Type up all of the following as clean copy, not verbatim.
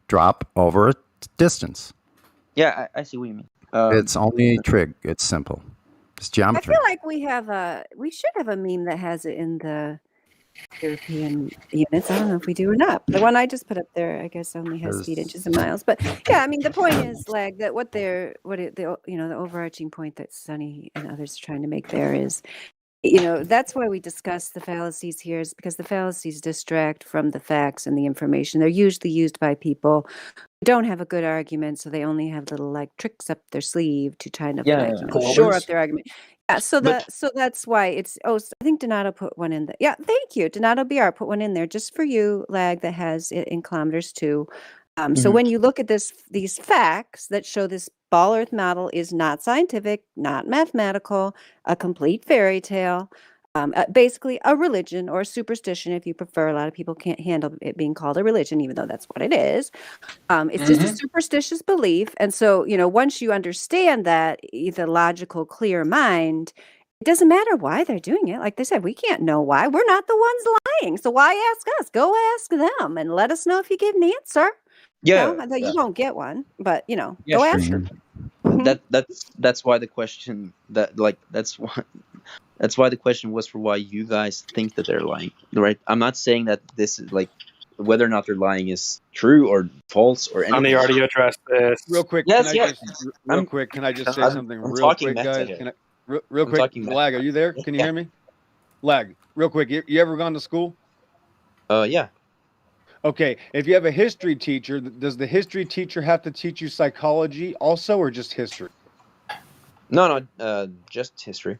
drop over a distance. Yeah, I see what you mean. It's only trig. It's simple. It's I geometry. feel like we should have a meme that has it in the European units. I don't know if we do or not. The one I just put up there, I guess, only has feet, inches, and miles. But yeah, I mean, the point is, Lag, that the overarching point that Sonny and others are trying to make there is, that's why we discuss the fallacies here, is because the fallacies distract from the facts and the information. They're usually used by people who don't have a good argument, so they only have little tricks up their sleeve to kind of shore up their argument. Yeah, so that's why it's. I think Donato put one in there. Yeah, thank you, Donato BR put one in there just for you, Lag, that has it in kilometers too. So when you look at these facts that show this ball Earth model is not scientific, not mathematical, a complete fairy tale, basically a religion or a superstition, if you prefer. A lot of people can't handle it being called a religion, even though that's what it is. It's just a superstitious belief. And so, once you understand that, the logical, clear mind, it doesn't matter why they're doing it. Like they said, we can't know why. We're not the ones lying. So why ask us? Go ask them and let us know if you get an answer. Yeah, You won't get one, but go sure. ask them. That's why the question that's why the question was for why you guys think that they're lying, right? I'm not saying that this is whether or not they're lying is true or false or anything. Sonny already addressed this. Real quick, Yes, can I just say something real quick, guys? Real quick, Lag, are you there? Can you hear me? Lag, real quick, you ever gone to school? Yeah. Okay, if you have a history teacher, does the history teacher have to teach you psychology also, or just history? No, just history.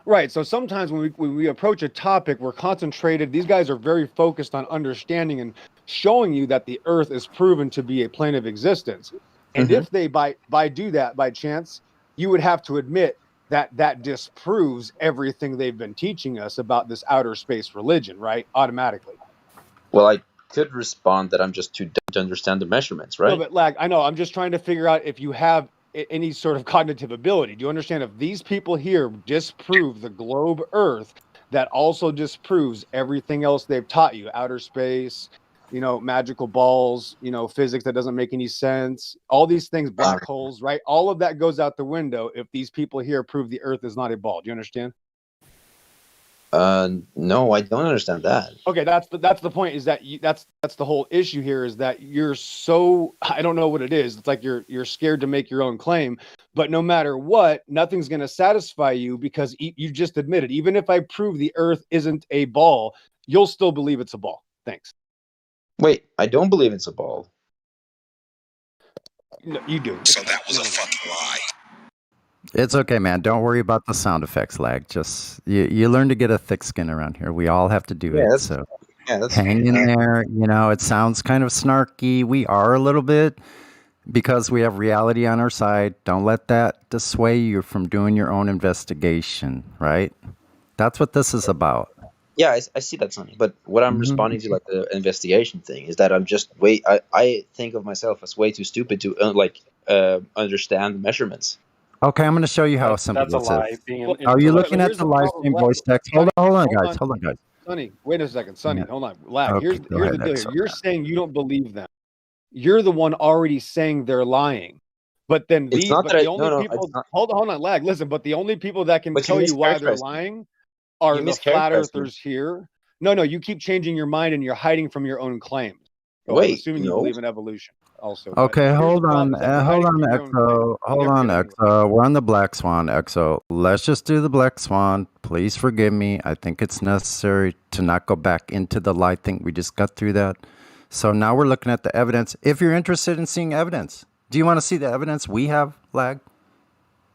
Right. So sometimes when we approach a topic, we're concentrated. These guys are very focused on understanding and showing you that the Earth is proven to be a plane of existence. And if they do that by chance, you would have to admit that disproves everything they've been teaching us about this outer space religion, right? Automatically. Well, I could respond that I'm just too dumb to understand the measurements, right? No, but Lag, I know. I'm just trying to figure out if you have any sort of cognitive ability. Do you understand if these people here disprove the globe Earth, that also disproves everything else they've taught you? Outer space, magical balls, physics that doesn't make any sense. All these things, black holes, right? All of that goes out the window if these people here prove the Earth is not a ball. Do you understand? No, I don't understand that. Okay, that's the point. Is that that's the whole issue here? Is that you're so, I don't know what it is. It's like you're scared to make your own claim, but no matter what, nothing's going to satisfy you, because you just admitted, even if I prove the Earth isn't a ball, you'll still believe it's a ball. Thanks. Wait, I don't believe it's a ball. No, you do. So that was a fucking lie. It's okay, man. Don't worry about the sound effects, Lag. Just you learn to get a thick skin around here. We all have to do it. So hang in there. It sounds kind of snarky. We are a little bit, because we have reality on our side. Don't let that dissuade you from doing your own investigation, right? That's what this is about. Yeah, I see that, Sonny. But what I'm responding to, the investigation thing, is that I'm just I think of myself as way too stupid to understand the measurements. Okay, I'm going to show you how simple this is. Are you looking at the live stream voice text? Hold on, guys. Sonny, wait a second. Sonny, hold on. Lag, here's the deal here. You're saying you don't believe them. You're the one already saying they're lying. But then hold on, Lag, listen, but the only people that can tell you why they're lying are the flat earthers here. No, you keep changing your mind and you're hiding from your own claims. So I'm assuming you believe in evolution also. Okay, hold on, Exo. We're on the Black Swan, Exo. Let's just do the Black Swan. Please forgive me. I think it's necessary to not go back into the lie thing. We just got through that. So now we're looking at the evidence. If you're interested in seeing evidence, do you want to see the evidence we have, Lag?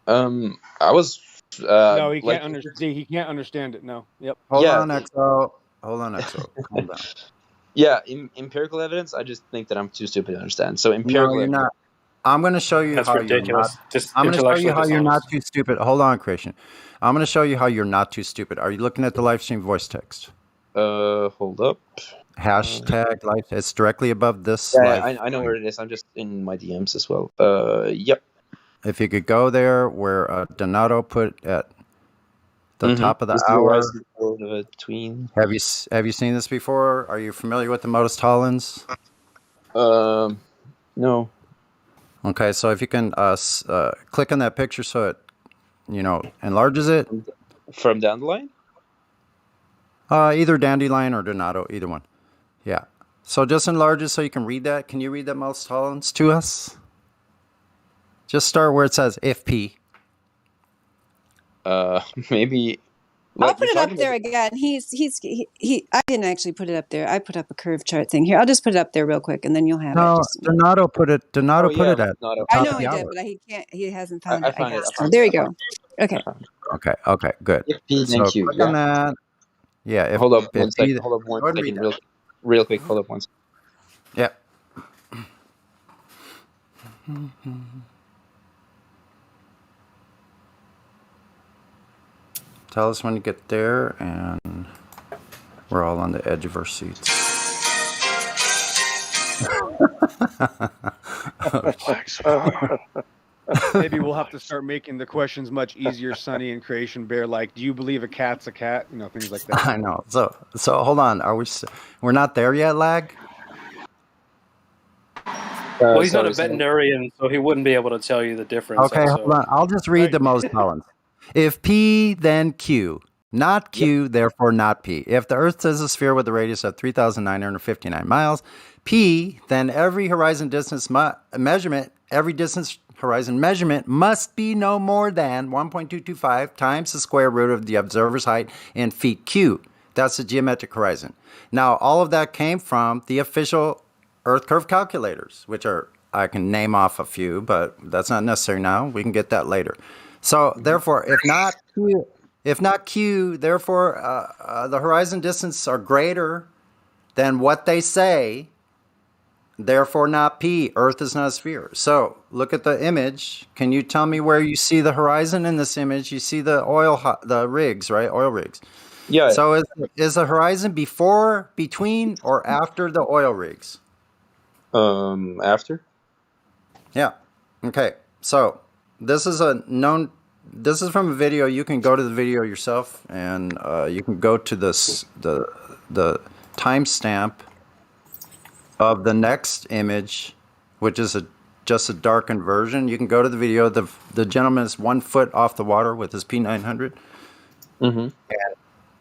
I was. No, he can't understand. He can't understand it. No. Yep. Hold on, Exo. Calm down. Yeah, empirical evidence. I just think that I'm too stupid to understand. So empirical. No, you're not. I'm going to show you how ridiculous. I'm going to show you how you're not too stupid. Hold on, Creation. I'm going to show you how you're not too stupid. Are you looking at the live stream voice text? Hold up. Hashtag live. It's directly above this. Yeah, I know where it is. I'm just in my DMs as well. Yep. If you could go there where Donato put at the top of the hour. Have you seen this before? Are you familiar with the Modus Tollens? No. Okay, so if you can click on that picture so it, enlarges it. From Dandelion? Either Dandelion or Donato, either one. Yeah. So just enlarge it so you can read that. Can you read that mouse tolerance to us? Just start where it says if P. Maybe. I'll put it up there again. I didn't actually put it up there. I put up a curve chart thing here. I'll just put it up there real quick, and then you'll have it. No, Donato put it. Donato put it at. I know he did, but he can't. He hasn't found it. I guess. I There you go. Okay. Okay. Good. Thank you. Click on that. Yeah. Hold up one second. Real quick. Hold up one second. Yeah. Tell us when you get there, and we're all on the edge of our seats. Maybe we'll have to start making the questions much easier, Sonny and Creation Bear. Like, do you believe a cat's a cat? Things like that. I know. So hold on. We're not there yet, Lag? Well, he's not a veterinarian, so he wouldn't be able to tell you the difference. Okay, hold on. I'll just read the most tolerance. If P, then Q. Not Q, therefore not P. If the Earth is a sphere with a radius of 3,959 miles, P, then every horizon distance measurement must be no more than 1.225 times the square root of the observer's height in feet Q. That's the geometric horizon. Now, all of that came from the official Earth curve calculators, which I can name off a few, but that's not necessary now. We can get that later. So, therefore, if not Q, therefore, the horizon distance are greater than what they say. Therefore, not P. Earth is not a sphere. So, look at the image. Can you tell me where you see the horizon in this image? You see the the rigs, right? Oil rigs. Yeah. So, is the horizon before, between, or after the oil rigs? After. Yeah. Okay. So, this is from a video. You can go to the video yourself, and you can go to the timestamp of the next image, which is just a darkened version. You can go to the video. The gentleman is 1 foot off the water with his P900. Mm-hmm. And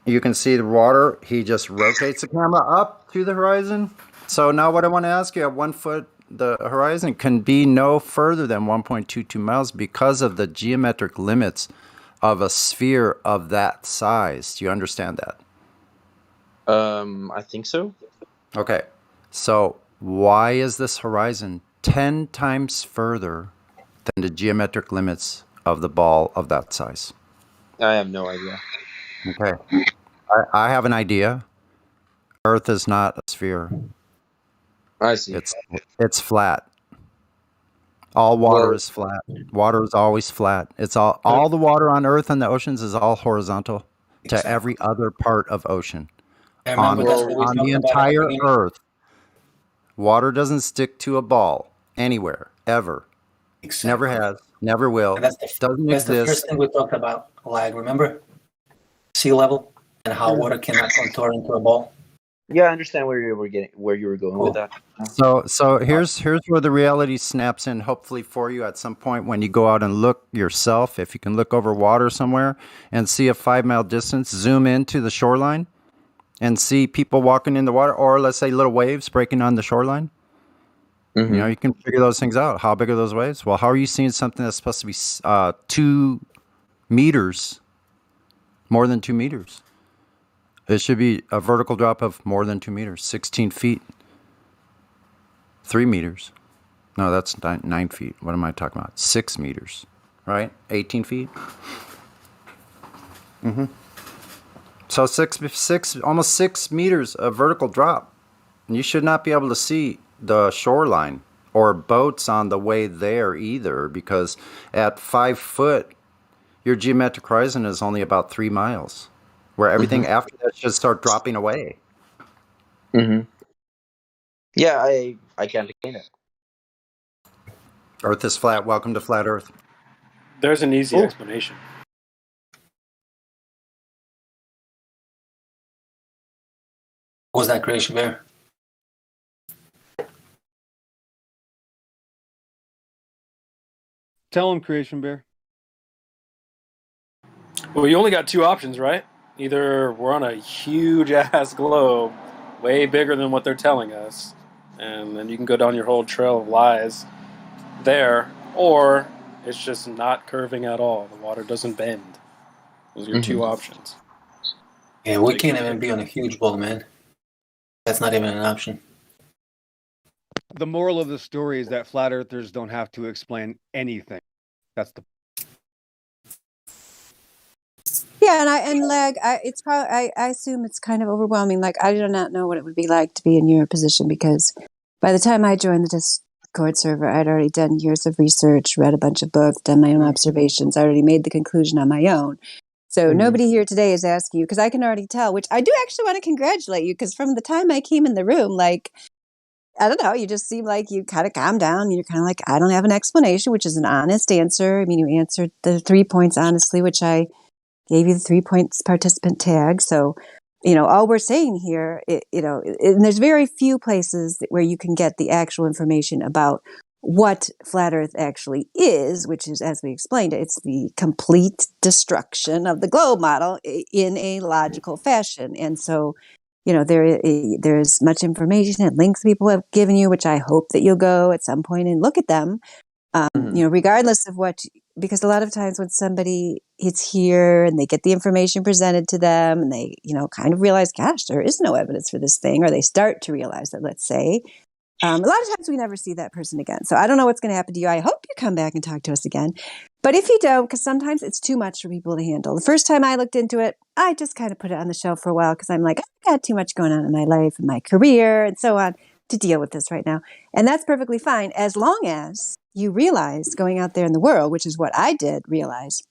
you can see the water. He just rotates the camera up to the horizon. So now what I want to ask you, at 1 foot, the horizon can be no further than 1.22 miles because of the geometric limits of a sphere of that size. Do you understand that? I think so. Okay. So why is this horizon 10 times further than the geometric limits of the ball of that size? I have no idea. Okay. I have an idea. Earth is not a sphere. I see. It's flat. All water is flat. Water is always flat. It's all the water on Earth and the oceans is all horizontal to every other part of ocean. On the entire Earth, water doesn't stick to a ball anywhere, ever. Exactly. Never has, never will. That's the first thing we talked about, like, remember? Sea level and how water cannot contour into a ball. Yeah, I understand where you were going with that. So here's where the reality snaps in, hopefully for you at some point when you go out and look yourself. If you can look over water somewhere and see a 5 mile distance, zoom into the shoreline and see people walking in the water, or let's say little waves breaking on the shoreline. Mm-hmm. You can figure those things out. How big are those waves? Well, how are you seeing something that's supposed to be 2 meters, more than 2 meters? It should be a vertical drop of more than 2 meters, 16 feet, 3 meters. No, that's 9 feet. What am I talking about? 6 meters, right? 18 feet. Mm-hmm. So almost 6 meters of vertical drop. And you should not be able to see the shoreline or boats on the way there either, because at 5 foot, your geometric horizon is only about 3 miles. Where everything after that should start dropping away. Mm-hmm. Yeah, I can't explain it. Earth is flat. Welcome to Flat Earth. There's an easy explanation. What was that, Creation Bear? Tell him, Creation Bear. Well, you only got two options, right? Either we're on a huge ass globe, way bigger than what they're telling us, and then you can go down your whole trail of lies there, or it's just not curving at all. The water doesn't bend. Those are your two options. Yeah, we can't even be on a huge ball, man. That's not even an option. The moral of the story is that flat earthers don't have to explain anything. That's the. Yeah, and Leg, it's probably I assume it's kind of overwhelming. Like I do not know what it would be like to be in your position, because by the time I joined the Discord server, I'd already done years of research, read a bunch of books, done my own observations. I already made the conclusion on my own. So nobody here today is asking you, because I can already tell, which I do actually want to congratulate you, because from the time I came in the room, like, I don't know, you just seem like you kind of calmed down. You're kind of like, I don't have an explanation, which is an honest answer. I mean, you answered the 3 points honestly, which I gave you the 3 points participant tag. So, all we're saying here, and there's very few places where you can get the actual information about what flat Earth actually is, which is, as we explained, it's the complete destruction of the globe model in a logical fashion. And so, there's much information and links people have given you, which I hope that you'll go at some point and look at them. Regardless of because a lot of times when somebody is here and they get the information presented to them and they, kind of realize, gosh, there is no evidence for this thing, or they start to realize that, let's say, a lot of times we never see that person again. So I don't know what's going to happen to you. I hope you come back and talk to us again. But if you don't, because sometimes it's too much for people to handle. The first time I looked into it, I just kind of put it on the shelf for a while because I'm like, I've got too much going on in my life and my career and so on to deal with this right now. And that's perfectly fine, as long as you realize going out there in the world, which is what I did realize,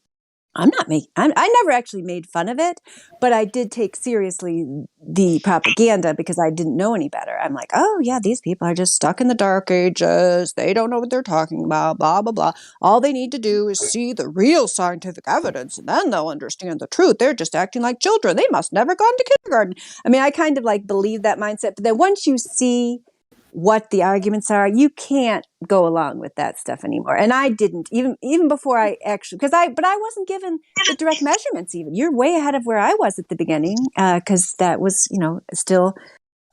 I never actually made fun of it, but I did take seriously the propaganda because I didn't know any better. I'm like, oh yeah, these people are just stuck in the dark ages. They don't know what they're talking about, blah, blah, blah. All they need to do is see the real scientific evidence and then they'll understand the truth. They're just acting like children. They must never gone to kindergarten. I mean, I kind of like believe that mindset, but then once you see what the arguments are, you can't go along with that stuff anymore. And I didn't even before I actually, but I wasn't given the direct measurements. Even you're way ahead of where I was at the beginning, because that was still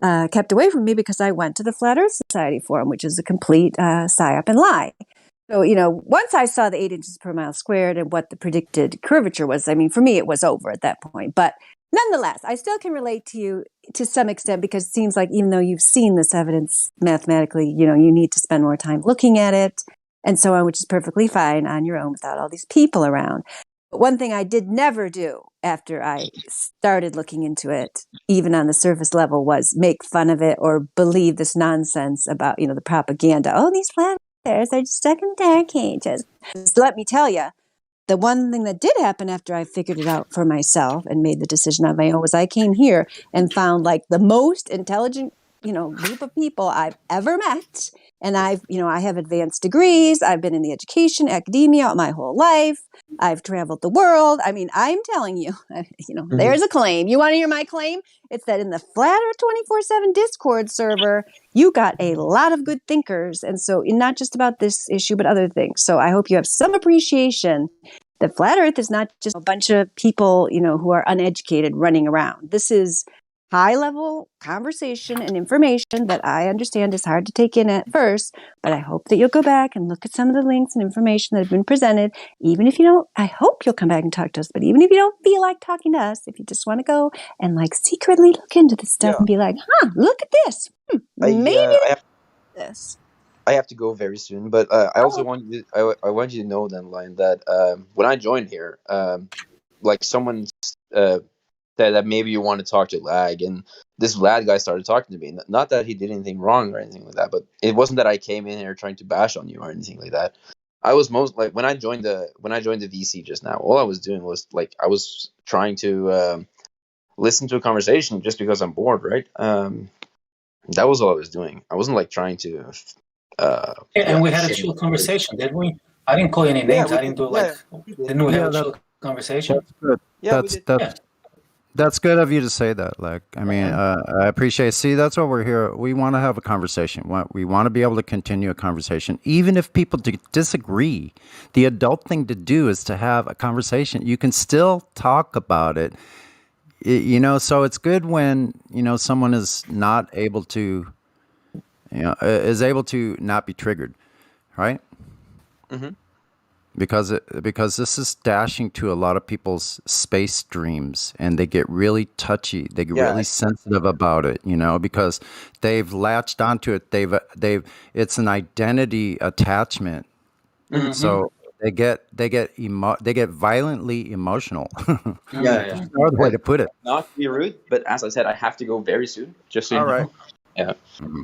kept away from me because I went to the Flat Earth Society forum, which is a complete psyop and lie. So once I saw the 8 inches per mile squared and what the predicted curvature was, I mean, for me it was over at that point. But nonetheless, I still can relate to you to some extent, because it seems like even though you've seen this evidence mathematically, you need to spend more time looking at it and so on, which is perfectly fine on your own without all these people around. But one thing I did never do after I started looking into it, even on the surface level, was make fun of it or believe this nonsense about, the propaganda. Oh, these flat earthers are just stuck in dark ages. Just let me tell you, the one thing that did happen after I figured it out for myself and made the decision on my own was I came here and found like the most intelligent, group of people I've ever met. And I have advanced degrees. I've been in the academia my whole life. I've traveled the world. I mean, I'm telling you, there's a claim. You want to hear my claim? It's that in the Flat Earth 24/7 Discord server, you got a lot of good thinkers. And so not just about this issue, but other things. So I hope you have some appreciation that Flat Earth is not just a bunch of people, who are uneducated running around. This is high-level conversation and information that I understand is hard to take in at first, but I hope that you'll go back and look at some of the links and information that have been presented. Even if you don't, I hope you'll come back and talk to us, but even if you don't feel like talking to us, if you just want to go and secretly look into this stuff and be like, look at this. Maybe this. I have to go very soon, but I also want you. I want you to know, then, Lion, that when I joined here, someone said that maybe you want to talk to Lag, and this Lad guy started talking to me. Not that he did anything wrong or anything like that, but it wasn't that I came in here trying to bash on you or anything like that. I was when I joined the VC just now, all I was doing was I was trying to listen to a conversation just because I'm bored, right? That was all I was doing. I wasn't trying to. And we had a chill conversation, didn't we? I didn't call any names. I didn't do didn't we have a chill conversation? That's good. That's good of you to say that. Like, I mean, I appreciate. See, that's what we're here. We want to have a conversation. We want to be able to continue a conversation, even if people disagree. The adult thing to do is to have a conversation. You can still talk about it. So it's good when someone is not able to, is able to not be triggered, right? Mm-hmm. Because this is dashing to a lot of people's space dreams, and they get really touchy. They get really sensitive about it, because they've latched onto it. It's an identity attachment. Mm-hmm. So they get violently emotional. Yeah. Another way to put it. Not to be rude, but as I said, I have to go very soon. Just so you know. Right. Yeah. Mm-hmm.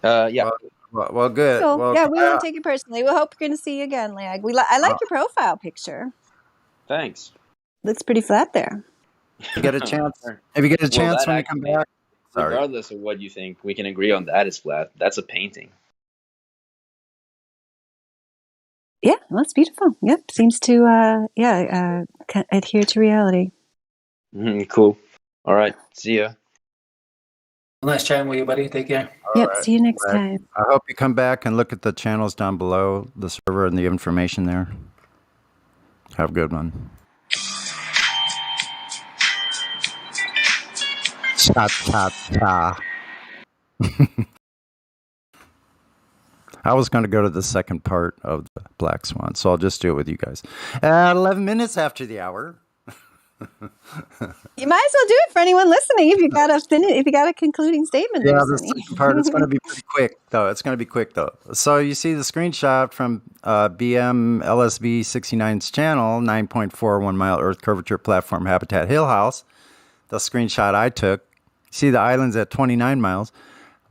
Yeah. Well, good. Cool. Well, yeah, we won't take it personally. We hope we're going to see you again, Lag. I like your profile picture. Thanks. Looks pretty flat there. If you get a chance, when you come back. Regardless of what you think, we can agree on that is flat. That's a painting. Yeah, well, that's beautiful. Yep, seems to adhere to reality. Cool. All right. See ya. Nice chatting with you, buddy. Take care. Yep. See you next time. I hope you come back and look at the channels down below, the server and the information there. Have a good one. Cha cha cha. I was going to go to the second part of the Black Swan, so I'll just do it with you guys. 11 minutes after the hour. You might as well do it for anyone listening if you got a concluding statement. Yeah, the second part is going to be pretty quick, though. It's going to be quick, though. So you see the screenshot from BM LSV 69's channel, 9.41 mile Earth curvature platform habitat hill house. The screenshot I took. See the islands at 29 miles.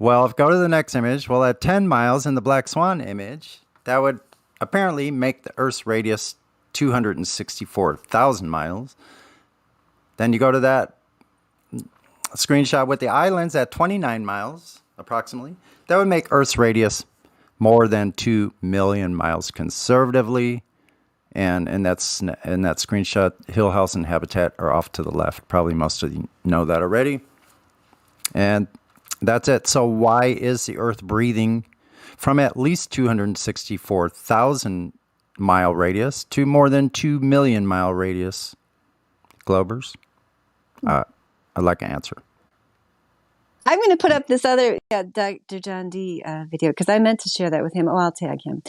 Well, if go to the next image, well, at 10 miles in the Black Swan image, that would apparently make the Earth's radius 264,000 miles. Then you go to that screenshot with the islands at 29 miles, approximately. That would make Earth's radius more than 2 million miles conservatively. And in that screenshot, hill house and habitat are off to the left. Probably most of you know that already. And that's it. So why is the Earth breathing from at least 264,000 mile radius to more than 2 million mile radius? Globers? I'd like an answer. I'm going to put up this other Dr. John D video because I meant to share that with him. Oh, I'll tag him.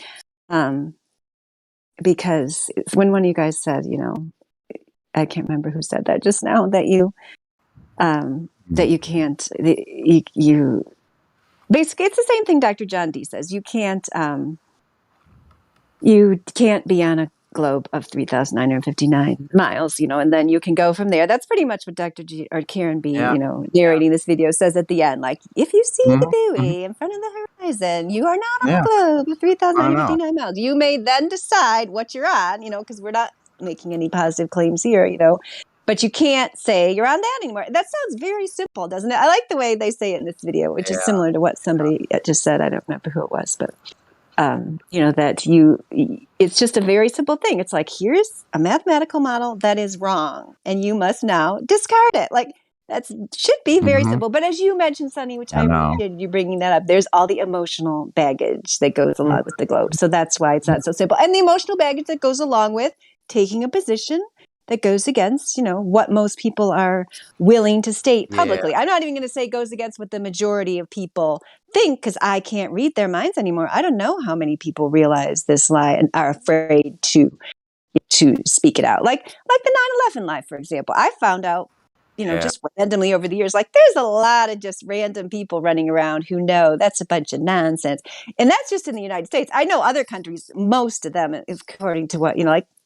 Because when one of you guys said, I can't remember who said that just now, that you can't, you basically, it's the same thing Dr. John D says. You can't be on a globe of 3,959 miles, and then you can go from there. That's pretty much what Dr. G or Karen B, narrating this video says at the end. Like, if you see the buoy in front of the horizon, you are not on a globe of 3,959 miles. You may then decide what you're on, because we're not making any positive claims here, but you can't say you're on that anymore. That sounds very simple, doesn't it? I like the way they say it in this video, which is similar to what somebody just said. I don't remember who it was, but it's just a very simple thing. It's like, here's a mathematical model that is wrong, and you must now discard it. Like, that should be very simple. But as you mentioned, Sonny, which I appreciated you bringing that up, there's all the emotional baggage that goes along with the globe. So that's why it's not so simple. And the emotional baggage that goes along with taking a position that goes against, what most people are willing to state publicly. I'm not even going to say goes against what the majority of people think, because I can't read their minds anymore. I don't know how many people realize this lie and are afraid to speak it out. Like the 9/11 lie, for example. I found out, just randomly over the years, like, there's a lot of just random people running around who know that's a bunch of nonsense. And that's just in the United States. I know other countries, most of them, according to what,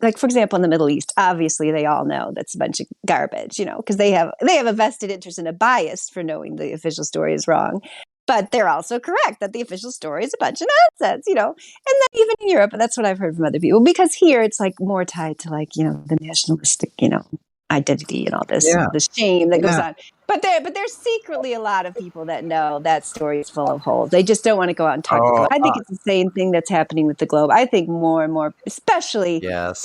like for example, in the Middle East, obviously they all know that's a bunch of garbage, because they have a vested interest and a bias for knowing the official story is wrong. But they're also correct that the official story is a bunch of nonsense, and then even in Europe, that's what I've heard from other people, because here it's like more tied to the nationalistic, identity and all this, the shame that goes on. But there's secretly a lot of people that know that story is full of holes. They just don't want to go out and talk to the globe. I think it's the same thing that's happening with the globe. I think more and more, especially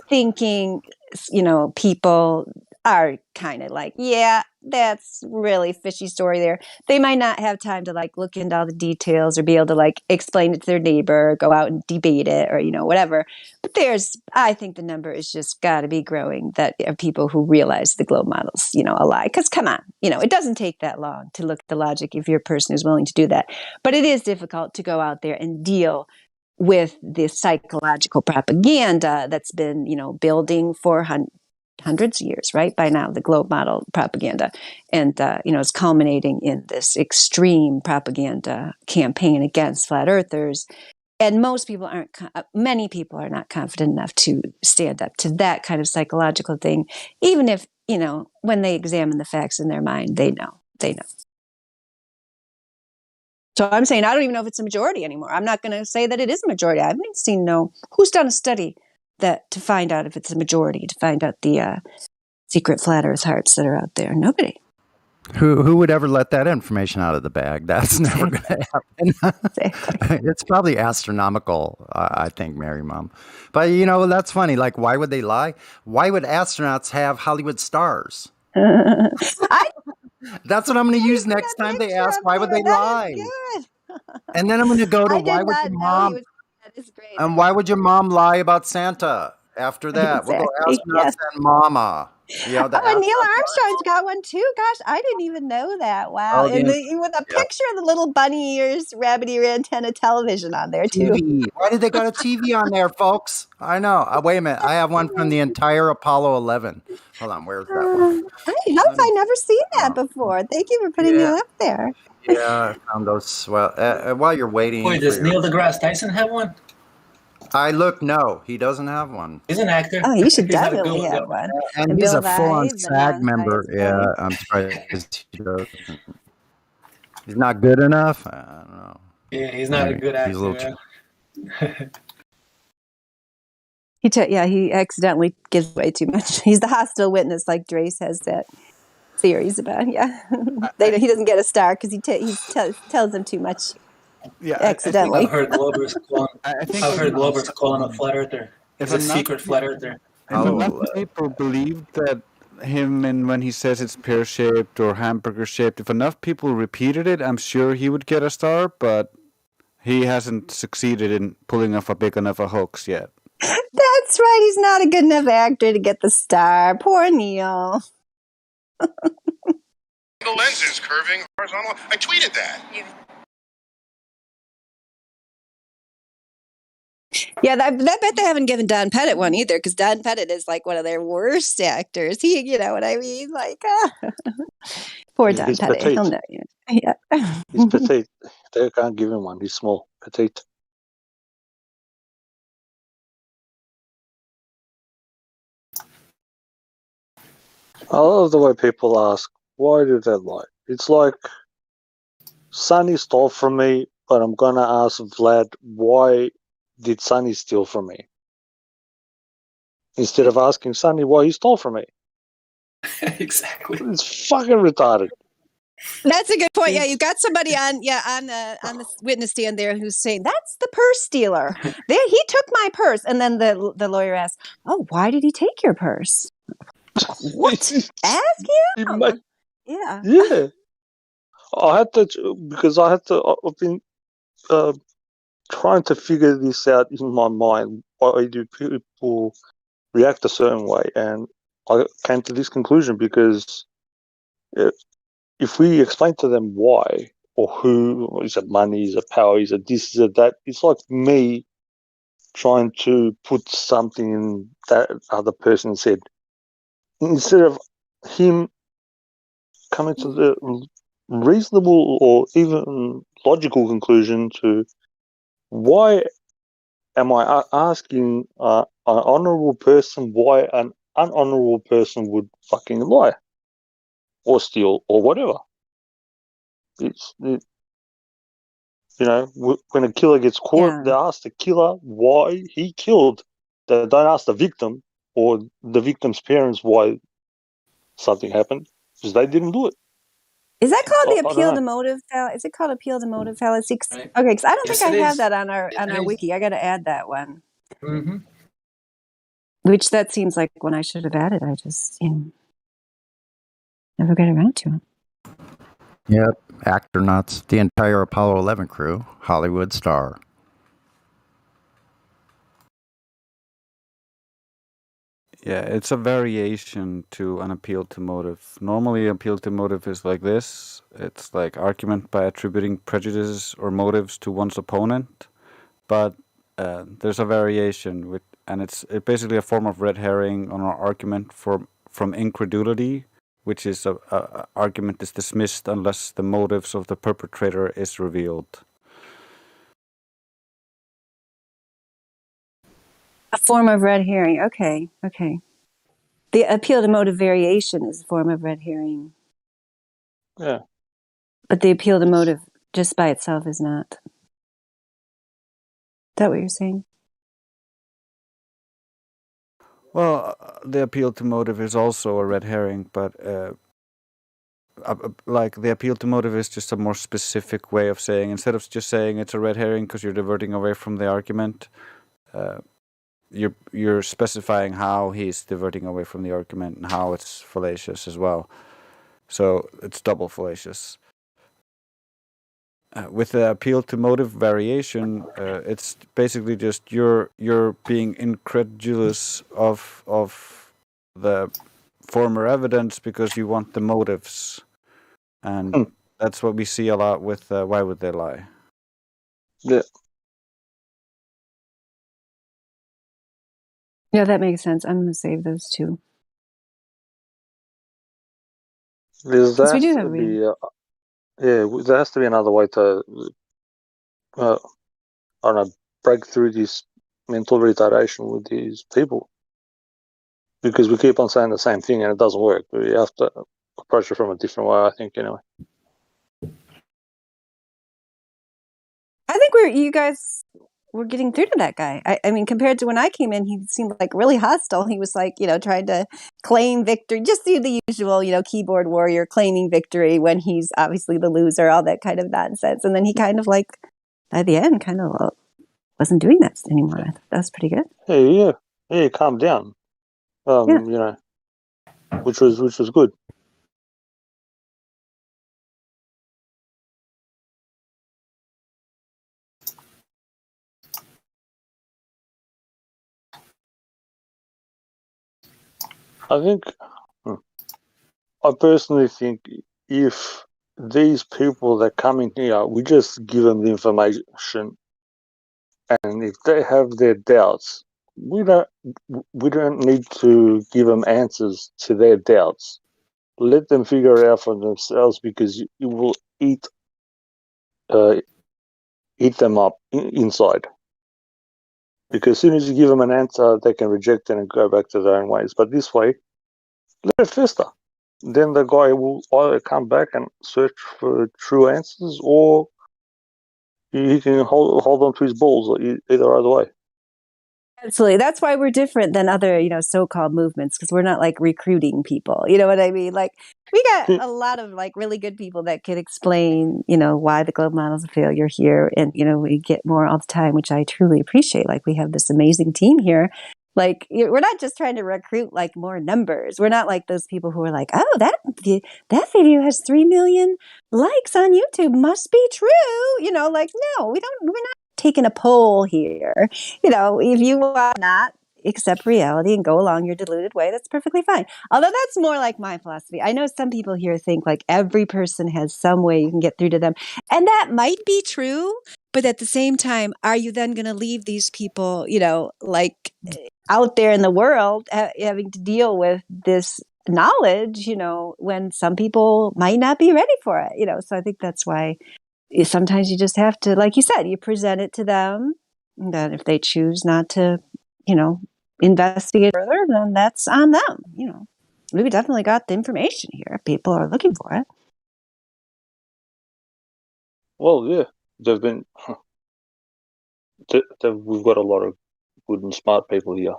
thinking, people are kind of like, yeah, that's really fishy story there. They might not have time to like look into all the details or be able to like explain it to their neighbor, or go out and debate it, or whatever. But I think the number is just got to be growing, that of people who realize the globe model's a lie. Because come on, it doesn't take that long to look at the logic if you're a person who's willing to do that. But it is difficult to go out there and deal with the psychological propaganda that's been building for hundreds of years, right? By now, the globe model propaganda, and is culminating in this extreme propaganda campaign against flat earthers. And many people are not confident enough to stand up to that kind of psychological thing, even if when they examine the facts in their mind, they know. So I'm saying I don't even know if it's a majority anymore. I'm not going to say that it is a majority. I haven't seen who's done a study to find out if it's a majority, to find out the secret flat earth hearts that are out there. Nobody. Who would ever let that information out of the bag? That's never going to happen. Exactly. It's probably astronomical, I think, Mary Mom. But, that's funny. Like, why would they lie? Why would astronauts have Hollywood stars? That's what I'm going to use next time they ask, why would they lie? And then I'm going to go to why would your mom... That is great. And why would your mom lie about Santa after that? Exactly. We'll go astronauts and mama. And Neil Armstrong's got one too. Gosh, I didn't even know that. Wow. And with a picture of the little bunny ears, rabbit ear antenna television on there too. TV. Why did they got a TV on there, folks? I know. Wait a minute. I have one from the entire Apollo 11. Hold on. Where's that one? I've never seen that before. Thank you for putting it up there. Yeah, I found those. Well, while you're waiting. Wait, does Neil deGrasse Tyson have one? No, he doesn't have one. He's an actor. Oh, he should definitely have one. And he's a full-on SAG member. Yeah, I'm surprised he's not good enough. I don't know. Yeah, he's not a good actor. He accidentally gives away too much. He's the hostile witness, like Drace has that theories about. Yeah, he doesn't get a star because he tells them too much. Yeah, accidentally. I've heard Glober's calling a flat earther. It's a secret flat earther. If enough people believe that him, and when he says it's pear-shaped or hamburger-shaped, if enough people repeated it, I'm sure he would get a star, but he hasn't succeeded in pulling off a big enough a hoax yet. That's right. He's not a good enough actor to get the star. Poor Neil. The lens is curving horizontal. I tweeted that. Yeah, I bet they haven't given Don Pettit one either, because Don Pettit is like one of their worst actors. You know what I mean? Like, poor Don Pettit. Petite. He'll know you. Yeah. He's petite. They can't give him one. He's small, petite. I love the way people ask, why did they lie? It's like, Sonny stole from me, but I'm going to ask Vlad, why did Sonny steal from me? Instead of asking Sonny why he stole from me. Exactly. It's fucking retarded. That's a good point. Yeah, you got somebody on the witness stand there who's saying that's the purse stealer. He took my purse, and then the lawyer asks, "Oh, why did he take your purse?" What? Ask him. Yeah. Yeah. I've been trying to figure this out in my mind. Why do people react a certain way? And I came to this conclusion because if we explain to them why or who, is it money, is it power, is it this, is it that, it's like me trying to put something in that other person's head. Instead of him coming to the reasonable or even logical conclusion to why am I asking an honorable person why an unhonorable person would fucking lie or steal or whatever. When a killer gets caught, they ask the killer why he killed. They don't ask the victim or the victim's parents why something happened, because they didn't do it. Is that called the appeal to motive fallacy? Is it called appeal to motive fallacy? Right. Okay, because I don't think I have that on our wiki. I got to add that one. Mm-hmm. Which that seems like one I should have added. I just Never got around to him. Yep, astronauts, the entire Apollo 11 crew, Hollywood star. Yeah, it's a variation to an appeal to motive. Normally, appeal to motive is like this. It's like argument by attributing prejudices or motives to one's opponent. But there's a variation, and it's basically a form of red herring on an argument from incredulity, which is a argument is dismissed unless the motives of the perpetrator is revealed. A form of red herring. Okay. The appeal to motive variation is a form of red herring. Yeah. But the appeal to motive just by itself is not. Is that what you're saying? Well, the appeal to motive is also a red herring, but like the appeal to motive is just a more specific way of saying, instead of just saying it's a red herring because you're diverting away from the argument, you're specifying how he's diverting away from the argument and how it's fallacious as well. So it's double fallacious. With the appeal to motive variation, it's basically just you're being incredulous of the former evidence because you want the motives, and that's what we see a lot with why would they lie? Yeah. Yeah, that makes sense. I'm going to save those two. There has we do to have be, there has to be another way to, I don't know, break through this mental retardation with these people, because we keep on saying the same thing and it doesn't work. We have to approach it from a different way, I think, anyway. I think you guys were getting through to that guy. I mean, compared to when I came in, he seemed like really hostile. He was like, trying to claim victory, just do the usual, keyboard warrior claiming victory when he's obviously the loser, all that kind of nonsense. And then he kind of like, at the end, kind of wasn't doing that anymore. I thought that was pretty good. Yeah, calm down. Which was good. I personally think if these people that come in here, we just give them the information, and if they have their doubts, we don't need to give them answers to their doubts. Let them figure it out for themselves, because it will eat them up inside. Because as soon as you give them an answer, they can reject it and go back to their own ways. But this way, let it fester. Then the guy will either come back and search for true answers, or he can hold on to his balls, either way. Absolutely. That's why we're different than other, so-called movements, because we're not like recruiting people. You know what I mean? Like, we got a lot of like really good people that can explain, why the globe model's a failure here. And, we get more all the time, which I truly appreciate. Like, we have this amazing team here. Like, we're not just trying to recruit like more numbers. We're not like those people who are like, oh, that video has 3 million likes on YouTube, must be true. No, we're not taking a poll here. If you want not accept reality and go along your deluded way, that's perfectly fine. Although that's more like my philosophy. I know some people here think like every person has some way you can get through to them. And that might be true. But at the same time, are you then going to leave these people, like out there in the world having to deal with this knowledge, when some people might not be ready for it, So I think that's why sometimes you just have to, like you said, you present it to them. That if they choose not to, investigate further, then that's on them. We definitely got the information here. People are looking for it. Well, yeah, they've been. We've got a lot of good and smart people here,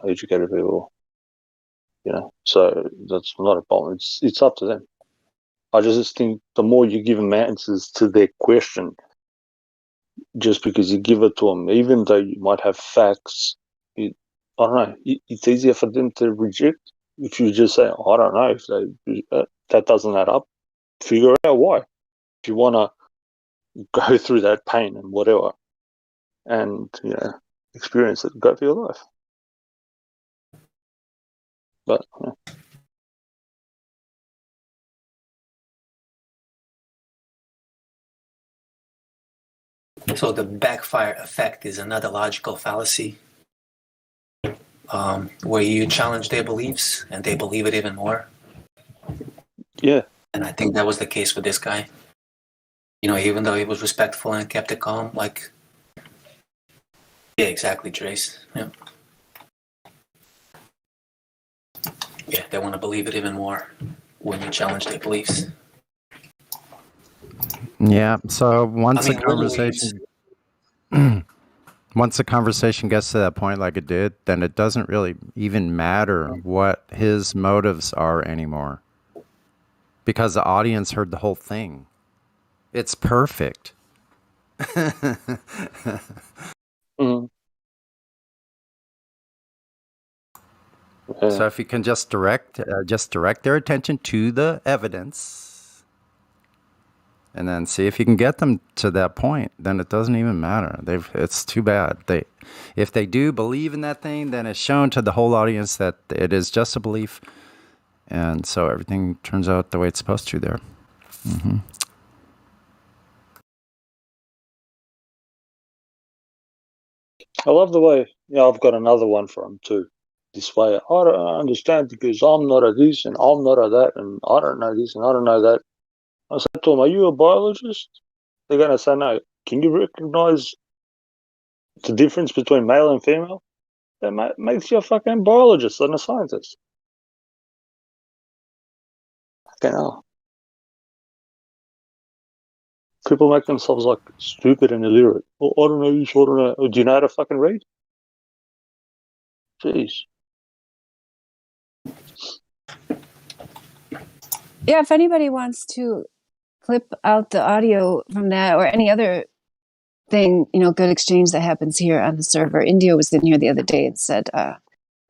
educated people. So that's not a problem. It's up to them. I just think the more you give them answers to their question, just because you give it to them, even though you might have facts, I don't know, it's easier for them to reject if you just say, I don't know, if that doesn't add up, figure out why. If you want to go through that pain and whatever, and experience it, go for your life. But So the backfire effect is another logical fallacy, where you challenge their beliefs and they believe it even more. Yeah. And I think that was the case with this guy. Even though he was respectful and kept it calm, yeah, exactly, Trace. Yeah. Yeah, they want to believe it even more when you challenge their beliefs. Yeah. So once the conversation gets to that point, like it did, then it doesn't really even matter what his motives are anymore, because the audience heard the whole thing. It's perfect. Mm. So if you can just direct their attention to the evidence, and then see if you can get them to that point, then it doesn't even matter. It's too bad. If they do believe in that thing, then it's shown to the whole audience that it is just a belief, and so everything turns out the way it's supposed to there. Mm-hmm. I love the way, I've got another one for him too. This way, I don't understand because I'm not a this and I'm not a that and I don't know this and I don't know that. I said to him, are you a biologist? They're going to say no. Can you recognize the difference between male and female? That makes you a fucking biologist and a scientist. Fucking hell. People make themselves like stupid and illiterate. Oh, I don't know this, I don't know. Do you know how to fucking read? Jeez. Yeah, if anybody wants to clip out the audio from that or any other thing, good exchange that happens here on the server. Indio was in here the other day and said,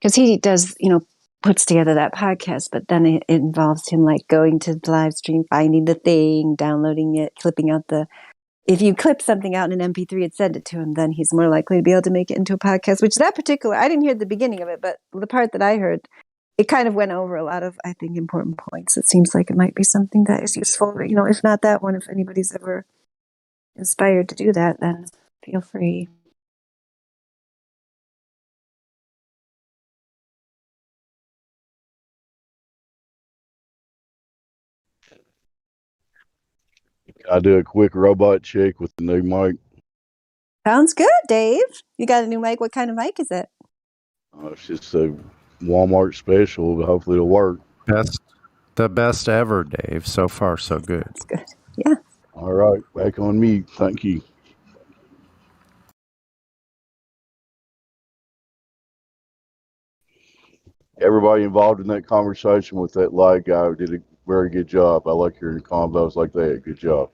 because he does, puts together that podcast, but then it involves him like going to the live stream, finding the thing, downloading it, clipping out if you clip something out in an MP3 and send it to him, then he's more likely to be able to make it into a podcast, which that particular, I didn't hear the beginning of it, but the part that I heard, it kind of went over a lot of, I think, important points. It seems like it might be something that is useful. If not that one, if anybody's ever inspired to do that, then feel free. I do a quick robot check with the new mic. Sounds good, Dave. You got a new mic. What kind of mic is it? It's just a Walmart special, but hopefully it'll work. The best ever, Dave. So far, so good. That's good. Yeah. All right, back on mute. Thank you. Everybody involved in that conversation with that live guy did a very good job. I like hearing combos like that. Good job.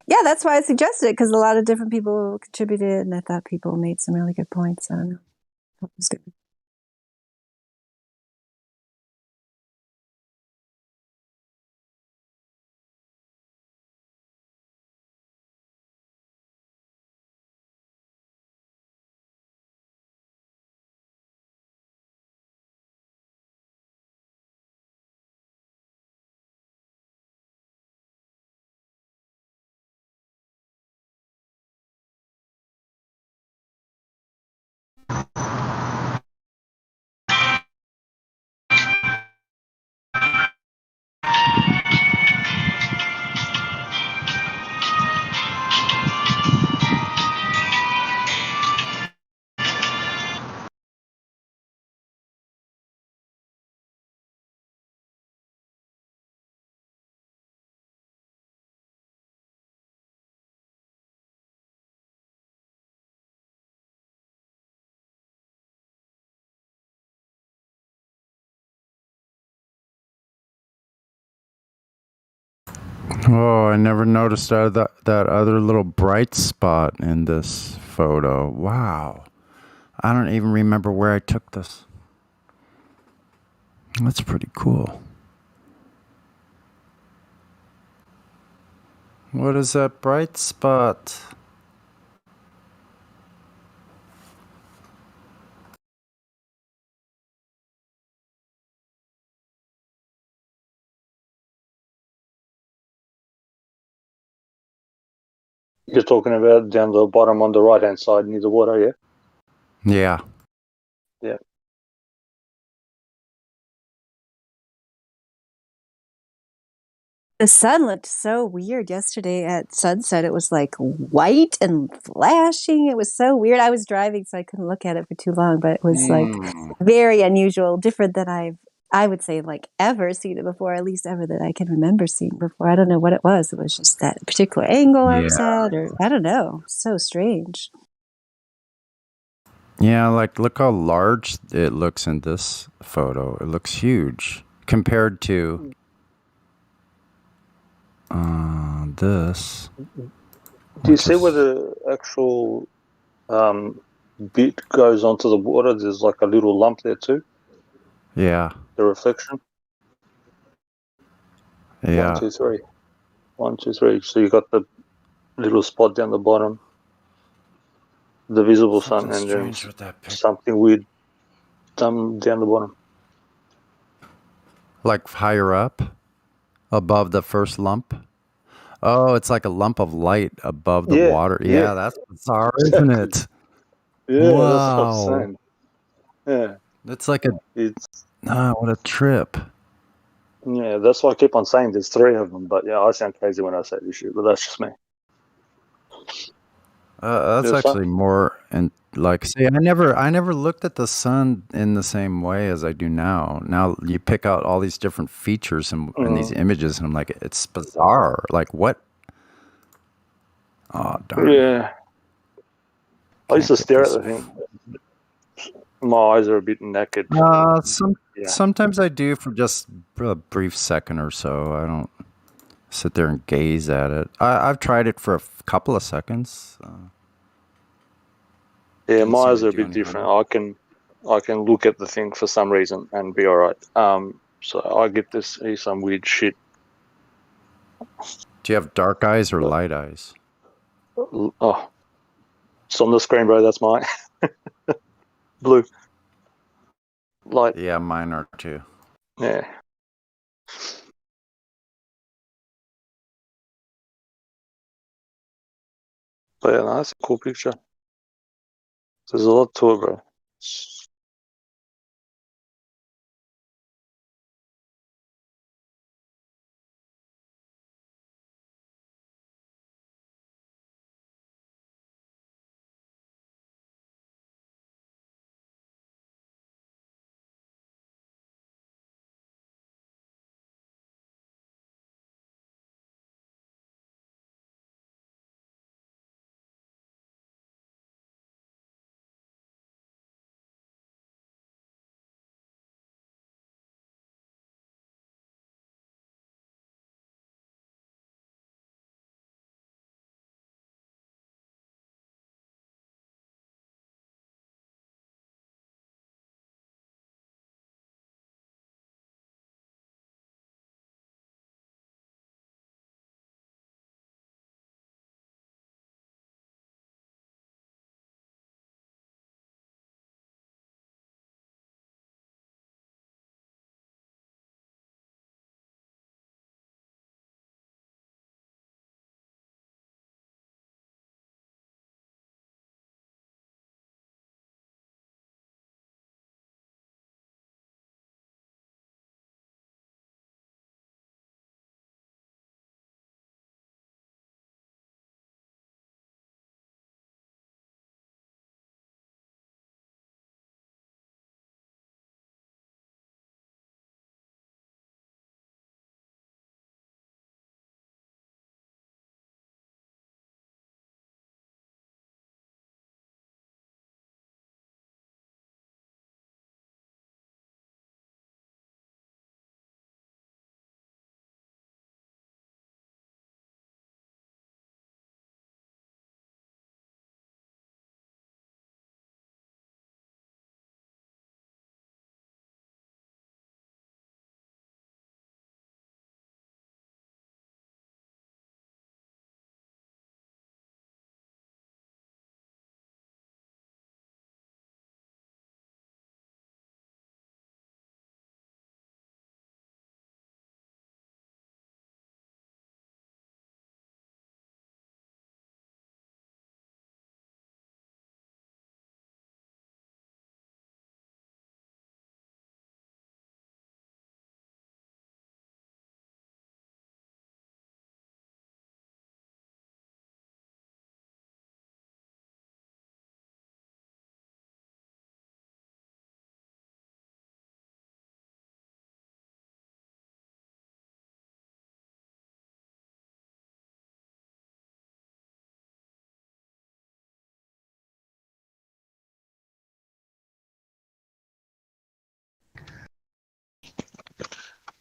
Yeah, that's why I suggested it, because a lot of different people contributed, and I thought people made some really good points. I don't know. It was good. Oh, I never noticed that other little bright spot in this photo. Wow. I don't even remember where I took this. That's pretty cool. What is that bright spot? You're talking about down the bottom on the right-hand side near the water, yeah? Yeah. Yeah. The sun looked so weird yesterday at sunset. It was like white and flashing. It was so weird. I was driving, so I couldn't look at it for too long, but it was like very unusual, different than I would say like ever seen it before, at least ever that I can remember seeing before. I don't know what it was. It was just that particular angle I was at, or I don't know. So strange. Yeah, like look how large it looks in this photo. It looks huge compared to this. Do you see where the actual bit goes onto the water? There's like a little lump there too. Yeah. The reflection. Yeah. 1, 2, 3. 1, 2, 3. So you got the little spot down the bottom, the visible sun, and then something weird down the bottom. Like higher up, above the first lump. Oh, it's like a lump of light above the water. Yeah, that's bizarre, isn't it? Yeah, wow. that's what I'm saying. Yeah. It's like what a trip. Yeah, that's why I keep on saying there's 3 of them. But yeah, I sound crazy when I say this shit, but that's just me. That's actually more, and like, see, I never looked at the sun in the same way as I do now. Now you pick out all these different features in these images, and I'm like, it's bizarre. Like what? Oh darn. Yeah. I used to stare at the thing. My eyes are a bit knackered. Sometimes I do for just a brief second or so. I don't sit there and gaze at it. I've tried it for a couple of seconds. Yeah, my eyes are a bit different. I can look at the thing for some reason and be all right. So I get to see some weird shit. Do you have dark eyes or light eyes? Oh, it's on the screen, bro. That's mine. Blue. Light. Yeah, mine are too. Yeah. But yeah, no, that's a cool picture. There's a lot to it, bro.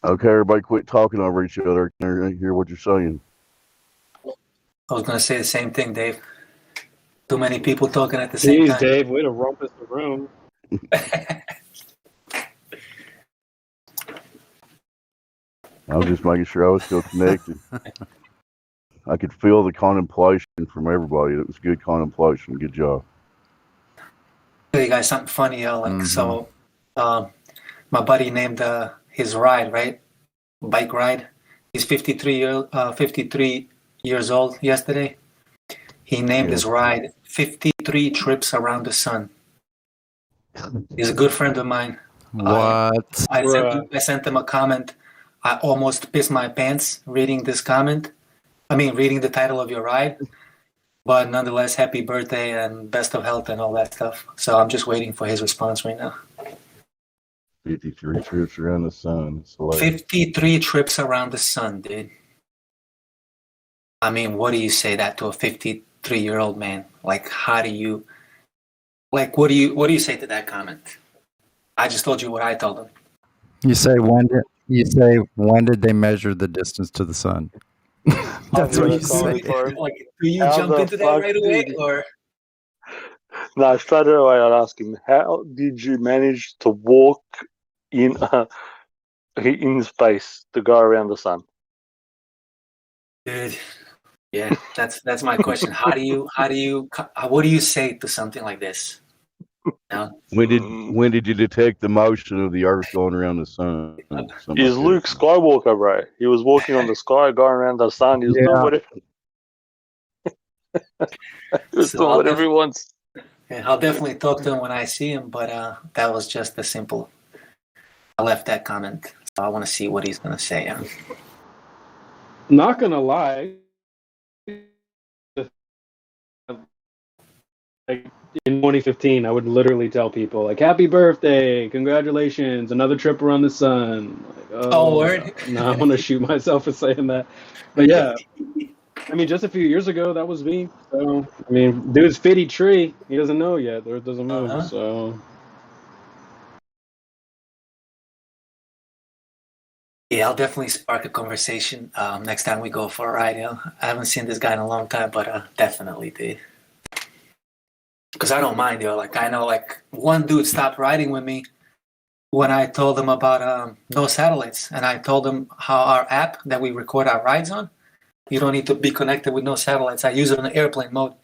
Okay, everybody quit talking over each other. I can't hear what you're saying. I was going to say the same thing, Dave. Too many people talking at the same time. Dave, way to rumpus the room. I was just making sure I was still connected. I could feel the contemplation from everybody. It was good contemplation. Good job. Tell you guys something funny, so my buddy named his ride, right? Bike ride. He's 53 years old yesterday. He named his ride 53 trips around the sun. He's a good friend of mine. What? I sent him a comment. I almost pissed my pants reading this comment. Reading the title of your ride. But nonetheless, happy birthday and best of health and all that stuff. So I'm just waiting for his response right now. 53 trips around the sun. 53 trips around the sun, dude. I mean, what do you say that to a 53-year-old man? Like, how do you, like, what do you say to that comment? I just told you what I told him. You say when did they measure the distance to the sun? That's what you say. Like, do you jump into that right away, or? No, straight away I'd ask him, how did you manage to walk in space to go around the sun? Dude, yeah, that's my question. What do you say to something like this? No? When did you detect the motion of the Earth going around the sun? He's Luke Skywalker, bro. He was walking on the sky, going around the sun. He was doing whatever. He was doing whatever he wants. Yeah, I'll definitely talk to him when I see him, but that was just a simple. I left that comment, so I want to see what he's going to say. Not gonna lie. Like in 2015, I would literally tell people like, "Happy birthday, congratulations, another trip around the sun." Like, oh, word! No, I want to shoot myself for saying that. But yeah, I mean, just a few years ago, that was me. So I mean, dude's 53. He doesn't know yet. The Earth doesn't move. So. Yeah, I'll definitely spark a conversation next time we go for a ride. I haven't seen this guy in a long time, but definitely did. Because I don't mind, like I know, like one dude stopped riding with me when I told him about no satellites, and I told him how our app that we record our rides on, you don't need to be connected with no satellites. I use it on airplane mode,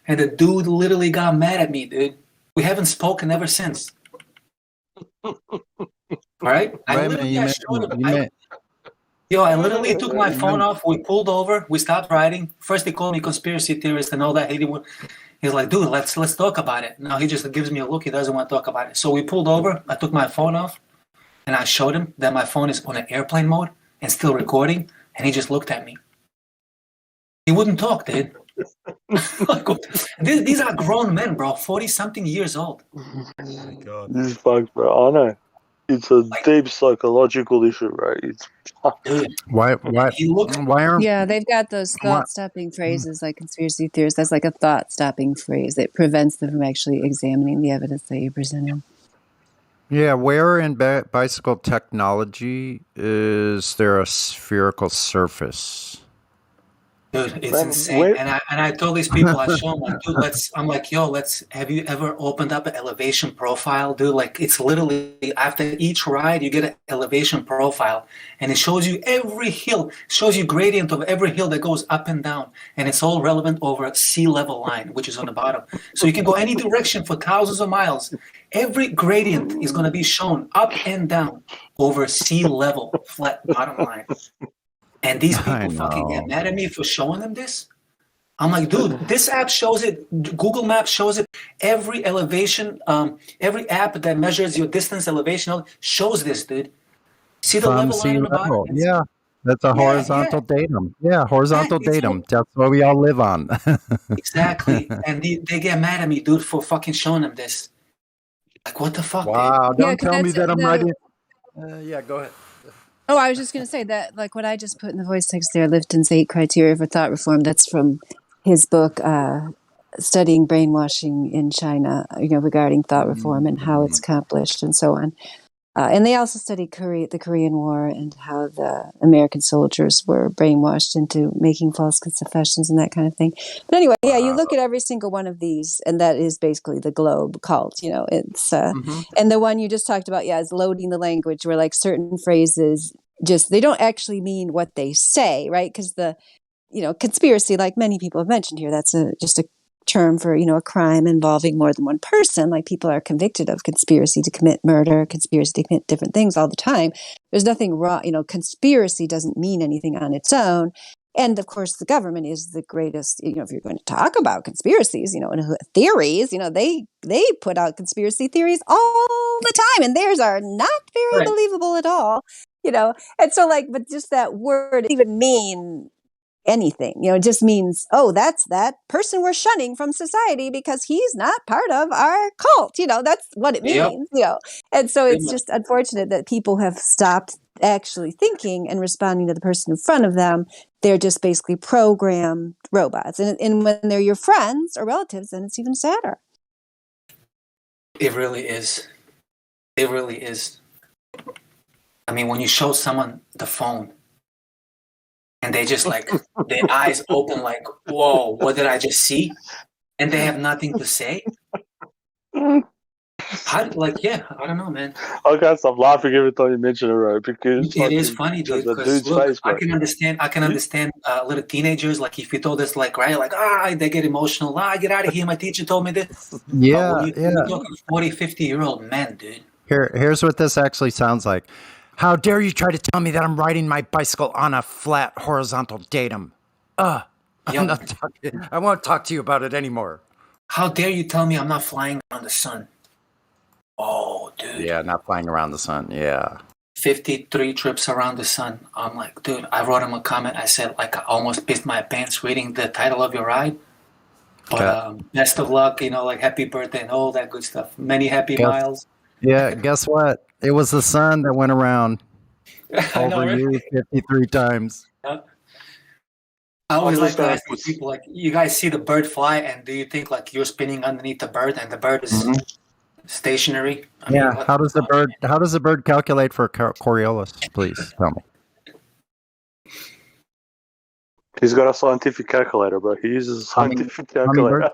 and the dude literally got mad at me, dude. We haven't spoken ever since. All right, I literally took my phone off. We pulled over. We stopped riding. First, he called me conspiracy theorist and all that. He's like, dude, let's talk about it. Now he just gives me a look. He doesn't want to talk about it. So we pulled over. I took my phone off, and I showed him that my phone is on an airplane mode and still recording. And he just looked at me. He wouldn't talk, dude. These are grown men, bro. 40-something years old. Oh my God. This is fucked, bro. I know. It's a deep psychological issue, right? It's why aren't they've got those thought-stopping phrases like conspiracy theorists. That's like a thought-stopping phrase that prevents them from actually examining the evidence that you presented. Yeah, where in bicycle technology is there a spherical surface? Dude, it's insane. And I told these people, I show them, like, dude, have you ever opened up an elevation profile, dude? Like, it's literally after each ride, you get an elevation profile, and it shows you every hill, shows you gradient of every hill that goes up and down, and it's all relevant over sea level line, which is on the bottom. So you can go any direction for thousands of miles. Every gradient is going to be shown up and down over sea level, flat bottom line. And these people fucking get mad at me for showing them this. I'm like, dude, this app shows it. Google Maps shows it. Every elevation, every app that measures your distance elevation shows this, dude. See the level line on the bottom? Yeah, that's a horizontal datum. Yeah, horizontal datum. That's what we all live on. Exactly. And they get mad at me, dude, for fucking showing them this. Like, what the fuck, wow, dude? don't tell me that I'm writing. Yeah, go ahead. Oh, I was just going to say that, like what I just put in the voice text there, Lifton's 8 Criteria for Thought Reform, that's from his book, Studying Brainwashing in China, regarding thought reform and how it's accomplished and so on. And they also studied the Korean War and how the American soldiers were brainwashed into making false confessions and that kind of thing. But anyway, yeah, you look at every single one of these, and that is basically the globe cult. It's and the one you just talked about, is loading the language, where like certain phrases they don't actually mean what they say, right? Because the conspiracy, like many people have mentioned here, that's just a term for a crime involving more than one person. Like, people are convicted of conspiracy to commit murder, conspiracy to commit different things all the time. There's nothing wrong. Conspiracy doesn't mean anything on its own. And of course, the government is the greatest. If you're going to talk about conspiracies, and theories, they put out conspiracy theories all the time, and theirs are not very believable at all. And so but just that word doesn't even mean anything. It just means, that's that person we're shunning from society because he's not part of our cult. That's what it means. And so it's just unfortunate that people have stopped actually thinking and responding to the person in front of them. They're just basically programmed robots. And when they're your friends or relatives, then it's even sadder. It really is. It really is. I mean, when you show someone the phone, and they just their eyes open like, whoa, what did I just see? And they have nothing to say. I don't know, man. I can't stop laughing every time you mention it, right? Because it is funny, dude. Because look, I can understand little teenagers. Like, if you told us, they get emotional. Get out of here. My teacher told me this. Yeah, You're talking 40, 50-year-old men, dude. Here's what this actually sounds like. How dare you try to tell me that I'm riding my bicycle on a flat horizontal datum? I'm not talking. I won't talk to you about it anymore. How dare you tell me I'm not flying around the sun? Oh, dude. Yeah, not flying around the sun. Yeah. 53 trips around the sun. I'm like, dude, I wrote him a comment. I said, I almost pissed my pants reading the title of your ride. But best of luck, happy birthday and all that good stuff. Many happy miles. Yeah, guess what? It was the sun that went around over you 53 times. Yeah. I always like to ask people, you guys see the bird fly, and do you think you're spinning underneath the bird and the bird is stationary? I mean, how does the bird calculate for Coriolis? Please tell me. He's got a scientific calculator, bro. He uses a scientific calculator.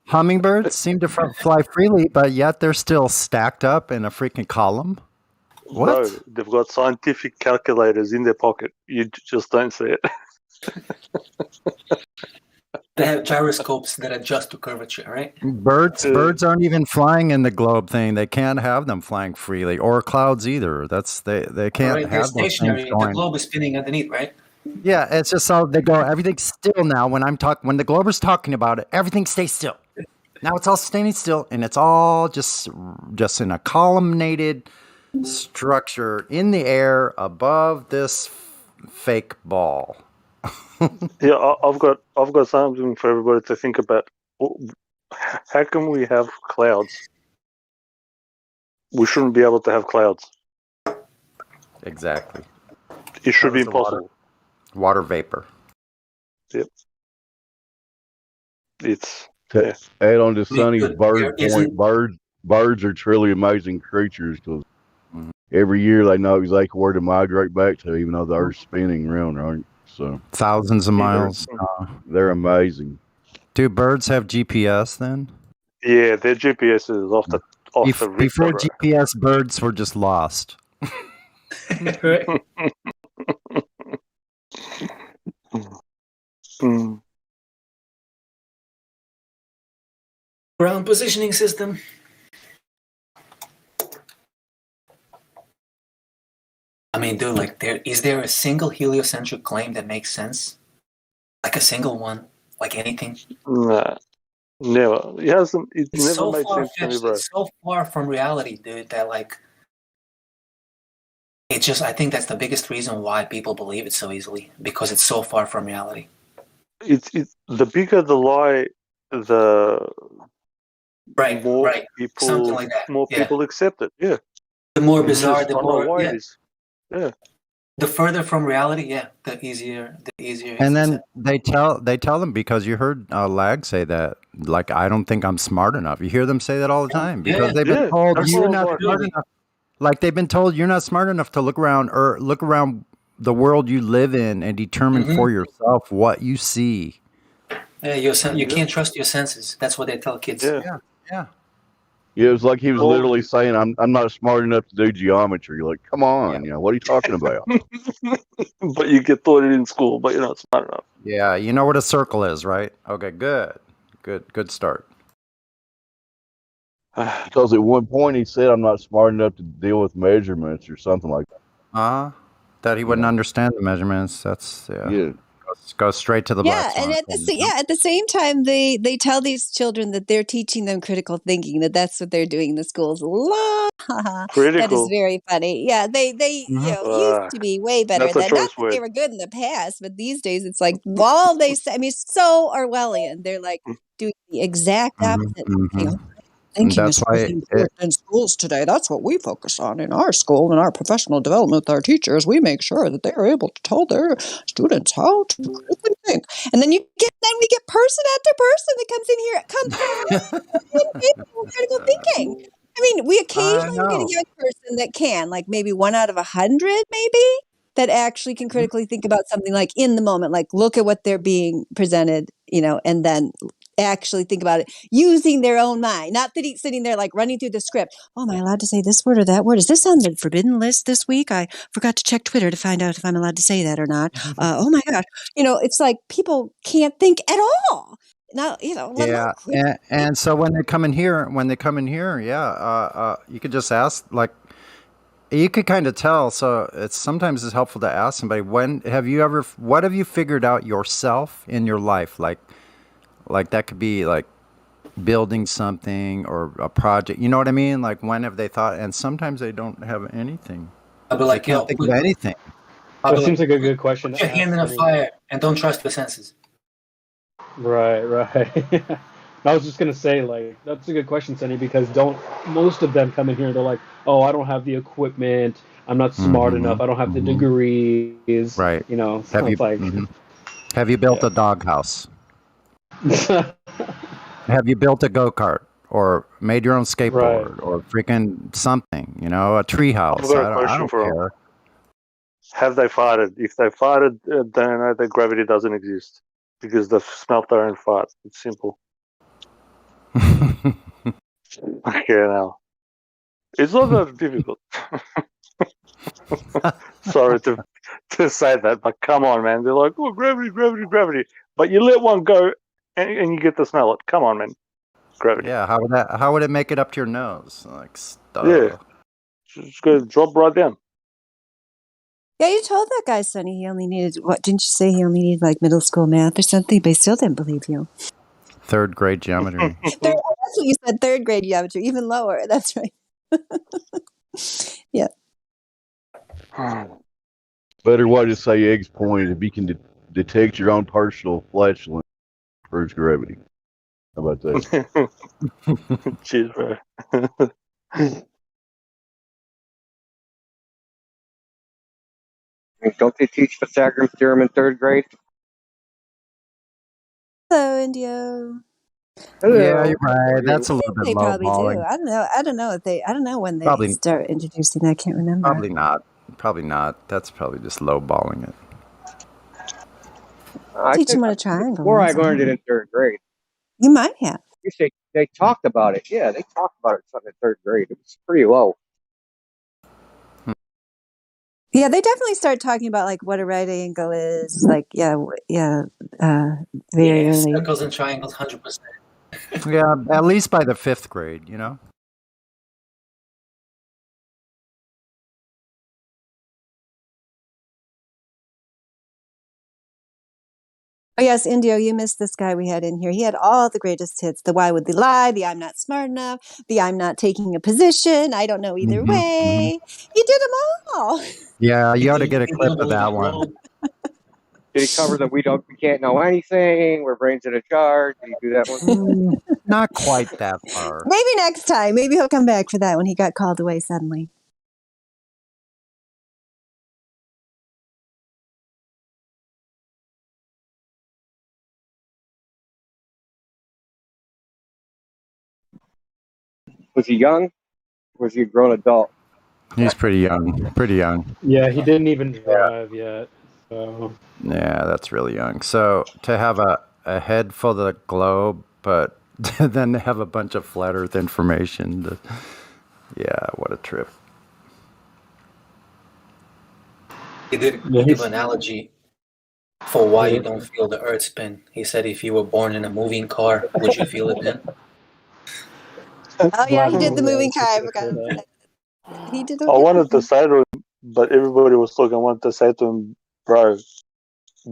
Hummingbirds seem to fly freely, but yet they're still stacked up in a freaking column. What? No, they've got scientific calculators in their pocket. You just don't see it. They have gyroscopes that adjust to curvature, right? Birds aren't even flying in the globe thing. They can't have them flying freely, or clouds either. They can't have those stationary. things going. The globe is spinning underneath, right? Yeah, it's just how they go. Everything's still now. When the Glober's talking about it, everything stays still. Now it's all standing still, and it's all just in a columnated structure in the air above this fake ball. Yeah, I've got something for everybody to think about. How can we have clouds? We shouldn't be able to have clouds. Exactly. It should be impossible. Water vapor. Yep. It's add on to Sonny's bird point. Birds are truly amazing creatures because every year they know exactly where to migrate back to, even though the Earth's spinning around, right? So thousands of miles. They're amazing. Do birds have GPS then? Yeah, their GPS is off the before GPS, birds were just lost. Ground positioning system. I mean, dude, is there a single heliocentric claim that makes sense? A single one, anything? Nah, never. It hasn't. It never so made sense to me, bro. It's so far from reality, dude. That it just. I think that's the biggest reason why people believe it so easily, because it's so far from reality. It's the bigger the lie, the more people, something like that. More people accept it. Yeah. The more bizarre, the more. Yeah. The further from reality, the easier. And then they tell them, because you heard Lag say that, I don't think I'm smart enough. You hear them say that all the time because they've been told you're not smart enough. Like they've been told you're not smart enough to look around the world you live in and determine for yourself what you see. Yeah, you can't trust your senses. That's what they tell kids. Yeah. Yeah, it was like he was literally saying, "I'm not smart enough to do geometry." You're like, come on, what are you talking about? But you get taught it in school, but you're not smart enough. Yeah, you know what a circle is, right? Okay, good start. Because at one point he said, "I'm not smart enough to deal with measurements" or something like that. That he wouldn't understand the measurements. That's yeah. Go straight to the black and swan. at the same time, they tell these children that they're teaching them critical thinking. That's what they're doing in the schools. That is very funny. Yeah, they used to be way better at that. Not that they were good in the past, but these days it's like all they say. I mean, so Orwellian. They're like doing the exact opposite. Thinking is really important in schools today. That's what we focus on in our school, in our professional development with our teachers. We make sure that they are able to tell their students how to critically think. And then we get person after person that comes in here, critical thinking. I mean, we occasionally get a young person that can, like maybe 1 out of 100, maybe, that actually can critically think about something like in the moment, like look at what they're being presented, and then actually think about it using their own mind. Not that he's sitting there like running through the script. Oh, am I allowed to say this word or that word? Is this on the forbidden list this week? I forgot to check Twitter to find out if I'm allowed to say that or not. Oh my gosh. It's like people can't think at all. Now, Yeah, and so when they come in here, you could just ask, like, you could kind of tell. So sometimes it's helpful to ask somebody, what have you figured out yourself in your life? Like that could be like building something or a project. You know what I mean? Like when have they thought? And sometimes they don't have anything. They can't think of anything. That seems like a good question. Put your hand in the fire and don't trust the senses. Right. I was just gonna say, like, that's a good question, Sonny, because most of them come in here and they're like, "Oh, I don't have the equipment. I'm not smart enough. I don't have the degrees." Right. So it's like, have you built a doghouse? Have you built a go-kart or made your own skateboard or freaking something? A tree house. I've got a question for them. Have they farted? If they farted, then I know that gravity doesn't exist because they've smelt their own fart. It's simple. Okay, now. It's not that difficult. Sorry to say that, but come on, man. They're like, oh, gravity. But you let one go and you get to smell it. Come on, man. Gravity. Yeah, how would it make it up to your nose? Like stuff. Yeah. It's going to drop right down. Yeah, you told that guy, Sonny, he only needed, what, didn't you say he only needed like middle school math or something? But he still didn't believe you. 3rd grade geometry. That's what you said, 3rd grade geometry, even lower. That's right. Yeah. Better way to say Egg's point is if you can detect your own personal flatulence, proves gravity. How about that? Cheers, bro. Don't they teach Pythagorean theorem in 3rd grade? Hello, Indio. Hello. Yeah, you're right. That's a little bit They probably lowballing. do. I don't know when they start introducing that. I can't remember. Probably not. That's probably just lowballing it. Teach them what a triangle Before is. I learned it in 3rd grade. You might have. You say they talked about it. Yeah, they talked about it in 3rd grade. It was pretty low. Yeah, they definitely start talking about like what a right angle is. Like, very early. Circles and triangles, 100%. Yeah, at least by the 5th grade, Oh, yes, Indio, you missed this guy we had in here. He had all the greatest hits. The why would they lie, the I'm not smart enough, the I'm not taking a position, I don't know either way. He did them all. Yeah, you ought to get a clip of that one. Did he cover the we can't know anything, we're brains in a jar? Did he do that one? Not quite that far. Maybe next time. Maybe he'll come back for that when he got called away suddenly. Was he young? Was he a grown adult? He's pretty young. Pretty young. Yeah, he didn't even drive yet. So. Yeah, that's really young. So to have a head full of the globe, but then to have a bunch of flat Earth information. Yeah, what a trip. He did give an analogy for why you don't feel the Earth spin. He said if you were born in a moving car, would you feel it then? Oh yeah, he did the moving car. I forgot. He did. I wanted to say to him, but everybody was talking. I wanted to say to him, bro,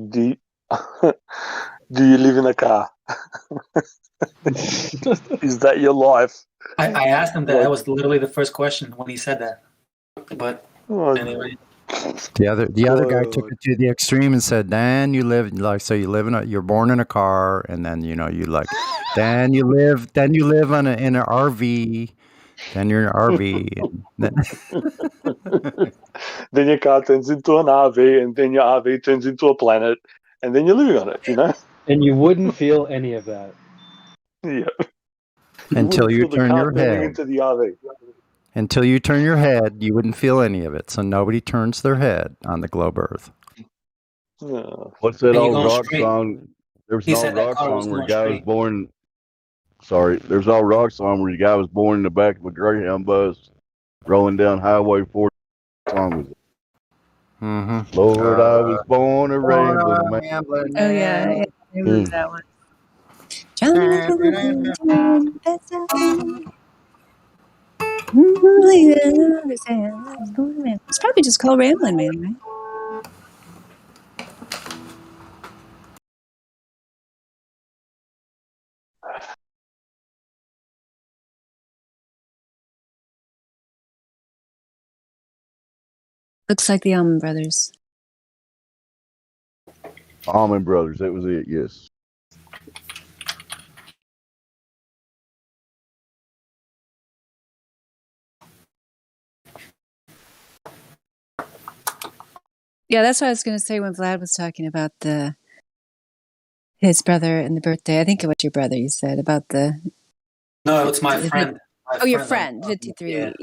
do you live in a car? Is that your life? I asked him that. That was literally the first question when he said that. But anyway. The other guy took it to the extreme and said, "Dan, you live you're born in a car, and then you live in an RV, then you're in an RV, then your car turns into an RV, and then your RV turns into a planet, and then you're living on it, And you wouldn't feel any of that. Yeah. Until you turn your head into the RV. Until you turn your head, you wouldn't feel any of it. So nobody turns their head on the globe Earth. What's that old rock song? There was an old rock song where a guy was born. Sorry, there's an old rock song where the guy was born in the back of a Greyhound bus, rolling down Highway 40. What song was it? Mm-hmm. Lord, I was born a rambling man. Oh yeah, I remember that one. It's probably just called Ramblin' Man, right? Looks like the Allman Brothers. Allman Brothers, that was it, yes. Yeah, that's what I was going to say when Vlad was talking about his brother and the birthday. I think it was your brother, you said, about the... No, it's my friend. Your friend, 53,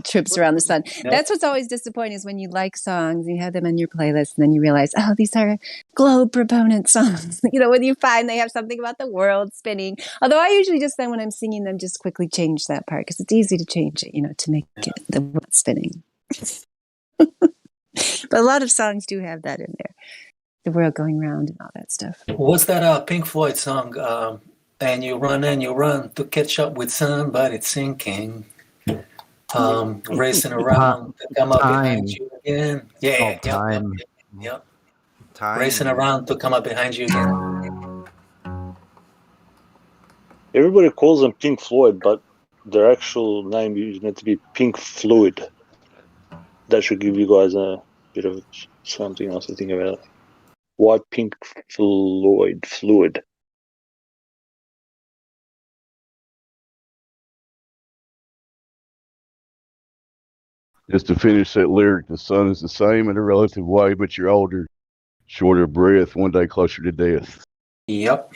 trips around the sun. Yep. That's what's always disappointing is when you like songs, you have them in your playlist, and then you realize, oh, these are globe proponent songs. When you find they have something about the world spinning. Although I usually just then when I'm singing them, just quickly change that part because it's easy to change it, to make it the world spinning. But a lot of songs do have that in there. The world going round and all that stuff. What's that Pink Floyd song? And you run to catch up with somebody sinking. Racing around to come up behind you again. Yeah, yep. Racing around to come up behind you again. Everybody calls them Pink Floyd, but their actual name is meant to be Pink Fluid. That should give you guys a bit of something else to think about. Why Pink Floyd? Fluid. Just to finish that lyric, the sun is the same in a relative way, but you're older, shorter of breath, one day closer to death. Yep.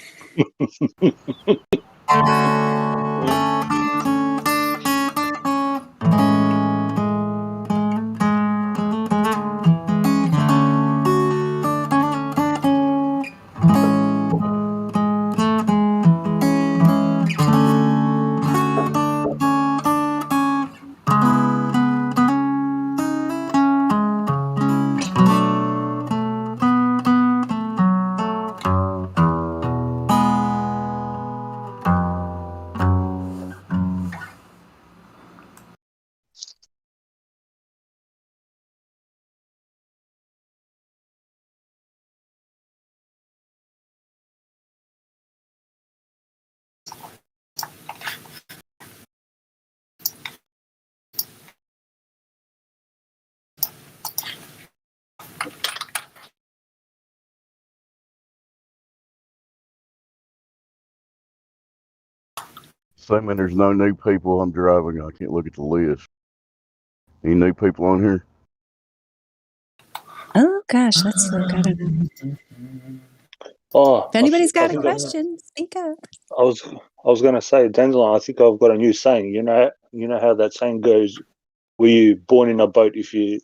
Assuming there's no new people, I'm driving. I can't look at the list. Any new people on here? Oh gosh, let's look. I don't know. If anybody's got a question, speak up. I was gonna say, Denzel, I think I've got a new saying. You know how that saying goes, were you born in a boat if you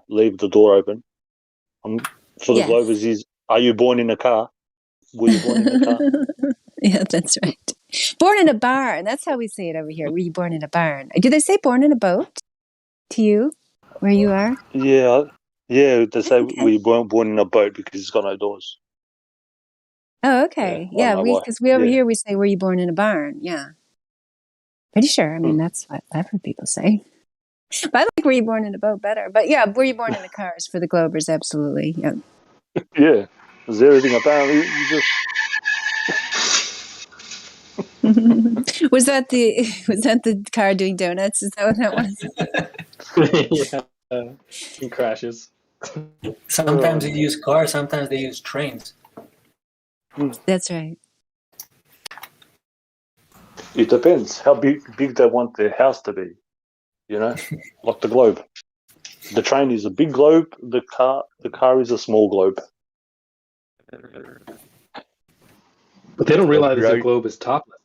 leave the door open? For the Globers, are you born in a car? Were you born in a car? Yeah, that's right. Born in a barn. That's how we say it over here. Were you born in a barn? Do they say born in a boat to you, where you are? Yeah. They say were you born in a boat because it's got no doors. Oh, okay. Yeah, because we over here we say, "Were you born in a barn?" Yeah, pretty sure. I mean, that's what I've heard people say. But I like "Were you born in a boat" better. But yeah, "Were you born in a car" is for the Globers, absolutely. Yeah. Yeah, there's everything apparently. You just was that the car doing donuts? Is that what that was? Yeah, he crashes. Sometimes they use cars, sometimes they use trains. That's right. It depends how big they want their house to be. Like the globe. The train is a big globe. The car is a small globe. But they don't realize the globe is topless.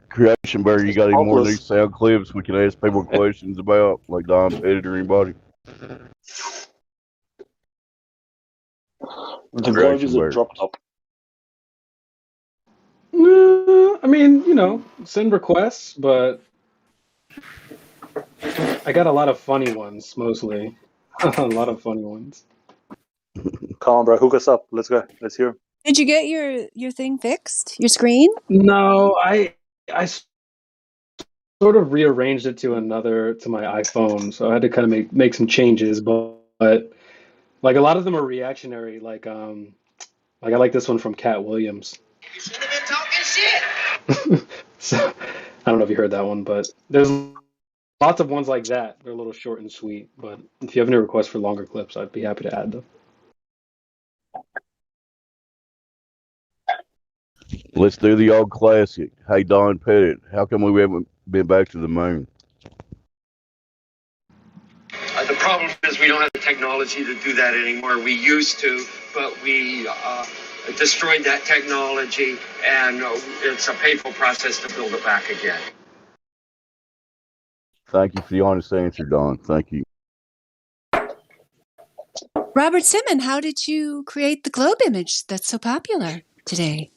Creation Bear, you got any more of these sound clips we can ask people questions about, like Don Pettit or anybody? The globe is a drop top. I mean, send requests, but I got a lot of funny ones, mostly. A lot of funny ones. Come on, bro, hook us up. Let's go. Let's hear 'em. Did you get your thing fixed? Your screen? No, I sort of rearranged it to my iPhone, so I had to kind of make some changes, but like a lot of them are reactionary. Like I like this one from Cat Williams. You should have been talking shit. So I don't know if you heard that one, but there's lots of ones like that. They're a little short and sweet, but if you have any requests for longer clips, I'd be happy to add them. Let's do the old classic. Hey, Don Pettit, how come we haven't been back to the moon? The problem is we don't have the technology to do that anymore. We used to, but we destroyed that technology, and it's a painful process to build it back again. Thank you for the honest answer, Don. Thank you. Robert Simon, how did you create the globe image that's so popular today?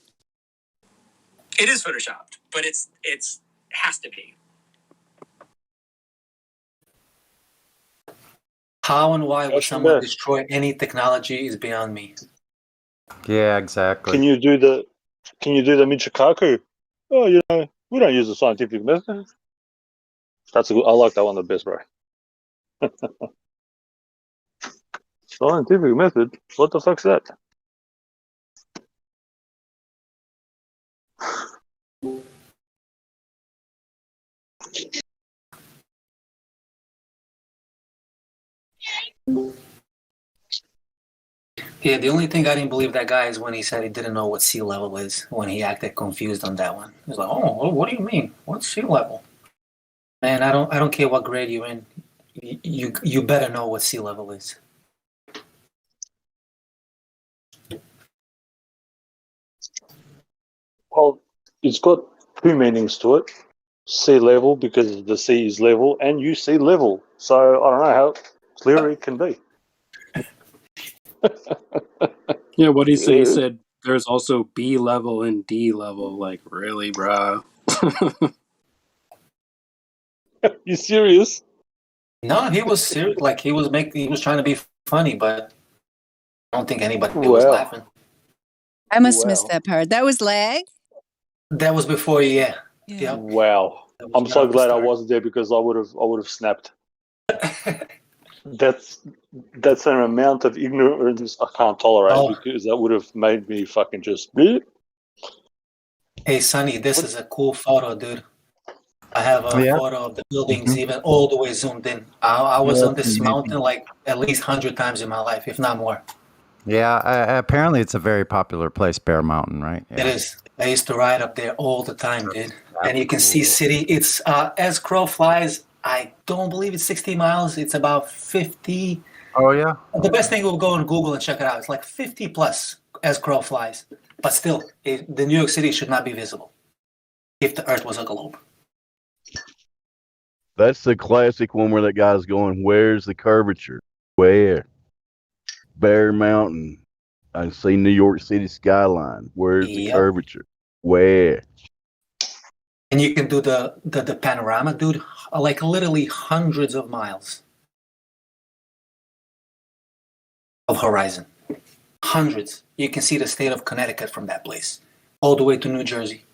It is photoshopped, but it has to be. How and why would someone destroy any technology is beyond me. Yeah, exactly. Can you do the Michikaku? Oh, we don't use the scientific method. I like that one the best, bro. Scientific method? What the fuck's that? Yeah, the only thing I didn't believe that guy is when he said he didn't know what sea level is, when he acted confused on that one. He was like, "Oh, what do you mean? What's sea level?" Man, I don't care what grade you're in. You better know what sea level is. Well, it's got two meanings to it. Sea level, because the sea is level, and you sea level. So I don't know how clear it can be. Yeah, what did he say? He said there's also B level and D level. Like, really, bruh? You serious? No, he was serious. Like he was trying to be funny, but I don't think anybody was laughing. I must have missed that part. That was lag? That was before, yeah. Wow. I'm so glad I wasn't there because I would have snapped. That's an amount of ignorance I can't tolerate because that would have made me fucking just. Hey, Sonny, this is a cool photo, dude. I have a photo of the buildings even all the way zoomed in. I was on this mountain like at least 100 times in my life, if not more. Yeah, apparently it's a very popular place, Bear Mountain, right? Yeah. It is. I used to ride up there all the time, dude. And you can see city. It's as crow flies. I don't believe it's 60 miles. It's about 50. Oh, yeah. The best thing will go on Google and check it out. It's like 50 plus as crow flies. But still, the New York City should not be visible if the Earth was a globe. That's the classic one where that guy's going, "Where's the curvature? Where? Bear Mountain. I see New York City skyline. Where's the curvature? Where?" And you can do the panorama, dude, like literally hundreds of miles of horizon. Hundreds. You can see the state of Connecticut from that place, all the way to New Jersey.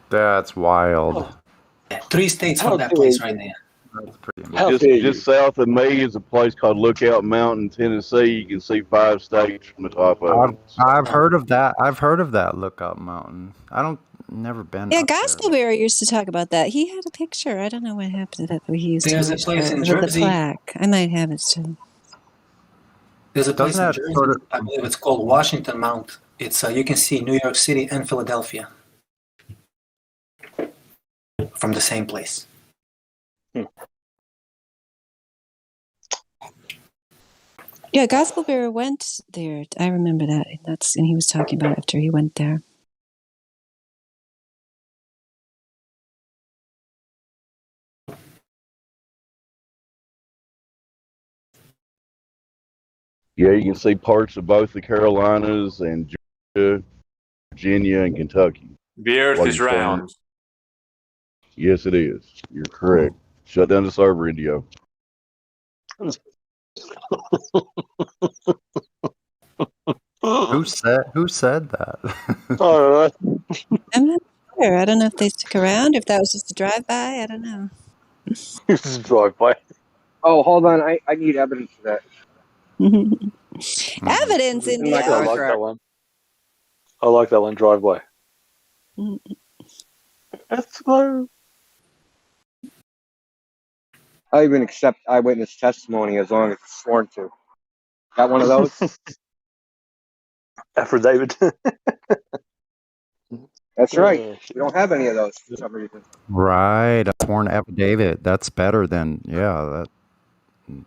That's wild. Oh. Yeah, 3 states from that place right there. That's pretty Just south of me is a place called Lookout Mountain, Tennessee. You can see 5 states from the top of it. I've heard of that. I've heard of that Lookout Mountain. Never been. Yeah, up there. Gospelberry used to talk about that. He had a picture. I don't know what happened to that, but he used There's to a place in with Jersey. the plaque. I might have it still. There's a place in Jersey. I believe it's called Washington Mount. It's you can see New York City and Philadelphia from the same place. Yeah, Gospelberry went there. I remember that. And he was talking about after he went there. Yeah, you can see parts of both the Carolinas and Georgia, Virginia, and Kentucky. The Earth is round. Yes, it is. You're correct. Shut down the server, Indio. Who said that? I'm not sure. I don't know if they stuck around, if that was just a drive-by. I don't know. Just a drive-by. Oh, hold on. I need evidence for that. Evidence, India. I like that one. I like that one, drive-by. That's slow. I even accept eyewitness testimony as long as it's sworn to. Got one of those? Affidavit. That's right. We don't have any of those for some reason. Right, a sworn affidavit. That's better than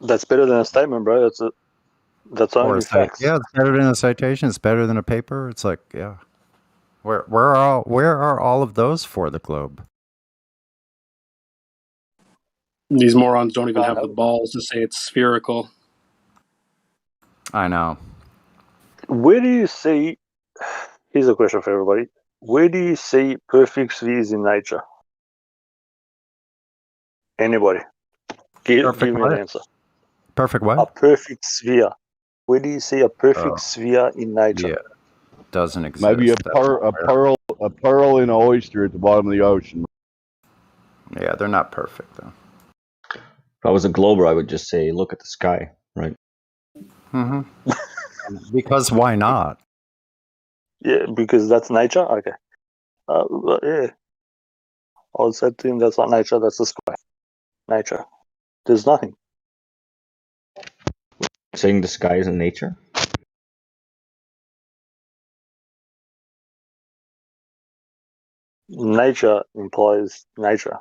That's better than a statement, bro. That's only facts. Yeah, it's better than a citation. It's better than a paper. It's like, yeah. Where are all of those for the globe? These morons don't even have the balls to say it's spherical. I know. Where do you see? Here's a question for everybody. Where do you see perfect spheres in nature? Anybody? Give me an answer. Perfect what? A perfect sphere. Where do you see a perfect sphere in nature? Yeah, doesn't exist. Maybe a pearl in an oyster at the bottom of the ocean. Yeah, they're not perfect though. If I was a glober, I would just say, look at the sky, right? Mm-hmm. Because why not? Yeah, because that's nature. Okay. Yeah. I would say to him, that's not nature. That's the sky. Nature. There's nothing. Saying the sky isn't nature? Nature implies nature.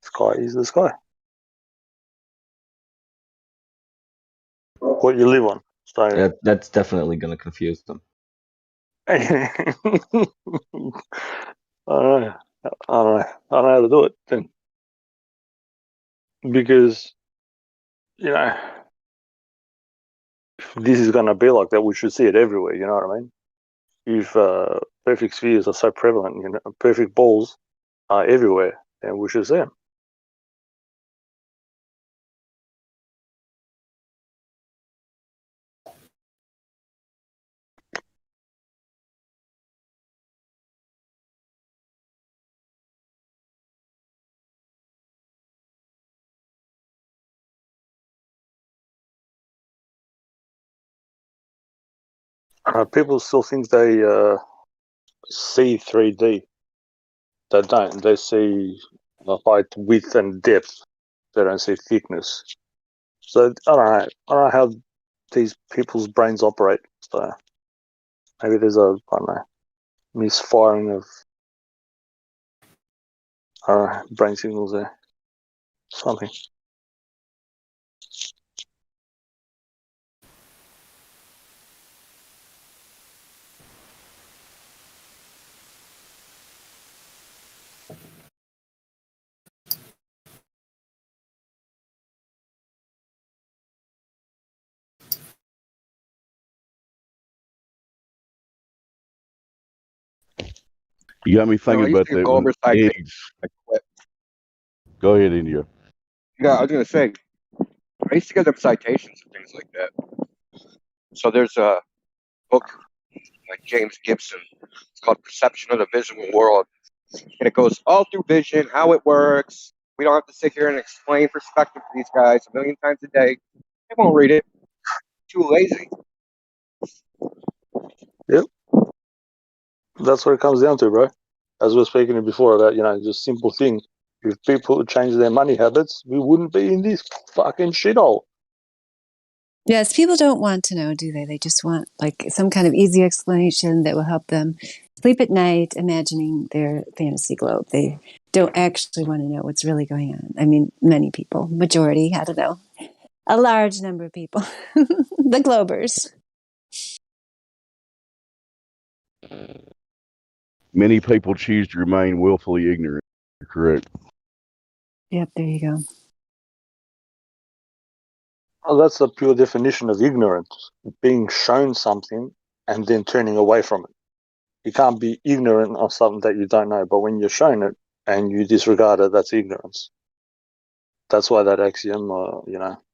Sky is the sky. What you live on. So that's definitely going to confuse them. I don't know. I don't know how to do it then. Because, if this is going to be like that, we should see it everywhere, you know what I mean? If perfect spheres are so prevalent, perfect balls are everywhere, then we should see them. People still think they see 3D. They don't. They see height, width, and depth. They don't see thickness. So I don't know. I don't know how these people's brains operate. So maybe there's misfiring of brain signals there. Something. You got me thinking about that when eggs. Go ahead, India. Yeah, I was going to say, I used to get them citations and things like that. So there's a book by James Gibson. It's called Perception of the Visual World. And it goes all through vision, how it works. We don't have to sit here and explain perspective to these guys a million times a day. They won't read it. Too lazy. Yep. That's what it comes down to, bro. As we were speaking before about, just simple things. If people would change their money habits, we wouldn't be in this fucking shithole. Yes, people don't want to know, do they? They just want like some kind of easy explanation that will help them sleep at night imagining their fantasy globe. They don't actually want to know what's really going on. I mean, many people, majority, I don't know, a large number of people, the globers. Many people choose to remain willfully ignorant. Correct. Yep, there you go. Well, that's the pure definition of ignorance. Being shown something and then turning away from it. You can't be ignorant of something that you don't know, but when you're shown it and you disregard it, that's ignorance. That's why that axiom,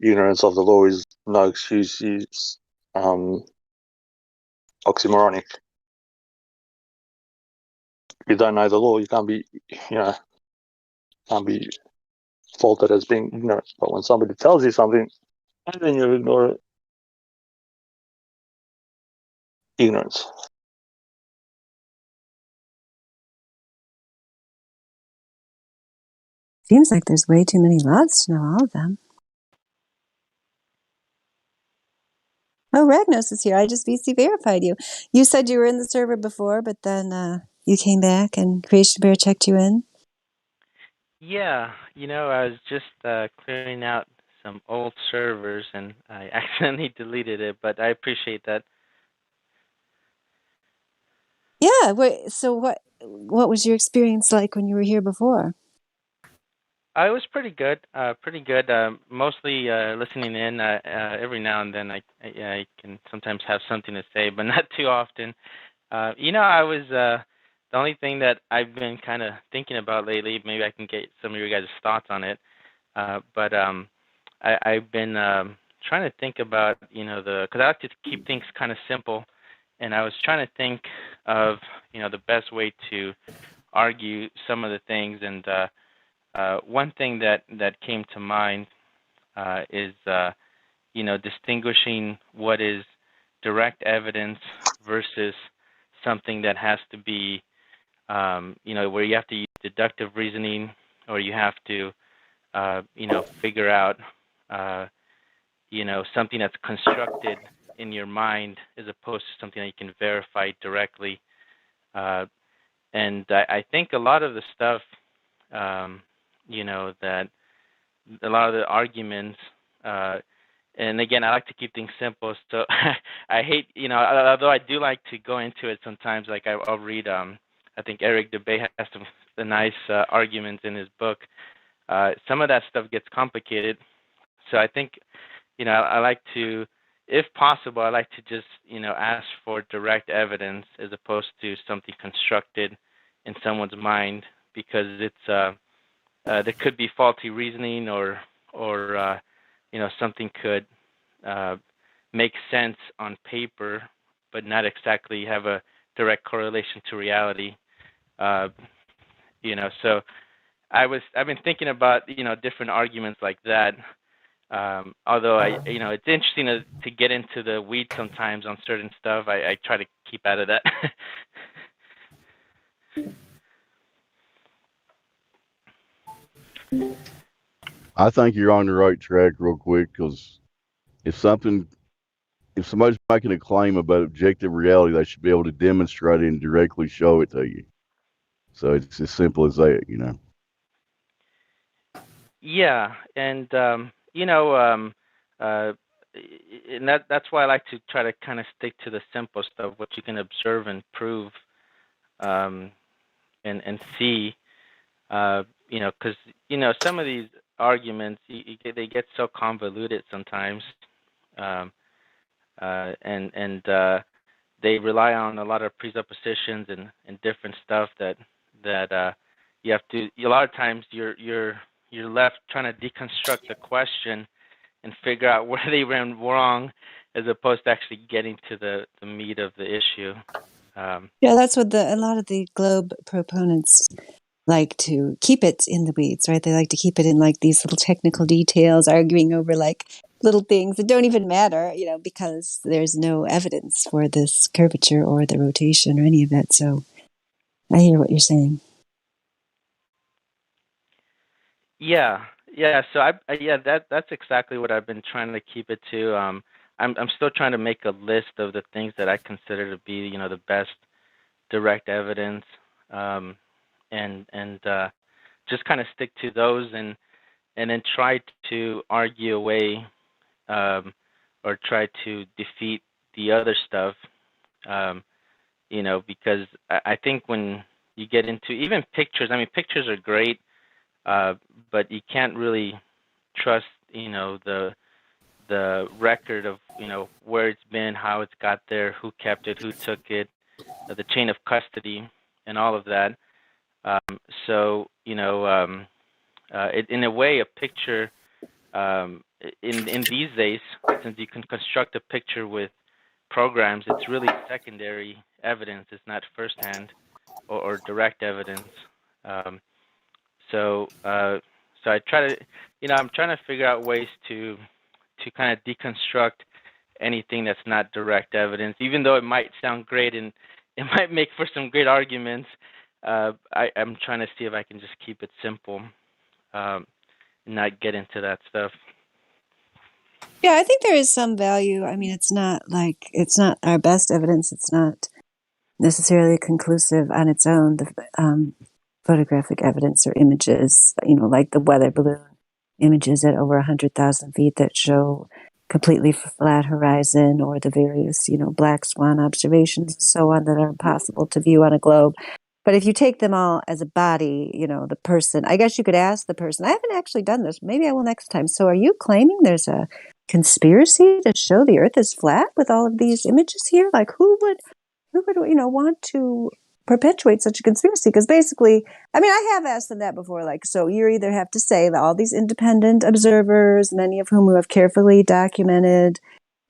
ignorance of the law is no excuse, is oxymoronic. If you don't know the law, you can't be faulted as being ignorant. But when somebody tells you something and then you ignore it, ignorance. Seems like there's way too many laws to know all of them. Oh, Ragnos is here. I just VC verified you. You said you were in the server before, but then you came back and Creation Bear checked you in. Yeah, I was just clearing out some old servers and I accidentally deleted it, but I appreciate that. Yeah. So what was your experience like when you were here before? It was pretty good. Mostly listening in. Every now and then, I can sometimes have something to say, but not too often. I was the only thing that I've been kind of thinking about lately. Maybe I can get some of your guys' thoughts on it. But I've been trying to think about because I like to keep things kind of simple, and I was trying to think of the best way to argue some of the things and. One thing that came to mind is distinguishing what is direct evidence versus something that has to be where you have to use deductive reasoning or you have to figure out something that's constructed in your mind as opposed to something that you can verify directly. And I think a lot of the stuff that a lot of the arguments, and again, I like to keep things simple. So I hate, although I do like to go into it sometimes. Like I'll read. I think Eric Dubay has some nice arguments in his book. Some of that stuff gets complicated. So I think, I like to, if possible, I like to just, ask for direct evidence as opposed to something constructed in someone's mind because it's. There could be faulty reasoning or something could make sense on paper, but not exactly have a direct correlation to reality. So I've been thinking about different arguments like that. Although it's interesting to get into the weeds sometimes on certain stuff. I try to keep out of that. I think you're on the right track real quick because if somebody's making a claim about objective reality, they should be able to demonstrate it and directly show it to you. So it's as simple as that. Yeah, and and that's why I like to try to kind of stick to the simple stuff, what you can observe and prove, and see, because some of these arguments they get so convoluted sometimes, and they rely on a lot of presuppositions and different stuff that you have to. A lot of times you're left trying to deconstruct the question and figure out where they went wrong, as opposed to actually getting to the meat of the issue. Yeah, that's what a lot of the globe proponents like to keep it in the weeds, right? They like to keep it in like these little technical details, arguing over like little things that don't even matter, because there's no evidence for this curvature or the rotation or any of that. So I hear what you're saying. Yeah. So that's exactly what I've been trying to keep it to. I'm still trying to make a list of the things that I consider to be, the best direct evidence, and just kind of stick to those, and then try to argue away, or try to defeat the other stuff, because I think when you get into even pictures, pictures are great, but you can't really trust, the record of, where it's been, how it's got there, who kept it, who took it, the chain of custody, and all of that. So, in a way, a picture, in these days, since you can construct a picture with programs, it's really secondary evidence. It's not firsthand or direct evidence. So I try to, I'm trying to figure out ways to kind of deconstruct anything that's not direct evidence, even though it might sound great and it might make for some great arguments. I'm trying to see if I can just keep it simple, and not get into that stuff. Yeah, I think there is some value. It's not our best evidence. It's not necessarily conclusive on its own. The photographic evidence or images, like the weather balloon images at over 100,000 feet that show completely flat horizon, or the various, black swan observations and so on that are impossible to view on a globe. But if you take them all as a body, the person, I guess you could ask the person, I haven't actually done this, maybe I will next time. So are you claiming there's a conspiracy to show the earth is flat with all of these images here? Like who would want to perpetuate such a conspiracy? Because basically, I have asked them that before, like, so you either have to say that all these independent observers, many of whom have carefully documented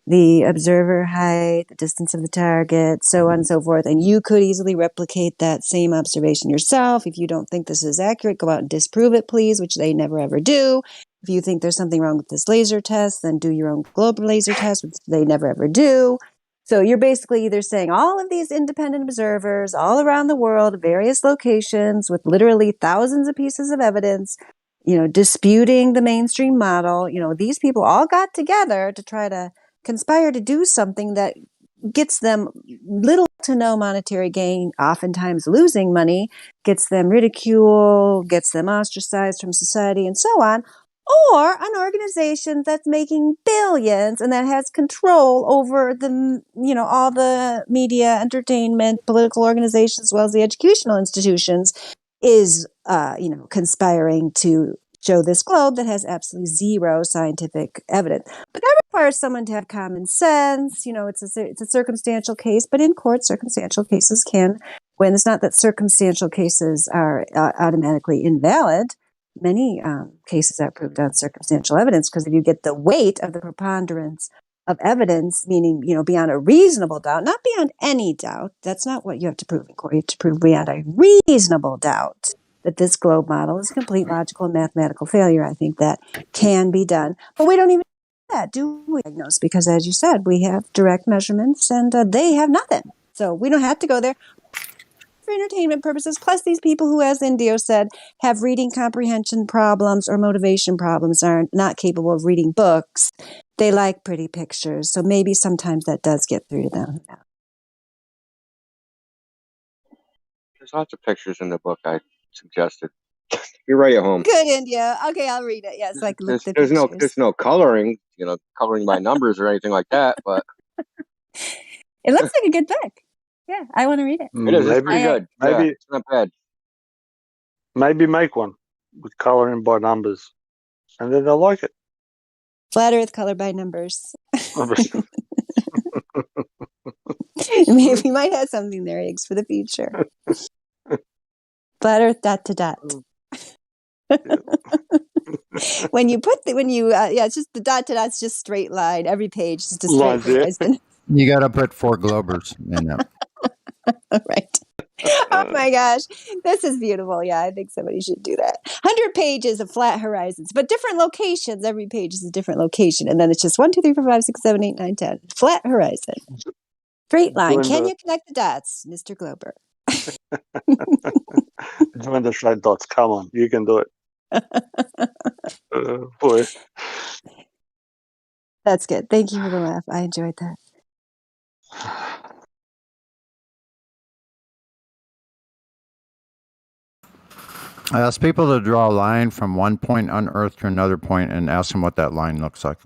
the observer height, the distance of the target, so on and so forth, and you could easily replicate that same observation yourself. If you don't think this is accurate, go out and disprove it, please, which they never ever do. If you think there's something wrong with this laser test, then do your own globe laser test, which they never ever do. So you're basically either saying all of these independent observers all around the world, various locations, with literally thousands of pieces of evidence, disputing the mainstream model. These people all got together to try to conspire to do something that gets them little to no monetary gain, oftentimes losing money, gets them ridiculed, gets them ostracized from society, and so on. Or an organization that's making billions and that has control over the, all the media, entertainment, political organizations, as well as the educational institutions, is, conspiring to show this globe that has absolutely zero scientific evidence. But that requires someone to have common sense. It's a circumstantial case, but in court, circumstantial cases can win. It's not that circumstantial cases are automatically invalid. Many cases are proved on circumstantial evidence, because if you get the weight of the preponderance of evidence, meaning, beyond a reasonable doubt, not beyond any doubt, that's not what you have to prove in court. You have to prove beyond a reasonable doubt that this globe model is a complete logical and mathematical failure. I think that can be done. But we don't even do that, do we, diagnose? Because as you said, we have direct measurements and they have nothing. So we don't have to go there for entertainment purposes. Plus these people who, as Indio said, have reading comprehension problems or motivation problems, are not capable of reading books. They like pretty pictures. So maybe sometimes that does get through to them. There's lots of pictures in the book I suggested. You're right at home. Good, India. Okay, I'll read it. Yeah, it's like look the pictures. There's no coloring, coloring by numbers or anything like that. But it looks like a good book. Yeah, I want to read it. It is. It's pretty good. Maybe it's not bad. Maybe make one with coloring by numbers, and then they'll like it. Flat Earth color by numbers. Maybe we might have something there, eggs, for the future. Flat Earth ... when you it's just the ... it's just straight line. Every page is just straight horizon. You got to put 4 globers in it. Right. Oh my gosh, this is beautiful. Yeah, I think somebody should do that. 100 pages of flat horizons, but different locations. Every page is a different location, and then it's just 1, 2, 3, 4, 5, 6, 7, 8, 9, 10. Flat horizon, straight line. Can you connect the dots, Mr. Glober? Join the straight dots. Come on, you can do it. Boy, that's good. Thank you for the laugh. I enjoyed that. I ask people to draw a line from one point on Earth to another point and ask them what that line looks like.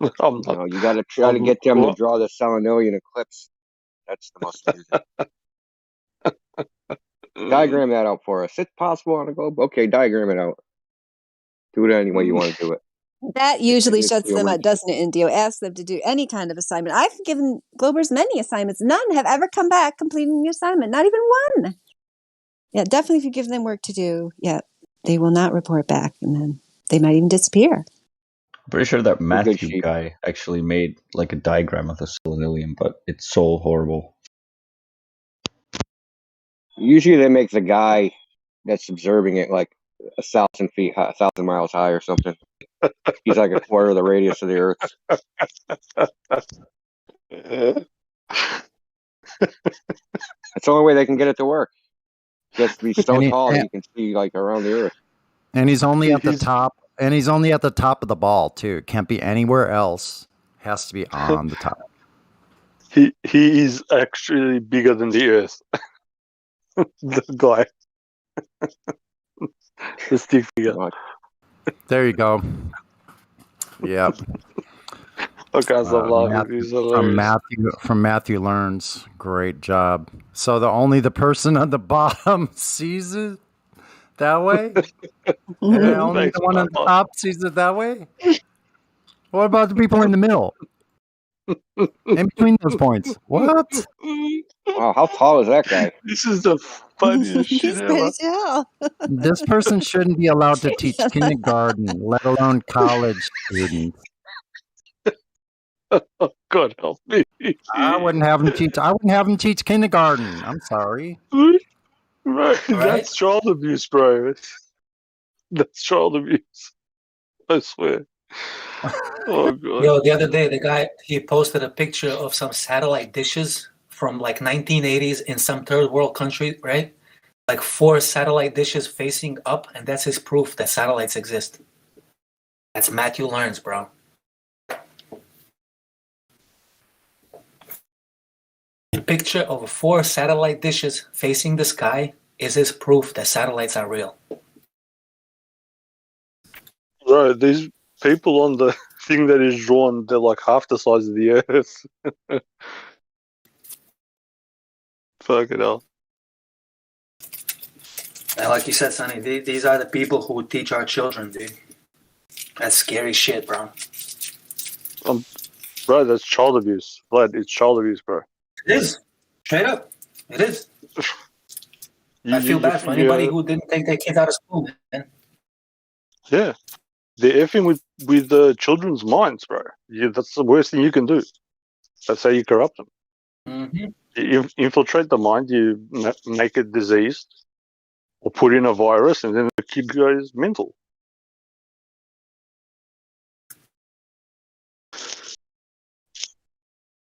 No, you got to try to get them to draw the Salanillian eclipse. That's the most amusing. Diagram that out for us. It's possible on a globe. Okay, diagram it out. Do it any way you want to do it. That usually shuts them up, doesn't it, Indio? Ask them to do any kind of assignment. I've given Globers many assignments. None have ever come back completing the assignment. Not even one. Yeah, definitely if you give them work to do, they will not report back, and then they might even disappear. I'm pretty sure that Matthew guy actually made like a diagram of the selenium, but it's so horrible. Usually they make the guy that's observing it like 1,000 feet high, 1,000 miles high or something. He's like a quarter of the radius of the Earth. That's the only way they can get it to work. He has to be so tall that you can see like around the Earth. And he's only at the top. And he's only at the top of the ball too. It can't be anywhere else. Has to be on the top. He is actually bigger than the Earth. The guy. The stick figure. There you go. Yep. Okay, stop laughing. From Matthew Learns. Great job. So only the person on the bottom sees it that way? And only the one on the top sees it that way? What about the people in the middle? In between those points. What? Wow, how tall is that guy? This is the funniest shit ever. This person shouldn't be allowed to teach kindergarten, let alone college students. Oh, God help me. I wouldn't have him teach kindergarten. I'm sorry. Right. That's child abuse, bro. That's child abuse. I swear. Oh, God. Yo, the other day, the guy, he posted a picture of some satellite dishes from like 1980s in some third world country, right? Like 4 satellite dishes facing up, and that's his proof that satellites exist. That's Matthew Learns, bro. A picture of 4 satellite dishes facing the sky is his proof that satellites are real. Right, these people on the thing that is drawn, they're like half the size of the Earth. Fuck it hell. And like you said, Sonny, these are the people who teach our children, dude. That's scary shit, bro. Bro, that's child abuse. Vlad, it's child abuse, bro. It is. Straight up. It is. I feel bad for anybody who didn't take their kids out of school, man. Yeah. They're effing with the children's minds, bro. That's the worst thing you can do. That's how you corrupt them. Mm-hmm. You infiltrate the mind, you make it diseased, or put in a virus, and then the kid goes mental.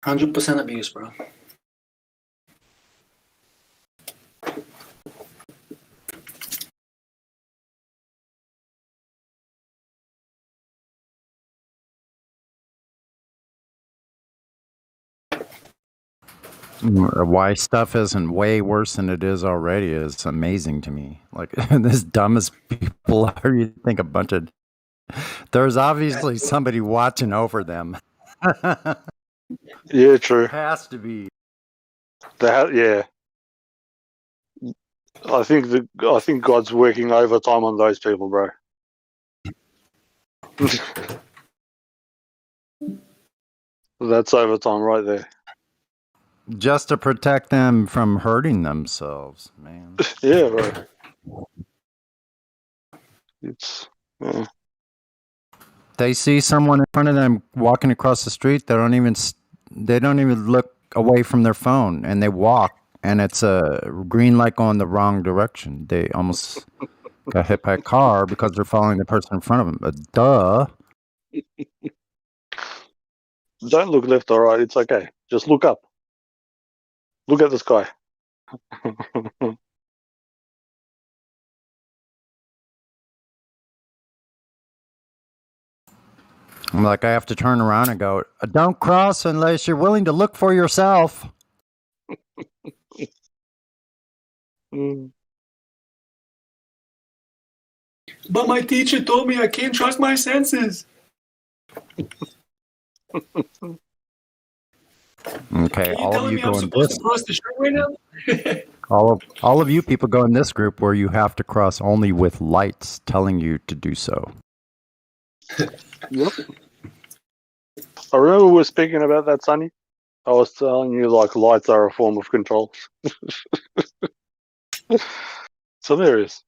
%100% abuse, bro. Why stuff isn't way worse than it is already is amazing to me. Like, as dumb as people are, you think a bunch of... There's obviously somebody watching over them. Yeah, true. Has to be. Yeah. I think God's working overtime on those people, bro. That's overtime right there. Just to protect them from hurting themselves, man. Yeah, right. It's. They see someone in front of them walking across the street. They don't even look away from their phone, and they walk, and it's a green light going the wrong direction. They almost got hit by a car because they're following the person in front of them. But duh. Don't look left or right. It's okay. Just look up. Look at the sky. I'm like, I have to turn around and go, don't cross unless you're willing to look for yourself. But my teacher told me I can't trust my senses. Okay, all of you go in this. Cross the street right now? all of you people go in this group where you have to cross only with lights telling you to do so. Yep. I remember we were speaking about that, Sonny. I was telling you, like, lights are a form of control. So there is.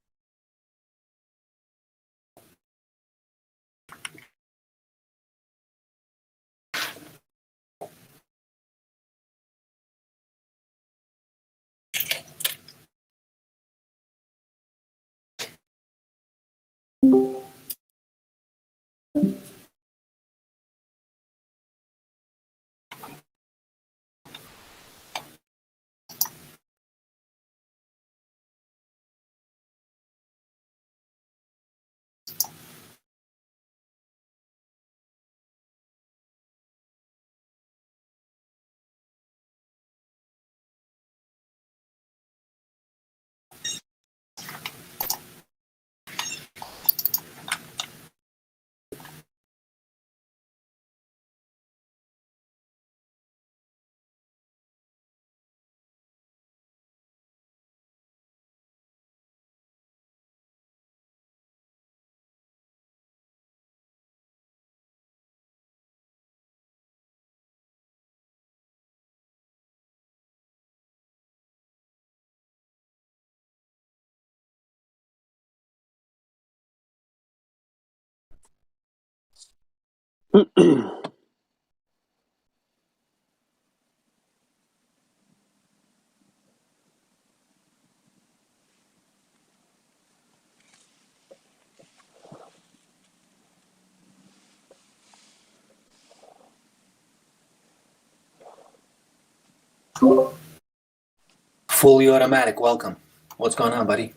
Fully automatic, welcome. What's going on, buddy?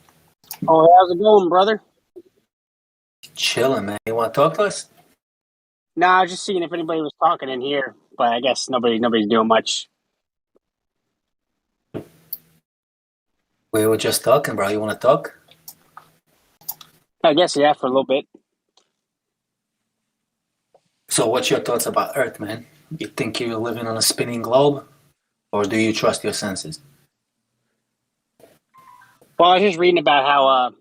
Oh, how's it going, brother? Chilling, man. You want to talk to us? Nah, I was just seeing if anybody was talking in here, but I guess nobody's doing much. We were just talking, bro. You want to talk? I guess, yeah, for a little bit. So what's your thoughts about Earth, man? You think you're living on a spinning globe? Or do you trust your senses? Well, I was just reading about how,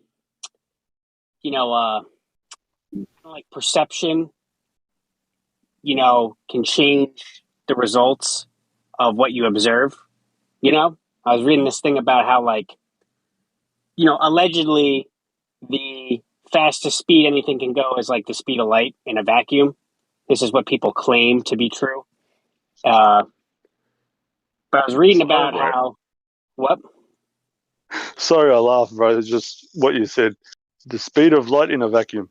like perception, can change the results of what you observe. I was reading this thing about how, like, allegedly the fastest speed anything can go is like the speed of light in a vacuum. This is what people claim to be true. But I was reading about how, what? Sorry, I laughed, bro. It's just what you said. The speed of light in a vacuum.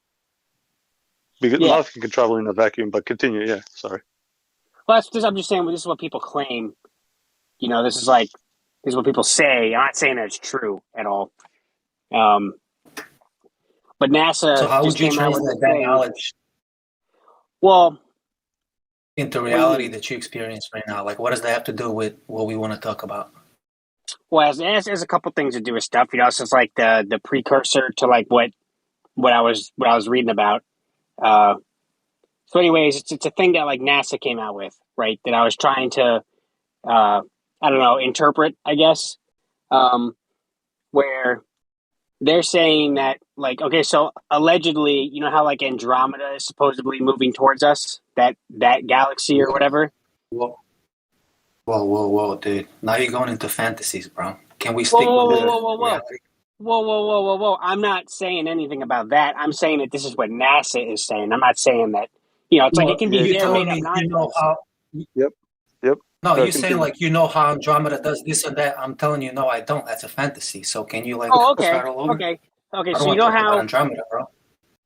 Because nothing can travel in a vacuum, but continue, yeah. Sorry. Well, I'm just saying, this is what people claim. This is what people say. I'm not saying that it's true at all. But NASA so how just would you came out with translate that knowledge into reality that you experience right now? Like, what does that have to do with what we want to talk about? Well, it has a couple things to do with stuff. It's just like the precursor to like what I was reading about. So, anyways, it's a thing that like NASA came out with, right? That I was trying to, interpret, I guess, where they're saying that, like, okay, so allegedly, you know how like Andromeda is supposedly moving towards us, that galaxy or whatever. Whoa, dude! Now you're going into fantasies, bro. Can we stick with reality? Whoa! I'm not saying anything about that. I'm saying that this is what NASA is saying. I'm not saying that. It's like it can be their made up nonsense. You know how? Yep. No, you're saying like you know how Andromeda does this and that. I'm telling you, no, I don't. That's a fantasy. So can you like start all over? Okay. I So don't you know want to talk about how Andromeda, bro.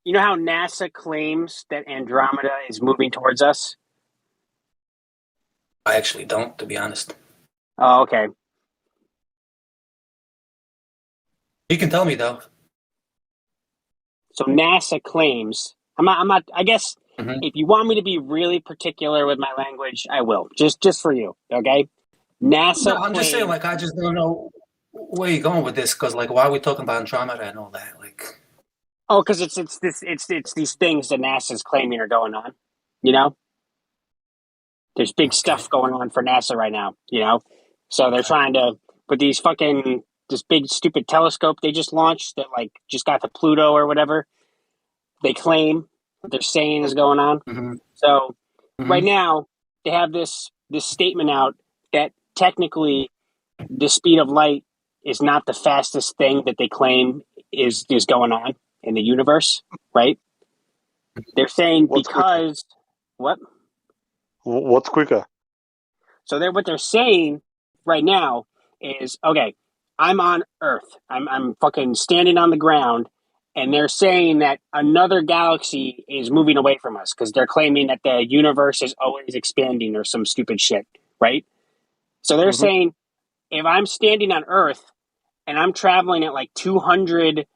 you know how NASA claims that Andromeda is moving towards us? I actually don't, to be honest. Oh, okay. You can tell me though. So NASA claims. I'm not. I guess if you want me to be really particular with my language, I will. Just for you, okay? NASA. No, I'm just saying, like, I just don't know where you're going with this, because, like, why are we talking about Andromeda and all that? Like, oh, because it's these things that NASA's claiming are going on. There's big stuff going on for NASA right now. So they're trying to put this big stupid telescope they just launched that like just got to Pluto or whatever. They claim what they're saying is going on. So right now they have this statement out that technically the speed of light is not the fastest thing that they claim is going on in the universe, right? They're saying What's quicker? What's quicker? So what they're saying right now is, okay, I'm on Earth. I'm fucking standing on the ground, and they're saying that another galaxy is moving away from us because they're claiming that the universe is always expanding or some stupid shit, right? So they're saying if I'm standing on Earth and I'm traveling at like 200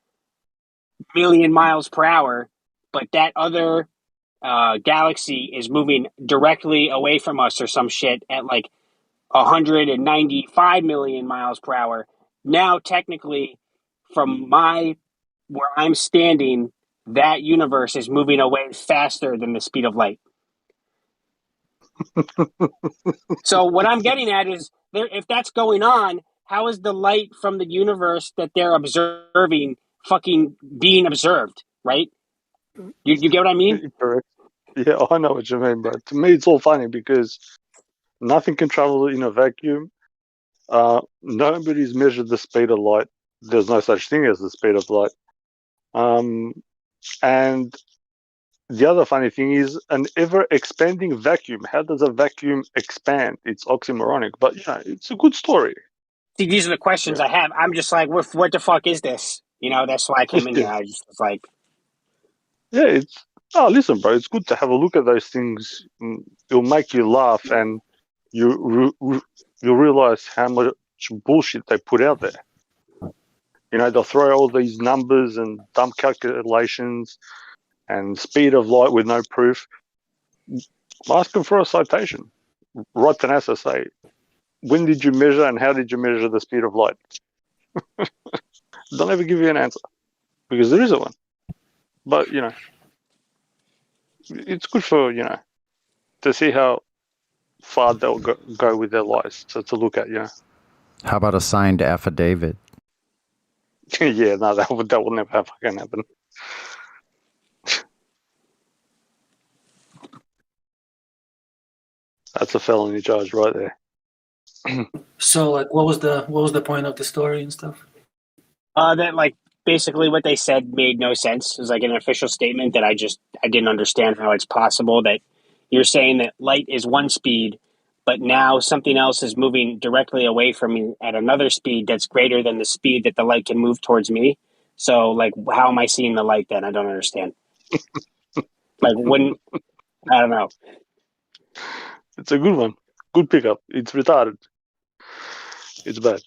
million miles per hour, but that other galaxy is moving directly away from us or some shit at like 195 million miles per hour. Now, technically, from where I'm standing, that universe is moving away faster than the speed of light. So what I'm getting at is, if that's going on, how is the light from the universe that they're observing fucking being observed, right? You get what I mean? Correct. Yeah, I know what you mean, but to me it's all funny because nothing can travel in a vacuum. Nobody's measured the speed of light. There's no such thing as the speed of light. And the other funny thing is an ever-expanding vacuum. How does a vacuum expand? It's oxymoronic, but yeah, it's a good story. See, these are the questions I have. I'm just like, what the fuck is this? That's why I came in here. I just was like, yeah, listen, bro, it's good to have a look at those things. It'll make you laugh, and you realize how much bullshit they put out there. They'll throw all these numbers and dumb calculations and speed of light with no proof. Ask them for a citation. Write to NASA, say, when did you measure and how did you measure the speed of light? They'll never give you an answer because there isn't one. But, it's good for, to see how far they'll go with their lies to look at, How about a signed affidavit? Yeah, no, that will never fucking happen. That's a felony charge right there. So, like, what was the point of the story and stuff? That like basically what they said made no sense. It was like an official statement that I didn't understand how it's possible that you're saying that light is one speed, but now something else is moving directly away from me at another speed that's greater than the speed that the light can move towards me. So, like, how am I seeing the light then? I don't understand. Like, I don't know. It's a good one. Good pickup. It's retarded. It's bad.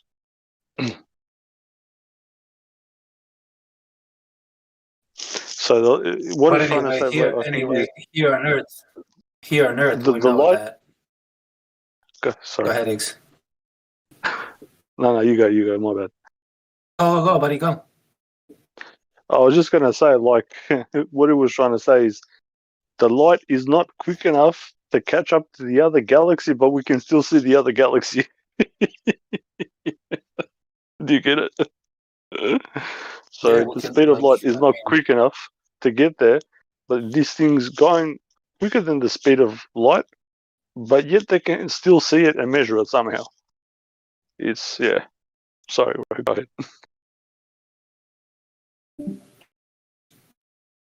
So what but he's trying to say, here on Earth, the light. Sorry. Go ahead, Iggs. No, you go. My bad. Oh, go, buddy, go. I was just gonna say, like, what he was trying to say is, the light is not quick enough to catch up to the other galaxy, but we can still see the other galaxy. Do you get it? So the speed of light is not quick enough to get there, but this thing's going quicker than the speed of light, but yet they can still see it and measure it somehow. It's, yeah. Sorry, go ahead.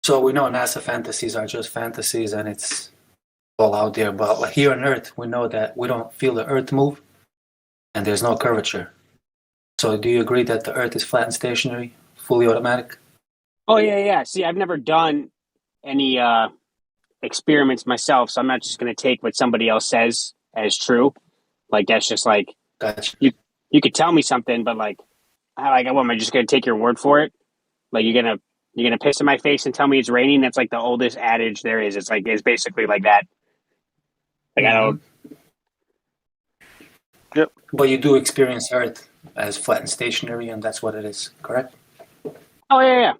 So we know NASA fantasies are just fantasies and it's all out there, but like here on Earth, we know that we don't feel the Earth move and there's no curvature. So do you agree that the Earth is flat and stationary, fully automatic? Oh, yeah. See, I've never done any experiments myself, so I'm not just going to take what somebody else says as true. Like, that's just like, gotcha. You could tell me something, but what am I just going to take your word for it? Like, you're gonna piss in my face and tell me it's raining? That's like the oldest adage there is. It's basically like that. Like, I don't. Yep. But you do experience Earth as flat and stationary, and that's what it is, correct? Oh, yeah.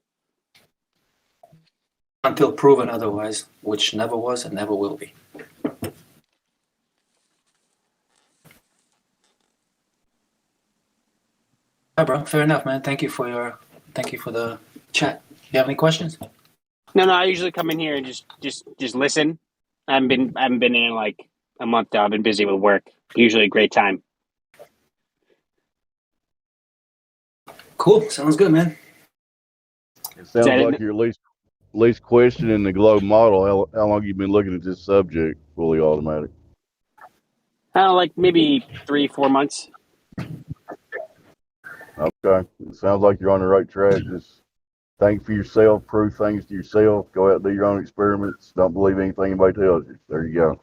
Until proven otherwise, which never was and never will be. All right, bro. Fair enough, man. Thank you for the chat. You have any questions? No. I usually come in here and just listen. I haven't been in like a month now. I've been busy with work. Usually a great time. Cool. Sounds good, man. It sounds like you're at least questioning the globe model. How long have you been looking at this subject, fully automatic? Like maybe 3-4 months. Okay. It sounds like you're on the right track. Just think for yourself, prove things to yourself, go out and do your own experiments. Don't believe anything anybody tells you. There you go.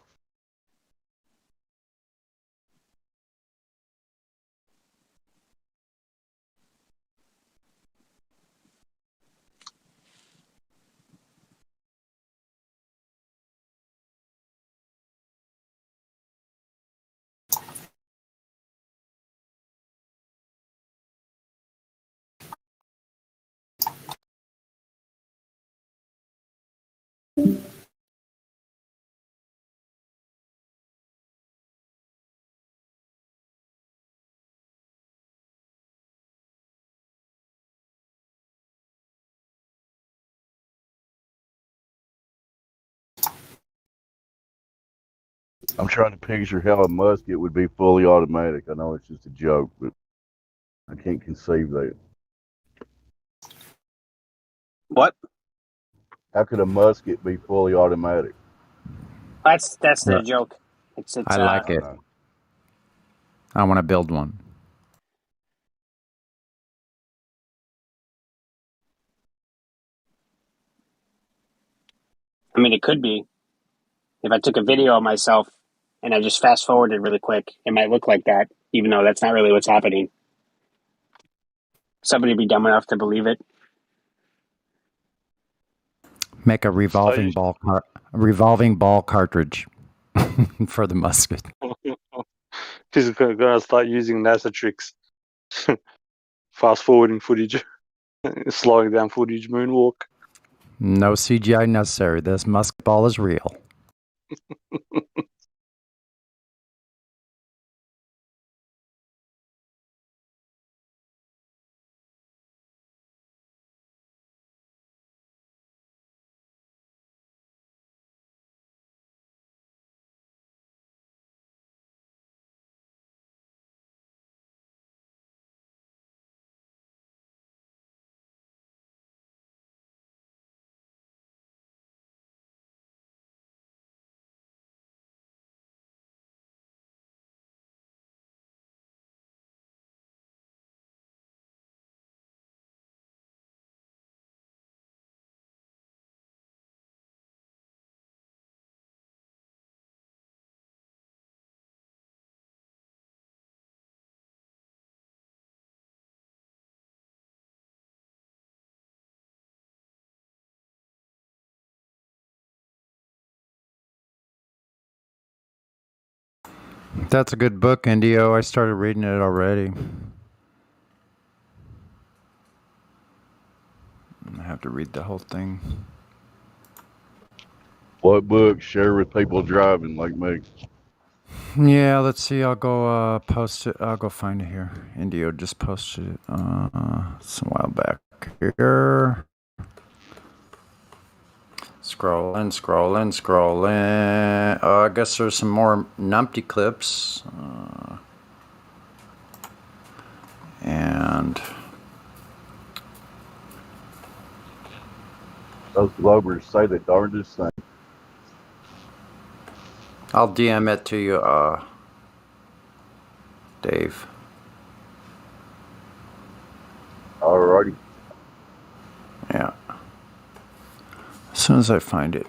I'm trying to picture how a musket would be fully automatic. I know it's just a joke, but I can't conceive that. What? How could a musket be fully automatic? That's the joke. It's I like it. I want to build one. I mean, it could be. If I took a video of myself and I just fast forwarded really quick, it might look like that, even though that's not really what's happening. Somebody would be dumb enough to believe it. Make a revolving ball cartridge for the musket. He's going to start using NASA tricks. Fast forwarding footage, slowing down footage, moonwalk. No CGI necessary. This musket ball is real. That's a good book, Indio. I started reading it already. I have to read the whole thing. What book? Share with people driving like me. Yeah, let's see. I'll go post it. I'll go find it here. Indio just posted it some while back. here. Scrolling. I guess there's some more numpty clips. And those Globers say the darndest thing. I'll DM it to you, Dave. Alrighty. Yeah. As soon as I find it.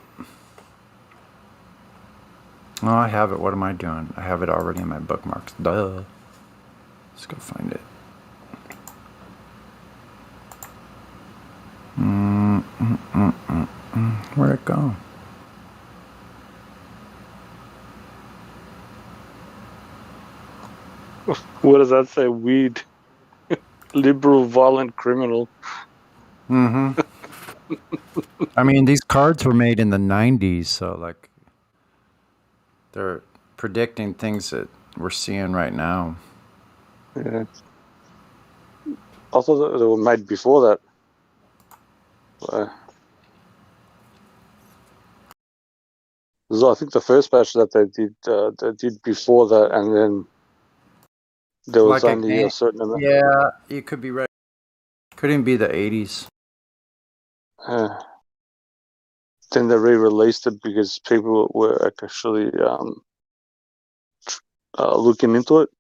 Oh, I have it. What am I doing? I have it already in my bookmarks. Duh. Let's go find it. Where'd it go? What does that say? Weed. Liberal, violent criminal. Mm-hmm. I mean, these cards were made in the 90s, so, like, they're predicting things that we're seeing right now. Yeah. I thought that they were made before that. So I think the first batch that they did before that, and then there was Like only a certain amount. Yeah, you could be right. Could even be the 80s. Then they re-released it because people were actually looking into it,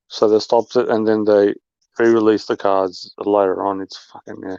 so they stopped it, and then they re-released the cards later on. It's fucking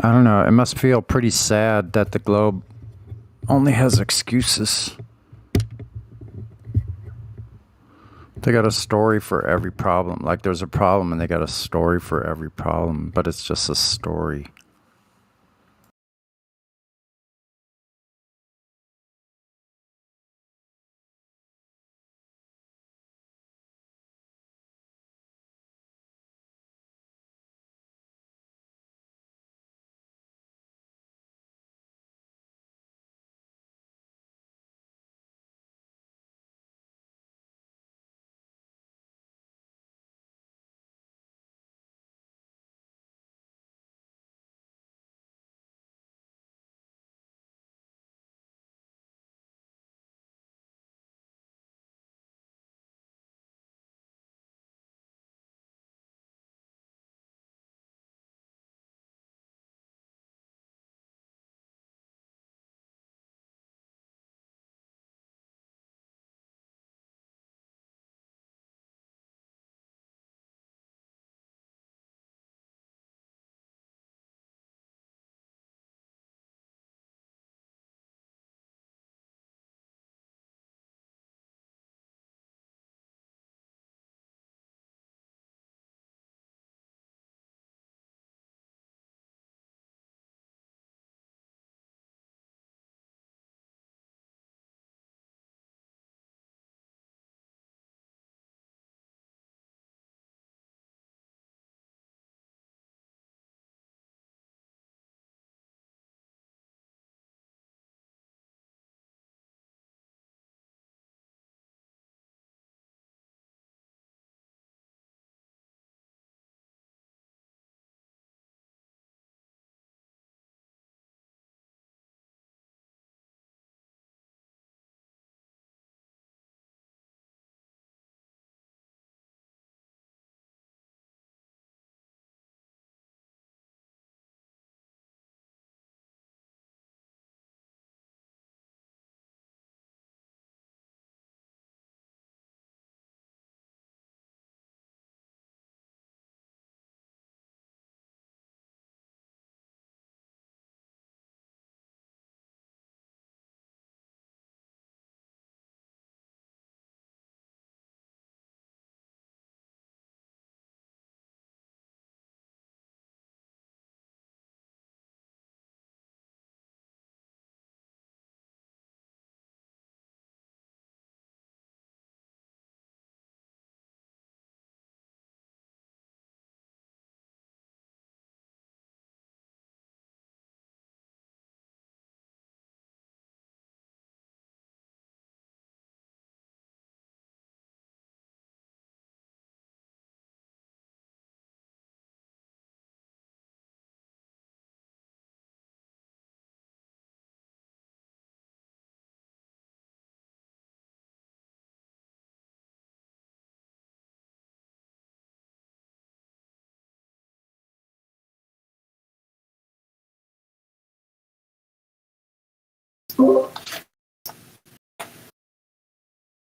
I don't know. It must feel pretty sad that the globe only has excuses. They got a story for every problem. Like, there's a problem and they got a story for every problem, but it's just a story.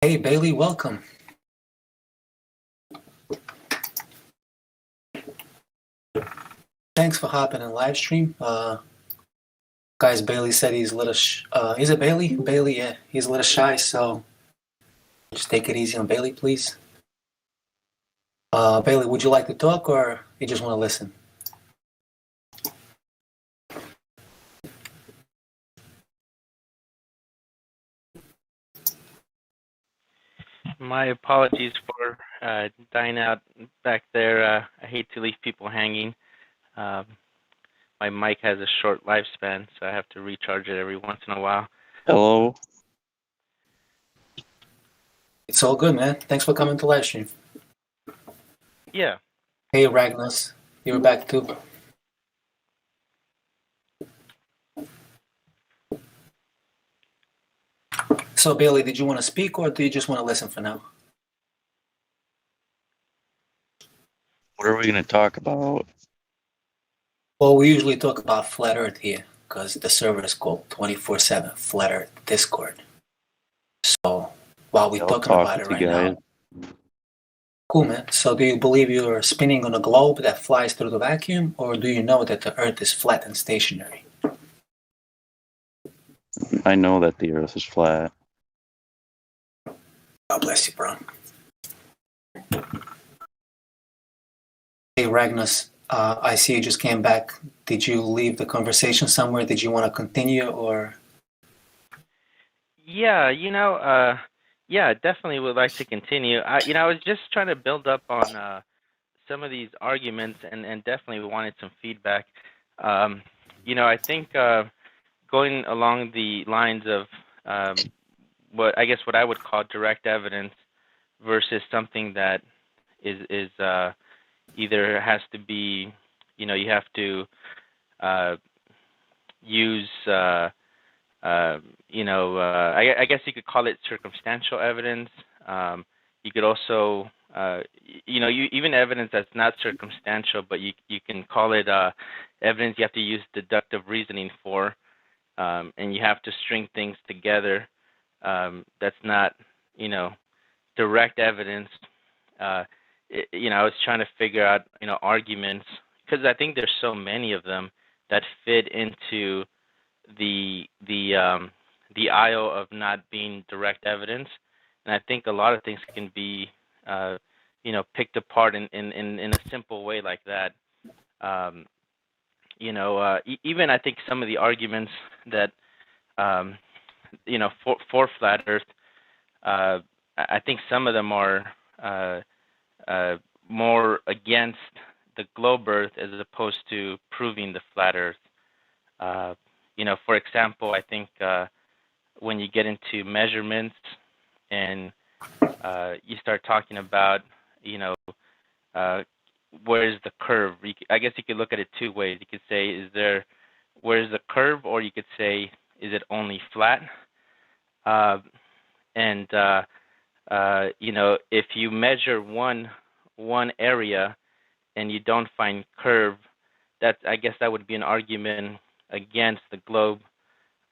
Hey, Bailey, welcome. Thanks for hopping in live stream. Guys, Bailey said he's a little. Is it Bailey? Bailey, yeah, he's a little shy, so just take it easy on Bailey, please. Bailey, would you like to talk, or you just want to listen? My apologies for dying out back there. I hate to leave people hanging. My mic has a short lifespan, so I have to recharge it every once in a while. Hello. It's all good, man. Thanks for coming to live stream. Yeah. Hey, Ragnos, you're back too. So, Bailey, did you want to speak, or do you just want to listen for now? What are we going to talk about? Well, we usually talk about Flat Earth here, because the server is called 24/7 Flat Earth Discord. So, while we're talking about it right now. Cool, man. So, do you believe you're spinning on a globe that flies through the vacuum, or do you know that the Earth is flat and stationary? I know that the Earth is flat. God bless you, bro. Hey, Ragnos, I see you just came back. Did you leave the conversation somewhere? Did you want to continue, or? Yeah, yeah, definitely would like to continue. I was just trying to build up on some of these arguments, and definitely wanted some feedback. I think going along the lines of what I would call direct evidence versus something that is either has to be, you have to use, I guess you could call it circumstantial evidence. You could also, even evidence that's not circumstantial, but you can call it evidence you have to use deductive reasoning for, and you have to string things together. That's not, direct evidence. I was trying to figure out, arguments, because I think there's so many of them that fit into the aisle of not being direct evidence, and I think a lot of things can be, picked apart in a simple way like that. Even I think some of the arguments that, for flat Earth, I think some of them are more against the globe Earth as opposed to proving the flat Earth. For example, I think when you get into measurements and you start talking about, where's the curve? I guess you could look at it two ways. You could say, where's the curve? Or you could say, is it only flat? If you measure one area and you don't find curve, I guess that would be an argument against the globe.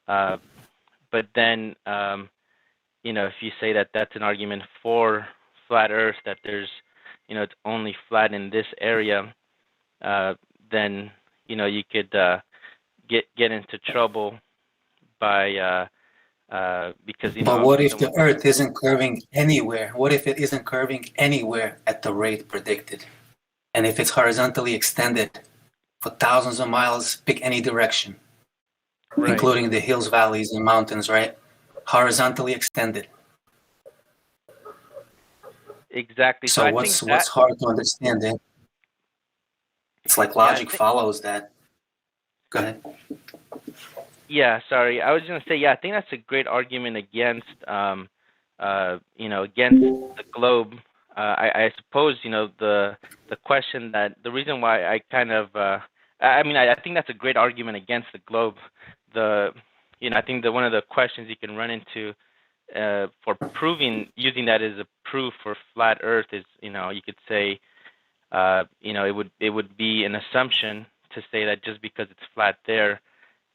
But then, if you say that that's an argument for flat Earth, that there's, it's only flat in this area, then, you could get into trouble by because But what if the Earth isn't curving anywhere? What if it isn't curving anywhere at the rate predicted? And if it's horizontally extended for thousands of miles, pick any direction, right, including the hills, valleys, and mountains, right? Horizontally extended. Exactly. So what's hard to understand then? It's like logic follows that. Go ahead. Yeah, sorry. I was going to say, I think that's a great argument against, against the globe. I suppose, the question that the reason why I kind of, I think that's a great argument against the globe. I think that one of the questions you can run into for using that as a proof for flat Earth is, you could say, it would be an assumption to say that just because it's flat there,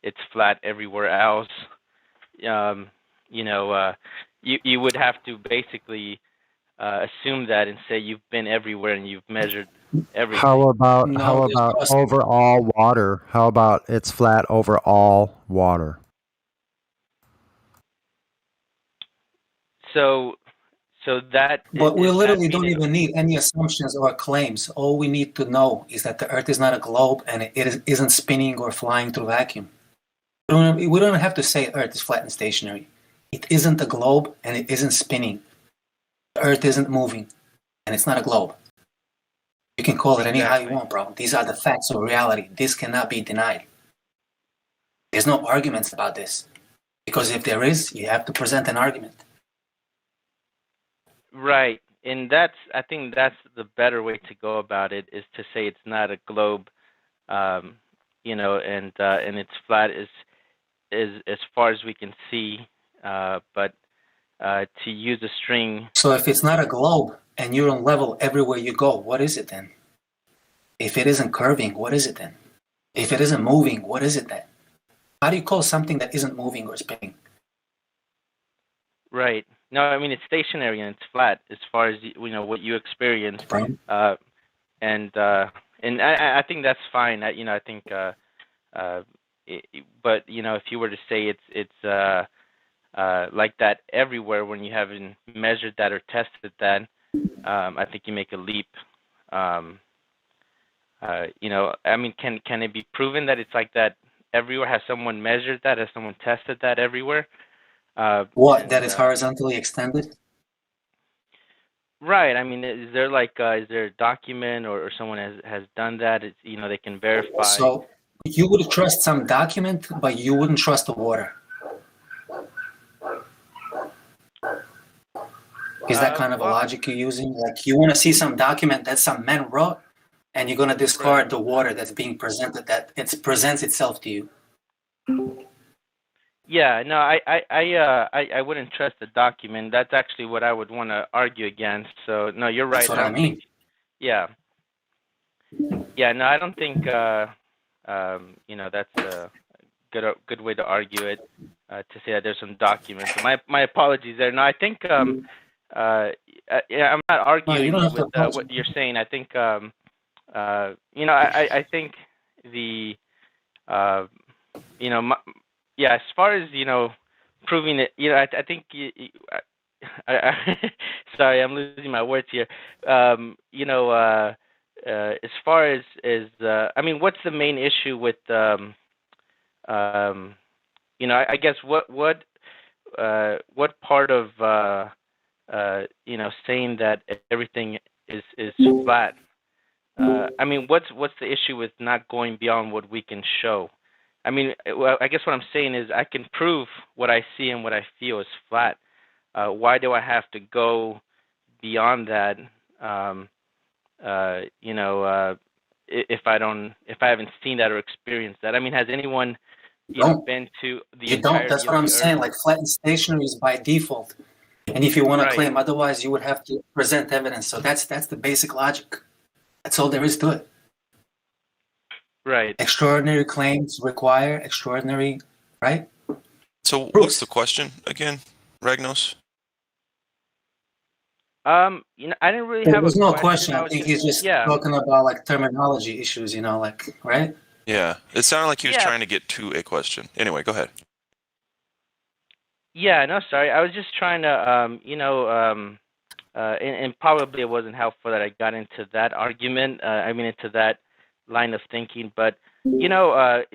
it's flat everywhere else. you would have to basically assume that and say you've been everywhere and you've measured everything. How about overall water? How about it's flat over all water? So that. But we literally don't even need any assumptions or claims. All we need to know is that the Earth is not a globe and it isn't spinning or flying through vacuum. We don't have to say Earth is flat and stationary. It isn't a globe and it isn't spinning. The Earth isn't moving and it's not a globe. You can call it anyhow you want, bro. These are the facts of reality. This cannot be denied. There's no arguments about this. Because if there is, you have to present an argument. Right. And I think that's the better way to go about it, is to say it's not a globe, and it's flat is as far as we can see, but to use a string. So if it's not a globe and you're on level everywhere you go, what is it then? If it isn't curving, what is it then? If it isn't moving, what is it then? How do you call something that isn't moving or spinning? Right. No, I mean, it's stationary and it's flat as far as what you experience. Right. And I think that's fine. I think, but if you were to say it's like that everywhere when you haven't measured that or tested that, I think you make a leap. I mean, can it be proven that it's like that everywhere? Has someone measured that? Has someone tested that everywhere? That is horizontally extended? Right. I mean, is there a document or someone has done that? It's, they can verify. So you would trust some document, but you wouldn't trust the water. Is that kind of a logic you're using? Like you want to see some document that some man wrote, and you're going to discard the water that's being presented, that it presents itself to you. Yeah, no, I wouldn't trust the document. That's actually what I would want to argue against. So no, you're right. That's what I mean. Yeah. Yeah, no, I don't think that's a good way to argue it, to say that there's some documents. So my apologies there. No, I think I'm not arguing with what you're saying. I think I think the yeah, as far as proving it, I think sorry, I'm losing my words here. As far as I mean, what's the main issue with I guess what part of saying that everything is flat? I mean, what's the issue with not going beyond what we can show? I mean, I guess what I'm saying is I can prove what I see and what I feel is flat. Why do I have to go beyond that? If I haven't seen that or experienced that. I mean, has anyone been to the You don't. That's what I'm saying. Like flat and stationary is by default, and if you want to claim otherwise, you would have to present evidence. So that's the basic logic. That's all there is to it. Right. Extraordinary claims require extraordinary, right? So what's the question again, Ragnos? I didn't really have There's a no question. I think he's just talking about like terminology issues, right? Yeah. It sounded like he was trying to get to a question. Anyway, go ahead. Yeah, no, sorry. I was just trying to, and probably it wasn't helpful that I got into that argument. Into that line of thinking, but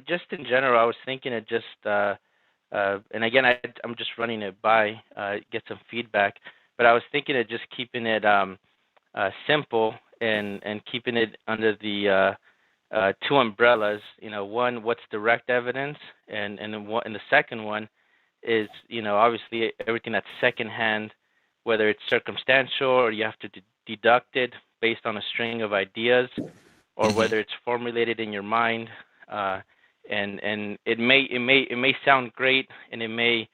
just in general, I was thinking of just, and again, I'm just running it by, get some feedback. But I was thinking of just keeping it simple and keeping it under the two umbrellas. One, what's direct evidence, and the second one is obviously everything that's secondhand, whether it's circumstantial or you have to deduct it based on a string of ideas, or whether it's formulated in your mind, and it may sound great, and it may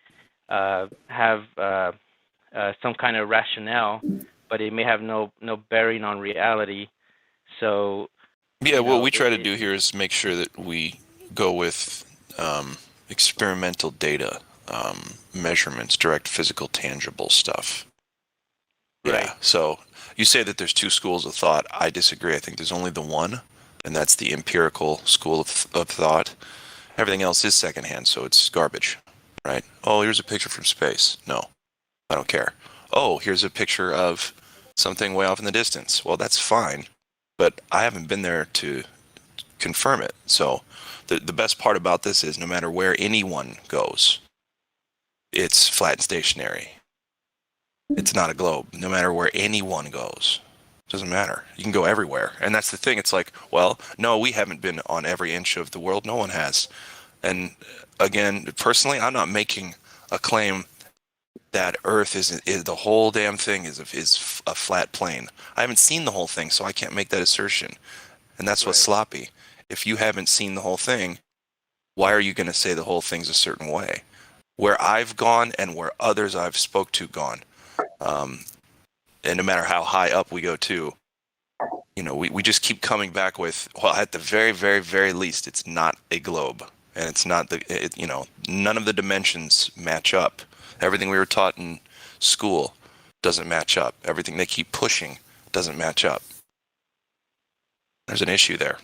have some kind of rationale, but it may have no bearing on reality. So yeah, what we try to do here is make sure that we go with experimental data. measurements, direct physical, tangible stuff. Right. Yeah. So you say that there's two schools of thought. I disagree. I think there's only the one, and that's the empirical school of thought. Everything else is secondhand, so it's garbage, right? Oh, here's a picture from space. No, I don't care. Oh, here's a picture of something way off in the distance. Well, that's fine, but I haven't been there to confirm it. So the best part about this is no matter where anyone goes, it's flat and stationary. It's not a globe. No matter where anyone goes, it doesn't matter. You can go everywhere. And that's the thing. It's like, well, no, we haven't been on every inch of the world. No one has. And again, personally, I'm not making a claim that Earth is the whole damn thing is a flat plane. I haven't seen the whole thing, so I can't make that assertion. And that's what's sloppy. If you haven't seen the whole thing, why are you going to say the whole thing's a certain way? Where I've gone and where others I've spoke to gone, and no matter how high up we go to, we just keep coming back with, well, at the very, very, very least, it's not a globe, and it's not none of the dimensions match up. Everything we were taught in school doesn't match up. Everything they keep pushing doesn't match up. There's an issue there.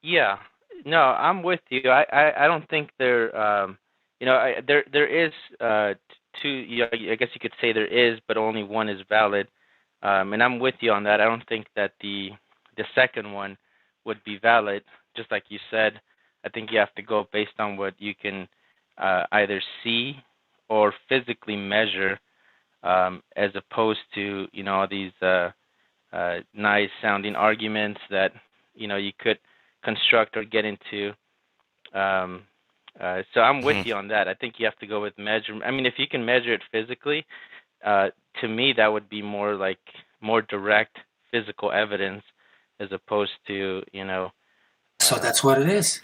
Yeah, no, I'm with you. I don't think there is two. I guess you could say there is, but only one is valid. And I'm with you on that. I don't think that the second one would be valid. Just like you said, I think you have to go based on what you can either see or physically measure, as opposed to all these nice sounding arguments that you could construct or get into. So I'm with you on that. I think you have to go with measure. I mean, if you can measure it physically, to me that would be more direct physical evidence as opposed to So that's what it is.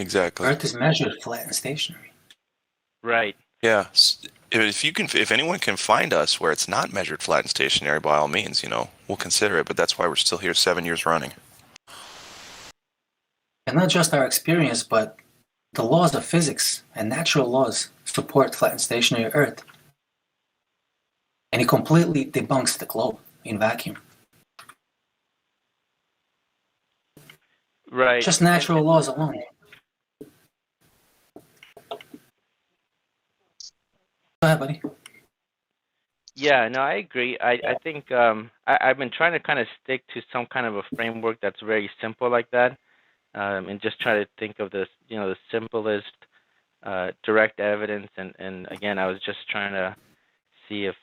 Exactly. Earth is measured flat and stationary. Right. Yeah. If anyone can find us where it's not measured flat and stationary, by all means, we'll consider it. But that's why we're still here 7 years running. And not just our experience, but the laws of physics and natural laws support flat and stationary Earth. And it completely debunks the globe in vacuum. Right. Just natural laws alone. Go ahead, buddy. Yeah, no, I agree. I think I've been trying to kind of stick to some kind of a framework that's very simple like that, and just try to think of the simplest direct evidence. And again, I was just trying to see if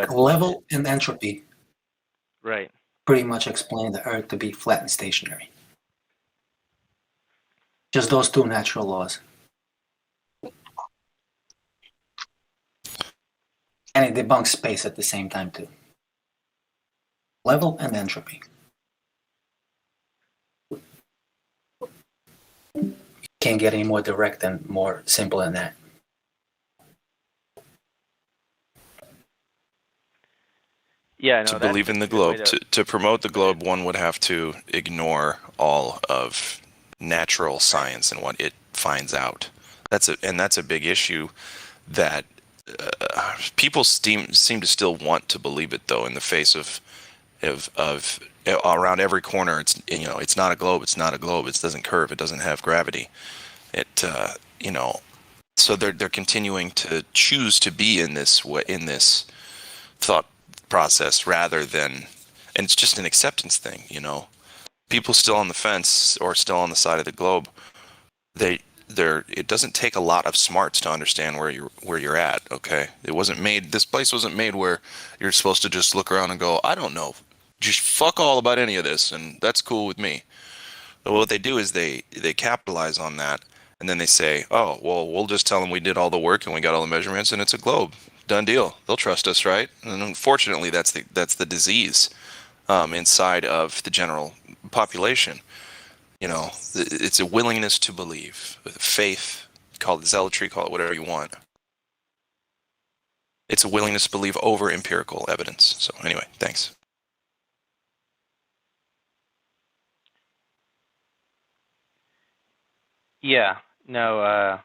level and entropy. Right. Pretty much explain the Earth to be flat and stationary. Just those two natural laws. And it debunks space at the same time too. Level and entropy. You can't get any more direct and more simple than that. Yeah, no, to believe in the globe, to promote the globe, one would have to ignore all of natural science and what it finds out. That's a big issue that people seem to still want to believe it, though, in the face of around every corner. It's not a globe. It's not a globe. It doesn't curve. It doesn't have gravity. So they're continuing to choose to be in this thought process rather than, and it's just an acceptance thing. People still on the fence or still on the side of the globe, it doesn't take a lot of smarts to understand where you're at. Okay, this place wasn't made where you're supposed to just look around and go, I don't know, just fuck all about any of this, and that's cool with me. But what they do is they capitalize on that, and then they say, oh, well, we'll just tell them we did all the work and we got all the measurements and it's a globe. Done deal. They'll trust us, right? And unfortunately, that's the disease inside of the general population. It's a willingness to believe, faith, call it zealotry, call it whatever you want. It's a willingness to believe over empirical evidence. So anyway, thanks. Yeah, no,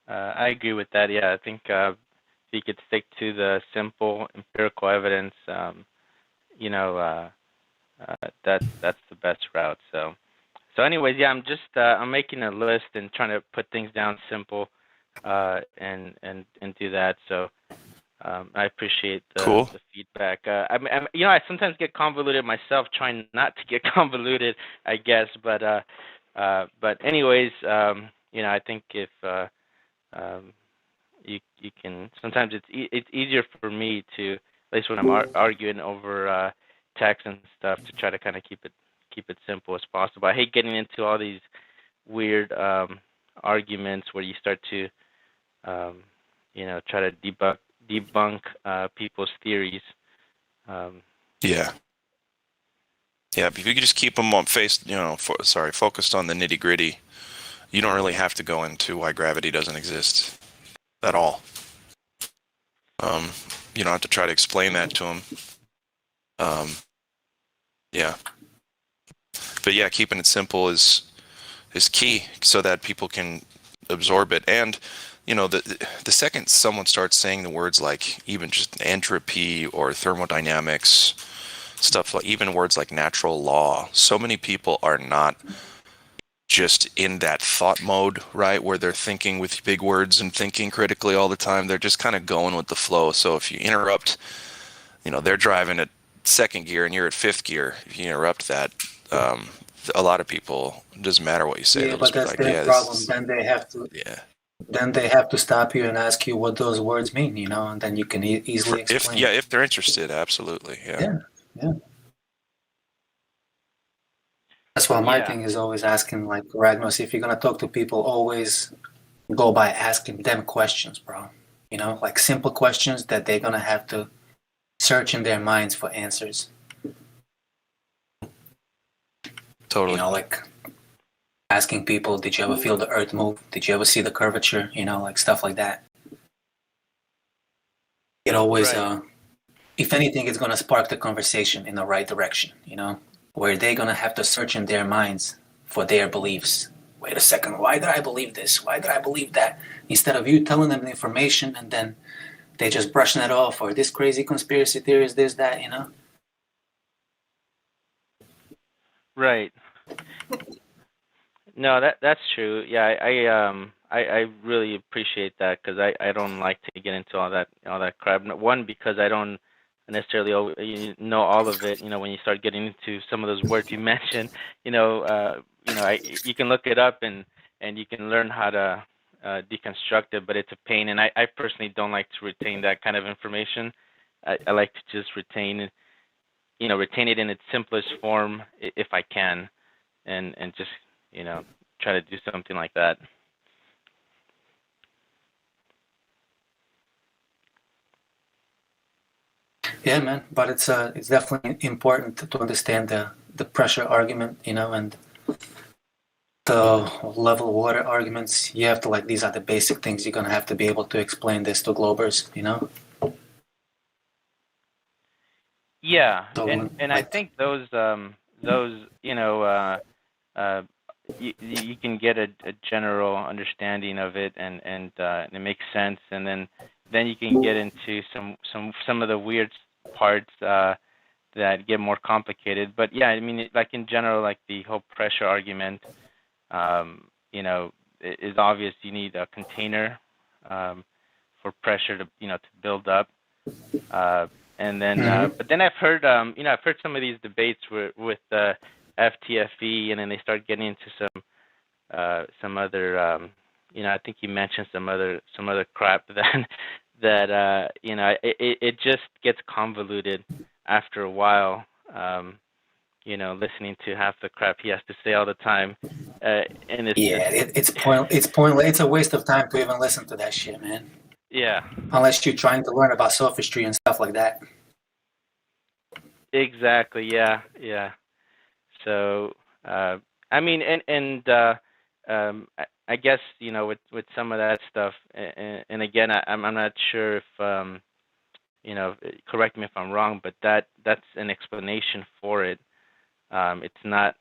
I agree with that. Yeah, I think if you could stick to the simple empirical evidence, that's the best route. So anyways, yeah, I'm making a list and trying to put things down simple, and do that. So I appreciate the feedback. I sometimes get convoluted myself, trying not to get convoluted, I guess. But anyways, I think if you can, sometimes it's easier for me to, at least when I'm arguing over text and stuff, to try to kind of keep it simple as possible. I hate getting into all these weird arguments where you start to try to debunk people's theories. Yeah, if you could just keep them on focused on the nitty gritty, you don't really have to go into why gravity doesn't exist at all. You don't have to try to explain that to them. Yeah. But yeah, keeping it simple is key so that people can absorb it. And the second someone starts saying the words like even just entropy or thermodynamics, stuff like even words like natural law, so many people are not just in that thought mode, right, where they're thinking with big words and thinking critically all the time. They're just kind of going with the flow. So if you interrupt, they're driving at second gear and you're at fifth gear. If you interrupt that, a lot of people, it doesn't matter what you say. Yeah, but that's their problem. Then they have to. Yeah. Then they have to stop you and ask you what those words mean, and then you can easily explain. If they're interested, absolutely. Yeah. That's why my thing is always asking, like, Ragnos, if you're gonna talk to people, always go by asking them questions, bro. Like simple questions that they're gonna have to search in their minds for answers. Totally. Like asking people, did you ever feel the earth move? Did you ever see the curvature? Like stuff like that. It always, if anything, it's gonna spark the conversation in the right direction, where they're gonna have to search in their minds for their beliefs. Wait a second, why did I believe this? Why did I believe that? Instead of you telling them the information and then they just brushing it off, or this crazy conspiracy theories, this, that, Right. No, that's true. Yeah, I really appreciate that, because I don't like to get into all that crap. One, because I don't necessarily know all of it. When you start getting into some of those words you mentioned, you can look it up and you can learn how to deconstruct it, but it's a pain. And I personally don't like to retain that kind of information. I like to just retain it in its simplest form if I can, and just try to do something like that. Yeah, man. But it's definitely important to understand the pressure argument, and the level water arguments. You have to, like, these are the basic things you're gonna have to be able to explain this to Globers, Yeah, So, and I think those you can get a general understanding of it, and it makes sense, and then you can get into some of the weird parts that get more complicated. But yeah, I mean, like in general, like the whole pressure argument, is obvious. You need a container for pressure to to build up. And then, but then I've heard some of these debates with the FTFE, and then they start getting into some other, I think you mentioned some other crap that it just gets convoluted after a while. Listening to half the crap he has to say all the time, and it's pointless. It's a waste of time to even listen to that shit, man. Yeah. Unless you're trying to learn about sophistry and stuff like that. Exactly. Yeah. So, I mean, I guess with some of that stuff, and again, I'm not sure if correct me if I'm wrong, but that's an explanation for it. It's not,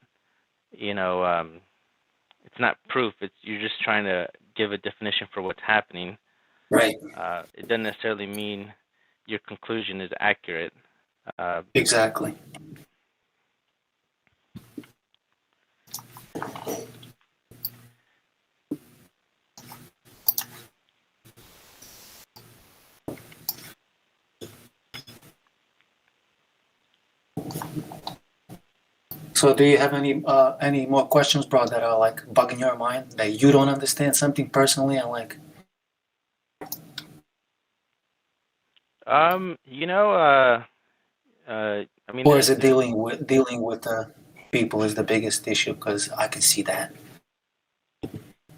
it's not proof. You're just trying to give a definition for what's happening. Right. It doesn't necessarily mean your conclusion is accurate. Exactly. So, do you have any more questions, bro, that are like bugging your mind that you don't understand something personally and like? You know, I mean, Or is it dealing with people is the biggest issue? Because I can see that.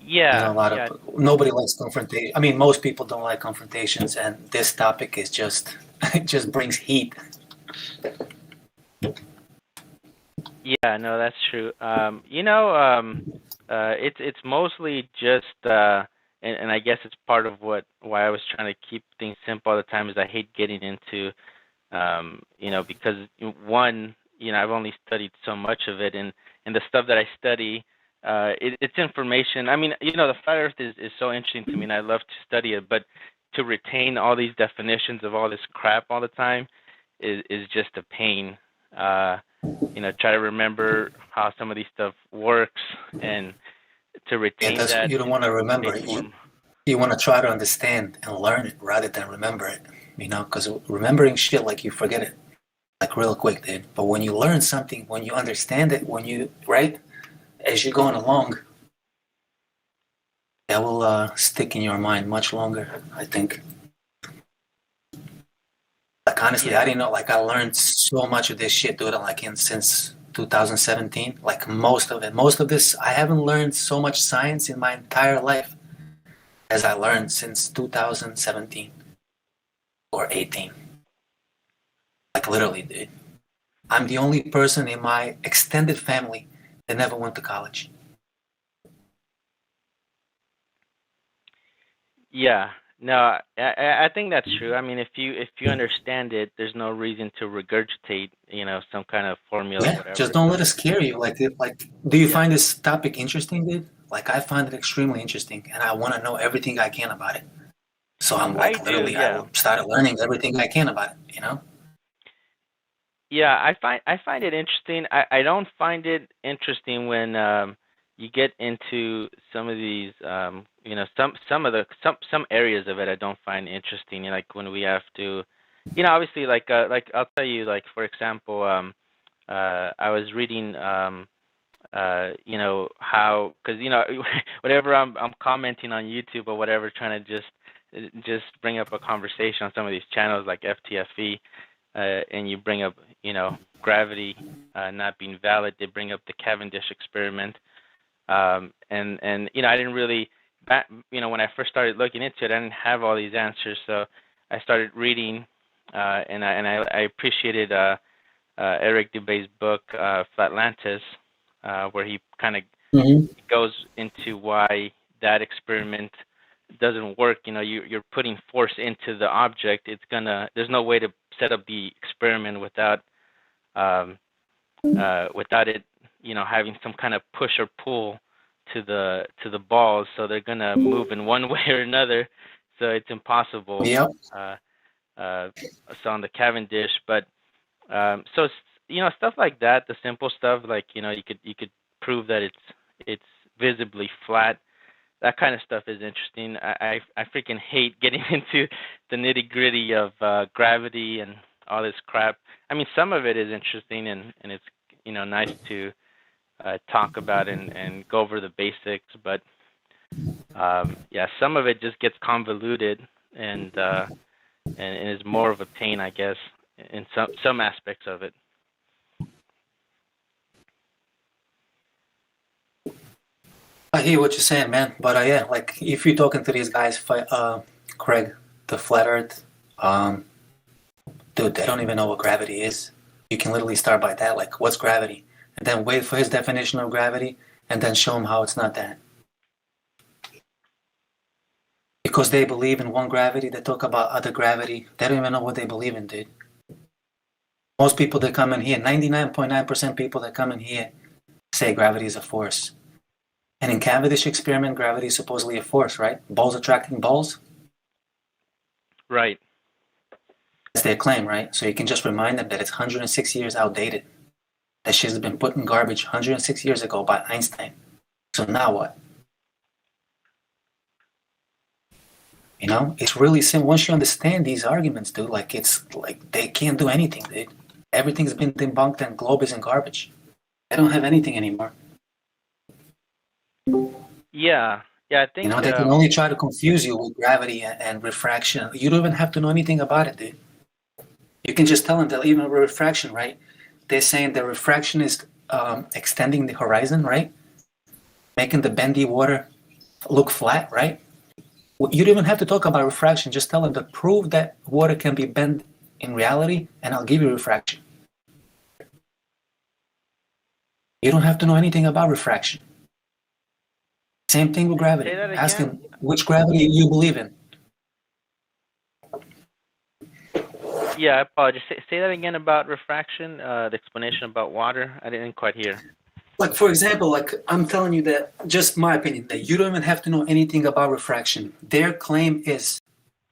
Yeah, You know, nobody likes confrontation. I mean, most people don't like confrontations, and this topic is just it just brings heat. Yeah, no, that's true. You know, it's mostly just, and I guess it's part of why I was trying to keep things simple all the time is I hate getting into, you know, because one, you know, I've only studied so much of it, and the stuff that I study, it's information. I mean, you know, the flat Earth is so interesting to me, and I love to study it, but to retain all these definitions of all this crap all the time is just a pain. You know, try to remember how some of these stuff works and to retain that. You don't want to remember it. You want to try to understand and learn it rather than remember it. You know, because remembering shit, like you forget it, like real quick, dude. But when you learn something, when you understand it, right, as you're going along, that will stick in your mind much longer, I think. Like honestly, yeah. I didn't know. Like I learned so much of this shit, dude. Since 2017, like most of it. Most of this, I haven't learned so much science in my entire life as I learned since 2017 or 18. Like literally, dude. I'm the only person in my extended family that never went to college. Yeah. No, I think that's true. I mean, if you understand it, there's no reason to regurgitate, you know, some kind of formula. Yeah, whatever. Just don't let it scare you. Do you find this topic interesting, dude? Like, I find it extremely interesting, and I want to know everything I can about it. So I'm like, I started learning everything I can about it. You know? Yeah, I find it interesting. I don't find it interesting when you get into some of these, you know, some areas of it I don't find interesting. You know, like when we have to, you know, obviously like I'll tell you, like for example, I was reading, you know, how, because you know, whenever I'm commenting on YouTube or whatever, trying to just bring up a conversation on some of these channels like FTFE. And you bring up, you know, gravity not being valid. They bring up the Cavendish experiment, and you know, I didn't really, you know, when I first started looking into it, I didn't have all these answers. So I started reading, and I appreciated Eric Dubay's book, Flatlantis, where he kind of goes into why that experiment doesn't work. You know, you're putting force into the object. There's no way to set up the experiment without it, you know, having some kind of push or pull to the balls, so they're gonna move in one way or another. So it's impossible. Yep. So on the Cavendish, but so you know, stuff like that, the simple stuff, like you know, you could prove that it's visibly flat. That kind of stuff is interesting. I freaking hate getting into the nitty gritty of gravity and all this crap. I mean, some of it is interesting and it's, you know, nice to talk about and go over the basics, but yeah, some of it just gets convoluted and is more of a pain, I guess, in some aspects of it. I hear what you're saying, man. But yeah, like if you're talking to these guys, Craig, the flat Earth, dude, they don't even know what gravity is. You can literally start by that, like, what's gravity? And then wait for his definition of gravity, and then show him how it's not that. Because they believe in one gravity, they talk about other gravity. They don't even know what they believe in, dude. Most people that come in here, 99.9% people that come in here say gravity is a force. And in Cavendish experiment, gravity is supposedly a force, right? Balls attracting balls. Right. That's their claim, right? So you can just remind them that it's 106 years outdated. That shit has been put in garbage 106 years ago by Einstein. So now what? You know, it's really simple. Once you understand these arguments, dude, like it's like they can't do anything, dude. Everything's been debunked and globe is in garbage. They don't have anything anymore. Yeah. Yeah, I think. You know, they can only try to confuse you with gravity and refraction. You don't even have to know anything about it, dude. You can just tell them that even with refraction, right? They're saying that refraction is extending the horizon, right? Making the bendy water look flat, right? You don't even have to talk about refraction. Just tell them to prove that water can be bent in reality, and I'll give you refraction. You don't have to know anything about refraction. Same thing with gravity. Ask him which gravity you believe in. Yeah, I apologize. Say that again about refraction, the explanation about water. I didn't quite hear. Like, for example, like I'm telling you that, just my opinion, that you don't even have to know anything about refraction. Their claim is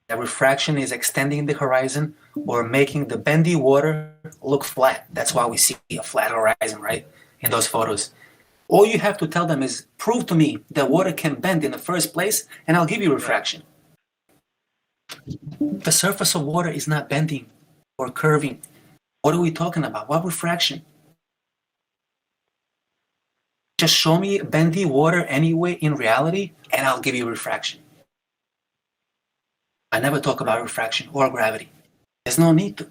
that refraction is extending the horizon or making the bendy water look flat. That's why we see a flat horizon, right, in those photos. All you have to tell them is, prove to me that water can bend in the first place, and I'll give you refraction. The surface of water is not bending or curving. What are we talking about? What refraction? Just show me bendy water anyway in reality, and I'll give you refraction. I never talk about refraction or gravity. There's no need to.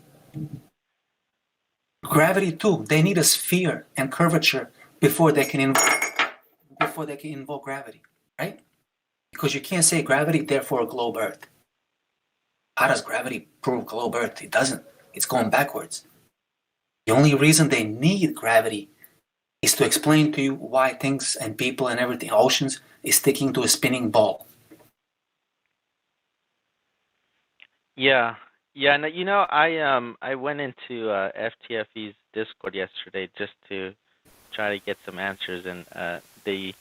Gravity too. They need a sphere and curvature before they can invoke gravity, right? Because you can't say gravity, therefore globe Earth. How does gravity prove globe Earth? It doesn't. It's going backwards. The only reason they need gravity is to explain to you why things and people and everything, oceans, is sticking to a spinning ball. Yeah, yeah. No, you know, I went into FTFE's Discord yesterday just to try to get some answers, and they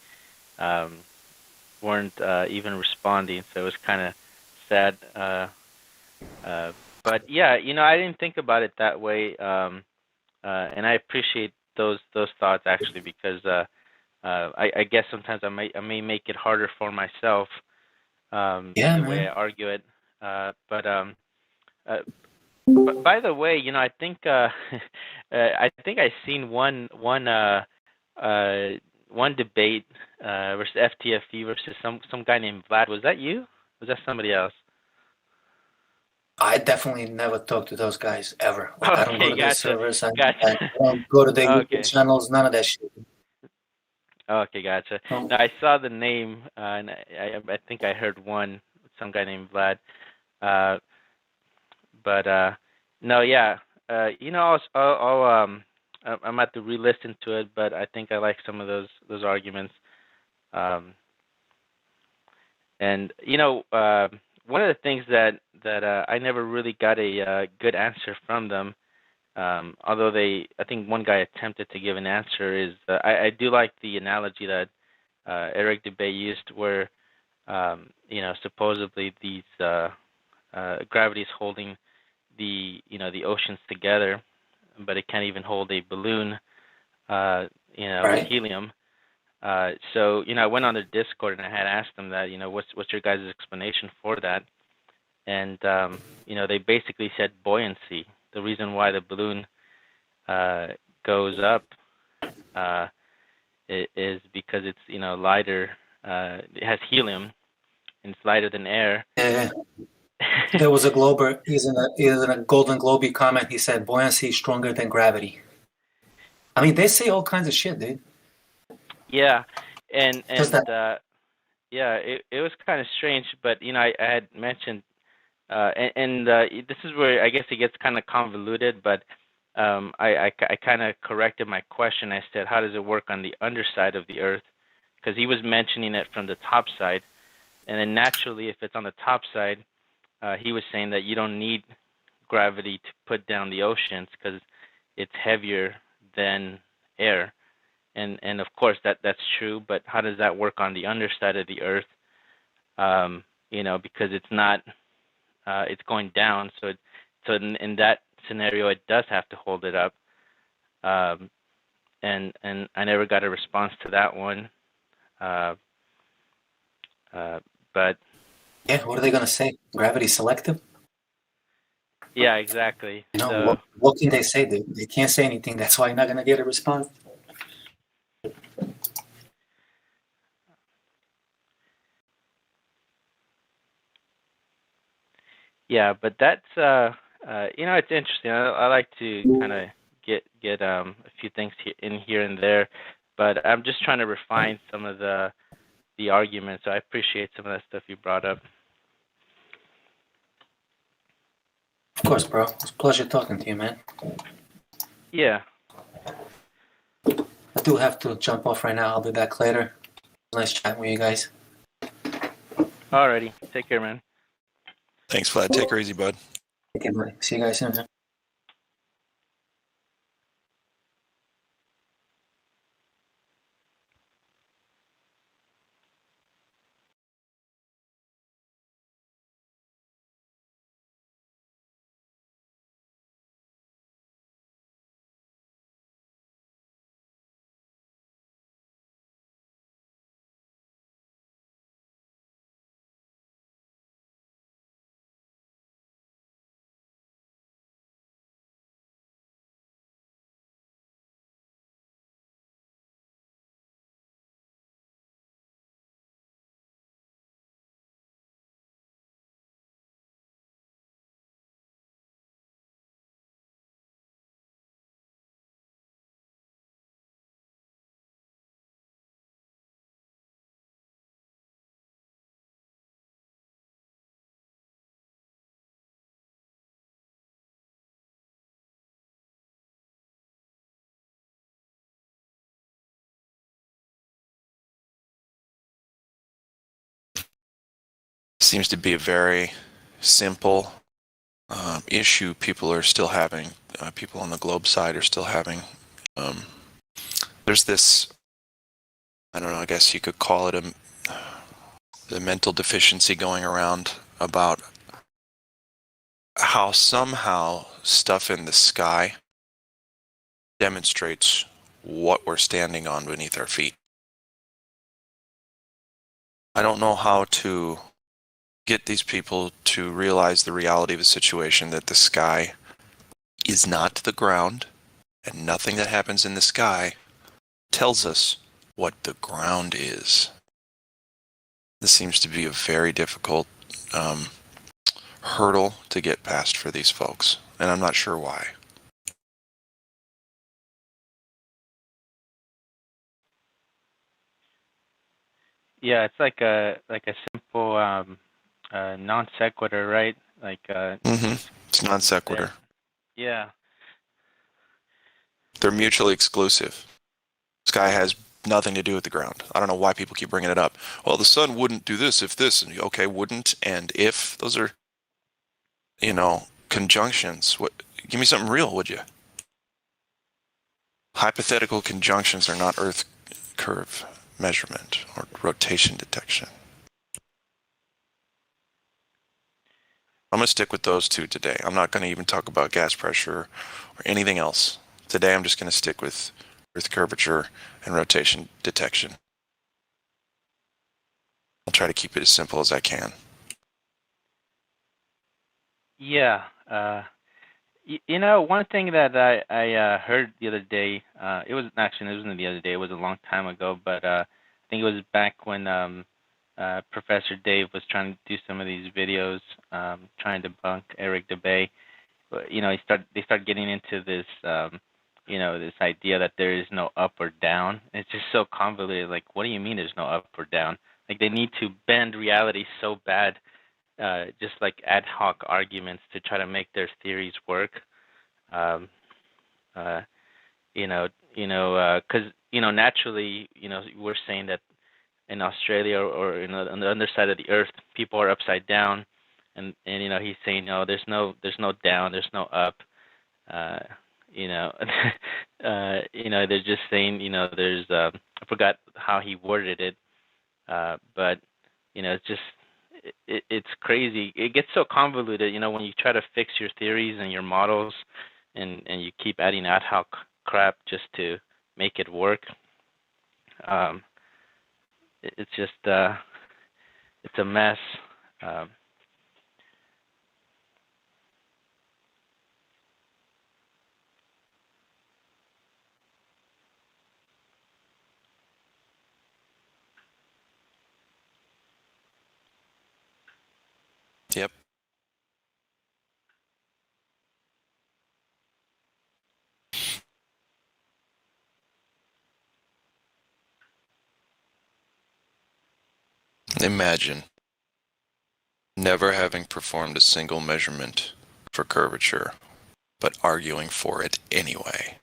weren't even responding, so it was kind of sad. But yeah, you know, I didn't think about it that way, and I appreciate those thoughts actually, because I guess sometimes I may make it harder for myself the way I argue it. But by the way, you know, I think I seen one debate versus FTFE versus some guy named Vlad. Was that you? Was that somebody else? I definitely never talk to those guys ever. Like, I don't go to their servers. I Gotcha. don't go to their YouTube channels. None of that shit. Okay, gotcha. No, I saw the name, and I think I heard some guy named Vlad. But no, yeah. You know, I'm have to re-listen to it, but I think I like some of those arguments. And you know, one of the things that I never really got a good answer from them, although I think one guy attempted to give an answer, is I do like the analogy that Eric Dubay used, where you know, supposedly these gravity is holding the oceans together, but it can't even hold a balloon, you know, with helium. So, you know, I went on their Discord and I had asked them that, you know, what's your guys' explanation for that? And, you know, they basically said buoyancy. The reason why the balloon goes up is because it's, you know, lighter. It has helium, and it's lighter than air. Yeah. There was a Glober, he's in a Golden Globe comment, he said buoyancy is stronger than gravity. I mean, they say all kinds of shit, dude. Yeah, and yeah, it was kind of strange, but you know, I had mentioned, and this is where I guess it gets kind of convoluted, but I kind of corrected my question. I said, how does it work on the underside of the Earth? Because he was mentioning it from the top side, and then naturally, if it's on the top side, he was saying that you don't need gravity to put down the oceans because it's heavier than air. and of course that's true. But how does that work on the underside of the Earth? Because it's not, it's going down. So in that scenario, it does have to hold it up. And I never got a response to that one. But yeah, what are they gonna say? Gravity selective? Yeah, exactly. What can they say? They can't say anything. That's why you're not gonna get a response. Yeah, but that's it's interesting. I like to kind of get a few things in here and there, but I'm just trying to refine some of the arguments. So I appreciate some of that stuff you brought up. Of course, bro. It's a pleasure talking to you, man. Yeah. I do have to jump off right now. I'll be back later. Nice chatting with you guys. Alrighty. Take care, man. Thanks, Vlad. Take her easy, bud. Okay, buddy. See you guys soon. Huh? Seems to be a very simple issue people are still having. People on the globe side are still having. There's this, I don't know, I guess you could call it the mental deficiency going around about how somehow stuff in the sky demonstrates what we're standing on beneath our feet. I don't know how to get these people to realize the reality of the situation, that the sky is not the ground, and nothing that happens in the sky tells us what the ground is. This seems to be a very difficult hurdle to get past for these folks, and I'm not sure why. Yeah, it's like a simple non sequitur, right? Like It's non sequitur. Yeah. They're mutually exclusive. Sky has nothing to do with the ground. I don't know why people keep bringing it up. Well, the sun wouldn't do this if this, and okay, wouldn't and if. Those are, conjunctions. What? Give me something real, would you? Hypothetical conjunctions are not Earth curve measurement or rotation detection. I'm going to stick with those two today. I'm not going to even talk about gas pressure or anything else. Today I'm just going to stick with Earth curvature and rotation detection. I'll try to keep it as simple as I can. Yeah. One thing that I heard the other day, it wasn't the other day, it was a long time ago, but I think it was back when Professor Dave was trying to do some of these videos, trying to debunk Eric DeBay. They started getting into this, this idea that there is no up or down. It's just so convoluted. Like, what do you mean there's no up or down? Like, they need to bend reality so bad, just like ad hoc arguments to try to make their theories work. Because naturally, we're saying that in Australia or on the underside of the Earth, people are upside down, and he's saying no, there's no down, there's no up. they're just saying, there's I forgot how he worded it, but it's just it's crazy. It gets so convoluted, when you try to fix your theories and your models, and you keep adding ad hoc crap just to make it work. It's just it's a mess. Yep. Imagine never having performed a single measurement for curvature, but arguing for it anyway.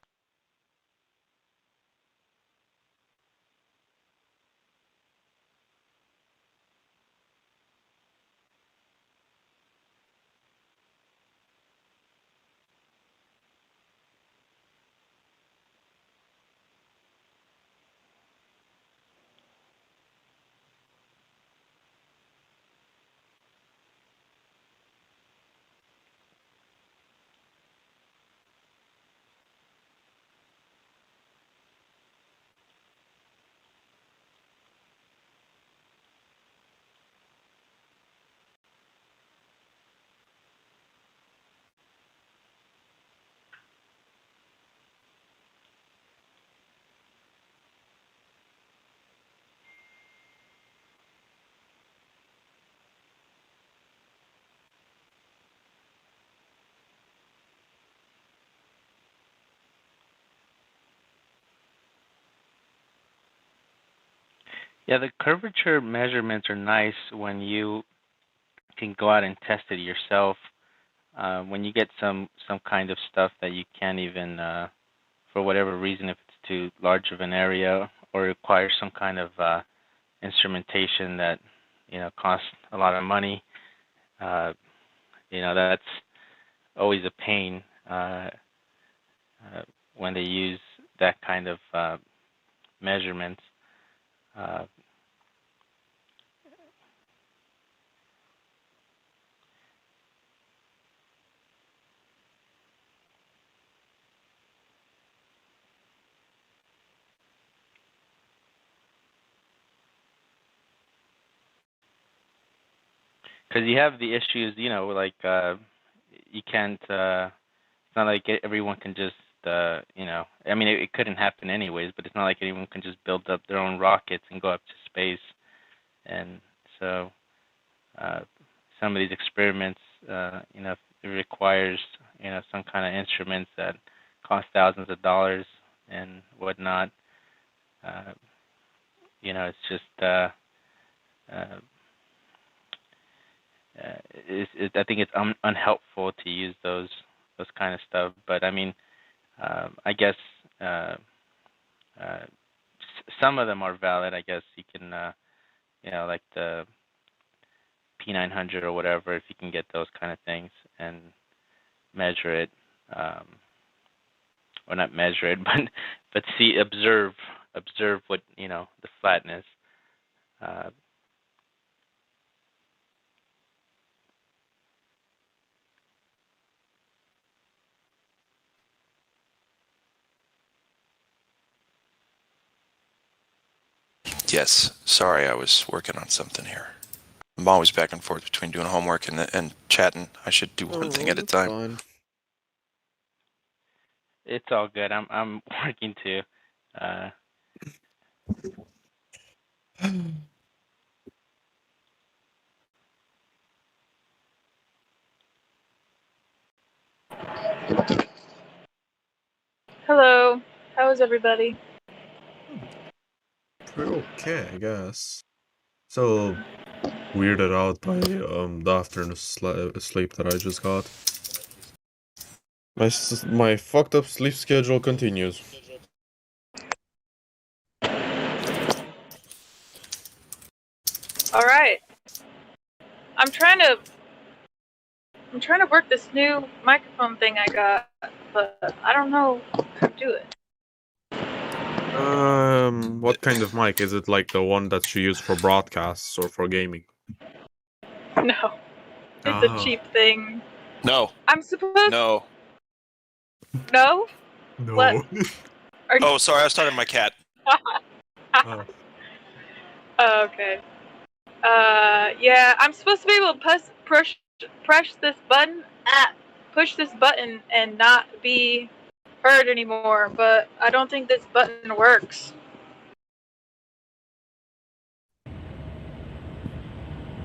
Yeah, the curvature measurements are nice when you can go out and test it yourself. When you get some kind of stuff that you can't even, for whatever reason, if it's too large of an area or requires some kind of instrumentation that costs a lot of money, that's always a pain when they use that kind of measurements. Because you have the issues, like you can't. It's not like everyone can just, I mean, it couldn't happen anyways, but it's not like anyone can just build up their own rockets and go up to space. And so, some of these experiments, it requires, some kind of instruments that cost thousands of dollars and whatnot. It's just. I think it's unhelpful to use those kind of stuff. But I mean, I guess some of them are valid. I guess you can, like the P900 or whatever, if you can get those kind of things and measure it, or not measure it, but observe what the flatness. Yes, sorry, I was working on something here. I'm always back and forth between doing homework and chatting. I should do one thing at a time. Fine. It's all good. I'm working too. Hello. How is everybody? Pretty okay, I guess. So weirded out by the afternoon sleep that I just got. My fucked up sleep schedule continues. All right. I'm trying to work this new microphone thing I got. but I don't know how to do it. What kind of mic? Is it like the one that you use for broadcasts or for gaming? No, it's a cheap thing. No. I'm supposed. No. No. No. What? Oh, sorry. I was talking to my cat. Oh. Okay. Yeah, I'm supposed to be able to push this button, push this button and not be heard anymore, but I don't think this button works.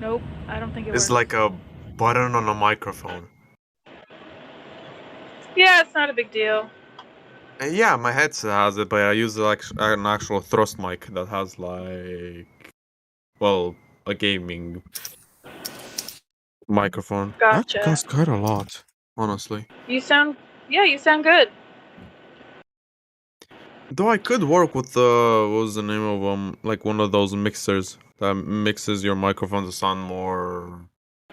Nope, I don't think it works. It's like a button on a microphone. Yeah, it's not a big deal. Yeah, my headset has it, but I use an actual thrust mic that has like, well, a gaming microphone. Gotcha. That costs quite a lot, honestly. You sound good. Though I could work with what was the name of like one of those mixers that mixes your microphone to sound more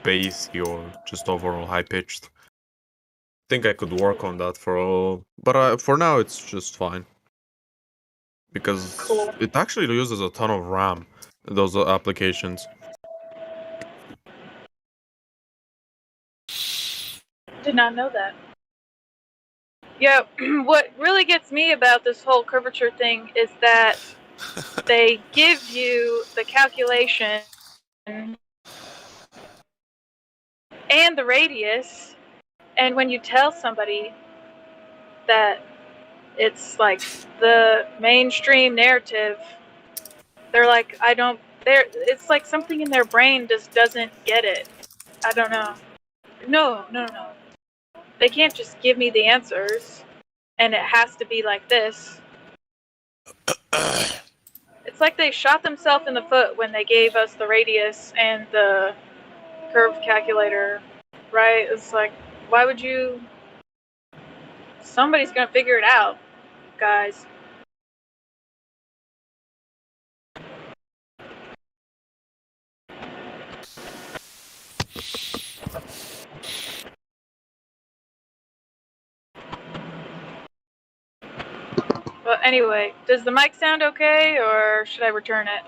bassy or just overall high pitched. Think I could work on that but for now it's just fine because it actually uses a ton of RAM. Those applications. Did not know that. Yeah, what really gets me about this whole curvature thing is that they give you the calculation and the radius, and when you tell somebody that it's like the mainstream narrative, they're like, it's like something in their brain just doesn't get it. I don't know. No. They can't just give me the answers, and it has to be like this. It's like they shot themselves in the foot when they gave us the radius and the curve calculator, right? It's like, why would you? Somebody's gonna figure it out, guys. But anyway, does the mic sound okay, or should I return it?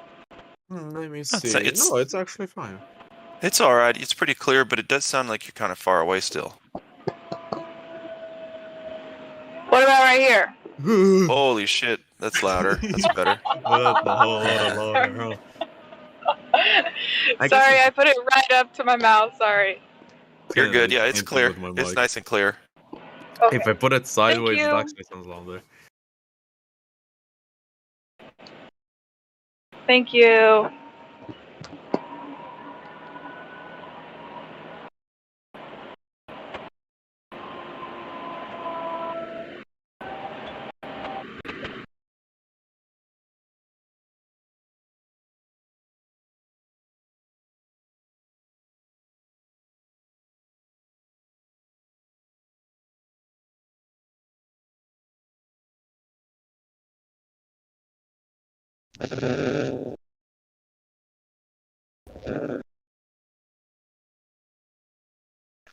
Let me see. No, it's actually fine. It's all right. It's pretty clear, but it does sound like you're kind of far away still. What about right here? Holy shit, that's louder. That's better. That's a whole lot louder, huh? Sorry, I put it right up to my mouth. Sorry. You're good. Yeah, it's clear. It's nice and clear. Okay. If I put it sideways, it you. actually sounds louder. Thank you.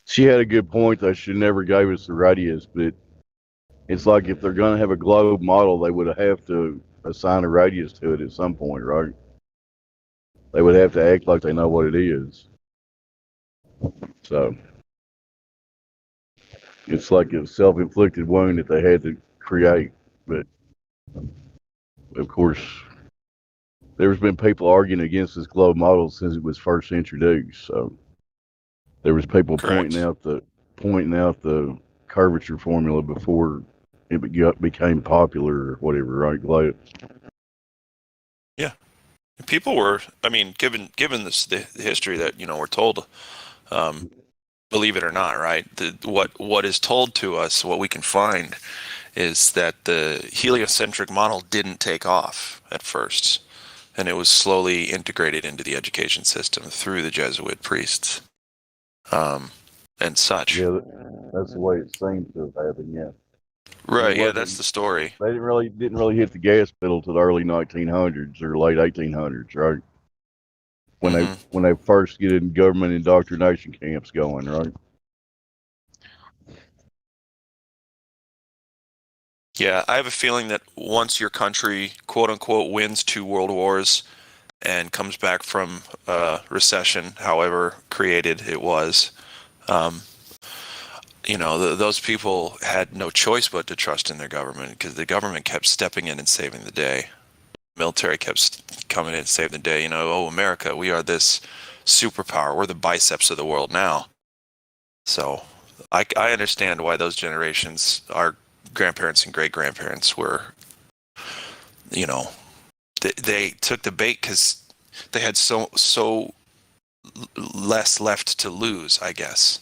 She had a good point that she never gave us the radius, but it's like if they're going to have a globe model, they would have to assign a radius to it at some point, right? They would have to act like they know what it is. So it's like a self-inflicted wound that they had to create. But of course, there's been people arguing against this globe model since it was first introduced. So there was people pointing out the curvature formula before it became popular or whatever, right, Glad? Yeah, people were. I mean, given the history that we're told, believe it or not, right? What is told to us, what we can find, is that the heliocentric model didn't take off at first, and it was slowly integrated into the education system through the Jesuit priests, and such. Yeah, that's the way it seems to have happened. Yeah. Right. Yeah, that's the story. They didn't really hit the gas pedal to the early 1900s or late 1800s, right? When they first get in government indoctrination camps going, right? Yeah, I have a feeling that once your country, quote unquote, wins 2 world wars and comes back from recession, however created it was, those people had no choice but to trust in their government because the government kept stepping in and saving the day. Military kept coming in and saving the day. America, we are this superpower. We're the biceps of the world now. So I understand why those generations, our grandparents and great-grandparents were, they took the bait because they had so less left to lose, I guess.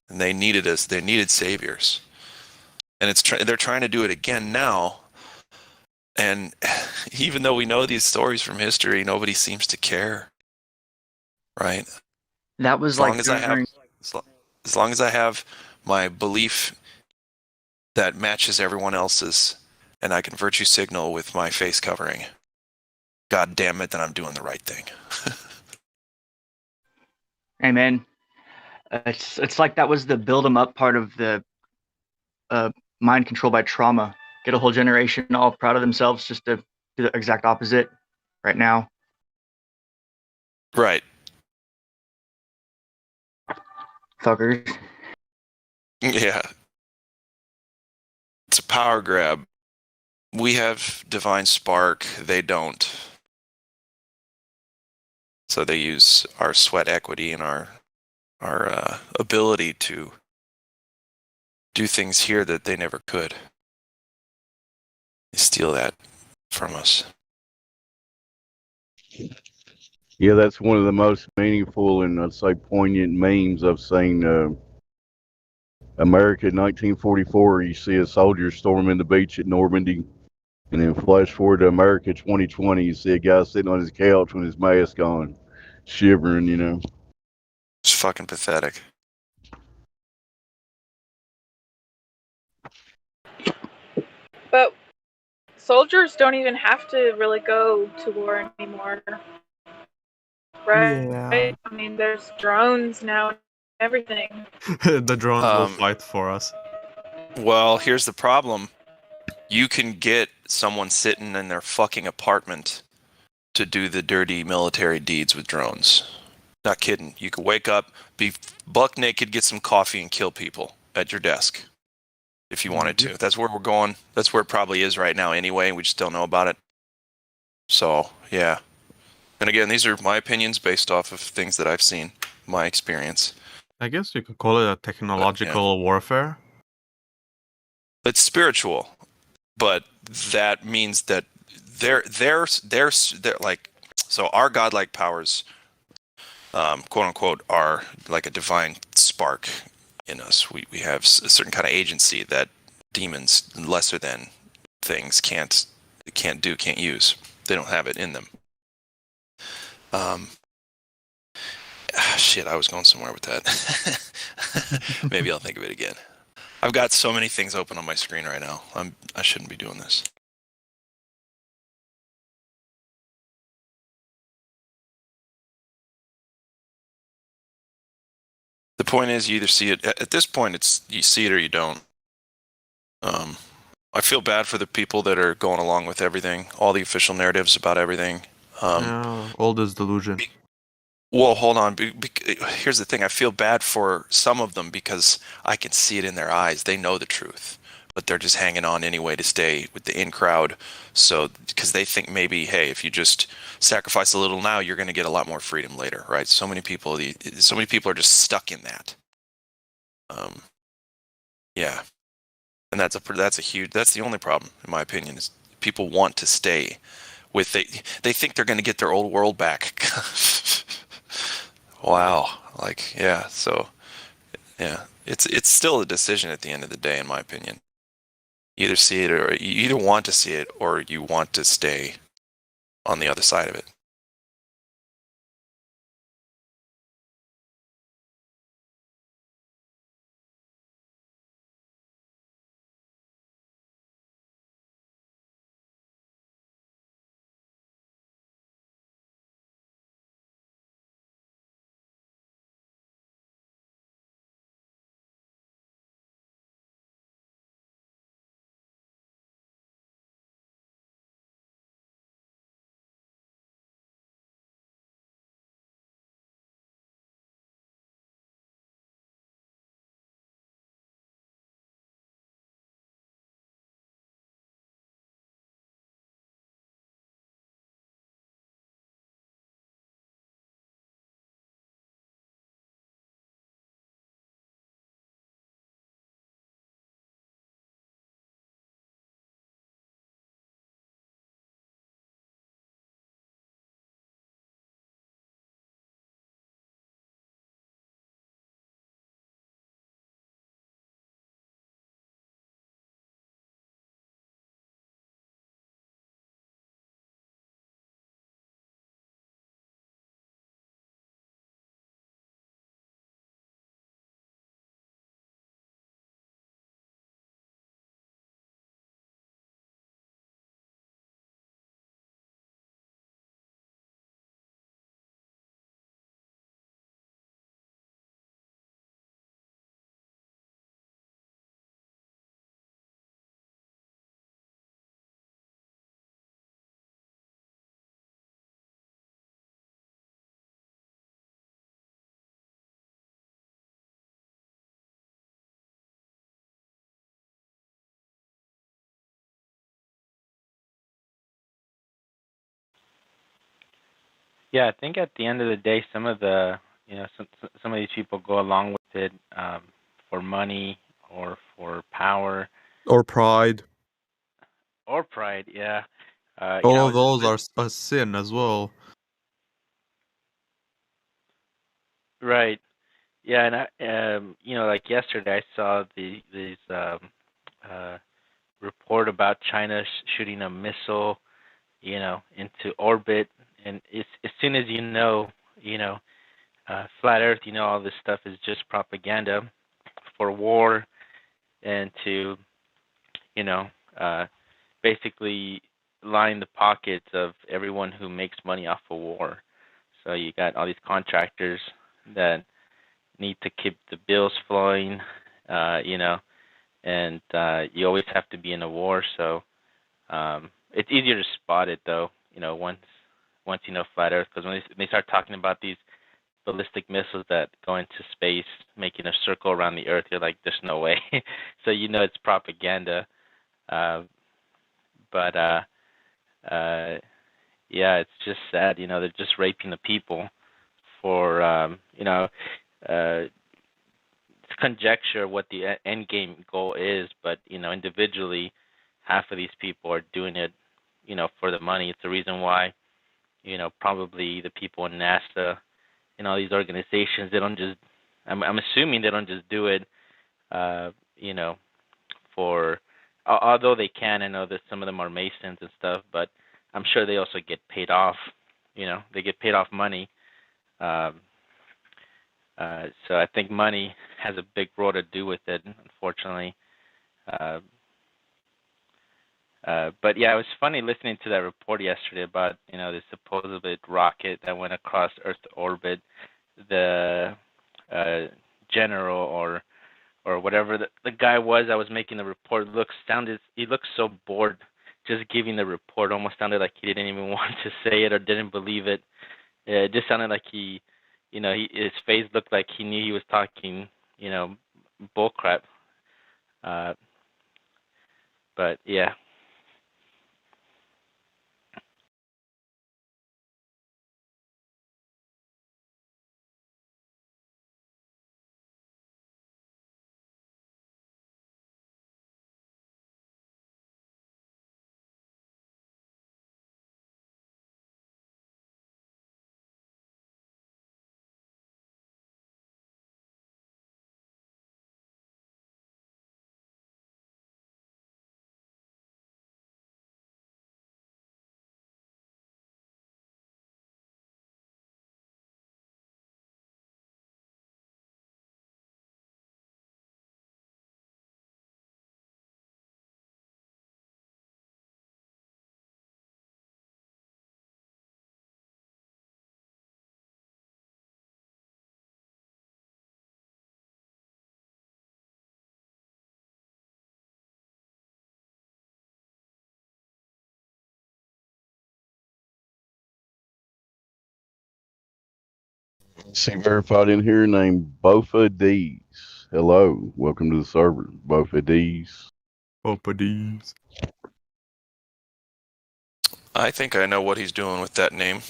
And they needed us. They needed saviors. And they're trying to do it again now. And even though we know these stories from history, nobody seems to care. Right? That was as long as I have my belief that matches everyone else's, and I can virtue signal with my face covering, God damn it, then I'm doing the right thing. Amen. It's like that was the build 'em up part of the mind control by trauma. Get a whole generation all proud of themselves just to do the exact opposite right now. Right. Fuckers. Yeah. It's a power grab. We have divine spark. They don't. So they use our sweat equity and our ability to do things here that they never could. They steal that from us. Yeah, that's one of the most meaningful and I'd say poignant memes I've seen. America in 1944, you see a soldier storming the beach at Normandy, and then flash forward to America 2020, you see a guy sitting on his couch with his mask on, shivering, It's fucking pathetic. But soldiers don't even have to really go to war anymore. Right? Yeah. I mean, there's drones now and everything. The drones will fight for us. Well, here's the problem. You can get someone sitting in their fucking apartment to do the dirty military deeds with drones. Not kidding. You could wake up, be buck naked, get some coffee, and kill people at your desk if you wanted to. That's where we're going. That's where it probably is right now anyway. We just don't know about it. So, yeah. And again, these are my opinions based off of things that I've seen, my experience. I guess you could call it a technological warfare. It's spiritual, but that means that they're like, so our godlike powers, quote unquote, are like a divine spark in us. We have a certain kind of agency that demons, lesser than things, can't use. They don't have it in them. Shit, I was going somewhere with that. Maybe I'll think of it again. I've got so many things open on my screen right now. I shouldn't be doing this. The point is, you either see it at this point. It's you see it or you don't. I feel bad for the people that are going along with everything, all the official narratives about everything. All this delusion. Well, hold on. Here's the thing. I feel bad for some of them because I can see it in their eyes. They know the truth, but they're just hanging on anyway to stay with the in crowd. So, because they think maybe, hey, if you just sacrifice a little now, you're going to get a lot more freedom later, right? So many people are just stuck in that. Yeah, and that's the only problem, in my opinion, is people want to stay with they think they're going to get their old world back. Wow. Like, yeah. So, yeah, it's still a decision at the end of the day, in my opinion. You either see it or you either want to see it or you want to stay on the other side of it. Yeah, I think at the end of the day, some of the some of these people go along with it for money or for power or pride. Or pride, yeah. All of those are a sin as well. Right. Yeah, and like yesterday, I saw these report about China shooting a missile, into orbit, and as soon as flat Earth, all this stuff is just propaganda for war and to, basically line the pockets of everyone who makes money off of war. So you got all these contractors that need to keep the bills flowing, and you always have to be in a war. So it's easier to spot it, though, once you know flat Earth, because when they start talking about these ballistic missiles that go into space, making a circle around the Earth, you're like, there's no way. So it's propaganda. But yeah, it's just sad. They're just raping the people for it's conjecture what the end game goal is, but individually, half of these people are doing it, for the money. It's the reason why, probably the people in NASA and all these organizations, they don't just. I'm assuming they don't just do it, for. Although they can, I know that some of them are Masons and stuff, but I'm sure they also get paid off. They get paid off money. So I think money has a big role to do with it, unfortunately. But yeah, it was funny listening to that report yesterday about the supposed rocket that went across Earth's orbit. The general or whatever the guy was that was making the report he looked so bored just giving the report. Almost sounded like he didn't even want to say it or didn't believe it. It just sounded like his face looked like he knew he was talking, bull crap. But yeah. See verified in here named Bofa D's. Hello, welcome to the server, Bofa D's. Bofa D's. I think I know what he's doing with that name.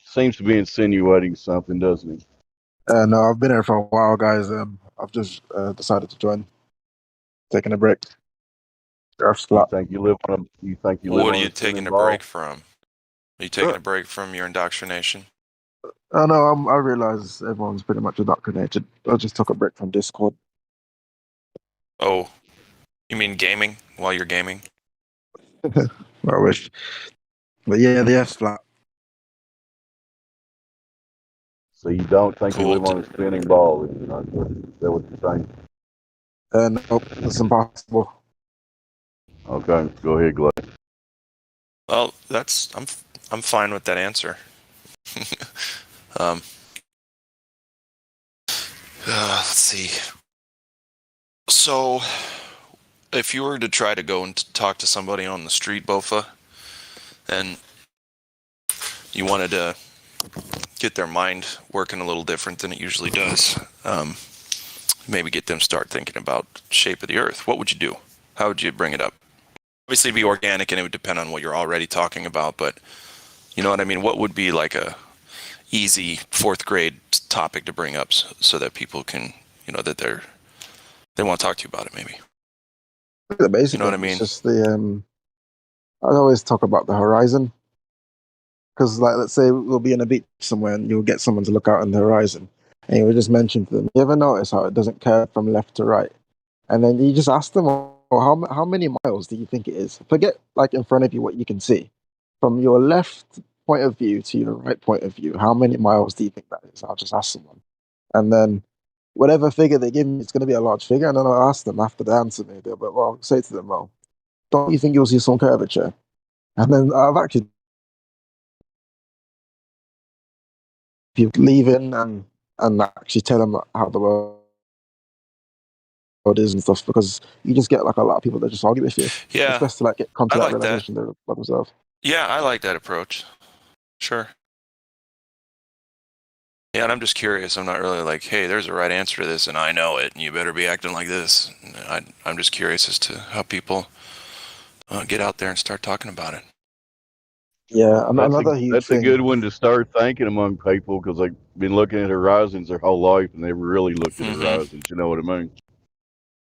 Seems to be insinuating something, doesn't he? No, I've been here for a while, guys. I've just decided to join. Taking a break. You think you live on What are you taking a break from? Are you taking a break from your indoctrination? No, I realize everyone's pretty much indoctrinated. I just took a break from Discord. Oh, you mean gaming while you're gaming? I wish. But yeah, the F's flat. So you don't think you live on a spinning ball? Is that what you're saying? Nope, that's impossible. Okay, go ahead, Glad. Well, I'm fine with that answer. Let's see. So, if you were to try to go and talk to somebody on the street, Bofa, and you wanted to get their mind working a little different than it usually does, maybe get them start thinking about shape of the Earth, what would you do? How would you bring it up? Obviously, it'd be organic, and it would depend on what you're already talking about, but You know what I mean? What would be like a easy 4th grade topic to bring up so that people can, that they want to talk to you about it maybe. Basically, you know what I mean? It's just I always talk about the horizon. Because, like, let's say we'll be in a beach somewhere and you'll get someone to look out on the horizon. And you will just mention to them, you ever notice how it doesn't curve from left to right? And then you just ask them, oh, how many miles do you think it is? Forget, like, in front of you what you can see. From your left point of view to your right point of view, how many miles do you think that is? I'll just ask someone. And then whatever figure they give me, it's going to be a large figure. And then I'll ask them after they answer me, they'll be, well, I'll say to them, well, don't you think you'll see some curvature? And then I've actually you leave in and actually tell them how the world is and stuff, because you just get like a lot of people that just argue with you. Yeah, it's best to like come to I that like that. realization by themselves. Yeah, I like that approach. Sure. Yeah, and I'm just curious. I'm not really like, hey, there's a right answer to this, and I know it, and you better be acting like this. I'm just curious as to how people get out there and start talking about it. Yeah, another huge that's thing. a good one to start thinking among people, because they've been looking at horizons their whole life and never really looked at horizons. You know what I mean?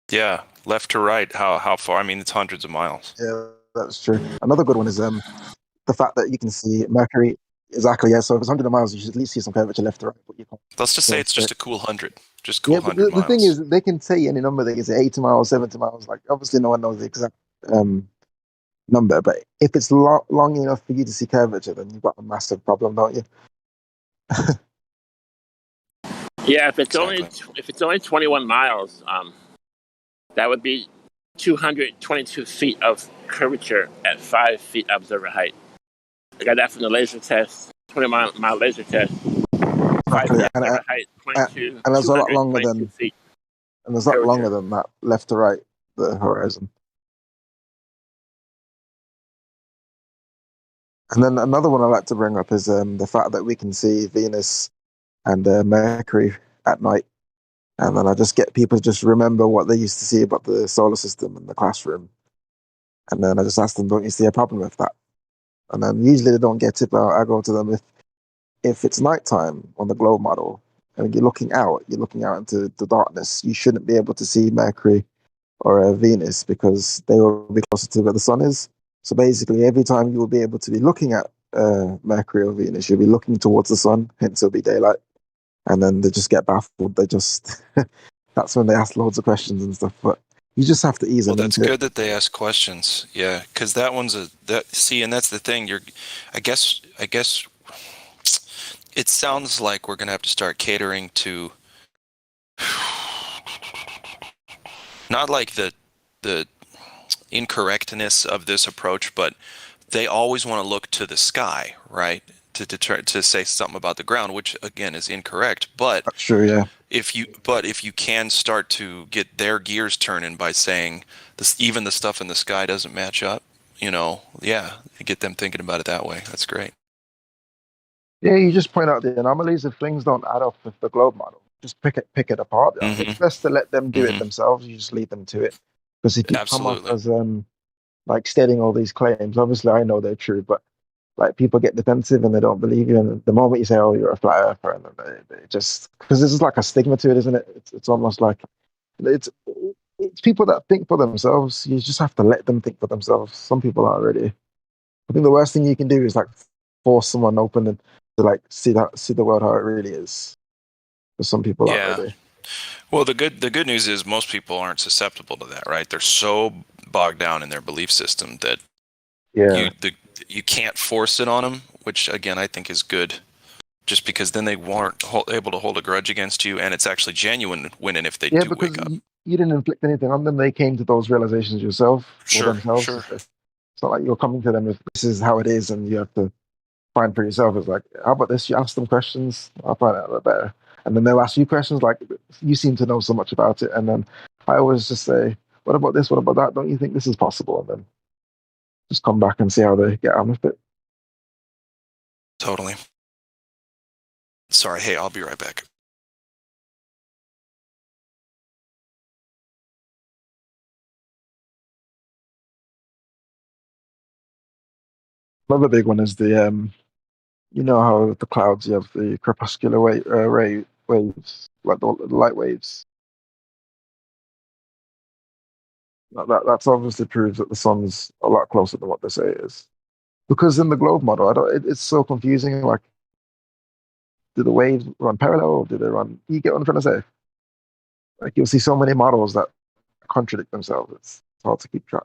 Yeah, left to right. How far? I mean, it's hundreds of miles. Yeah, that's true. Another good one is the fact that you can see Mercury. Exactly. Yeah. So if it's 100 miles, you should at least see some curvature left to right. But you can't. Let's just say it's just a cool 100. Just cool Yeah, but 100 the thing miles. is, they can say any number. They can say 80 miles, 70 miles. Like, obviously, no one knows the exact number. But if it's long enough for you to see curvature, then you've got a massive problem, don't you? Yeah, if it's only 21 miles, that would be 222 feet of curvature at 5 feet observer height. I got that from the laser test, 20-mile laser test. 5 feet observer height, 22, and there's a lot longer 222 than feet. and there's a lot longer than that, left to right, the horizon. And then another one I like to bring up is the fact that we can see Venus and Mercury at night. And then I just get people to just remember what they used to see about the solar system in the classroom. And then I just ask them, don't you see a problem with that? And then usually they don't get it, but I go to them, if it's nighttime on the globe model and you're looking out into the darkness, you shouldn't be able to see Mercury or Venus, because they will be closer to where the sun is. So basically, every time you will be able to be looking at Mercury or Venus, you'll be looking towards the sun, hence it'll be daylight. And then they just get baffled. They just, that's when they ask loads of questions and stuff. But you just have to ease them That's into good it. that they ask questions. Yeah, because that one's and that's the thing. I guess it sounds like we're gonna have to start catering to not like the incorrectness of this approach, but they always want to look to the sky, right? To say something about the ground, which again is incorrect. But that's true, yeah. If you can start to get their gears turning by saying even the stuff in the sky doesn't match up, get them thinking about it that way. That's great. Yeah, you just point out the anomalies. If things don't add up with the globe model, just pick it apart. It's best to let them do it themselves. You just leave them to it. Because if you come off as like stating all these claims, obviously I know they're true, but like people get defensive and they don't believe you. And the moment you say, "Oh, you're a flat earther," and they just, because this is like a stigma to it, isn't it? It's almost like it's people that think for themselves. You just have to let them think for themselves. Some people aren't ready. I think the worst thing you can do is like force someone open and to like see the world how it really is. Because some people aren't ready. Well, the good news is most people aren't susceptible to that, right? They're so bogged down in their belief system that you can't force it on them, which again I think is good. Just because then they weren't able to hold a grudge against you, and it's actually genuine winning if they do wake up. You didn't inflict anything on them. They came to those realizations yourself for themselves. Sure. It's not like you're coming to them with this is how it is, and you have to find for yourself. It's like, how about this? You ask them questions. I'll find out a bit better. And then they'll ask you questions like, you seem to know so much about it. And then I always just say, what about this? What about that? Don't you think this is possible? And then just come back and see how they get on with it. Totally. Sorry. Hey, I'll be right back. Another big one is the You know how the clouds, you have the crepuscular ray waves, like the light waves. That's obviously proves that the sun's a lot closer than what they say it is. Because in the globe model, it's so confusing. Like, do the waves run parallel? Or do they run? You get what I'm trying to say? Like, you'll see so many models that contradict themselves. It's hard to keep track.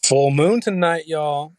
Full moon tonight, y'all.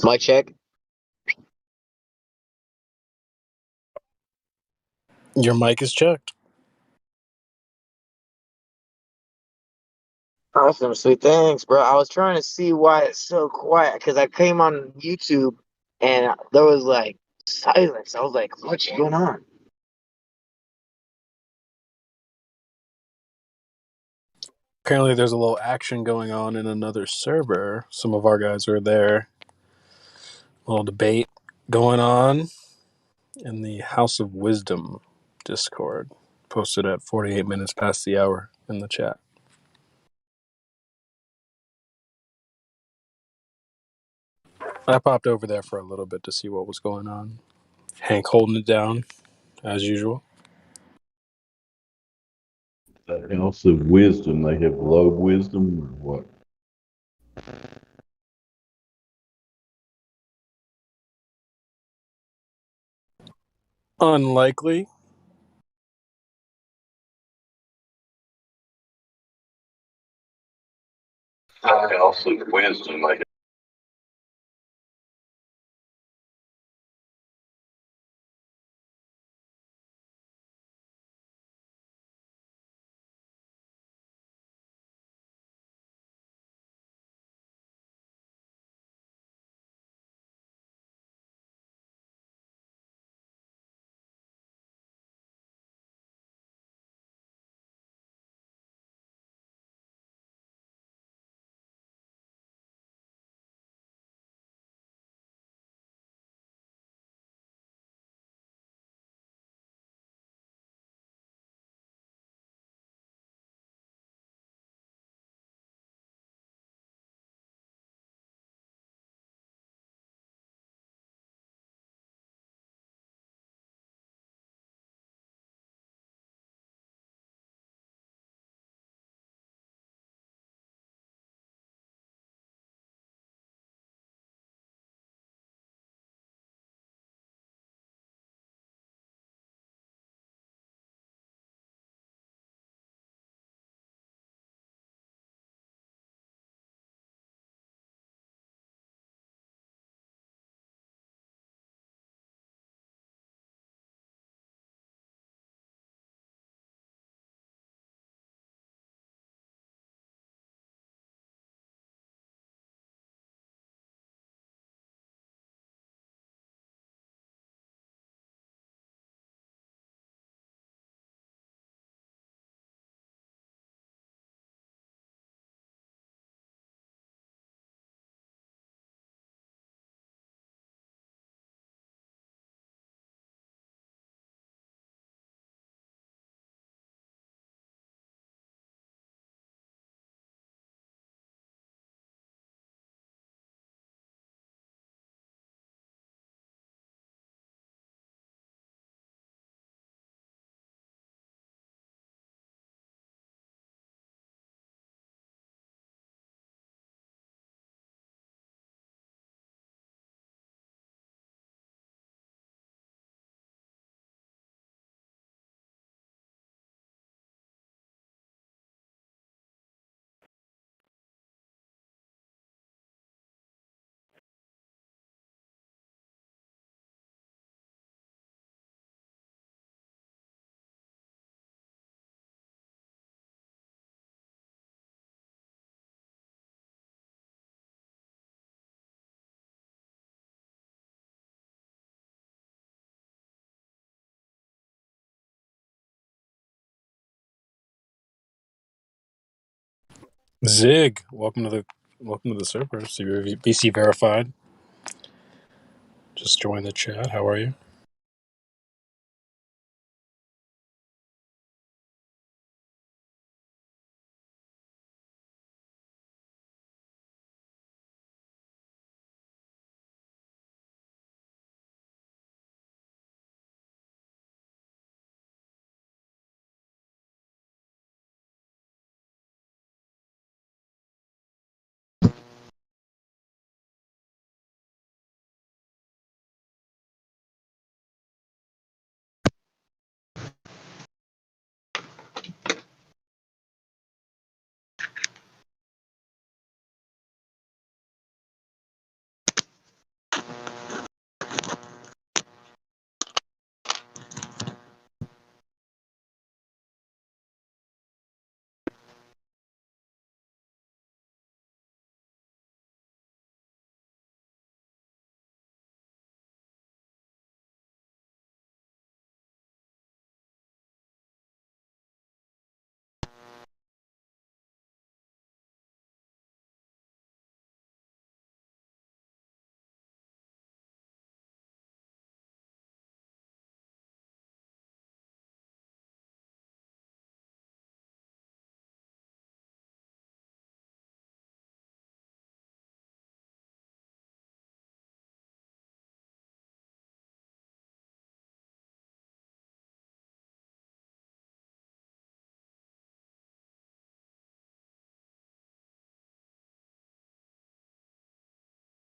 Mic check. Your mic is checked. Awesome, sweet. Thanks, bro. I was trying to see why it's so quiet because I came on YouTube and there was like silence. I was like, what's going on? Apparently, there's a little action going on in another server. Some of our guys are there. A little debate going on in the House of Wisdom Discord. Posted at 48 minutes past the hour in the chat. I popped over there for a little bit to see what was going on. Hank holding it down, as usual. The House of Wisdom, they have globe wisdom or what? Unlikely. House of Wisdom, they have. Zig, welcome to the server. BC verified. Just join the chat. How are you?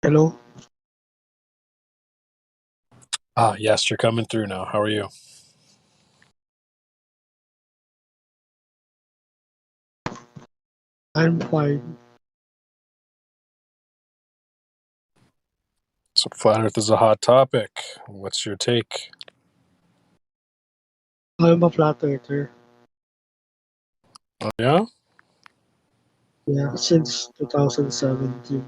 Hello? Yes, you're coming through now. How are you? I'm fine. So flat Earth is a hot topic. What's your take? I'm a flat earther. Oh, yeah? Yeah, since 2017.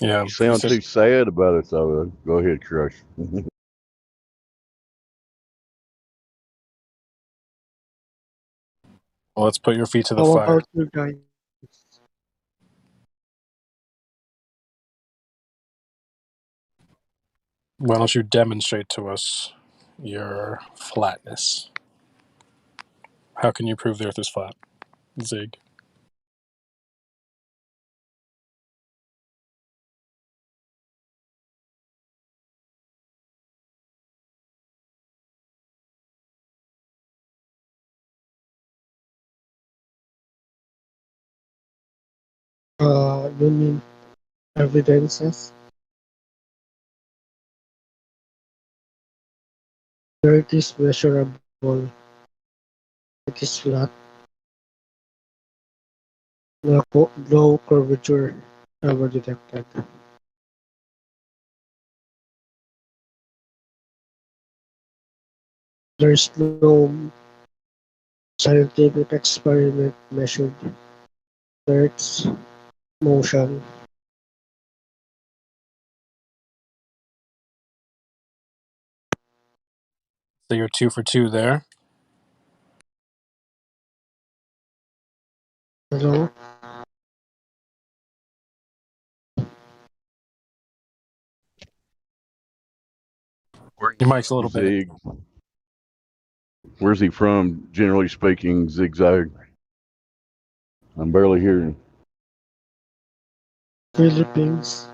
Yeah. You sound too sad about it, though. Go ahead, Crush. Well, let's put your feet to the How fire. about you guys? Why don't you demonstrate to us your flatness? How can you prove the Earth is flat, Zig? You mean evidences? Where it is measurable, it is flat. No curvature ever detected. There's no scientific experiment measured Earth's motion. So you're 2 for 2 there. Hello? Your mic's a little bit. Zig. Where's he from, generally speaking, Zigzag? I'm barely hearing. Philippines.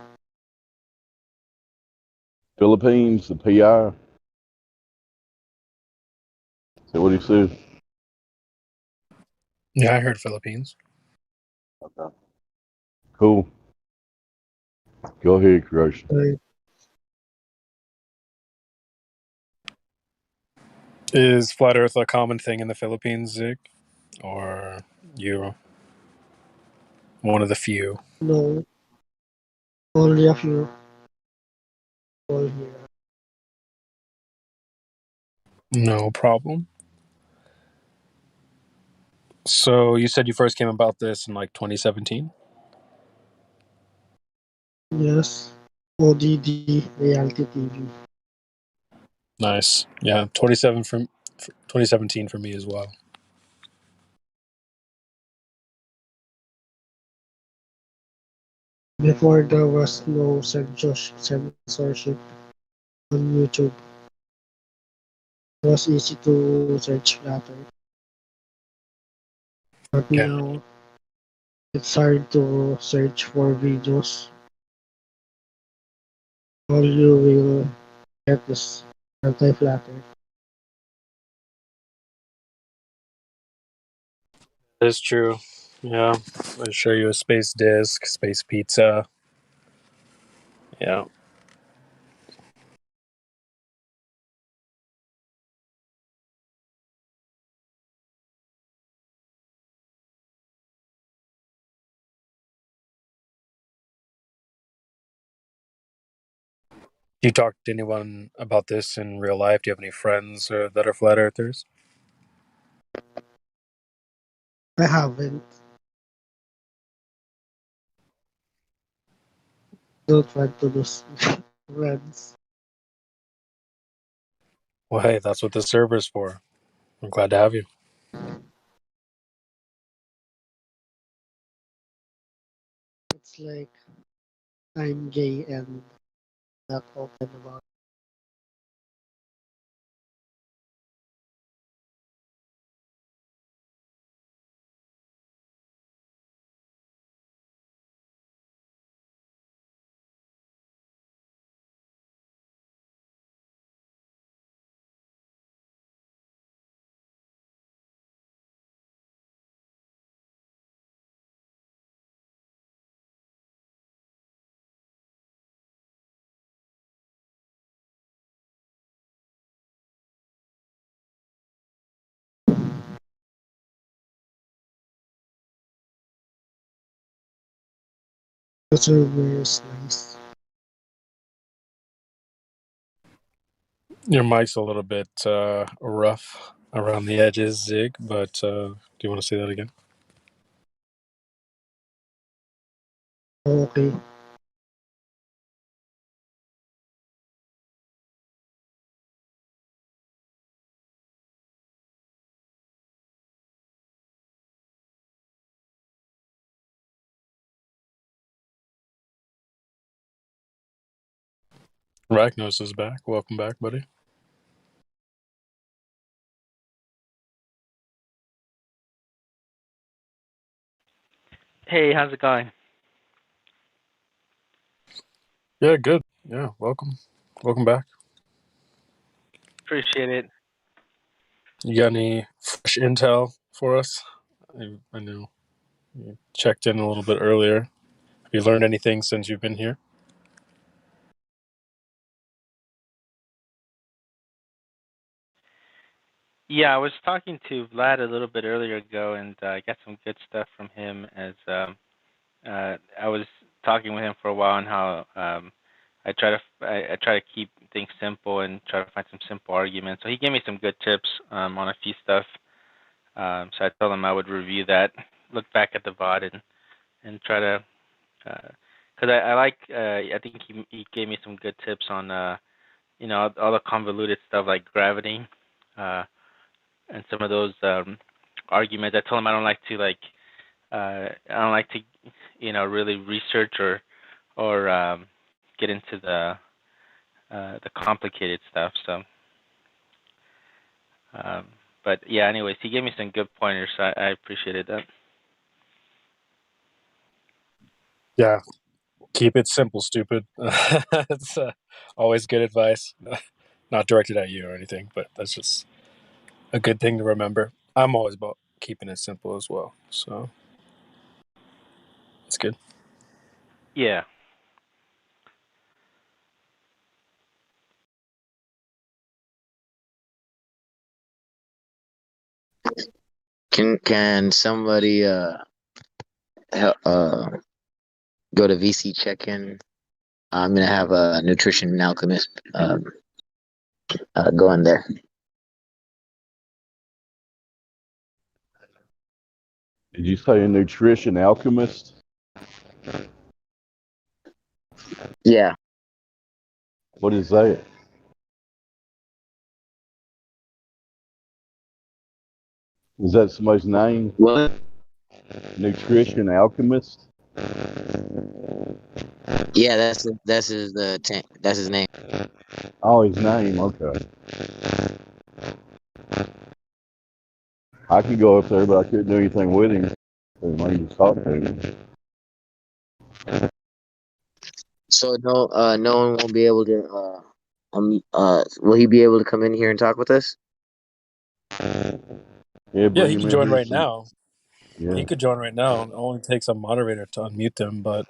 Philippines, the PI. Is that what he said? Yeah, I heard Philippines. Okay. Cool. Go ahead, Crush. Is flat Earth a common thing in the Philippines, Zig? Or you one of the few? No, only a few. All here. No problem. So you said you first came about this in like 2017? Yes. ODD reality TV. Nice. Yeah, 2017 for me as well. Before there was no censorship on YouTube. It was easy to search flatter. But Yeah. now it's hard to search for videos. All you will get is anti-flatter. That's true. Yeah. I'll show you a space disc, space pizza. Yeah. Do you talk to anyone about this in real life? Do you have any friends that are flat earthers? I haven't. Don't want to lose friends. Well, hey, that's what the server's for. I'm glad to have you. It's like I'm gay and not open about The server is nice. Your mic's a little bit rough around the edges, Zig, but do you want to say that again? Okay. Ragnos is back. Welcome back, buddy. Hey, how's it going? Yeah, good. Yeah, welcome. Welcome back. Appreciate it. You got any fresh intel for us? I know you checked in a little bit earlier. Have you learned anything since you've been here? Yeah, I was talking to Vlad a little bit earlier ago, and I got some good stuff from him. As I was talking with him for a while, on how I try to keep things simple and try to find some simple arguments. So he gave me some good tips on a few stuff. So I told him I would review that, look back at the VOD, and try to, because I like. I think he gave me some good tips on all the convoluted stuff like gravity. And some of those arguments. I told him I don't like to really research or get into the complicated stuff. So, but yeah. Anyways, he gave me some good pointers. So I appreciated that. Yeah, keep it simple, stupid. It's always good advice. Not directed at you or anything, but that's just a good thing to remember. I'm always about keeping it simple as well. So it's good. Yeah. Can somebody help, go to VC check-in? I'm gonna have a nutrition alchemist go in there. Did you say a nutrition alchemist? Yeah. What is that? Is that somebody's name? What? Nutrition alchemist? Yeah, that's his name. Oh, his name. Okay. I could go up there, but I couldn't do anything with him. I need to talk to him. So no one will be able to will he be able to come in here and talk with us? Yeah, Yeah, bring he him can in join here. right now. Yeah. He could join right now. It only takes a moderator to unmute them, but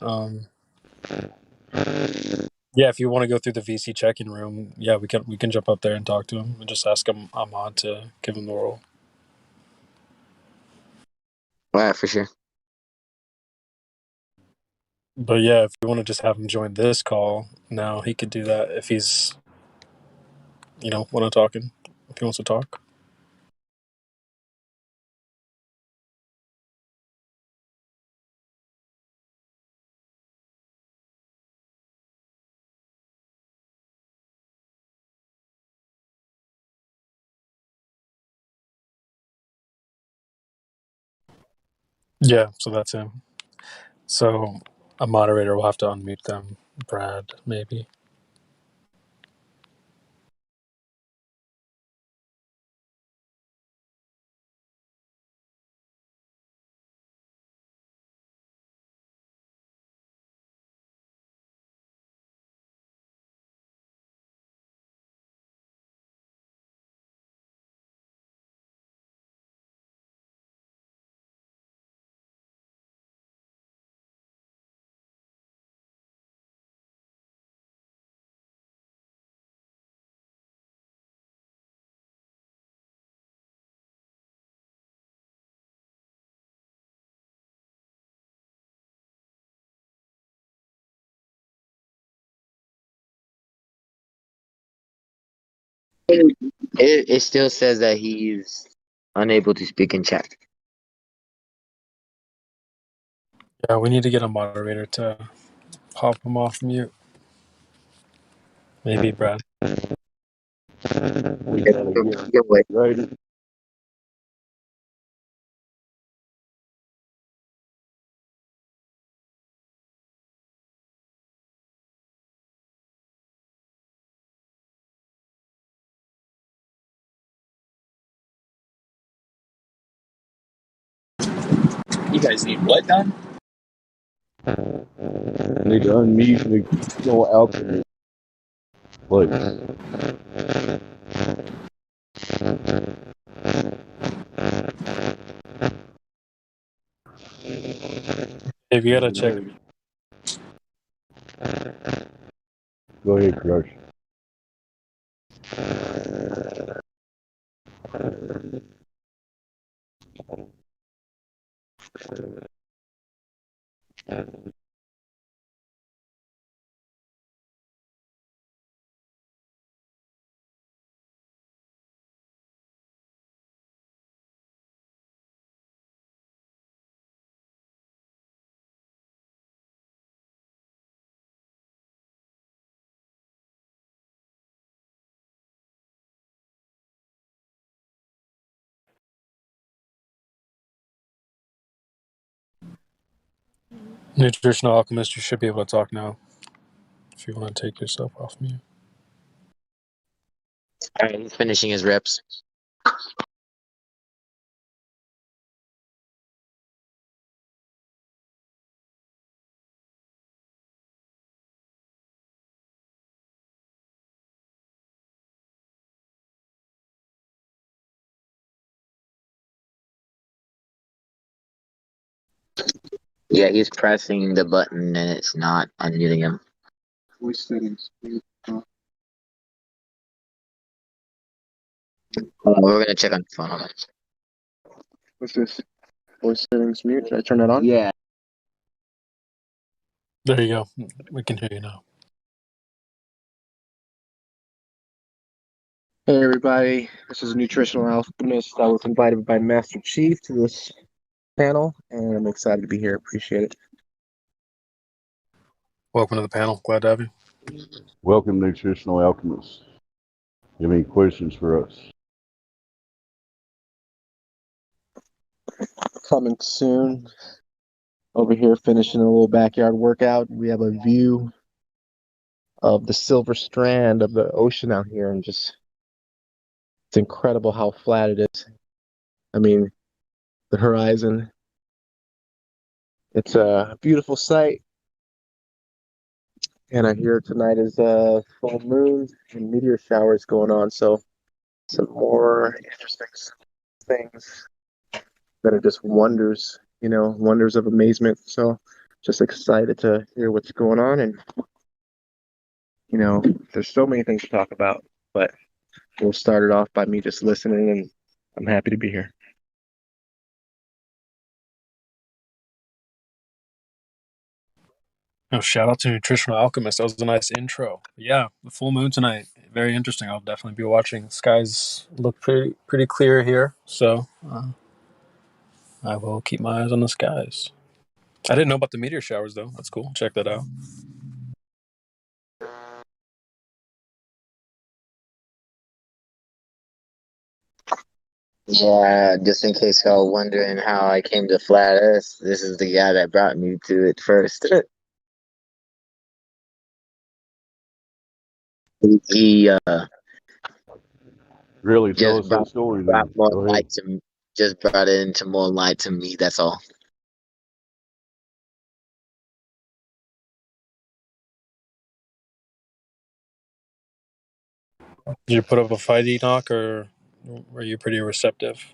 yeah, if you want to go through the VC check-in room, yeah, we can jump up there and talk to him and just ask him Ahmad to give him the role. All right, for sure. But yeah, if you want to just have him join this call now, he could do that if he's if he wants to talk. Yeah, so that's him. So a moderator will have to unmute them. Brad, maybe. It still says that he's unable to speak in chat. Yeah, we need to get a moderator to pop him off mute. Maybe Brad. We gotta get right. You guys need what done? Need to unmute the go alchemist. Please. If you gotta check. Go ahead, Crush. Nutritional Alchemist, you should be able to talk now. If you want to take yourself off mute. All right, he's finishing his reps. Yeah, he's pressing the button and it's not unmuting him. Voice settings. We're gonna check on the phone. Hold on. What's this? Voice settings mute. Should I turn that on? Yeah. There you go. We can hear you now. Hey everybody, this is Nutritional Alchemist. I was invited by Master Chief to this panel, and I'm excited to be here. Appreciate it. Welcome to the panel. Glad to have you. Welcome, Nutritional Alchemist. You have any questions for us? Coming soon. Over here finishing a little backyard workout. We have a view of the silver strand of the ocean out here, and just it's incredible how flat it is. I mean, the horizon. It's a beautiful sight. And I hear tonight is full moon and meteor showers going on, so some more interesting things that are just wonders, wonders of amazement. So just excited to hear what's going on. And, there's so many things to talk about, but we'll start it off by me just listening, and I'm happy to be here. Oh, shout out to Nutritional Alchemist. That was a nice intro. Yeah, the full moon tonight. Very interesting. I'll definitely be watching. Skies look pretty clear here, so I will keep my eyes on the skies. I didn't know about the meteor showers, though. That's cool. Check that out. Yeah, just in case y'all wondering how I came to Flat Earth, this is the guy that brought me to it first. he Really, tell just us that story then. more Go light ahead. to just brought it into more light to me. That's all. Did you put up a fight, Enoch, or were you pretty receptive?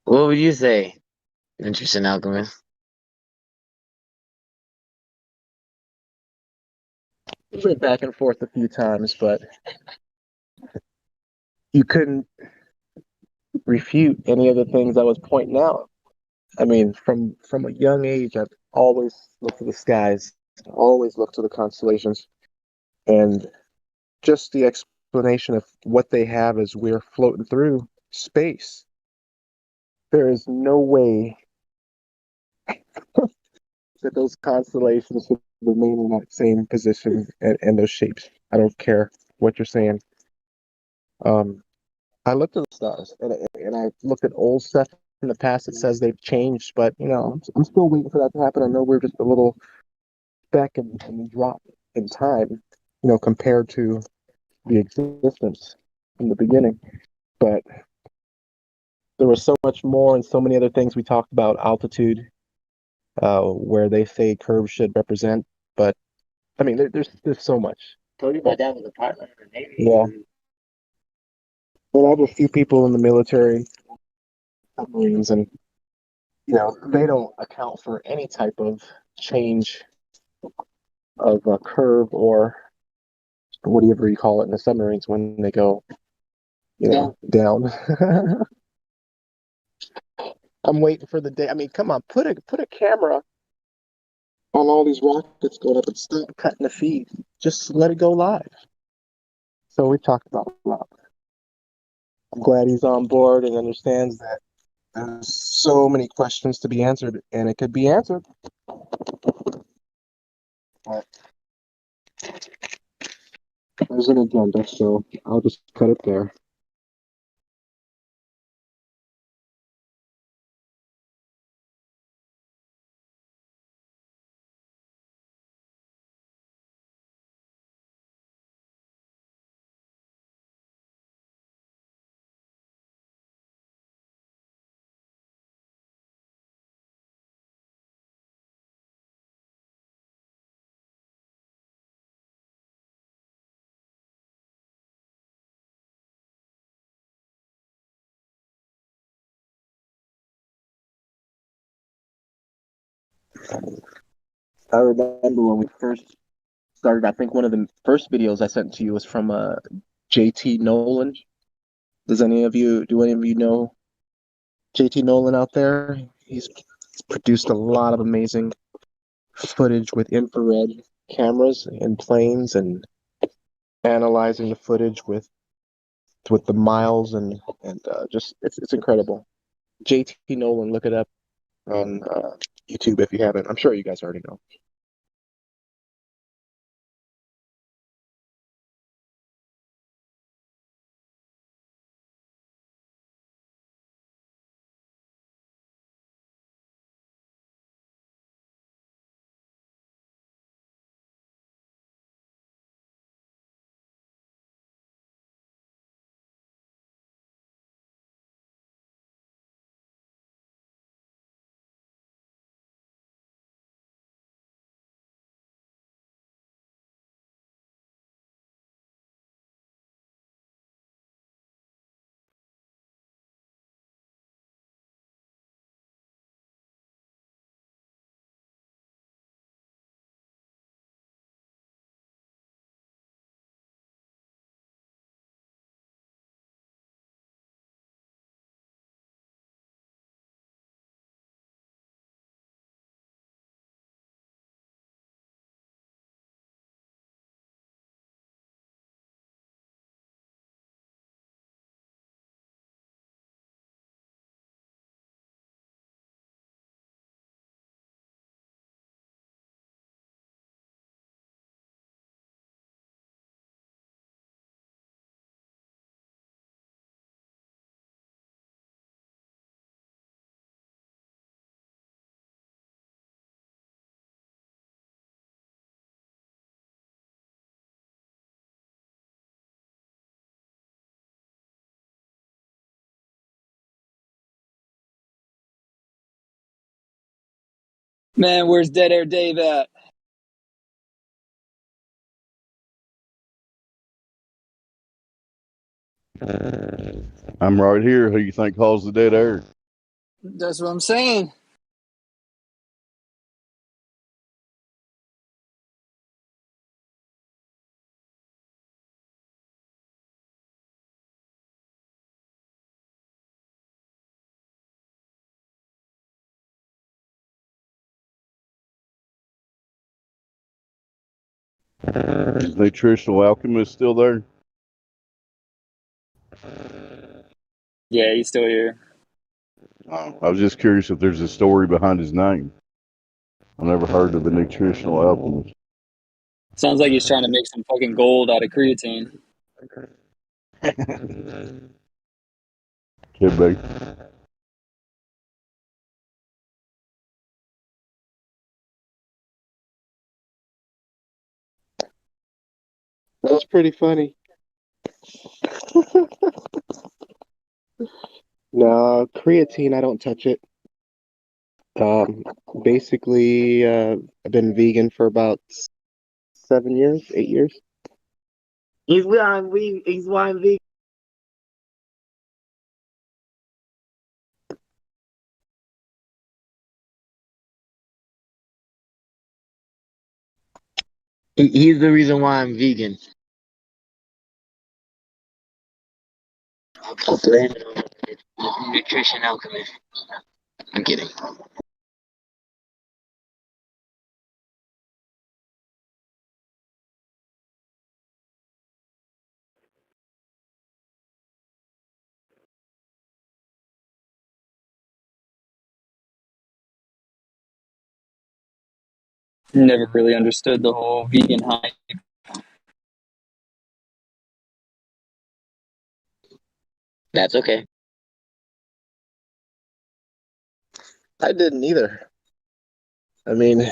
What would you say, Interesting Alchemist? We went back and forth a few times, but you couldn't refute any of the things I was pointing out. I mean, from a young age, I've always looked to the skies, always looked to the constellations, and just the explanation of what they have is we're floating through space. There is no way that those constellations would remain in that same position and those shapes. I don't care what you're saying. I looked at the stars and I looked at old stuff in the past that says they've changed, but I'm still waiting for that to happen. I know we're just a little speck and drop in time, compared to the existence in the beginning. But there was so much more and so many other things we talked about altitude, where they say curves should represent. But I mean, there's so much. Told you my dad was a pilot in the Navy. Yeah. Well, I have a few people in the military, submarines, and they don't account for any type of change of a curve or whatever you call it in the submarines when they go, down. I'm waiting for the day. I mean, come on, put a camera on all these rockets going up and stop cutting the feed. Just let it go live. So we talked about a lot. I'm glad he's on board and understands that there's so many questions to be answered, and it could be answered. But there's an agenda, so I'll just cut it there. I remember when we first started. I think one of the first videos I sent to you was from JT Nolan. Do any of you know JT Nolan out there? He's produced a lot of amazing footage with infrared cameras in planes and analyzing the footage with the miles and just it's incredible. JT Nolan, look it up on YouTube if you haven't. I'm sure you guys already know. Man, where's Dead Air Dave at? I'm right here. Who you think caused the dead air? That's what I'm saying. Is Nutritional Alchemist still there? Yeah, he's still here. I was just curious if there's a story behind his name. I've never heard of the Nutritional Alchemist. Sounds like he's trying to make some fucking gold out of creatine. Could be. That's pretty funny. No, creatine, I don't touch it. Basically, I've been vegan for about 7 years, 8 years. He's wine vegan. He's the reason why I'm vegan. I'll blame it on nutrition alchemy. I'm kidding. Never really understood the whole vegan hype. That's okay. I didn't either. I mean,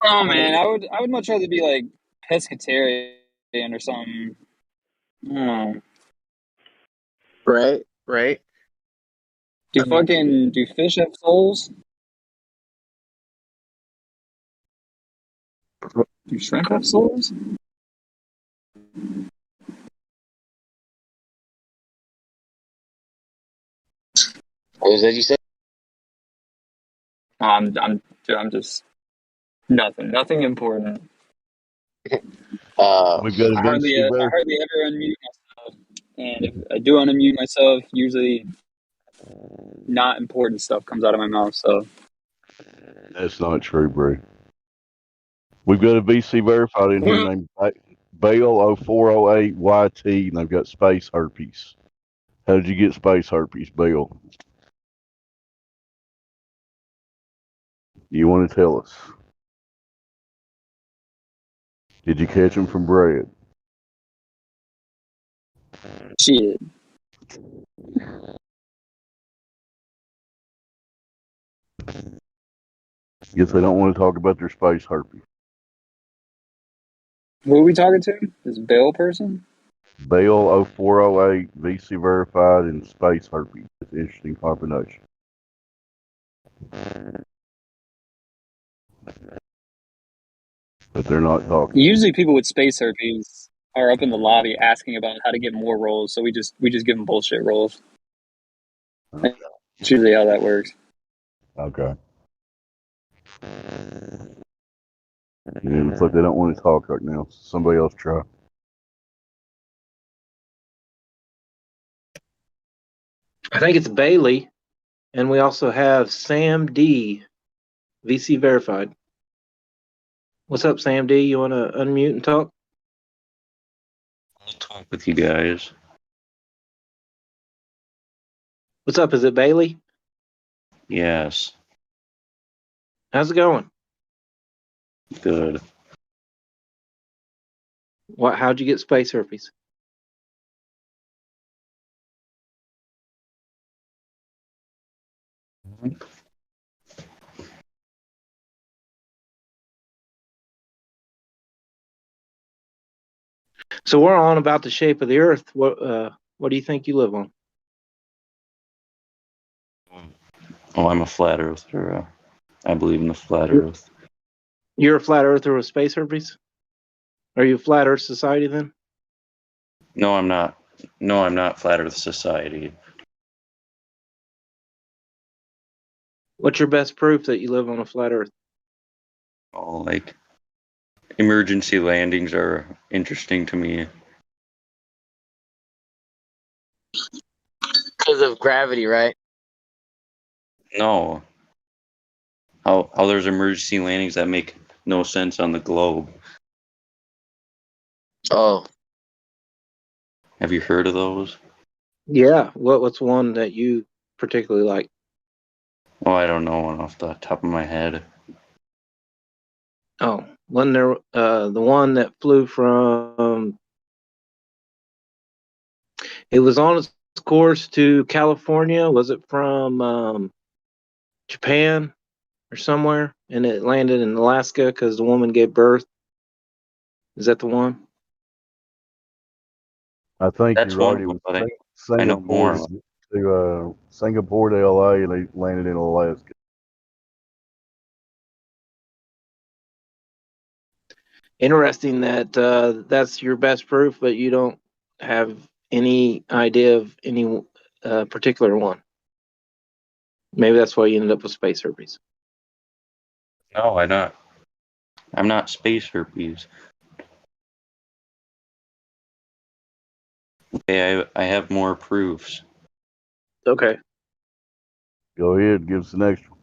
Oh man, I would much rather be like pescatarian or something. I don't know. Right. Do fish have souls? Do shrimp have souls? What was that you said? I'm just nothing important. We've got I a hardly VC there. ever unmute myself, and if I do unmute myself, usually not important stuff comes out of my mouth. So That's not true, bro. We've got a VC verified in here named Bale0408YT, and they've got space herpes. How did you get space herpes, Bale? You want to tell us? Did you catch them from Brad? shit. Guess they don't want to talk about their space herpes. Who are we talking to? This Bill person? Bale0408 VC verified and space herpes. That's an interesting combination. But they're not talking. Usually, people with space herpes are up in the lobby asking about how to get more rolls, so we just give them bullshit rolls. Okay. That's usually how that works. Okay. Yeah, looks like they don't want to talk right now. Somebody else try. I think it's Bailey, and we also have Sam D, VC verified. What's up, Sam D? You want to unmute and talk? I'll talk with you guys. What's up? Is it Bailey? Yes. How's it going? Good. How'd you get space herpes? So we're on about the shape of the Earth. What do you think you live on? Oh, I'm a flat earther. I believe in the flat Earth. You're a flat earther with space herpes? Are you a flat Earth society then? No, I'm not. No, I'm not flat Earth society. What's your best proof that you live on a flat Earth? Oh, like emergency landings are interesting to me. Because of gravity, right? No. How there's emergency landings that make no sense on the globe. Oh. Have you heard of those? Yeah. What's one that you particularly like? Oh, I don't know one off the top of my head. Oh, wasn't there the one that flew from? It was on its course to California. Was it from Japan or somewhere? And it landed in Alaska because the woman gave birth. Is that the one? I think That's you're right. one It of them, was but I know Singapore more. to Singapore to LA, and they landed in Alaska. Interesting that that's your best proof, but you don't have any idea of any particular one. Maybe that's why you ended up with space herpes. No, I'm not space herpes. Okay, I have more proofs. Okay. Go ahead, give us the next one.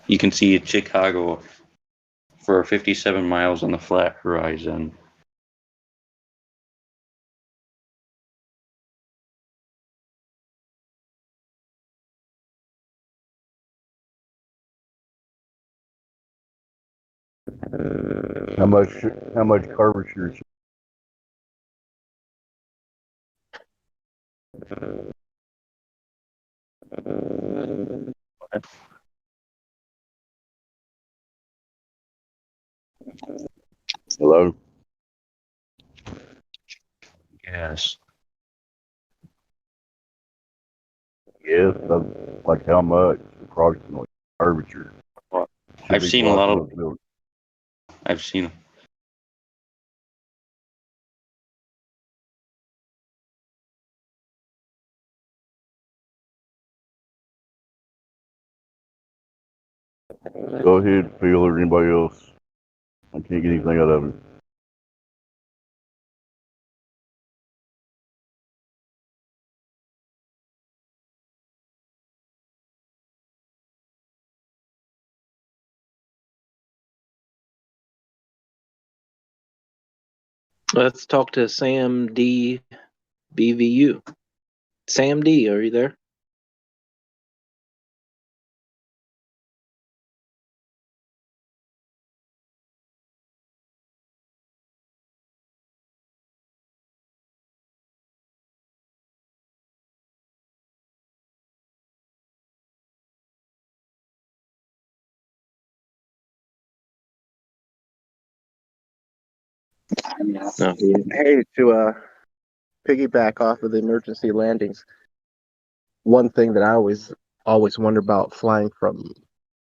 You can see Chicago for 57 miles on the flat horizon. How much curvature? Hello? Yes. Yes, like how much approximately curvature? I've seen a lot of. I've seen. Go ahead, Phil, or anybody else. I can't get anything out of it. Let's talk to Sam D. BVU. Sam D, are you there? No. Hey, to piggyback off of the emergency landings, one thing that I always wonder about flying from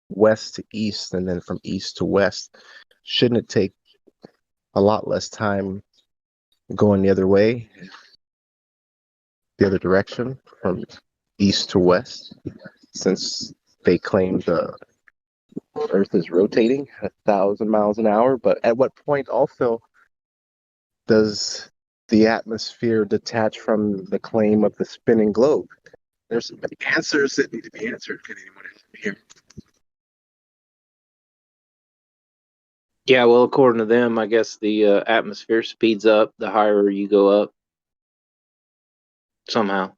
west to east and then from east to west, shouldn't it take a lot less time going the other way, the other direction from east to west, since they claim the Earth is rotating 1,000 miles an hour? But at what point also does the atmosphere detach from the claim of the spinning globe? There's so many answers that need to be answered. Can anyone here? Yeah, well, according to them, I guess the atmosphere speeds up the higher you go up. Somehow.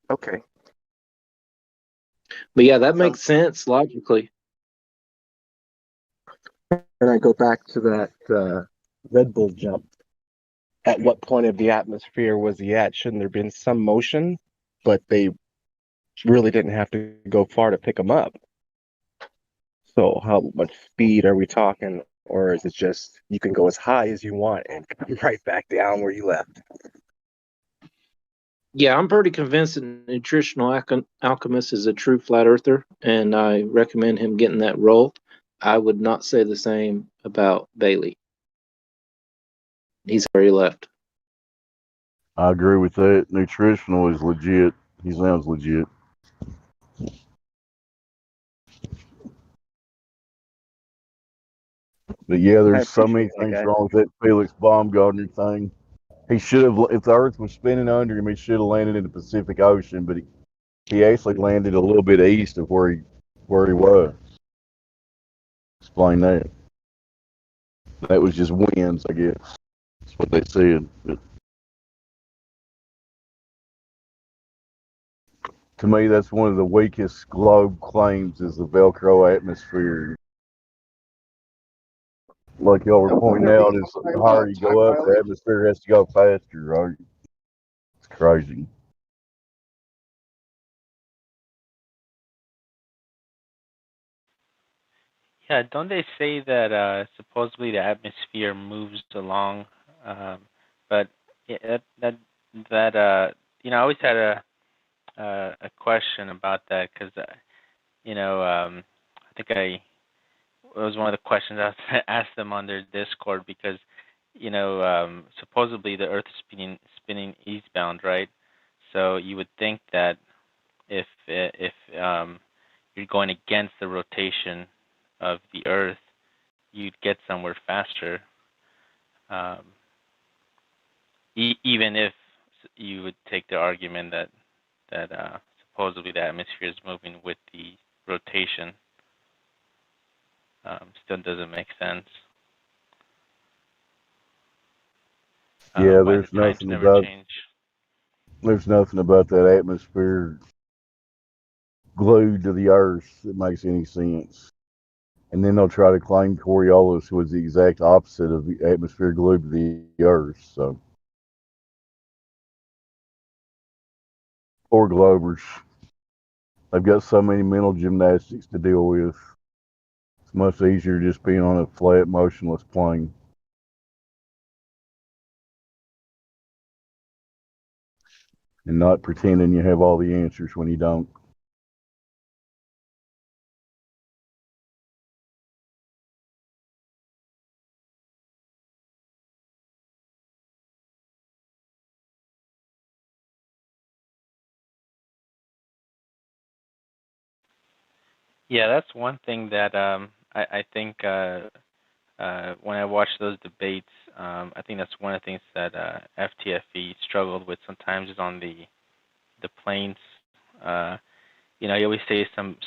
Okay. But yeah, that makes sense logically. And I go back to that Red Bull jump. At what point of the atmosphere was he at? Shouldn't there have been some motion? But they really didn't have to go far to pick him up. So how much speed are we talking? Or is it just you can go as high as you want and come right back down where you left? Yeah, I'm pretty convinced that Nutritional Alchemist is a true flat earther, and I recommend him getting that role. I would not say the same about Bailey. He's already left. I agree with that. Nutritional is legit. He sounds legit. But yeah, there's so many things wrong with that Felix Baumgartner thing. He should have, if the Earth was spinning under him, he should have landed in the Pacific Ocean, but he actually landed a little bit east of where he was. Explain that. That was just winds, I guess. That's what they said. But to me, that's one of the weakest globe claims is the Velcro atmosphere. Like y'all were pointing out, is the higher you go up, the atmosphere has to go faster, right? It's crazy. Yeah, don't they say that supposedly the atmosphere moves along, but yeah, that I always had a question about that because I think it was one of the questions I asked them on their Discord because supposedly the Earth is spinning eastbound, right? So you would think that if you're going against the rotation of the Earth, you'd get somewhere faster, even if you would take the argument that supposedly the atmosphere is moving with the rotation. Still doesn't make sense. Yeah, there's nothing about that atmosphere glued to the Earth that makes any sense. And then they'll try to claim Coriolis was the exact opposite of the atmosphere glued to the Earth. So poor Globers. They've got so many mental gymnastics to deal with. It's much easier just being on a flat, motionless plane. And not pretending you have all the answers when you don't. Yeah, that's one thing that I think when I watch those debates, I think that's one of the things that FTFE struggled with sometimes is on the planes. He always says some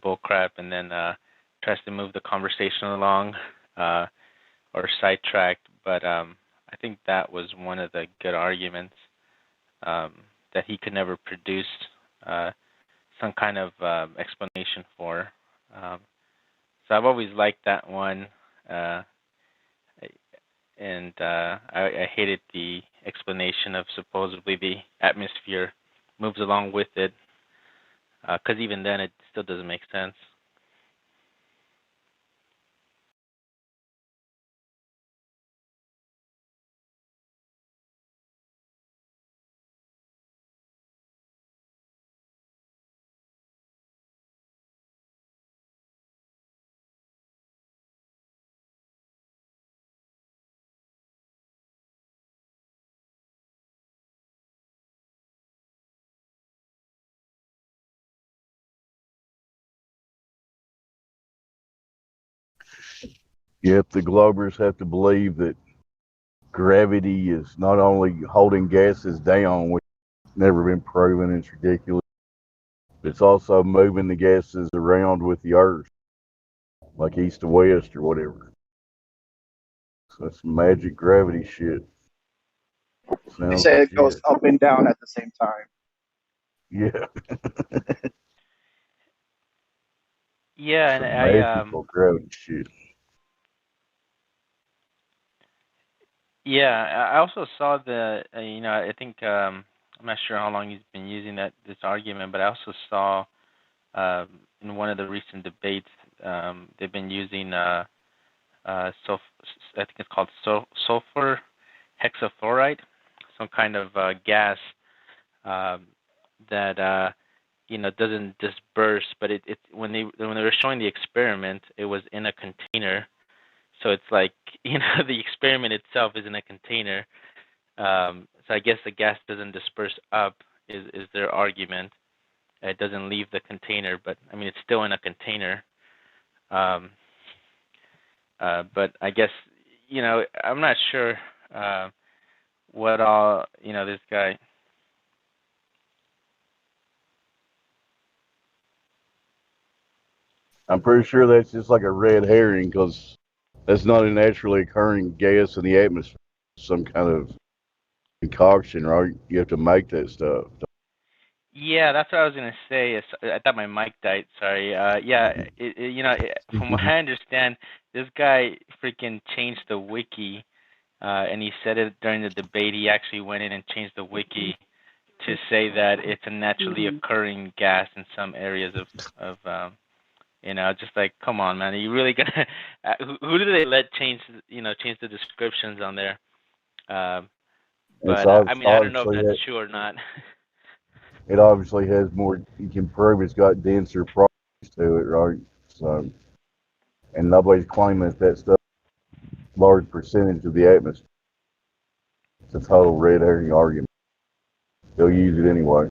bull crap and then tries to move the conversation along or sidetracked. But I think that was one of the good arguments that he could never produce some kind of explanation for. So I've always liked that one, and I hated the explanation of supposedly the atmosphere moves along with it, because even then it still doesn't make sense. Yep, the Globers have to believe that gravity is not only holding gases down, which has never been proven, it's ridiculous, but it's also moving the gases around with the Earth, like east to west or whatever. So that's magic gravity shit. They say it goes up and down at the same time. Yeah. Yeah, and magical gravity shit. Yeah, I also saw the I think I'm not sure how long he's been using this argument, but I also saw in one of the recent debates they've been using I think it's called sulfur hexafluoride, some kind of gas that doesn't disperse, but it when they were showing the experiment, it was in a container. So it's like, the experiment itself is in a container. So I guess the gas doesn't disperse up is their argument. It doesn't leave the container, but I mean, it's still in a container. But I guess, I'm not sure what all this guy. I'm pretty sure that's just like a red herring because that's not a naturally occurring gas in the atmosphere. Some kind of concoction, right? You have to make that stuff. Yeah, that's what I was gonna say. I thought my mic died. Sorry. Yeah. From what I understand, this guy freaking changed the wiki, and he said it during the debate. He actually went in and changed the wiki to say that it's a naturally occurring gas in some areas of just like, come on, man, are you really gonna? Who do they let change the descriptions on there? But I mean, I don't know if that's true or not. It obviously has more. You can prove it's got denser properties to it, right? So, and nobody's claiming that stuff large percentage of the atmosphere. It's a total red herring argument. They'll use it anyway.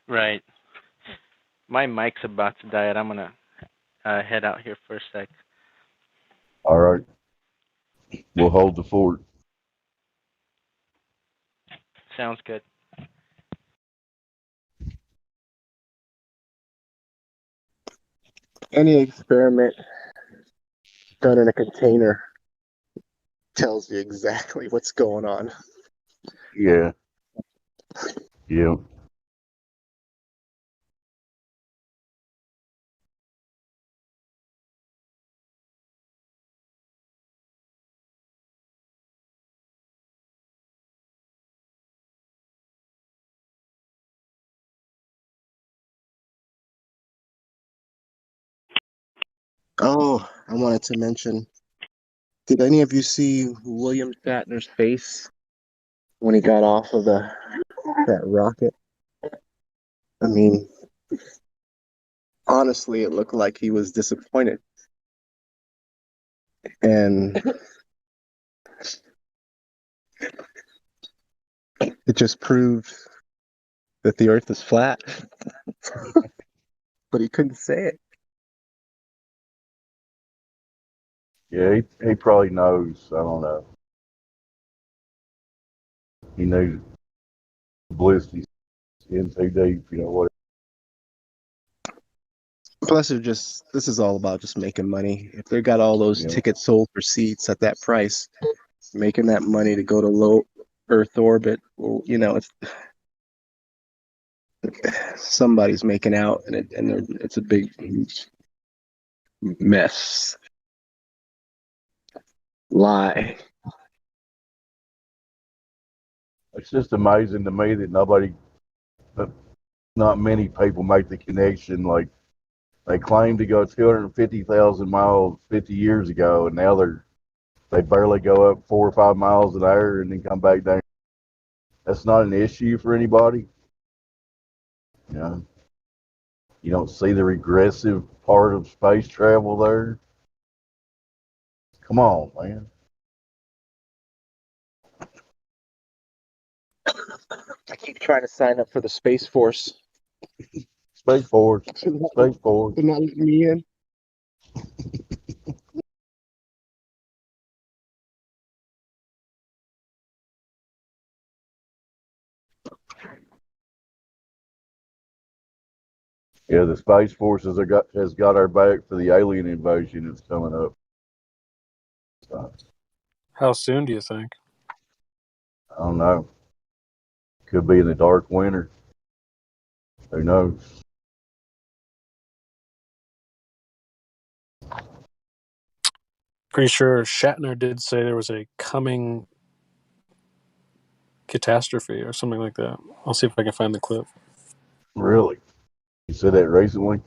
Right. My mic's about to die, and I'm gonna head out here for a sec. All right. We'll hold the fort. Sounds good. Any experiment done in a container tells you exactly what's going on. Yeah. Yeah. Oh, I wanted to mention, did any of you see William Shatner's face when he got off of that rocket? I mean, honestly, it looked like he was disappointed. And it just proved that the earth is flat. But he couldn't say it. Yeah, he probably knows. I don't know. He knows publicity's in too deep, what. Plus, this is all about just making money. If they got all those tickets sold for seats at that price, making that money to go to low Earth orbit, well, it's somebody's making out, and it's a big mess. Lie. It's just amazing to me that not many people make the connection. Like, they claimed to go 250,000 miles 50 years ago, and now they barely go up 4 or 5 miles an hour and then come back down. That's not an issue for anybody. You don't see the regressive part of space travel there. Come on, man. I keep trying to sign up for the Space Force. Space Force. Space Force. They're not letting me in. Yeah, the Space Force has got our back for the alien invasion that's coming up. So, how soon do you think? I don't know. Could be in the dark winter. Who knows? Pretty sure Shatner did say there was a coming catastrophe or something like that. I'll see if I can find the clip. Really? You said that recently?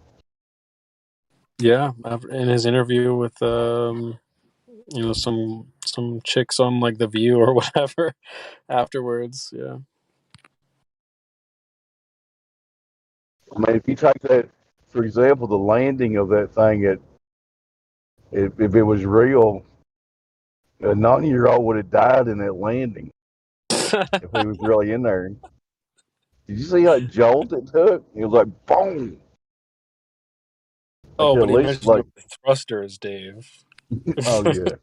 Yeah, in his interview with some chicks on like The View or whatever afterwards. Yeah. I mean, if you take that, for example, the landing of that thing, if it was real, a 9-year-old would have died in that landing if he was really in there. Did you see how jolt it took? It was like boom. Oh, but he mentioned the thrusters, Dave. Oh yeah.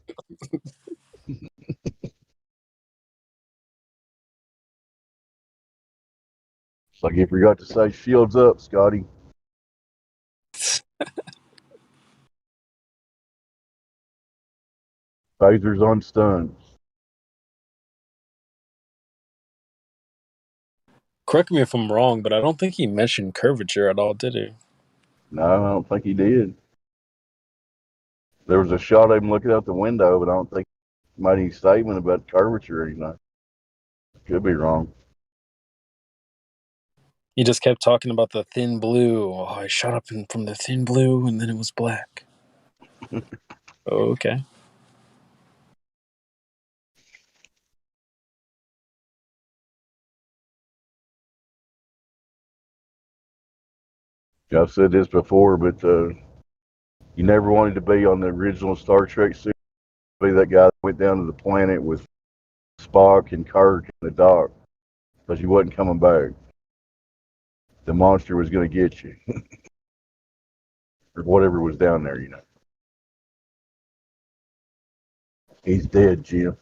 It's like you forgot to say shields up, Scotty. Phasers on stuns. Correct me if I'm wrong, but I don't think he mentioned curvature at all, did he? No, I don't think he did. There was a shot of him looking out the window, but I don't think he made any statement about curvature or anything. Could be wrong. He just kept talking about the thin blue. Oh, I shot up from the thin blue, and then it was black. Okay. I've said this before, but you never wanted to be on the original Star Trek series. Be that guy that went down to the planet with Spock and Kirk and the Doc, because you wasn't coming back. The monster was going to get you, or whatever was down there. You know. He's dead, Jim.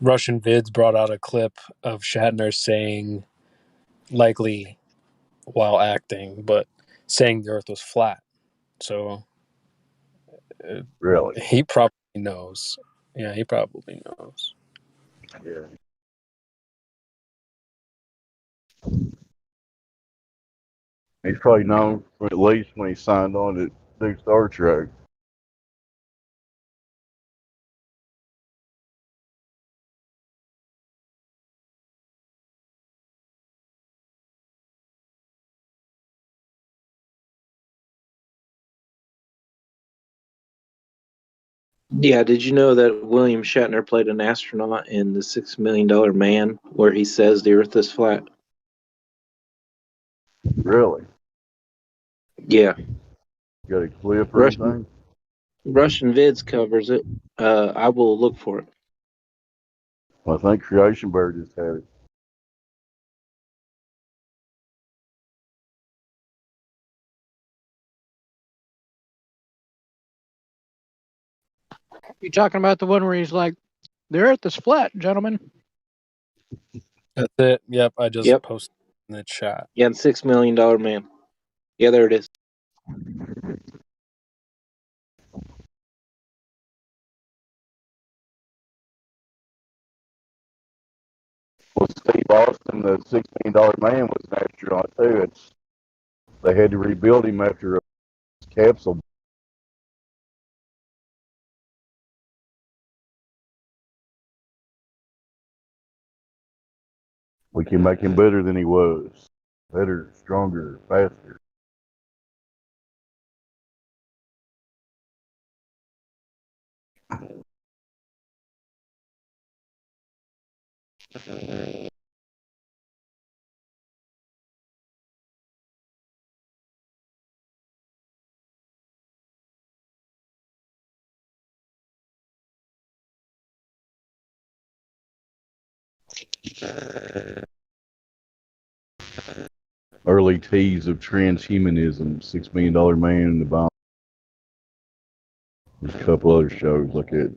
Russian vids brought out a clip of Shatner saying, likely while acting, but saying the Earth was flat. So really, he probably knows. Yeah, he probably knows. Yeah. He's probably known at least when he signed on to do Star Trek. Yeah, did you know that William Shatner played an astronaut in The $6 Million Man, where he says the Earth is flat? Really? Yeah. Got a clip or anything? Russian Vids covers it. I will look for it. Well, I think Creation Bird just had it. You talking about the one where he's like, "The Earth is flat, gentlemen." That's it. Yep, I just posted in the chat. Yeah, $6 Million Man. Yeah, there it is. Well, Steve Austin, the $6 Million Man, was an astronaut too. They had to rebuild him after a capsule. We can make him better than he was. Better, stronger, faster. Early tease of transhumanism, $6 Million Man and the Bomb. There's a couple other shows like it.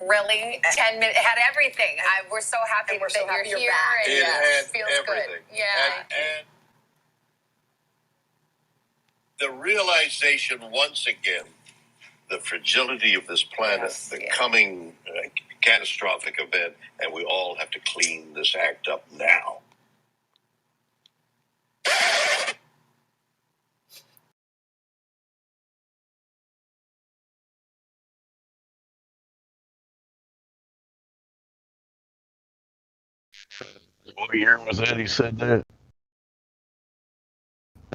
Really? 10 minutes. It had everything. We're so happy that you're here. Back. And It had feels everything. good. Yeah. And the realization once again, the fragility of this planet, the coming catastrophic event, and we all have to clean this act up now. What year was that he said that?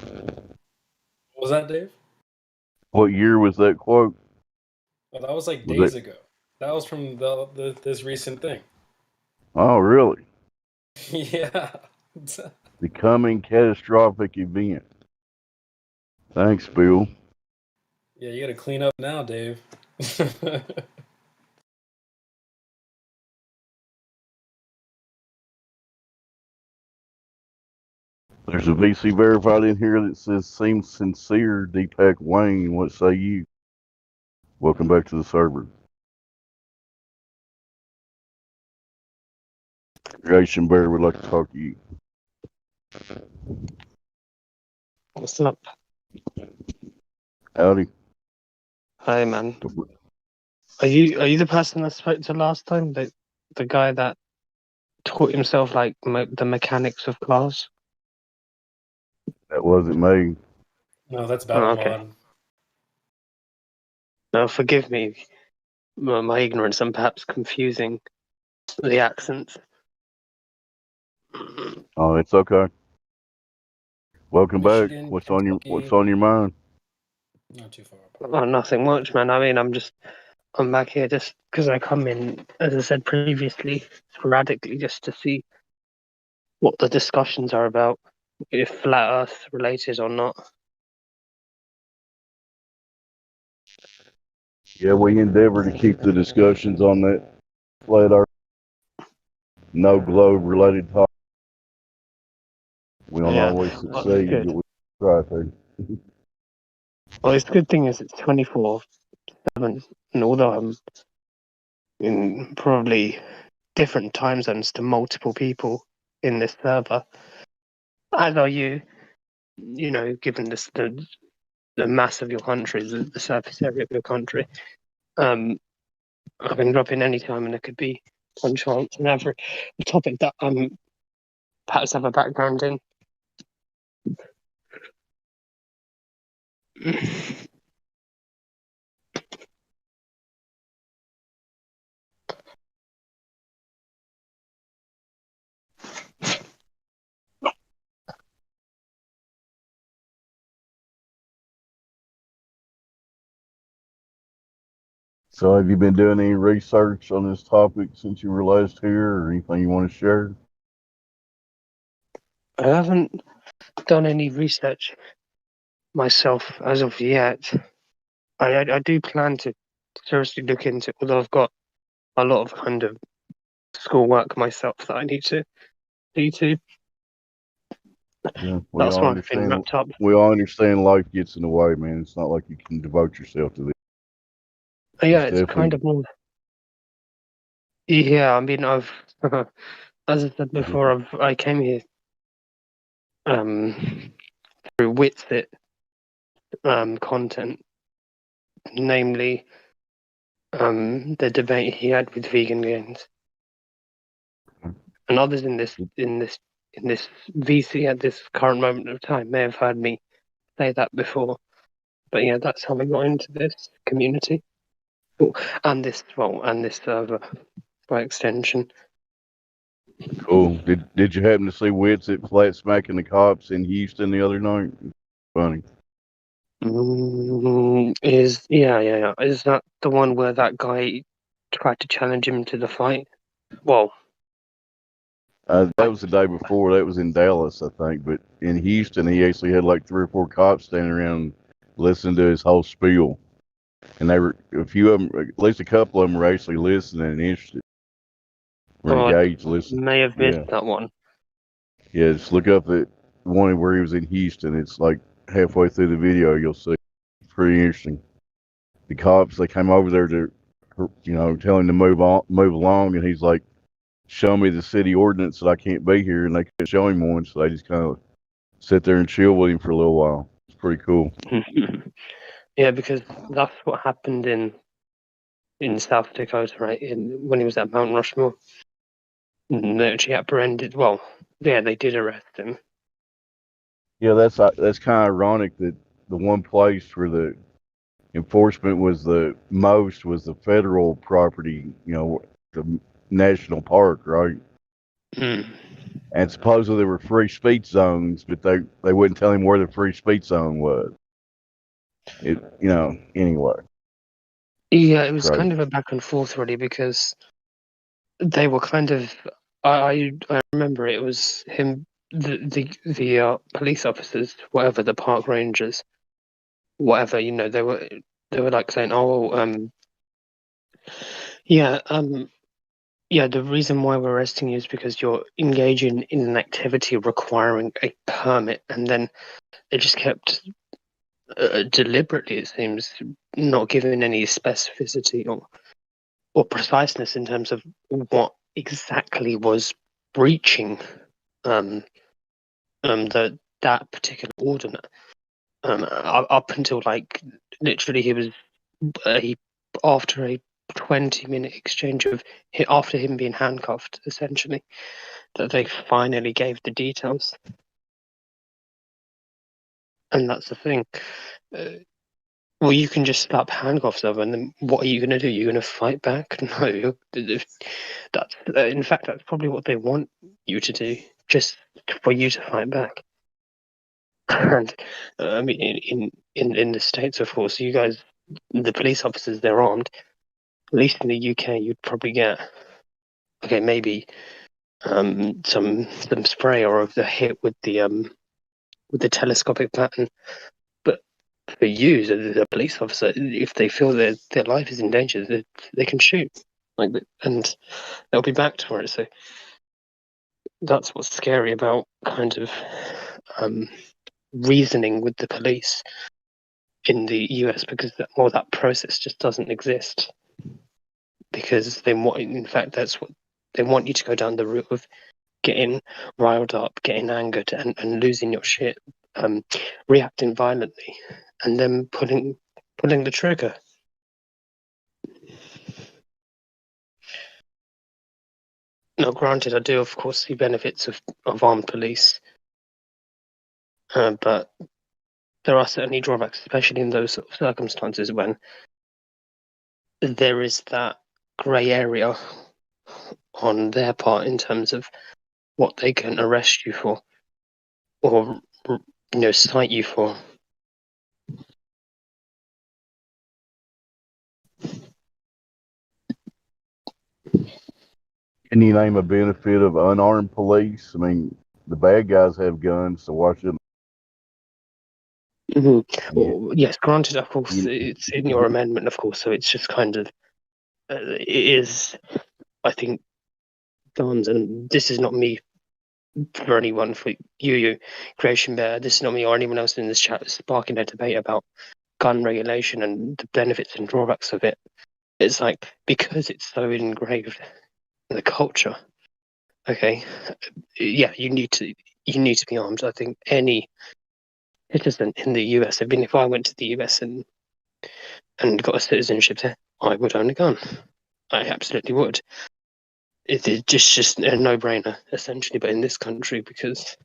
What was that, Dave? What year was that quote? Well, that was like days ago. That was from this recent thing. Oh, really? Yeah. The coming catastrophic event. Thanks, Bill. Yeah, you got to clean up now, Dave. There's a VC verified in here that says, seems sincere, Deepak Wayne. What say you? Welcome back to the server. Creation Bear would like to talk to you. What's up? Howdy. Hi, man. Are you the person I spoke to last time? The guy that taught himself like the mechanics of cars? That wasn't me. No, that's Battle okay. Mod. No, forgive me, my ignorance. I'm perhaps confusing the accents. Oh, it's okay. Welcome Michigan, back. What's on your mind? Not too far. Oh, nothing much, man. I mean, I'm back here just because I come in, as I said previously, sporadically, just to see what the discussions are about, if flat Earth related or not. Yeah, we endeavor to keep the discussions on that flat Earth, no globe related topic. We don't always succeed, but we try to. Well, it's a good thing is it's 24/7, and although I'm in probably different time zones to multiple people in this server, as are you, given the mass of your country, the surface area of your country, I can drop in any time and it could be on chance and every topic that perhaps have a background in. So have you been doing any research on this topic since you were last here, or anything you want to share? I haven't done any research myself as of yet. I do plan to seriously look into it, although I've got a lot of kind of schoolwork myself that I need to do too. Yeah, That's why I've been wrapped up. We all understand life gets in the way, man. It's not like you can devote yourself to this. Yeah, it's kind of more. Yeah, I mean, as I said before, I came here through Witsit content, namely the debate he had with Vegan Gains, and others in this VC at this current moment of time may have heard me say that before. But yeah, that's how I got into this community, and this server by extension. Cool. Did you happen to see Witsit flat smacking the cops in Houston the other night? Funny. Is that the one where that guy tried to challenge him to the fight? Well, that was the day before. That was in Dallas, I think. But in Houston, he actually had like 3 or 4 cops standing around listening to his whole spiel. And they were a few of them, at least a couple of them, were actually listening and interested. Were engaged, listening. May have missed that one. Yeah, just look up the one where he was in Houston. It's like halfway through the video, you'll see. It's pretty interesting. The cops, they came over there to telling him to move along, and he's like, show me the city ordinance that I can't be here, and they couldn't show him one, so they just kind of sit there and chill with him for a little while. It's pretty cool. Yeah, because that's what happened in South Dakota, right? When he was at Mount Rushmore, they actually apprehended. Well, yeah, they did arrest him. Yeah, that's kind of ironic that the one place where the enforcement was the most was the federal property, the national park, right? And supposedly there were free speech zones, but they wouldn't tell him where the free speech zone was. Anyway. Yeah, it was kind of a back and forth, really, because they were kind of. I remember it was him, the police officers, whatever, the park rangers, whatever, they were like saying, yeah, the reason why we're arresting you is because you're engaging in an activity requiring a permit, and then they just kept deliberately, it seems, not giving any specificity or preciseness in terms of what exactly was breaching that particular ordinance. Up until literally he after a 20-minute exchange after him being handcuffed, essentially, that they finally gave the details. And that's the thing. Well, you can just slap handcuffs over, and then what are you going to do? You're going to fight back? No. That's in fact, that's probably what they want you to do, just for you to fight back. And I mean, in the States, of course, you guys, the police officers, they're armed. At least in the UK, you'd probably get maybe some spray or the hit with the telescopic pattern. But for you, the police officer, if they feel that their life is in danger, they can shoot, and they'll be back to it. So that's what's scary about kind of reasoning with the police in the US, because that process just doesn't exist. Because in fact, that's what they want you to go down the route of getting riled up, getting angered, and losing your shit, reacting violently, and then pulling the trigger. Now, granted, I do of course see benefits of armed police, but there are certainly drawbacks, especially in those sort of circumstances when there is that grey area on their part in terms of what they can arrest you for or cite you for. Can you name a benefit of unarmed police? I mean, the bad guys have guns, so why shouldn't? Well, yes, granted, of course, it's in your amendment, of course, so it's just kind of it is, I think, guns, and this is not me for anyone, for you, Creation Bear, this is not me or anyone else in this chat sparking a debate about gun regulation and the benefits and drawbacks of it. It's like, because it's so engraved in the culture, okay, yeah, you need to be armed. I think any citizen in the US, if I went to the US and got a citizenship there, I would own a gun. I absolutely would. It's just a no-brainer, essentially. But in this country, because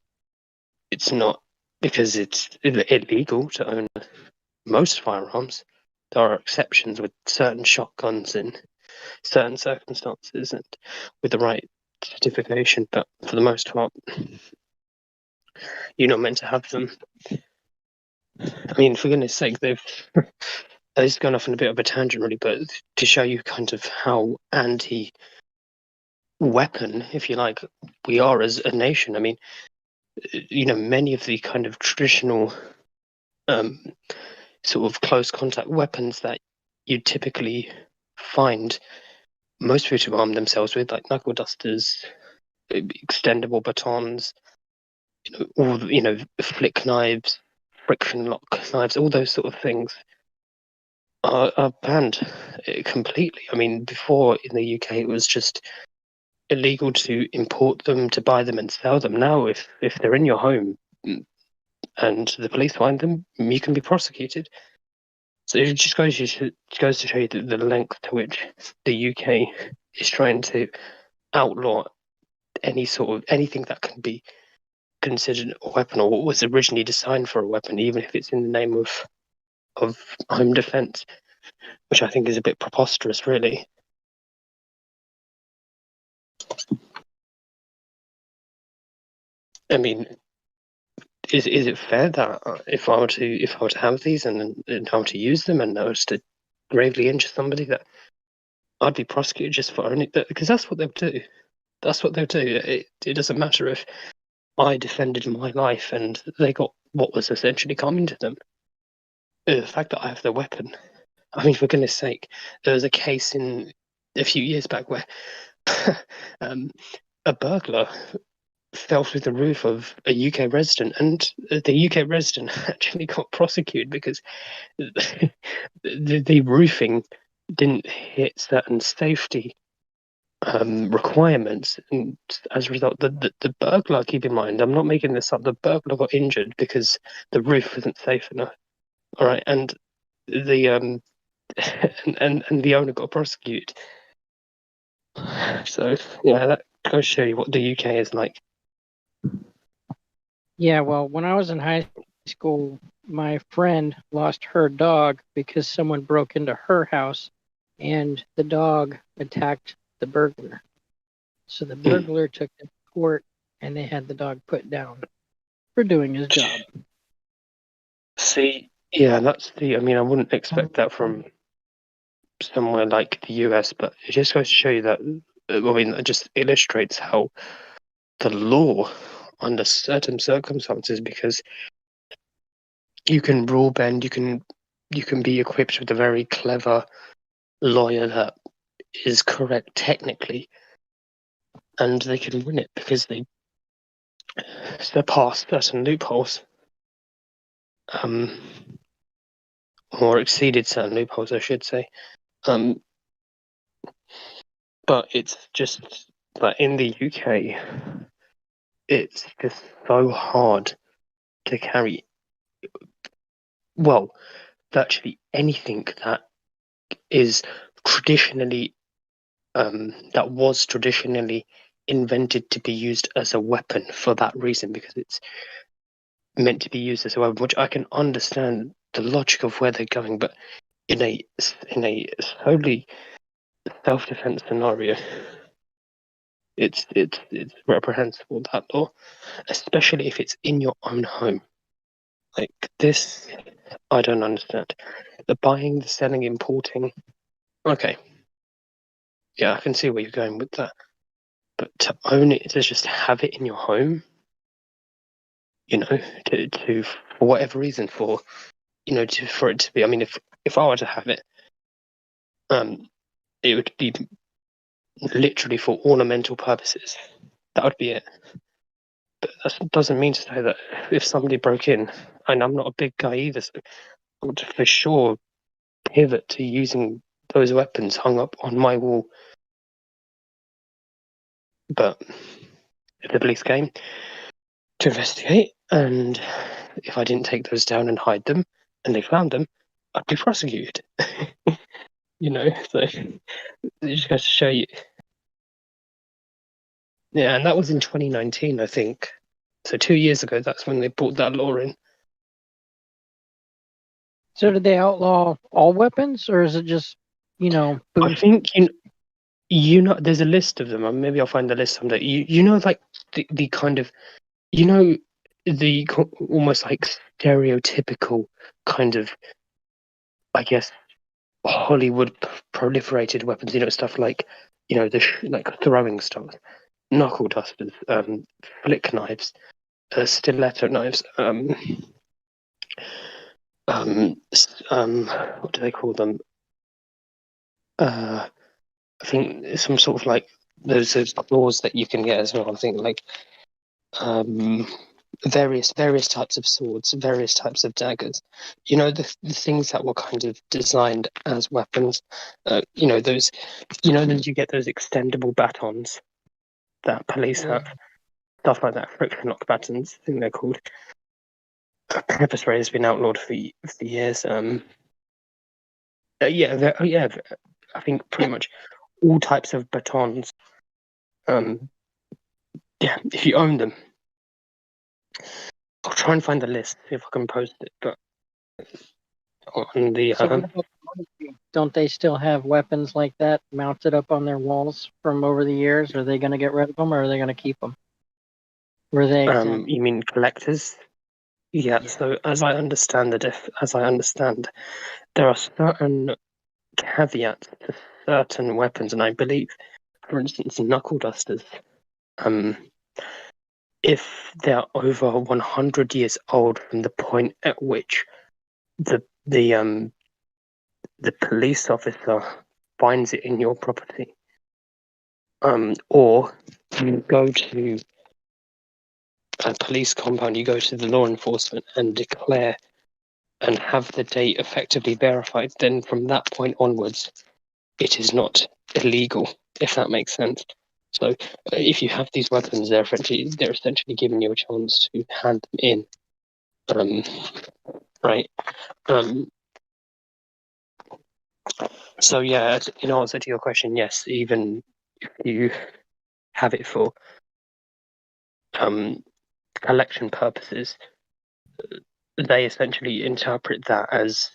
it's illegal to own most firearms, there are exceptions with certain shotguns in certain circumstances and with the right certification. But for the most part, you're not meant to have them. I mean, for goodness sake, it's gone off on a bit of a tangent, really, but to show you kind of how anti-weapon, if you like, we are as a nation. I mean, many of the kind of traditional sort of close contact weapons that you typically find most people to arm themselves with, like knuckle dusters, extendable batons, all flick knives, friction lock knives, all those sort of things. are banned completely. I mean, before in the UK it was just illegal to import them, to buy them and sell them. Now, if they're in your home and the police find them, you can be prosecuted. So it just goes to show you the length to which the UK is trying to outlaw anything that can be considered a weapon or what was originally designed for a weapon, even if it's in the name of home defense, which I think is a bit preposterous, really. I mean, is it fair that if I were to have these and I were to use them and I was to gravely injure somebody, that I'd be prosecuted just for only that? Because that's what they'll do. That's what they'll do. It doesn't matter if I defended my life and they got what was essentially coming to them. The fact that I have the weapon. I mean, for goodness sake, there was a case in a few years back where a burglar fell through the roof of a UK resident, and the UK resident actually got prosecuted because the roofing didn't hit certain safety requirements, and as a result, the burglar. Keep in mind, I'm not making this up. The burglar got injured because the roof wasn't safe enough. All right, and the and the owner got prosecuted. So yeah, that goes to show you what the UK is like. Yeah, well, when I was in high school, my friend lost her dog because someone broke into her house and the dog attacked the burglar. So the burglar took it to court and they had the dog put down for doing his job. See, yeah, I mean, I wouldn't expect that from somewhere like the US, but it just goes to show you that, I mean, it just illustrates how the law, under certain circumstances, because you can rule bend, you can be equipped with a very clever lawyer that is correct technically, and they can win it because they surpass certain loopholes, or exceeded certain loopholes, I should say. But it's just that in the UK, it's just so hard to carry, well, virtually anything that is traditionally, that was traditionally invented to be used as a weapon for that reason, because it's meant to be used as a weapon, which I can understand the logic of where they're going, but in a solely self-defense scenario, it's reprehensible, that law, especially if it's in your own home. Like this, I don't understand. The buying, the selling, importing. Okay. Yeah, I can see where you're going with that. But to own it, to just have it in your home, you know, to for whatever reason, for for it to be. I mean, if I were to have it, it would be literally for ornamental purposes. That would be it. But that doesn't mean to say that if somebody broke in, and I'm not a big guy either, so I would for sure pivot to using those weapons hung up on my wall. But if the police came to investigate, and if I didn't take those down and hide them, and they found them, I'd be prosecuted. So it just goes to show you. Yeah, and that was in 2019, I think. So 2 years ago, that's when they brought that law in. So did they outlaw all weapons, or is it just, boom? I think there's a list of them. Maybe I'll find the list someday. Like the kind of, the almost like stereotypical kind of, I guess, Hollywood proliferated weapons. Stuff like, like throwing stuff, knuckle dusters, flick knives, stiletto knives, what do they call them? I think some sort of like those claws that you can get as well. I think like various types of swords, various types of daggers. You know, the things that were kind of designed as weapons. You know those. You know that you get those extendable batons that police have, stuff like that. Friction lock batons, I think they're called. Pepper spray has been outlawed for years. Yeah, I think pretty much all types of batons. Yeah, if you own them, I'll try and find the list, see if I can post it. But on the So what about the military? Don't they still have weapons like that mounted up on their walls from over the years? Are they going to get rid of them, or are they going to keep them? Were they exempt? you mean collectors? Yeah. So as I understand there are certain caveats to certain weapons, and I believe, for instance, knuckle dusters. If they're over 100 years old from the point at which the police officer finds it in your property, or you go to a police compound, you go to the law enforcement and declare and have the date effectively verified, then from that point onwards, it is not illegal, if that makes sense. So if you have these weapons, they're essentially giving you a chance to hand them in. Right. So yeah, in answer to your question, yes, even if you have it for collection purposes, they essentially interpret that as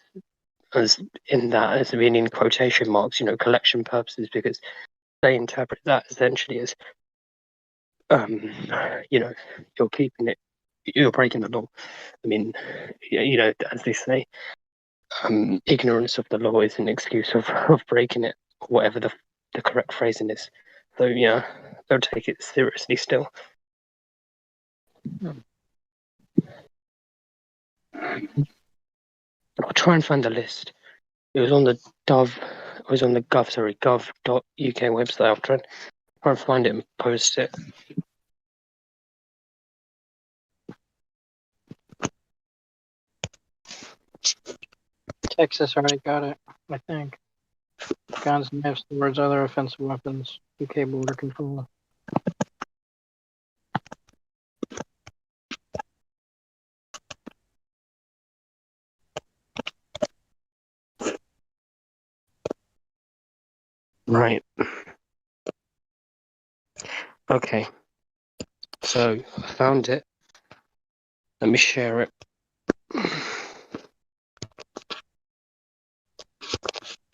being in quotation marks, collection purposes, because they interpret that essentially as you're keeping it, you're breaking the law. I mean, as they say, ignorance of the law is an excuse of breaking it, or whatever the correct phrasing is. So yeah, they'll take it seriously still. I'll try and find the list. It was on the gov.uk website. I'll try and find it and post it. Texas already got it, I think. Guns, knives, swords, other offensive weapons. UK border control. Right. Okay. So I found it. Let me share it.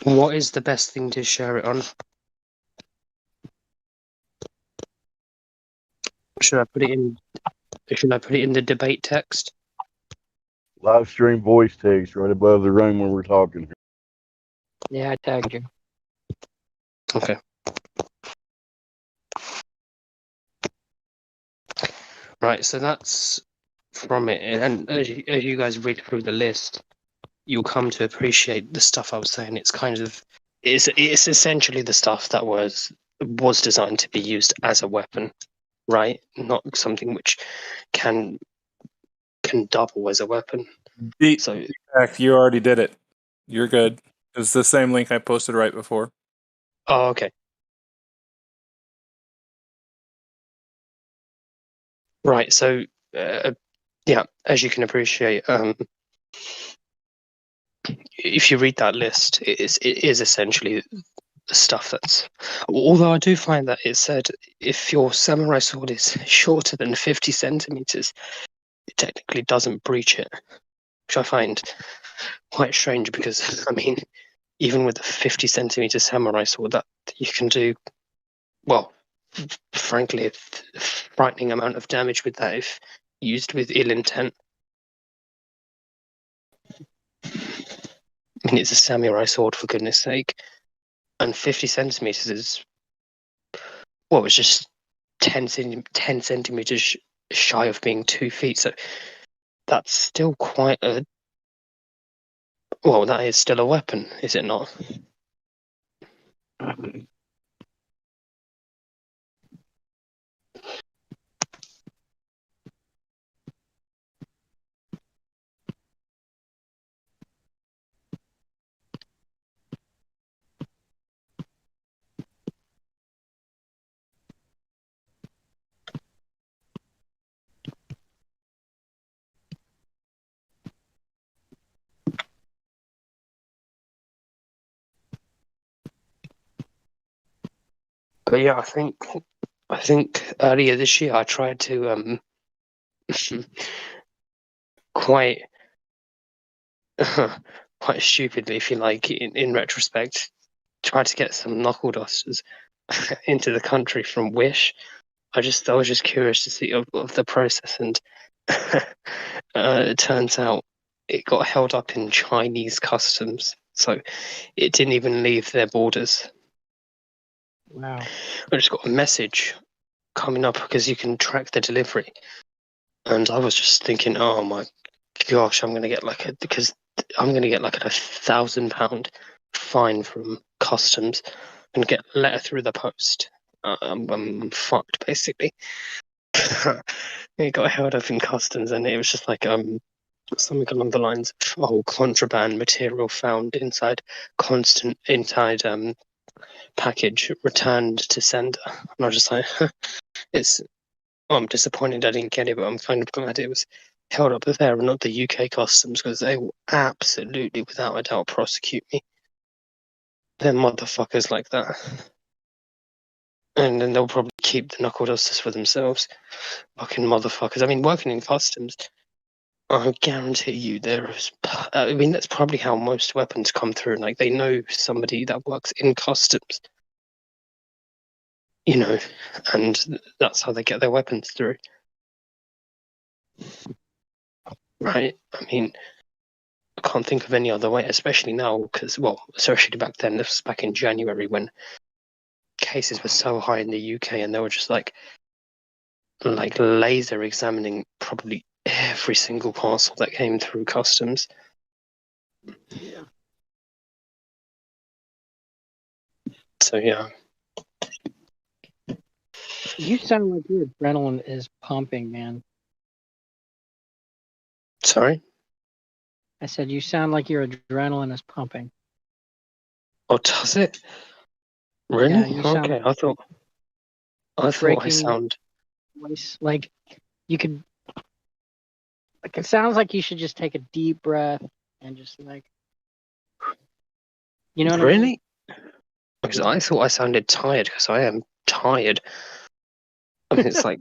What is the best thing to share it on? Should I put it in the debate text? Live stream voice text right above the room where we're talking. Yeah, I tagged you. Okay. Right, so that's from it, and as you guys read through the list, you'll come to appreciate the stuff I was saying. It's essentially the stuff that was designed to be used as a weapon, right? Not something which can double as a weapon. So you already did it. You're good. It's the same link I posted right before. Oh, okay. Right. So, yeah, as you can appreciate, if you read that list, it is essentially the stuff that's. Although I do find that it said if your samurai sword is shorter than 50 centimeters, it technically doesn't breach it, which I find quite strange because, I mean, even with a 50 centimeter samurai sword, that you can do, well, frankly, a frightening amount of damage with that if used with ill intent. I mean, it's a samurai sword, for goodness sake. And 50 centimeters is, well, it's just 10 centimeters shy of being 2 feet. So that's still quite a. Well, that is still a weapon, is it not? But yeah, I think earlier this year I tried to quite quite stupidly, if you like, in retrospect, tried to get some knuckle dusters into the country from Wish. I was just curious to see of the process, and it turns out it got held up in Chinese customs, so it didn't even leave their borders. Wow. I just got a message coming up because you can track the delivery, and I was just thinking, oh my gosh, I'm gonna get like a £1,000 fine from customs and get a letter through the post. I'm fucked basically. It got held up in customs, and it was just like something along the lines of contraband material found inside package returned to sender. And I was just like, it's. I'm disappointed I didn't get it, but I'm kind of glad it was held up there and not the UK customs, because they will absolutely, without a doubt, prosecute me. They're motherfuckers like that. And then they'll probably keep the knuckle dusters for themselves. Fucking motherfuckers. I mean, working in customs, I guarantee you that's probably how most weapons come through. Like, they know somebody that works in customs, and that's how they get their weapons through. Right? I mean, I can't think of any other way, especially now, because, especially back then, this was back in January when cases were so high in the UK, and they were just like laser examining probably every single parcel that came through customs. Yeah. So yeah. You sound like your adrenaline is pumping, man. Sorry? I said you sound like your adrenaline is pumping. Oh, does it? Really? Yeah, you sound Okay, I thought I breaking sound voice. Like you could. Like it sounds like you should just take a deep breath and just like. You know what I mean? really? Because I thought I sounded tired, because I am tired. I mean, it's like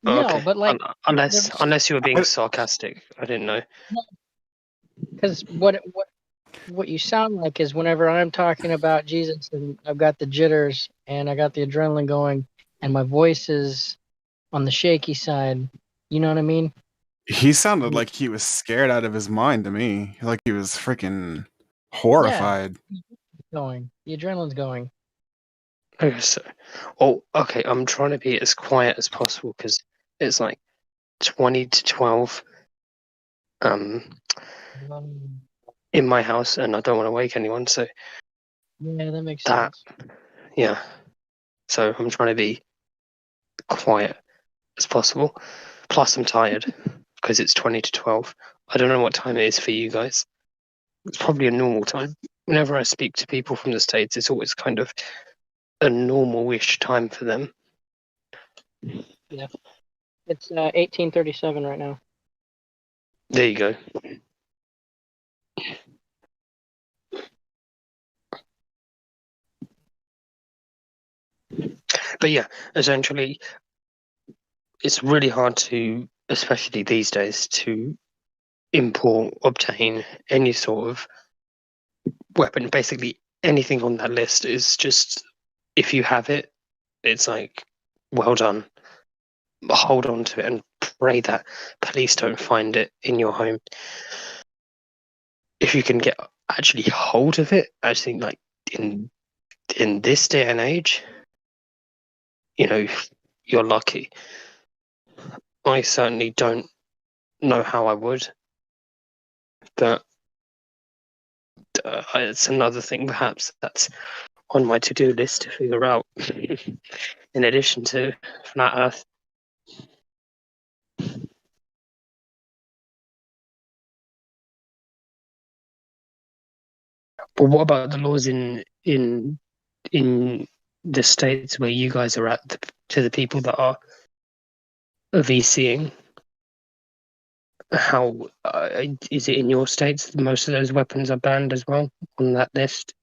No, okay, but like unless you were being sarcastic, I didn't know. because what you sound like is whenever I'm talking about Jesus and I've got the jitters and I got the adrenaline going and my voice is on the shaky side. You know what I mean? He sounded like he was scared out of his mind to me. Like he was freaking Yeah, horrified. the adrenaline's going. Okay, okay, I'm trying to be as quiet as possible because it's like 20 to 12 in my house, and I don't want to wake anyone, so Yeah, that makes sense. Yeah. So I'm trying to be quiet as possible. Plus I'm tired because it's 20 to 12. I don't know what time it is for you guys. It's probably a normal time. Whenever I speak to people from the States, it's always kind of a normal-ish time for them. Yeah. It's 18:37 right now. There you go. But yeah, essentially, it's really hard to, especially these days, to obtain any sort of weapon. Basically, anything on that list is just, if you have it, it's like, well done. Hold on to it and pray that police don't find it in your home. If you can get actually hold of it, I think like in this day and age, you're lucky. I certainly don't know how I would, but it's another thing perhaps that's on my to-do list to figure out in addition to flat earth. But what about the laws in the states where you guys are at, to the people that are VCing? How is it in your states? Most of those weapons are banned as well on that list.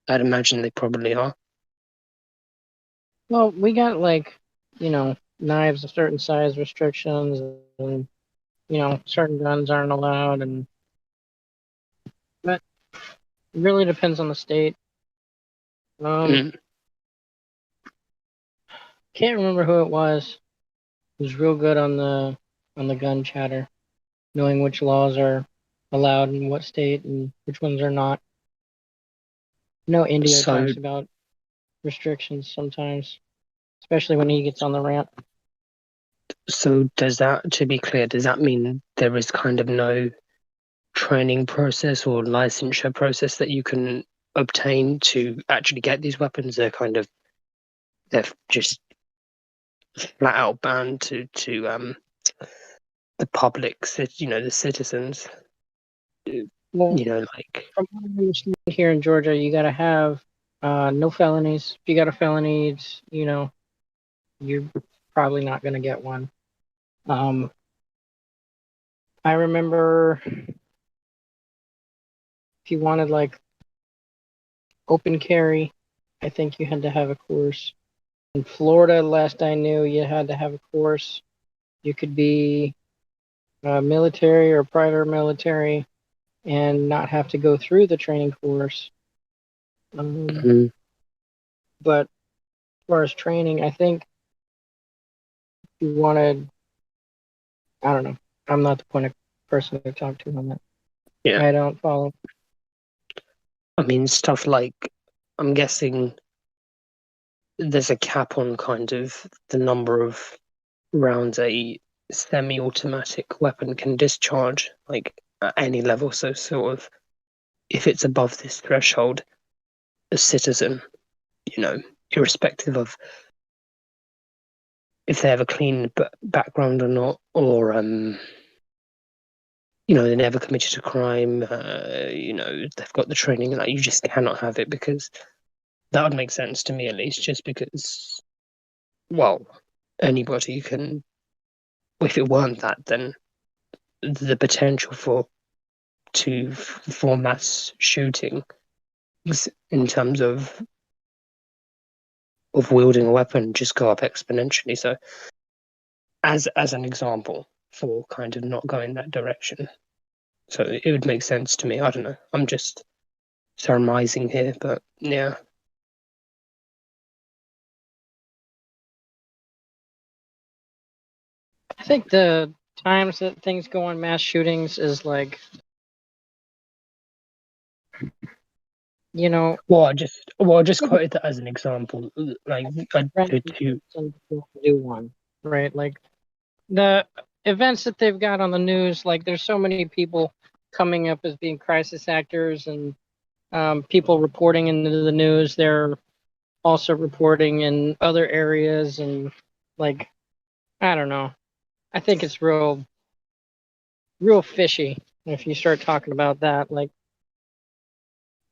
I'd imagine they probably are. Well, we got like, knives of certain size restrictions, and certain guns aren't allowed, but it really depends on the state. Mm. Can't remember who it was. It was real good on the gun chatter, knowing which laws are allowed in what state and which ones are not. Indio So, talks about restrictions sometimes, especially when he gets on the rant. so does that, to be clear, does that mean there is kind of no training process or licensure process that you can obtain to actually get these weapons? They're just flat out banned to the public, the citizens. Well, Like, from what I understand here in Georgia, you got to have no felonies. If you got a felony, it's you're probably not going to get one. I remember if you wanted like open carry, I think you had to have a course. In Florida, last I knew, you had to have a course. You could be military or prior military and not have to go through the training course. mm, But as far as training, I think if you wanted, I don't know. I'm not the point of person to talk to on that. yeah. I don't follow. I mean, stuff like, I'm guessing there's a cap on kind of the number of rounds a semi-automatic weapon can discharge, like at any level. So, sort of, if it's above this threshold, a citizen, irrespective of if they have a clean background or not, or they never committed a crime, they've got the training, like you just cannot have it, because that would make sense to me, at least, just because, well, anybody can. If it weren't that, then the potential for mass shooting in terms of wielding a weapon just go up exponentially. So, as an example for kind of not going that direction, so it would make sense to me. I don't know. I'm just surmising here, but yeah. I think the times that things go on mass shootings is like, Well, I just quoted that as an example. Like, to do one, right? Like the events that they've got on the news, like there's so many people coming up as being crisis actors, and people reporting into the news. They're also reporting in other areas, and like, I don't know. I think it's real fishy if you start talking about that. Like,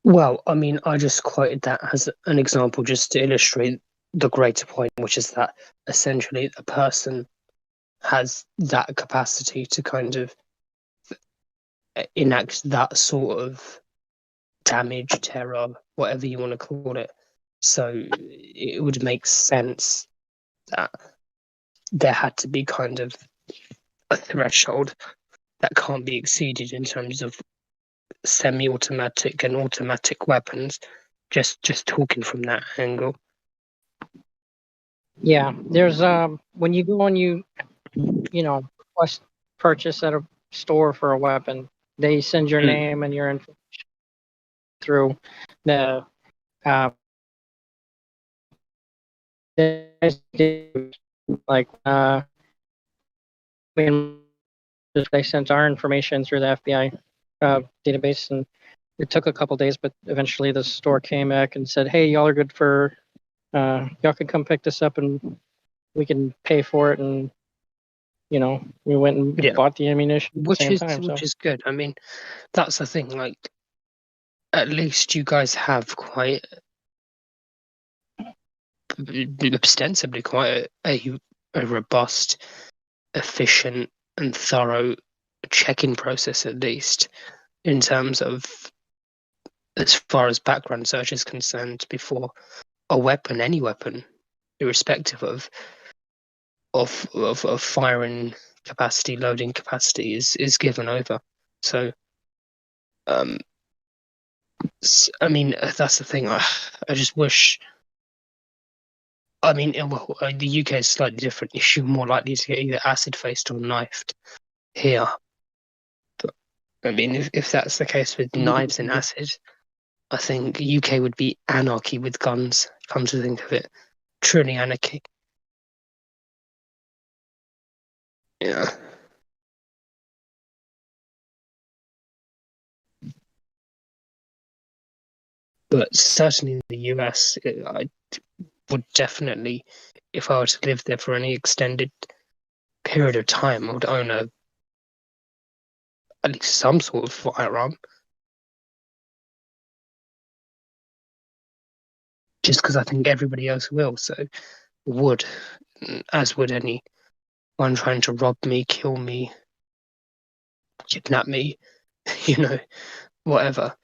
Well, I mean, I just quoted that as an example just to illustrate the greater point, which is that essentially a person has that capacity to kind of enact that sort of damage, terror, whatever you want to call it. So it would make sense that there had to be kind of a threshold that can't be exceeded in terms of semi-automatic and automatic weapons. Just talking from that angle. yeah, there's when you go and you request purchase at a store for a weapon, they send your name and your information through the like they sent our information through the FBI database, and it took a couple days, but eventually the store came back and said, "Hey, y'all are good for y'all can come pick this up and we can pay for it." And we went and bought the ammunition at the same time. Which is good. I mean, that's the thing. Like, at least you guys have quite ostensibly quite a robust, efficient, and thorough check-in process, at least in terms of as far as background search is concerned, before a weapon, any weapon, irrespective of firing capacity, loading capacity, is given over. So, I mean, that's the thing. I just wish. I mean, well, the UK is slightly different issue, more likely to get either acid faced or knifed here. But I mean, if that's the case with knives and acid, I think UK would be anarchy with guns. Come to think of it, truly anarchy. Yeah. But certainly in the US, I would definitely, if I were to live there for any extended period of time, I would own at least some sort of firearm. Just because I think everybody else will, so would, as would anyone trying to rob me, kill me, kidnap me, whatever.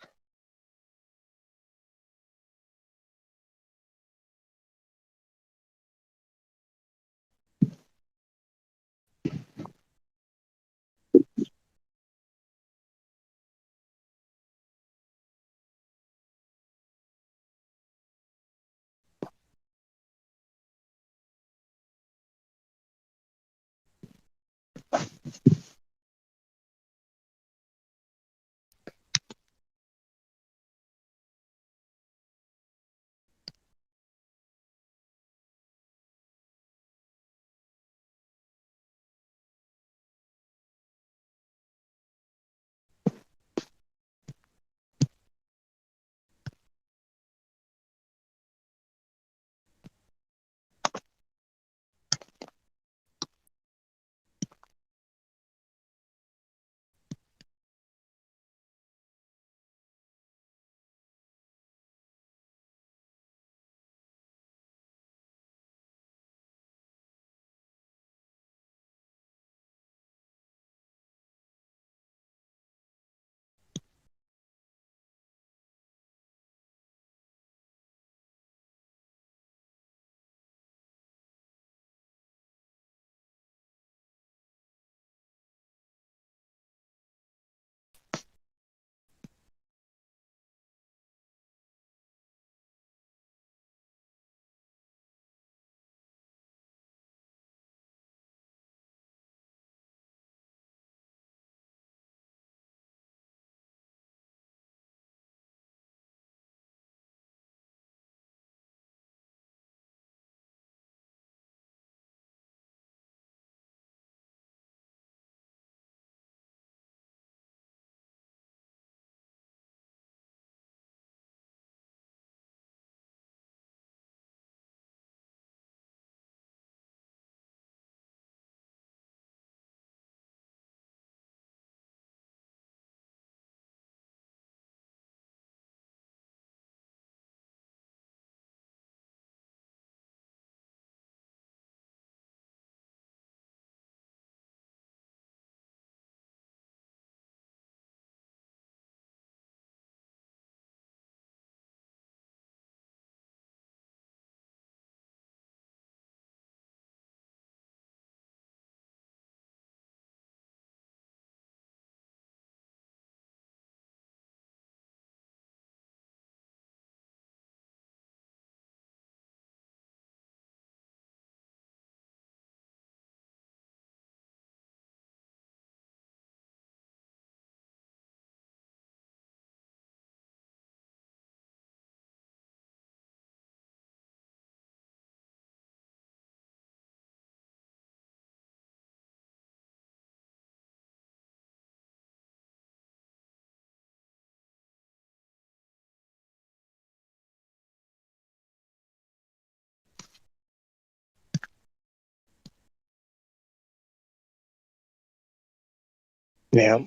Yeah.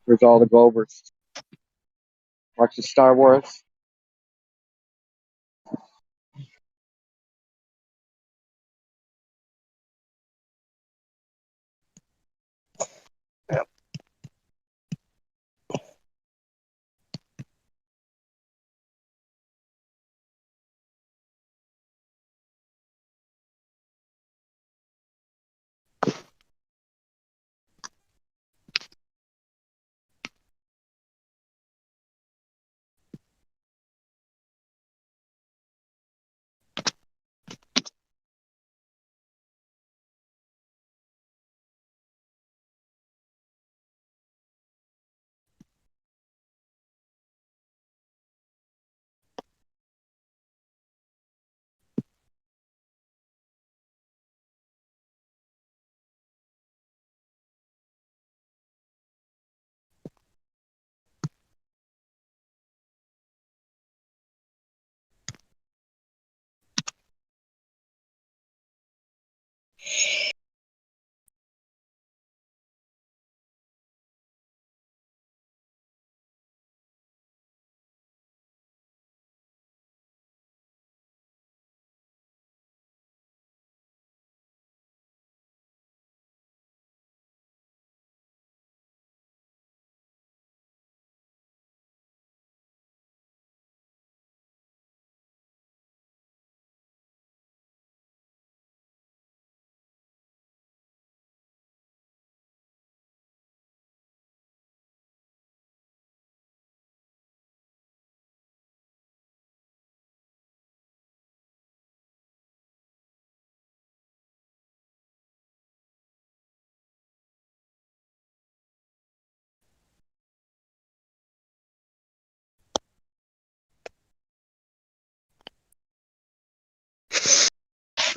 There's all the Glovers. Watch the Star Wars.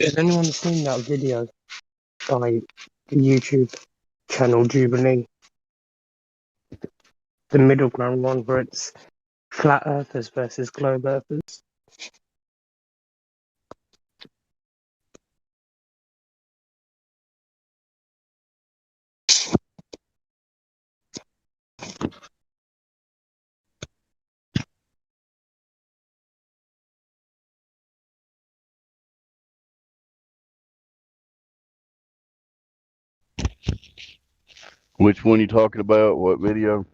Has anyone seen that video by the YouTube channel Jubilee? The middle ground one where it's flat earthers versus globe earthers. Which one you talking about? What video?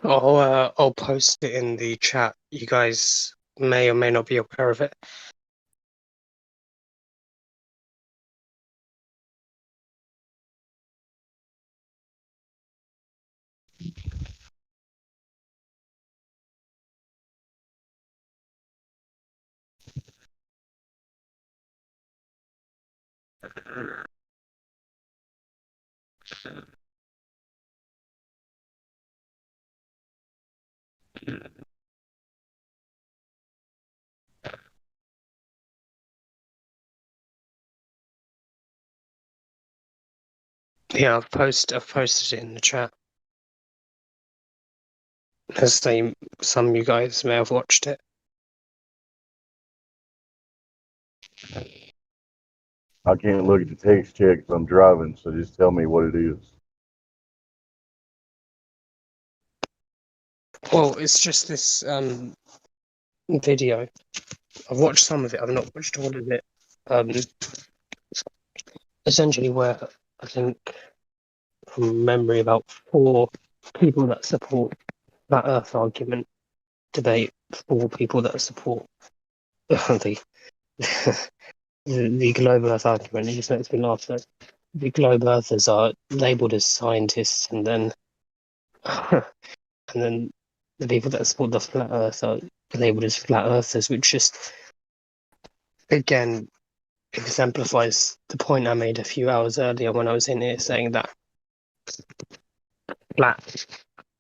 I'll post it in the chat. You guys may or may not be aware of it. Yeah, I've posted it in the chat. Some of you guys may have watched it. I can't look at the text check if I'm driving, so just tell me what it is. Well, it's just this video. I've watched some of it. I've not watched all of it. Essentially, where I think from memory, about 4 people that support that Earth argument debate, 4 people that support the the global Earth argument. It just makes me laugh that the global Earthers are labelled as scientists, and then the people that support the flat Earth are labelled as flat Earthers, which just again exemplifies the point I made a few hours earlier when I was in here saying that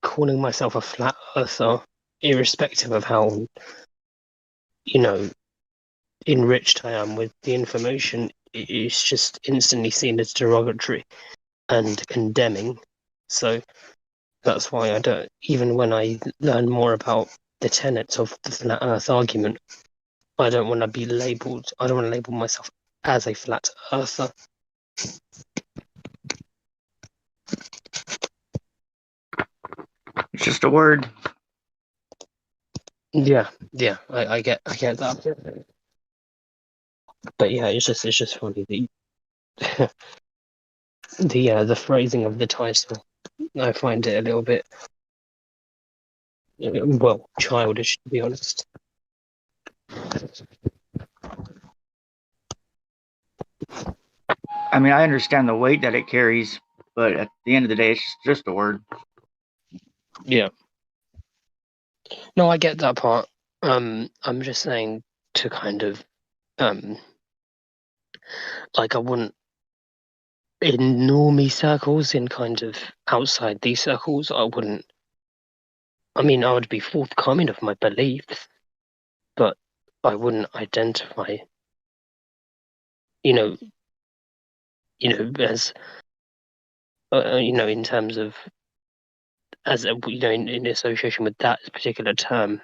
calling myself a flat earther, irrespective of how, enriched I am with the information, is just instantly seen as derogatory and condemning. So that's why I don't, even when I learn more about the tenets of the flat earth argument, I don't want to label myself as a flat earther. It's just a word. Yeah, I get that. But yeah, it's just funny the phrasing of the title. I find it a little bit childish, to be honest. I mean, I understand the weight that it carries, but at the end of the day, it's just a word. Yeah. No, I get that part. I'm just saying to kind of like I wouldn't in normie circles, in kind of outside these circles, I would be forthcoming of my beliefs, but I wouldn't identify, as in terms of as in association with that particular term,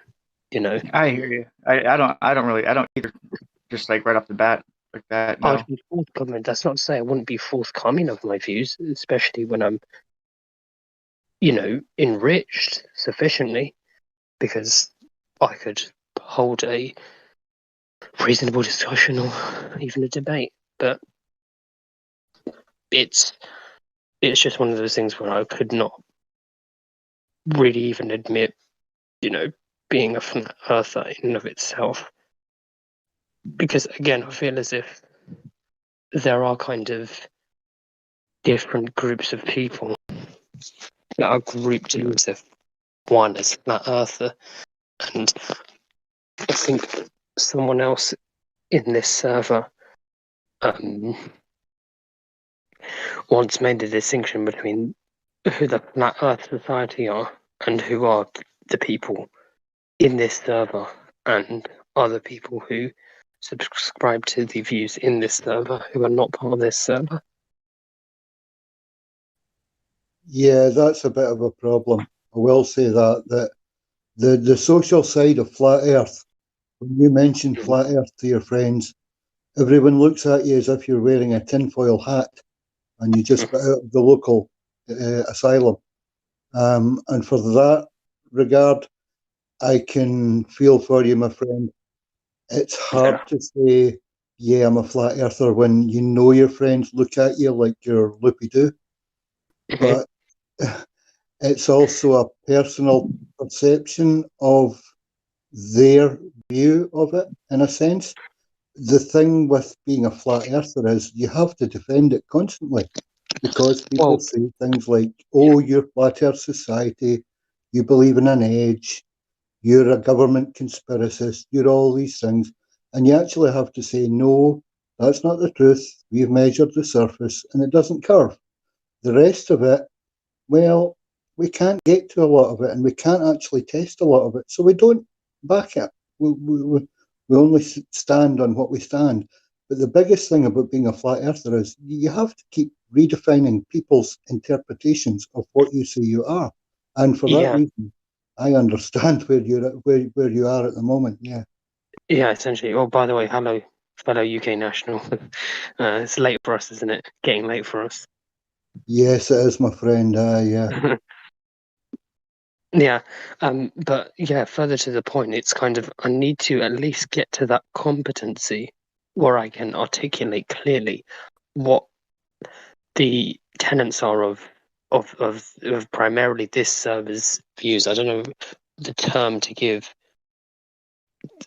I hear you. I don't either. Just like right off the bat, like that. No. I'd be forthcoming. That's not to say I wouldn't be forthcoming of my views, especially when I'm, enriched sufficiently, because I could hold a reasonable discussion or even a debate. But it's just one of those things where I could not really even admit, being a flat earther in and of itself. Because again, I feel as if there are kind of different groups of people that are grouped into one as flat earther, and I think someone else in this server once made the distinction between who the flat earth society are and who are the people in this server, and other people who subscribe to the views in this server who are not part of this server. Yeah, that's a bit of a problem. I will say that the social side of flat Earth, when you mention flat Earth to your friends, everyone looks at you as if you're wearing a tinfoil hat and you just got out of the local asylum. And for that regard, I can feel for you, my friend. It's hard to say, yeah, I'm a flat earther when you know your friends look at you like you're loopy doo. But it's also a personal perception of their view of it, in a sense. The thing with being a flat earther is you have to defend it constantly because people say things like, oh, you're flat earth society, you believe in an edge, you're a government conspiracist, you're all these things. And you actually have to say, no, that's not the truth. We've measured the surface and it doesn't curve. The rest of it, well, we can't get to a lot of it and we can't actually test a lot of it. So we don't back it. We only stand on what we stand. But the biggest thing about being a flat earther is you have to keep redefining people's interpretations of what you say you are. And for that reason, I understand where you are at the moment. Yeah. Yeah, essentially. Oh, by the way, hello, fellow UK national. It's late for us, isn't it? Getting late for us. Yes, it is, my friend. Yeah. Yeah, but yeah, further to the point, it's kind of I need to at least get to that competency where I can articulate clearly what the tenets are of primarily this server's views. I don't know the term to give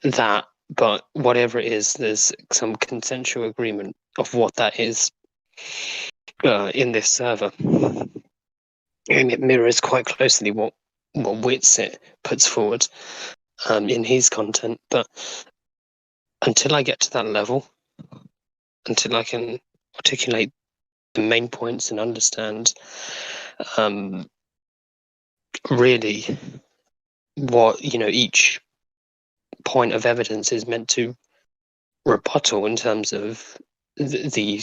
that, but whatever it is, there's some consensual agreement of what that is in this server. And it mirrors quite closely what Witsit puts forward in his content. But until I get to that level, until I can articulate the main points and understand really what each point of evidence is meant to rebuttal in terms of the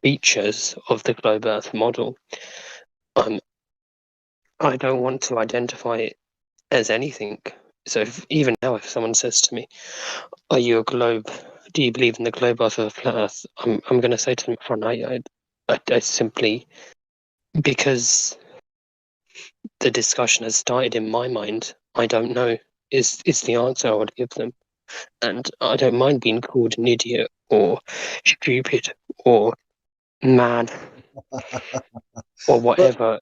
features of the globe Earth model, I don't want to identify it as anything. So even now, if someone says to me, "Are you a globe? Do you believe in the globe Earth or flat Earth?" I'm going to say to them front, I simply, because the discussion has started in my mind, I don't know is the answer I would give them, and I don't mind being called an idiot or stupid or mad or whatever.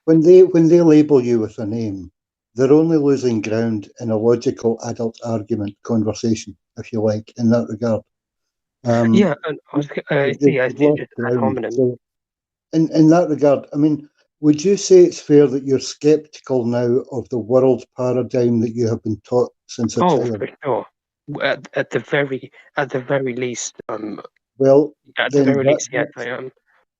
When they label you with a name, they're only losing ground in a logical adult argument conversation, if you like, in that regard. Yeah, and it's just ad hominem. So in that regard, I mean, would you say it's fair that you're skeptical now of the world paradigm that you have been taught since a child? For sure. At the very least, Well, at the then very least, yes, I am.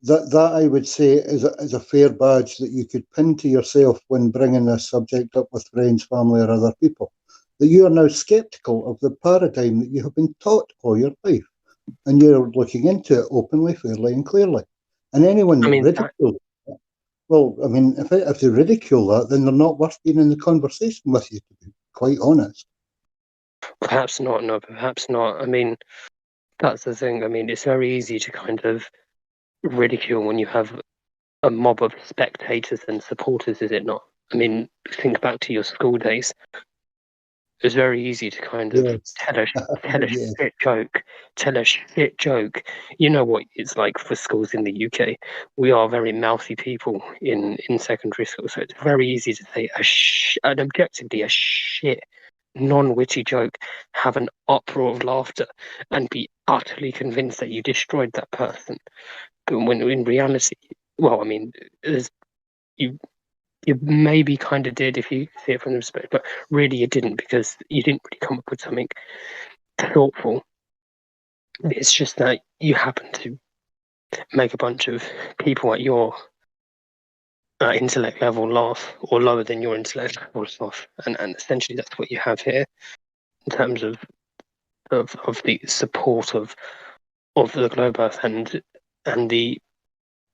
that I would say is a fair badge that you could pin to yourself when bringing this subject up with friends, family, or other people. That you are now sceptical of the paradigm that you have been taught all your life, and you're looking into it openly, fairly, and clearly. And anyone that ridicules, well, I mean, if they ridicule that, then they're not worth being in the conversation with you, to be quite honest. Perhaps not. No, perhaps not. I mean, that's the thing. I mean, it's very easy to kind of ridicule when you have a mob of spectators and supporters, is it not? I mean, think back to your school days. It's very easy to kind of tell a shit joke. You know what it's like for schools in the UK. We are very mouthy people in secondary school, so it's very easy to say an objectively a shit non-witty joke, have an uproar of laughter, and be utterly convinced that you destroyed that person. When in reality, well, I mean, you maybe kind of did if you see it from the perspective, but really you didn't, because you didn't really come up with something thoughtful. It's just that you happen to make a bunch of people at your intellect level laugh, or lower than your intellect level laugh, and essentially that's what you have here in terms of of the support of the globe Earth and the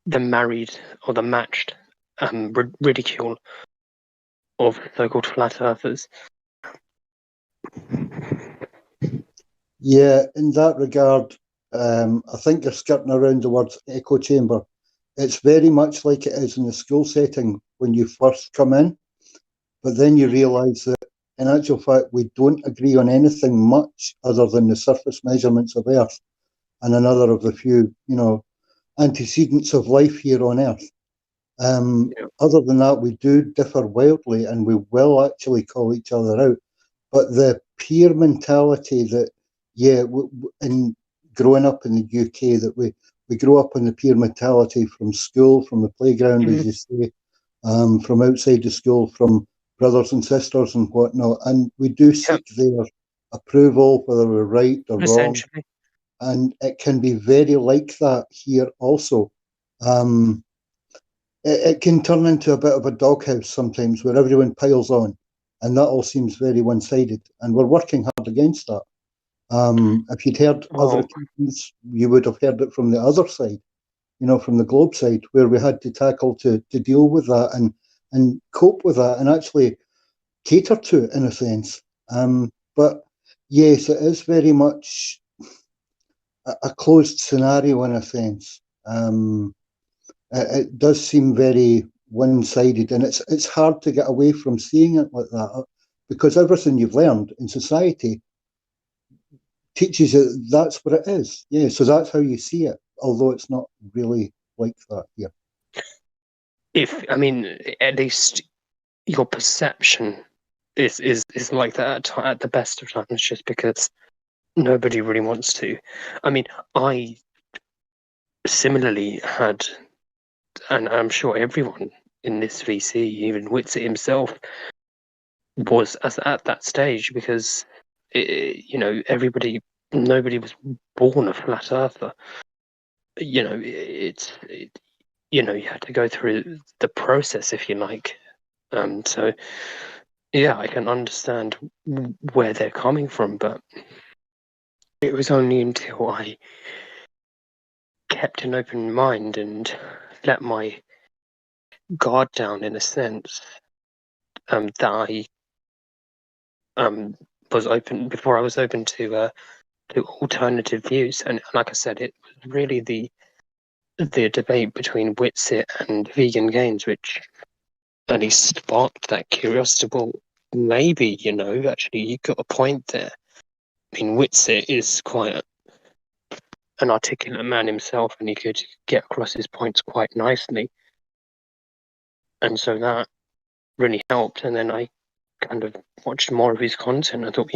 married or the matched ridicule of so-called flat earthers. Yeah, in that regard, I think you're skirting around the word echo chamber. It's very much like it is in the school setting when you first come in, but then you realise that in actual fact we don't agree on anything much other than the surface measurements of Earth and another of the few, antecedents of life here on Earth. Other than that, we do differ wildly, and we will actually call each other out. But the peer mentality that, in growing up in the UK, that we grow up in the peer mentality from school, from the playground, as you say, from outside the school, from brothers and sisters and whatnot, and we do seek their approval, whether we're right or wrong. Essentially. And it can be very like that here also. It can turn into a bit of a doghouse sometimes where everyone piles on, and that all seems very one-sided. And we're working hard against that. If you'd heard other occasions, you would have heard it from the other side, from the globe side, where we had to tackle to deal with that and cope with that and actually cater to it in a sense. But yes, it is very much a closed scenario in a sense. It does seem very one-sided, and it's hard to get away from seeing it like that because everything you've learned in society teaches you that's what it is. Yeah, so that's how you see it, although it's not really like that here. At least your perception is like that at the best of times, just because nobody really wants to. I similarly had, and I'm sure everyone in this VC, even Whitsitt himself, was at that stage because nobody was born a flat earther. You had to go through the process, if you like. So yeah, I can understand where they're coming from, but it was only until I kept an open mind and let my guard down, in a sense, that I was open before I was open to alternative views. And like I said, it was really the debate between Whitsitt and Vegan Gains which at least sparked that curiosity. Well, maybe, actually you got a point there. Whitsitt is quite an articulate man himself, and he could get across his points quite nicely. And so that really helped. And then I kind of watched more of his content. I thought,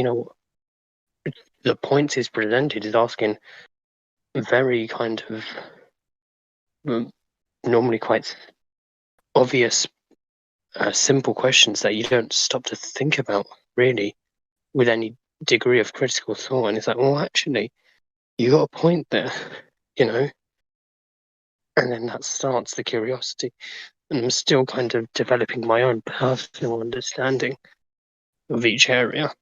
the points he's presented is asking very kind of normally quite obvious, simple questions that you don't stop to think about really with any degree of critical thought. And it's like, well, actually, you got a point there, And then that starts the curiosity. And I'm still kind of developing my own personal understanding of each area.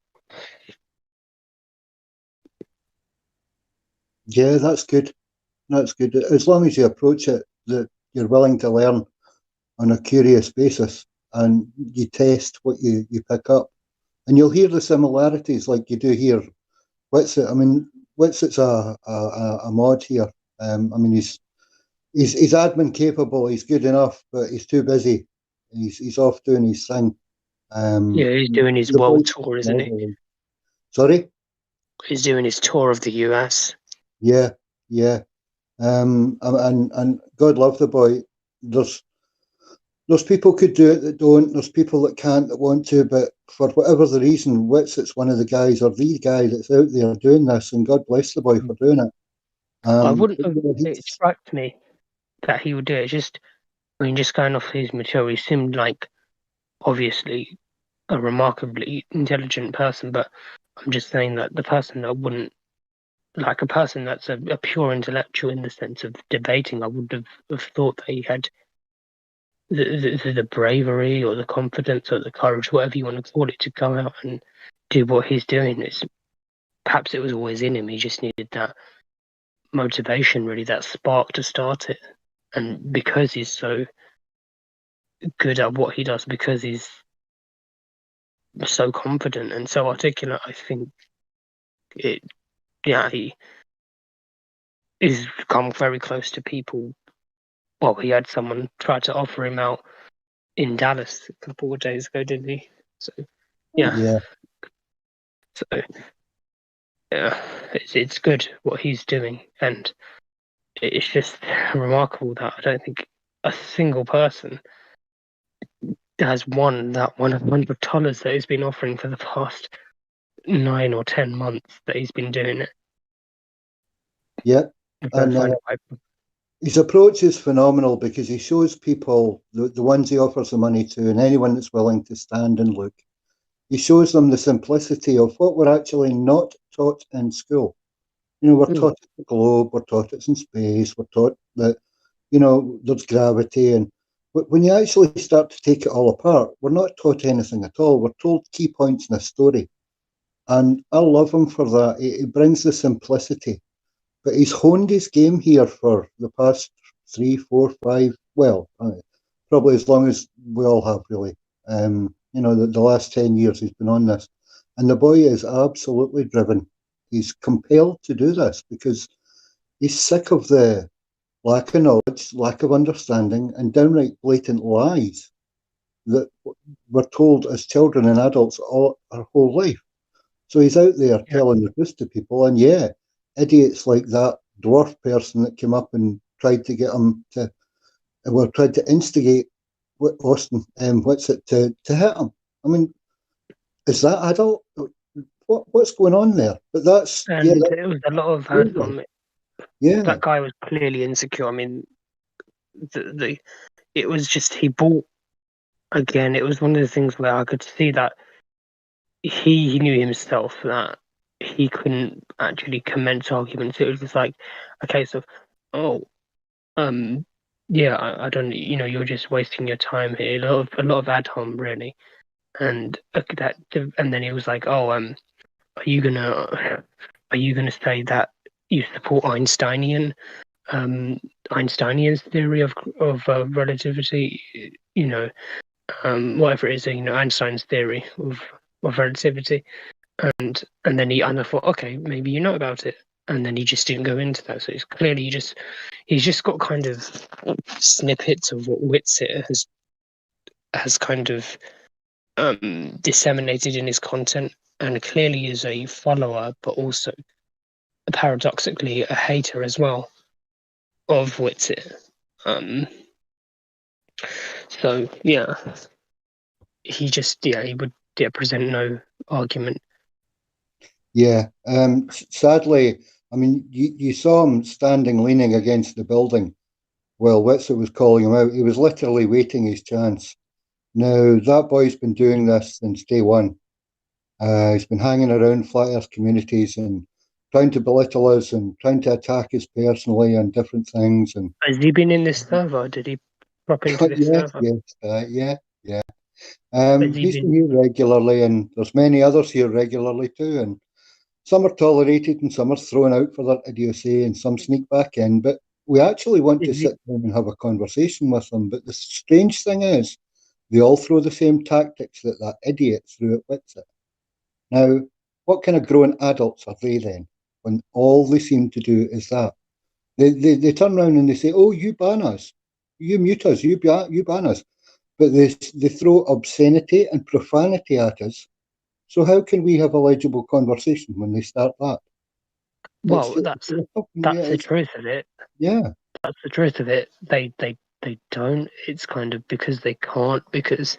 Yeah, that's good. That's good. As long as you approach it that you're willing to learn on a curious basis and you test what you pick up. And you'll hear the similarities like you do here. Whitsitt, Whitsitt's a mod here. He's admin capable, he's good enough, but he's too busy. He's off doing his thing. Yeah, he's doing his world tour, isn't he? Sorry? He's doing his tour of the US. Yeah. And God love the boy. There's people could do it that don't. There's people that can't that want to. But for whatever the reason, Whitsitt's one of the guys or the guy that's out there doing this, and God bless the boy for doing it. I wouldn't have. It struck me that he would do it. Just going off his material, he seemed like obviously a remarkably intelligent person. But I'm just saying that the person that wouldn't, like a person that's a pure intellectual in the sense of debating, I would have thought that he had the bravery or the confidence or the courage, whatever you want to call it, to go out and do what he's doing. perhaps it was always in him. He just needed that motivation, really, that spark to start it. And because he's so good at what he does, because he's so confident and so articulate, I think it, yeah, he is come very close to people. Well, he had someone try to offer him out in Dallas a couple of days ago, didn't he? So, Yeah. So, yeah, it's good what he's doing, and it's just remarkable that I don't think a single person has won that $100 that he's been offering for the past 9 or 10 months that he's been doing it. Yeah. And Verified by- his approach is phenomenal because he shows people, the ones he offers the money to, and anyone that's willing to stand and look, he shows them the simplicity of what we're actually not taught in school. You know, we're taught it's the globe, we're taught it's in space, we're taught that, you know, there's gravity. And when you actually start to take it all apart, we're not taught anything at all. We're told key points in a story. And I love him for that. He brings the simplicity. But he's honed his game here for the past 3, 4, 5, well, probably as long as we all have, really. You know, the last 10 years he's been on this. And the boy is absolutely driven. He's compelled to do this because he's sick of the lack of knowledge, lack of understanding, and downright blatant lies that we're told as children and adults all our whole life. So he's out there telling the truth to people, and yeah, idiots like that dwarf person that came up and tried to get him to, well, tried to instigate Austin, what's it, to hit him. I mean, is that adult? What's going on there? But that's and yeah, it was a lot of yeah. That guy was clearly insecure. I mean, it was just he bought again. It was one of the things where I could see that he knew himself that he couldn't actually commence arguments. It was just like a case of, oh, yeah, I don't, you know, you're just wasting your time here. A lot of ad hom, really, and and then he was like, oh, are you gonna say that you support Einsteinian's theory of relativity? You know, whatever it is, you know, Einstein's theory of relativity. And then I thought, okay, maybe you know about it. And then he just didn't go into that. So it's clearly he's just got kind of snippets of what Whitsitt has kind of disseminated in his content, and clearly is a follower, but also paradoxically a hater as well of Whitsitt. So yeah, he would present no argument. Yeah. Sadly, I mean, you saw him standing leaning against the building while Whitsitt was calling him out. He was literally waiting his chance. Now, that boy's been doing this since day one. He's been hanging around flat earth communities and trying to belittle us and trying to attack us personally on different things. And Has he been in this server? Did he pop into this yes, server? yeah. Has he He's been? been here regularly, and there's many others here regularly too. And some are tolerated, and some are thrown out for their idiocy, and some sneak back in. But we actually want to sit down and have a conversation with them. But the strange thing is, they all throw the same tactics that that idiot threw at Whitsitt. Now, what kind of grown adults are they then, when all they seem to do is that? They turn around and they say, oh, you ban us, you mute us, you ban us. But they throw obscenity and profanity at us. So how can we have a legible conversation when they start that? Well, that's the truth of it. Yeah. That's the truth of it. They don't. It's kind of because they can't, because,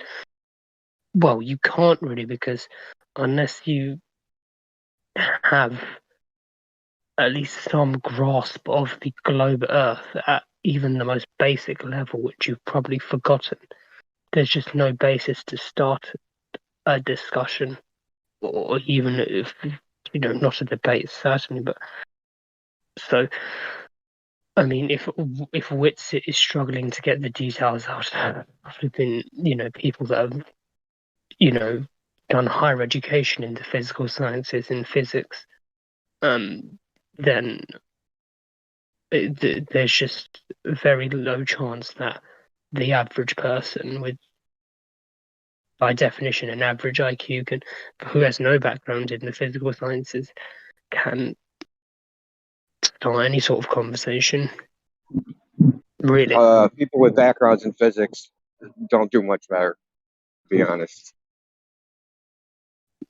well, you can't really, because unless you have at least some grasp of the globe Earth at even the most basic level, which you've probably forgotten, there's just no basis to start a discussion, or even if, you know, not a debate, certainly. But so, I mean, if Whitsitt is struggling to get the details out, probably been, you know, people that have, you know, done higher education in the physical sciences, in physics, then there's just a very low chance that the average person with, by definition, an average IQ who has no background in the physical sciences, can start any sort of conversation. Really? People with backgrounds in physics don't do much better, to be honest.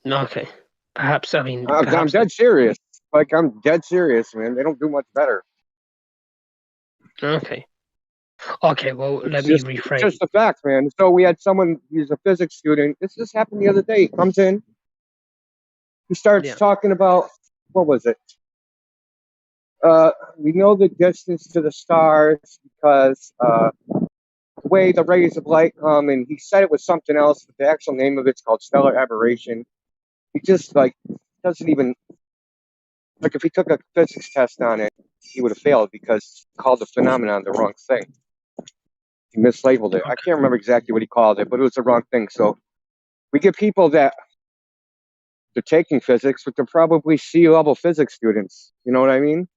Okay. Perhaps, I mean, I'm dead serious. Like, I'm dead serious, man. They don't do much better. Okay. Okay, well, let me rephrase. It's just a fact, man. So we had someone, he's a physics student. This just happened the other day. He comes in. He starts talking about, what was it? We know the distance to the stars because the way the rays of light come, and he said it was something else, but the actual name of it's called stellar aberration. He just, like, doesn't even, like, if he took a physics test on it, he would have failed because he called the phenomenon the wrong thing. He mislabeled it. I can't remember exactly what he called it, but it was the wrong thing. So we get people that they're taking physics, but they're probably C-level physics students. You know what I mean?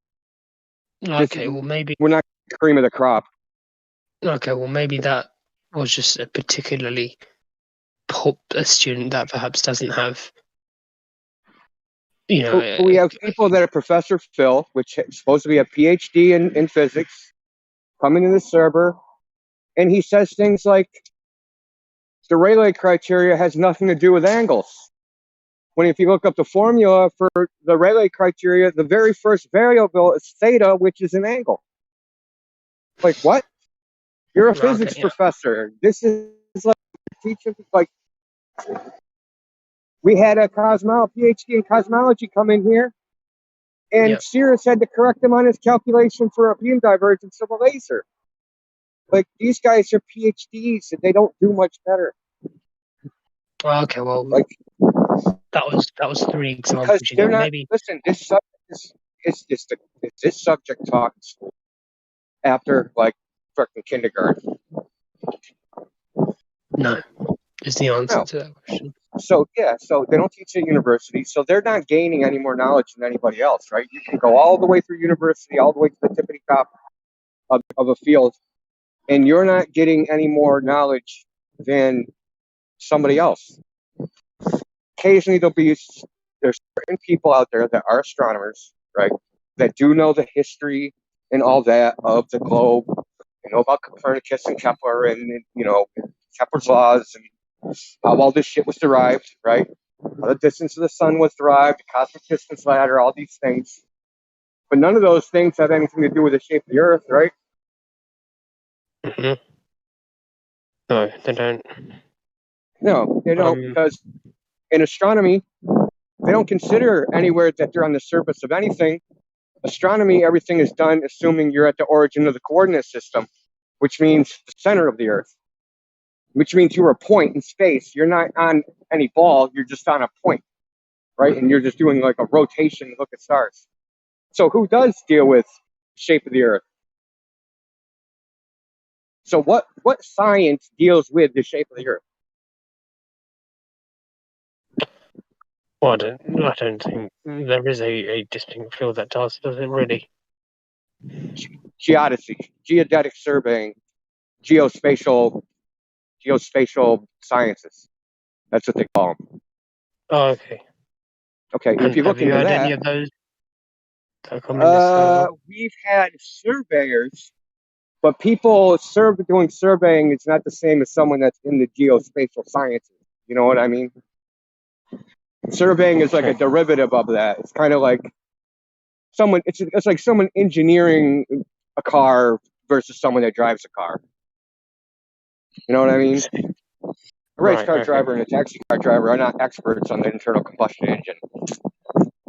Okay, well, maybe we're not the cream of the crop. Okay, well, maybe that was just a particularly a student that perhaps doesn't have, you know. But we have people that are Professor Phil, which is supposed to be a PhD in physics, coming in the server, and he says things like the Rayleigh criteria has nothing to do with angles. When if you look up the formula for the Rayleigh criteria, the very first variable is theta, which is an angle. Like, what? You're a physics professor. This is like teaching, like, we had a PhD in cosmology come in here, and Cirrus had to correct him on his calculation for a beam divergence of a laser. Like, these guys are PhDs, and they don't do much better. Okay, well, like, that was 3 examples. Because You they're know, not. maybe Listen, this subject is this subject taught in school after, like, fucking kindergarten. No, is the answer No. to that question. So yeah, so they don't teach at university, so they're not gaining any more knowledge than anybody else, right? You can go all the way through university, all the way to the tippity top of a field, and you're not getting any more knowledge than somebody else. Occasionally there's certain people out there that are astronomers, right, that do know the history and all that of the globe. They know about Copernicus and Kepler and, you know, Kepler's laws and how all this shit was derived, right? How the distance of the sun was derived, the cosmic distance ladder, all these things. But none of those things have anything to do with the shape of the Earth, right? Mm-hmm. No, they don't. No, they don't, because in astronomy, they don't consider anywhere that they're on the surface of anything. Astronomy, everything is done assuming you're at the origin of the coordinate system, which means the center of the Earth, which means you're a point in space. You're not on any ball, you're just on a point, right? And you're just doing like a rotation to look at stars. So who does deal with shape of the Earth? So what science deals with the shape of the Earth? Well, I don't think there is a distinct field that does it really? Geodesy, geodetic surveying, geospatial sciences. That's what they call them. Oh, okay. Okay, if you look into heard that, any of those that come in this server? we've had surveyors, but people doing surveying is not the same as someone that's in the geospatial sciences. You know what I mean? Surveying is like a derivative of that. It's kind of like it's like someone engineering a car versus someone that drives a car. You know what I mean? A race car driver and a taxi car driver are not experts on the internal combustion engine.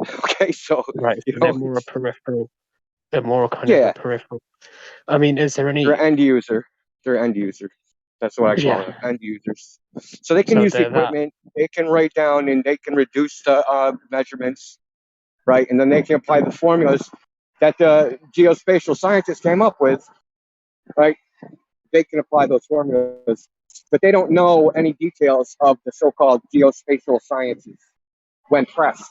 Okay, so they're more a peripheral. They're more kind of a peripheral. I mean, is there any? They're end user. They're end users. That's what I call them, end users. So they can use the equipment. They can write down and they can reduce the measurements, right? And then they can apply the formulas that the geospatial scientists came up with, right? They can apply those formulas, but they don't know any details of the so-called geospatial sciences when pressed.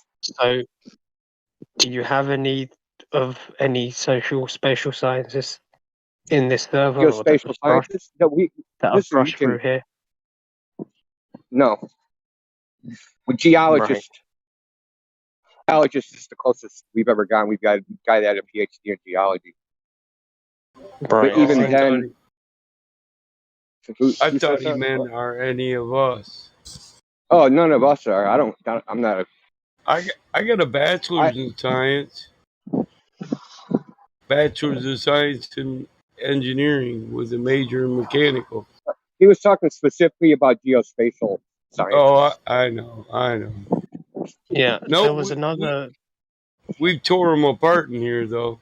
Do you have any social spatial scientists in this server or that Geospatial just brush scientists that that have listen. We brushed can through here? no. With Right. geologist is the closest we've ever gone. We've got a guy that had a PhD in geology. Right. But even I thought then, who says he that? meant are any of us. Oh, none of us are. I'm not a. I got a bachelor's in science, bachelor's of science in engineering with a major in mechanical. He was talking specifically about geospatial Oh, scientists. I know. Yeah, there No, was another. we tore them apart in here though.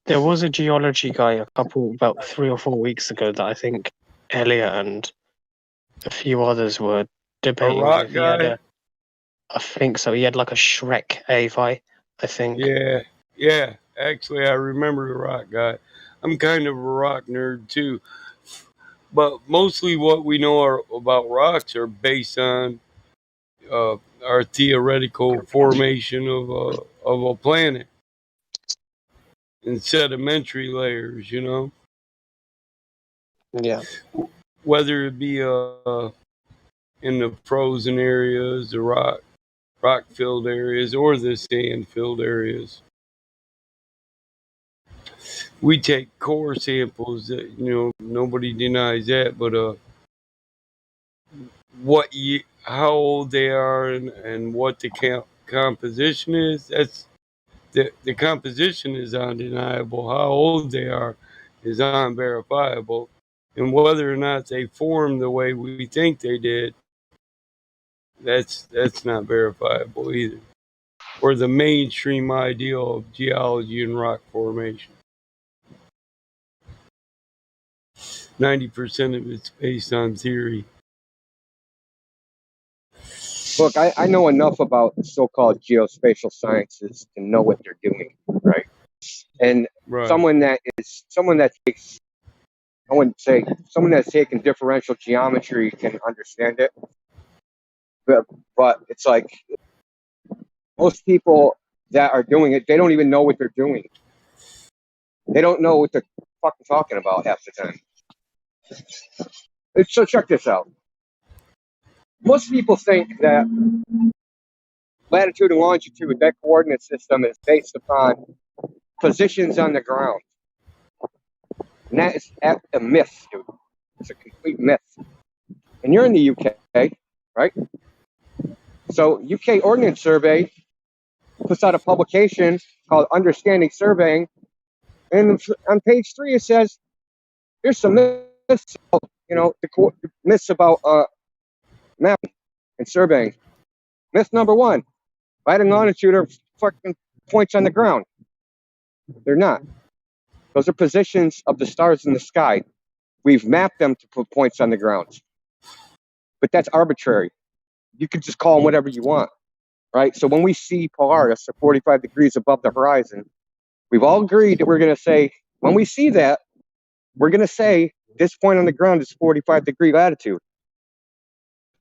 There was a geology guy about 3 or 4 weeks ago that I think Elliot and a few others were A debating rock with. He had guy. I think so. He had like a Shrek AVI, I think. Yeah. Actually, I remember the rock guy. I'm kind of a rock nerd too, but mostly what we know about rocks are based on our theoretical formation of a planet and sedimentary layers. Yeah. Whether it be in the frozen areas, the rock filled areas, or the sand filled areas. We take core samples that nobody denies that, but how old they are and what the composition is, that's the composition is undeniable. How old they are is unverifiable, and whether or not they formed the way we think they did, that's not verifiable either. Or the mainstream ideal of geology and rock formation. 90% of it's based on theory. Look, I know enough about so-called geospatial sciences to know what they're doing, right? And Right. someone that takes, I wouldn't say someone that's taken differential geometry can understand it, but it's like most people that are doing it, they don't even know what they're doing. They don't know what they're fucking talking about half the time. So check this out. Most people think that latitude and longitude, that coordinate system, is based upon positions on the ground. And that is a myth, dude. It's a complete myth. And you're in the UK, right? So UK Ordnance Survey puts out a publication called Understanding Surveying. And on page 3, it says, here's some myths about, the myths about mapping and surveying. Myth number 1, latitude and longitude are fucking points on the ground. They're not. Those are positions of the stars in the sky. We've mapped them to put points on the ground. But that's arbitrary. You can just call them whatever you want, right? So when we see Polaris at 45 degrees above the horizon, we've all agreed that we're going to say, when we see that, we're going to say this point on the ground is 45-degree latitude.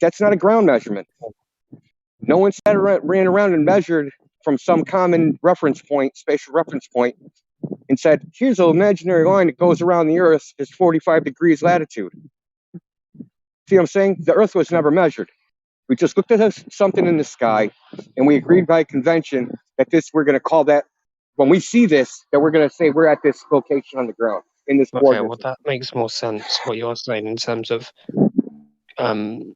That's not a ground measurement. No one ran around and measured from some common reference point, spatial reference point, and said, here's an imaginary line that goes around the Earth is 45 degrees latitude. See what I'm saying? The Earth was never measured. We just looked at something in the sky, and we agreed by convention that we're going to call that, when we see this, that we're going to say we're at this location on the ground, in this Okay, coordinate. well that makes more sense what you're saying in terms of kind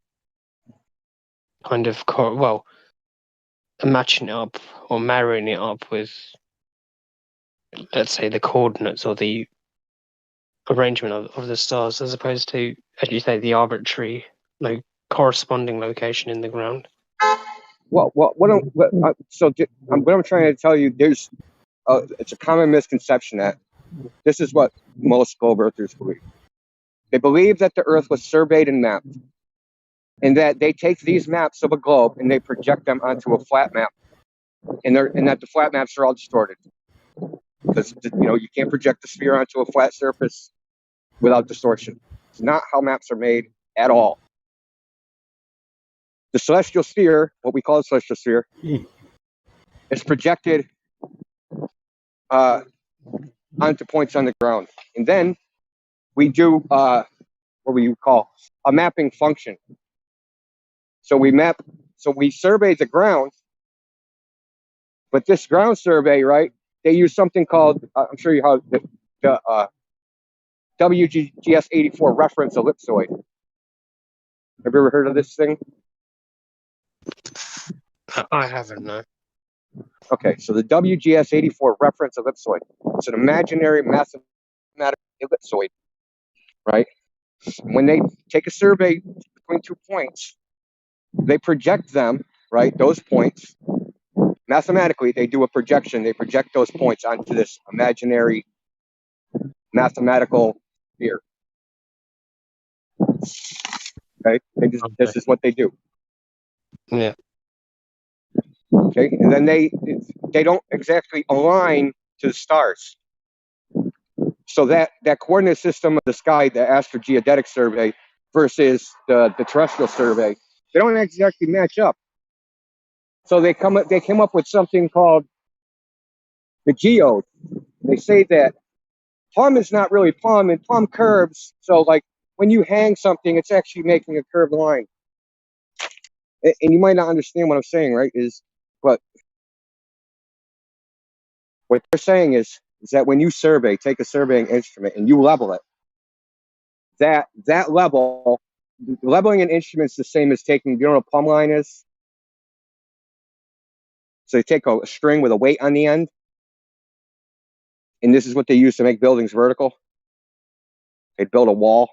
of matching it up or marrying it up with, let's say, the coordinates or the arrangement of the stars, as opposed to, as you say, the arbitrary corresponding location in the ground. Well, what I'm trying to tell you, it's a common misconception that this is what most globe earthers believe. They believe that the Earth was surveyed and mapped, and that they take these maps of a globe and they project them onto a flat map, and that the flat maps are all distorted. Because you can't project the sphere onto a flat surface without distortion. It's not how maps are made at all. The celestial sphere, what we call the celestial sphere, It's projected onto points on the ground. And then we do what we call a mapping function. So we survey the ground, but this ground survey, right? They use something called, I'm sure you have the WGS 84 reference ellipsoid. Have you ever heard of this thing? I haven't, no. Okay, so the WGS 84 reference ellipsoid. It's an imaginary mathematical ellipsoid, right? When they take a survey between 2 points, they project them, right? Those points. Mathematically, they do a projection. They project those points onto this imaginary mathematical sphere. Okay, this is what they do. Yeah. Okay, and then they don't exactly align to the stars. So that coordinate system of the sky, the astrogeodetic survey versus the terrestrial survey, they don't exactly match up. So they came up with something called the geode. They say that plumb is not really plumb, and plumb curves. So like when you hang something, it's actually making a curved line. And you might not understand what I'm saying, right? But what they're saying is that when you take a surveying instrument and you level it, that leveling an instrument is the same as taking, you know what a plumb line is? So they take a string with a weight on the end, and this is what they use to make buildings vertical. They'd build a wall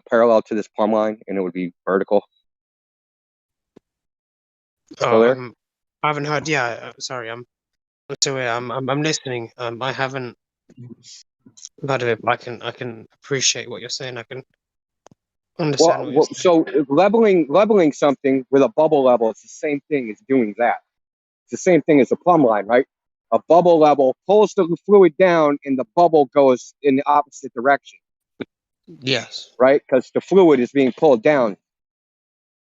parallel to this plumb line, and it would be vertical. Still there? I haven't heard. Yeah, sorry, I'm still here. I'm listening. I haven't heard of it, but I can appreciate what you're saying. I can understand what you're saying. So leveling something with a bubble level, it's the same thing as doing that. It's the same thing as a plumb line, right? A bubble level pulls the fluid down, and the bubble goes in the opposite direction. Yes. Right? Because the fluid is being pulled down.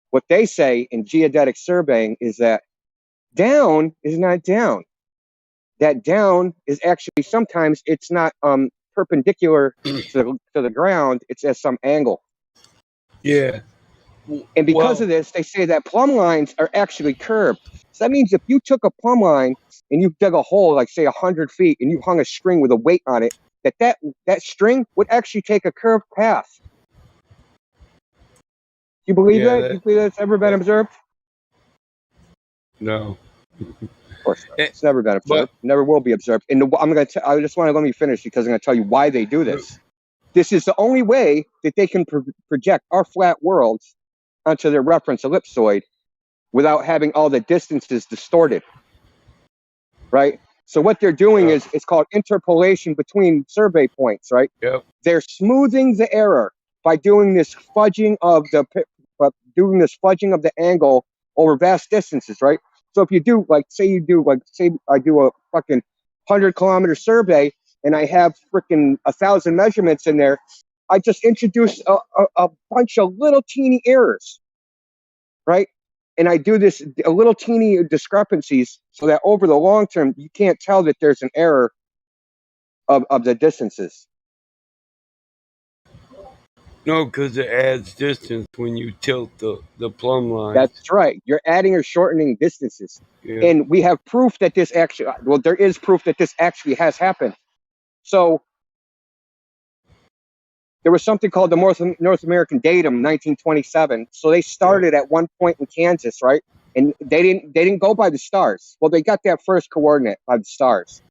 What they say in geodetic surveying is that down is not down. That down is actually sometimes it's not perpendicular to the ground. It's at some angle. Yeah. And because of this, they say that plumb lines are actually curved. So that means if you took a plumb line and you dug a hole, like say 100 feet, and you hung a string with a weight on it, that string would actually take a curved path. Do you believe that? Do you believe that's ever been observed? No. Of course not. It's never been observed. Never will be observed. And I just want to let me finish because I'm going to tell you why they do this. This is the only way that they can project our flat worlds onto their reference ellipsoid without having all the distances distorted. Right? So what they're doing is it's called interpolation between survey points, right? Yep. They're smoothing the error by doing this fudging of the angle over vast distances, right? So if you do say I do a fucking 100-kilometer survey and I have freaking 1,000 measurements in there, I just introduce a bunch of little teeny errors, right? And I do this a little teeny discrepancies so that over the long term you can't tell that there's an error of the distances. No, because it adds distance when you tilt the plumb line. That's right. You're adding or shortening distances. Yeah. And we have proof that this actually, there is proof that this actually has happened. So there was something called the North American Datum, 1927. So they started at one point in Kansas, right? And they didn't go by the stars. Well, they got that first coordinate by the stars,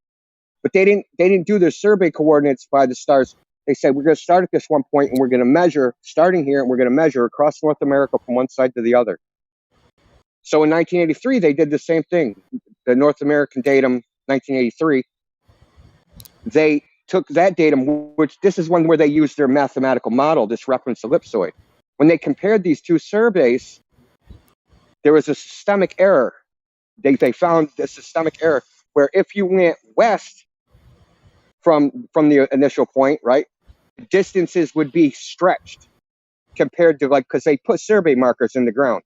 but they didn't do their survey coordinates by the stars. They said we're going to start at this one point and we're going to measure starting here, and we're going to measure across North America from one side to the other. So in 1983, they did the same thing. The North American Datum, 1983. They took that datum, which this is one where they used their mathematical model, this reference ellipsoid. When they compared these two surveys, there was a systemic error. They found a systemic error where if you went west from the initial point, right, distances would be stretched compared to because they put survey markers in the ground.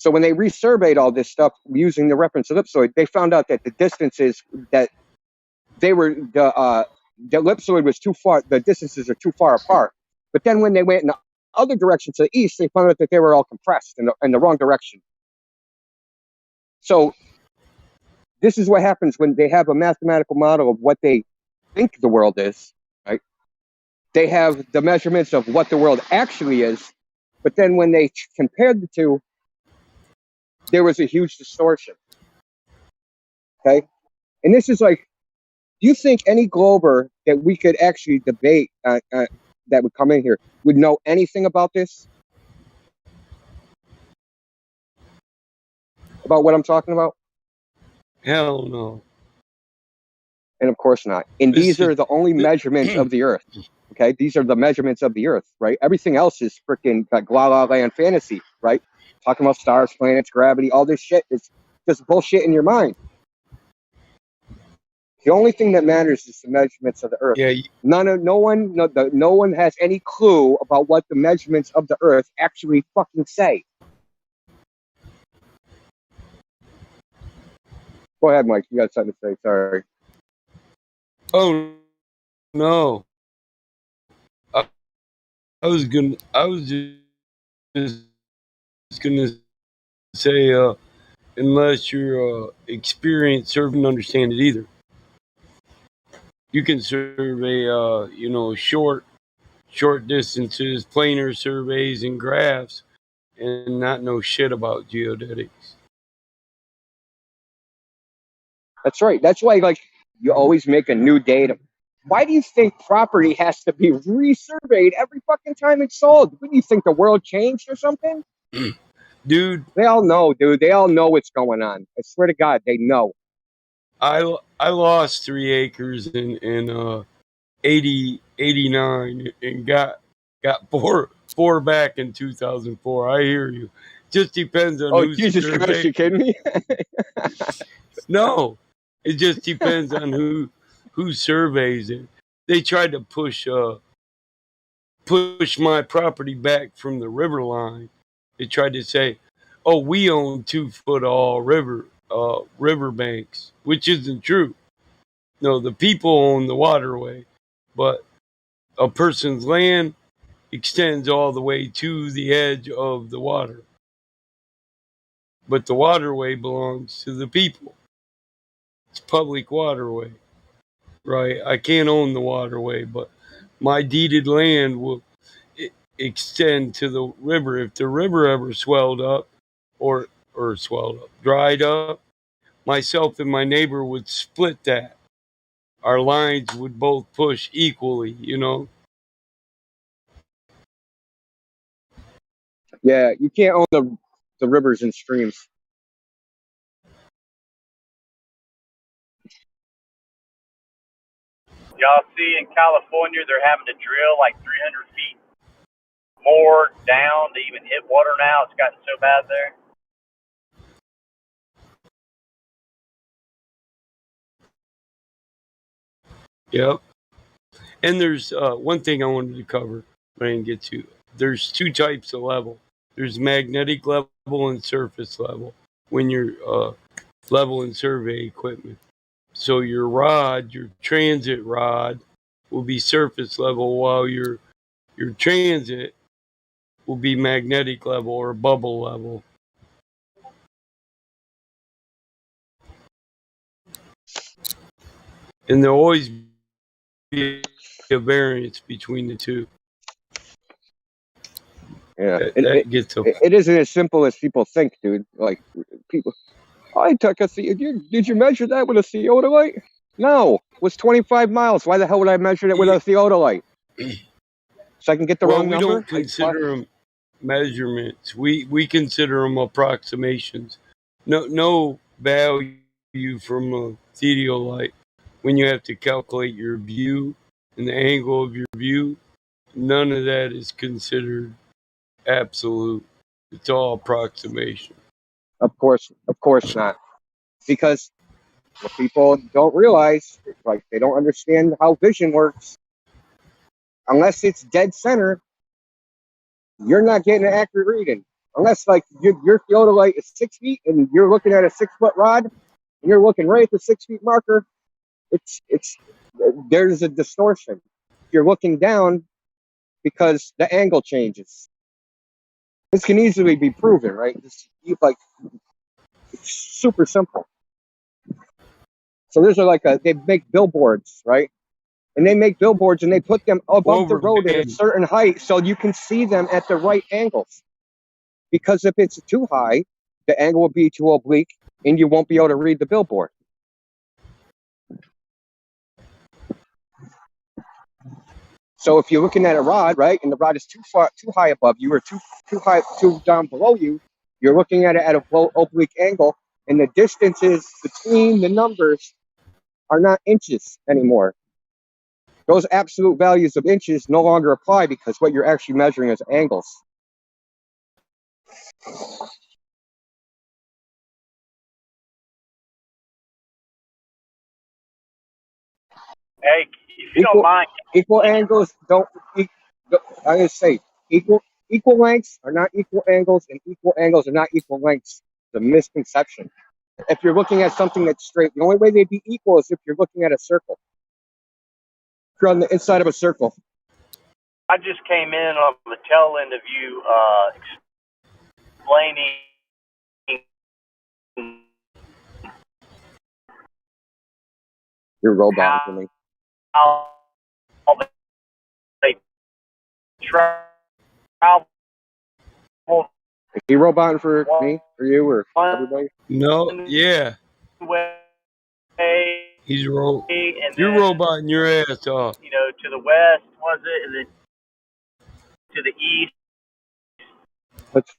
So when they resurveyed all this stuff using the reference ellipsoid, they found out that the distances that they were the ellipsoid was too far. The distances are too far apart. But then when they went in the other direction to the east, they found out that they were all compressed in the wrong direction. So this is what happens when they have a mathematical model of what they think the world is, right? They have the measurements of what the world actually is, but then when they compared the two, there was a huge distortion. Okay, and this is like, do you think any glober that we could actually debate that would come in here would know anything about this? About what I'm talking about? Hell no. And of course not. And these are the only measurements of the Earth. Okay, these are the measurements of the Earth, right? Everything else is freaking like la la land fantasy, right? Talking about stars, planets, gravity, all this shit is just bullshit in your mind. The only thing that matters is the measurements of the Earth. Yeah. No one has any clue about what the measurements of the Earth actually fucking say. Go ahead, Mike. You got something to say? Sorry. Oh no. I was just gonna say, unless you're experienced, serve and understand it either. You can survey, short distances, planar surveys, and graphs, and not know shit about geodetics. That's right. That's why, like, you always make a new datum. Why do you think property has to be resurveyed every fucking time it's sold? What do you think, the world changed or something? Dude, they all know, dude. They all know what's going on. I swear to God, they know. I lost 3 acres in 89 and got four back in 2004. I hear you. Just depends on who's Jesus Christ, you kidding me? No, it just depends on who surveys it. They tried to push my property back from the river line. They tried to say, "Oh, we own 2 foot all river banks," which isn't true. No, the people own the waterway, but a person's land extends all the way to the edge of the water. But the waterway belongs to the people. It's public waterway, right? I can't own the waterway, but my deeded land will extend to the river. If the river ever swelled up or dried up, myself and my neighbor would split that. Our lines would both push equally, Yeah, you can't own the rivers and streams. Y'all see in California, they're having to drill like 300 feet more down to even hit water now. It's gotten so bad there. Yep. And there's one thing I wanted to cover, but I didn't get to. There's 2 types of level. There's magnetic level and surface level when you're leveling survey equipment. So your transit rod, will be surface level, while your transit will be magnetic level or bubble level. And there'll always be a variance between the two. Yeah, That gets them. it isn't as simple as people think, dude. Like, people, I took a did you measure that with a theodolite? No, it was 25 miles. Why the hell would I measure it with a theodolite? So I can get the wrong number? We don't consider them measurements. We consider them approximations. No value from a theodolite. When you have to calculate your view and the angle of your view, none of that is considered absolute. It's all approximation. Of course not. Because what people don't realize, like, they don't understand how vision works. Unless it's dead center, you're not getting an accurate reading. unless like your theodolite is 6 feet and you're looking at a 6-foot rod and you're looking right at the 6 feet marker, it's there's a distortion. You're looking down because the angle changes. This can easily be proven, right? Like it's super simple. So there's they make billboards, right? And they make billboards and they put them above the road at a certain height so you can see them at the right angles. Because if it's too high, the angle will be too oblique and you won't be able to read the billboard. So if you're looking at a rod, right, and the rod is too high above you or too down below you, you're looking at it at a oblique angle, and the distances between the numbers are not inches anymore. Those absolute values of inches no longer apply because what you're actually measuring is angles. Hey, if you don't mind, equal angles don't. I'm gonna say equal lengths are not equal angles, and equal angles are not equal lengths. It's a misconception. If you're looking at something that's straight, the only way they'd be equal is if you're looking at a circle. If you're on the inside of a circle. I just came in on the tail end of you explaining You're roboting for me. how they travel. Is he roboting for me, for you, or everybody? No, yeah. He's And you're then, roboting your ass off. to the west, was it? And then to the east. What's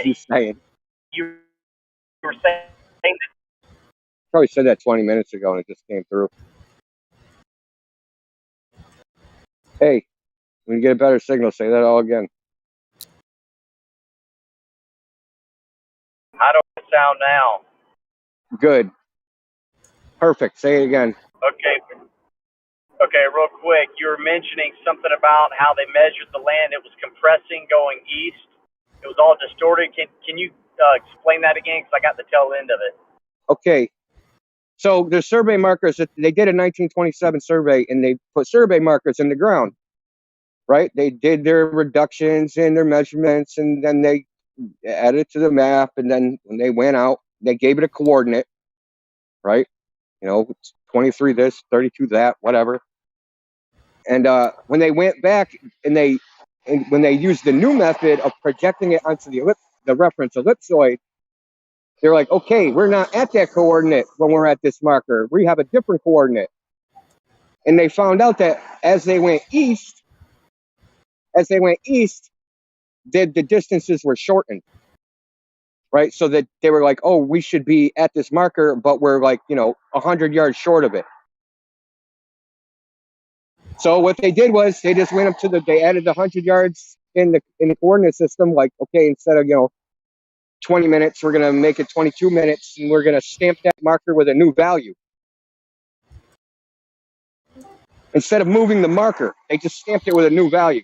you saying? You were saying that. Probably said that 20 minutes ago and it just came through. Hey, when you get a better signal, say that all again. How do I sound now? Good. Perfect. Say it again. Okay, real quick. You were mentioning something about how they measured the land. It was compressing going east. It was all distorted. Can you explain that again? Because I got the tail end of it. Okay. So the survey markers, they did a 1927 survey and they put survey markers in the ground, right? They did their reductions and their measurements and then they added it to the map. And then when they went out, they gave it a coordinate, right? 23 this, 32 that, whatever. And when they went back and when they used the new method of projecting it onto the reference ellipsoid, they're like, okay, we're not at that coordinate when we're at this marker. We have a different coordinate. And they found out that as they went east, the distances were shortened, right? So that they were like, oh, we should be at this marker, but we're like, 100 yards short of it. So what they did was they just went up they added the 100 yards in the coordinate system. Like, okay, instead of 20 minutes, we're gonna make it 22 minutes, and we're gonna stamp that marker with a new value. Instead of moving the marker, they just stamped it with a new value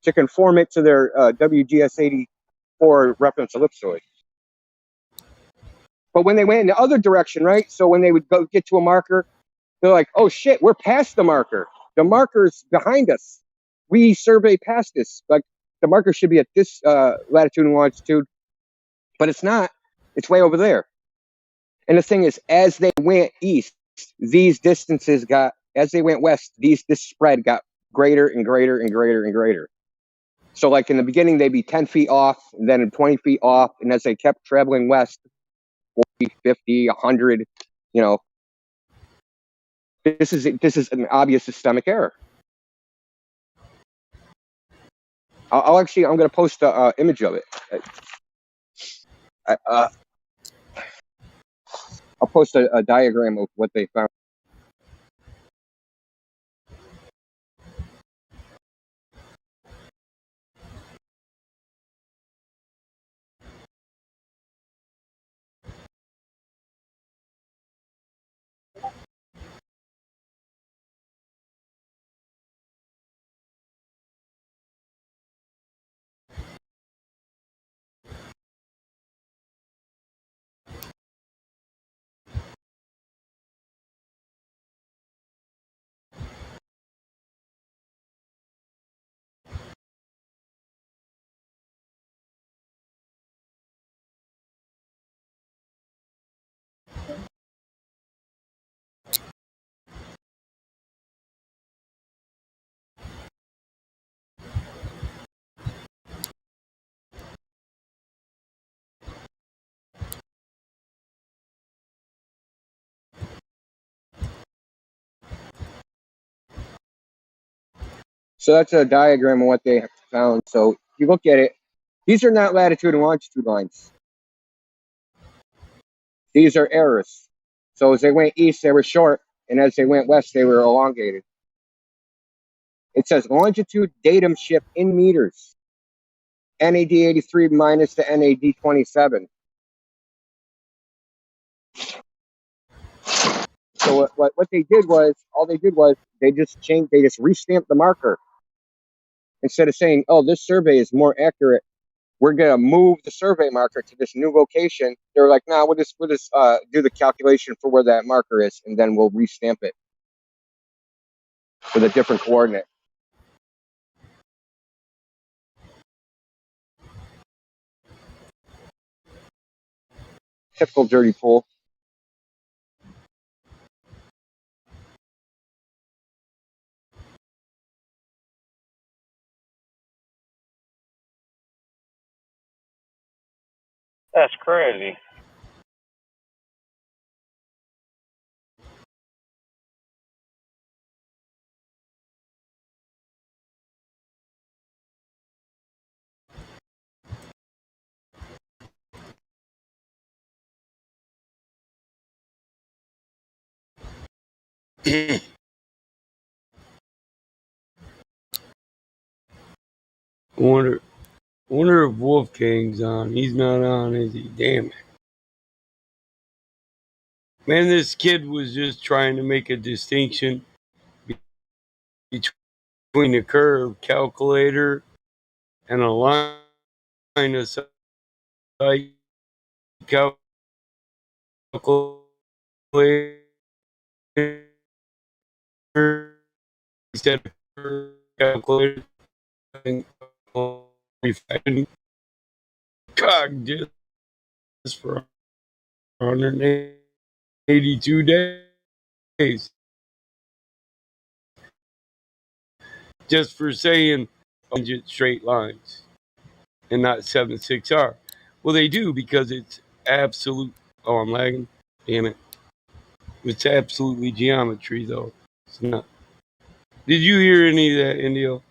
to conform it to their WGS 84 reference ellipsoid. But when they went in the other direction, right? So when they would get to a marker, they're like, oh shit, we're past the marker. The marker's behind us. We survey past this. Like the marker should be at this latitude and longitude, but it's not. It's way over there. And the thing is, as they went east, these distances as they went west, this spread got greater and greater and greater and greater. So like in the beginning, they'd be 10 feet off, and then 20 feet off. And as they kept traveling west, 40, 50, 100, this is an obvious systemic error. I'm going to post an image of it. I'll post a diagram of what they found. So that's a diagram of what they found. So if you look at it, these are not latitude and longitude lines. These are errors. So as they went east, they were short, and as they went west, they were elongated. It says longitude datum shift in meters. NAD 83 minus the NAD 27. So what they did was, they just restamped the marker. Instead of saying, oh, this survey is more accurate, we're going to move the survey marker to this new location. They were like, nah, we'll just do the calculation for where that marker is, and then we'll restamp it with a different coordinate. Typical dirty pool. That's crazy. Wonder if Wolfgang's on. He's not on, is he? Damn it. Man, this kid was just trying to make a distinction between a curve calculator and a line of sight calculator instead of curve calculator. God, just for 182 days. Just for saying 100 straight lines and not 7/6R. Well, they do because it's absolute. Oh, I'm lagging. Damn it. It's absolutely geometry, though. It's not. Did you hear any of that, Indio?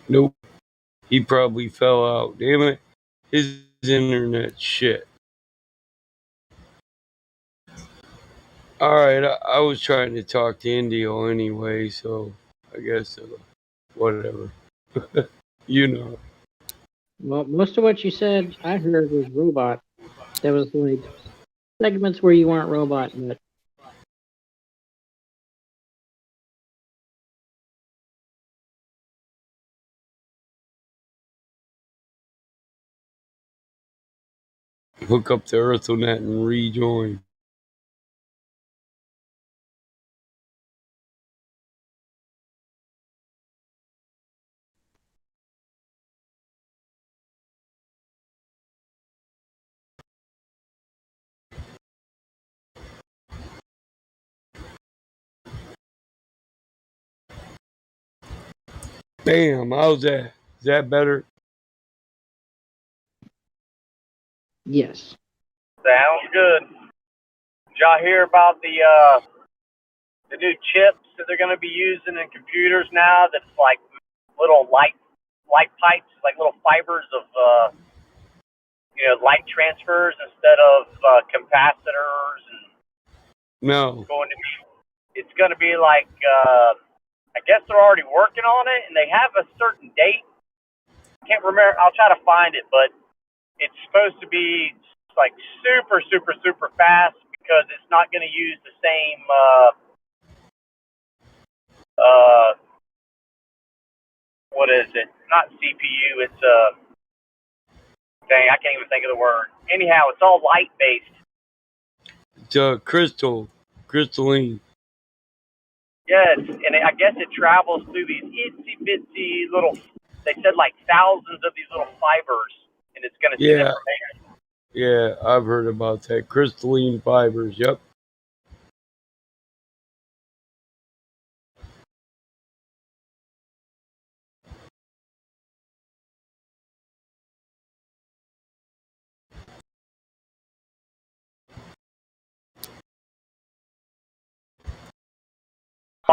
Nope. He probably fell out. Damn it. His internet shit. All right. I was trying to talk to Indio anyway, so I guess whatever. You know. Well, most of what you said, I heard was robot. There was like segments where you weren't robot, but Hook up the Ethernet and rejoin. Bam. How's that? Is that better? yes. Sounds good. Did y'all hear about the new chips that they're going to be using in computers now? That's like little light pipes, like little fibers of light transfers instead of capacitors, and No. it's going to be like I guess they're already working on it, and they have a certain date. I can't remember. I'll try to find it, but it's supposed to be like super, super, super fast because it's not going to use the same what is it? Not CPU. It's dang, I can't even think of the word. Anyhow, it's all light based. It's crystalline. Yes, and I guess it travels through these itsy bitsy little. They said like thousands of these little fibers, and it's going to send Yeah. information. Yeah, I've heard about that. Crystalline fibers. Yep.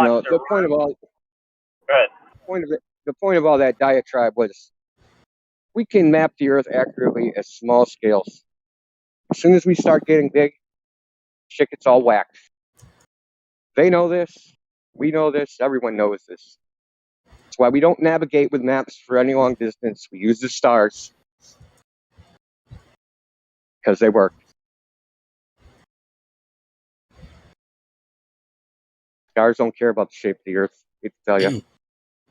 know, the point of all the point of all that diatribe was we can map the Earth accurately at small scales. As soon as we start getting big, shit gets all whacked. They know this. We know this. Everyone knows this. That's why we don't navigate with maps for any long distance. We use the stars because they work. Stars don't care about the shape of the Earth. I can tell you.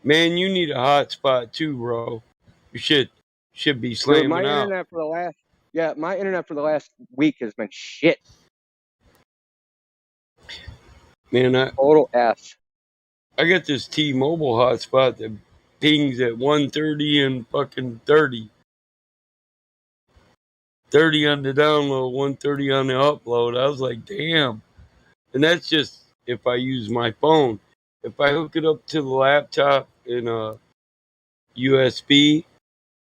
Man, you need a hotspot too, bro. You should be slamming Dude, my out. internet for the last week has been shit. Man, total ass. I got this T-Mobile hotspot that pings at 130 and fucking 30. 30 on the download, 130 on the upload. I was like, damn. And that's just if I use my phone. If I hook it up to the laptop in a USB,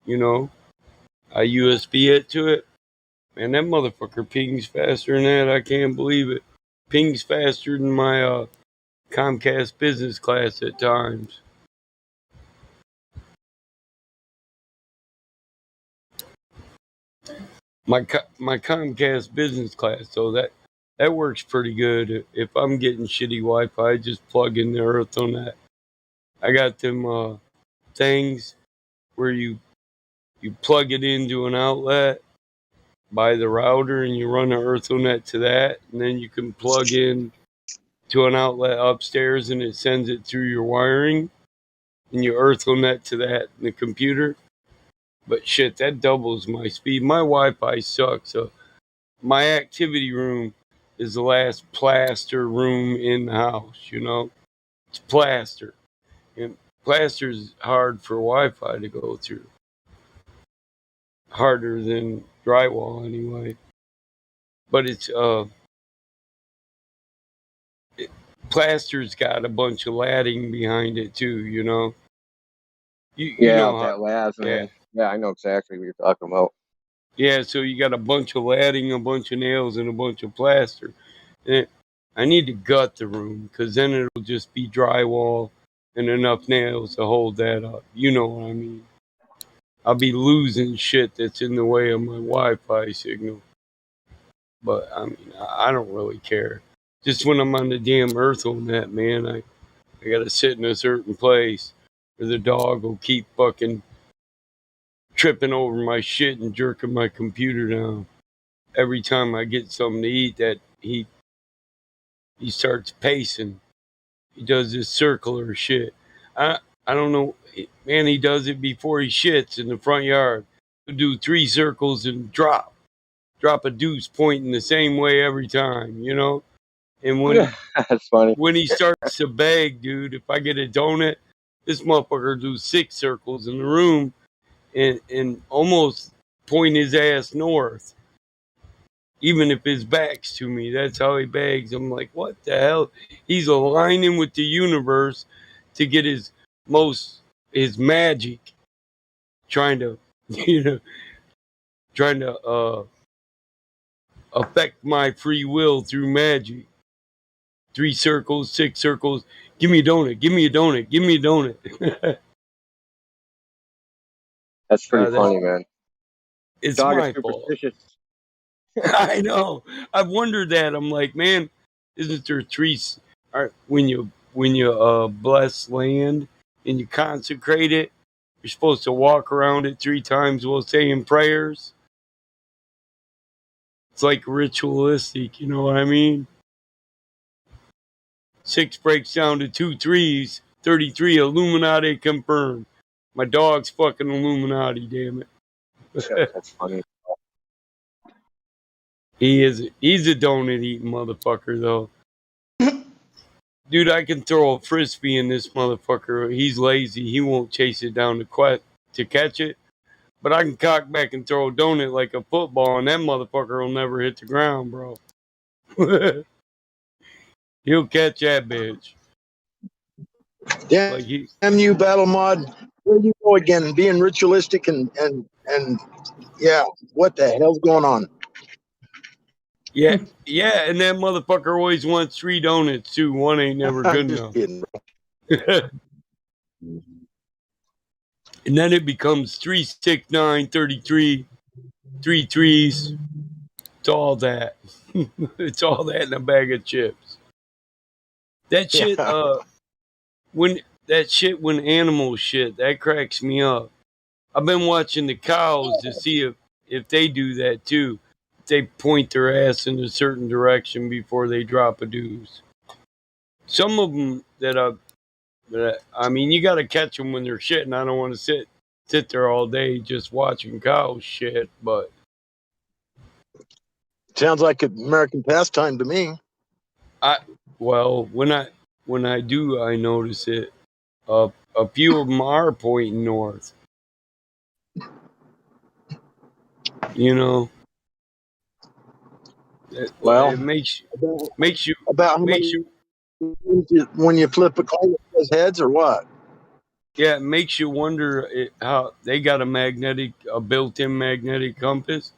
you know, I USB it to it, man, that motherfucker pings faster than that. I can't believe it. Pings faster than my Comcast business class at times. My Comcast business class, so that works pretty good. If I'm getting shitty Wi-Fi, I just plug in the Earth on that. I got them things where you plug it into an outlet by the router and you run the Ethernet to that, and then you can plug in to an outlet upstairs and it sends it through your wiring and you Ethernet to that in the computer. But shit, that doubles my speed. My Wi-Fi sucks. So my activity room is the last plaster room in the house, you know? It's plaster. And plaster's hard for Wi-Fi to go through. Harder than drywall anyway. But it's plaster's got a bunch of latting behind it too, you know. You know that how, labs, man. Yeah, I know exactly what you're talking about. Yeah, so you got a bunch of latting, a bunch of nails, and a bunch of plaster. And I need to gut the room because then it'll just be drywall and enough nails to hold that up. You know what I mean? I'll be losing shit that's in the way of my Wi-Fi signal. But I mean, I don't really care. Just when I'm on the damn Ethernet, man, I gotta sit in a certain place, or the dog will keep fucking tripping over my shit and jerking my computer down. Every time I get something to eat, that he starts pacing. He does this circular shit. I don't know, man. He does it before he shits in the front yard. He'll do 3 circles and drop a deuce pointing the same way every time, you know. And when that's funny. When he starts to beg, dude, if I get a donut, this motherfucker do 6 circles in the room and almost point his ass north. Even if his back's to me, that's how he begs. I'm like, what the hell? He's aligning with the universe to get his magic, trying to, trying to affect my free will through magic. 3 circles, 6 circles. Give me a donut. Give me a donut. Give me a donut. That's pretty funny, man. It's Dog my is fault. superstitious. I know. I've wondered that. I'm like, man, isn't there 3? When you bless land and you consecrate it, you're supposed to walk around it 3 times while saying prayers. It's like ritualistic, you know what I mean? 6 breaks down to 2 3s. 33 Illuminati confirmed. My dog's fucking Illuminati, damn it. That's funny. He's a donut eating motherfucker though. Dude, I can throw a frisbee in this motherfucker. He's lazy. He won't chase it down to catch it. But I can cock back and throw a donut like a football, and that motherfucker will never hit the ground, bro. He'll catch that bitch. Damn you, Battle Mod. There you go again, being ritualistic and yeah, what the hell's going on? Yeah, yeah, and that motherfucker always wants 3 donuts too. One ain't never good Just enough. kidding. And then it becomes 3, 6, 9, 33, 3 threes. It's all that. It's all that in a bag of chips. That shit, Yeah. when animals shit, that cracks me up. I've been watching the cows to see if they do that too. If they point their ass in a certain direction before they drop a deuce. Some of them I mean, you got to catch them when they're shitting. I don't want to sit there all day just watching cows shit. But Sounds like an American pastime to me. when I do, I notice it. A few of them are pointing north. You know, Well, it makes about, makes you about how makes many you when you flip a coin, it says heads or what? yeah, it makes you wonder how they got a built-in magnetic compass.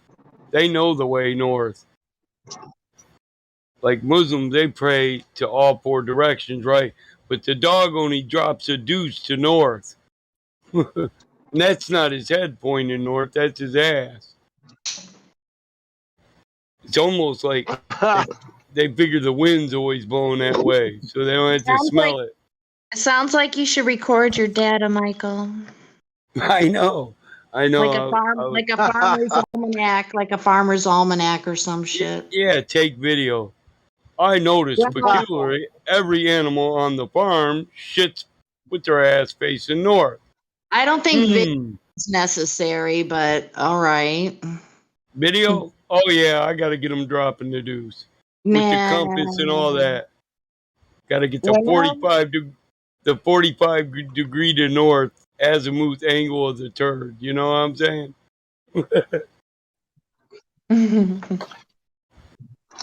They know the way north. Like Muslims, they pray to all 4 directions, right? But the dog only drops a deuce to north. And that's not his head pointing north, that's his ass. It's almost like they figure the wind's always blowing that way, so they don't have to smell it. Sounds like you should record your data, Michael. I know. Like a farmer's almanac, like a farmer's almanac or some shit. Yeah, take video. I noticed peculiarly every animal on the farm shits with their ass facing north. I don't think video is necessary, but all right. Video? Oh yeah, I got to get them dropping the deuce with the compass and all that. Got to get the 45 degree to north azimuth angle of the turd. You know what I'm saying?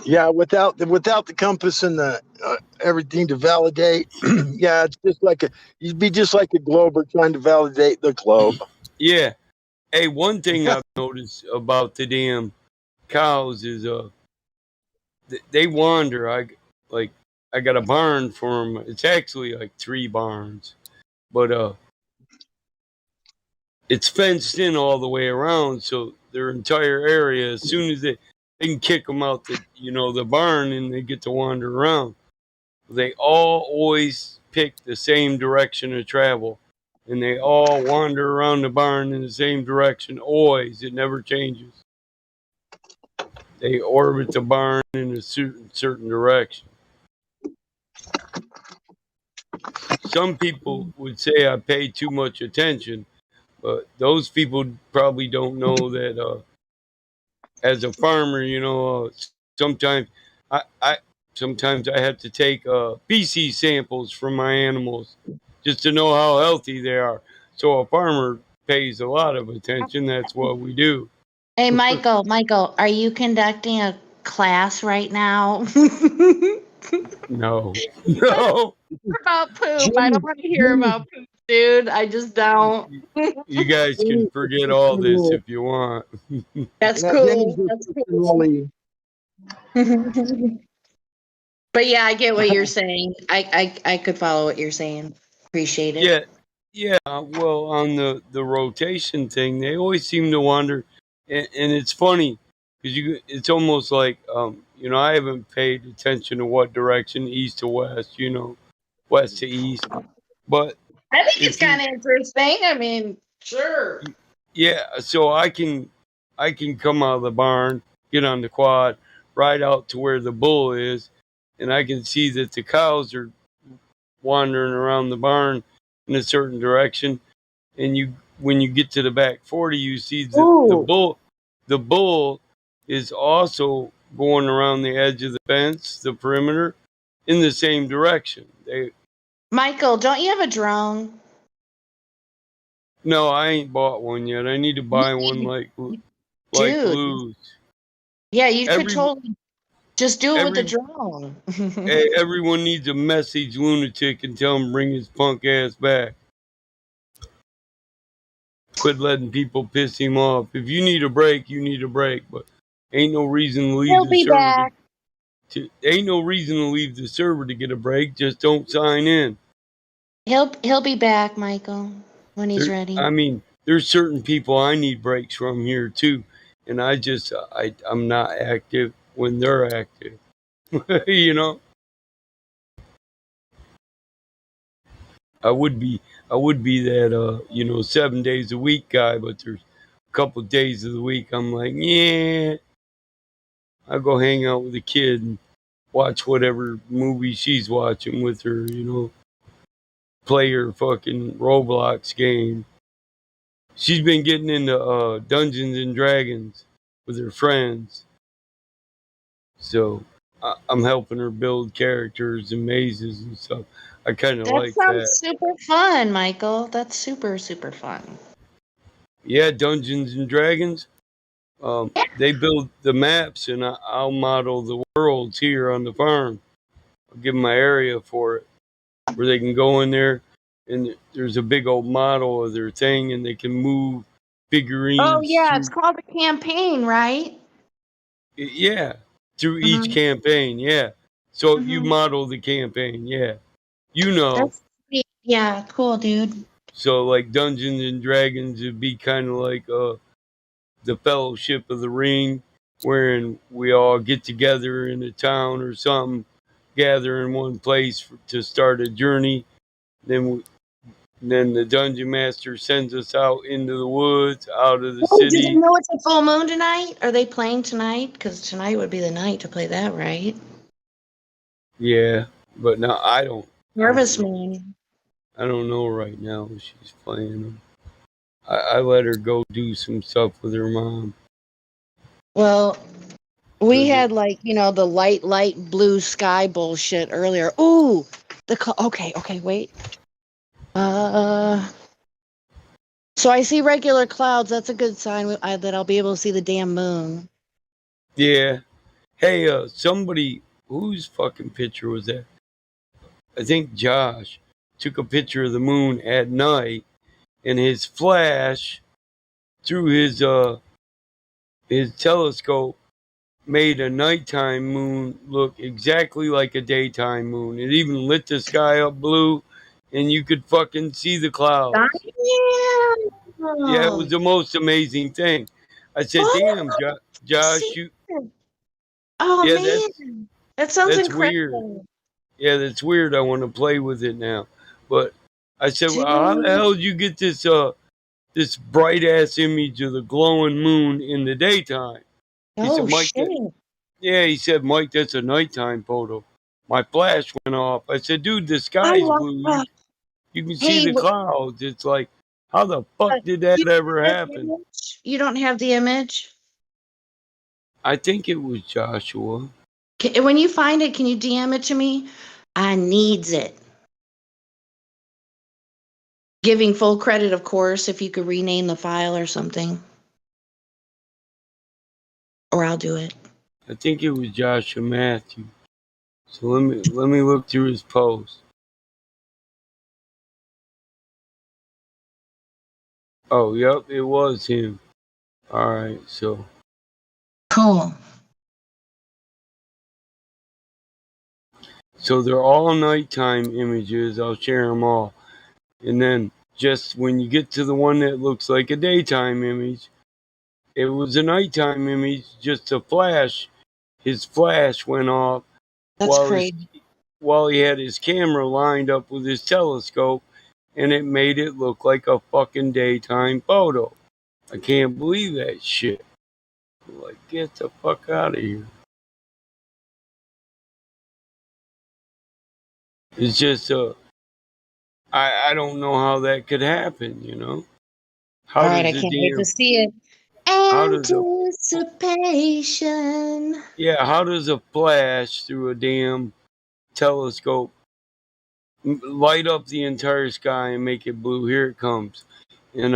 Yeah, without the compass and the everything to validate, yeah, it's just like you'd be just like a glober trying to validate the globe. Yeah. Hey, one thing I've noticed about the damn cows is they wander. I got a barn for them. It's actually like 3 barns, but it's fenced in all the way around, so their entire area. As soon as they can kick them out the barn, and they get to wander around. They all always pick the same direction to travel, and they all wander around the barn in the same direction. Always, it never changes. They orbit the barn in a certain direction. Some people would say I pay too much attention, but those people probably don't know that as a farmer, sometimes I sometimes I have to take feces samples from my animals just to know how healthy they are. So a farmer pays a lot of attention. That's what we do. Hey, Michael, are you conducting a class right now? No, no. About poop. I don't want to hear about poop, dude. I just don't. You guys can forget all this if you want. That's cool. That's cool. But yeah, I get what you're saying. I could follow what you're saying. Appreciate it. Yeah. Well, on the rotation thing, they always seem to wander, and it's funny because it's almost like I haven't paid attention to what direction, east to west, west to east, but I think it's kind of interesting. I mean, sure. yeah, so I can come out of the barn, get on the quad, ride out to where the bull is, and I can see that the cows are wandering around the barn in a certain direction. And when you get to the back 40, you see the bull is also going around the edge of the fence, the perimeter, in the same direction. Michael, don't you have a drone? No, I ain't bought one yet. I need to buy one like Lou's. Yeah, you could totally just do it with the drone. Hey, everyone needs a message lunatic and tell him bring his punk ass back. Quit letting people piss him off. If you need a break, you need a break. But Ain't no reason to leave He'll the be server back. ain't no reason to leave the server to get a break. Just don't sign in. He'll be back, Michael, when he's ready. I mean, there's certain people I need breaks from here too, and I'm not active when they're active. You know, I would be that 7 days a week guy, but there's a couple of days of the week I'm like, yeah, I'll go hang out with the kid and watch whatever movie she's watching with her, play her fucking Roblox game. She's been getting into Dungeons and Dragons with her friends. So I'm helping her build characters and mazes and stuff. I kind of That like sounds that. super fun, Michael. That's super, super fun. Yeah, Dungeons and Dragons. They build the maps and I'll model the worlds here on the farm. I'll give them my area for it where they can go in there and there's a big old model of their thing and they can move Oh figurines yeah, it's through. called a campaign, right? Yeah, through each Mm-hmm. campaign. Yeah. So you Mm-hmm. model the campaign. Yeah. You know. That's sweet. Yeah, cool, dude. So like Dungeons and Dragons would be kind of like the Fellowship of the Ring, wherein we all get together in a town or something, gather in one place to start a journey. Then the dungeon master sends us out into the woods, out of the Oh, do they city. know it's a full moon tonight? Are they playing tonight? Because tonight would be the night to play that, right? Yeah, but no, I don't Nervous know. moon. I don't know right now if she's playing them. I let her go do some stuff with her mom. Well, we So had the light blue sky bullshit earlier. Ooh, okay, wait. So I see regular clouds. That's a good sign that I'll be able to see the damn moon. yeah. Hey, somebody whose fucking picture was that? I think Josh took a picture of the moon at night, and his flash through his telescope made a nighttime moon look exactly like a daytime moon. It even lit the sky up blue, and you could fucking see the clouds. Yeah, it was Damn. the most amazing thing. I said, Oh, "Damn, see Josh, you." it. Oh Yeah, man, that sounds that's weird. incredible, Yeah, that's weird. I want to play with it now, but I said, "Well, how the dude. hell did you get this bright ass image of the glowing moon in the daytime?" He said, Oh "Mike, shit. he said, Mike, that's a nighttime photo. My flash went off." I said, "Dude, the I sky's love. blue. You can see Hey, the clouds." It's like, how the fuck did that you ever don't have the happen? image? You don't have the image? I think it was Joshua. When you find it, can you DM it to me? I needs it. Giving full credit, of course, if you could rename the file or something. Or I'll do it. I think it was Joshua Matthew. So let me look through his post. Oh, yep, it was him. All right, so Cool. they're all nighttime images. I'll share them all, and then just when you get to the one that looks like a daytime image, it was a nighttime image. Just a flash. His flash went off That's while crazy. he had his camera lined up with his telescope, and it made it look like a fucking daytime photo. I can't believe that shit. Like, get the fuck out of here. It's just I don't know how that could happen, All How right, I does a can't wait to damn see it. how does a Anticipation. how does a flash through a damn telescope light up the entire sky and make it blue? Here it comes. And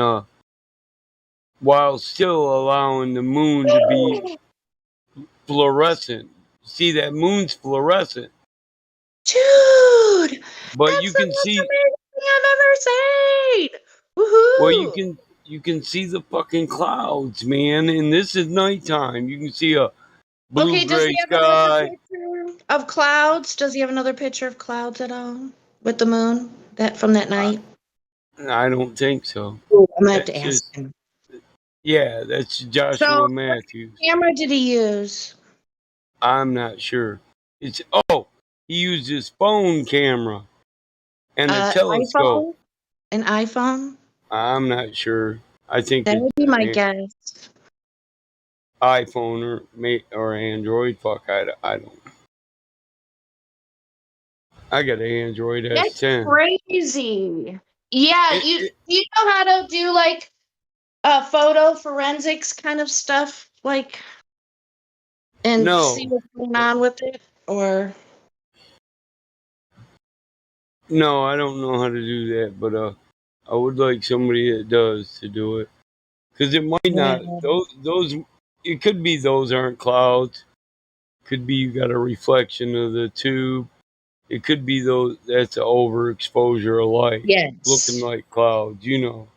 while still allowing the moon to be fluorescent. See, that moon's fluorescent. Dude, But that's you the can most see amazing thing I've ever seen. well you Woohoo! you can see the fucking clouds, man. And this is nighttime. You can see a blue Okay, does gray he have another sky. picture of clouds? Does he have another picture of clouds at all with the moon that from that night? I don't think so. Ooh, I'm gonna have to That's ask just him. that's So, Joshua what Matthews. camera did he use? I'm not sure. It's he used his phone camera and a telescope. iPhone? An iPhone? I'm not sure. I think That it's would be my an guess. iPhone or Android. Fuck, I don't. I got an Android That's S10. crazy. Yeah, It, it, you know how to do like photo forensics kind of stuff, like and see no, what's going on with it, or no, I don't know how to do that, but I would like somebody that does to do it because it might yeah. not. Those it could be those aren't clouds. Could be you got a reflection of the tube. It could be those that's an overexposure of light, looking Yes. like clouds. You know.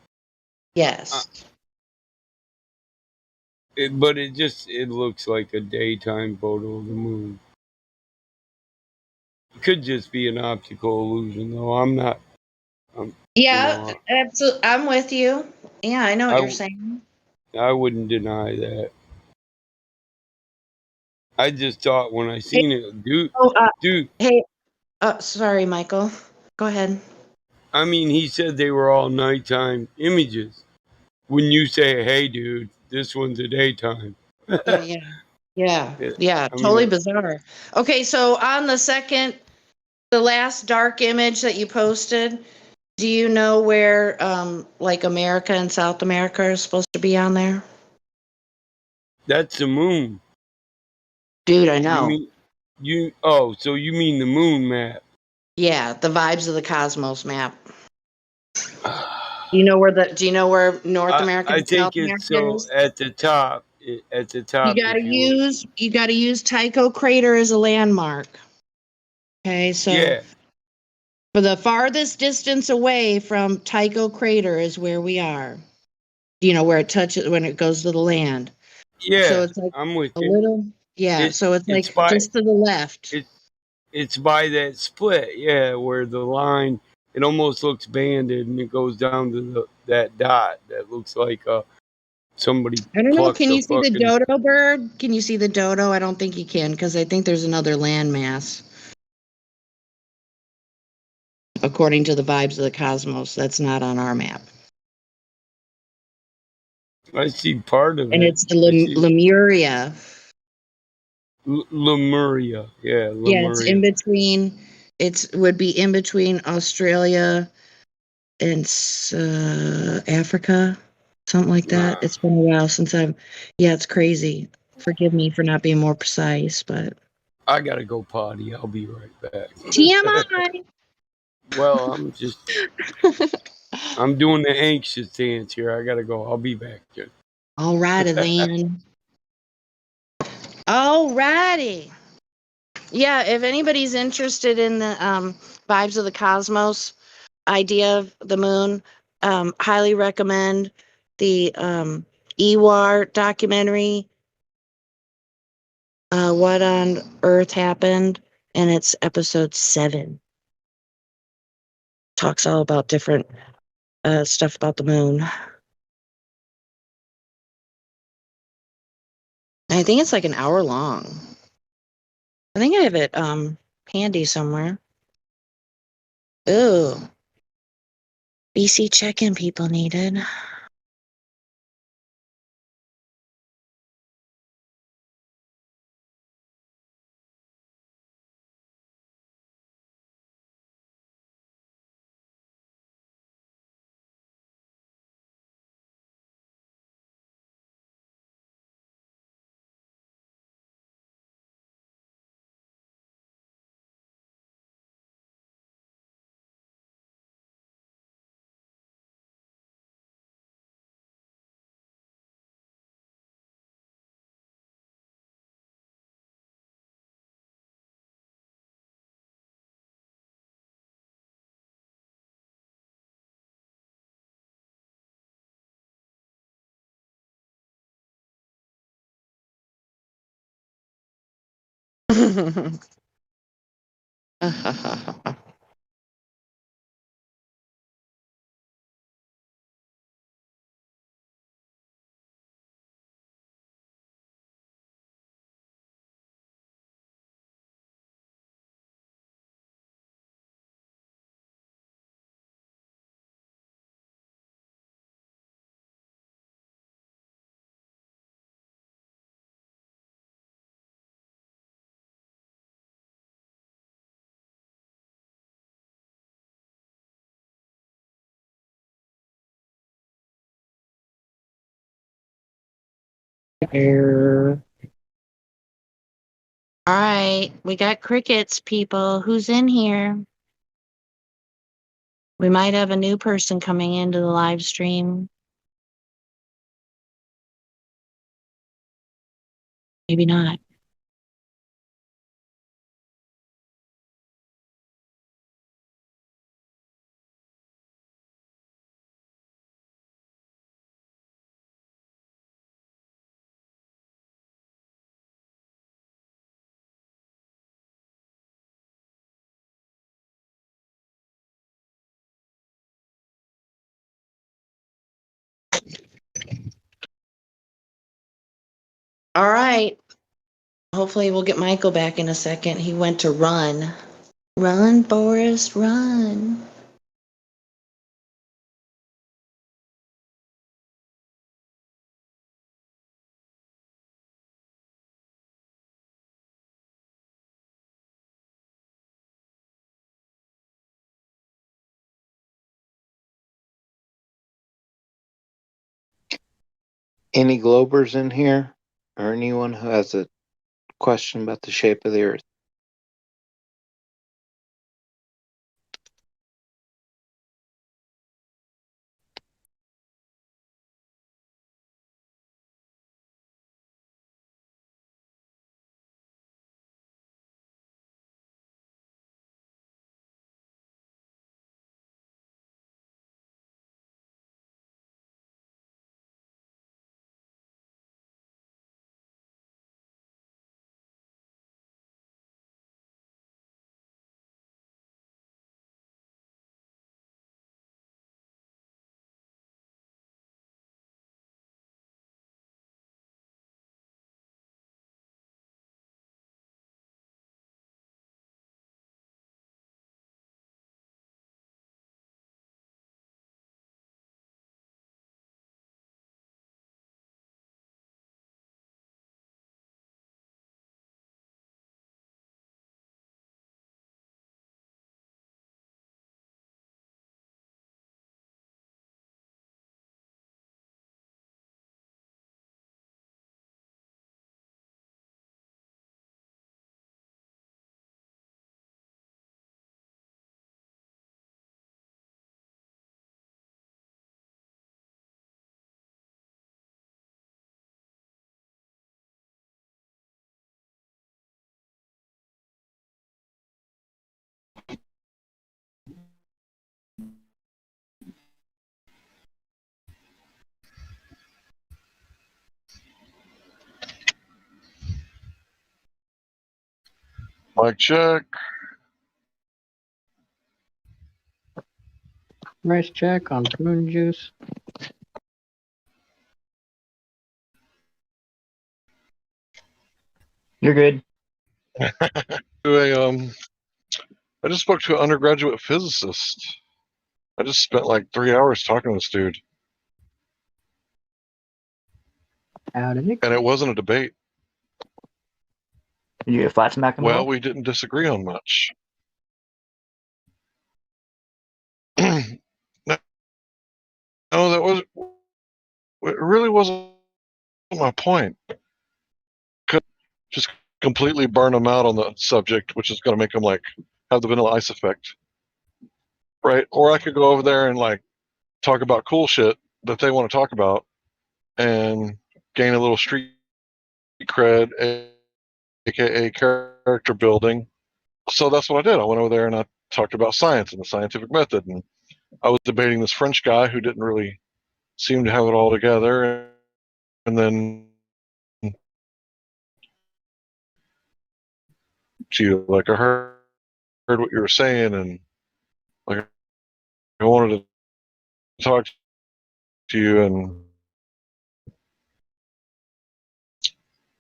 Yes. But it looks like a daytime photo of the moon. It could just be an optical illusion, though. I'm not. You Yeah, know, absolutely. I'm with you. Yeah, I know what you're I saying. I wouldn't deny that. I just thought when I Hey, seen it, oh, dude. hey, sorry, Michael. Go ahead. I mean, he said they were all nighttime images. When you say, "Hey, dude, this one's a daytime," Yeah, yeah, yeah, Yeah, yeah. I Totally mean, bizarre. Okay, so on the last dark image that you posted, do you know where like America and South America are supposed to be on there? that's the moon. Dude, I You know. mean you? Oh, so you mean the moon map? Yeah, the vibes of the cosmos map. Do you know where North America I and South think it's America so is? at the top. At the You top, gotta if you would. use Tycho crater as a landmark. Okay, so Yeah, for the farthest distance away from Tycho crater is where we are. You know, where it touches when it goes to the land. So yeah, it's like I'm with a you. little, yeah. It So it's it's like by just to the left. it it's by that split. Yeah, where the line it almost looks banded and it goes down to that dot that looks like somebody I don't know. plucked Can a you see the fucking. dodo bird? Can you see the dodo? I don't think you can because I think there's another landmass. According to the vibes of the cosmos, that's not on our map. I see part of And it. it's I see Lemuria. Lemuria. Yeah, Yeah, it's in Lemuria. between. It's would be in between Australia and Africa, something like that. Ah, It's been a while since I've. Yeah, it's crazy. Forgive me for not being more precise, but I gotta go potty. I'll be right back. TMI. Well, I'm doing the anxious dance here. I gotta go. I'll be back. Jen. All righty then. All righty. Yeah, if anybody's interested in the vibes of the cosmos idea of the moon, highly recommend the EWAR documentary, What on Earth Happened, and it's episode 7. Talks all about different stuff about the moon. And I think it's like an hour long. I think I have it handy somewhere. Ooh, BC check-in people needed. All right, we got crickets, people. Who's in here? We might have a new person coming into the live stream. Maybe not. All right. Hopefully we'll get Michael back in a second. He went to run. Run, Forrest, run. Any Globers in here? Or anyone who has a question about the shape of the Earth? Mic check. Price check on prune juice. You're good. I just spoke to an undergraduate physicist. I just spent like 3 hours talking to this dude. How did it go? And it wasn't a debate. Did you get flat smack in the Well, wall? we didn't disagree on much. No, that was it. Really wasn't my point. Could just completely burn them out on the subject, which is going to make them like have the Vanilla Ice effect, right? Or I could go over there and like talk about cool shit that they want to talk about and gain a little street cred, aka character building. So that's what I did. I went over there and I talked about science and the scientific method, and I was debating this French guy who didn't really seem to have it all together, and then to you. Like I heard what you were saying, and like I wanted to talk to you,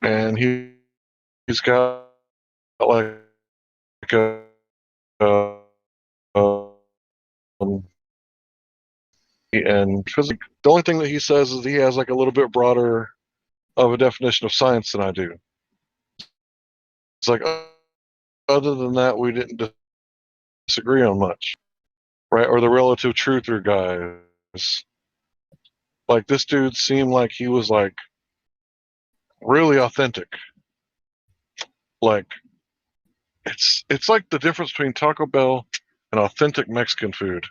and he's got like a um, and physics. The only thing that he says is he has like a little bit broader of a definition of science than I do. It's like other than that, we didn't disagree on much, right? Or the relative truther guys. Like this dude seemed like he was like really authentic. Like it's like the difference between Taco Bell and authentic Mexican food.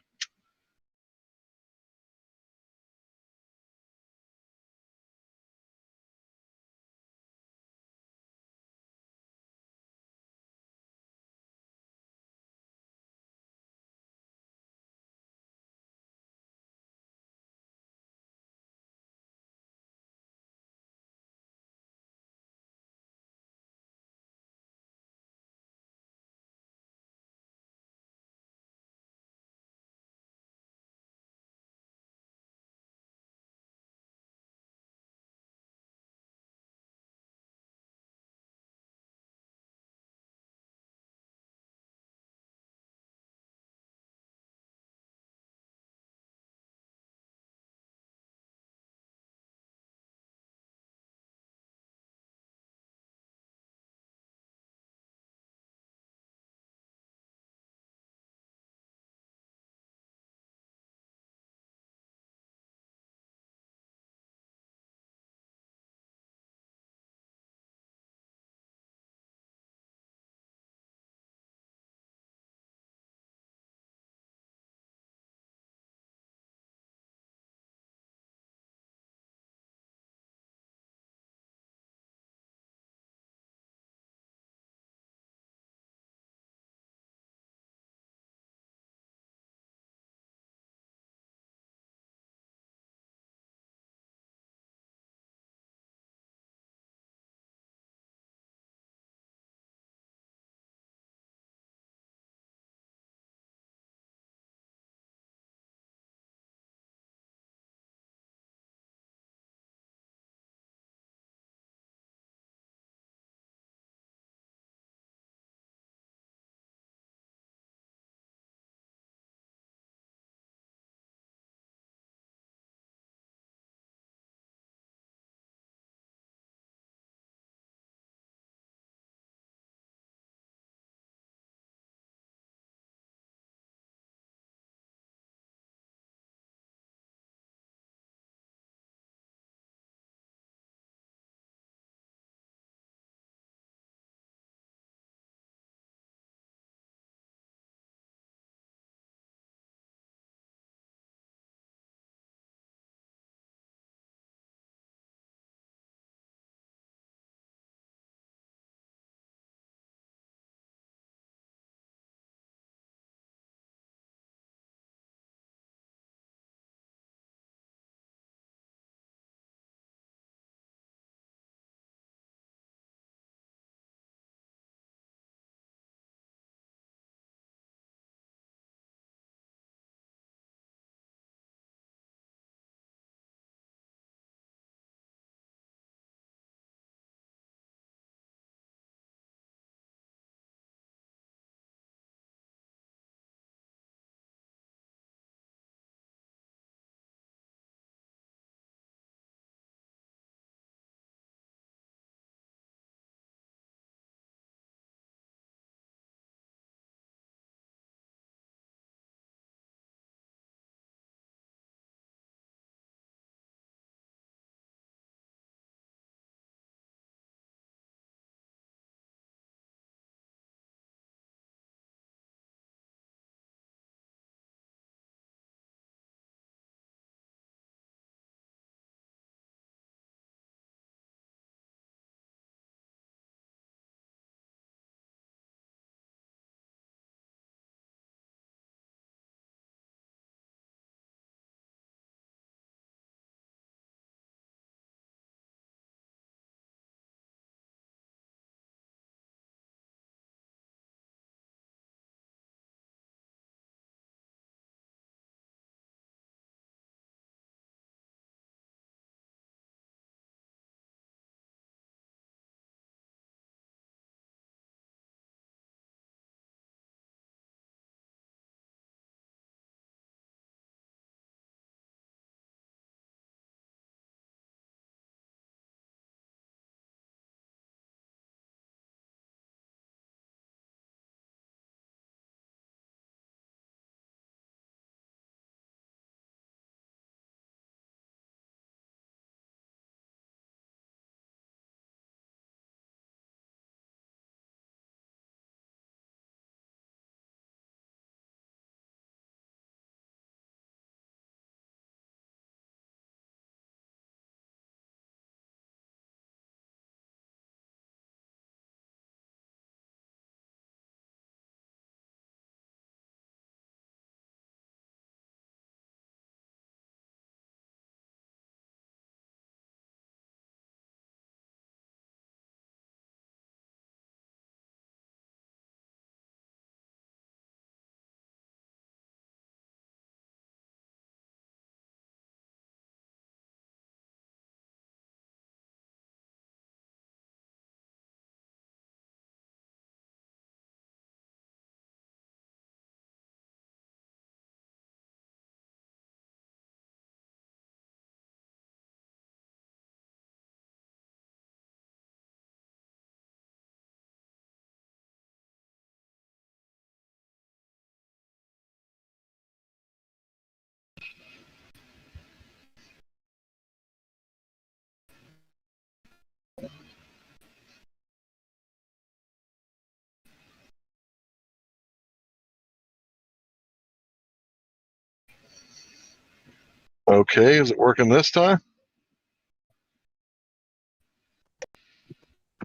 Okay, is it working this time?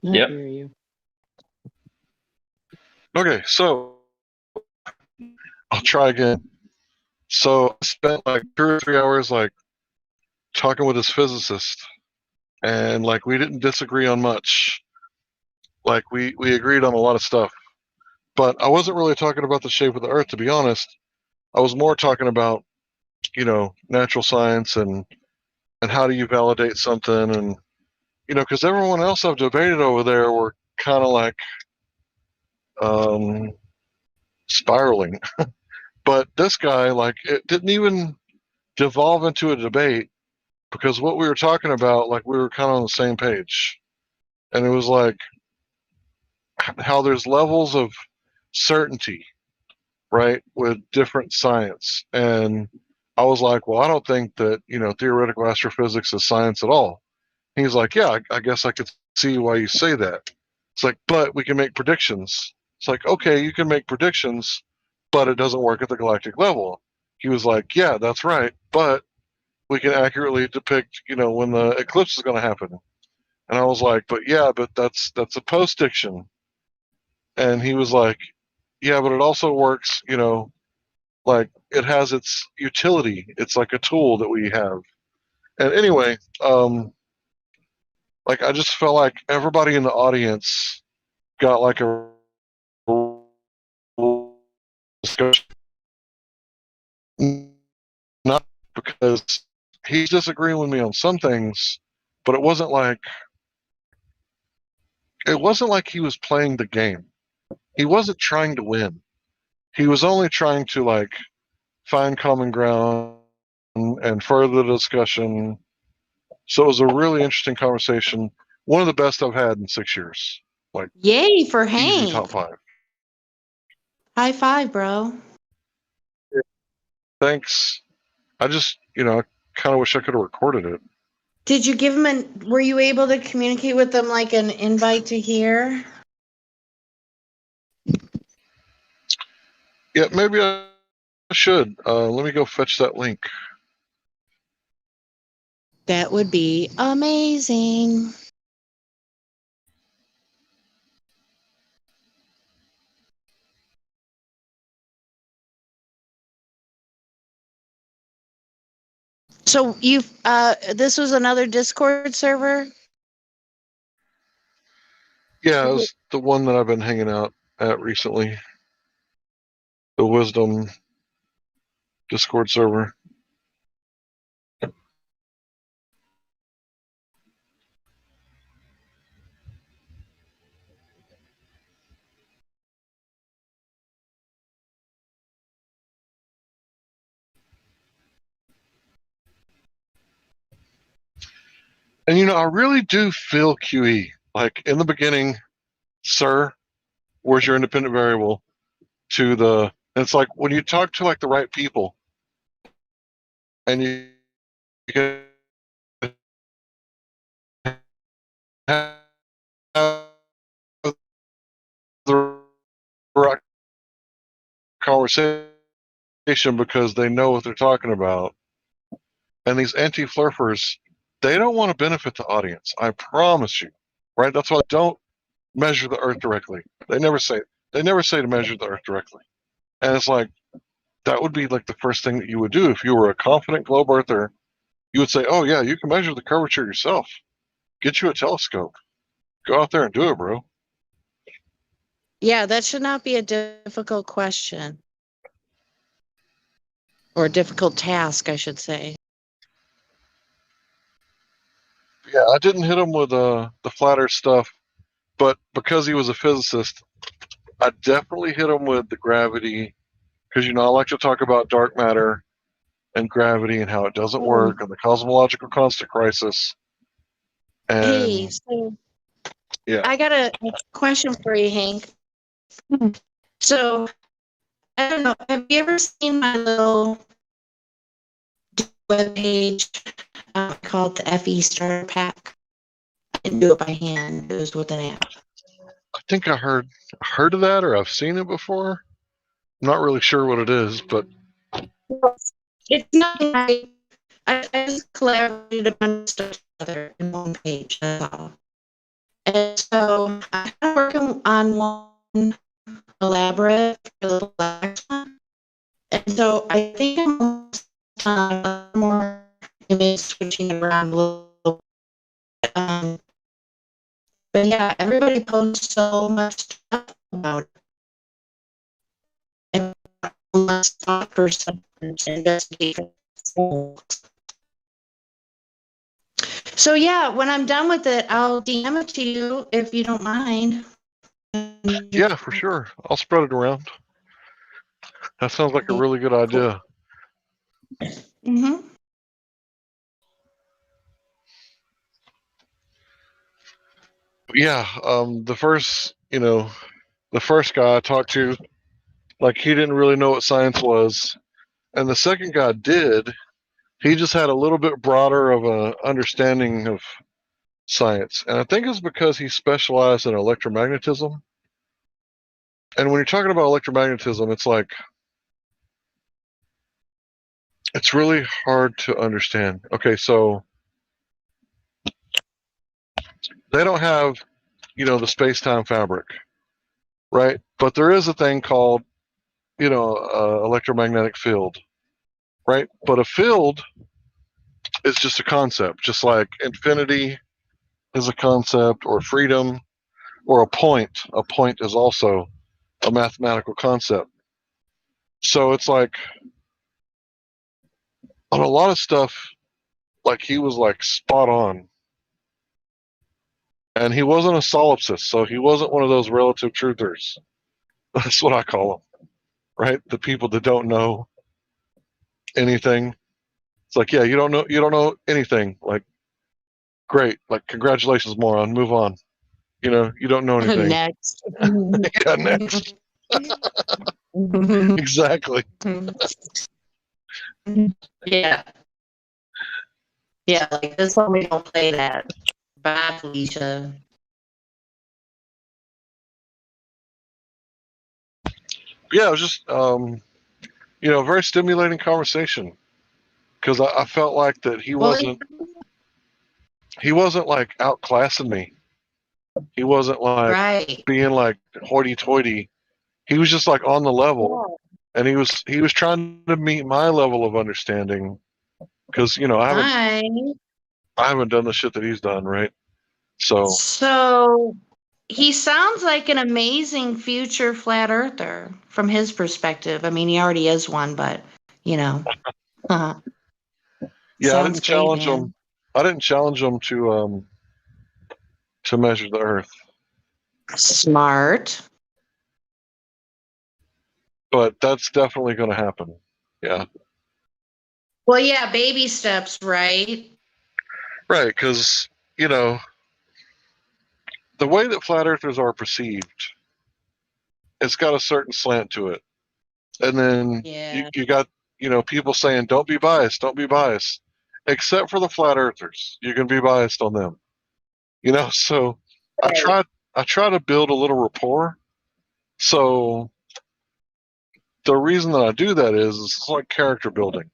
I Yep. hear you. Okay, so I'll try again. So I spent like 2 or 3 hours like talking with this physicist, and like we didn't disagree on much. Like we agreed on a lot of stuff, but I wasn't really talking about the shape of the Earth, to be honest. I was more talking about, natural science and how do you validate something, and because everyone else I've debated over there were kind of like spiraling. But this guy, like, it didn't even devolve into a debate because what we were talking about, like, we were kind of on the same page. And it was like how there's levels of certainty, right, with different science. And I was like, well, I don't think that, theoretical astrophysics is science at all. He's like, yeah, I guess I could see why you say that. It's like, but we can make predictions. It's like, okay, you can make predictions, but it doesn't work at the galactic level. He was like, yeah, that's right, but we can accurately depict, when the eclipse is going to happen. And I was like, but yeah, but that's a post-diction. And he was like, yeah, but it also works, like it has its utility. It's like a tool that we have. And anyway, like I just felt like everybody in the audience got like a discussion, not because he's disagreeing with me on some things, but it wasn't like he was playing the game. He wasn't trying to win. He was only trying to like find common ground and further the discussion. So it was a really interesting conversation. One of the best I've had in 6 years. Like, Yay for easy Hank. top 5. High five, bro. Thanks. I just, I kind of wish I could have recorded it. Did you give him were you able to communicate with them like an invite to hear? Yeah, maybe I should. Let me go fetch that link. That would be amazing. So this was another Discord server? Yeah, it was the one that I've been hanging out at recently. The Wisdom Discord server. And I really do feel QE. Like in the beginning, sir, where's your independent variable? And it's like when you talk to like the right people and you can have the right conversation because they know what they're talking about. And these anti-flurfers, they don't want to benefit the audience. I promise you. Right? That's why I don't measure the Earth directly. They never say to measure the Earth directly. And it's like that would be like the first thing that you would do if you were a confident globe earther. You would say, "Oh yeah, you can measure the curvature yourself. Get you a telescope. Go out there and do it, bro." Yeah, that should not be a difficult question. Or a difficult task, I should say. Yeah, I didn't hit him with the flat Earth stuff, but because he was a physicist, I definitely hit him with the gravity. Because I like to talk about dark matter and gravity and how it doesn't work, and the cosmological constant crisis. And Hey, so yeah, I got a question for you, Hank. So I don't know, have you ever seen my little webpage called the FE Starter Pack? I didn't do it by hand, it was with an app. I think I heard of that, or I've seen it before. I'm not really sure what it is, but It's nothing I just collaborated a bunch of stuff together in one page. That's all. And so I'm working on one elaborate for the last one. And so I think I'm almost on a more image switching around a little. But yeah, everybody posts so much stuff about it. And let's talk for some investigation. So yeah, when I'm done with it, I'll DM it to you if you don't mind. Yeah, for sure. I'll spread it around. That sounds like a really good idea. Mm-hmm. Yeah, the first guy I talked to, like, he didn't really know what science was, and the second guy did. He just had a little bit broader of a understanding of science, and I think it's because he specialized in electromagnetism. And when you're talking about electromagnetism, it's like it's really hard to understand. Okay, so they don't have, the space-time fabric, right? But there is a thing called, electromagnetic field, right? But a field is just a concept, just like infinity is a concept, or freedom, or a point. A point is also a mathematical concept. So it's like on a lot of stuff, like he was like spot on. And he wasn't a solipsist, so he wasn't one of those relative truthers. That's what I call them, right? The people that don't know anything. It's like, yeah, you don't know anything. Like, great, like, congratulations, moron, move on. You don't know anything. Next. Yeah, next. Exactly. Yeah. Yeah, like this one we don't play that. Bye, Felicia. Yeah, it was just a very stimulating conversation, because I felt like that he wasn't like outclassing me. He wasn't like being like hoity-toity. He was just like on the level, and he was trying to meet my level of understanding, because I haven't done the shit that he's done, right? So he sounds like an amazing future flat earther from his perspective. I mean, he already is one, but Yeah, I sounds didn't great, challenge man. him. I didn't challenge him to measure the Earth, Smart. but that's definitely going to happen. Yeah, Well, yeah, baby steps, right? right. Because the way that flat earthers are perceived, it's got a certain slant to it, and then you got people saying, "Don't be biased, don't be biased," except for the flat earthers. You can be biased on them. So I try to build a little rapport. So the reason that I do that is it's like character building,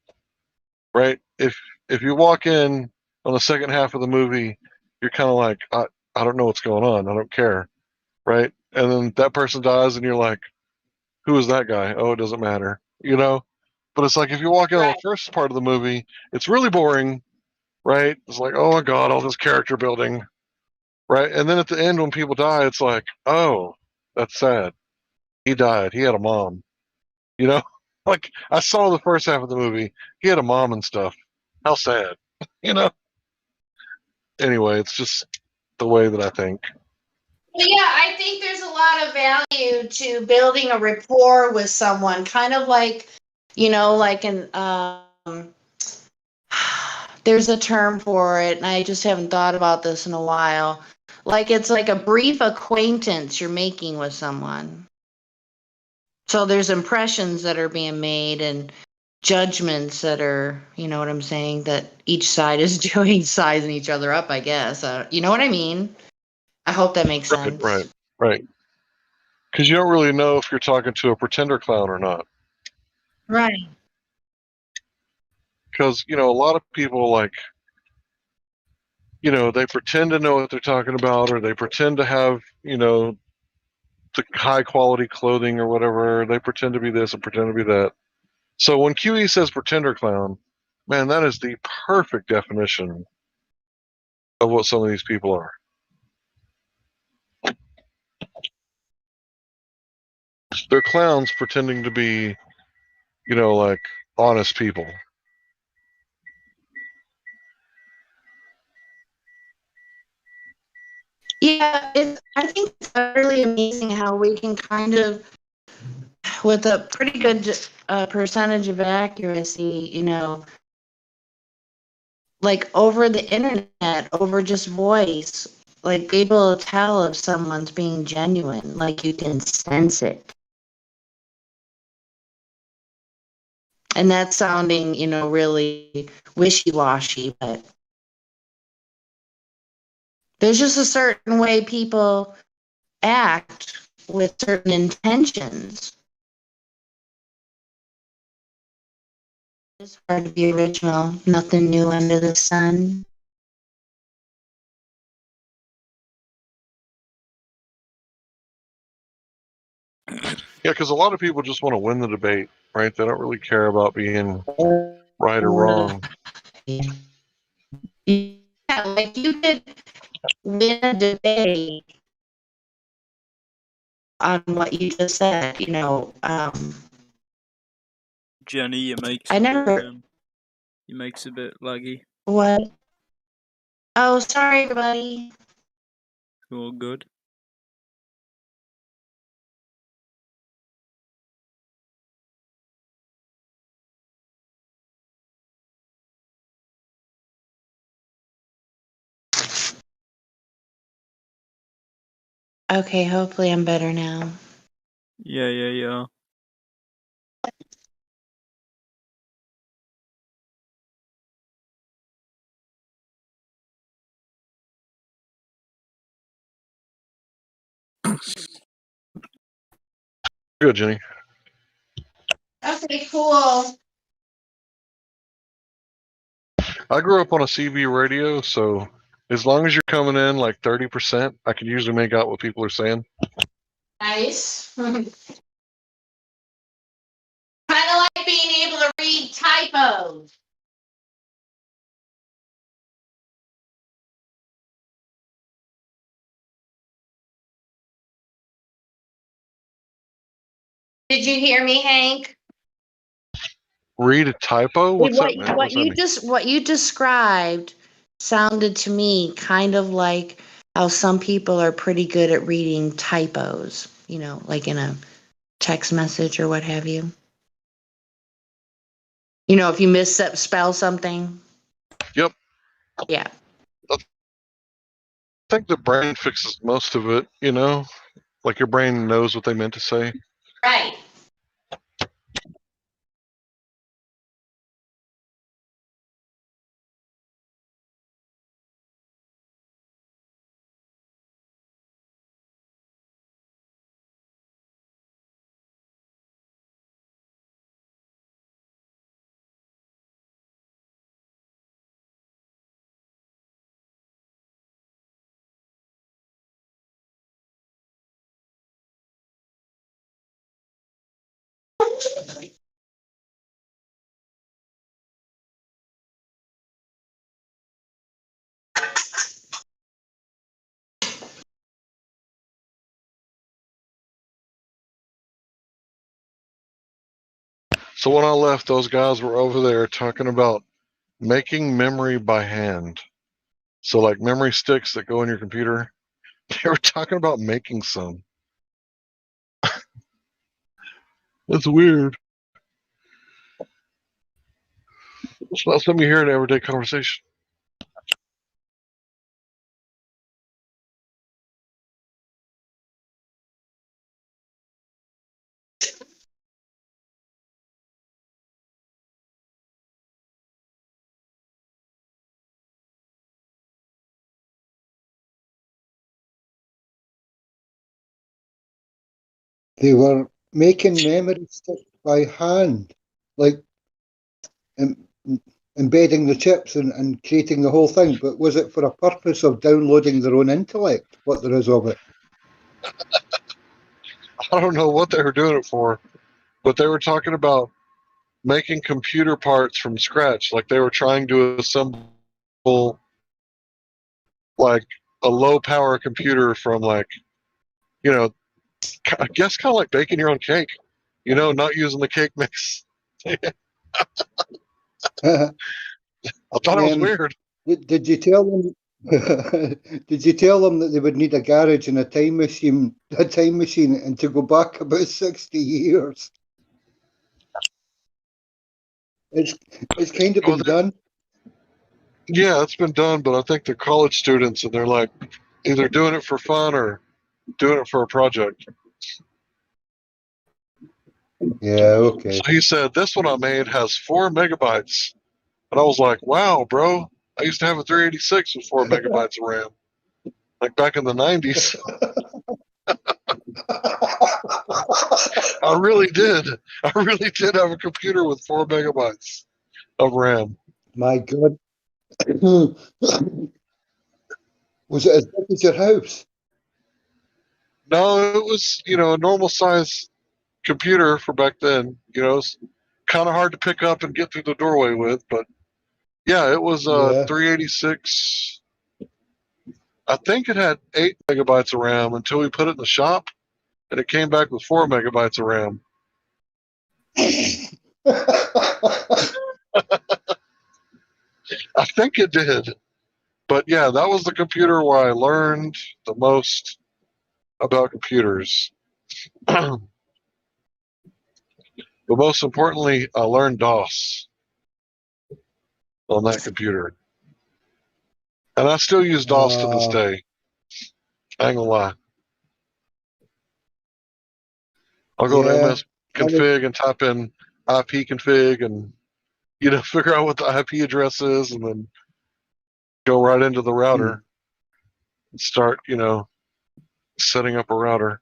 right? If you walk in on the second half of the movie, you're kind of like, I don't know what's going on. I don't care, right? And then that person dies, and you're like, who is that guy? Oh, it doesn't matter, But it's like if you walk in on the first part of the movie, it's really boring, right? It's like, oh my god, all this character building, right? And then at the end, when people die, it's like, oh, that's sad. He died. He had a mom, you know. Like I saw the first half of the movie. He had a mom and stuff. How sad, you know. Anyway, it's just the way that I think. Well, yeah, I think there's a lot of value to building a rapport with someone, kind of like, like there's a term for it, and I just haven't thought about this in a while. Like it's like a brief acquaintance you're making with someone. So there's impressions that are being made and judgments that are, you know what I'm saying, that each side is doing, sizing each other up, I guess. You know what I mean? I hope that makes sense. Right. Because you don't really know if you're talking to a pretender clown or not. Right. because a lot of people they pretend to know what they're talking about, or they pretend to have the high quality clothing or whatever. They pretend to be this and pretend to be that. So when QE says pretender clown, man, that is the perfect definition of what some of these people are. They're clowns pretending to be, like honest people. Yeah, I think it's really amazing how we can kind of, with a pretty good percentage of accuracy, like over the internet, over just voice, like be able to tell if someone's being genuine, like you can sense it. And that's sounding, really wishy-washy, but there's just a certain way people act with certain intentions. It's hard to be original, nothing new under the sun. Yeah, because a lot of people just want to win the debate, right? They don't really care about being right or wrong. Yeah, like you could win a debate on what you just said, Jenny, your mic's I never. your mic's a bit laggy. What? Oh, sorry, everybody. All good. Okay, hopefully I'm better now. Yeah. Good, Jenny. Okay, cool. I grew up on a CB radio, so as long as you're coming in like 30%, I can usually make out what people are saying. Nice. Kind of like being able to read typos. Did you hear me, Hank? Read a typo? What's that, man? What's that mean? What you described sounded to me kind of like how some people are pretty good at reading typos, like in a text message or what have you. If you misspell something. Yep. Yeah. I think the brain fixes most of it, Like your brain knows what they meant to say. Right. So when I left, those guys were over there talking about making memory by hand. So like memory sticks that go in your computer, they were talking about making some. That's weird. It's not something you hear in everyday conversation. They were making memory sticks by hand. Like, embedding the chips and creating the whole thing, but was it for a purpose of downloading their own intellect, what there is of it? I don't know what they were doing it for, but they were talking about making computer parts from scratch. Like they were trying to assemble like a low power computer from like, you know, I guess kind of like baking your own cake, you know, not using the cake mix. I thought it was weird. Did you tell them? Did you tell them that they would need a garage and a time machine, and to go back about 60 years? It's kind of been done. Yeah, it's been done, but I think they're college students and they're like either doing it for fun or doing it for a project. Yeah, okay. So he said, this one I made has 4 megabytes. And I was like, wow, bro. I used to have a 386 with 4 megabytes of RAM. Like back in the 90s. I really did. I really did have a computer with 4 megabytes of RAM. My God. Was it as big as your house? No, it was, you know, a normal size computer for back then. You know, it's kind of hard to pick up and get through the doorway with, but yeah, it was Yeah. 386. I think it had 8 megabytes of RAM until we put it in the shop, and it came back with 4 megabytes of RAM. I think it did. But yeah, that was the computer where I learned the most about computers. But most importantly, I learned DOS on that computer. And I still use DOS to this day. I ain't gonna lie. I'll go to MS config and type in IP config and, you know, figure out what the IP address is and then go right into the router and start, you know, setting up a router.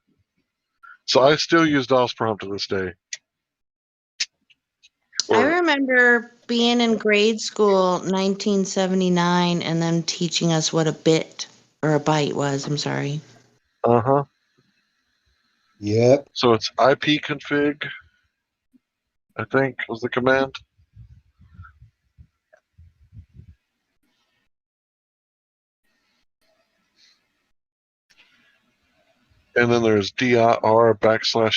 So I still use DOS prompt to this day. I remember being in grade school, 1979, and them teaching us what a bit or a byte was. I'm sorry. Uh-huh. Yep. So it's IP config, I think was the command. And then there's dir /w/p.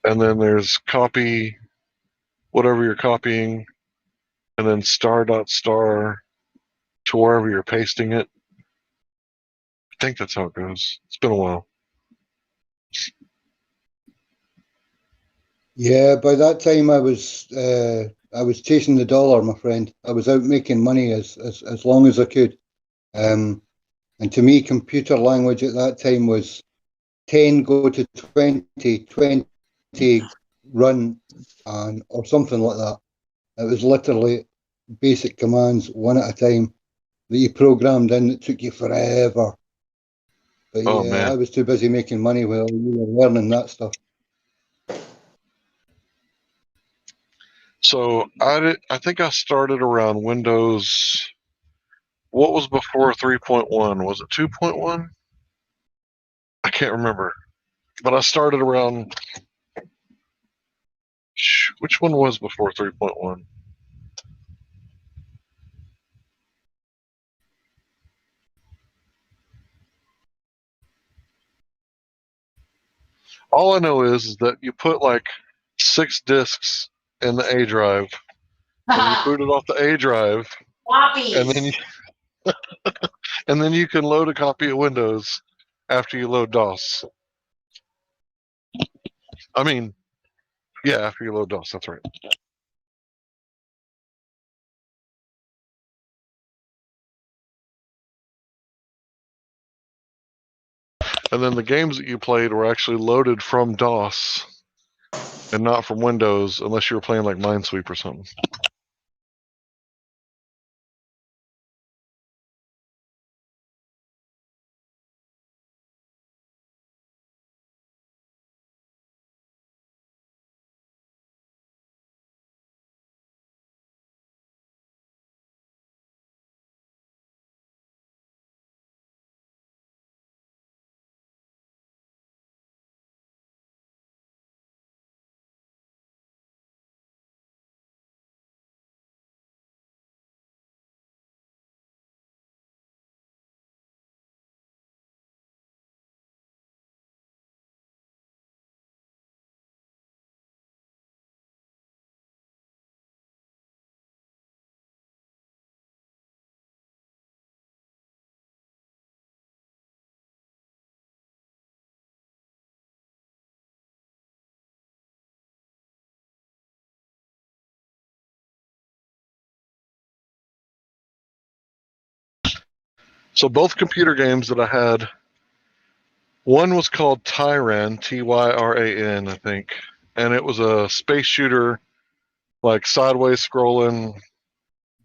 And then there's copy whatever you're copying, and then star to wherever you're pasting it. I think that's how it goes. It's been a while. Yeah, by that time I was chasing the dollar, my friend. I was out making money as long as I could. And to me, computer language at that time was 10 go to 20, 20 run, and or something like that. It was literally basic commands, one at a time, that you programmed in that took you forever. But Oh, yeah, man. I was too busy making money while you were learning that stuff. So I think I started around Windows. What was before 3.1? Was it 2.1? I can't remember. But I started around. Which one was before 3.1? All I know is that you put like 6 disks in the A drive, and you boot it off the A drive, and then and then you can load a copy of Windows after you load DOS. I mean, yeah, after you load DOS, that's right. And then the games that you played were actually loaded from DOS and not from Windows, unless you were playing like Minesweep or something. So both computer games that I had, one was called Tyran, Tyran, I think, and it was a space shooter, like sideways scrolling,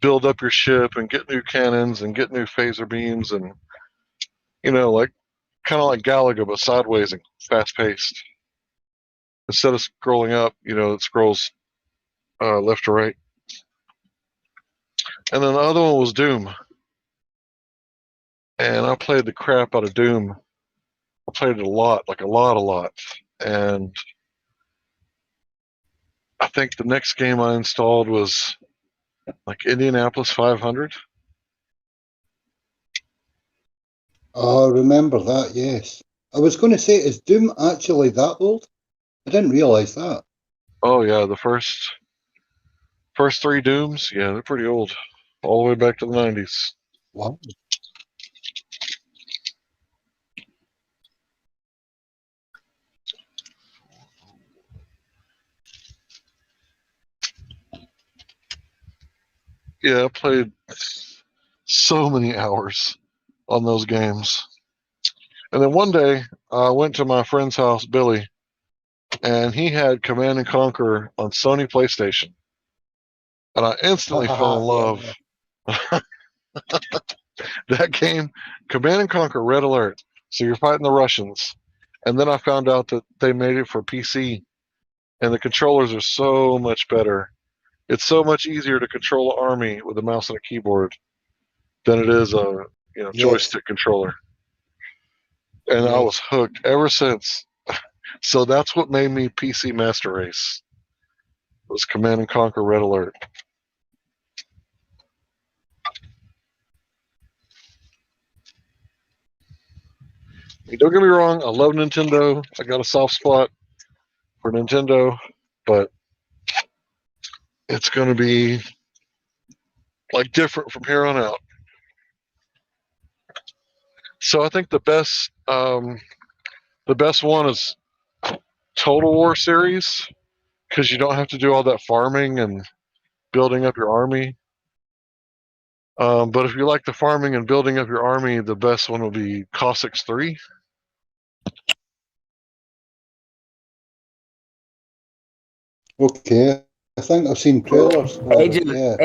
build up your ship and get new cannons and get new phaser beams and, like kind of like Galaga, but sideways and fast paced. Instead of scrolling up, it scrolls left to right. And then the other one was Doom. And I played the crap out of Doom. I played it a lot. And I think the next game I installed was like Indianapolis 500. Oh, I remember that, yes. I was going to say, is Doom actually that old? I didn't realise that. Oh yeah, the first three Dooms, yeah, they're pretty old. All the way back to the 90s. Wow. Yeah, I played so many hours on those games. And then one day, I went to my friend's house, Billy, and he had Command and Conquer on Sony PlayStation. And I instantly fell in love. That game, Command and Conquer Red Alert. So you're fighting the Russians. And then I found out that they made it for PC. And the controllers are so much better. It's so much easier to control an army with a mouse and a keyboard than it is a joystick controller. And I was hooked ever since. So that's what made me PC Master Race. It was Command and Conquer Red Alert. Don't get me wrong, I love Nintendo. I got a soft spot for Nintendo, but it's going to be like different from here on out. So I think the best one is Total War series, because you don't have to do all that farming and building up your army. But if you like the farming and building up your army, the best one will be Cossacks 3. Okay, I think I've seen trailers for it, yeah.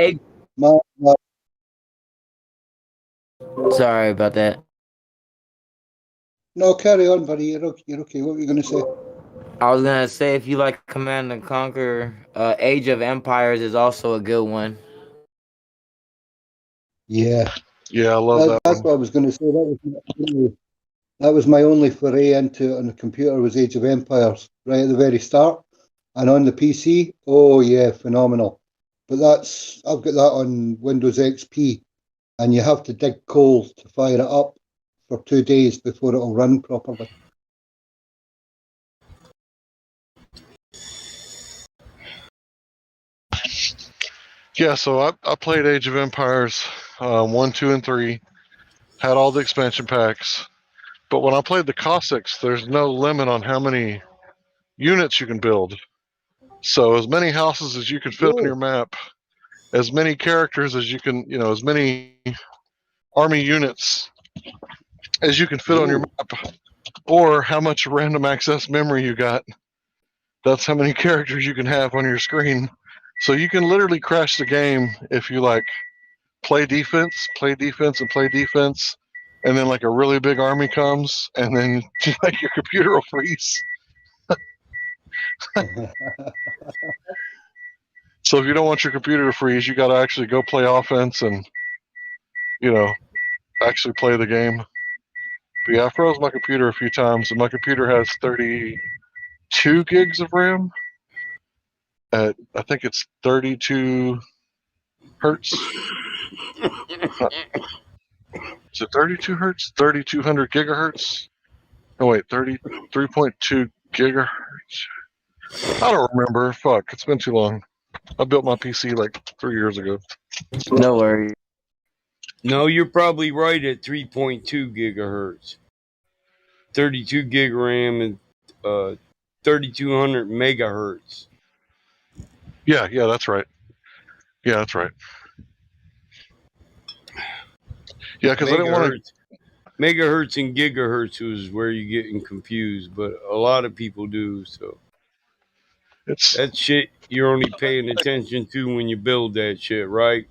Sorry about that. No, carry on, buddy. You're okay. What were you going to say? I was gonna say if you like Command and Conquer, Age of Empires is also a good one. Yeah. Yeah, I love that That's one. what I was going to say. That was my only foray into it on the computer was Age of Empires, right at the very start. And on the PC, oh yeah, phenomenal. But I've got that on Windows XP, and you have to dig coal to fire it up for 2 days before it'll run properly. Yeah, so I played Age of Empires 1, 2, and 3. Had all the expansion packs. But when I played the Cossacks, there's no limit on how many units you can build. So as many houses as you can fit on your map, as many characters as you can, as many army units as you can fit on your map, or how much random access memory you got. That's how many characters you can have on your screen. So you can literally crash the game if you play defense, and then like a really big army comes, and then like your computer will freeze. So if you don't want your computer to freeze, you got to actually go play offense and actually play the game. But yeah, I froze my computer a few times, and my computer has 32 gigs of RAM. I think it's 32 hertz. Is it 32 hertz? 3200 gigahertz? Oh wait, 33.2 gigahertz. I don't remember. Fuck, it's been too long. I built my PC like 3 years ago. No worries. No, you're probably right at 3.2 gigahertz. 32 gig RAM and 3200 megahertz. Yeah, that's right. Yeah, Yeah, because I didn't want to. Megahertz and gigahertz was where you're getting confused, but a lot of people do. So that shit you're only paying attention to when you build that shit, right?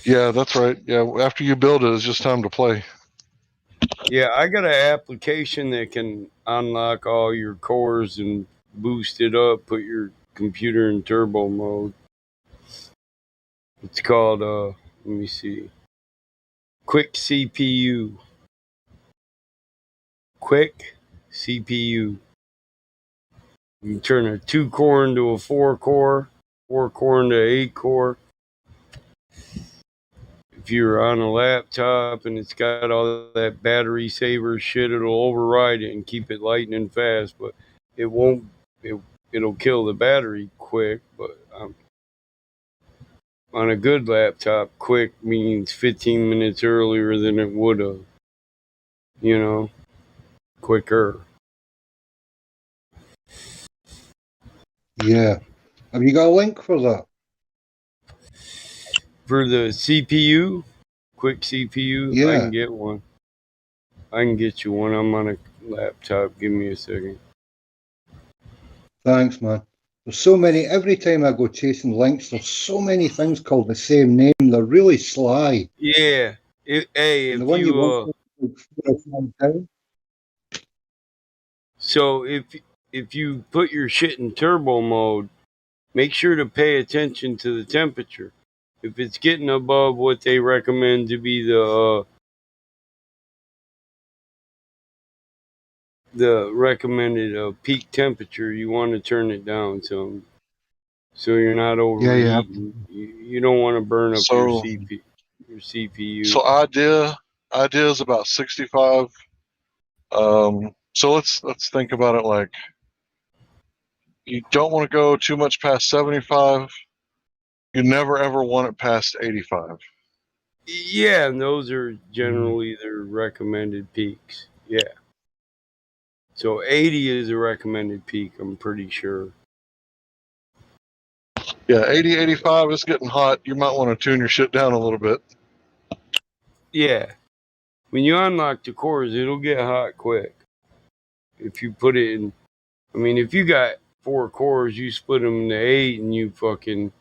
Yeah, that's right. Yeah, after you build it, it's just time to play. Yeah, I got an application that can unlock all your cores and boost it up, put your computer in turbo mode. It's called let me see. Quick CPU. Quick CPU. You can turn a 2-core into a 4-core, 4-core into 8-core. If you're on a laptop and it's got all that battery saver shit, it'll override it and keep it lightning fast, but it won't. It'll kill the battery quick. But on a good laptop, quick means 15 minutes earlier than it would have. You know, quicker. Yeah. Have you got a link for that? For the CPU, quick CPU, I Yeah. can get one. I can get you one. I'm on a laptop. Give me a second. Thanks, man. There's so many. Every time I go chasing links, there's so many things called the same name. They're really sly. Yeah. Hey, And the if one you want you to so if you put your shit in turbo mode, make sure to pay attention to the temperature. If it's getting above what they recommend to be the recommended peak temperature, you want to turn it down some, so you're not Yeah. overheating. You don't want to burn up your So CPU. So idea is about 65. So let's think about it like you don't want to go too much past 75. You never ever want it past 85. Yeah, and those are generally their recommended peaks. Yeah. So 80 is a recommended peak, I'm pretty sure. Yeah, 80, 85 is getting hot. You might want to tune your shit down a little bit. Yeah. When you unlock the cores, it'll get hot quick. If you put it in, I mean, if you got 4 cores, you split them into 8 and you fucking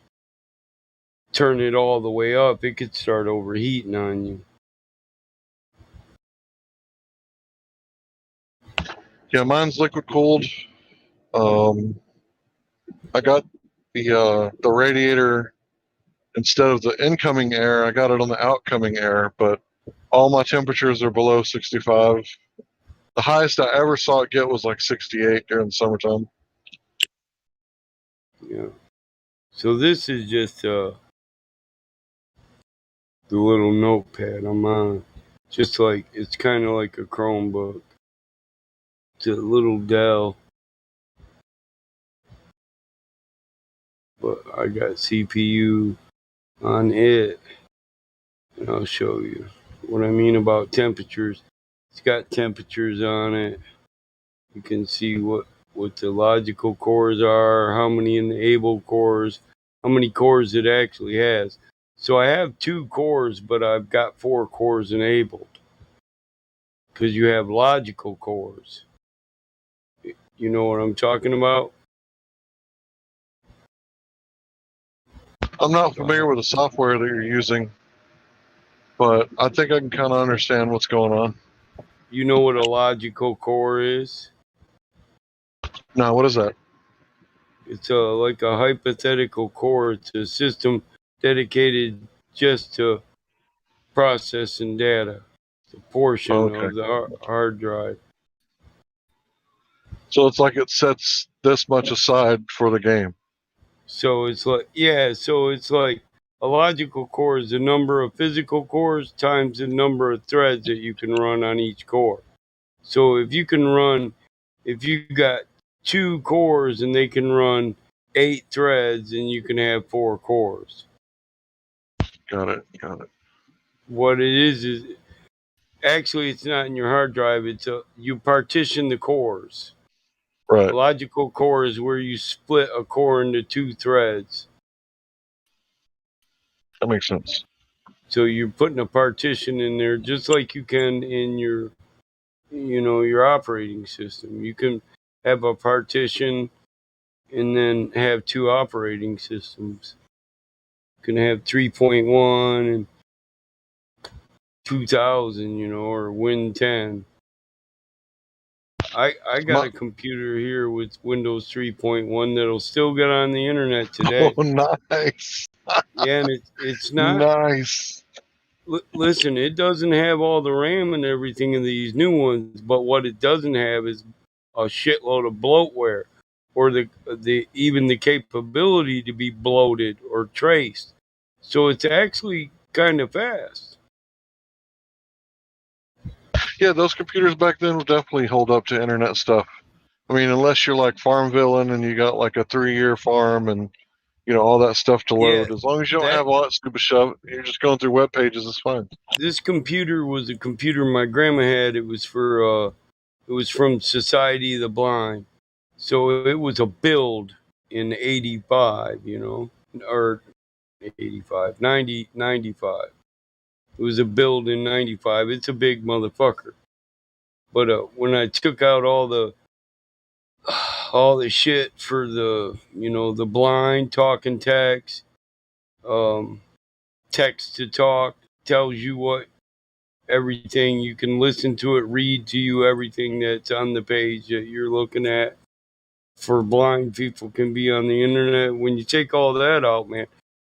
turn it all the way up, it could start overheating on you. Yeah, mine's liquid cooled. I got the radiator instead of the incoming air. I got it on the outcoming air, but all my temperatures are below 65. The highest I ever saw it get was like 68 during the summertime. Yeah. So this is just the little notepad I'm on. Just like, it's kind of like a Chromebook. It's a little Dell. But I got CPU on it. And I'll show you what I mean about temperatures. It's got temperatures on it. You can see what the logical cores are, how many enabled cores, how many cores it actually has. So I have 2 cores, but I've got 4 cores enabled. Because you have logical cores. You know what I'm talking about? I'm not familiar with the software that you're using, but I think I can kind of understand what's going on. You know what a logical core is? Now, what is that? It's like a hypothetical core. It's a system dedicated just to processing data. It's a portion of the hard drive. So it's like it sets this much aside for the game. So it's like, yeah, so it's like a logical core is the number of physical cores times the number of threads that you can run on each core. So if you got 2 cores and they can run 8 threads, and you can have 4 cores. Got it. What it is actually it's not in your hard drive. You partition the cores. Right. A logical core is where you split a core into 2 threads. That makes sense. So you're putting a partition in there just like you can in your, your operating system. You can have a partition and then have two operating systems. You can have 3.1 and 2000, or Win 10. I got a computer here with Windows 3.1 that'll still get on the internet today. Oh, nice. Yeah, and it's not. Nice. Listen, it doesn't have all the RAM and everything in these new ones, but what it doesn't have is a shitload of bloatware, or the even the capability to be bloated or traced. So it's actually kind of fast. Yeah, those computers back then would definitely hold up to internet stuff. I mean, unless you're like Farm Villain and you got like a 3-year farm and all that stuff to Yeah, load. As long as you don't that have all that stupid stuff, you're just going through web pages. It's fine. this computer was a computer my grandma had. It was from Society of the Blind. So it was a build in 85, or 85, 90, 95. It was a build in 95. It's a big motherfucker. But when I took out all the shit for the blind talking text, text to talk, tells you what everything, you can listen to it, read to you everything that's on the page that you're looking at. For blind people can be on the internet. When you take all that out, man,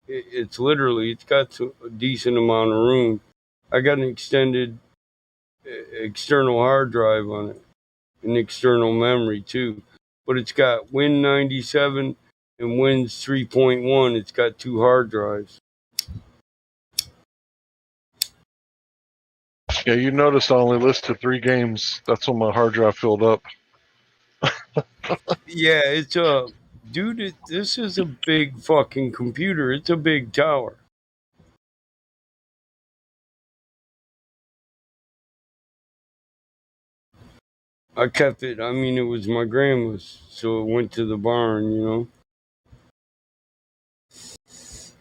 it's got a decent amount of room. I got an extended external hard drive on it, an external memory too, but it's got Win97 and Wins 3.1. It's got two hard drives. Yeah, you noticed I only listed 3 games. That's when my hard drive filled up. Yeah, it's dude, this is a big fucking computer. It's a big tower. I kept it. I mean, it was my grandma's, so it went to the barn.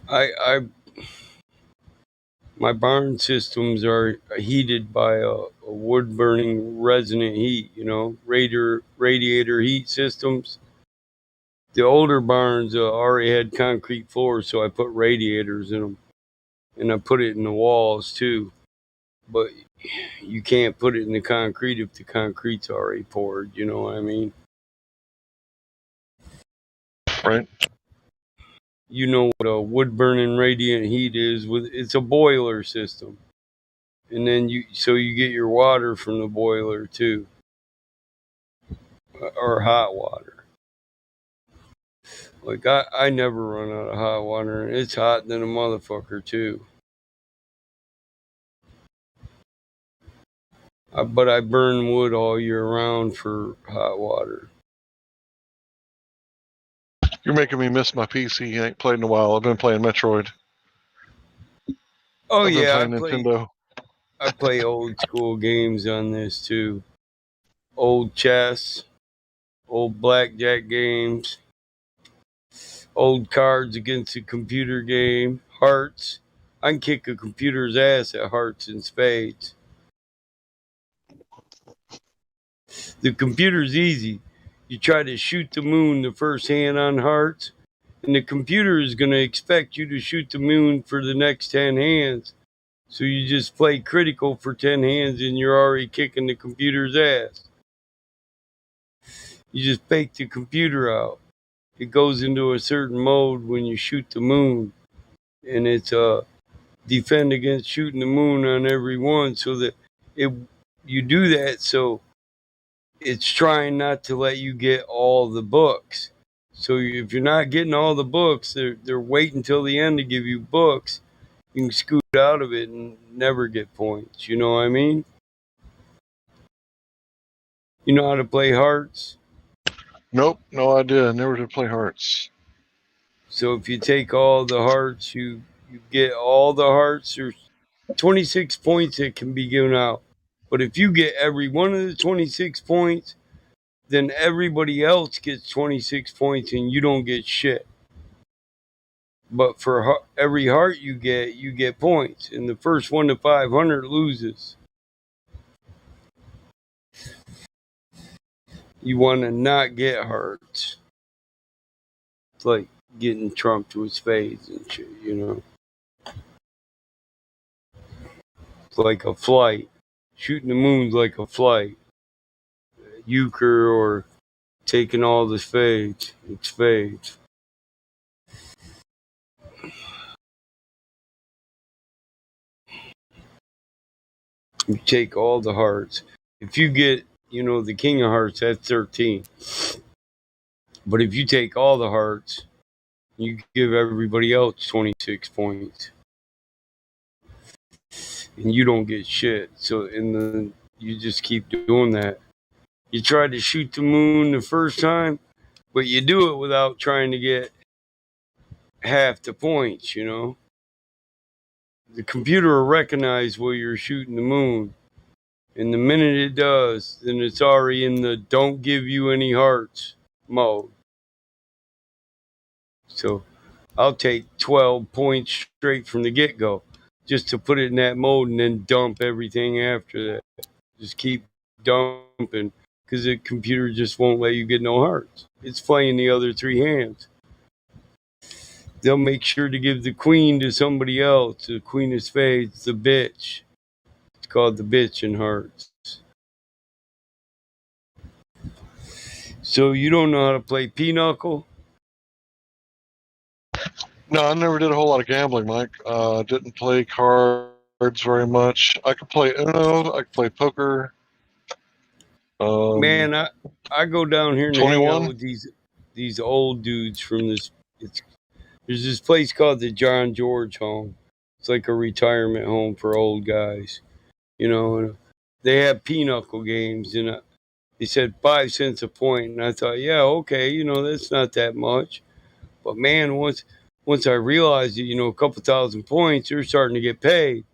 I my barn systems are heated by a wood burning resonant heat. Radiator heat systems. The older barns already had concrete floors, so I put radiators in them, and I put it in the walls too. But you can't put it in the concrete if the concrete's already poured. You know what I mean? Right. You know what a wood burning radiant heat is? It's a boiler system, and then you get your water from the boiler too, or hot water. Like I never run out of hot water, and it's hot than a motherfucker too. But I burn wood all year round for hot water. You're making me miss my PC. I ain't played in a while. I've been playing Metroid. Oh I've been yeah, playing Nintendo. I play old school games on this too. Old chess, old blackjack games, old cards against a computer game, hearts. I can kick a computer's ass at hearts and spades. The computer's easy. You try to shoot the moon the first hand on hearts, and the computer is going to expect you to shoot the moon for the next 10 hands. So you just play critical for 10 hands and you're already kicking the computer's ass. You just fake the computer out. It goes into a certain mode when you shoot the moon, and it's defend against shooting the moon on every one, so that you do that so it's trying not to let you get all the books. So if you're not getting all the books, they're waiting till the end to give you books. You can scoot out of it and never get points. You know what I mean? You know how to play hearts? Nope, no idea. Never did play Hearts. So if you take all the hearts, you get all the hearts. There's 26 points that can be given out. But if you get every one of the 26 points, then everybody else gets 26 points and you don't get shit. But for every heart you get points. And the first 1 to 500 loses. You want to not get hearts. It's like getting trumped with spades and shit, you know. It's like a flight. Shooting the moon's like a flight. Euchre or taking all the spades. It's spades. You take all the hearts. If you get, the king of hearts, that's 13. But if you take all the hearts, you give everybody else 26 points. And you don't get shit. So you just keep doing that. You try to shoot the moon the first time, but you do it without trying to get half the points, The computer will recognize where you're shooting the moon. And the minute it does, then it's already in the don't give you any hearts mode. So I'll take 12 points straight from the get-go just to put it in that mode and then dump everything after that. Just keep dumping because the computer just won't let you get no hearts. It's playing the other 3 hands. They'll make sure to give the queen to somebody else. The queen of spades, the bitch. It's called the bitch in hearts. So you don't know how to play pinochle? No, I never did a whole lot of gambling, Mike. Didn't play cards very much. I could play Uno. I could play poker. Man, I go down here and hang out 21? with these old dudes from this. There's this place called the John George Home. It's like a retirement home for old guys, And they have pinochle games, and they said 5 cents a point, and I thought, yeah, okay, that's not that much. But man, once I realized that, a couple thousand points, you're starting to get paid.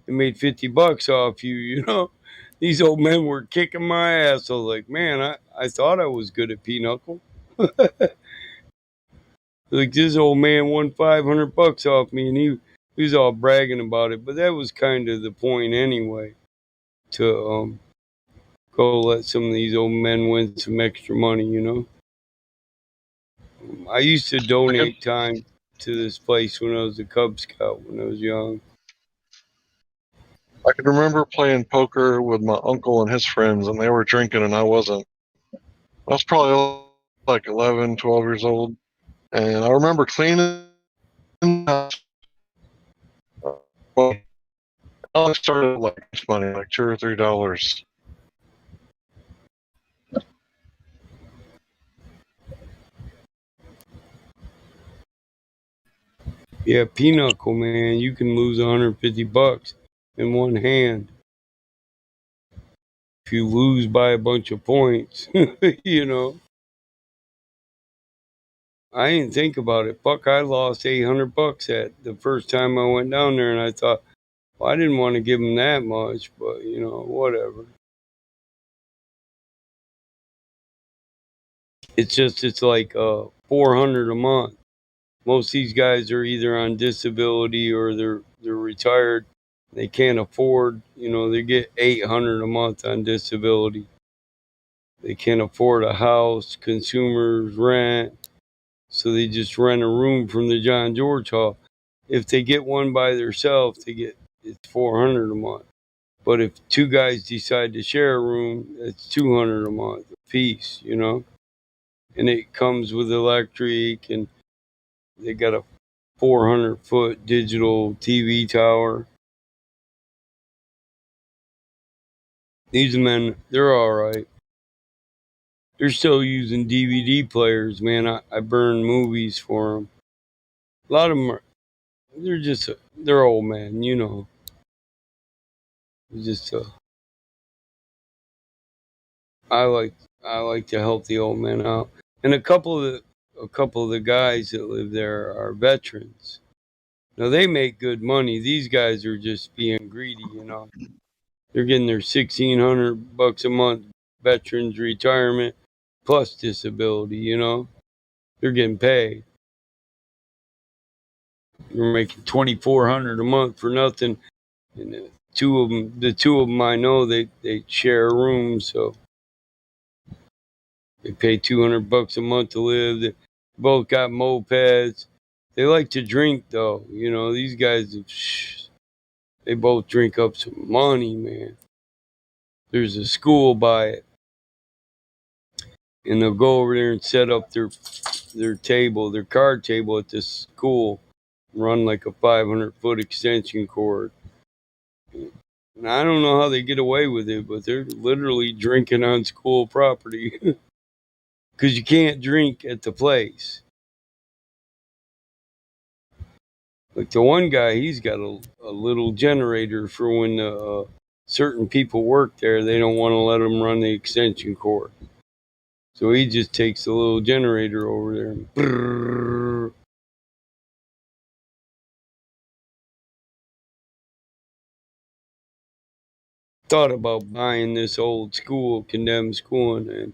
They made $50 off you. These old men were kicking my ass. I was like, man, I thought I was good at pinochle. Like this old man won $500 off me, and he was all bragging about it. But that was kind of the point anyway, to go let some of these old men win some extra money. I used to donate time to this place when I was a Cub Scout when I was young. I can remember playing poker with my uncle and his friends, and they were drinking, and I wasn't. I was probably like 11, 12 years old. And I remember cleaning the house. I started like money, like $2 or $3. Yeah, pinochle, man, you can lose $150 in one hand if you lose by a bunch of points. I didn't think about it. Fuck, I lost $800 at the first time I went down there, and I thought, well, I didn't want to give them that much, but whatever. It's like $400 a month. Most of these guys are either on disability or they're retired. They can't afford, they get $800 a month on disability. They can't afford a house, consumers, rent, so they just rent a room from the John George Hall. If they get one by themselves, it's $400 a month. But if 2 guys decide to share a room, it's $200 a month a piece, And it comes with electric, and they got a 400-foot digital TV tower. These men, they're all right. They're still using DVD players, man. I burn movies for them. A lot of them they're old men, Just I like to help the old men out, and a couple of the guys that live there are veterans. Now they make good money. These guys are just being greedy. They're getting their $1,600 a month veterans retirement plus disability. They're getting paid. you're making $2,400 a month for nothing. And the two of them I know, they share a room, so they pay $200 a month to live. They both got mopeds. They like to drink though. You know, these guys, they both drink up some money, man. There's a school by it, and they'll go over there and set up their card table at this school, run like a 500-foot extension cord. And I don't know how they get away with it, but they're literally drinking on school property because you can't drink at the place. Like the one guy, he's got a little generator for when certain people work there. They don't want to let them run the extension cord. So he just takes the little generator over there and brrr. Thought about buying this old school, condemned school, and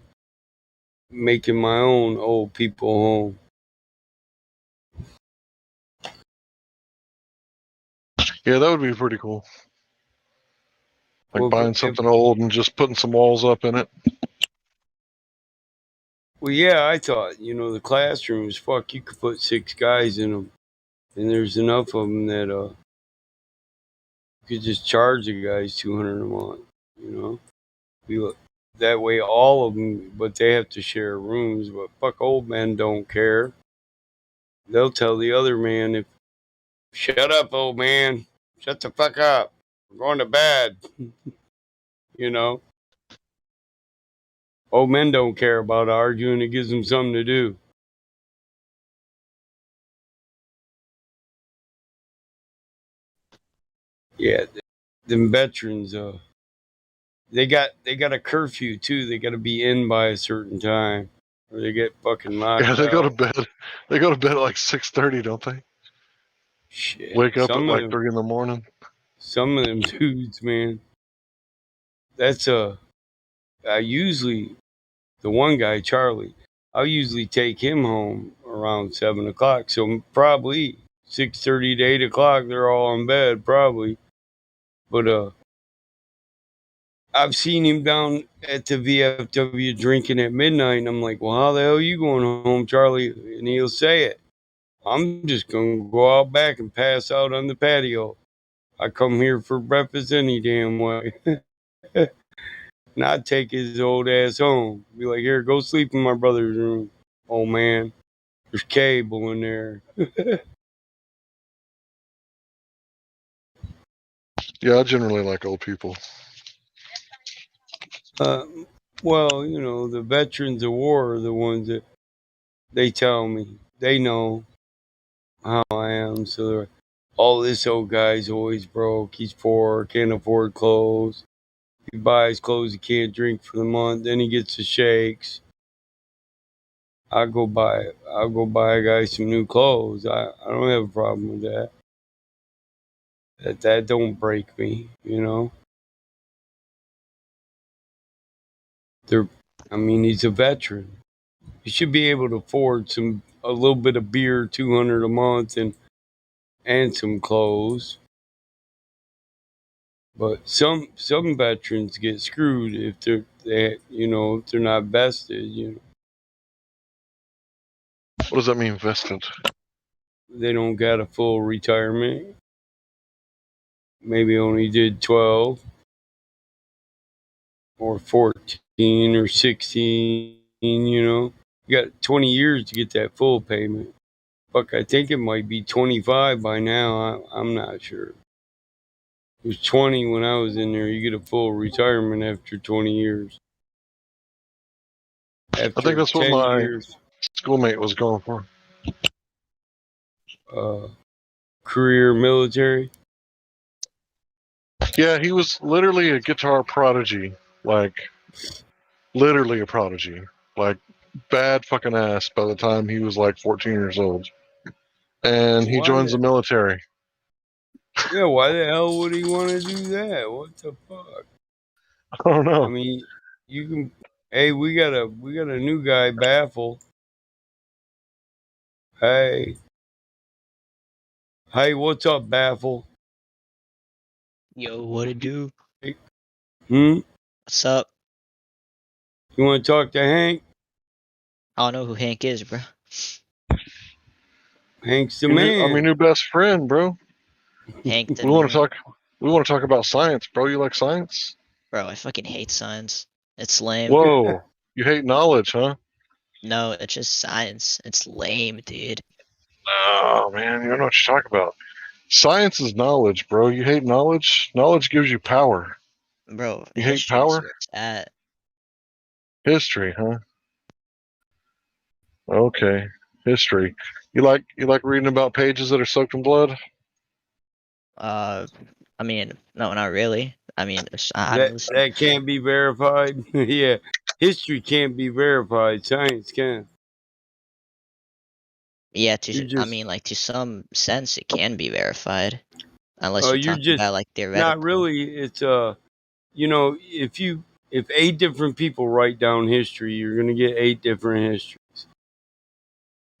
making my own old people home. Yeah, that would be pretty cool. Like Well, buying something old and just putting some walls up in it. Well, yeah, I thought, the classrooms, fuck, you could put 6 guys in them. And there's enough of them that you could just charge the guys $200 a month, that way all of them, but they have to share rooms. But fuck, old men don't care. They'll tell the other man, shut up, old man. Shut the fuck up. We're going to bed. Old men don't care about arguing. It gives them something to do. Yeah, them veterans, they got a curfew too. They got to be in by a certain time, or they get fucking locked Yeah, they out. go to bed. They go to bed at like 6:30, don't they? Shit. Wake up at like 3 in the morning. Some of them dudes, man. That's I usually, the one guy, Charlie, I'll usually take him home around 7 o'clock. So probably 6:30 to 8 o'clock, they're all in bed, probably. But I've seen him down at the VFW drinking at midnight, and I'm like, well, how the hell are you going home, Charlie? And he'll say it. I'm just going to go out back and pass out on the patio. I come here for breakfast any damn way. And I'd take his old ass home. Be like, here, go sleep in my brother's room. Oh, man, there's cable in there. Yeah, I generally like old people. Well, the veterans of war are the ones that they tell me. They know how I am. So they're, this old guy's always broke. He's poor, can't afford clothes. He buys clothes he can't drink for the month. Then he gets the shakes. I'll go buy a guy some new clothes. I don't have a problem with that. That don't break me, He's a veteran. He should be able to afford a little bit of beer, $200 a month, and some clothes. But some veterans get screwed if they're not vested. What does that mean, vested? They don't got a full retirement. Maybe only did 12 or 14 or 16. You got 20 years to get that full payment. Fuck, I think it might be 25 by now. I'm not sure. It was 20 when I was in there. You get a full retirement after 20 years. After I think that's 10 what my years, schoolmate was going for. Career military. Yeah, he was literally a guitar prodigy. Like, literally a prodigy. Like, bad fucking ass by the time he was like 14 years old. And he joins the military. Yeah, why the hell would he want to do that? What the fuck? I don't know. I mean, you can. Hey, we got a new guy, Baffle. Hey, Hey, what's up, Baffle? Yo, what it do? Hmm? What's up? You want to talk to Hank? I don't know who Hank is, bro. Hank's the I'm your man. new best friend, bro. Hank the We want to man. talk. We want to talk about science, bro. You like science? Bro, I fucking hate science. It's lame. Whoa, you hate knowledge, huh? No, it's just science. It's lame, dude. Oh man, you don't know what you're talking about. Science is knowledge, bro. You hate knowledge? Knowledge gives you power. Bro, You hate history is power? where it's at. History, huh? Okay, history. You like reading about pages that are soaked in blood? Uh, I mean, no, not really. I mean, I don't That know. that can't be verified. Yeah, history can't be verified. Science can. Yeah, You I just mean, like, to some sense, it can be verified. Unless you're you're talking just about, like, not theoretical. really. It's if 8 different people write down history, you're gonna get 8 different histories.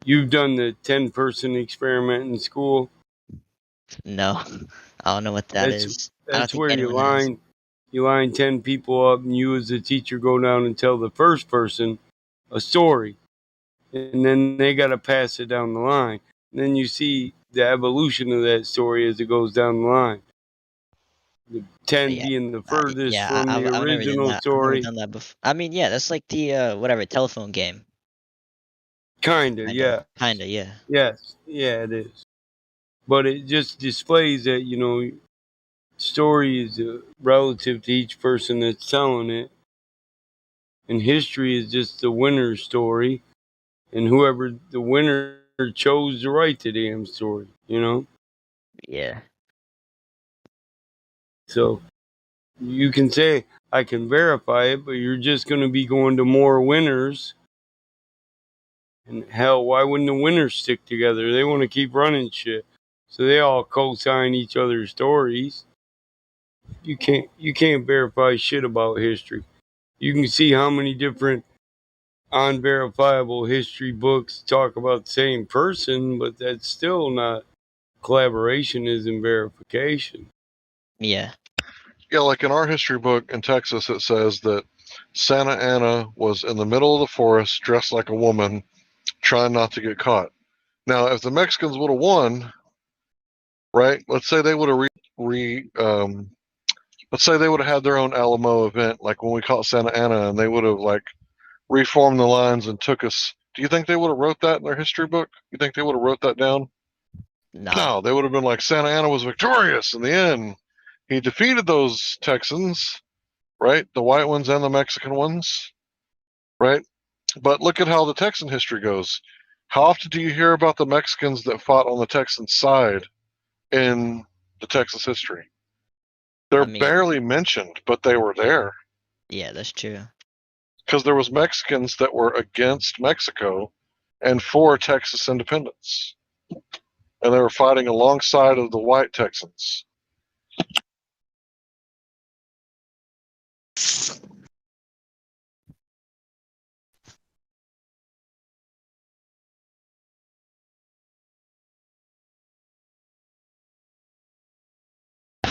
You've done the 10-person experiment in school. No, I don't know what that That's is. I don't that's think where anyone has. you line 10 people up, and you as a teacher go down and tell the first person a story, and then they got to pass it down the line. And then you see the evolution of that story as it goes down the line. The 10 Yeah, being the furthest yeah. from the I've never done original that. I've never story. done that before. I mean, yeah, that's like the whatever telephone game. Kinda, yeah. Kinda, yeah. Yes, yeah, it is. But it just displays that story is relative to each person that's telling it, and history is just the winner's story, and whoever the winner chose to write the damn story. Yeah. So you can say I can verify it, but you're just going to be going to more winners. And hell, why wouldn't the winners stick together? They want to keep running shit, so they all co-sign each other's stories. You can't verify shit about history. You can see how many different unverifiable history books talk about the same person, but that's still not collaboration, isn't verification. Yeah. Yeah, like in our history book in Texas, it says that Santa Anna was in the middle of the forest, dressed like a woman, trying not to get caught. Now, if the Mexicans would have won, right? Let's say they would have let's say they would have had their own Alamo event, like when we caught Santa Anna, and they would have like reformed the lines and took us. Do you think they would have wrote that in their history book? You think they would have wrote that down? No. No, they would have been like Santa Anna was victorious in the end. He defeated those Texans, right? The white ones and the Mexican ones, right? But look at how the Texan history goes. How often do you hear about the Mexicans that fought on the Texan side in the Texas history? They're I mean, barely mentioned, but they were there yeah, that's true. because there was Mexicans that were against Mexico and for Texas independence, and they were fighting alongside of the white Texans.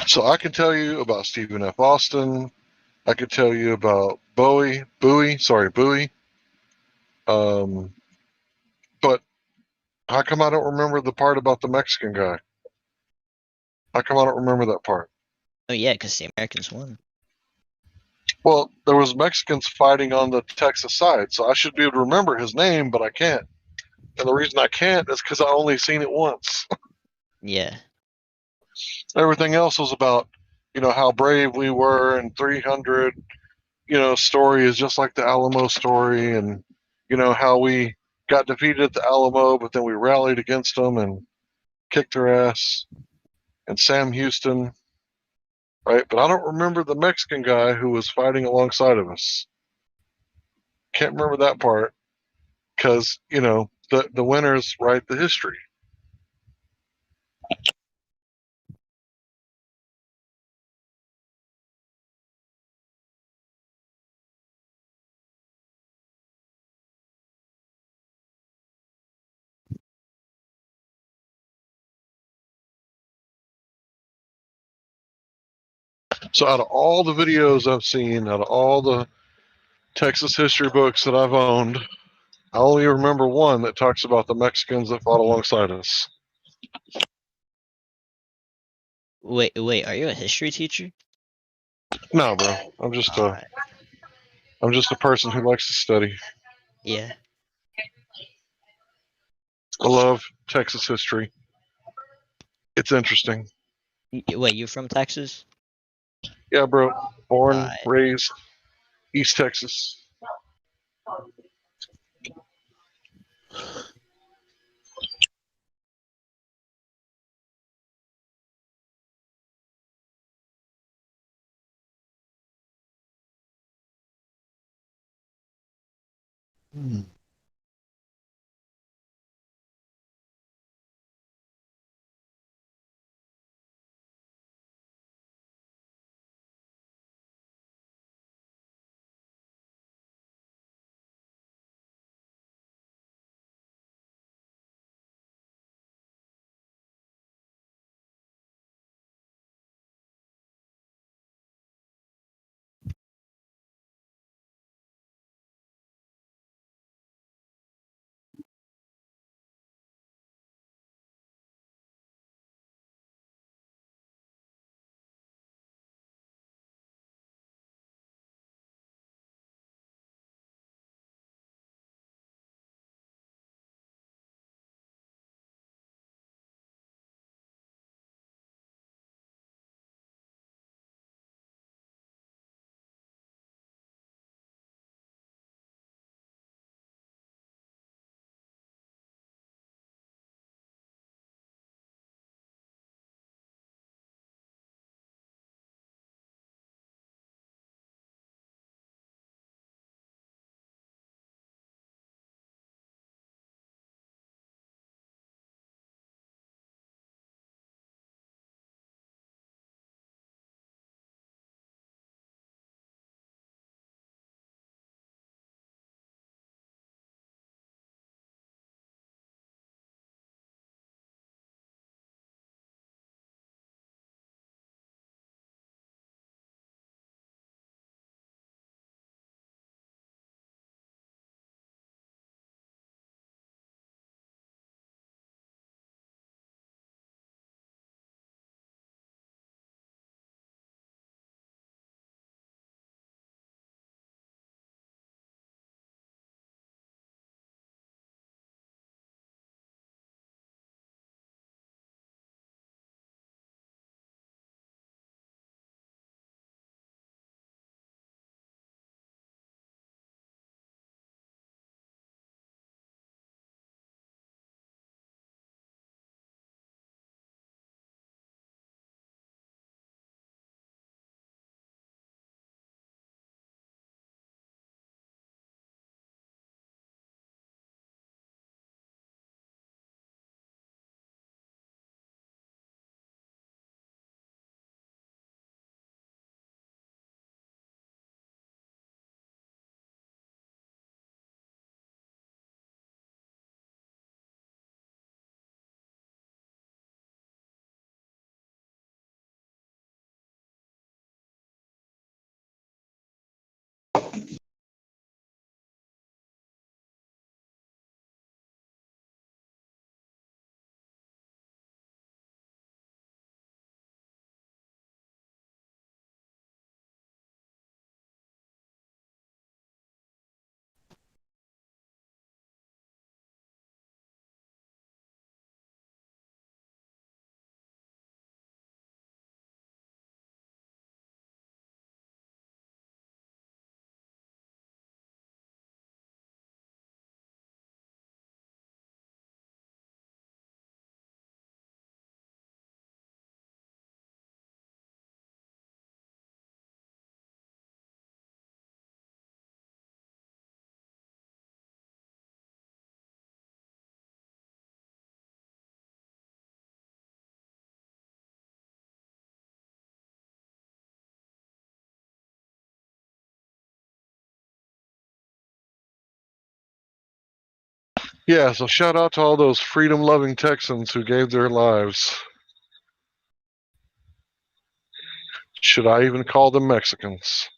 So I can tell you about Stephen F. Austin. I could tell you about Bowie. Um, but how come I don't remember the part about the Mexican guy? How come I don't remember that part? Oh yeah, because the Americans won. Well, there was Mexicans fighting on the Texas side, so I should be able to remember his name, but I can't. And the reason I can't is because I only seen it once. Yeah. Everything else was about, how brave we were, and 300, story is just like the Alamo story, and how we got defeated at the Alamo, but then we rallied against them and kicked their ass. And Sam Houston, right? But I don't remember the Mexican guy who was fighting alongside of us. Can't remember that part because the winners write the history. So out of all the videos I've seen, out of all the Texas history books that I've owned, I only remember one that talks about the Mexicans that fought alongside us. Wait, are you a history teacher? No, bro. I'm just a person who likes to study. Yeah. I love Texas history. It's interesting. Wait, you from Texas? Yeah, bro. Born, Alright. raised, East Texas. Yeah, so shout out to all those freedom loving Texans who gave their lives. Should I even call them Mexicans?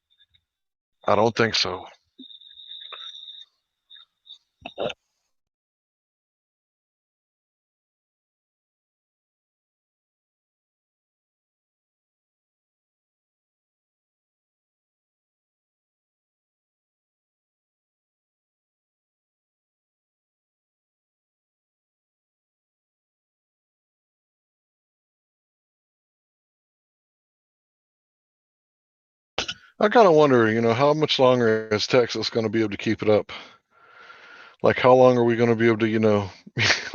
I don't think so. I kind of wonder, how much longer is Texas going to be able to keep it up? Like, how long are we going to be able to,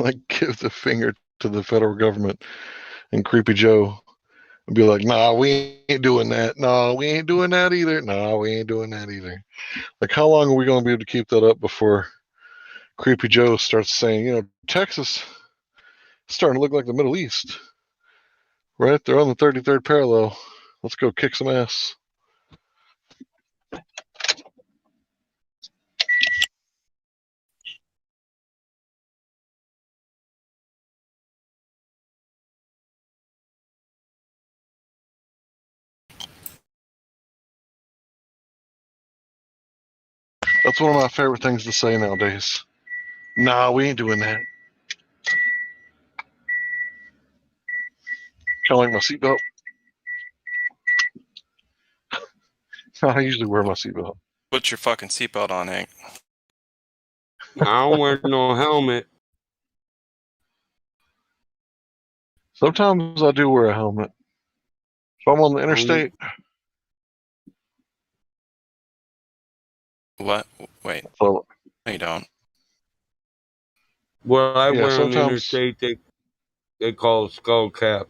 like, give the finger to the federal government and Creepy Joe and be like, nah, we ain't doing that. No, we ain't doing that either. No, we ain't doing that either. Like, how long are we going to be able to keep that up before Creepy Joe starts saying, Texas is starting to look like the Middle East, right? They're on the 33rd parallel. Let's go kick some ass. That's one of my favorite things to say nowadays. Nah, we ain't doing that. Kind of like my seatbelt. I usually wear my seatbelt. Put your fucking seatbelt on, Hank. I don't wear no helmet. Sometimes I do wear a helmet. If I'm on the interstate. What? Wait. So, no, you don't. What I Yeah, wear on the sometimes- interstate, they call a skull cap.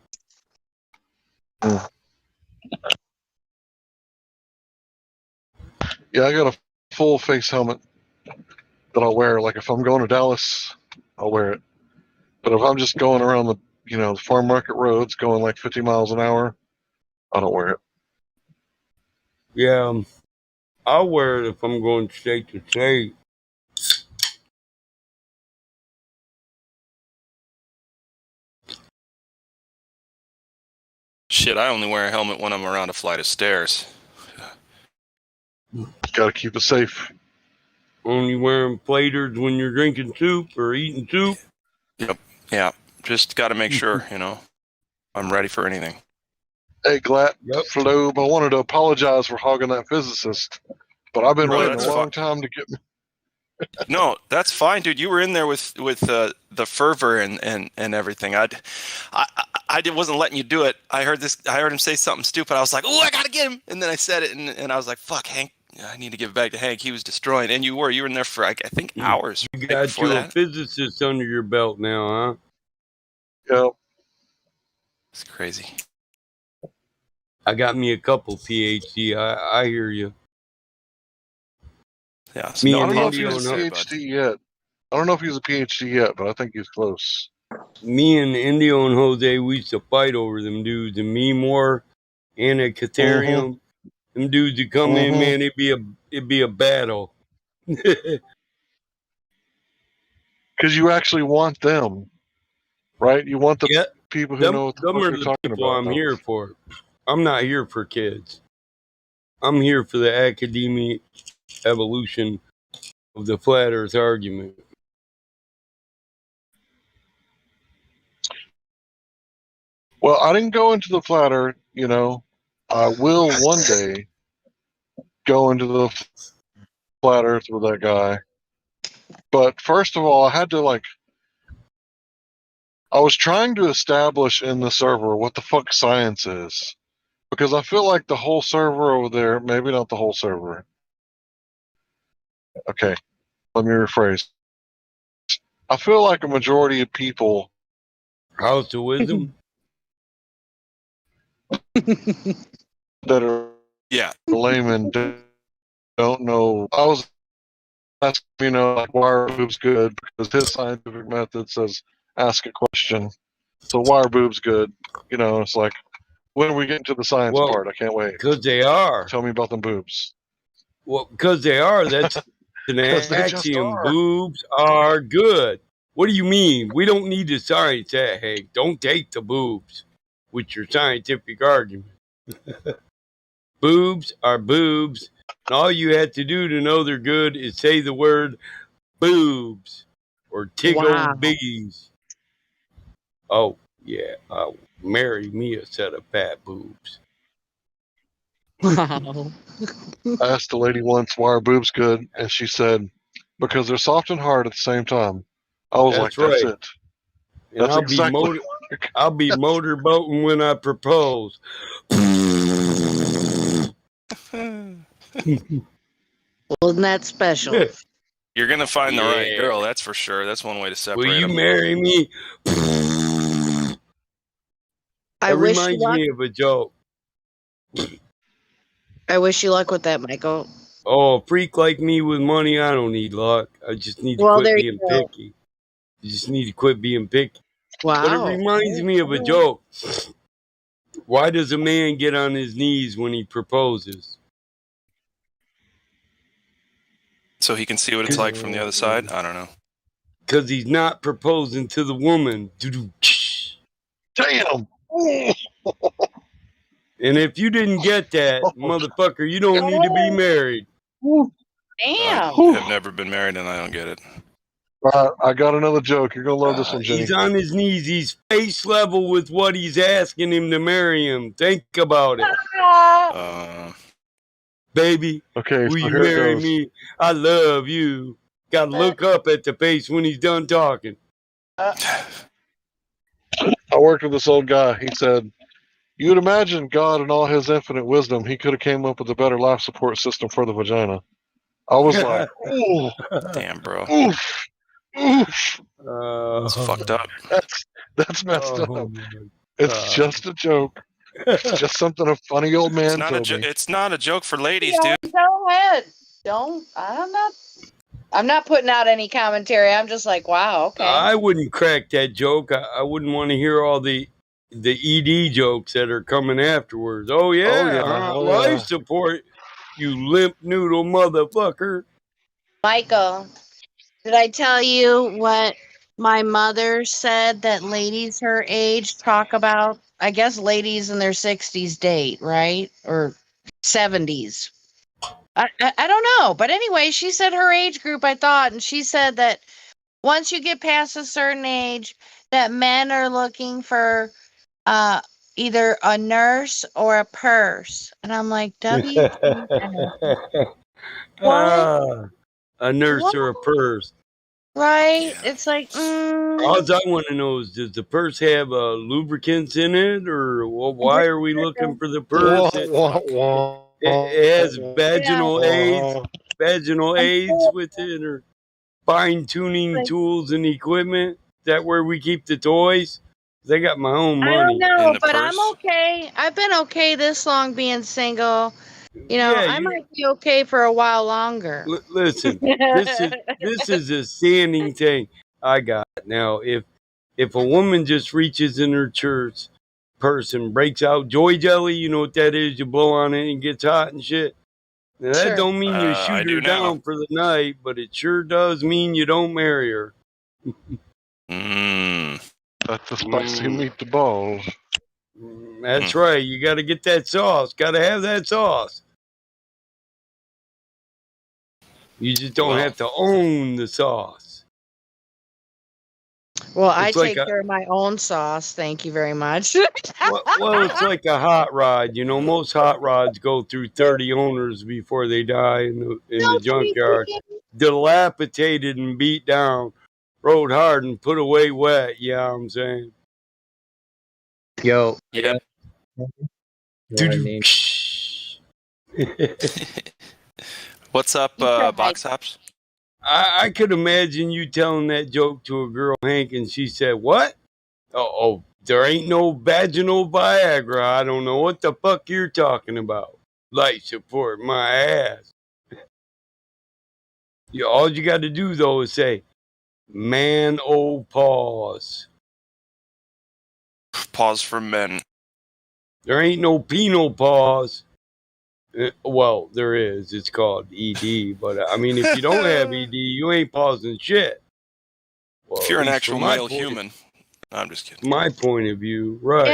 Yeah, I got a full face helmet that I'll wear. Like if I'm going to Dallas, I'll wear it. But if I'm just going around the farm market roads going like 50 miles an hour, I don't wear it. Yeah, I'll wear it if I'm going state to state. Shit, I only wear a helmet when I'm around a flight of stairs. Gotta keep it safe. Only wearing platers when you're drinking soup or eating soup. Yep. Yeah. Just got to make sure, I'm ready for anything. Hey, Glat, Flobe, I wanted to apologize for hogging that physicist, but I've been No, waiting a that's long time to get me. No, that's fine, dude. You were in there with the fervor and everything. I wasn't letting you do it. I heard him say something stupid. I was like, "Oh, I gotta get him!" And then I said it, and I was like, "Fuck, Hank, I need to give it back to Hank." He was destroying, and you were in there for I think hours. You right got before you a that. physicist under your belt now, huh? Yeah. It's crazy. I got me a couple PhD. I hear you. Yeah. Me I and don't know if Indio he's a and PhD yet. I don't know if he's a PhD yet, but I think he's close. me and Indio and Jose, we used to fight over them dudes. And me more and a Caterium. Them dudes would come in, man. It'd be a battle. Because you actually want them, right? You want the people who know what the them fuck are they're the talking people about. I'm here for. I'm not here for kids. I'm here for the academic evolution of the flat Earth argument. Well, I didn't go into the flat Earth, I will one day go into the flat Earth with that guy. But first of all, I had to I was trying to establish in the server what the fuck science is. Because I feel like the whole server over there, maybe not the whole server. Okay, let me rephrase. I feel like a majority of people. House of Wisdom? that are laymen don't know. I was asking, why are boobs good? Because his scientific method says ask a question. So why are boobs good? It's like, when are we getting to the science part? I can't wait. Because they are. Tell me about them boobs. Well, because they are. That's an 'Cause they just axiom. are. Boobs are good. What do you mean? We don't need the science, Hank. Don't take the boobs with your scientific argument. Boobs are boobs. And all you have to do to know they're good is say the word boobs or tickle Wow. biggies. Oh, yeah. Marry me a set of fat boobs. Wow. I asked a lady once why are boobs good, and she said, because they're soft and hard at the same time. I was like, That's that's right. it. And That's exactly. I'll be motorboating when I propose. Wasn't that special? You're gonna find the right Yeah. girl, that's for sure. That's one way to Will separate you them. marry me? I That wish you reminds luck. me of a joke. I wish you luck with that, Michael. Oh, a freak like me with money, I don't need luck. I just need to Well, quit there you being go. picky. You just need to quit being picky. But it Wow. reminds me of a joke. Why does a man get on his knees when he proposes? So he can see what it's like from the other side? I don't know. Because he's not proposing to the woman. Damn. And if you didn't get that, motherfucker, you don't need to be married. I have never been married and I don't get it. I got another joke. You're gonna love this one, Jenny. He's on his knees. He's face level with what he's asking him to marry him. Think about it. Baby, Okay, will so you here it marry goes. me? I love you. Gotta look up at the face when he's done talking. I worked with this old guy. He said, you would imagine God in all his infinite wisdom, he could have came up with a better life support system for the vagina. I was like, ooh, Damn, bro. oof, oof. It's fucked up. That's messed Oh, up. It's just a joke. It's just something a funny old It's man not told me. it's not a joke for ladies, dude. Go ahead. I'm not putting out any commentary. I'm just like, wow, okay. I wouldn't crack that joke. I wouldn't want to hear all the ED jokes that are coming afterwards. Oh yeah, life support, you limp noodle motherfucker. Michael, did I tell you what my mother said that ladies her age talk about? I guess ladies in their 60s date, right? Or 70s. I don't know. But anyway, she said her age group, I thought, and she said that once you get past a certain age, that men are looking for either a nurse or a purse. And I'm like, what? A nurse What? or a purse. Right? It's like, All I want to know is, does the purse have lubricants in it, or why are we looking for the purse? It has vaginal aids with it, or fine tuning tools and equipment. Is that where we keep the toys? I got my own I don't money. know, but I'm okay. I've been okay this long being single. You know, Yeah, I might be okay for a while longer. Listen, this is a standing thing I got. Now, if a woman just reaches in her church purse and breaks out joy jelly, you know what that is? You blow on it and it gets hot and shit. Now, that don't mean you I shoot do her now. down for the night, but it sure does mean you don't marry her. That's the spicy meatballs. That's right. You got to get that sauce. Got to have that sauce. You just don't have to own the sauce. Well, I It's like take care of my own sauce. Thank you very much. Well, it's like a hot rod. You know, most hot rods go through 30 owners before they die in the junkyard. Dilapidated and beat down, rode hard and put away wet. Yeah, I'm saying. Yo. Yep. What's up, box hops? I could imagine you telling that joke to a girl, Hank, and she said, "What? Oh, there ain't no vaginal Viagra. I don't know what the fuck you're talking about. Life support my ass." All you got to do though is say, "Man, oh, pause." Pause for men. There ain't no penal pause. Well, there is. It's called ED. But I mean, if you don't have ED, you ain't pausing shit. Well, If you're at an least actual from my male point- human. I'm just kidding. My point of view, right?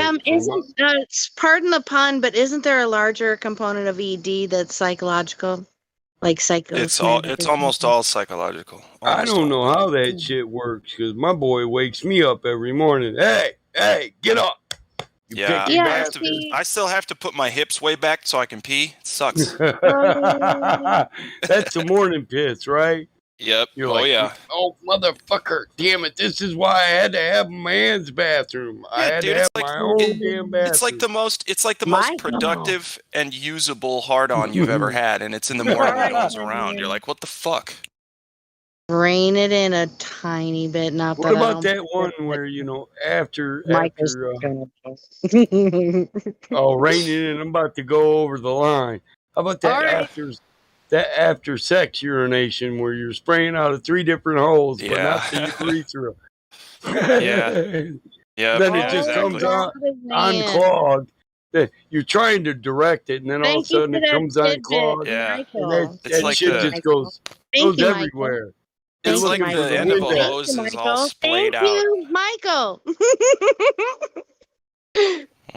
Pardon the pun, but isn't there a larger component of ED that's psychological, like psychosomatic? It's almost all psychological. I Almost don't all. know how that shit works because my boy wakes me up every morning. Hey, get up! You Yeah, picky I bastard. I still have to put my hips way back so I can pee. It sucks. That's the morning piss, right? Yep. You're Oh like, yeah. oh motherfucker, damn it! This is why I had to have a man's bathroom. I Yeah, had dude, to have my own damn bathroom. It's like the most My productive and usable hard on you've ever had, and it's in the morning when no one's around. You're like, what the fuck? Rein it in a tiny bit. Not What that about I that don't. one where after Michael's raining and I'm about to go over the line? How about that after sex urination where you're spraying out of 3 different holes, but not the urethra? Yeah. Then it just comes out unclogged. You're trying to direct it, and then all of a Thank you sudden for it that comes tidbit, unclogged. Yeah. And Michael. It's like shit the- just goes Thank you, everywhere. It's Thank like you, the Michael. end of a Thank hose you, is all Michael. splayed Thank out. you, Michael.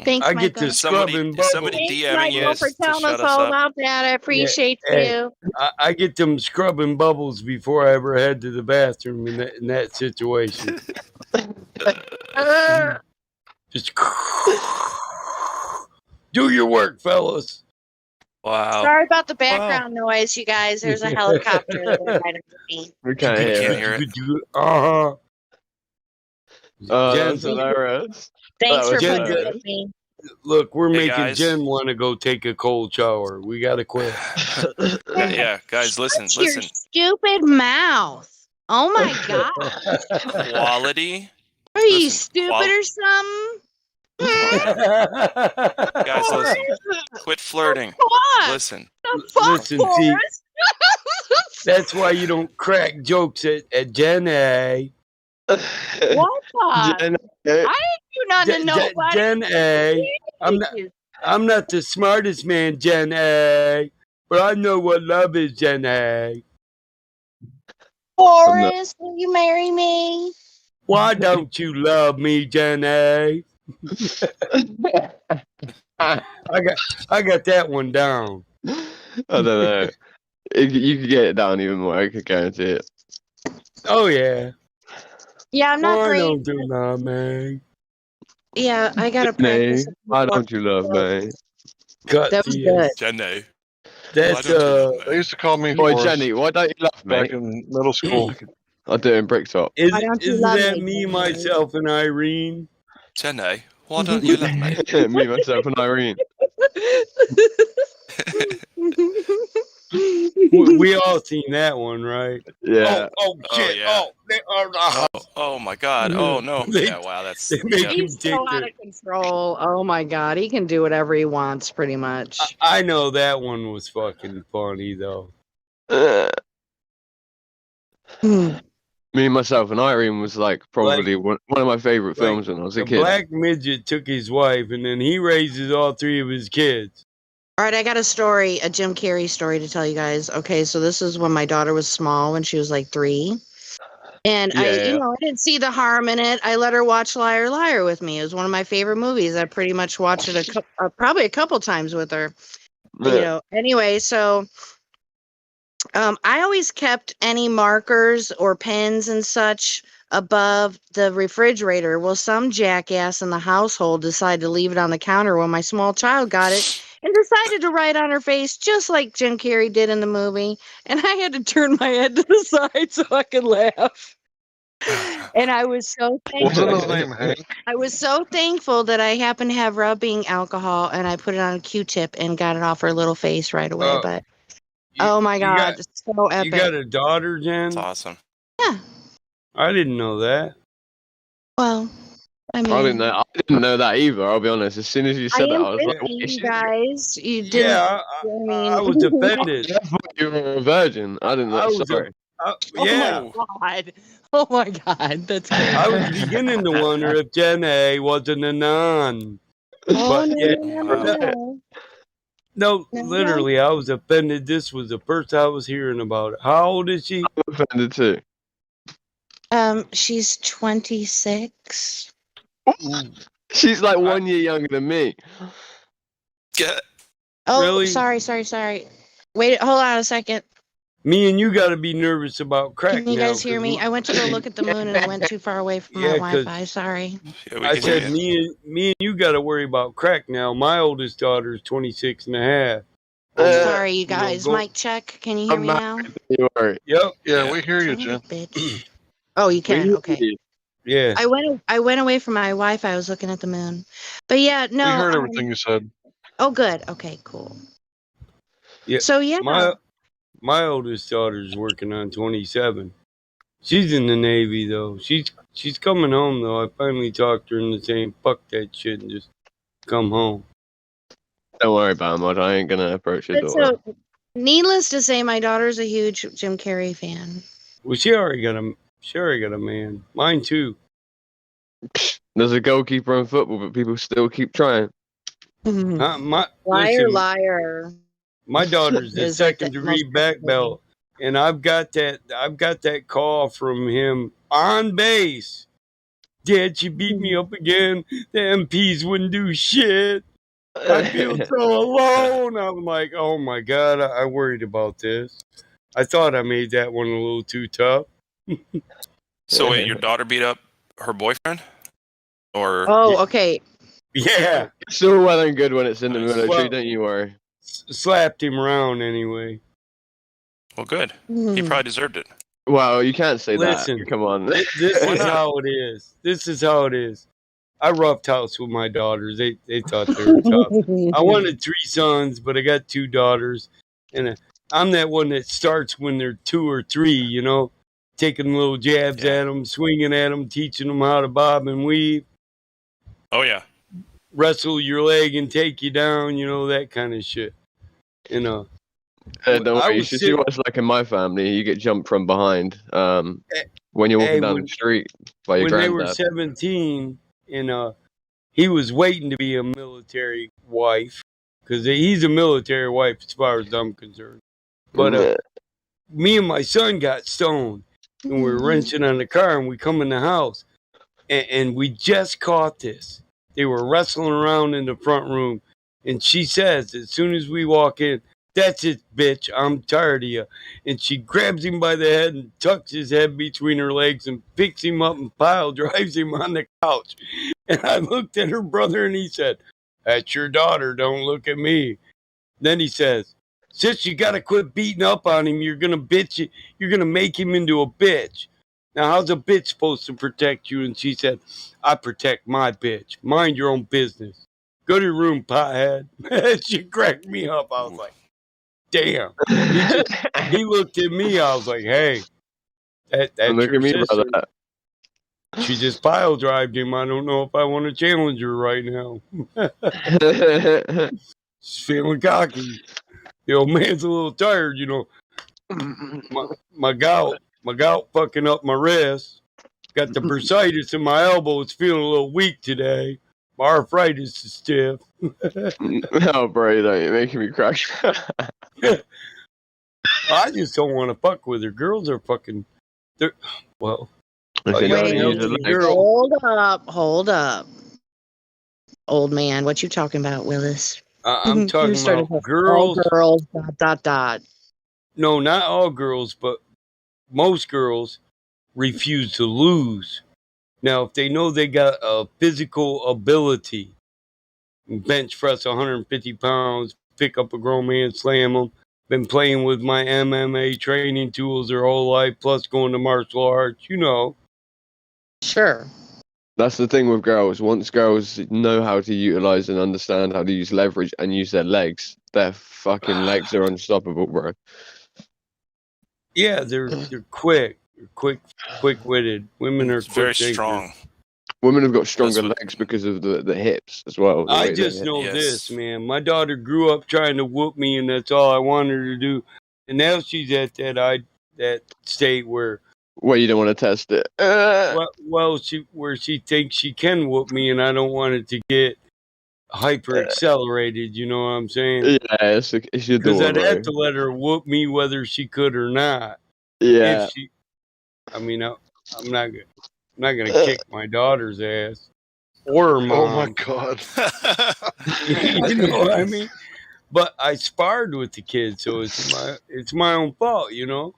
Thanks, I get Michael. to scrubbing bubbles. Somebody Thanks, DMing you Michael, for to telling shut us us all up. about that. I appreciate you. I get them scrubbing bubbles before I ever head to the bathroom in that situation. Just do your work, fellas. Wow. Sorry about the background noise, you guys. There's a helicopter that went right over me. We can't hear it. Uh-huh. Oh, Jen's that's hilarious. Thanks for That was putting it hilarious. with me. Look, we're Hey, making guys. Jen want to go take a cold shower. We got to quit. Yeah, guys, listen. Shut your stupid mouth. Oh my god. Quality. Are you stupid or something? Guys, listen. Quit flirting. What? Listen. The fuck, Listen, see, Forrest? that's why you don't crack jokes at Jen A. What the? Jen, I didn't do nothing to nobody. Jen A. I'm not the smartest man, Jen A. But I know what love is, Jen A. Forrest, will you marry me? Why don't you love me, Jen A? I got that one down. I don't know. You could get it down even more. I could guarantee it. Oh yeah. Yeah, I'm not Why great. don't you love me? Yeah, I gotta Jenny, practice. why don't you love me? That was good. Jenny. That's They used to call me Boy, Forrest Jenny, why don't you love me? back in middle school. I do in Bricktop. Why don't you Isn't love that me, me, Jenny? myself, and Irene? Jenny, why don't you love me? Me, myself, and Irene. We all seen that one, right? Yeah. Oh shit! yeah. They are the Oh my god. Oh no. Yeah, wow, that's They make yeah. him He's so take out of control. Oh my god, he can do whatever he wants, pretty much. I know that one was fucking funny though. Me, myself, and Irene was like probably one of my favorite films when I was a The kid. black midget took his wife, and then he raises all 3 of his kids. All right, I got a story, a Jim Carrey story to tell you guys. Okay, so this is when my daughter was small, when she was like 3. And I didn't see the harm in it. I let her watch Liar Liar with me. It was one of my favorite movies. I pretty much watched it probably a couple times with her. Yeah. You know, anyway, so I always kept any markers or pens and such above the refrigerator. Well, some jackass in the household decided to leave it on the counter when my small child got it and decided to write on her face just like Jim Carrey did in the movie. And I had to turn my head to the side so I could laugh. And I was so thankful. Wasn't his name Hank? I was so thankful that I happened to have rubbing alcohol and I put it on a Q-tip and got it off her little face right away. But oh my god, it's so epic. You got a daughter, Jen? That's awesome. Yeah. I didn't know that. Well, I mean, I didn't know that either. I'll be honest. As soon as you said I that, am I was like, 50, "What is you she?" guys. You didn't. Yeah, I mean, I was offended. I thought you were a virgin. I didn't know. I was Sorry. yeah. Oh my god. Oh my god. That's crazy. I was beginning to wonder if Jen A wasn't a nun. Oh, But no, yeah, no. literally, I was offended. This was the first I was hearing about it. How old is she? I'm offended too. She's 26. She's like 1 year younger than me. Oh, Really? sorry. Wait, hold on a second. Me and you got to be nervous about crack Can you now. guys hear 'cause me? I went to go look at the moon and I went too far away from my Yeah, 'cause- Wi-Fi. Sorry. I said me and you got to worry about crack now. My oldest daughter is 26 and a half. Sorry, you guys. Mic check. Can you hear me now? You are. Yep. Yeah, we hear you, Son of Jen. a bitch. Oh, you can. Okay. Yeah. I went away from my Wi-Fi. I was looking at the moon. But yeah, no. We heard everything you said. Oh, good. Okay, cool. Yeah. So yeah. My oldest daughter's working on 27. She's in the Navy though. She's coming home though. I finally talked her into saying fuck that shit and just come home. Don't worry about it, Mod. I ain't gonna approach your But daughter. so, needless to say, my daughter's a huge Jim Carrey fan. Well, she already got a man. Mine too. There's a goalkeeper in football, but people still keep trying. Liar. My daughter's the Is like second the degree most- back belt, and I've got that call from him on base. Dad, she beat me up again. The MPs wouldn't do shit. I feel so alone. I'm like, oh my god, I worried about this. I thought I made that one a little too tough. So wait, your daughter beat up her boyfriend, or? Oh, okay. Yeah. It's all well and good when it's in the military, Well- don't you worry. Slapped him around anyway. Well, good. He probably deserved it. Well, you can't say Listen, that. Come on. This is how it is. This is how it is. I roughed house with my daughters. They thought they were tough. I wanted 3 sons, but I got 2 daughters, and I'm that one that starts when they're 2 or 3. You know, taking little jabs at them, swinging at them, teaching them how to bob and weave, Oh yeah. wrestle your leg and take you down. You know, that kind of shit. You know. Don't I worry. You was should see sick- what it's like in my family. You get jumped from behind when you're walking Hey, down when- the street by your when they were granddad. 17, and he was waiting to be a military wife because he's a military wife as far as I'm concerned. But me and my son got stoned, and we were wrenching on the car, and we come in the house, and we just caught this. They were wrestling around in the front room, and she says, as soon as we walk in, "That's it, bitch. I'm tired of you." And she grabs him by the head and tucks his head between her legs and picks him up and pile drives him on the couch. And I looked at her brother and he said, "That's your daughter. Don't look at me." Then he says, "Sis, you got to quit beating up on him. You're going to You're going to make him into a bitch. Now, how's a bitch supposed to protect you?" And she said, "I protect my bitch. Mind your own business. Go to your room, pothead." She cracked me up. I was like, damn. He looked at me. I was like, hey, that's Look your at me, sister. brother. She just pile drived him. I don't know if I want to challenge her right now. She's feeling cocky. The old man's a little tired, you know. My gout fucking up my wrist. Got the bursitis in my elbow. It's feeling a little weak today. My arthritis is stiff. Oh, bro, don't you making me crack. I just don't want to fuck with her. Girls are fucking. They're well. If you know how to use Young the legs. girl. Hold up. Old man, what you talking about, Willis? I'm You talking started about with girls. all girls. ... No, not all girls, but most girls refuse to lose. Now, if they know they got a physical ability, bench press 150 pounds, pick up a grown man, slam him, been playing with my MMA training tools their whole life, plus going to martial arts, you know. Sure. That's the thing with girls. Once girls know how to utilize and understand how to use leverage and use their legs, their fucking legs are unstoppable, bro. Yeah, they're quick. They're quick-witted. Women are Very quick thinkers. strong. Women have got stronger legs because of the hips as well. the I way they just hit. know this, man. My daughter grew up trying to whoop me, and that's all I wanted her to do. And now she's at that state where you don't want to test it. where she thinks she can whoop me, and I don't want it to get hyper accelerated. You know what I'm saying? Yeah, it's your Because daughter, I'd have bro. to let her whoop me whether she could or not. Yeah. I mean, I'm not gonna kick my daughter's ass. or her Oh my mom. god. You know what I mean? But I sparred with the kids, so it's my own fault, you know.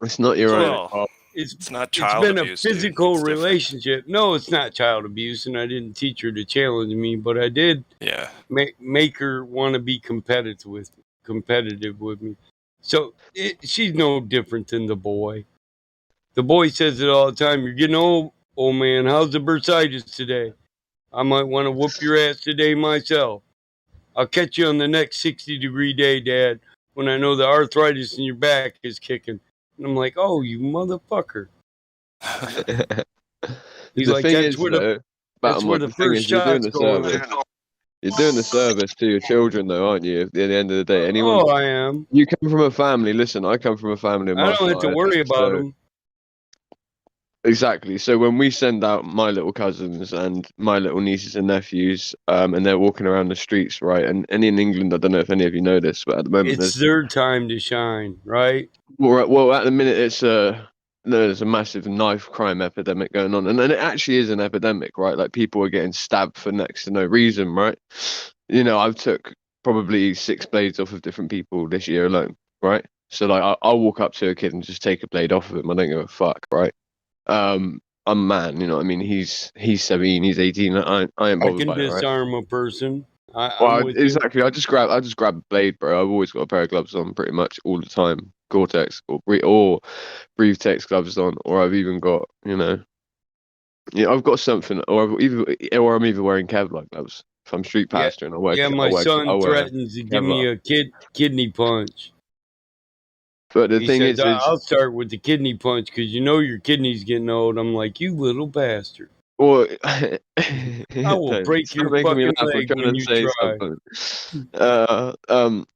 It's not It's your been own a, fault. it's not it's child been a abuse, dude. physical It's different. relationship. No, it's not child abuse, and I didn't teach her to challenge me, but I did Yeah. make her want to be competitive with me. So she's no different than the boy. The boy says it all the time. You're getting old man. How's the bursitis today? I might want to whoop your ass today myself. I'll catch you on the next 60-degree day, Dad, when I know the arthritis in your back is kicking. And I'm like, oh, you motherfucker. He's The like, thing is, though, Battlemod, the the thing first is, you're doing shot's the going. service. You're doing the service to your children, though, aren't you? At the end of the day, anyone. Oh, I am. You come from a family. Listen, I come from a family of I don't have to martial worry artists, about so them. exactly. So when we send out my little cousins and my little nieces and nephews, and they're walking around the streets, right? And in England, I don't know if any of you know this, but at the moment, It's their time to shine, right? well, at the minute, there's a massive knife crime epidemic going on, and it actually is an epidemic, right? Like people are getting stabbed for next to no reason, right? You know, I've took probably 6 blades off of different people this year alone, right? So like, I'll walk up to a kid and just take a blade off of him. I don't give a fuck, right? I'm a man, you know what I mean? He's 17, he's 18. I ain't I bothered can by it, right? disarm a person. I'm Well, with you. exactly. I just grab a blade, bro. I've always got a pair of gloves on, pretty much all the time. Gore-Tex or Breathe Tex gloves on, or I've even got, yeah, I've got something, or I'm either wearing Kevlar gloves. If I'm street Yeah, pastoring, yeah. My I son wear threatens to give me Kevlar. a kidney punch. But the He thing says, is, I'll start with the kidney punch because you know your kidney's getting old. I'm like, you little bastard. or I will don't break stop your making me fucking laugh. I'm leg trying when to you say try. something.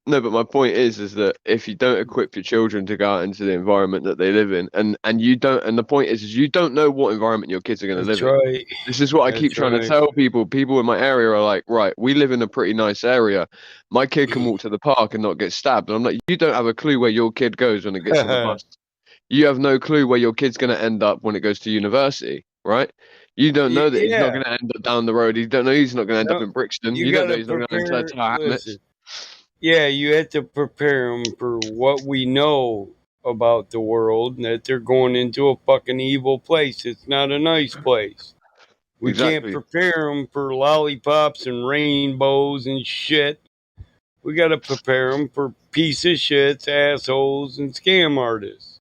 No, but my point is that if you don't equip your children to go out into the environment that they live in, and you don't, and the point is you don't know what environment your kids are going to That's live in. right. This is what I keep That's trying to right. tell people. People in my area are like, right, we live in a pretty nice area. My kid can walk to the park and not get stabbed. And I'm like, you don't have a clue where your kid goes when it gets on the bus. You have no clue where your kid's going to end up when it goes to university, right? You don't know that he's not Yeah. going to end up down the road. You don't know he's not going to end up No, in Brixton. you You don't got know to he's not going to end up prepare. in Tower Hamlets. Listen. Yeah, you have to prepare them for what we know about the world, and that they're going into a fucking evil place. It's not a nice place. We can't Exactly. prepare them for lollipops and rainbows and shit. We got to prepare them for piece of shits, assholes, and scam artists.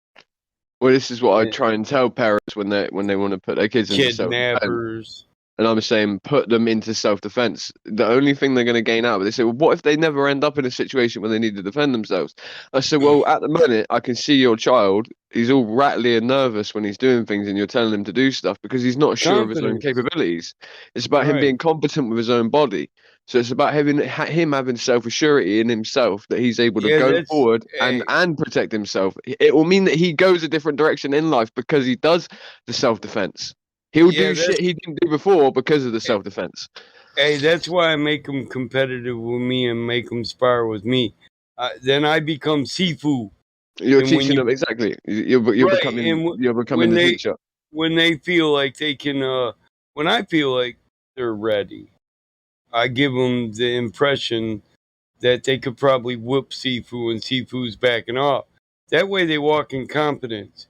Well, this is what I And try and tell parents when they want to put their kids into self-defense. kidnappers. And I'm saying put them into self-defense. The only thing they're going to gain out of it, they say, well, what if they never end up in a situation where they need to defend themselves? I said, well, at the minute, I can see your child. He's all rattly and nervous when he's doing things and you're telling him to do stuff because he's not sure of his own Confidence. capabilities. It's about him Right. being competent with his own body. So it's about him having self-assurity in himself that he's able to Yeah, go that's. forward Hey, and protect himself. It will mean that he goes a different direction in life because he does the self-defense. He'll yeah, do that's. shit he didn't do before because of the self-defense. Hey, that's why I make them competitive with me and make them spar with me. Then I become Sifu. You're And when teaching them you exactly. You're right, and becoming when the they teacher. when they feel like they can, when I feel like they're ready, I give them the impression that they could probably whoop Sifu and Sifu's backing off. That way they walk in confidence.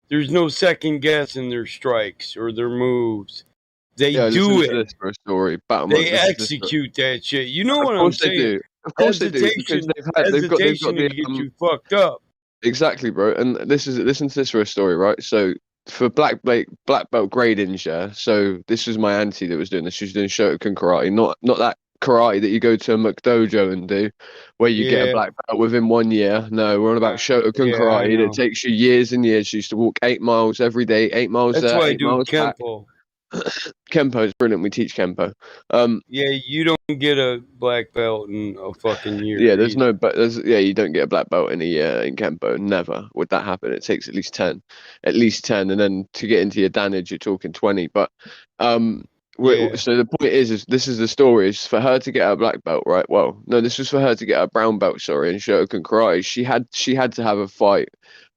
There's no second guessing their strikes or their moves. They Yeah, do listen to it. this for a story. Battle They mode. This is the story. execute that shit. You know Of what I'm course they saying? do. Of course they do because they've got Hesitation the to get you fucked up. exactly, bro. And listen to this for a story, right? So for black belt gradings, yeah. So this was my auntie that was doing this. She was doing Shotokan karate, not that karate that you go to a McDojo and do, where you get a Yeah. black belt within 1 year. No, we're on about Shotokan Yeah, I karate that know. takes you years and years. She used to walk 8 miles every day, 8 miles That's there, why I 8 do miles back. Kempo. Kempo is brilliant. We teach Kempo. Yeah, you don't get a black belt in a fucking year. Yeah, there's either. no, but you don't get a black belt in a year in Kempo. Never would that happen. It takes at least 10, and then to get into your damage, you're talking 20. But Yeah. so the point is this is the story. Is for her to get a black belt, right? Well, no, this was for her to get a brown belt. Sorry, in Shotokan karate, she had to have a fight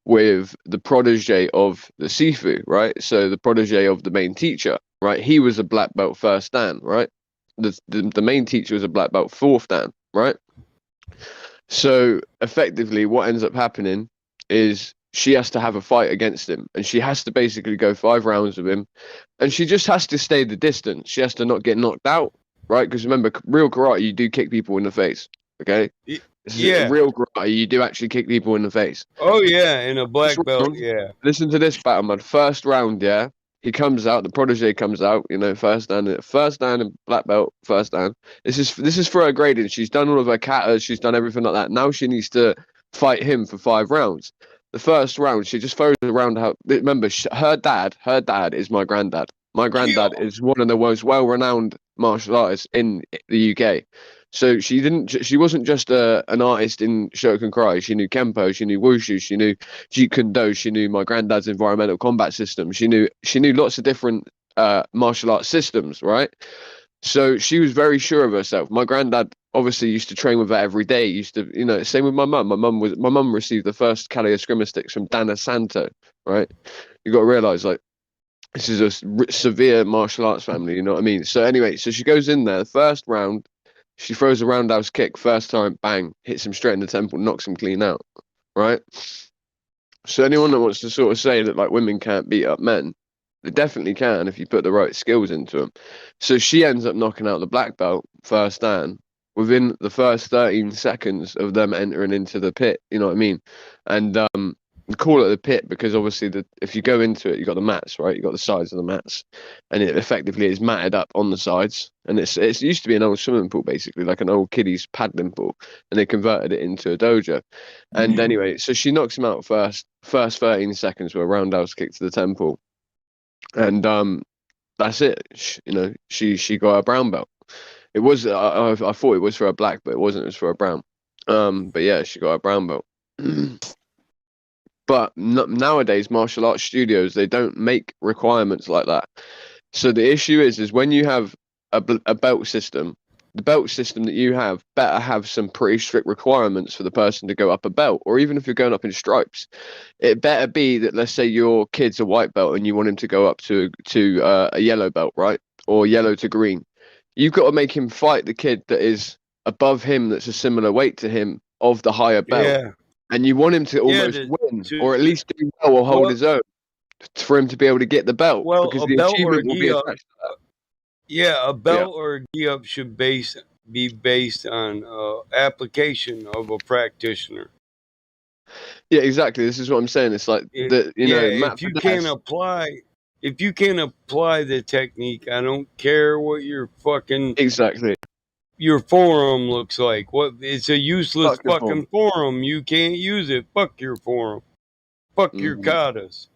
with the protege of the Sifu, right? So the protege of the main teacher. right? He was a black belt first dan, right? The main teacher was a black belt fourth dan, right? So effectively, what ends up happening is she has to have a fight against him, and she has to basically go 5 rounds with him, and she just has to stay the distance. She has to not get knocked out, right? Because remember, real karate, you do kick people in the face. Okay, this is Yeah. real karate. You do actually kick people in the face. Oh yeah, in a black First belt. round, Yeah. listen to this battle, man. First round, yeah. He comes out, the protege comes out, you know, first dan in black belt, first dan. This is for her grading. She's done all of her katas, she's done everything like that. Now she needs to fight him for 5 rounds. The first round, she just throws around how. Remember, her dad is my granddad. My granddad is one of the most well-renowned martial artists in the UK. So she wasn't just an artist in Shotokan karate. She knew Kempo, she knew Wushu, she knew Jeet Kune Do, she knew my granddad's environmental combat system. She knew lots of different martial arts systems, right? So she was very sure of herself. My granddad obviously used to train with her every day. He used to, you know, same with my mum. My mum received the first Cali Eskrima sticks from Dana Santo, right? You got to realize, like, this is a severe martial arts family. You know what I mean? So anyway, so she goes in there. The first round, she throws a roundhouse kick. First time, bang, hits him straight in the temple, knocks him clean out, right? So anyone that wants to sort of say that like women can't beat up men, they definitely can if you put the right skills into them. So she ends up knocking out the black belt first dan within the first 13 seconds of them entering into the pit. You know what I mean? And we call it the pit because obviously if you go into it, you got the mats, right? You got the sides of the mats, and it effectively is matted up on the sides. And it used to be an old swimming pool, basically like an old kiddie's paddling pool, and they converted it into a dojo. And anyway, so she knocks him out first 13 seconds with a roundhouse kick to the temple, and that's it. You know, she got a brown belt. It was I thought it was for a black, but it wasn't. It was for a brown. But yeah, she got a brown belt. But nowadays, martial arts studios, they don't make requirements like that. So the issue is when you have a belt system, the belt system that you have better have some pretty strict requirements for the person to go up a belt, or even if you're going up in stripes, it better be that, let's say your kid's a white belt and you want him to go up to a yellow belt, right? Or yellow to green. You've got to make him fight the kid that is above him, that's a similar weight to him, of the higher belt. Yeah. And you want him to almost win, or at least do well or hold his own, for him to be able to get the belt. Well, because a the belt or a achievement will be gi up. attached to that. Yeah, a belt or a gi up should be based on application of a practitioner. Yeah, exactly. This is what I'm saying. It's like that, you know, Matt if you can't apply the technique, I don't care what your fucking your forum looks like. What it's a useless Fuck your fucking forum. You can't use it. Fuck your forum. Fuck your katas.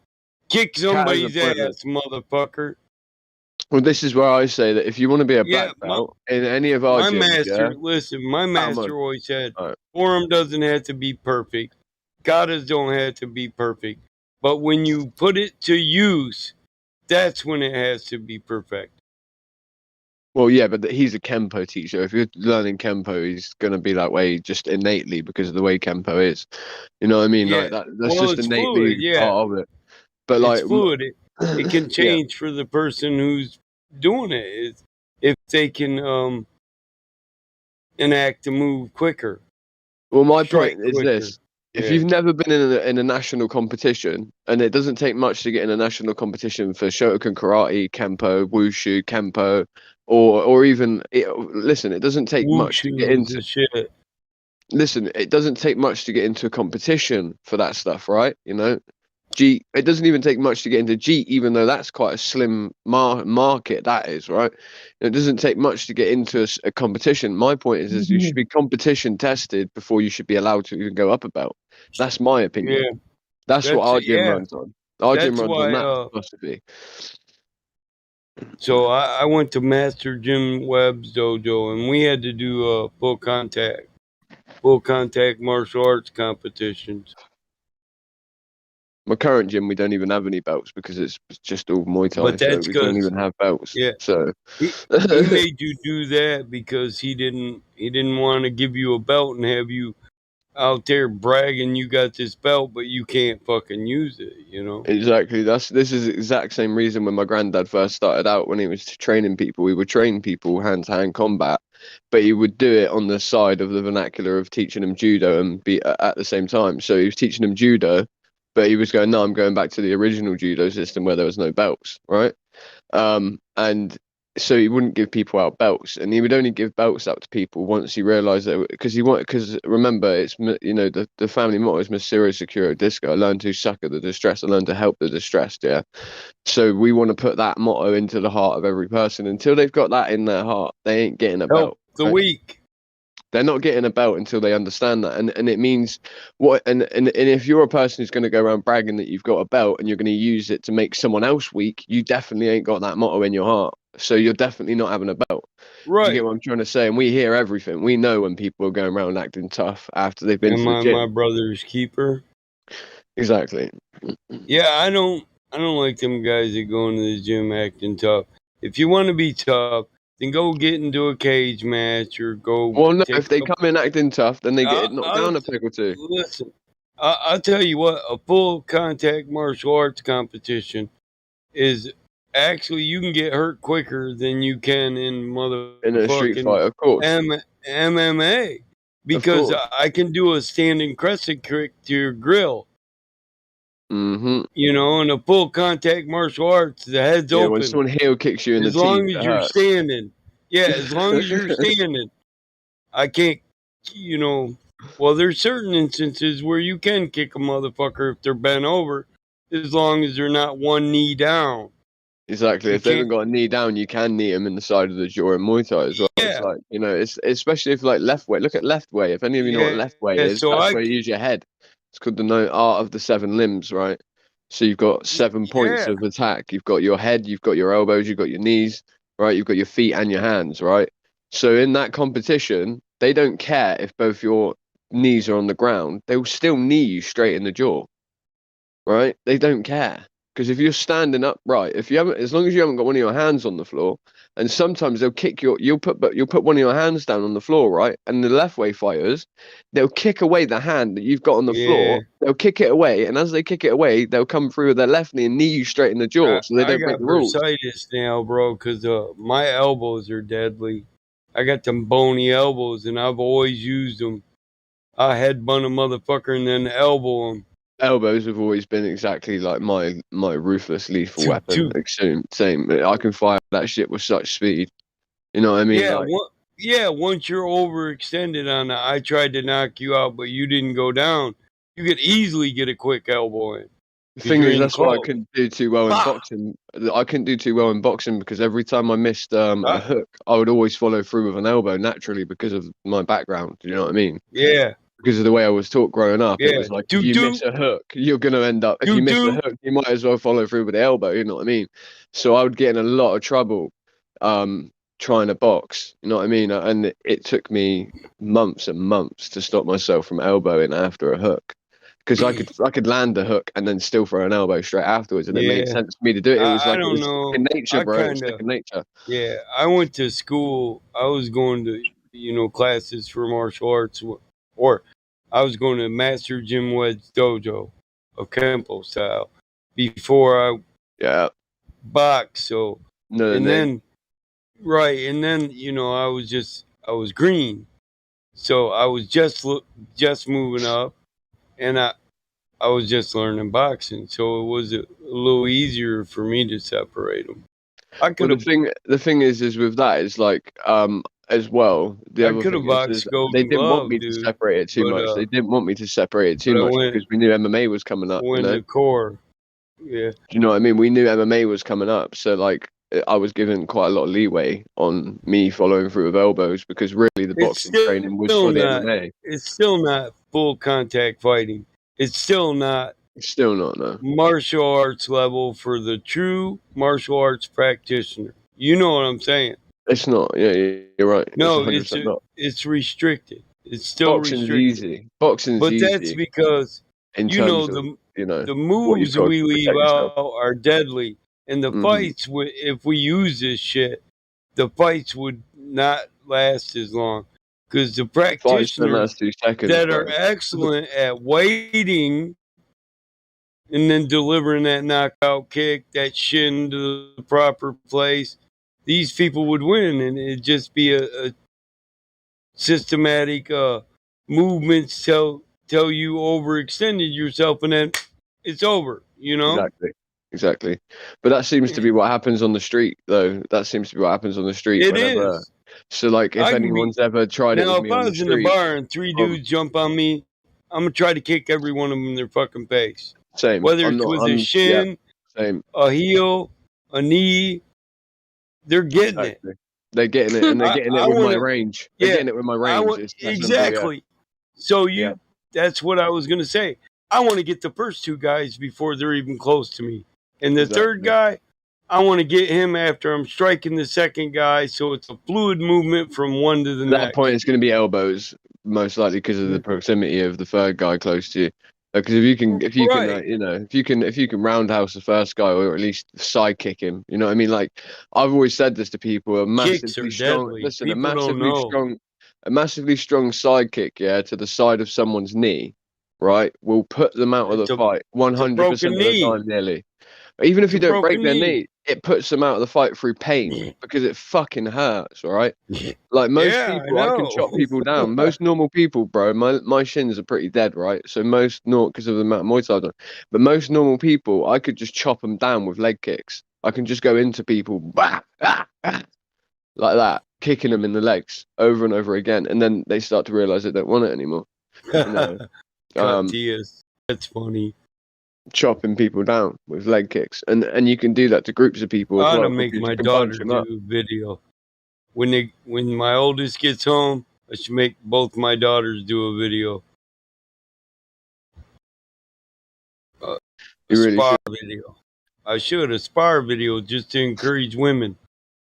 Kick somebody's ass, motherfucker. Well, this is where I say that if you want to be a black belt in any of our My gyms, master, yeah, listen, my master always said, Alright. forum doesn't have to be perfect. Katas don't have to be perfect. But when you put it to use, that's when it has to be perfect. Well, yeah, but he's a Kempo teacher. If you're learning Kempo, he's going to be that way just innately because of the way Kempo is. You know what I mean? Yeah. Like that's Well, just it's innately fluid, part of it. But It's like, fluid. It can change for the person who's doing it. If they can enact a move quicker. Well, my Strike point is quicker. this: if you've never been in a national competition, and it doesn't take much to get in a national competition for Shotokan karate, Kempo, Wushu, Kempo, or even listen, it doesn't take much to get Wushu is into. the shit. Listen, it doesn't take much to get into a competition for that stuff, right? You know, it doesn't even take much to get into Jeet, even though that's quite a slim market, that is, right? It doesn't take much to get into a competition. My point is you should be competition tested before you should be allowed to even go up a belt. That's my opinion. Yeah. That's what our gym yeah. runs on. Our gym That's runs on why, that philosophy. So I went to Master Jim Webb's dojo, and we had to do full contact martial arts competitions. My current gym, we don't even have any belts because it's just all Muay Thai, But so that's we don't 'cause- even have belts. Yeah. So He made you do that because he didn't want to give you a belt and have you out there bragging you got this belt, but you can't fucking use it, you know? Exactly. This is the exact same reason when my granddad first started out, when he was training people, he would train people hand to hand combat, but he would do it on the side of the vernacular of teaching them judo and be at the same time. So he was teaching them judo, but he was going, no, I'm going back to the original judo system where there was no belts, right? And so he wouldn't give people out belts, and he would only give belts out to people once he realized that, because remember, it's, you know, the family motto is Misero Securo Disco. I learned to succor the distressed. I learned to help the distressed. Yeah. So we want to put that motto into the heart of every person. Until they've got that in their heart, they ain't getting a Help belt. the right? weak. They're not getting a belt until they understand that, and it means what. And if you're a person who's going to go around bragging that you've got a belt and you're going to use it to make someone else weak, you definitely ain't got that motto in your heart. So you're definitely not having a belt. Do you get Right. what I'm trying to say? And we hear everything. We know when people are going around acting tough after they've been Am to the I gym. my brother's keeper? Exactly. Yeah, I don't like them guys that go into the gym acting tough. If you want to be tough, then go get into a cage match or go Well, no, take if they a come in acting tough, then they I, get knocked I'll down a peg or two. listen. I'll tell you what, a full contact martial arts competition is actually, you can get hurt quicker than you can in In a street motherfucking fight, of course. MMA, Of because course. I can do a standing crescent kick to your grill. Mm-hmm. You know, in a full contact martial arts, the head's Yeah, when open. someone heel kicks you in the As teeth, long it as you're hurts. standing. Yeah, as long as you're standing. I can't, you know. Well, there's certain instances where you can kick a motherfucker if they're bent over, as long as they're not one knee down. Exactly. You If they haven't can't. got a knee down, you can knee them in the side of the jaw in Muay Thai as well. It's Yeah, like, you know, it's especially if like left way. Look at left way. If any of you know what yeah. left way is, So that's where you use your head. It's called the no art of the seven limbs, right? So you've got 7 points yeah, of attack. You've got your head, you've got your elbows, you've got your knees, right? You've got your feet and your hands, right? So in that competition, they don't care if both your knees are on the ground. They will still knee you straight in the jaw, right? They don't care. Because if you're standing upright, if you haven't, as long as you haven't got one of your hands on the floor, and sometimes they'll kick you'll put one of your hands down on the floor, right? And the left way fighters, they'll kick away the hand that you've got on the yeah. floor. They'll kick it away, and as they kick it away, they'll come through with their left knee and knee you straight in the jaw, so they I don't break got the rules. bursitis now, bro, because my elbows are deadly. I got them bony elbows, and I've always used them. I headbutt a motherfucker and then elbow him. Elbows have always been exactly like my ruthless lethal Toot, weapon. toot. Same. I can fire that shit with such speed. You know what I mean? Yeah, Like, once you're overextended on that, I tried to knock you out, but you didn't go down. You could easily get a quick elbow in the because thing you're is, in that's why I close. couldn't do too well in Bah! boxing. I couldn't do too well in boxing because every time I missed a Ah, hook, I would always follow through with an elbow naturally because of my background. Do you know what I mean? yeah, Because of the way I was taught growing up, it yeah. was like if Toot, you miss toot, a hook, you're gonna end up. If you toot, miss a toot. hook, you might as well follow through with the elbow. You know what I mean? So I would get in a lot of trouble trying to box. You know what I mean? And it took me months and months to stop myself from elbowing after a hook. Because I could land a hook and then still throw an elbow straight afterwards, and it made Yeah, sense for me to do it. It was I like it don't was know. second nature, I bro. It was kind of, second nature. yeah. I went to school. I was going to, classes for martial arts, or I was going to Master Jim Wed's dojo of Kempo style before I Yeah. boxed. So, No and name. then, right, and then, I was green. So I was just moving up, and I was just learning boxing. So it was a little easier for me to separate them. I Well, could have the thing is with that is like as well. The other thing is boxed they Golden didn't want Glove, me to dude, separate it too but much. They didn't want me to separate it too I much because we knew MMA was coming up. You went know, to core. Yeah, do you know what I mean? We knew MMA was coming up, so like I was given quite a lot of leeway on me following through with elbows because really the it's boxing training was still for the not. MMA. It's still not full contact fighting. It's still not It's still not, no. martial arts level for the true martial arts practitioner. You know what I'm saying? It's not. Yeah, you're right. It's No, 100% not. it's restricted. It's still Boxing's restricted. easy. Boxing's But that's easy because in terms of the what you've moves got to we leave protect yourself. out are deadly, and the Hmm. fights if we use this shit, the fights would not last as long because the 5 for the practitioners last 2 seconds, that bro. are excellent at waiting and then delivering that knockout kick, that shin to the proper place, these people would win, and it'd just be a systematic movements tell you overextended yourself, and then it's over. You know. Exactly. But that seems to be what happens on the street, though. That seems to be what happens on the street It whenever. is. So, like, if I can be anyone's ever tried it now. with If me I on the was in the street, bar and three dudes jump on me, I'm gonna try to kick every one of them in their fucking face. same. Whether I'm it's not. with a Yeah, shin, same. a heel, a knee, they're getting Exactly. They're getting it, and they're getting it I with my want to. range. They're Yeah, getting it with my I range. want It's that simple. Yeah. exactly. So Yeah. that's what I was gonna say. I want to get the first two guys before they're even close to me, and the third Exactly. guy, I want to get him after I'm striking the second guy, so it's a fluid movement from one to the At that next. point, it's going to be elbows, most likely because of the proximity of the third guy close to you. Because if you can, Right. if you can roundhouse the first guy or at least side kick him, you know what I mean? Like I've always said this to people: a Kicks are massively strong, deadly. listen, People don't know. a massively strong side kick, yeah, to the side of someone's knee, right, will put them out of the fight It's a 100% broken of the knee. time, nearly. Even if It's you a don't break broken their knee. knee, it puts them out of the fight through pain because it fucking hurts, all right? Like most Yeah, I people, I can chop know. people down. Most normal people, bro, my shins are pretty dead, right? So most not because of the amount of Muay Thai I've done. But most normal people, I could just chop them down with leg kicks. I can just go into people, bah, ah, ah, like that, kicking them in the legs over and over again, and then they start to realize they don't want it anymore. You know, Cutias. That's funny. chopping people down with leg kicks, and you can do that to groups of people I as ought well to make because my you can punch daughter them do up. a video. When my oldest gets home, I should make both my daughters do a video. A You really spar should. video. I should a spar video just to encourage women.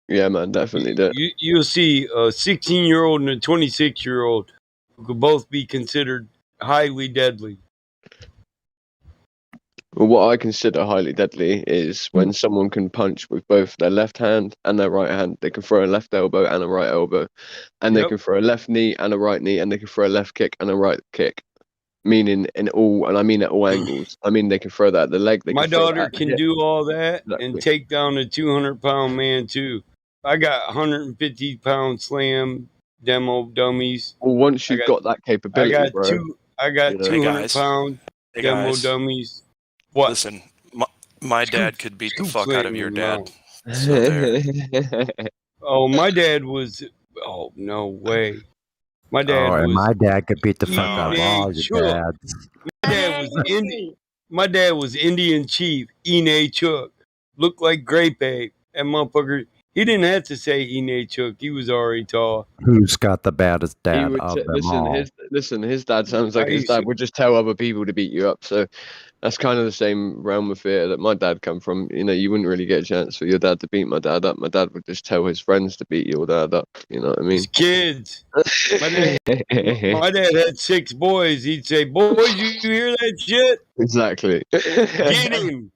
Yeah, man, definitely do. You'll see a 16-year-old and a 26-year-old who could both be considered highly deadly. Well, what I consider highly deadly is when someone can punch with both their left hand and their right hand. They can throw a left elbow and a right elbow, and they Yep. can throw a left knee and a right knee, and they can throw a left kick and a right kick. Meaning in all, and I mean at all angles. I mean they can throw that at the leg. They My can throw that daughter at the can hip. do all that and Exactly. take down a 200-pound man too. I got 150-pound slam demo dummies. Well, once you've got that I capability, got bro. I got You know. Hey, guys. 200-pound Hey, demo guys. dummies. What? Listen, my dad could beat the Scoop fuck out of in your your dad. So there. Oh, my dad was. Oh no way. My dad Oh, and was my dad could beat the fuck out of Ine all your Chook. dads. My dad was Indian Chief Ine Chook. Looked like Grape Ape. That motherfucker. He didn't have to say Ine Chook. He was already tall. Who's got the baddest He dad would of them listen. all? His dad sounds like I his used dad to- would just tell other people to beat you up. So that's kind of the same realm of fear that my dad come from. You know, you wouldn't really get a chance for your dad to beat my dad up. My dad would just tell his friends to beat your dad up. You know what I mean? His kids. My dad had 6 boys. He'd say, "Boys, you hear that shit? Exactly. Get him."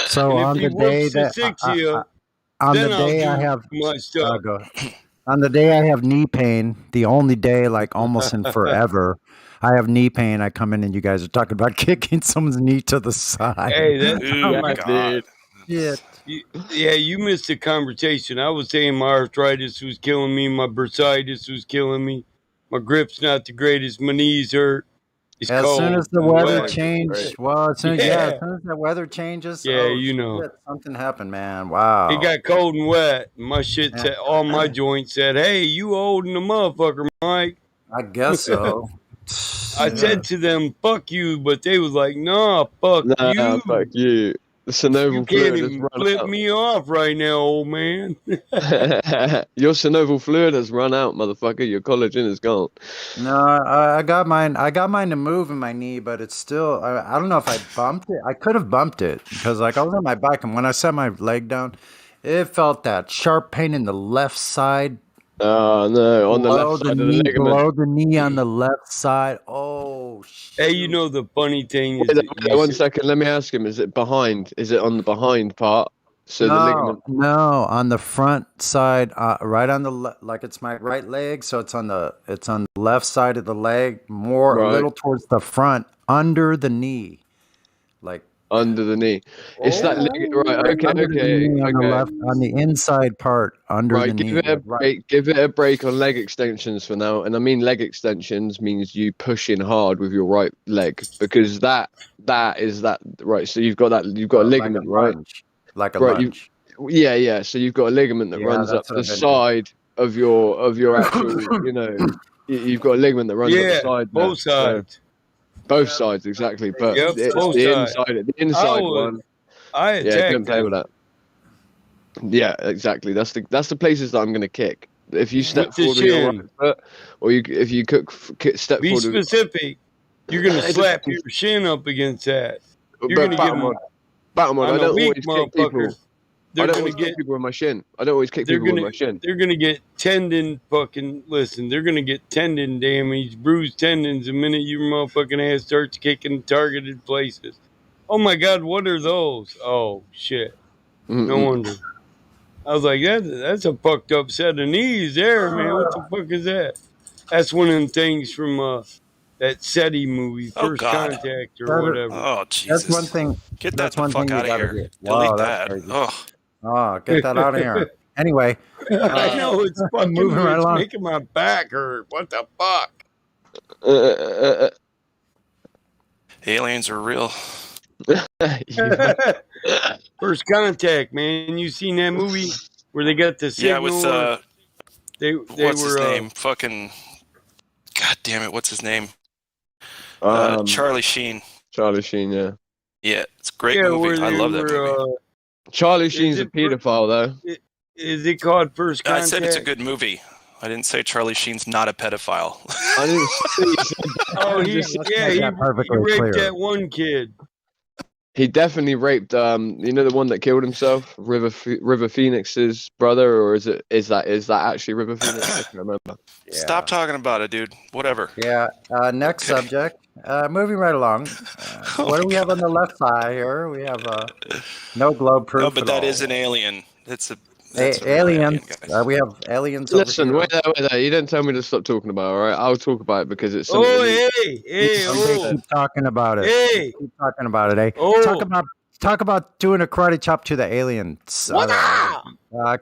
So And if on he the day whoops the that 6 of you, on then the I'll day I do have my stuff. on the day I have knee pain, the only day like almost in forever, I have knee pain. I come in and you guys are talking about kicking someone's knee to the side. Hey, that. I'm like, God. shit. Yeah, you missed the conversation. I was saying my arthritis was killing me. My bursitis was killing me. My grip's not the greatest. My knees hurt. It's As cold. soon as the and weather wet. changes, well, as soon Yeah. as the weather changes, Yeah, oh, you know. shit, something happened, man. Wow. It got cold and wet. My shit Yeah. said, all my joints said, "Hey, you old in the motherfucker, Mike." I guess so. I said to them, "Fuck you," but they was like, "Nah, fuck Nah, you. fuck you. The synovial You can't fluid has even run flip out. me off right now, old man." Your synovial fluid has run out, motherfucker. Your collagen is gone. No, I got mine. I got mine to move in my knee, but it's still. I don't know if I bumped it. I could have bumped it because, like, I was on my bike, and when I set my leg down, it felt that sharp pain in the left side. Oh no, on the below left the side of the knee, ligament. below the knee on the left side. Oh, Hey, you know the funny thing is Wait, that wait, 1 second. Let me ask him. Is it behind? Is it on the behind part? So the ligament. No, on the front side, right on the like it's my right leg, so it's on the left side of the leg, more a Right. little towards the front, under the knee, like Under the knee. It's that right. Okay, under the okay, knee on the okay. left, on the inside part, under the Right, give knee. it a like right. break. Give it a break on leg extensions for now. And I mean leg extensions means you push in hard with your right leg because that is that right. So you've got a ligament, right? Like a Right. lunge. Yeah. So you've got a ligament that Yeah, runs up that's what the I've been side of your actual. You've got a ligament that runs up the Yeah, side. both there. So, sides. both sides, exactly. But Yep, it's both the sides. inside. The inside one. I Yeah, attacked don't play with them. that. Yeah, exactly. That's the places that I'm going to kick. If you step With the forward with your right shin. foot, or if you step Be forward with specific. You're gonna It slap depends. your shin up against that. You're But gonna get them Battlemod, I on the don't weak always kick people. motherfuckers. I They're don't gonna always get. kick people with my shin. I don't always kick They're people with gonna. my shin. They're gonna get tendon fucking. Listen, they're gonna get tendon damage, bruised tendons the minute your motherfucking ass starts kicking targeted places. Oh my God, what are those? Oh shit! No wonder. I was like, that's a fucked up set of knees there, man. What the fuck is that? That's one of them things from that SETI movie, Oh, First God. Contact or whatever. Oh, That's Jesus. one thing. Get that That's the one fuck thing you out of gotta here. do. Delete Wow, that's that. crazy. Oh. Oh, get that out of here. Anyway, I know it's fucking moving right it's along. making my back hurt. What the fuck? Aliens are real. First Contact, man. You seen that movie where they got the signal? Yeah, with they what's were his name? Fucking God damn it, what's his name? Um, Charlie Sheen. Charlie Sheen, yeah. Yeah, it's a great yeah, movie. where I they love that were. movie. Charlie Sheen's a pedophile, though. Is it called First I Contact? said it's a good movie. I didn't say Charlie Sheen's not a pedophile. I didn't say you said Oh, that. he perfectly raped clear. that one kid. He definitely raped you know the one that killed himself, River Phoenix's brother, or is that actually River Phoenix? I can't remember. Stop talking about it, dude. Whatever. Yeah. Next subject. Moving right along. What do we have on the left side here? We have no globe proof. No, but at that all. is an alien. That's a real aliens. alien, guys. We have aliens. Listen, over wait there. You didn't tell me to stop talking about it, all right? I'll talk about it because it's something. Oh, that hey, Keep talking about it. Hey. Keep talking about it. Eh? Oh. Talk about doing a karate chop to the aliens. What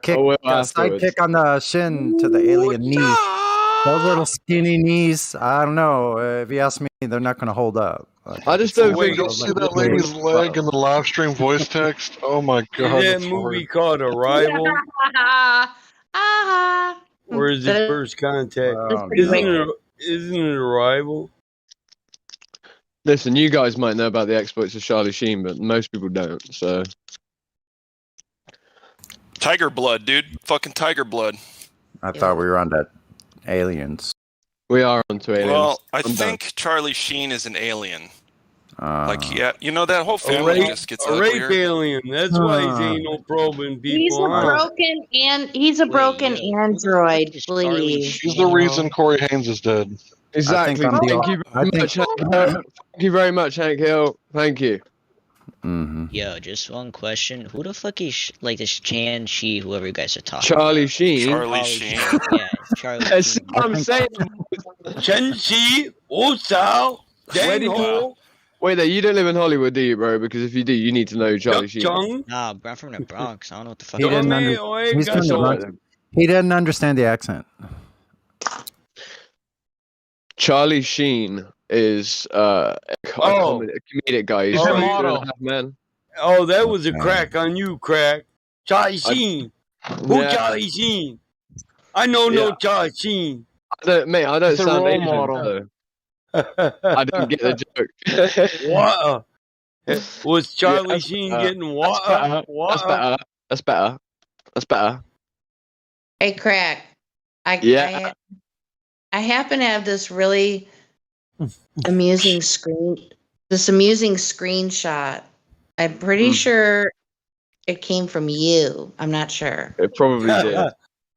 Kick, side kick on the shin to the alien knee. Those little skinny knees. I don't know. If you ask me, they're not going to hold up. I just don't Wait, think you'll see that lady's leg in the live stream voice text. Oh my Is god! that that's movie horrid. called Arrival? Or is it First Contact? Isn't it Arrival? Listen, you guys might know about the exploits of Charlie Sheen, but most people don't. So, Tiger blood, dude. Fucking tiger blood. I thought we were on that aliens. we are onto aliens. Well, I I'm think Charlie Sheen is an alien. Uh, Like, yeah, you know, that whole A family rape, just gets a rape uglier. alien. That's why he's anal probing people. He's a broken android, please. She's the reason Corey Haynes is dead. Exactly. I'm the- Thank you I very think- much, Hank Hill. Thank you very much, Hank Hill. Thank you. Mm-hmm. Yo, just one question. Who the fuck is like this Chan Chi, whoever you guys are talking Charlie Sheen. Charlie Sheen. Yeah, Charlie That's Sheen. what I'm saying. Chen Chi, Osao, Where did you- Wait there, you don't live in Hollywood, do you, bro? Because if you do, you need to know Charlie Sheen. Nah, bro, I'm from the Bronx. I don't know what the fuck. He didn't, he's from the Bronx. He didn't understand the accent. Charlie Sheen is a comedic guy. He's Oh, from model. Man. Oh, that was a crack on you, crack. Charlie Sheen. Who Yeah. Charlie Sheen? I know no Yeah. Charlie Sheen. I don't It's a sound role Asian, model. so I didn't get the joke. What? Was Charlie that's Sheen better. getting what? That's better. That's better. That's better. Hey, crack. Yeah. I happen to have this really amusing screenshot. I'm pretty sure it came from you. I'm not sure. It probably did.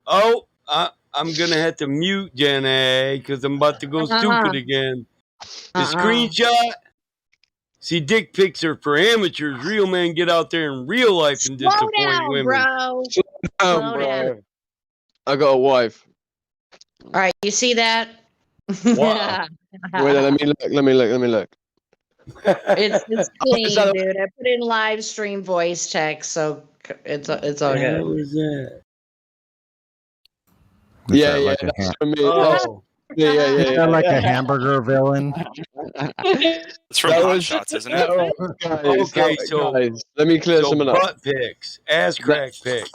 Oh, I'm gonna have to mute Jenny because I'm about to go stupid again. The screenshot See, dick pics are for amateurs. Real men get out there in real life and Slow disappoint down, women. bro. Oh, Slow down. I got a wife. All right, you see that? Wow. Wait, let me look. Let me look. It's clean, that- dude. I put in live stream voice text, so it's all What the hell good. is that? Is Yeah, that yeah, like a that's ham- for me. Oh, Yeah, yeah, Is yeah, that like a yeah. hamburger villain? It's from That Hot was Shots, isn't that it? was- guys, okay. that- So, guys, let me clear so something up. butt pics, ass crack pics.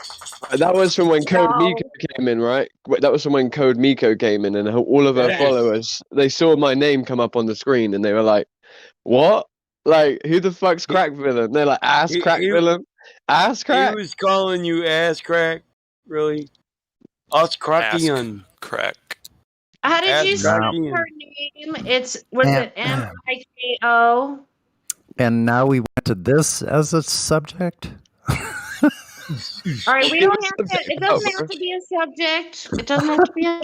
That was from when Code No. Miko came in, right? That was from when Code Miko came in, and all of her Yes. followers, they saw my name come up on the screen, and they were like, "What? Like, who the fuck's crack villain?" They're like, "Ass crack villain, ass He crack." was calling you ass crack. Really? Us crackian. Crack. How did Ass you spell crackian. her name? Was And- it MIKO? And now we went to this as a subject. All right, we don't have to. It doesn't have to be a subject. It doesn't have to be a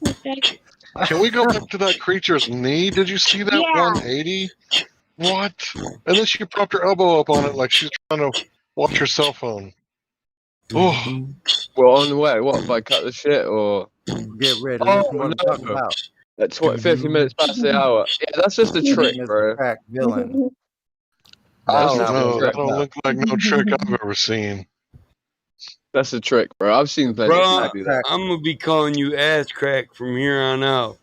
subject. Can we go back to that creature's knee? Did you see that Yeah. 180? What? And then she propped her elbow up on it like she's trying to watch her cell phone. Oh, Well, on the way, what if I cut the shit or? Get ready. Oh What I'm talking no! about. At 50 minutes past the hour. Yeah, that's just a trick, Is a bro. crack villain. I That's don't just a know. trick. That don't look like no trick I've ever seen. That's a trick, bro. I've seen plenty of Bro, people do that. I'm gonna be calling you ass crack from here on out.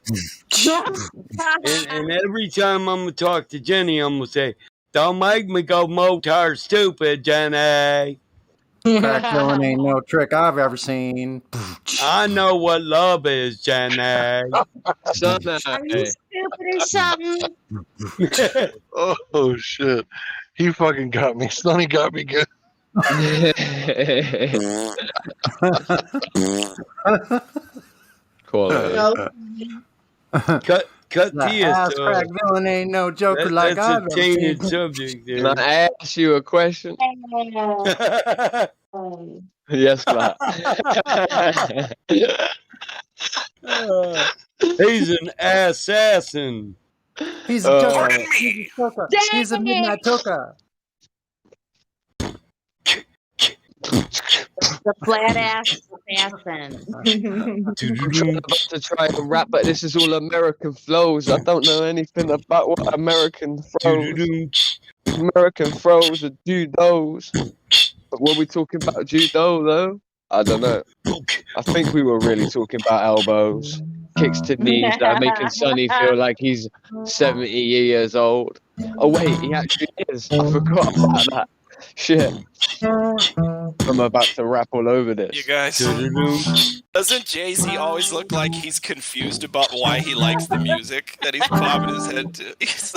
and every time I'm gonna talk to Jenny, I'm gonna say, "Don't make me go motor stupid, Jenny." Crack villain ain't no trick I've ever seen. I know what love is, Jenny. Son, Are you stupid or something? Oh shit! He fucking got me. Sonny got me good. Quality. Cut The Tia. ass crack villain ain't no joker like That's I've a ever tainted seen. subject Can there. I ask you a question? Yes, Clark. He's an assassin. He's a joker. He's a joker. Dang He's a midnight joker. The flat ass assassin. I'm about to try and rap, but this is all American flows. I don't know anything about what American throws. American throws are judos. But were we talking about judo though? I don't know. I think we were really talking about elbows, kicks to knees that are making Sonny feel like he's 70 years old. Oh wait, he actually is. I forgot about that. Shit. I'm about to rap all over this. You guys, doesn't Jay-Z always look like he's confused about why he likes the music that he's bobbing his head to? He's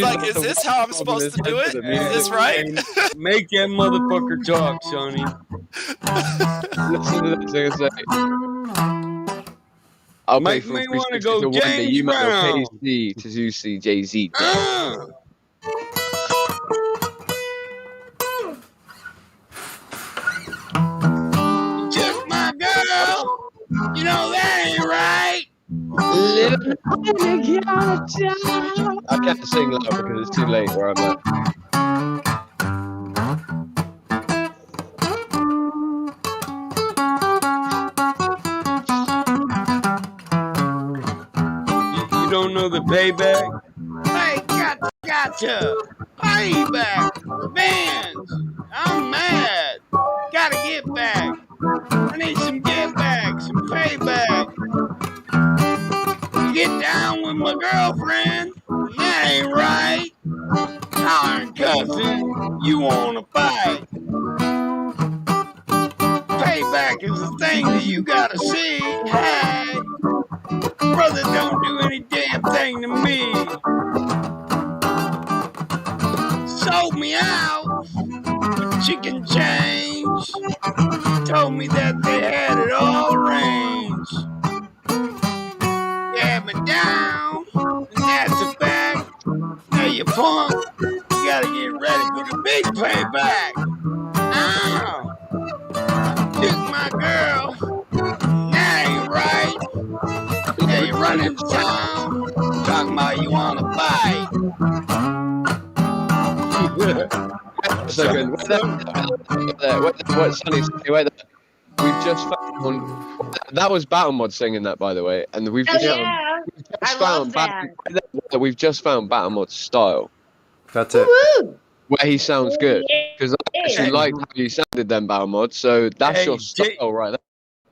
like, is this how I'm supposed to do it? Is this right? Make that motherfucker talk, Sonny. Listen to this thing say. I'll pay Make for me free wanna to go one day. James You might Brown. pay to see Jay-Z. Took my girl. You know that ain't right. I can't sing loud because it's too late where I'm at. You don't know the payback? Hey, gotcha. Payback. Revenge. I'm mad. Gotta get back. I need some get back, some payback. You get down with my girlfriend, and that ain't right. Iron cousin, you wanna fight. Payback is the thing that you gotta see. Hey, brother, don't do any damn thing to me. Sold me out with chicken change. Told me that they had it all arranged. You had me down, and that's a fact. Now you punk, you gotta get ready for the big payback. Ow! Took my girl, that ain't right. Now you run into town, Talking about you want to fight. Second. What Sonny? Wait there. We've just found that was Battle Mod singing that, by the way, and we've just found we've just found Battle Mod's style. That's it. Where he sounds good, because I actually liked how you sounded then, Battle Mod. So that's your style right there.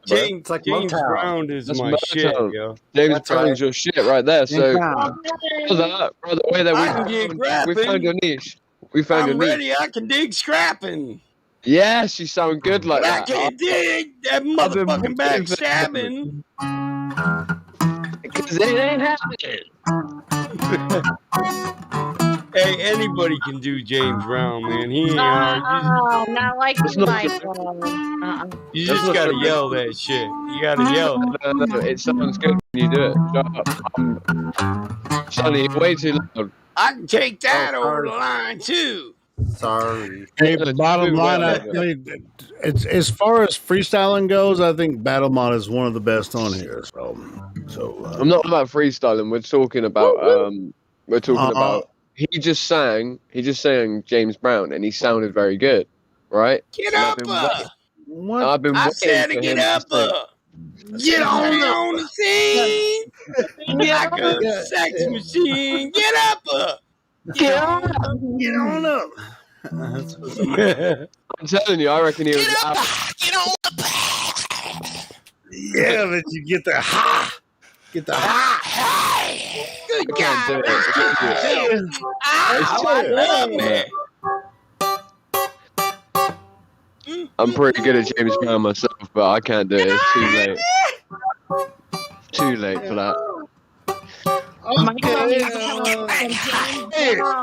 James Brown is That's my Motown. shit, yo. James That's Brown's right. your shit right there. So, Brown. brother, wait there. I can get We found your niche. We found your I'm niche. ready. I can dig scrapping. Yes, you sound good like But I that. can't dig that motherfucking backstabbing. Because it ain't happening. Hey, anybody can do James Brown, man. He ain't hard. Not like you, Michael. You just gotta yell that shit. You gotta yell. No, it sounds good when you do it. Shut up. Sonny, you're way too loud. I can take that over the line too. Sorry. Hey, bottom line, it's as far as freestyling goes, I think Battle Mod is one of the best on here. So I'm not about freestyling. We're talking about he just sang James Brown and he sounded very good, right? Get And up! I've been I waiting said for to get him up! to Get on the scene! Like a sex machine! Get up! Get on up. I'm telling you, I reckon he was out. Get on up! Yeah, but you get the ha! Get the ha! Good God. I love it! I'm pretty good at James Brown myself, but I can't do it. It's too late. Too late for that. Okay.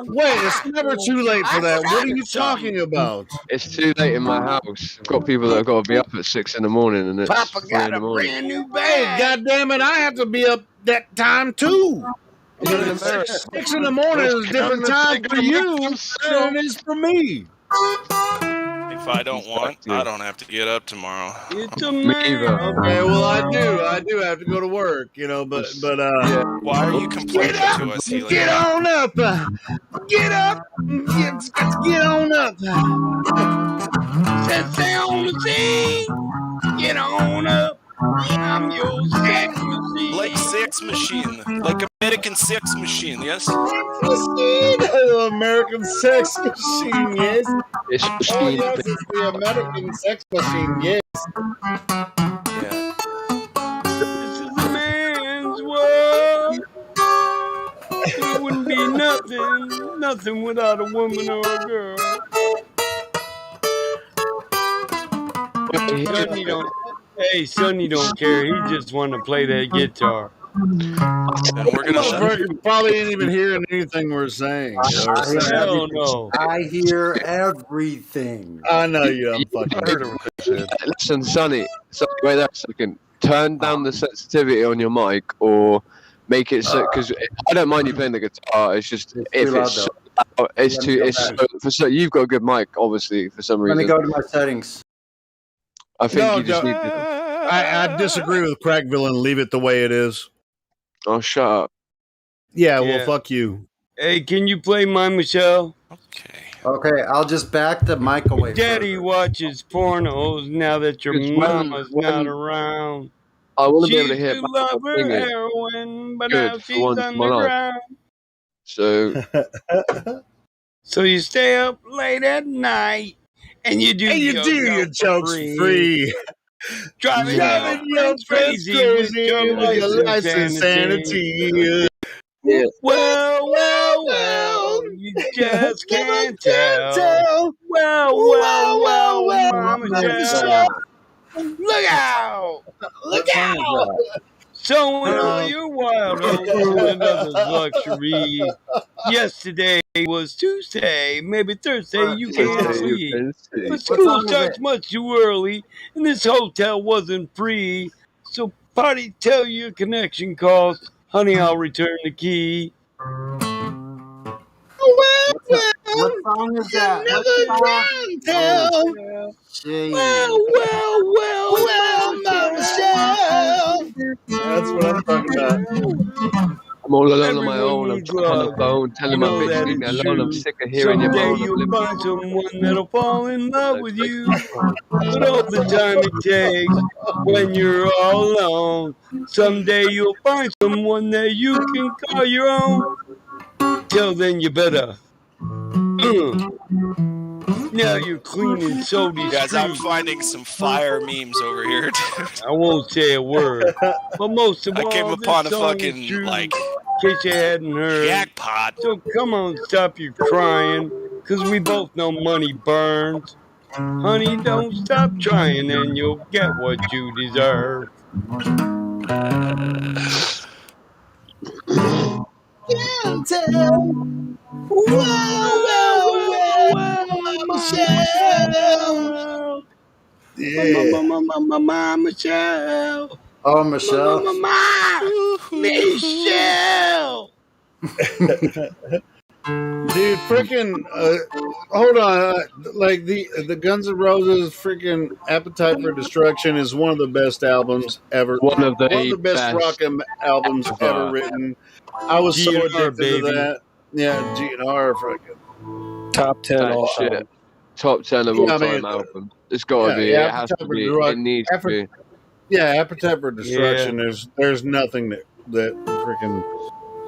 Wait, it's never too late for that. What are you talking about? It's too late in my house. I've got people that have got to be up at 6 a.m, and it's Papa 3 got a a.m. brand new Hey, bag. goddamn it! I have to be up that time too. But in it's America. 6 in the morning is a different time for you than it is for me. If I don't want, I don't have to get up tomorrow. It's a man. Okay, well I do have to go to work, you know, but Why are you complaining to us, Healy? get on up, get up, get on up. Set sail on the sea. Get on up. I'm your sex machine. Like sex machine, like American sex machine, yes? American sex machine, yes. It's Oh yes, it's the American sex machine, yes. Yeah. This is a man's world. It wouldn't be nothing without a woman or a girl. Sonny don't care. He just want to play that guitar. Then we're gonna Motherfucker probably ain't even hearing anything we're saying. Hell no. I hear everything. I know you. I'm fucking. Listen, Sonny, wait there a second. Turn down the sensitivity on your mic, or make it so. Because I don't mind you playing the guitar. It's just if it's too. You've got a good mic, obviously, for some reason. Let me go to my settings. I think No, you just need to. I disagree with Crackville and leave it the way it is. Oh, shut up. Yeah, well, fuck you. Hey, can you play My Michelle? Okay, I'll just back the mic away. Daddy watches pornos now that your mama's not around. I want to be She able to hear used to love her heroin, but good now for she's once in my life. underground. So, So you stay up late at night and you do your jokes free. Driving your friends crazy with your license sanity. Yeah. Well, you just can't tell. Well, Mama Michelle. Look out! Look out! So in all your wild oats and others luxury. Yesterday was Tuesday, maybe Thursday you can't sleep. But school starts much too early, and this hotel wasn't free. So party, tell your connection cost. Honey, I'll return the key. What song is that? Well, Mama Michelle. That's what I'm talking about. I'm all alone on my Everyone own. I'm needs trapped on the love. phone, telling You my know bitch that leave me it's alone. I'm true. sick of hearing your Someday moan. I'm you'll living find someone that'll fall in love with you. But all the on time it takes when you're all alone. Someday you'll find someone that you can call your own. Till then, you better. Now you're clean and salty Guys, I'm street. finding some fire memes over here, dude. I won't say a word. But most of I came all, upon this a song is fucking, true. like, In case you hadn't heard. jackpot. So come on, stop your crying. Cause we both know money burns. Honey, don't stop trying and you'll get what you deserve. Michelle. Yeah. Michelle. Oh, Michelle. Michelle. Dude, freaking, hold on. Like the Guns N' Roses freaking Appetite for Destruction is one of the best albums ever. one of One of the the best best rock albums ever ever. written. I was so GNR, addicted to baby. that. Yeah, GNR, freaking. Top 10 That all shit. time. Top 10 of Yeah, all I time mean, album. It's got to be. yeah, It has Appetite to for be. It Destruction. needs to be. Yeah, Appetite for Yeah. Destruction. There's nothing that freaking.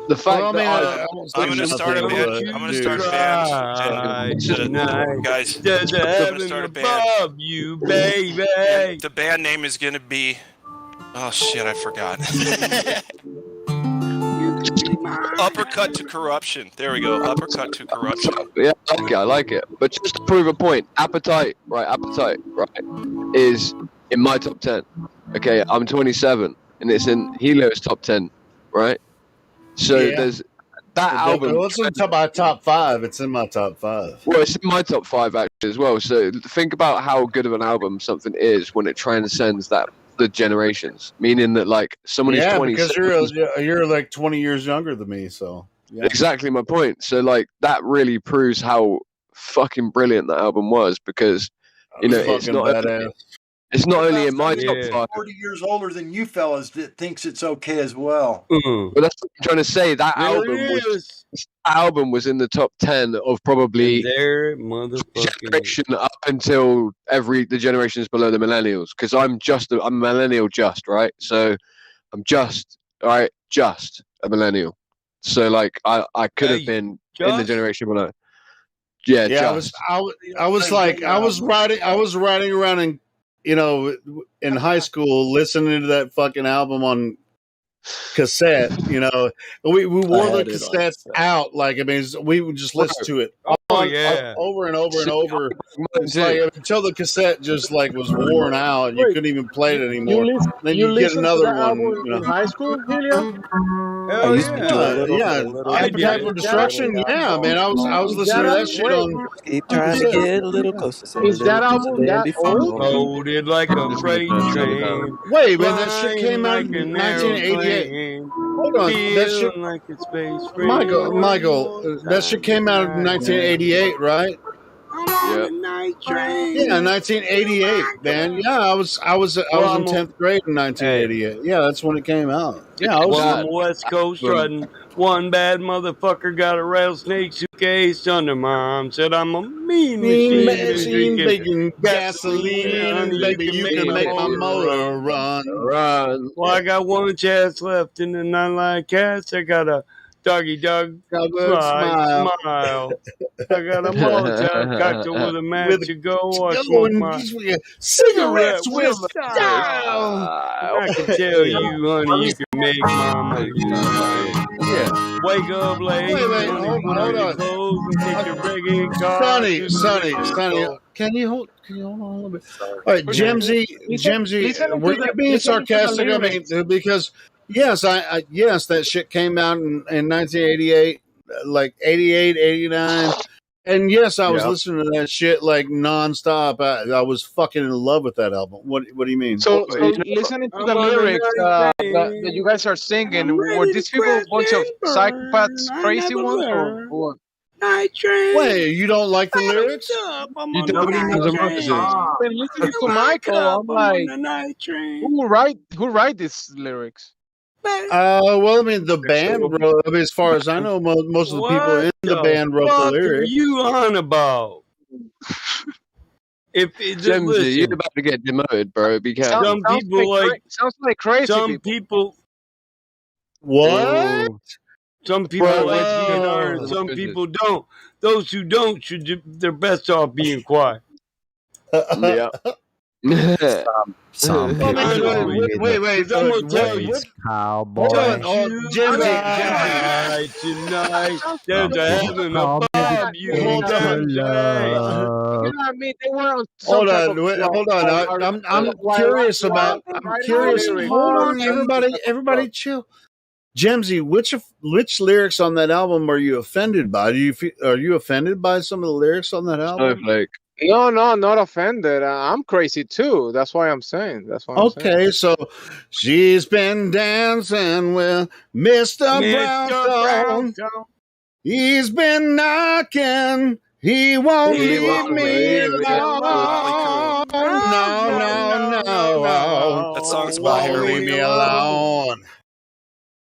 The fact Well, I mean, that I won't say I'm gonna start a nothing, band. but I'm gonna dude. start a band. Cry To, tonight. guys, There's a I'm gonna heaven start a band. above you, baby. And the band name is gonna be. Oh shit! I forgot. Uppercut to Corruption. There we go. Uppercut to Corruption. Yeah, I like it. But just to prove a point, Appetite, right, is in my top 10. Okay, I'm 27, and it's in Helio's top 10, right? So Yeah. there's that album. Well, it's in my top 5. It's in my top 5. Well, it's in my top 5 actually as well. So think about how good of an album something is when it transcends the generations. Meaning that like someone who's 26. Because you're like 20 years younger than me, so yeah. Exactly my point. So like that really proves how fucking brilliant that album was because you know it's not badass. It's not only in my top 5. 40 years older than you fellas that thinks it's okay as well. But that's what I'm trying to say. That album was in the top 10 of probably generation up until the generations below the millennials. Because I'm a millennial, right? So I'm just a millennial. So like I could have been in the generation below. Yeah, just. I was riding around in in high school listening to that fucking album on cassette. We wore the cassettes out. Like, I mean, we would just listen to it over and over and over. It's like until the cassette just like was worn out and you couldn't even play it anymore. Then you get another one. In high school, Helio? Hell Appetite for Destruction. Yeah, man, I was listening to that shit on. Keep trying to get a little closer. Is that album that old? Loaded like a freight train. Wait, man, that shit came out in 1988. Hold on, that shit. Like a space Michael, that shit came out in 1988, right? Yeah. Yeah, 1988, man. Yeah, I was in 10th grade in 1988. Yeah, that's when it came out. Yeah, I was on the West Coast strutting. One bad motherfucker got a rattlesnake suitcase under my arm. Said I'm a mean machine drinking gasoline, and baby, you can make my motor run. Well, I got one chance left in the nightlight cast. I got a doggy smile. I got a Molotov cocktail with a match to go. I smoke my cigarettes with style. I can tell you, honey, you can make mama yeah. Wake up late, hold on. Clothes and take your reggae car. Sonny, can you hold on a little bit? All right, Jimsy, were you being sarcastic? I mean, because yes, yes, that shit came out in 1988, like 88, 89. And yes, I was listening to that shit like nonstop. I was fucking in love with that album. What do you mean? So listening to the lyrics that you guys are singing, were these people a bunch of psychopaths, crazy ones, or? Night train. Wait, you don't like the lyrics? You don't been listening to Michael. I'm like, who write these lyrics? Well, I mean, the band wrote. I mean, as far as I know, most of the people in the band wrote the fuck are lyrics. you on about? If Gemsy, listen, you're about to get demoted, bro. Be careful. some people like sounds like crazy some people. What? Some people Bro, like it's good. guitar and some people don't. Those who don't they're best off being quiet. Yeah. Some Well, people honestly, don't need wait, because I'm gonna tell you. noise, Hold on, cowboy. Jimsy. Tonight, there's Some a people heaven call me above you. Hold on. Damn You know what I mean? They were on some Hold type on, of hold on. I'm curious about. I'm curious. Hold on, everybody, chill. Jimsy, which lyrics on that album are you offended by? Are you offended by some of the lyrics on that album? Snowflake. No, not offended. I'm crazy too. That's why I'm saying. Okay, so she's been dancing with Mr. Brownstone. He's been knocking. He won't leave me alone. No. That song's Won't about heroin. leave me alone.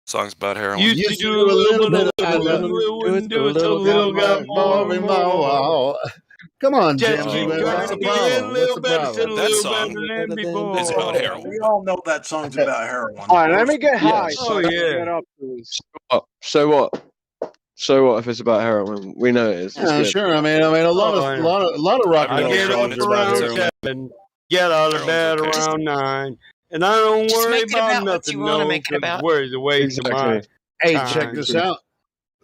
Song's about heroin. Used to do a little bit of wouldn't do it till little got more and more. Come on, Just Jimmy. keep What's trying the to be a problem? little better, That till a little song better than before. is about heroin. We all know that song's about heroin. All right, let me get high. Yes. So I can get up, please. So what? So what if it's about heroin? We know it is. It's good. Sure. I mean, a lot of rock and I roll get up songs are about around heroin. 7, get out of bed around 9, and I don't Just worry make it about about what nothing. you wanna No, make it 'cause about. worry's a waste of my Hey, time. check this out.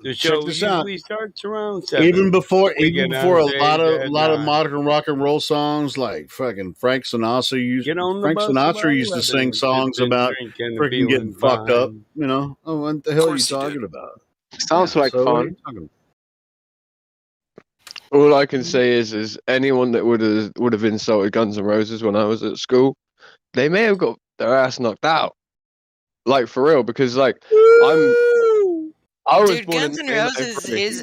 The Check show this out. usually starts around 7. Even before We get a on lot stage at of 9. modern rock and roll songs, like fucking Frank Sinatra used. Get on the Frank bus Sinatra about used to 11, sing songs just been about drinking and freaking getting feeling fucked up. fine. You know, what the hell are you talking about? Sounds like so what are fun. you talking All I can say is anyone that would have insulted Guns N' Roses when I was at school, they may have got their ass knocked out. Like for real, because like I was Dude, born Guns in N' Roses 1993. is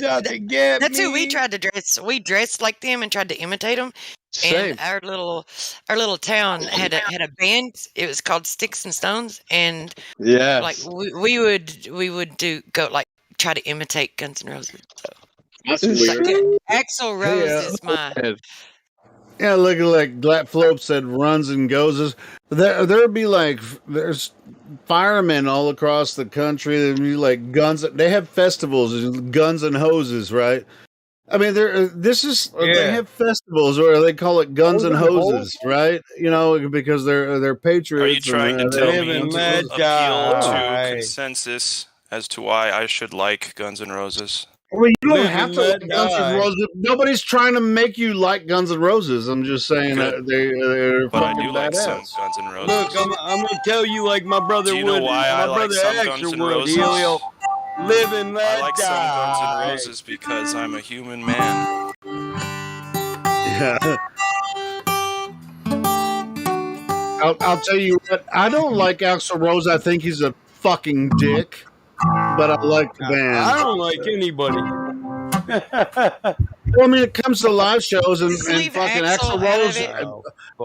that's who we tried to dress. We dressed like them and tried to imitate them. Same. And our little town had a band. It was called Sticks and Stones, and Yes. like we would go like try to imitate Guns N' Roses. So That's like, weird. Axl Rose Yeah. is my. Yeah, look at like Glat Flope said, runs and goes. There'd be like there's firemen all across the country. There'd be like guns. They have festivals, guns and hoses, right? I mean, they have festivals, or they call it guns and hoses, right? You know, because they're patriots. Are you trying to tell me and to let appeal die. to consensus as to why I should like Guns N' Roses? Well, you don't Live have and to let like Guns N' die. Roses. Nobody's trying to make you like Guns N' Roses. I'm just saying that they're But I fucking do like some badass. Guns N' Roses. Look, I'm gonna tell you like my brother Do you know would. why I My like brother some Guns Axel N' would. Roses? He'll live and let I like some Guns N' die. Roses because I'm a human man. Yeah. I'll tell you what. I don't like Axl Rose. I think he's a fucking dick. But I like the band. I don't like anybody. Well, I mean, it comes to live shows and leave fucking Axl Axl out Rose. of it.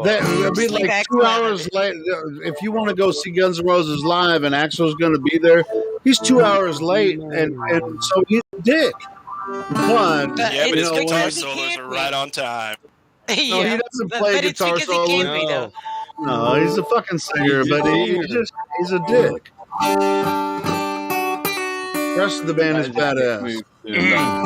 That'd be Just leave like Axl 2 out of hours late. If you want to go see Guns N' Roses live and Axl's going to be there, he's 2 hours late, and so he's a dick. But Yeah, but it's his guitar because he solos can't are right on time. no, he Yeah, doesn't play but it's guitar because he solo. can't be though. No, he's a fucking singer, He's a but singer. he's a dick. The rest of the band is badass. 100%.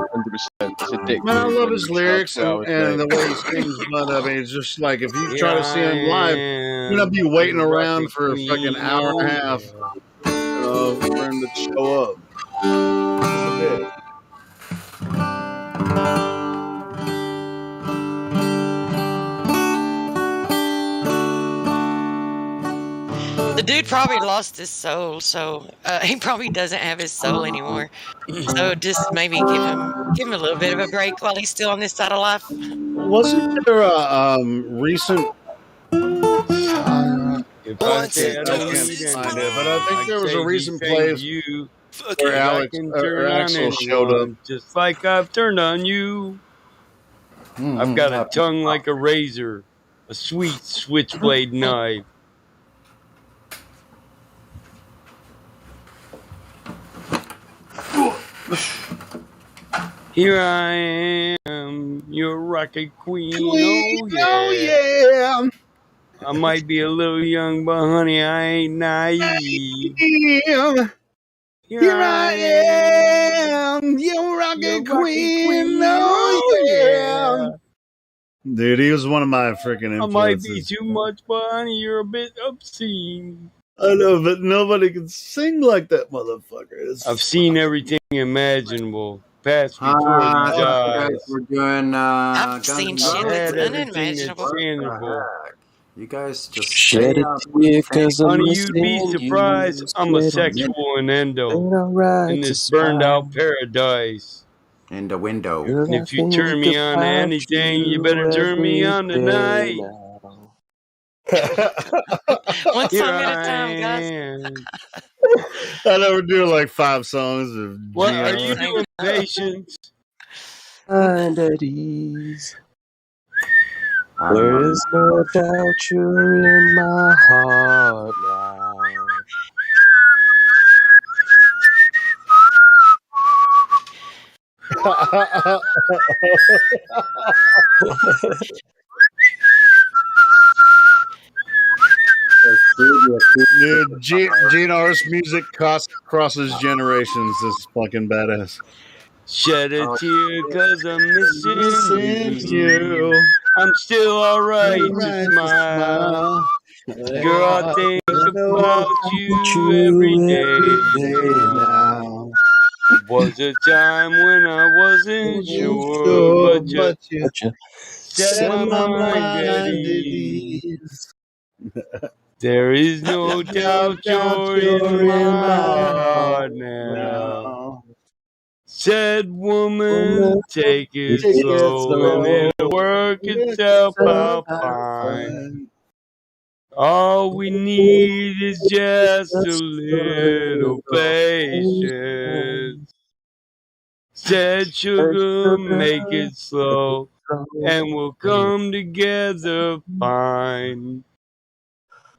It's a dick Man, I move love when his you start lyrics 2 hours and late. the way he sings, but I mean, it's just like if you Here try to see him live, you're gonna be waiting around for a fucking hour and a half, for him to show up. He's a dick. The dude probably lost his soul, so he probably doesn't have his soul anymore. So just maybe give him a little bit of a break while he's still on this side of life. Wasn't there a recent? If I say I don't can't need find anyone, it, but I think I'd there was say a he recent saved place you. where I Alex can or turn on Axl showed up. anyone, just like I've turned on you. I've got a tongue like a razor, a sweet switchblade knife. Here I am, your rocket queen. Queen, Oh yeah. I might be a little young, but honey, I ain't naive. Yeah. Here I am, your rocket queen. Oh yeah. Dude, he was one of my freaking I might be influences. too much, but honey, you're a bit obscene. I know, but nobody can sing like that motherfucker. I've seen everything imaginable pass before I these thought you guys eyes. were doing I've Guns seen N' shit I've that's had Roses. everything that's unimaginable. What the sanable. heck? You guys just Shed stay a up tear saying 'cause I'm Honey, you'd be missing surprised. you. I'm a Shed a sexual tear, inendo ain't alright in to this burned out smile. paradise. in the window. Girl, And I if you turn think me on to about anything, you you better turn me every on day tonight. now. One Here song at a I time, guys. am. I never do like 5 songs of What At are the you GNR. same doing, time. patience? And at ease. I There love is no doubt you're in my heart now. Dude, GNR's music crosses generations. This is fucking badass. Shed a tear cause I'm missing Missing you. you. I'm still alright to Alright to smile. smile. Girl, I think I know about Want you every you every day day now. now. Was a time when I wasn't sure, sure, but you but you But you set set my set my my mind at mind at ease. ease. There is no There's no doubt doubt you're you're in in my my heart heart now. now. Said woman, woman, take it Take it slow and slow. it'll work Look itself yourself out out fine. fine. All we need is just a just a little little patience. patience. Said And sugar, sugar, make it make it slow, slow. and we'll come together fine.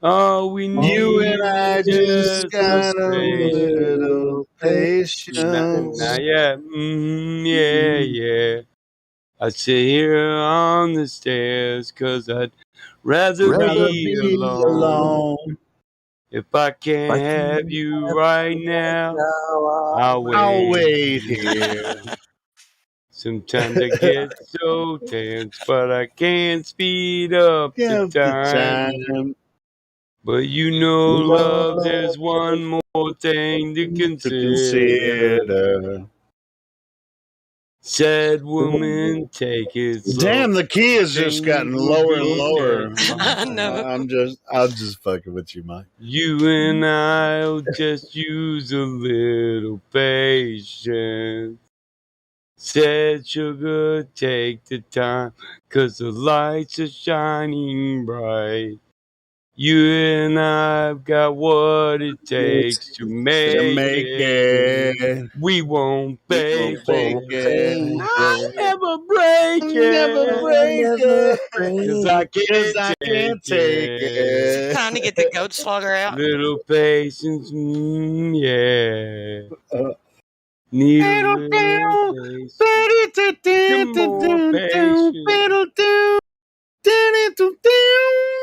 All we You need and I is just just a Just got a a patience. little little Nah, patience. patience. yeah, yeah, yeah. I sit here on the stairs 'cause I'd rather Rather be be alone. alone. If I If I can't can't have you have right you right now, now, I'll I'll I'll wait wait here. here. Sometimes I get so tense, but I can't speed up the Give the time. time But you know, you know love, love there's one more thing to to consider. consider. Said woman, take it slow. Damn, the key has just Things gotten will lower and be lower. just I know. I'll just fucking with you, Mike. You and I'll just use a little patience. Said sugar, take the time, 'cause the lights are shining bright. You and I've got what it takes to To make make it. it, We won't we won't fake fake it. it. I'll never break Never I'll break it. never it, 'Cause I break. 'cause can't I take can't take Is it. it it. time to get the goat slogger out? Little patience, yeah. Need a little patience. Some more patience.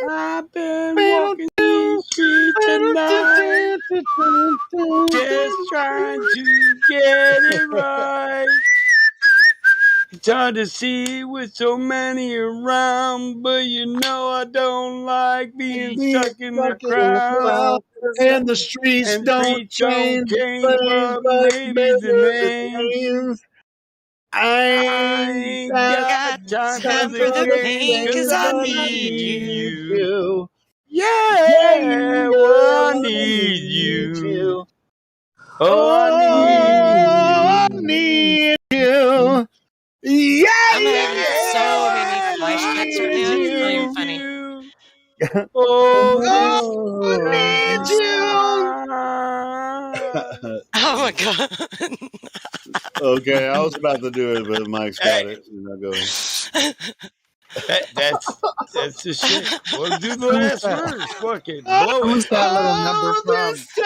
I've been walking these streets tonight, just trying to get it right. It's hard to see with so many around, but you know I don't like being Being stuck in the stuck in the crowd. crowd, and the streets And don't streets don't change change, things, but but maybe the better the names. names. I I ain't ain't got got Got time for time time the for for the the games, pain, 'cause 'cause games, I I but I need need you. need you. you. Yeah, well, I Yeah, I need need you. you. Oh, I need Oh, I you. need you. Yeah, I'm yeah, having so many yeah, I flashbacks right need now. It's not even you. funny. You. Oh, Oh, this I Oh, need you. time. Oh my god. Okay, I was about to do it, but Mike's Hey, got it. Go ahead. that's the shit. We'll do the Who's last that? verse. Fuck it. Blow it. Who's that little number All from? this time.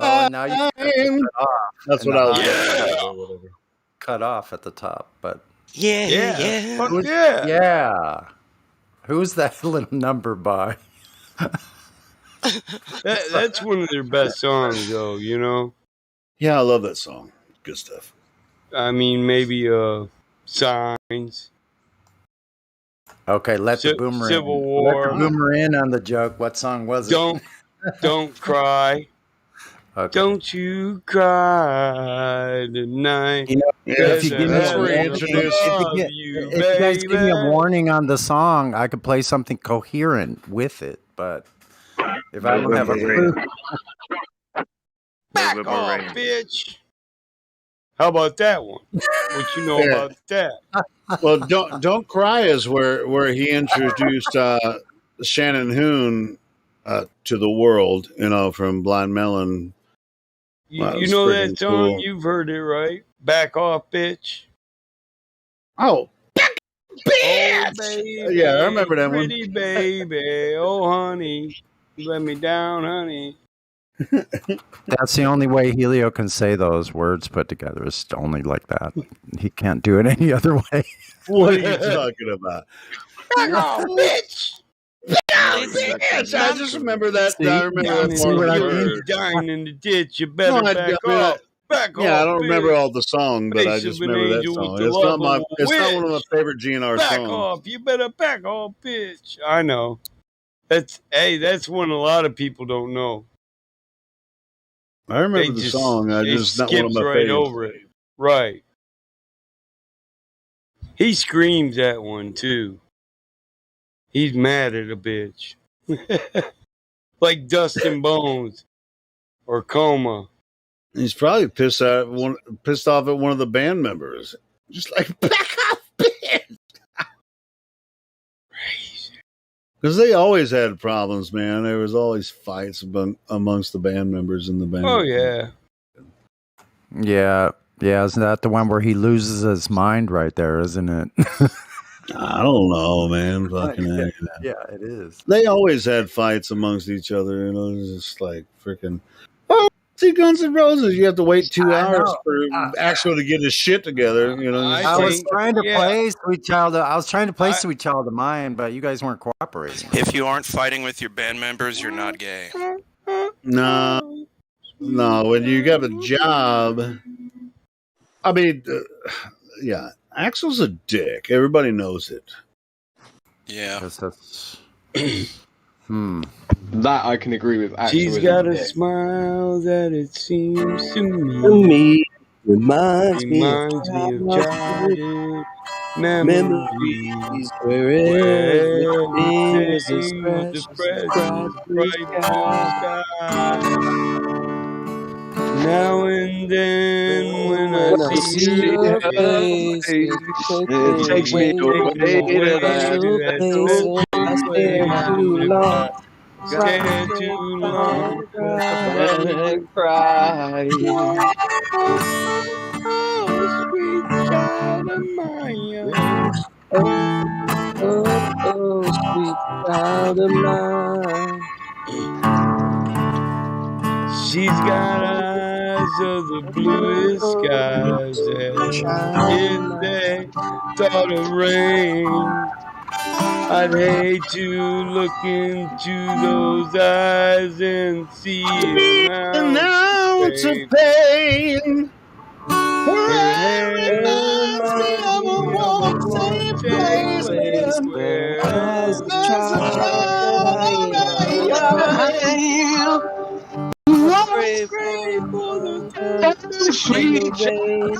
Oh, and now you have to cut off. That's and what I was Yeah. going to say or whatever. cut off at the top, but Yeah. Fuck yeah. yeah. Who's that little number by? That's one of their best songs, though. You know. Yeah, I love that song. Good stuff. I mean, maybe Signs. Okay, let the boomer Civil in. War. Let the boomer in on the joke. What song was it? Don't cry. Okay. Don't you cry tonight. You know, if you give me that's a where he warning, introduced if you guys give me a warning on the song, I could play something coherent with it. But if I don't have a clue, Back off, bitch. How about that one? What you know about that? Well, don't cry is where he introduced Shannon Hoon to the world. You know, from Blind Melon. You know that song? Cool. You've heard it, right? Back off, bitch. Oh, bitch! Oh, baby, yeah, I remember that one. Pretty baby, oh honey, you let me down, honey. that's the only way Helio can say those words put together is only like that. He can't do it any other way. What are you talking about? Back off, bitch! Bitch! I just remember that. See? I remember that See part what of I the mean? word. Dying in the ditch. You better No, back off. Back off. Yeah, I don't remember bitch. all the song, but I Face just of an remember that angel song. with the It's love not of a it's not one of my witch. favorite GNR Back songs. off. You better back off, bitch. I know. That's one a lot of people don't know. I remember the song. I They just not one of skips my right favorites. over it. Right. He screams that one too. He's mad at a bitch. Like Dustin Bones or Coma. He's probably pissed off at one of the band members. Just like back off, bitch. Because they always had problems, man. There was always fights amongst the band members in the band. Oh yeah. Yeah. Isn't that the one where he loses his mind right there, isn't it? I don't know, man. Fucking heck. Yeah, it is. They always had fights amongst each other. You know, it's just like freaking. Oh, see Guns N' Roses. You have to wait 2 hours for Axl to get his shit together. You know, I was trying to play Sweet Child. I was trying to play Sweet Child of Mine, but you guys weren't cooperating. If you aren't fighting with your band members, you're not gay. No. When you got a job, I mean, yeah, Axl's a dick. Everybody knows it. Yeah. That's That I can agree with. Axl She's is got a a dick. smile that it seems to To me me, reminds me of childhood memories where everything was as everything was fresh a as fresh bright blue bright blue sky. Now and then when I When I see see your your face, face, It takes me away to that special place. I stare too long, stare too long, and cry. oh, sweet child of mine. Oh, sweet child of mine. She's got eyes of the bluest skies, and if they thought of rain, I'd hate to look into those eyes and see an ounce of pain. Her hair reminds me of a warm, safe place where as a child I was grateful the Sweet rain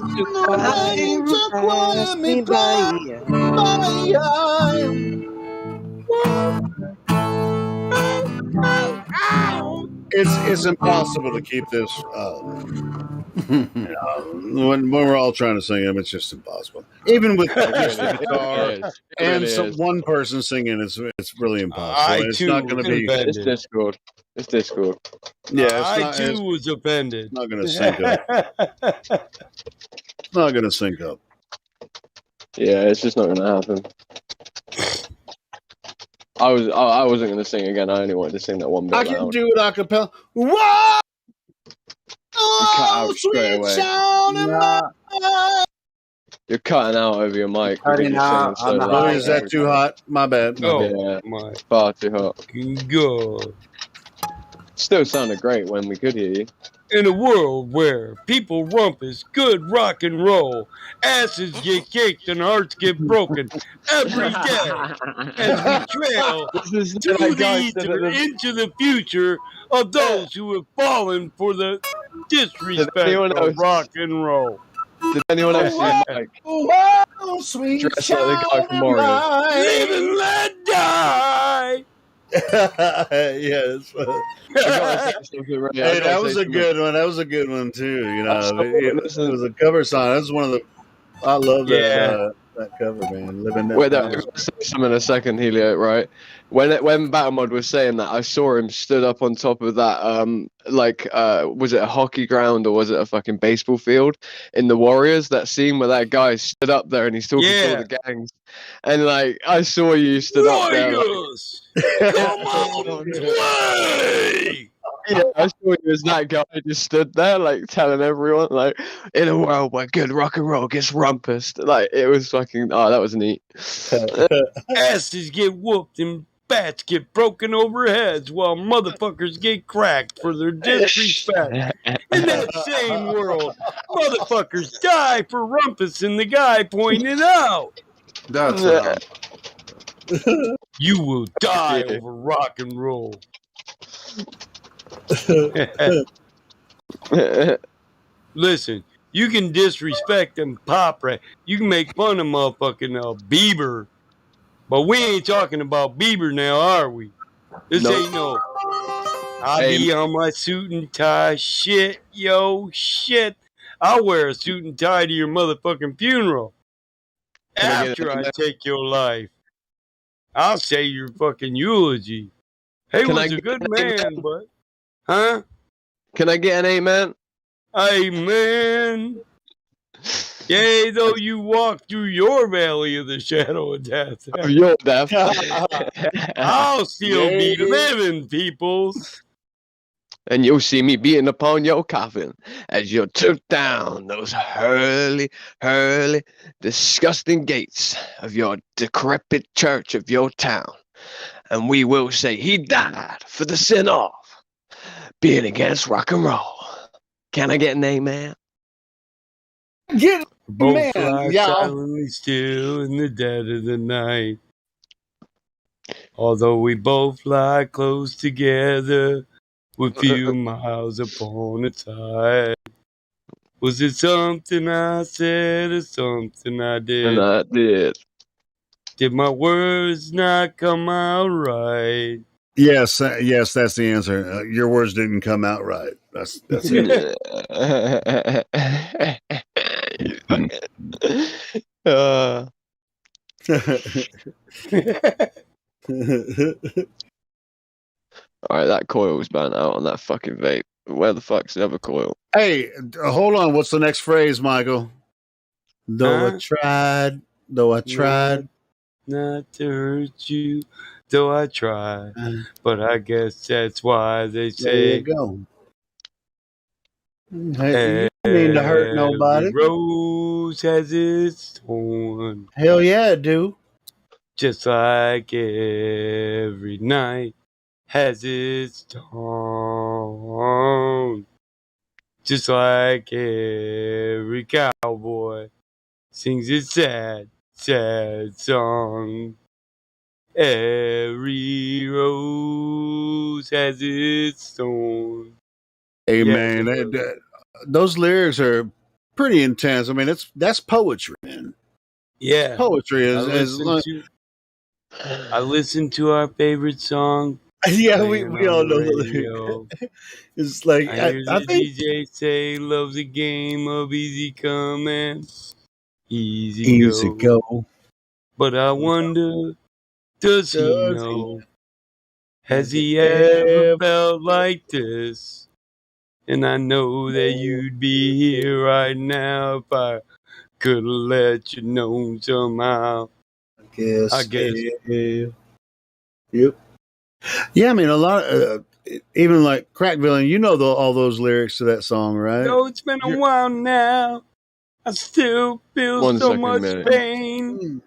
to pass me by. It's impossible to keep this. When we're all trying to sing them, it's just impossible. Even with just the guitar and one person singing, it's really impossible. It's not going to be. It's Discord. It's Discord. Yeah, I too was offended. It's not going to sync up. It's not going to sync up. Yeah, it's just not going to happen. I wasn't going to sing again. I only wanted to sing that one bit. I can do it a cappella. What? cut out straight away. You're cutting out over your mic because Cutting you're singing out so on the loud. high. Is that too hot? My bad. My bad. Yeah, my far too hot. God. Still sounded great when we could hear you. In a world where people rumpus good rock and roll, asses get kicked and hearts get broken every day as we trail through the ether into the future of those who have fallen for the disrespect of rock and roll. Did anyone else see Mike Oh, sweet dressed like the guy from Warriors? Live and let die. Yes. Hey, that was a good one. That was a good one too. You know, it was a cover song. That's one of the. I love that that cover, man. Living that. Wait, I'm going to say something in a second, Helio. Right, when Battle Mod was saying that, I saw him stood up on top of that. Was it a hockey ground or was it a fucking baseball field in the Warriors? That scene where that guy stood up there and he's talking to all the gangs, and like I saw you stood up there. Warriors, come on, play. Yeah, I saw you as that guy just stood there, like telling everyone, like, in a world where good rock and roll gets rumpused. Like, it was fucking. Oh, that was neat. Asses get whooped and bats get broken over heads while motherfuckers get cracked for their disrespect. In that same world, motherfuckers die for rumpusing the guy pointed out. That's You will die over rock and roll. Listen, you can disrespect them pop rap. You can make fun of motherfucking Bieber, but we ain't talking about Bieber now, are we? This ain't no. I be on my suit and tie shit, yo, shit. I'll wear a suit and tie to your motherfucking funeral. After I take your life, I'll say your fucking eulogy. He was a good man, but. Huh? Can I get an amen? Amen. Yea, though you walk through your valley of the shadow of death. Of your death. I'll still be living, peoples. And you'll see me beating upon your coffin as you took down those hurly, disgusting gates of your decrepit church of your town. And we will say he died for the sin of being against rock and roll. Can I get an amen? Get both lie silently still in the dead of the night. Although we both lie close together, with few miles upon a tide. Was it something I said or something I did? And I did. Did my words not come out right? Yes, yes, that's the answer. Your words didn't come out right. That's it. All right, that coil's burnt out on that fucking vape. Where the fuck's the other coil? Hey, hold on. What's the next phrase, Michael? Though I tried, not to hurt you, though I try. But I guess that's why they say. There you go. Hey, you don't mean to hurt nobody. Every rose has its thorn. Hell yeah, it do. Just like every night has its dawn. Just like every cowboy sings its sad, sad song. Every rose has its thorn. Hey, man, those lyrics are pretty intense. I mean, that's poetry, man. Yeah. Poetry I listen to our favorite song. Yeah, we all know the lyrics. It's like I hear the DJ say, "Love's a game of easy come and easy go." But I wonder, does he know? Has he ever felt like this? And I know that you'd be here right now if I could have let you know somehow. I guess. Yep. Yeah, I mean, a lot. even like Crack Villain, you know all those lyrics to that song, right? Though it's been a while now, I still feel 1 so second, much man. pain.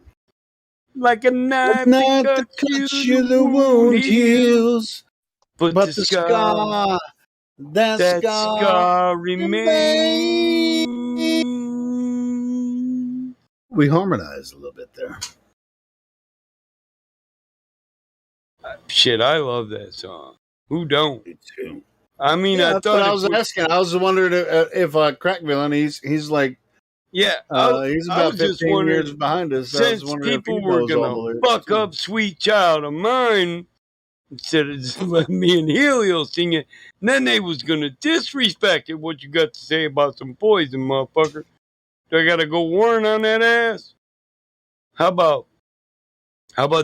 Like a knife Not that to cuts cut you, the wound heals. but But the the scar, that that scar scar remains. remains. We harmonized a little bit there. Shit, I love that song. Who don't? Me too. I mean, Yeah, I that's thought what I it was was. asking. I was wondering if Crack Villain, he's like Yeah, he's I about was just 15 years wondering, behind us. I was since wondering if he people were knows all gonna the lyrics fuck too. up "Sweet Child of Mine" instead of just letting me and Helio sing it, and then they was gonna disrespect it. What you got to say about some poison, motherfucker? Do I gotta go warn on that ass? How about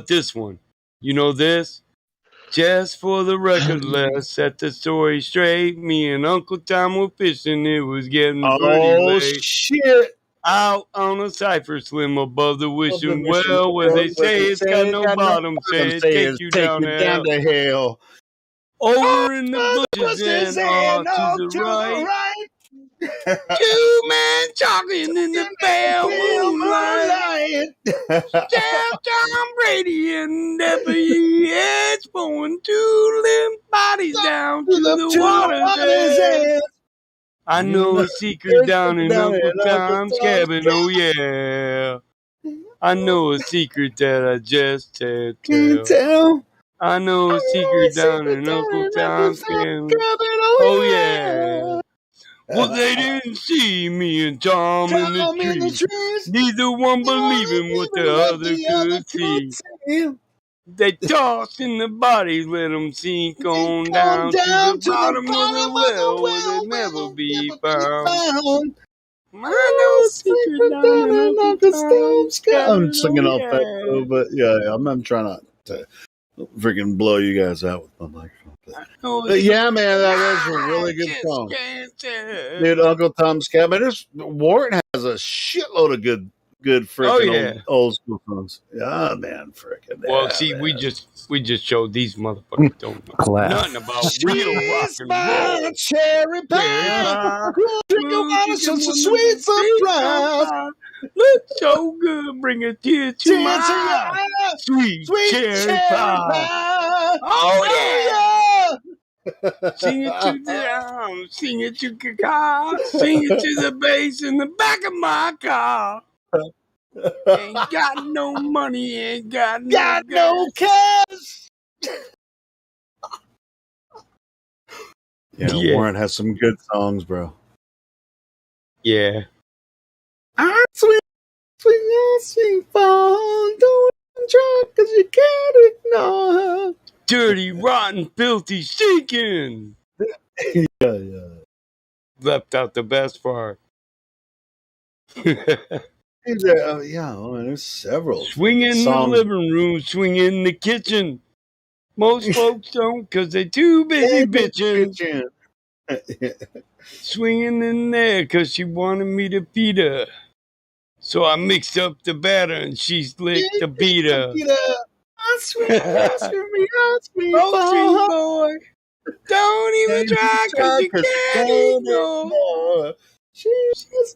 this one? You know this? Just for the record, let's set the story straight. Me and Uncle Tom were fishing. It was getting pretty Oh late. shit! Out on a cipher slim above the wishing Wishing well, where they where say they it's say got it no got no bottom. bottom, Say it say take it's you take down you to down hell. to hell. Over in the The bushes bushes and and off to off the to the right. right. Two men talking in the pale moonlight. Tell Tom Brady and Debbie it's going two limp bodies down to the water's water's edge. edge. I You know know, a secret down it's in down Uncle in Uncle Tom's Tom's cabin, oh yeah. I know a secret that I just can't Can't tell. tell. I know a secret down in Uncle Tom's cabin, oh yeah. Well, they didn't see me and Tom in the Tom in the trees. trees. Neither one believing what the What other the other could see. could see. They tossed in the bodies, let them sink on Come down to the down to the bottom of the bottom of the well where well they'll where never they'll be never be found. found. I know a secret down in Uncle Tom's I'm cabin, singing oh off that, yeah. but yeah, I'm trying not to freaking blow you guys out with my microphone. But yeah, man, that's a really good song. Dude, Uncle Tom's Cabin. Warren has a shitload of good Oh freaking yeah. old school songs. Yeah, man, freaking Well, yeah, see, man. we just showed these motherfuckers don't know Clap. nothing about real rock She's and my roll. cherry pie. Drink a water, such a sweet surprise. Looks so good, bring a tear to my Tears in your eye. eye. Sweet Sweet cherry cherry pie. pie. Oh yeah. yeah. Sing it to the sing it to the car, sing it to the bass in the back of my car. Ain't got no money, ain't got no gas. cash. Yeah, Yeah. Warren has some good songs, bro. Yeah. Sweet, sweet, sweet phone. Don't try, cause you can't ignore her. Dirty, rotten, filthy, stinking. Yeah. Left out the best part. Yeah, there's several. Swing in the songs. living room, swing in the kitchen. Most folks don't because they're too busy bitching. Swinging in there because she wanted me to feed her. So I mixed up the batter and she licked the beater. Sweet Oh, sweet boy. Don't even try because you can't ignore. She's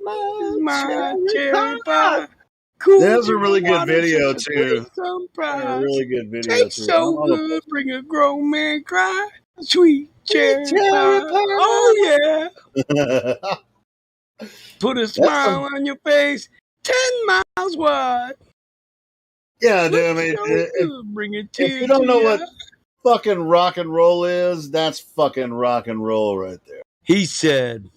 My cherry pie. Cool. There's a really good video such a too. sweet surprise. A really good video Tastes too. so good, bring a grown man cry. Sweet cherry pie. Oh yeah. Put a smile on your face, 10 miles wide. Yeah, dude. I mean, So good, bring a tear if you don't to know your what fucking rock and roll is, that's fucking rock and roll right there. He said,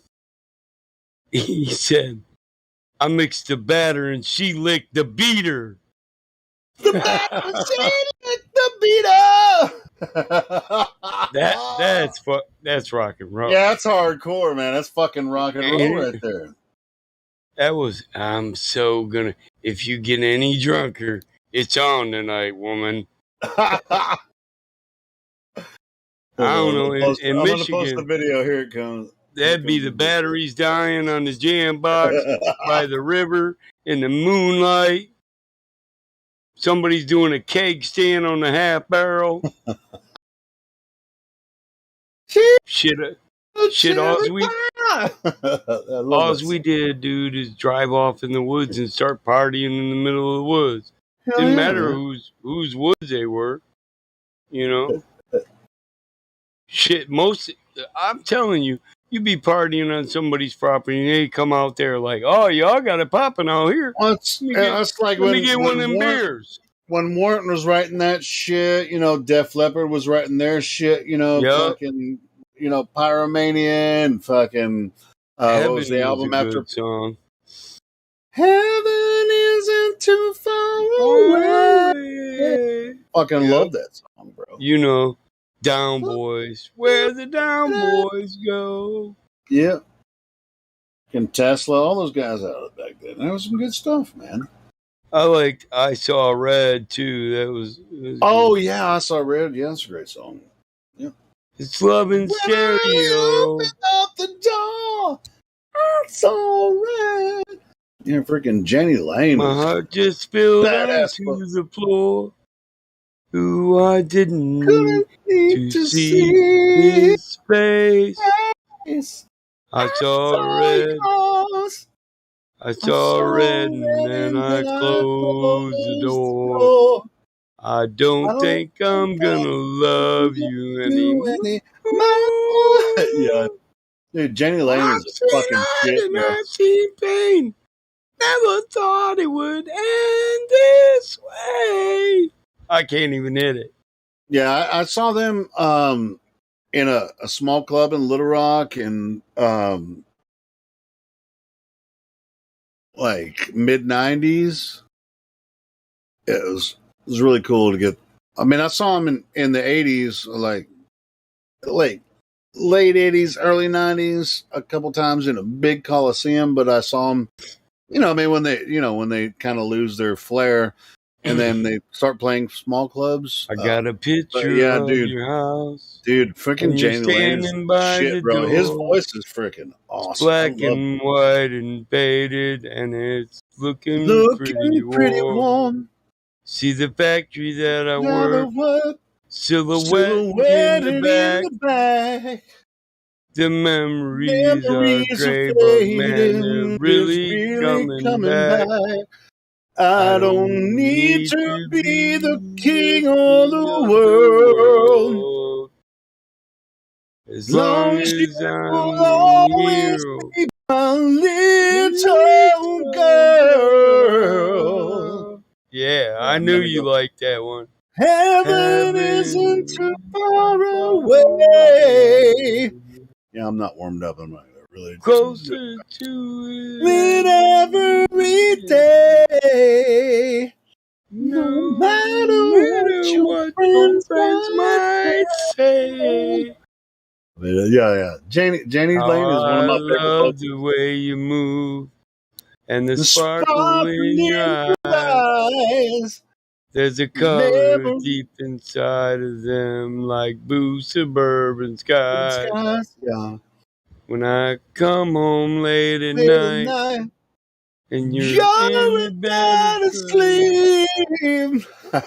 I mixed the batter and she licked the beater. The batter, she licked the beater. That's rock and roll. Yeah, that's hardcore, man. That's fucking rock and roll right there. That was, I'm so gonna, if you get any drunker, it's on tonight, woman. I don't know, in I'm Michigan, gonna post the video. Here it comes. that'd be the batteries dying on the jam box by the river in the moonlight. Somebody's doing a keg stand on the half barrel. Shit, alls we did, dude, is drive off in the woods and start partying in the middle of the woods. Hell Didn't yeah, matter man. whose woods they were, you know. Shit, I'm telling you, you be partying on somebody's property and they come out there like, oh, y'all got it popping out here. Well, it's like let me get one of when them Warren, beers. when Warren was writing that shit, you know, Def Leppard was writing their shit, you know, Yep. fucking, you know, Pyromania and fucking, what was the Heaven was a album after? good song. Heaven isn't too far away. Fucking love that song, bro. You know, Down Boys. Where the Down Boys go. Yeah. And Tesla, all those guys out of back then. That was some good stuff, man. I Saw Red too. That was Oh good. yeah, I Saw Red. Yeah, that's a great song. Yeah. It's Love in Stereo. Open up the door. It's alright. Yeah, freaking Jenny Lane. My heart just spilled badass onto the floor. Who I didn't need to see his face. I saw red. I saw red and then I closed the door. I don't think I'm gonna love you anymore. Yeah. Dude, Jenny Lane is a fucking shit, bro. I've seen pain. Never thought it would end this way. I can't even hit it. Yeah, I saw them in a small club in Little Rock in like mid '90s. It was really cool to get. I mean, I saw them in the '80s, like late '80s, early '90s, a couple times in a big coliseum. But I saw them, you know, I mean, when they kind of lose their flair, and then they start playing small clubs. I got a picture of your house. Dude, freaking and you're Jenny Lane is standing by the shit, bro. His door. voice is freaking awesome. It's black I love and white and faded, and it's looking pretty warm. warm. See the factory that I Never work, work. silhouetted in the back. The memories are gray, but man, they're really coming back. I don't need to be the king of the world. As long as I'm always here. be my little girl. Yeah, I knew you liked that one. Heaven isn't too far away. Yeah, I'm not warmed up. I'm not really closer to it every day. No matter what your friends might say. Yeah. Jenny Lane is one of my favorite. I love the way you move and the sparkle in your eyes. There's a color deep inside of them, like blue suburban skies. Yeah. When I come home late at night and you're in bed asleep, I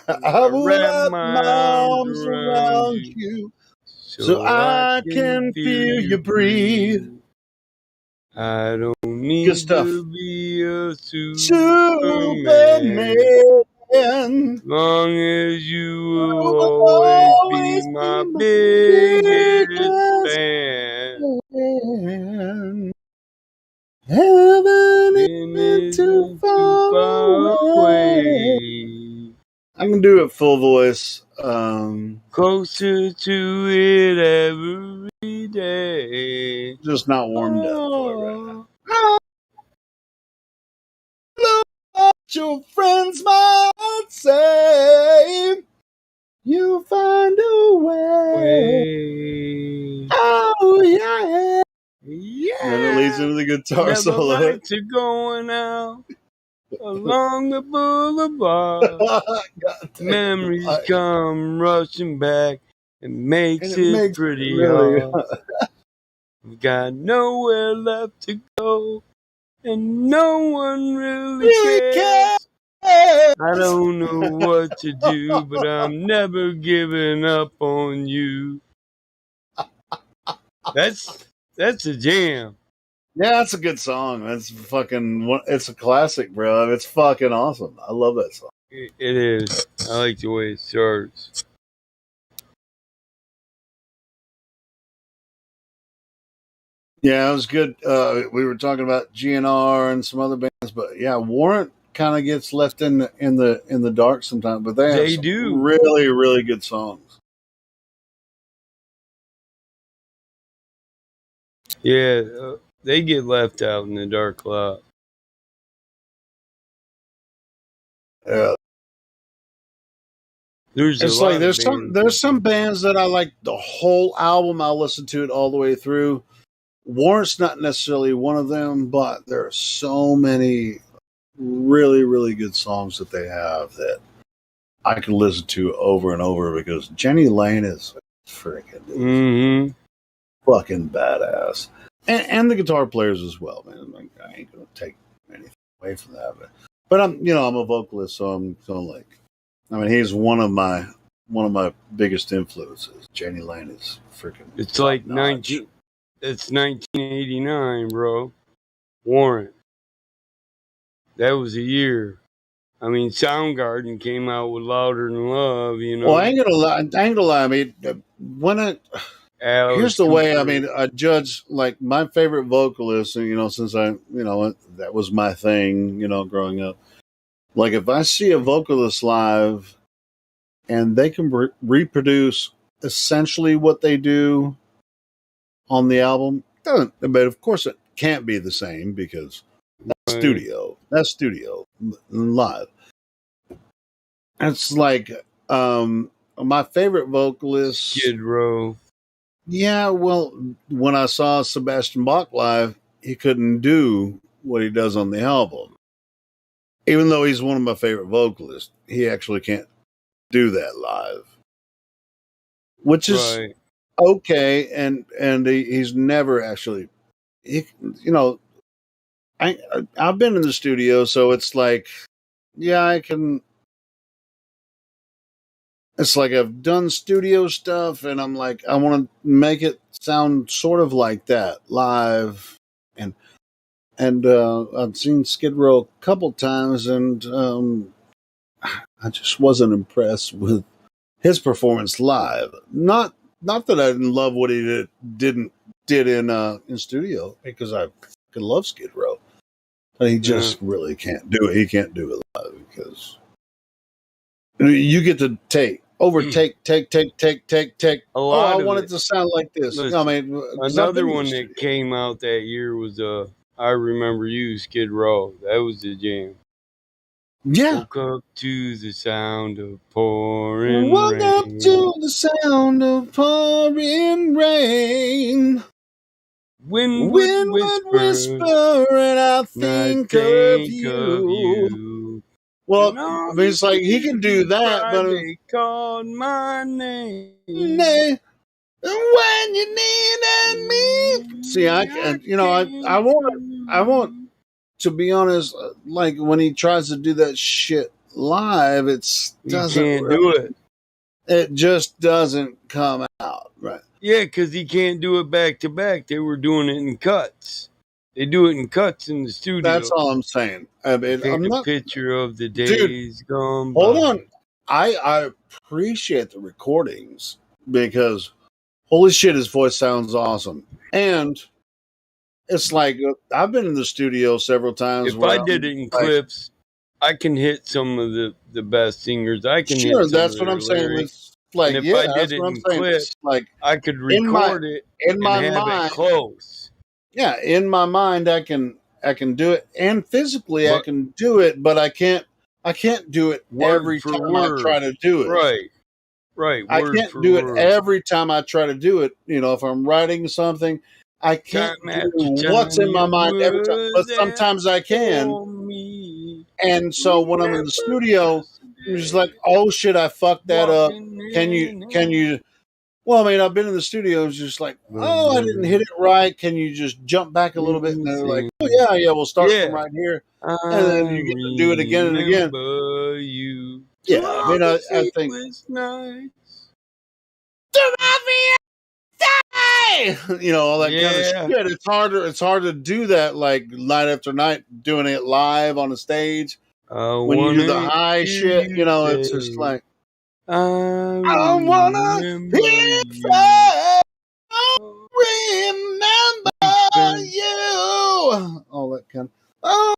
will wrap my arms around you so I can feel you breathe. I don't need to be a Superman. As long as you will always be my biggest fan. Heaven isn't too far away. I can do it full voice. Closer to it every day. Just not warmed up for it right now. What your friends might say, you find a way. Oh yeah. Yeah. And it leads into the guitar solo. Never to going out along the boulevard. Memories come rushing back and makes it pretty really hard. We've got nowhere left to go, and no one really cares. I don't know what to do, but I'm never giving up on you. That's a jam. Yeah, that's a good song. That's fucking. It's a classic, bro. It's fucking awesome. I love that song. It is. I like the way it starts. Yeah, it was good. We were talking about GNR and some other bands, but yeah, Warrant kind of gets left in the dark sometimes. But they have They some do. really, really good songs. Yeah, they get left out in the dark a lot. Yeah. There's It's a lot like of bands. there's some bands that I like the whole album. I'll listen to it all the way through. Warrant's not necessarily one of them, but there are so many really, really good songs that they have that I can listen to over and over because Jenny Lane is freaking fucking badass, and the guitar players as well, man. Like, I ain't gonna take anything away from that, but I'm a vocalist, so I'm kind of like, I mean, he's one of my biggest influences. Jenny Lane is freaking. It's like 1989, bro. Warrant. That was a year. I mean, Soundgarden came out with Louder Than Love, you know. Well, I ain't gonna lie. I mean, here's the way. I mean, I judge like my favorite vocalist, and since that was my thing, growing up. Like if I see a vocalist live, and they can reproduce essentially what they do on the album, but of course it can't be the same because that's studio. That's studio live. It's like my favorite vocalist, Skid Row. Yeah, well, when I saw Sebastian Bach live, he couldn't do what he does on the album. Even though he's one of my favorite vocalists, he actually can't do that live. Which is okay, and he's never actually I've been in the studio, so it's like, yeah, I can. It's like I've done studio stuff, and I'm like, I want to make it sound sort of like that live, and I've seen Skid Row a couple times, and I just wasn't impressed with his performance live. Not that I didn't love what he did in studio, because I could love Skid Row, but he just really can't do it. He can't do it live because you get to take. Take. Oh, I want it to sound like this. Listen, I mean, another one that came out that year was I Remember You, Skid Row. That was the jam. Yeah. Woke up to the sound of pouring Woke rain. up to the sound of pouring rain. Wind would whisper, and I think of you. you. Well, I mean, it's like he can do that, but they called my name. When you needed me. See, I want to be honest. Like when he tries to do that shit live, it doesn't. He can't do it. It just doesn't come out right. Yeah, because he can't do it back to back. They were doing it in cuts. They do it in cuts in the studio. That's all I'm saying. I mean, Take I'm a not picture of the days gone by. Hold on. I appreciate the recordings because holy shit, his voice sounds awesome. And it's like I've been in the studio several times. If I did it in clips, I can hit some of the best singers. I can hit some that's of what their I'm saying. lyrics. Like, and if yeah, I did that's it what I'm in saying. clips, Like I could record it in my and have mind, it close. Yeah, in my mind, I can do it, and physically I can do it, but I can't do it every time I try to do it. Right. I can't do it every time I try to do it. If I'm writing something, I can't do what's in my mind every time. But sometimes I can. And so when I'm in the studio, I'm just like, oh shit, I fucked that up. Can you? Well, I mean, I've been in the studio. It's just like, oh, I didn't hit it right. Can you just jump back a little bit? And they're like, oh yeah, we'll start from right here, and then you get to do it again and again. You. Yeah, I mean, I think. you know, all that kind of Yeah. shit. It's hard to do that like night after night, doing it live on a stage. I When you do the wanna high hear shit, you you know, it's just say, like I I wanna remember hear you. remember Spent you. All that kind of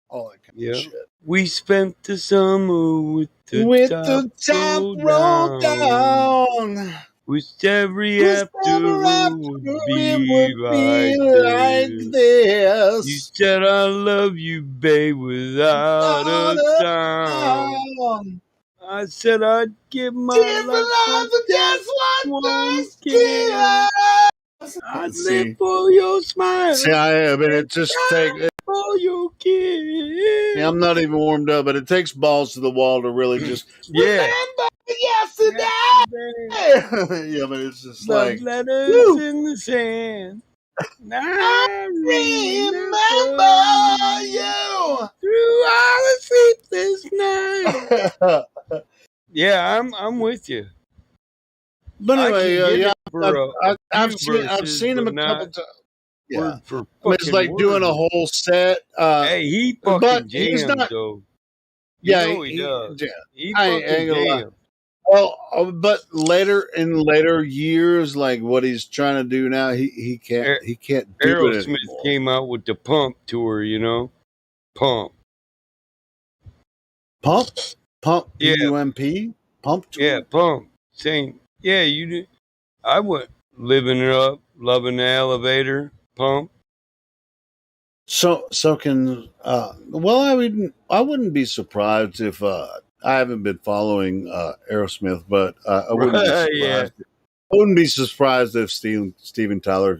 all that kind of yeah. shit. We spent the summer with the With top the top rolled rolled down. down. Wished every Wish ever after would after it be would be like like this. You this. said I love you, babe, without Not a a sound. sound. I said I'd give my Give life for love for just just one one first kiss. kiss. I'd live See, for your smile I mean, and it just take. die for your Yeah, kiss. I'm not even warmed up, but it takes balls to the wall to really just Yeah. remember Yesterday, yesterday. Yeah, but it's just love like, letters woo. in the sand. I I remember remember you you. through all the sleepless night. Yeah, I'm with you. But I anyway, can give yeah, it for a I've few I've verses, seen him but a couple not times. Yeah, word for I mean, it's fucking like doing a word. whole set. Hey, he But fucking he's jams not. though. You Yeah, know he does. yeah, He I fucking ain't gonna lie. jams. Well, but in later years, like what he's trying to do now, he can't do it Aerosmith anymore. came out with the Pump tour, you know? Pump. Pump, Yeah, PUMP, pump tour. yeah, Pump. Saying, yeah, you did. I went living it up, loving the elevator, Pump. So can well, I wouldn't be surprised if I haven't been following Aerosmith, but I wouldn't be Right, surprised. yeah. I wouldn't be surprised if Steven Tyler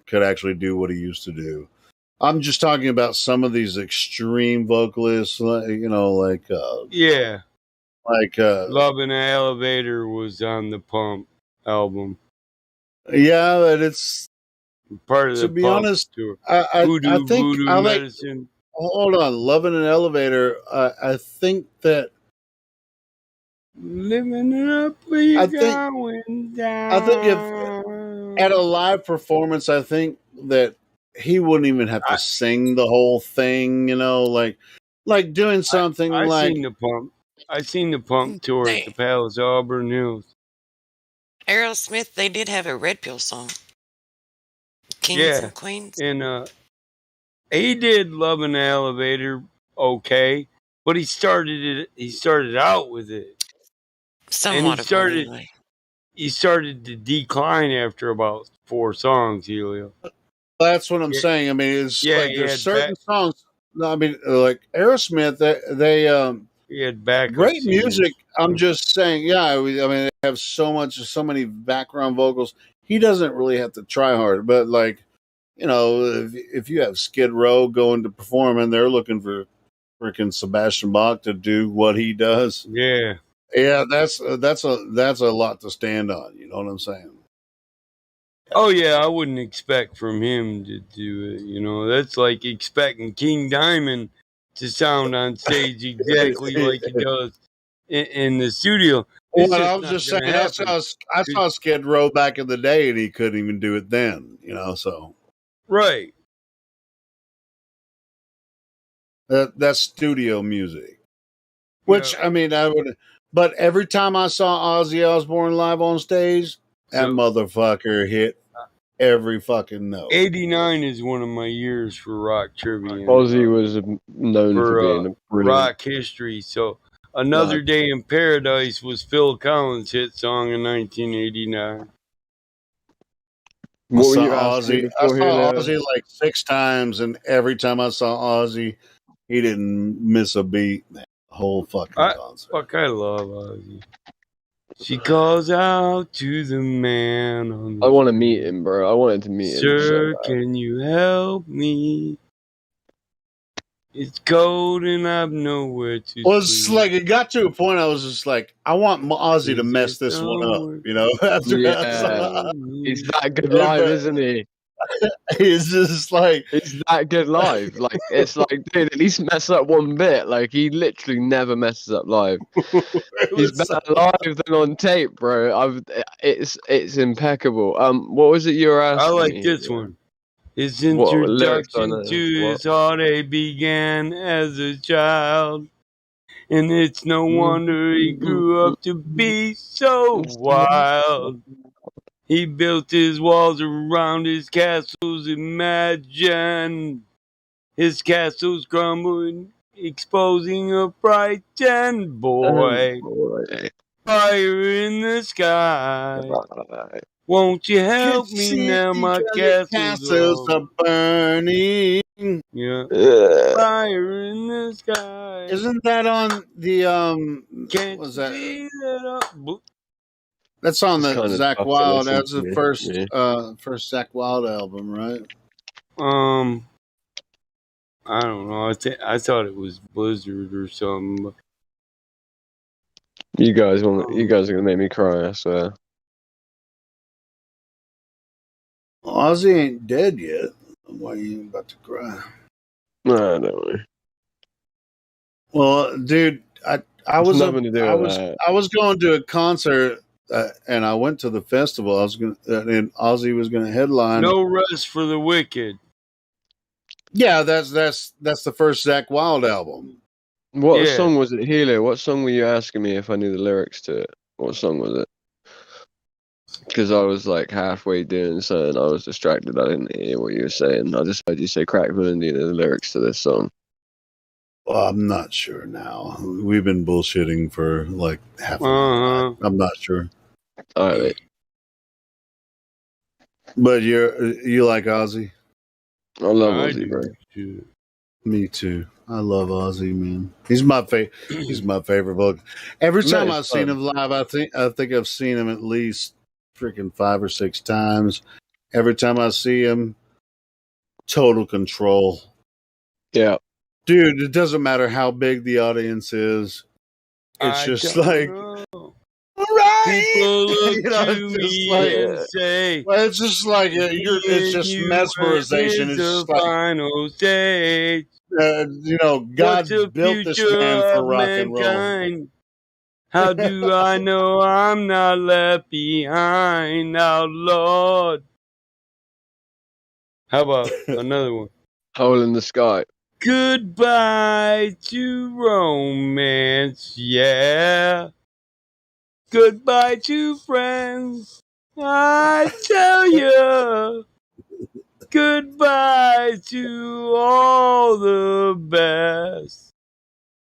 could actually do what he used to do. I'm just talking about some of these extreme vocalists, you know, Yeah. like Loving the Elevator was on the Pump album. yeah, but it's Part of to the be Pump honest, tour. I think Voodoo I like. Medicine. Hold on, Loving an Elevator. I think that Living it up where you're I think going I think if at a down. live performance, I think that he wouldn't even have to sing the whole thing. You know, like doing something I like seen the Pump. I seen the Pump tour at the They Palace Auburn Hills. Aerosmith, they did have a Red Pill song, Kings Yeah. and Queens. And he did Love in the Elevator okay, but he started out with it. And Somewhat of one, anyway. he started to decline after about 4 songs, Helio. that's what I'm Yeah, saying. I mean, it's yeah, like there's certain songs. No, I mean, like Aerosmith, they he had backup great singers. music. I'm just saying, yeah. I mean, they have so many background vocals. He doesn't really have to try hard, but like, you know, if you have Skid Row going to perform and they're looking for freaking Sebastian Bach to do what he does, Yeah. yeah, that's a lot to stand on. You know what I'm saying? Oh yeah, I wouldn't expect from him to do it. You know, that's like expecting King Diamond to sound on stage exactly like he does in the studio. It's Well, I just was not just going saying, to happen. I saw Skid Row back in the day, and he couldn't even do it then. You know, so Right. that's studio music. Yeah. Which I mean, I would. But every time I saw Ozzy Osbourne live on stage, that So motherfucker hit every fucking note. 89 is one of my years for rock trivia. Ozzy was known for For being brilliant. rock history. So Another Like, Day in Paradise was Phil Collins' hit song in 1989. What were you asking I before here, saw Leo? Ozzy like 6 times, and every time I saw Ozzy, he didn't miss a beat. The whole fucking concert. I love Ozzy. She calls out to the man on the I want to meet him, bro. I wanted to meet him so Sir, bad. can you help me? It's cold and I've nowhere to Well, it's sleep. like it got to a point. I was just like, I want Ozzy to Is mess there this one up. somewhere You know, after I Yeah, saw, he's that good live, isn't he? He's just like he's that good live. Like it's like, dude, at least mess up one bit. Like he literally never messes up live. He's better live than on tape, bro. It's impeccable. What was it you were I asking like me? this one. His What lyrics on introduction it? to What? his heartache began as a child, and it's no wonder he grew up to be so wild. He built his walls around his castles, imagine his castles crumbling, exposing a frightened boy. Fire in the sky. Won't you help me now? My castle's are burning. Yeah. Fire in the sky. Isn't that on the Can't was you that? see that up? That's on It's the kind of Zach tough to Wild. listen That's the to. first Yeah. first Zach Wild album, right? I don't know. I thought it was Blizzard or something. You guys are gonna make me cry, I swear. Ozzy ain't dead yet. Why are you about to cry? No, don't worry. Well, dude, I It's was nothing to do with that. I was going to a concert and I went to the festival. I was going and Ozzy was going to headline. No rest for the wicked. Yeah, that's the first Zach Wild album. What Yeah. song was it, Helio? What song were you asking me if I knew the lyrics to it? What song was it? Because I was like halfway doing something, I was distracted. I didn't hear what you were saying. I just heard you say "Crack Melody" the lyrics to this song. Well, I'm not sure now. We've been bullshitting for like half an hour. I'm not sure. All right. But you like Ozzy? I love I Ozzy, do. bro. Too. Me too. I love Ozzy, man. He's my favorite vocal. Every Man, time it's I've seen fun. him live, I think I've seen him at least freaking 5 or 6 times. Every time I see him, total control. Yeah. Dude, it doesn't matter how big the audience is. It's just like right. People look You know, to it's just me like and say, well, it's just like it's just you mesmerization. is It's the just like final stage. God What's the built this future man for of rock and roll. mankind? How do I know I'm not left behind, our Lord? How about another one? Hole in the Sky. Goodbye to romance, yeah. Goodbye to friends, I tell you. Goodbye to all the best.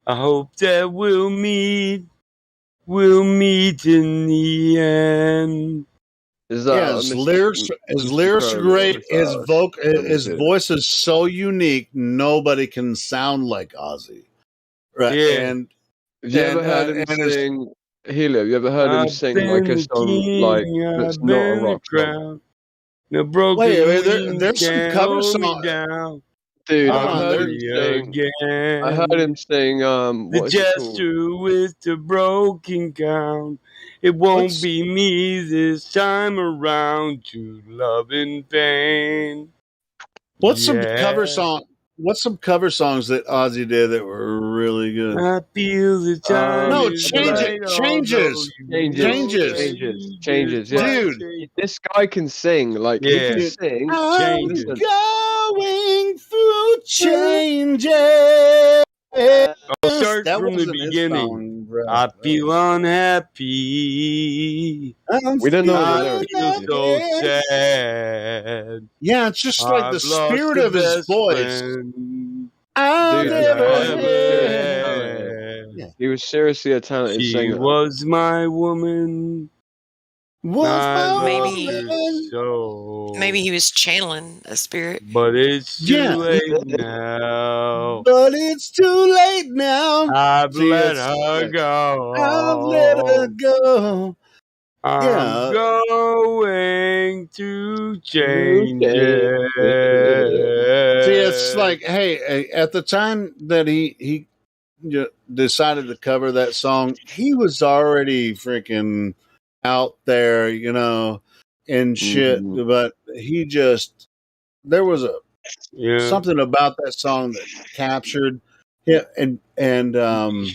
I hope that we'll meet in the end. Is that Yeah, his lyrics are great. His voice is so unique. Nobody can sound like Ozzy, right? Yeah. And have you ever heard him sing? Helio, have you ever heard him sing like a song like that's not a rock song? The broken wings there's some can't cover hold me song. down. Dude, Hold I've on, heard him sing. Again. I heard him sing. The What is it called? gesture with the broken count. It won't be me this time around to love in pain. What's some cover song? What's some cover songs that Ozzy did that were really good? I feel the time no, is change right, it. Changes. Yeah. Dude. This guy can sing. Like he can sing. I'm Listen. going through changes. I'll start That from the wasn't his beginning. song, bro. I feel unhappy. We don't know the I lyrics. feel so sad. Yeah, it's just like the I've lost spirit the of his best voice. friend I've Dude, never this guy was seriously had. talented. He was seriously a talented She singer. was my woman. Maybe he was channeling a spirit. But it's too late now. But it's too late now. I've let her go. I've let her go. I'm going to change it. See, it's like, hey, at the time that he decided to cover that song, he was already freaking out there, and shit. But he just there was a Yeah. something about that song that captured him, and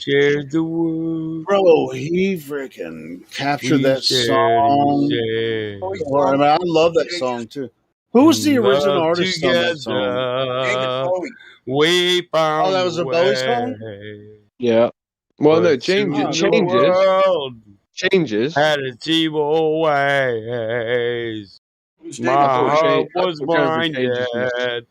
Shared the world. bro, he freaking captured We that shared, we song. shared. I mean, I love that song too. Who was the And original love artist on that song? David together. Bowie. We Oh, found that a was a Bowie song. way. Yeah. Well, no, But soon the changes. world Changes. had its evil ways. My heart was Going Through Changes was. blinded.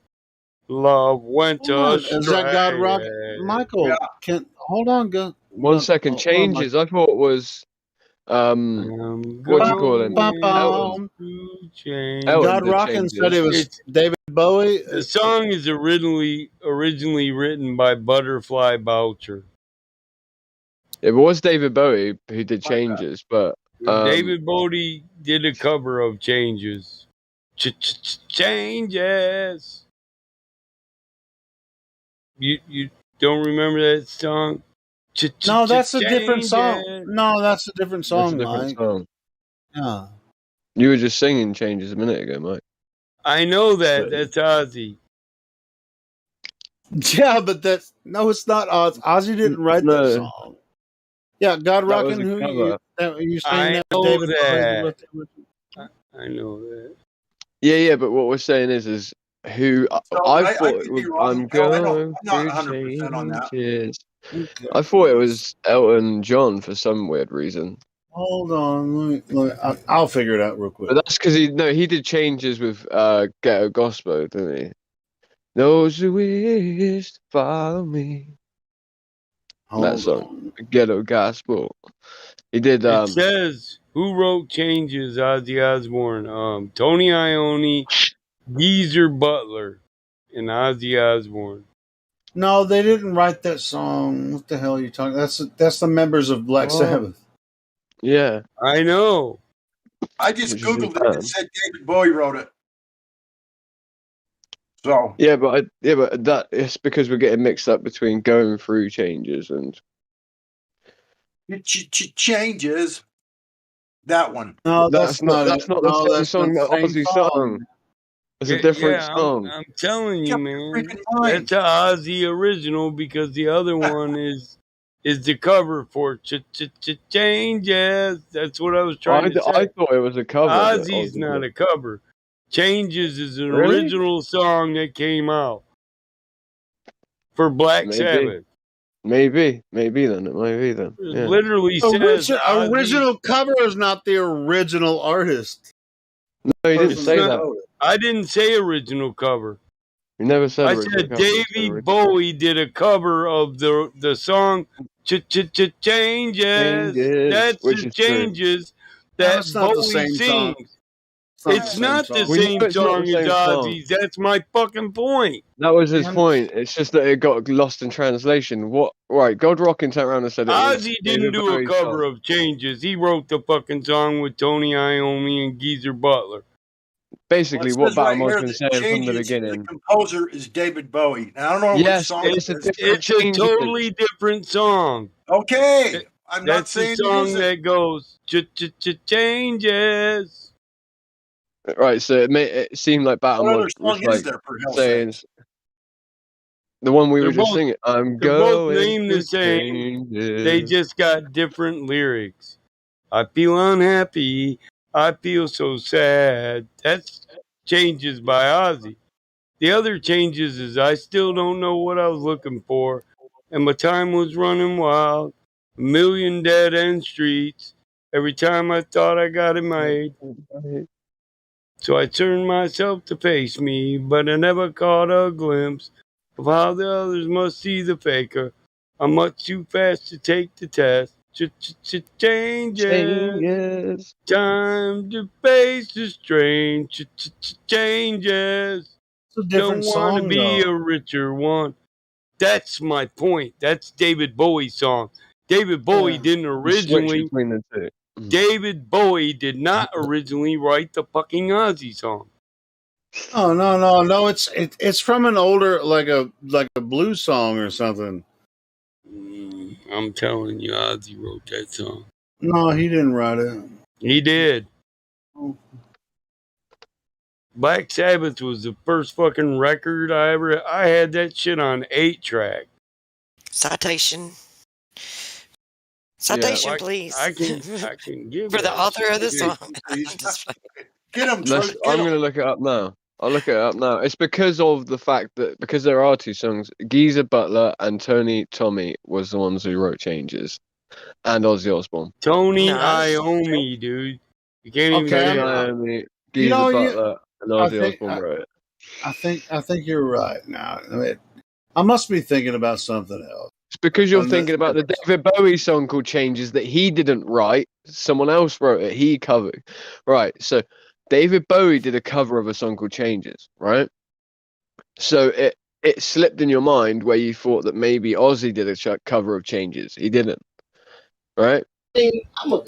Love went Hold on, is that God Rock? astray. Michael, can hold on, go. 1 second. Hold on, Changes. I thought it was. I'm What do you call him? Elton. going to change. Elton God did Rockin' said it Changes. was It's David Bowie. the song is originally written by Butterfly Boucher. It was David Bowie who did Changes, but David Bowie did a cover of Changes. Changes. You don't remember that song? No, that's a different song. Changes. No, that's a different that's a song, different Mike. song. Yeah. You were just singing Changes a minute ago, Mike. I know that. That's Ozzy. Yeah, but that's no, it's not Oz. Ozzy didn't write that No, song. Yeah, God that was Rockin'. a Who cover. you saying I that know David Bowie that. wrote that? I know that. Yeah, but what we're saying is who So I I thought could it be was. wrong. I'm No, going I'm not through 100% on that. changes. I thought it was Elton John for some weird reason. Hold on, I'll figure it out real quick. But that's because he did Changes with Ghetto Gospel, didn't he? Those who wish to follow me. That song, Ghetto Gospel. He did. It says who wrote Changes? Ozzy Osbourne, Tony Iommi, Geezer Butler, and Ozzy Osbourne. No, they didn't write that song. What the hell are you talking? That's the members of Black Sabbath. Yeah, I know. I just Googled it and said David Bowie wrote it. So yeah, but that it's because we're getting mixed up between Going Through Changes and Changes. That one. No, that's not it. the No, same that's song not the that same Ozzy song. sung. It's a different Yeah, song. I'm telling you, man. freaking mind. That's a Ozzy original because the other one is the cover for Changes. That's what I was trying to say. I thought it was a cover that Ozzy's Ozzy not did. a cover. Changes is an Really? original song that came out for Black Sabbath. Maybe then. It might be then. It Yeah. literally says Ozzy. Original cover is not the original artist. No, you didn't It's say not- that. I didn't say original cover. You never said I original said cover. You said Davy original. Bowie did a cover of the song Changes. Changes, That's which the is true. Changes No, that it's not the Bowie same song. sings. It's Not the We know same it's not song the same as song. Ozzy's. That's my fucking point. That was his point. It's just that it got lost in translation. What? Right, God Rockin' turned around and said it was Ozzy David didn't do a Bowie's cover song. of Changes. He wrote the fucking song with Tony Iommi and Geezer Butler. Basically, Well, it what says right Battlemore's here been that saying from the Changes, the beginning. composer is David Bowie. Now, I don't know Yes, which song it's it a is. different It's a Changes. totally different song. Okay. I'm not That's the saying it song isn't. that goes Changes. Right, so it seemed like What Battlemore other was song is like there, for hell's saying sakes? the one we They're were just both singing. I'm they're both going named the through same. changes. They just got different lyrics. I feel unhappy. I feel so sad. That's Changes by Ozzy. The other Changes is I still don't know what I was looking for, and my time was running wild. A million dead end streets. Every time I thought I got it made. So I turned myself to face me, but I never caught a glimpse of how the others must see the faker. I'm much too fast to take the test. Changes. Time to face the strange. Changes. It's a different Don't want to song, be though. a richer one. That's my point. That's David Bowie's song. David Bowie didn't You switch originally. between the two. David Bowie did not originally write the fucking Ozzy song. Oh no! It's from an older like a blues song or something. I'm telling you, Ozzy wrote that song. No, he didn't write it. He did. Black Sabbath was the first fucking record I had that shit on 8-track. Citation. Yeah. Citation, Like, please. I can give For the that author shit of the to you. song. I'm just fucking- Get him, I'm going to look it up now. I'll look it up now. It's because of the fact that because there are two songs, Geezer Butler and Tony Tommy was the ones who wrote Changes, and Ozzy Osbourne. Tony No, I just- Iommi, dude. You can't even Okay, say it. Iommi, you Geezer know, Butler, and I Ozzy think Osbourne wrote it. I think you're right. Now, I mean, I must be thinking about something else. It's because you're On thinking about the David Bowie song called Changes that he didn't write. Someone else wrote it. He covered. Right. So David Bowie did a cover of a song called Changes, right? So it slipped in your mind where you thought that maybe Ozzy did a cover of Changes. He didn't, right? I'm a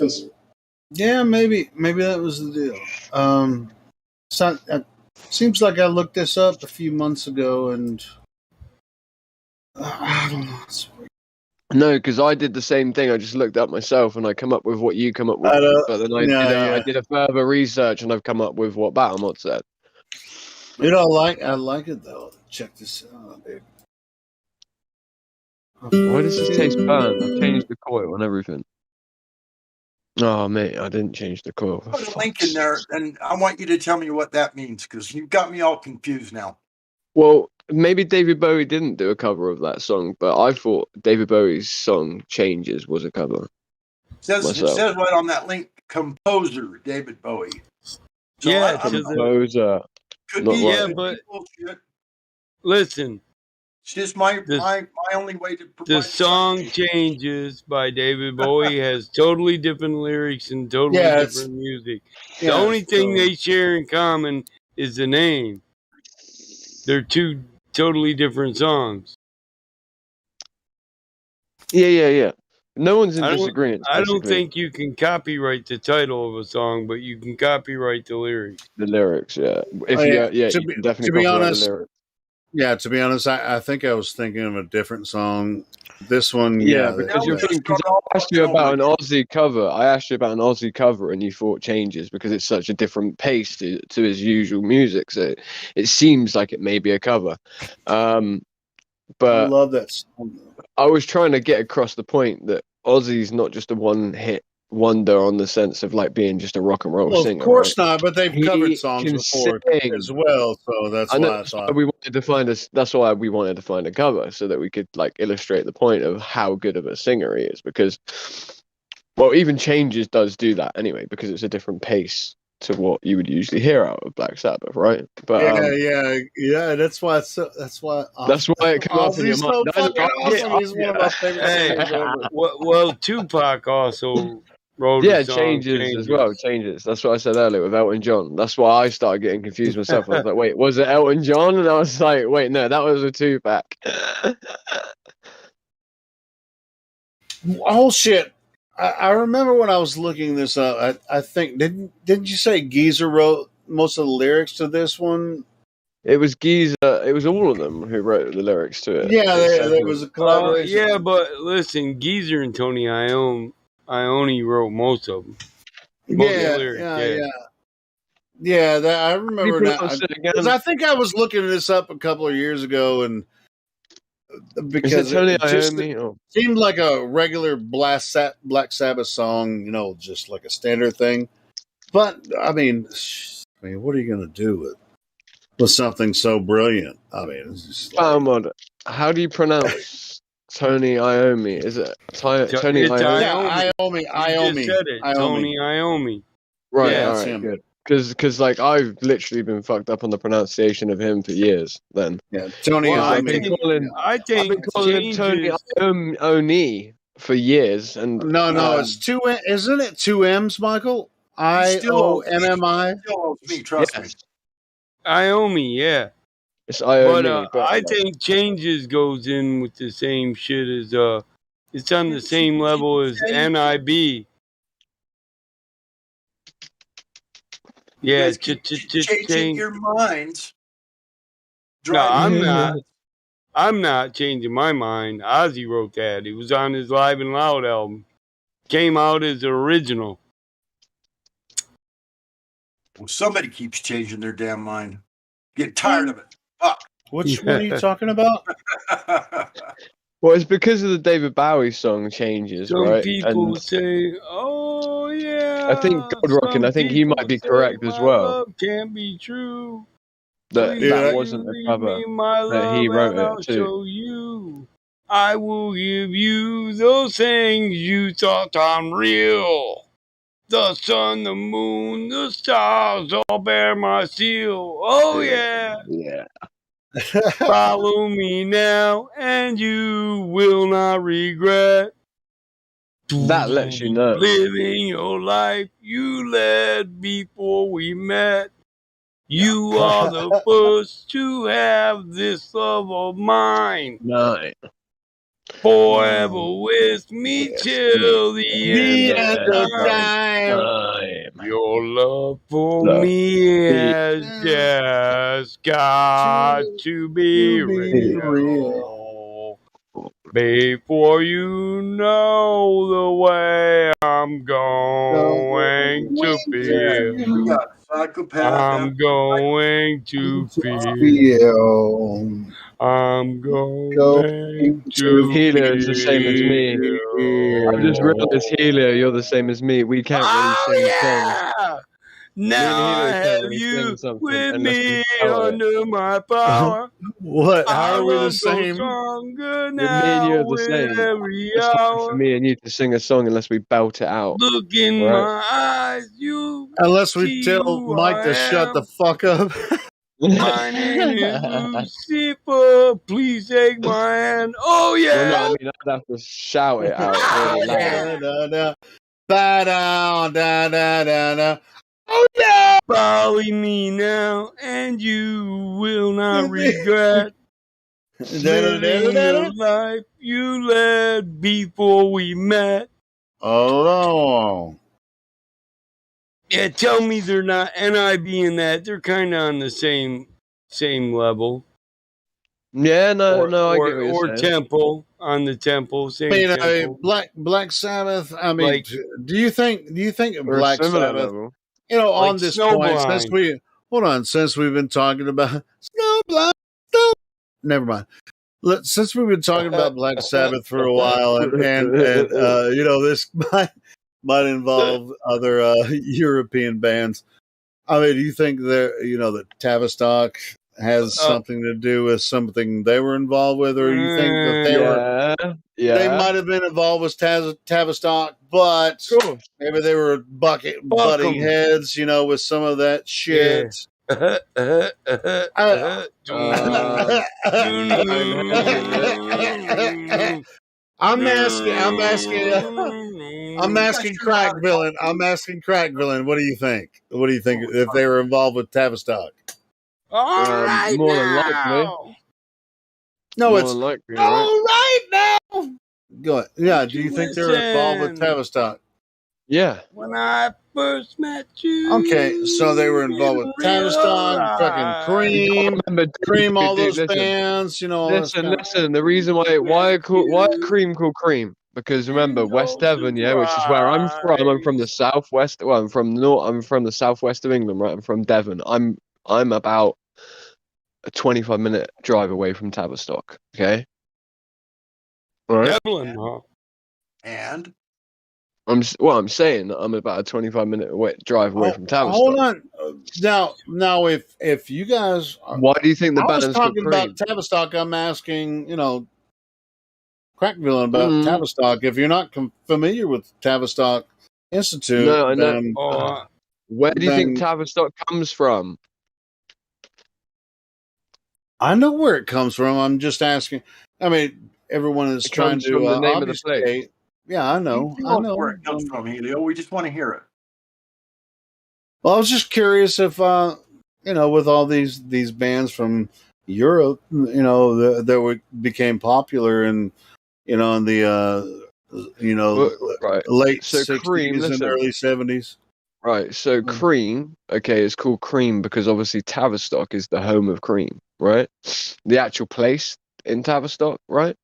yeah, maybe that was the deal. So, seems like I looked this up a few months ago, and I don't know. No, because I did the same thing. I just looked up myself and I come up with what you come up with. But then I did a further research and I've come up with what Battlemod said. You know, I like it though. Check this out, baby. Why does this taste burnt? I've changed the coil and everything. Oh, mate, I didn't change the coil. Put a link in there, and I want you to tell me what that means because you've got me all confused now. Well, maybe David Bowie didn't do a cover of that song, but I thought David Bowie's song Changes was a cover. It says right on that link, composer David Bowie. So Yeah, composer. Could Not be, right. yeah, could but be bullshit. listen, It's just my only way to provide the song Changes by David Bowie has totally different lyrics and totally different music. The only thing they share in common is the name. They're two totally different songs. Yeah. No one's in I disagreement. don't think you can copyright the title of a song, but you can copyright the lyrics. The lyrics, yeah. If you can definitely to be copyright honest, the lyrics. yeah. To be honest, I think I was thinking of a different song. This one, Yeah, because you're thinking. Because I asked you about an Aussie cover. I asked you about an Aussie cover, and you thought Changes because it's such a different pace to his usual music. So it seems like it may be a cover. I But love that song. I was trying to get across the point that Ozzy's not just a one-hit wonder on the sense of like being just a rock and roll Well, singer. of course right? not, but they've covered He songs can before sing. as well, so that's I know why I that's thought. why we wanted to find us. That's why we wanted to find a cover so that we could like illustrate the point of how good of a singer he is. Because, well, even Changes does do that anyway because it's a different pace to what you would usually hear out of Black Sabbath, right? But Yeah. That's why. That's why it came up in your Ozzy's mind. so No, fucking awesome. He's one of my favorite Hey, singers ever. well, Tupac also wrote yeah, a song, Changes as well. Changes. That's what I said earlier with Elton John. That's why I started getting confused myself. I was like, wait, was it Elton John? And I was like, wait, no, that was a Tupac. Oh shit! I remember when I was looking this up. I think didn't you say Geezer wrote most of the lyrics to this one? It was Geezer. It was all of them who wrote the lyrics to it. Yeah, It said there was a collaboration. yeah, but listen, Geezer and Tony Iommi wrote most of them. Most of the lyrics, Yeah, that I remember now pronounce it again? because I think I was looking this up a couple of years ago, and because Is it Tony it just Iommi? Or? seemed like a regular Black Sabbath song, just like a standard thing. But I mean, what are you going to do with something so brilliant? I mean, it's just like, how do you pronounce Tony Iommi? Is it Tony Iommi? Yeah, Iommi. You just said it, Tony Iommi. Right, Yeah, all it's right, him. good. Because like I've literally been fucked up on the pronunciation of him for years. Then Tony Well, I've been calling him Tony Iommi for years, and no, it's two. Isn't it two M's, Michael? IOMMI. Still owes me, trust me. Iommi, yeah. It's Iommi, But I think Changes goes in with the same shit as it's on the same level as NIB. Yeah, changing your minds. No, I'm not. I'm not changing my mind. Ozzy wrote that. It was on his Live and Loud album. Came out as original. Well, somebody keeps changing their damn mind. Get tired of it. Fuck. Which one are you talking about? Well, it's because of the David Bowie song changes, Some right? people And say, "Oh I think yeah." God Rockin', Some I think he people might be say correct as my well. love can't be true. That Please that Yeah. wasn't a leave cover. me my That he love, wrote and I'll it too. show you. I will give you those things you thought unreal. The sun, the moon, the stars all bear my seal. Oh yeah. Yeah. Follow me now, and you will not regret That lets you know. living your life you led before we met. You are the first to have this love of mine. No. Forever with me Yes. till the end The of end of time. time. Your love for Love. me Be has just got to be To be real. real. Before you know the way I'm going to Yeah, we feel, got psychopath I'm after going to feel, Feel. I'm Going going to to Helio is the same as me. I've just realized, feel. Helio, you're the same as me. We can't really Oh sing songs. yeah! Me and Now I Helio can't have really sing you something with unless we me spell it. under my power. What? How Our are we the love grows same? stronger Me and now you are the with same. every It's hard for hour. me and you to sing a song unless we belt it out. Look in Right? my eyes, you Unless we see tell who Mike to I shut the am. fuck up. My name is Lucifer. Please take my hand. Oh Well, no, yeah! I mean, I'd have to shout it out Oh really loud. yeah! Da-da-da. Ba-da, da-da-da-da. Oh yeah! Follow me now, and you will not regret living Da-da-da-da-da. the life you led before we met. Oh, Yeah, tell me they're not NIB in that. They're kind of on the same level, Yeah, no, I get what you're or saying. tempo on the tempo, I same mean, tempo. Black Sabbath. I mean, Like do you think Or a Black similar Sabbath? level. You know, on like this point, since Snowblind. we hold on, since we've been talking about Snow, never mind. Since we've been talking about Black Sabbath for a while, and you know, this might involve other European bands. I mean, do you think that Tavistock has something to do with something they were involved with, or you think that they yeah. might have been involved with Tavistock, but Of course. maybe they were butting 'em. heads, with some of that Yeah. shit. I- I'm asking, I'm asking, I'm asking Crack Villain. I'm asking Crack Villain. What do you think? What do you think if they were involved with Tavistock? All right More than likely. now. No, More it's than likely, all right? right now. Go ahead. Yeah. Won't Do you you think they're involved with listen? Tavistock? Yeah. When I first met you Okay, so they were involved with in Tavistock, real fucking life. You gotta Cream, remember, all dude, those listen. bands, all this kind of. Listen. The reason why Cream called Cream? Because remember, West Devon, yeah, which is where I'm from. I'm from the southwest. Well, I'm from the southwest of England, right? I'm from Devon. I'm about a 25-minute drive away from Tavistock. Okay. All right. Devlin, huh? And I'm saying that I'm about a 25-minute drive away from Tavistock. Hold on. Now, if you guys, Why do you think the I was band's called talking about Cream? Tavistock. I'm asking, Crackville about Mm. Tavistock. If you're not familiar with Tavistock Institute, No, I know. then Where do you think then Tavistock comes from? I know where it comes from. I'm just asking. I mean, everyone is It trying comes to from the name of the place. obfuscate. Yeah, I know. you I know know. where it comes from, Helio. We just want to hear it. Well, I was just curious if with all these bands from Europe, that became popular and in the Right. late So Cream, 60s and listen. early 70s. Right. So Cream, okay, is called Cream because obviously Tavistock is the home of Cream, right? The actual place in Tavistock, right?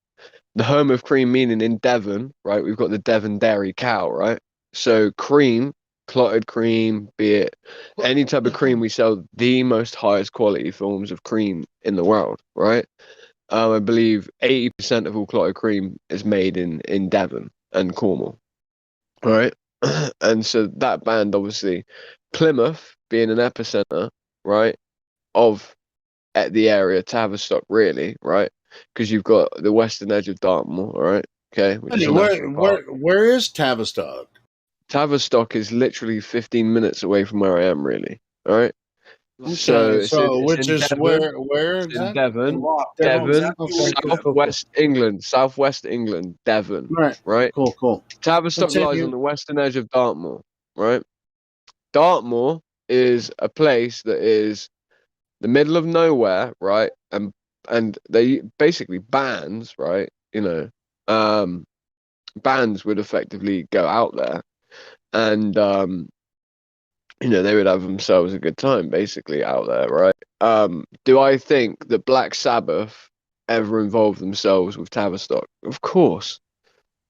The home of Cream meaning in Devon, right? We've got the Devon Dairy Cow, right? So Cream clotted cream, be it any type of cream, we sell the most highest quality forms of cream in the world, right? I believe 80% of all clotted cream is made in Devon and Cornwall, right? And so that band, obviously, Plymouth being an epicenter, right, of at the area, Tavistock, really, right? Because you've got the western edge of Dartmoor, all right, okay, which is Hey, a national park. where is Tavistock? Tavistock is literally 15 minutes away from where I am, really, all right? So Okay, it's in, so it's which in is Devon. where It's in exactly? Devon, Devon. Devon, Okay, southwest England, Devon, right, right? cool. Tavistock lies on Continue. the western edge of Dartmoor, right? Dartmoor is a place that is the middle of nowhere, right? And they basically bands, right? Bands would effectively go out there and they would have themselves a good time basically out there, right? Do I think that Black Sabbath ever involved themselves with Tavistock? Of course.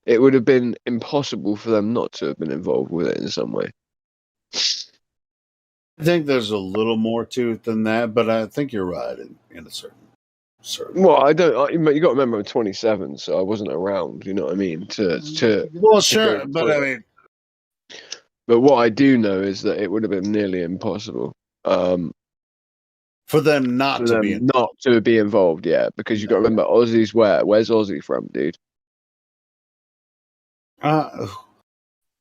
It would have been impossible for them not to have been involved with it in some way. I think there's a little more to it than that, but I think you're right in a certain. Well, you got to remember I'm 27, so I wasn't around. You know what I mean? Well, to sure, go but through I it. mean, But what I do know is that it would have been nearly impossible for them not for to them be. not to be involved. Yeah, because you got to remember Aussie's where? Where's Aussie from, dude?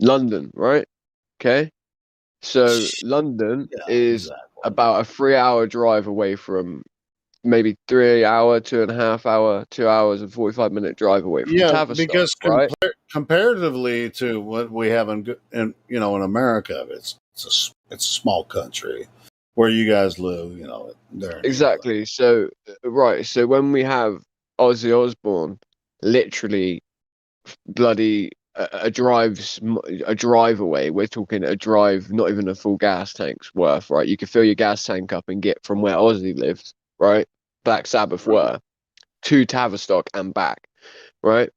London, right? Okay. So London is about a 3-hour drive away from maybe 3 hour, 2.5 hour, 2 hours and 45-minute drive away from Yeah, Tavistock, because right? comparatively to what we have in America, it's a small country where you guys live. There. Exactly. So right. So when we have Ozzy Osbourne, literally bloody a drive away. We're talking a drive, not even a full gas tank's worth, right? You could fill your gas tank up and get from where Ozzy lived, right? Black Sabbath were to Tavistock and back, right?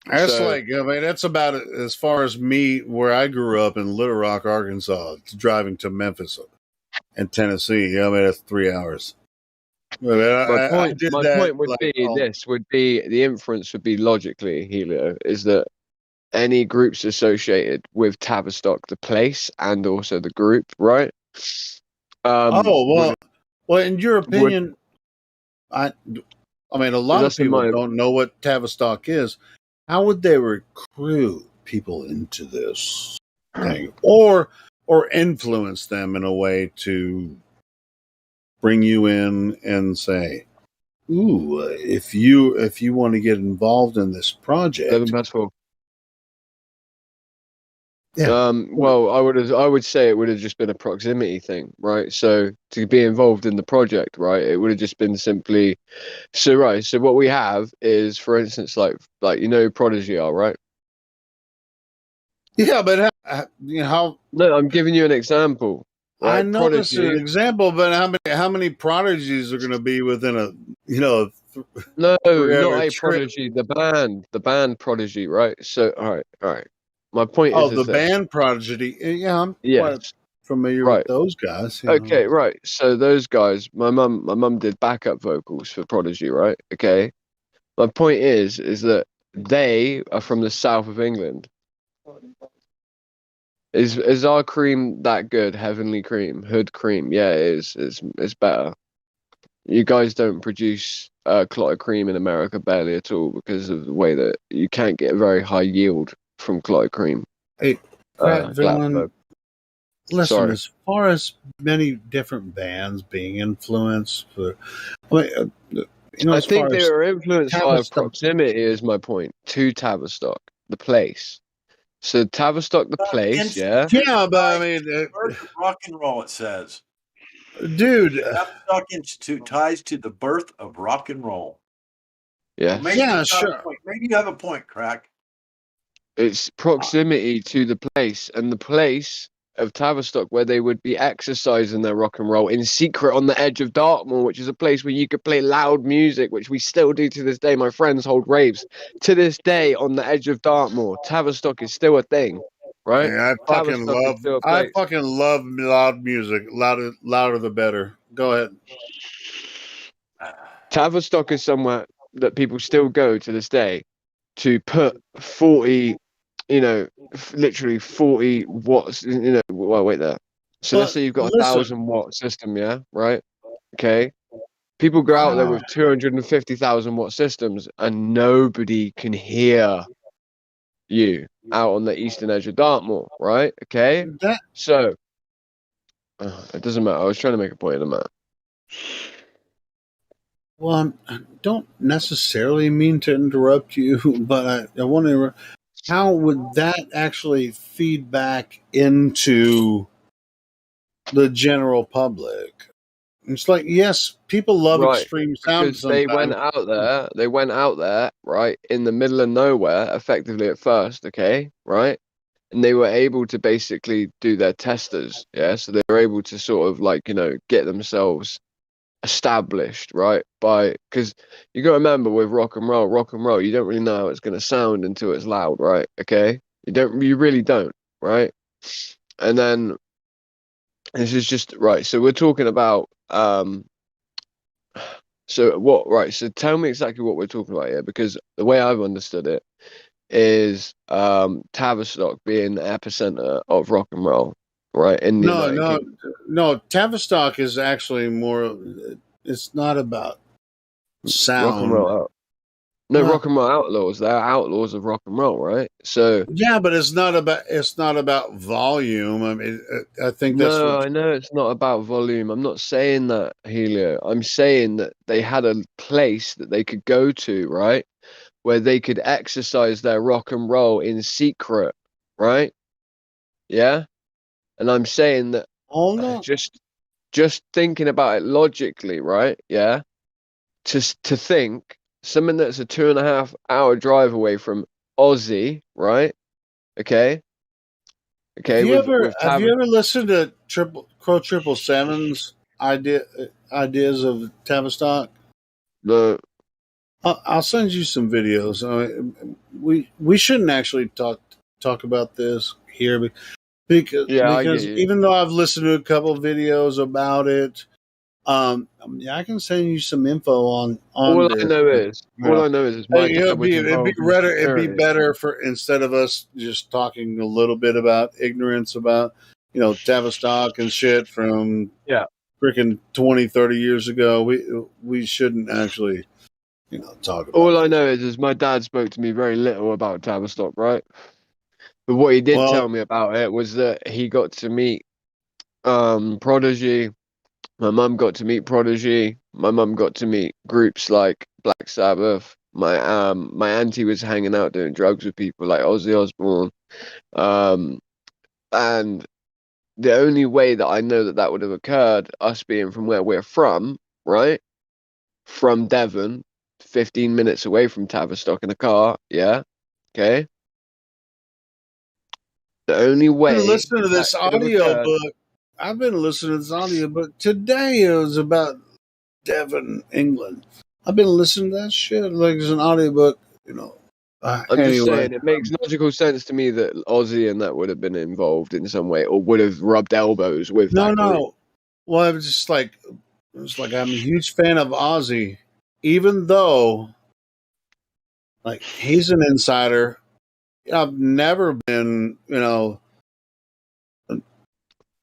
That's So that's about as far as me where I grew up in Little Rock, Arkansas, driving to Memphis and Tennessee. That's 3 hours. my I point, did my that point would be this: would be the inference would be logically, Helio, is that any groups associated with Tavistock, the place, and also the group, right? Well, in your opinion, I mean, a lot of people don't know what Tavistock is. How would they recruit people into this thing, or influence them in a way to bring you in and say, "Ooh, if you want to get involved in this project." 7+4. Well, I would say it would have just been a proximity thing, right? So to be involved in the project, right, it would have just been simply so. So what we have is, for instance, like Prodigy are, right? Yeah, but how? No, I'm giving you an example. Right? I know this is an example, but how many prodigies are going to be within a no, not a Prodigy, the band Prodigy, right? So all right. My point is the this. band Prodigy. Yeah, I'm quite familiar with those guys. Okay, right. So those guys, my mum did backup vocals for Prodigy, right? Okay. My point is that they are from the south of England. Is our cream that good? Heavenly cream, hood cream? Yeah, it is. It's better. You guys don't produce clotted cream in America barely at all because of the way that you can't get a very high yield from clotted cream. Hey, Crack Villain. Listen, Sorry. as far as many different bands being influenced, I think they were influenced by proximity. Is my point to Tavistock, the place. So Tavistock, the place, yeah. Yeah, but I mean, rock and roll. It says, dude, Tavistock Institute ties to the birth of rock and roll. Yeah, well, sure. Maybe you have a point, Crack. It's proximity to the place, and the place of Tavistock where they would be exercising their rock and roll in secret on the edge of Dartmoor, which is a place where you could play loud music, which we still do to this day. My friends hold raves to this day on the edge of Dartmoor. Tavistock is still a thing, right? Hey, I fucking Tavistock is love still a I place. fucking love loud music. Louder the better. Go ahead. Tavistock is somewhere that people still go to this day to put 40, literally 40 watts, well, wait there. So let's But say you've got a listen, 1,000 watt system, yeah, right? Okay. People go out there with 250,000 watt systems and nobody can hear you out on the eastern edge of Dartmoor, right? Okay. that So it doesn't matter. I was trying to make a point of the matter. well, I don't necessarily mean to interrupt you, but I want to. How would that actually feed back into the general public? It's like, yes, people love Right. extreme sound Because they went sometimes. out there, right, in the middle of nowhere, effectively at first, okay, right? And they were able to basically do their testers, yeah. So they were able to sort of like, get themselves established, right? Because you got to remember with rock and roll, you don't really know how it's going to sound until it's loud, right? Okay, you really don't, right? And then this is just right. So we're talking about so what? Right. So tell me exactly what we're talking about here, because the way I've understood it is Tavistock being the epicenter of rock and roll, right, in the No, United no, Kingdom. no. Tavistock is actually more. It's not about Rock and sound. roll out. No, Well, rock and roll outlaws. They're outlaws of rock and roll, right? So yeah, but it's not about. It's not about volume. I mean, I think that's no, what. I know it's not about volume. I'm not saying that, Helio. I'm saying that they had a place that they could go to, right, where they could exercise their rock and roll in secret, right? Yeah. And I'm saying that Oh no. just thinking about it logically, right? Yeah. To think something that's a 2.5 hour drive away from Aussie, right? Okay. Have Okay, you ever with have you Tavis. ever listened to Triple Seven's ideas of Tavistock? The I'll send you some videos. We shouldn't actually talk about this here Yeah, I get because you. even though I've listened to a couple of videos about it, I can send you some info on All I this. know is You all know, I know is my Hey, dad was involved in it'd be security. better for instead of us just talking a little bit about ignorance about Tavistock and shit from Yeah. freaking 20, 30 years ago. We shouldn't actually talk about All I this. know is my dad spoke to me very little about Tavistock, right? But what he did Well, tell me about it was that he got to meet Prodigy. My mum got to meet Prodigy. My mum got to meet groups like Black Sabbath. My auntie was hanging out doing drugs with people like Ozzy Osbourne. Um, and the only way that I know that that would have occurred, us being from where we're from, right? From Devon, 15 minutes away from Tavistock in a car, yeah, okay. The only I've been way listening to that this could have audio occurred. book. I've been listening to this audio book today. It was about Devon, England. I've been listening to that shit like it's an audiobook, you know. I'm just Anyway, saying, it makes logical sense to me that Ozzy and that would have been involved in some way, or would have rubbed elbows with no, that group. no. Well, it was like I'm a huge fan of Ozzy, even though like he's an insider. I've never been, it was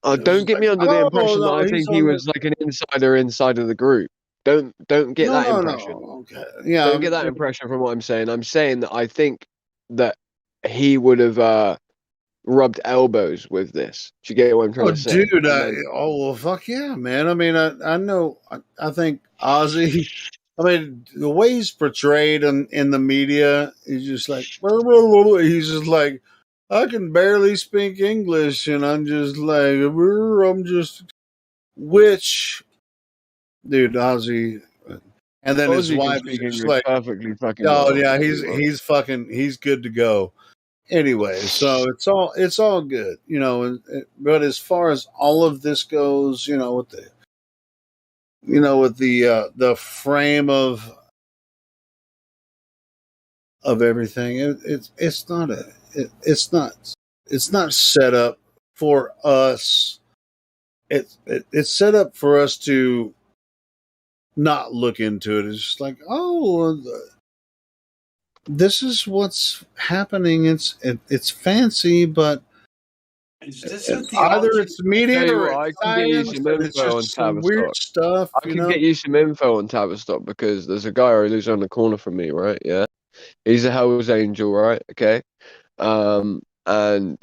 Don't just get like, me under the oh impression that no, I he's think he on the was like an insider inside of the group. Don't get no, that no, impression. no. Okay, yeah, Don't get that impression from what I'm saying. I'm saying that I think that he would have rubbed elbows with this. Do you get what I'm trying oh, to say? dude. And then Oh, well, fuck yeah, man. I mean, I know. I think Ozzy. I mean, the way he's portrayed in the media, he's just like, he's just like, I can barely speak English, and I'm just like, which, dude, Ozzy, and then his Ozzy can wife is speak just English like, perfectly fucking oh well yeah, if he wants. he's good to go. Anyway, so it's all good, but as far as all of this goes, with the frame of everything, it's not it's not set up for us. It's set up for us to not look into it. It's just like, oh, this is what's happening. It's fancy, but Is this a either theology? it's media Tell you or what, I it's can get you science, some and it's info on just some weird Tavistock. stuff, I can get you some info on Tavistock because there's a guy who lives on the corner from me, right? Yeah. He's a Hell's Angel, right? Okay. And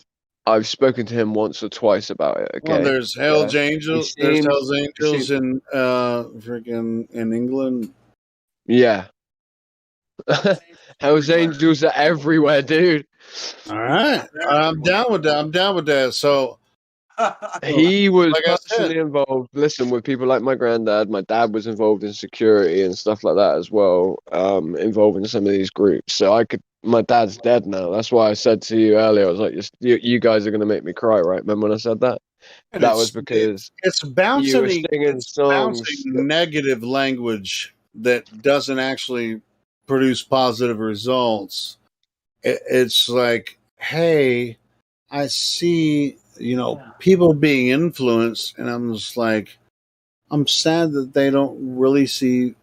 I've spoken to him once or twice about it, Well, okay? there's Yeah. Hell's He Angels. There's seems Hell's Angels in freaking in England. yeah. Hell's Angels are everywhere, dude. All right, I'm down with that. I'm down with that. So He was like I said, personally involved. Listen, with people like my granddad, my dad was involved in security and stuff like that as well. Involved in some of these groups. So I could. My dad's dead now. That's why I said to you earlier. I was like, you guys are gonna make me cry, right? Remember when I said that? and That was because it's you were bouncing singing it's bouncing songs. negative language that doesn't actually produce positive results. It's like, hey, I see, people being influenced, and I'm just like, I'm sad that they don't really see,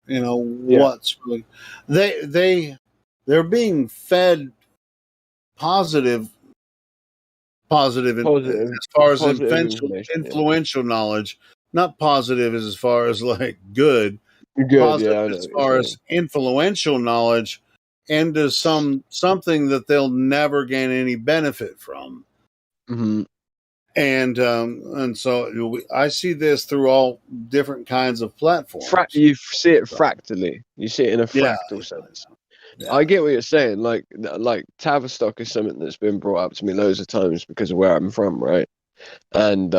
Yeah. what's really they're being fed positive Positive, as far as positive information. influential knowledge, not positive as far as like good, Yeah. Good. positive Yeah, I know as what you're far saying. as influential knowledge into something that they'll never gain any benefit from. Hmm. And so I see this through all different kinds of platforms. You see it fractally. You see it in a Yeah, fractal sense. yeah. I get what you're saying. Like Tavistock is something that's been brought up to me loads of times because of where I'm from, right? And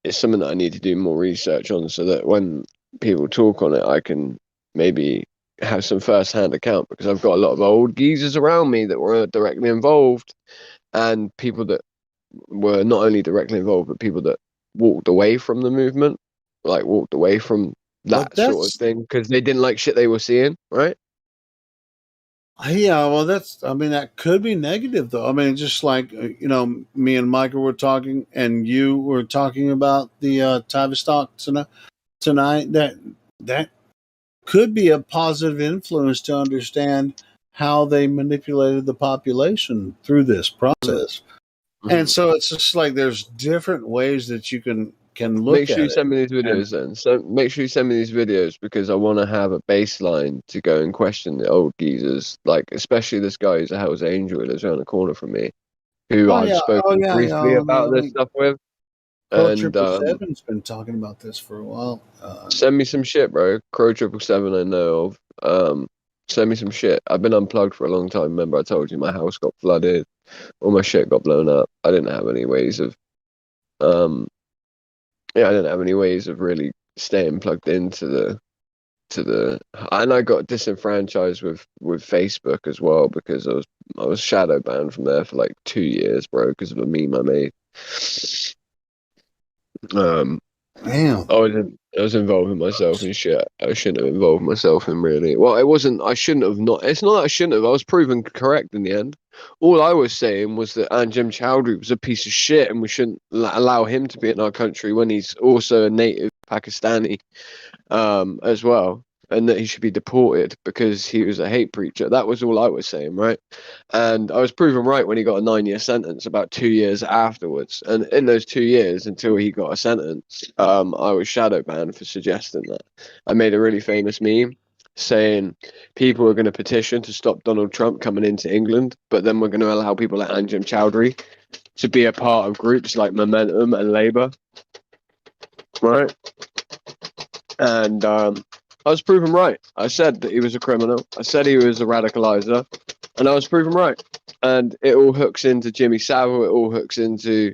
it's something that I need to do more research on so that when people talk on it, I can maybe have some first-hand account because I've got a lot of old geezers around me that were directly involved and people that were not only directly involved, but people that walked away from the movement, like walked away from But that sort of thing because they didn't like shit they were seeing, right? Yeah, well, I mean, that could be negative, though. I mean, just like, me and Michael were talking, and you were talking about the Tavistock tonight. That could be a positive influence to understand how they manipulated the population through this process. And so it's just like there's different ways that you can Make look sure at you it. send me these videos then. So make sure you send me these videos because I want to have a baseline to go and question the old geezers, like especially this guy who's a Hell's Angel who lives around the corner from me, who Oh I've yeah, spoken yeah. briefly I about this mean, stuff with. Crow And Triple Seven's been talking about this for a while. send me some shit, bro. Crow 777 I know of. Send me some shit. I've been unplugged for a long time. Remember I told you my house got flooded, all my shit got blown up. I didn't have any ways of I didn't have any ways of really staying plugged into the and I got disenfranchised with Facebook as well because I was shadow banned from there for like 2 years, bro, because of a meme I made. Damn. I was involving myself in shit I shouldn't have involved myself in, really. Well, it wasn't. I shouldn't have not. It's not that I shouldn't have. I was proven correct in the end. All I was saying was that Anjem Chowdhury was a piece of shit, and we shouldn't allow him to be in our country when he's also a native Pakistani, as well, and that he should be deported because he was a hate preacher. That was all I was saying, right? And I was proven right when he got a 9-year sentence about 2 years afterwards. And in those 2 years, until he got a sentence, I was shadow banned for suggesting that. I made a really famous meme saying people are going to petition to stop Donald Trump coming into England, but then we're going to allow people like Anjem Chowdhury to be a part of groups like Momentum and Labour, right? And I was proven right. I said that he was a criminal. I said he was a radicalizer, and I was proven right. And it all hooks into Jimmy Savile. It all hooks into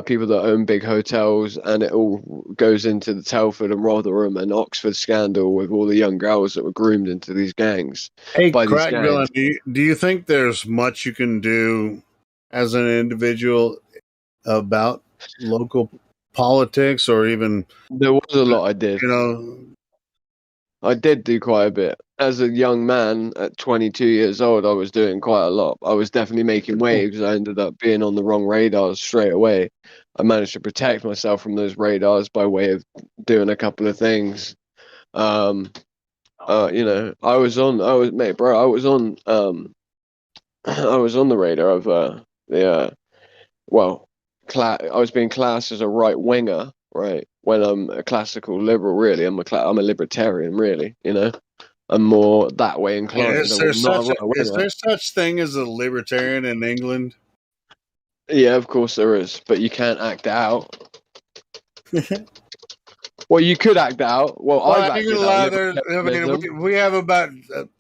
people that own big hotels, and it all goes into the Telford and Rotherham and Oxford scandal with all the young girls that were groomed into these gangs Hey, by these Crack gangs. Villain, do you think there's much you can do as an individual about local politics or even There was a lot I did. I did do quite a bit. As a young man at 22 years old, I was doing quite a lot. I was definitely making waves. I ended up being on the wrong radars straight away. I managed to protect myself from those radars by way of doing a couple of things. You know, I was on the radar of I was being classed as a right winger, right? When I'm a classical liberal, really. I'm a libertarian, really. You know, I'm more that way inclined. Is there I'm not a right is winger. there such thing as a libertarian in England? Yeah, of course there is, but you can't act out. Well, you could act out. Well, Well, I've I ain't acted gonna out lie. I mean, libertarianism. we have about.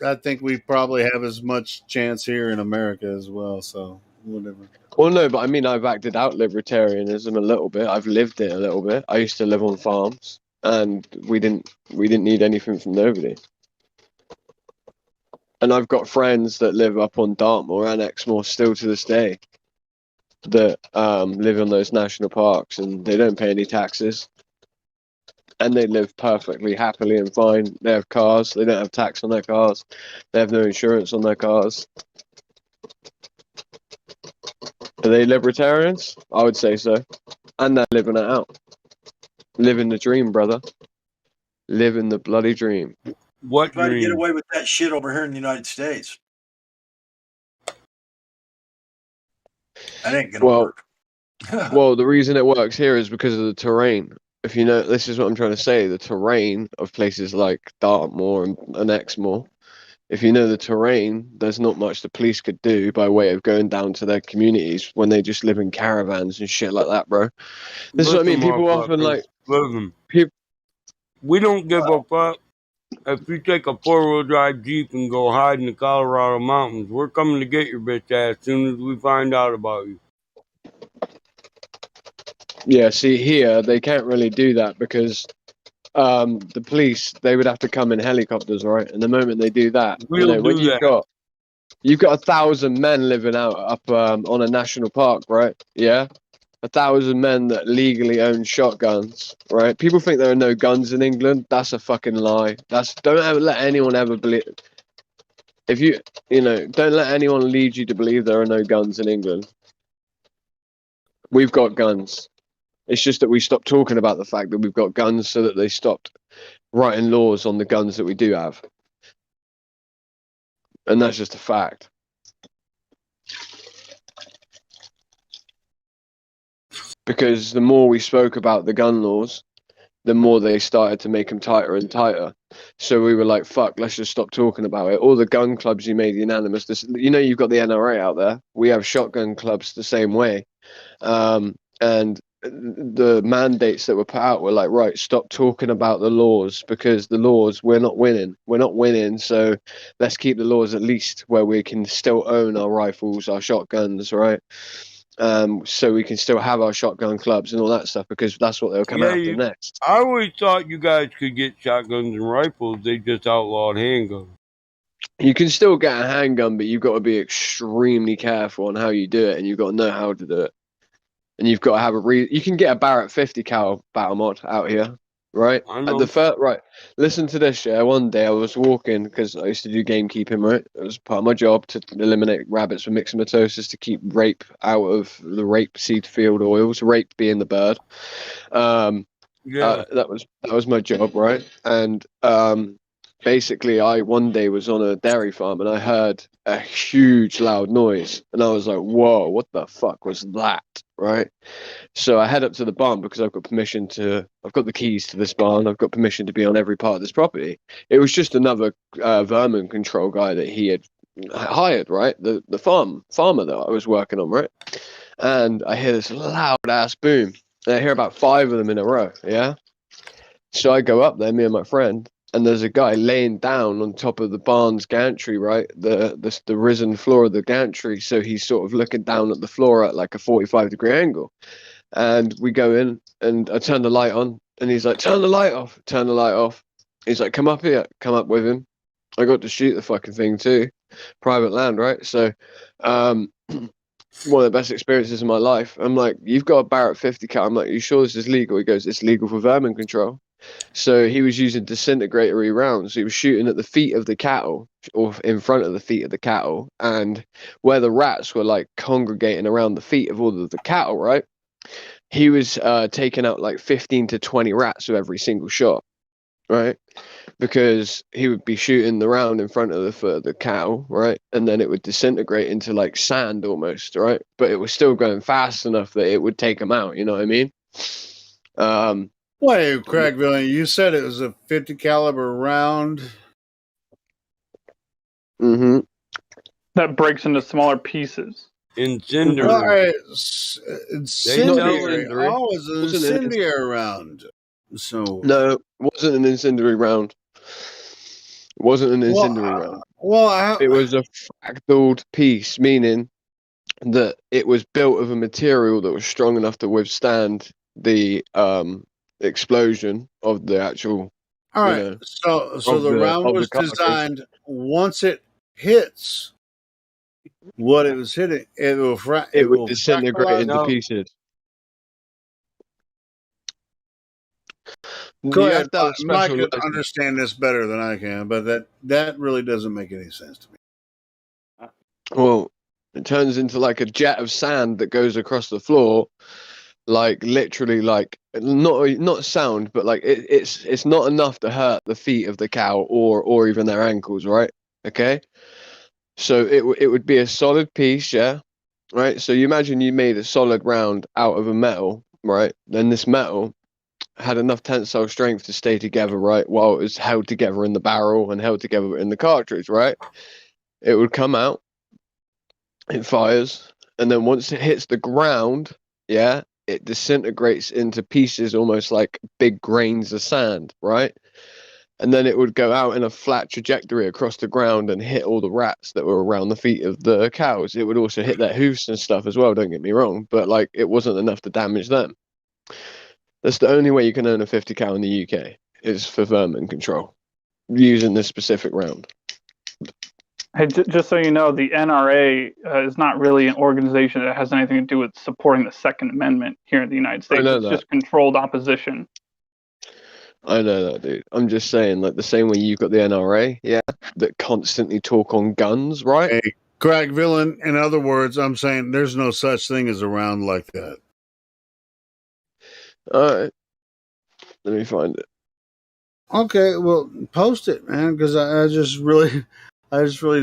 I think we probably have as much chance here in America as well. So whatever. Well, no, but I mean, I've acted out libertarianism a little bit. I've lived it a little bit. I used to live on farms, and we didn't need anything from nobody. And I've got friends that live up on Dartmoor and Exmoor still to this day that live in those national parks, and they don't pay any taxes, and they live perfectly happily and fine. They have cars. They don't have tax on their cars. They have no insurance on their cars. Are they libertarians? I would say so. And they're living it out. Living the dream, brother. Living the bloody dream. What Try to get dream? away with that shit over here in the United States. That ain't gonna work. Well, the reason it works here is because of the terrain. If you know, this is what I'm trying to say. The terrain of places like Dartmoor and Exmoor. If you know the terrain, there's not much the police could do by way of going down to their communities when they just live in caravans and shit like that, bro. This is what I mean. People often like. Listen, people, we don't give a fuck if you take a 4-wheel drive Jeep and go hide in the Colorado mountains. We're coming to get your bitch ass as soon as we find out about you. Yeah, see, here they can't really do that because the police, they would have to come in helicopters, right? And the moment they do that, you We'll know, when do that. you've got 1,000 men living out up on a national park, right? Yeah, 1,000 men that legally own shotguns, right? People think there are no guns in England. That's a fucking lie. Don't ever let anyone ever believe. If don't let anyone lead you to believe there are no guns in England. We've got guns. It's just that we stopped talking about the fact that we've got guns so that they stopped writing laws on the guns that we do have. And that's just a fact. Because the more we spoke about the gun laws, the more they started to make them tighter and tighter. So we were like, fuck, let's just stop talking about it. All the gun clubs you made unanimous. You've got the NRA out there. We have shotgun clubs the same way. And the mandates that were put out were like, right, stop talking about the laws because the laws, we're not winning. So let's keep the laws at least where we can still own our rifles, our shotguns, right? So we can still have our shotgun clubs and all that stuff because that's what they'll come after next. I always thought you guys could get shotguns and rifles. They just outlawed handguns. You can still get a handgun, but you've got to be extremely careful on how you do it, and you've got to know how to do it. And you've got to have you can get a Barrett 50 cal battle mod out here, right? I know. Right. Listen to this, yeah. One day I was walking because I used to do gamekeeping, right? It was part of my job to eliminate rabbits with myxomatosis to keep rape out of the rapeseed field oils. Rape being the bird. That was my job, right? And basically, I one day was on a dairy farm and I heard a huge loud noise, and I was like, "Whoa, what the fuck was that?" Right? So I head up to the barn because I've got the keys to this barn. I've got permission to be on every part of this property. It was just another vermin control guy that he had hired, right? The farmer that I was working on, right? And I hear this loud ass boom. And I hear about 5 of them in a row, yeah? So I go up there, me and my friend, and there's a guy laying down on top of the barn's gantry, right? The risen floor of the gantry. So he's sort of looking down at the floor at like a 45-degree angle. And we go in, and I turn the light on, and he's like, turn the light off. Turn the light off. He's like, come up here. Come up with him. I got to shoot the fucking thing too. Private land, right? So one of the best experiences of my life. I'm like, you've got a Barrett 50 cal. I'm like, you sure this is legal? He goes, it's legal for vermin control. So he was using disintegratory rounds. He was shooting at the feet of the cattle, or in front of the feet of the cattle, and where the rats were like congregating around the feet of all of the cattle, right? He was taking out like 15 to 20 rats with every single shot, right? Because he would be shooting the round in front of the foot of the cow, right? And then it would disintegrate into like sand almost, right? But it was still going fast enough that it would take him out, you know what I mean? Wait, Craigville, you said it was a 50 caliber round. Mm-hmm. That breaks into smaller pieces. Incendiary. All right, incendiary. Oh, it's an incendiary round. So no, it wasn't an incendiary round. It wasn't an incendiary round. It was a fractaled piece, meaning that it was built of a material that was strong enough to withstand the explosion of the actual. All right, so the round was designed. Once it hits what it was hitting, it will disintegrate into fractalize. pieces. Go You ahead, have to have a Mike special could understand this better than I can, but that really doesn't make any sense to me. Well, it turns into like a jet of sand that goes across the floor, like literally, like not sound, but like it's not enough to hurt the feet of the cow or even their ankles, right? Okay, so it would be a solid piece, yeah, right. So you imagine you made a solid round out of a metal, right? Then this metal had enough tensile strength to stay together, right, while it was held together in the barrel and held together in the cartridge, right? It would come out, it fires, and then once it hits the ground, yeah, it disintegrates into pieces almost like big grains of sand, right? And then it would go out in a flat trajectory across the ground and hit all the rats that were around the feet of the cows. It would also hit their hoofs and stuff as well, don't get me wrong, but like it wasn't enough to damage them. That's the only way you can own a 50 cal in the UK is for vermin control using this specific round. Hey, just so you know, the NRA is not really an organization that has anything to do with supporting the Second Amendment here in the United States. It's just controlled opposition. I know that, dude. I'm just saying, like the same way you've got the NRA, yeah, that constantly talk on guns, right? Hey, Craig Villain, in other words, I'm saying there's no such thing as a round like that. Alright. Let me find it. Okay, well, post it, man, because I just really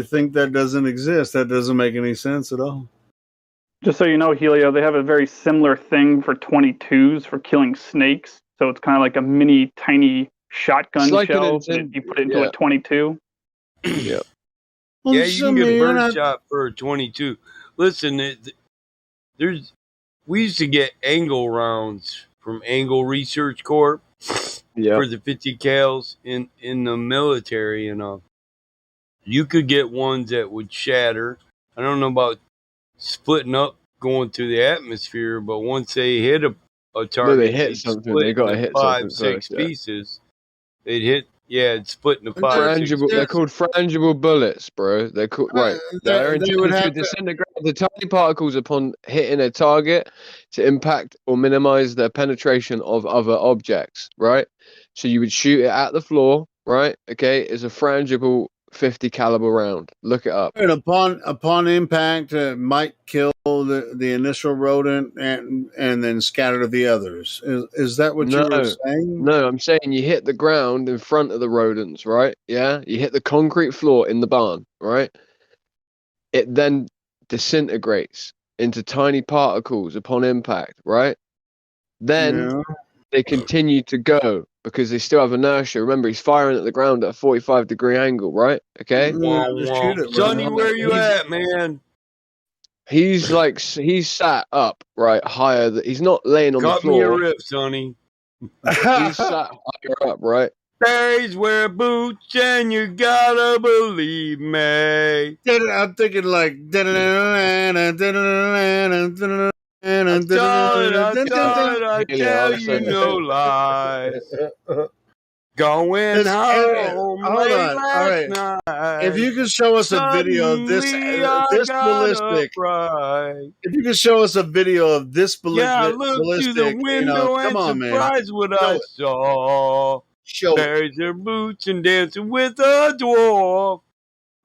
think that doesn't exist. That doesn't make any sense at all. Just so you know, Helio, they have a very similar thing for 22s for killing snakes. So it's kind of like a mini, tiny shotgun like shell that you put into a 22. Yeah. Yeah, you can get birdshot for a 22. Listen, we used to get angle rounds from Angle Research Corp for the 50 cals in the military, you know. You could get ones that would shatter. I don't know about splitting up going through the atmosphere, but once they hit a target, they hit something. They got to hit something 5-6 first, pieces. They'd hit, it'd split into 5-6. They're called frangible bullets, bro. They're called They're intended to disintegrate the tiny particles upon hitting a target to impact or minimize their penetration of other objects, right? So you would shoot it at the floor, right? Okay, it's a frangible 50 caliber round. Look it up. And upon impact, it might kill the initial rodent and then scatter the others. Is that what you were saying? No, I'm saying you hit the ground in front of the rodents, right? Yeah, you hit the concrete floor in the barn, right? It then disintegrates into tiny particles upon impact, right? Then they continue to go because they still have inertia. Remember, he's firing at the ground at a 45-degree angle, right? Okay. Sonny, where you at, man? He's sat up, right, higher. He's not laying on the Cut floor. me a rip, Sonny. He's sat higher up, right? Days wear boots and you gotta believe me. I'm thinking like. I tell you no lies. Going Hey, home hold late on. All last right. night. If you could show us a video of this Suddenly I this got ballistic, upright. if you could show us a video of this Yeah, I looked through the ballistic, window come and on, man. surprised what Show I it. saw. Show it. Berries their boots and dancing with a dwarf.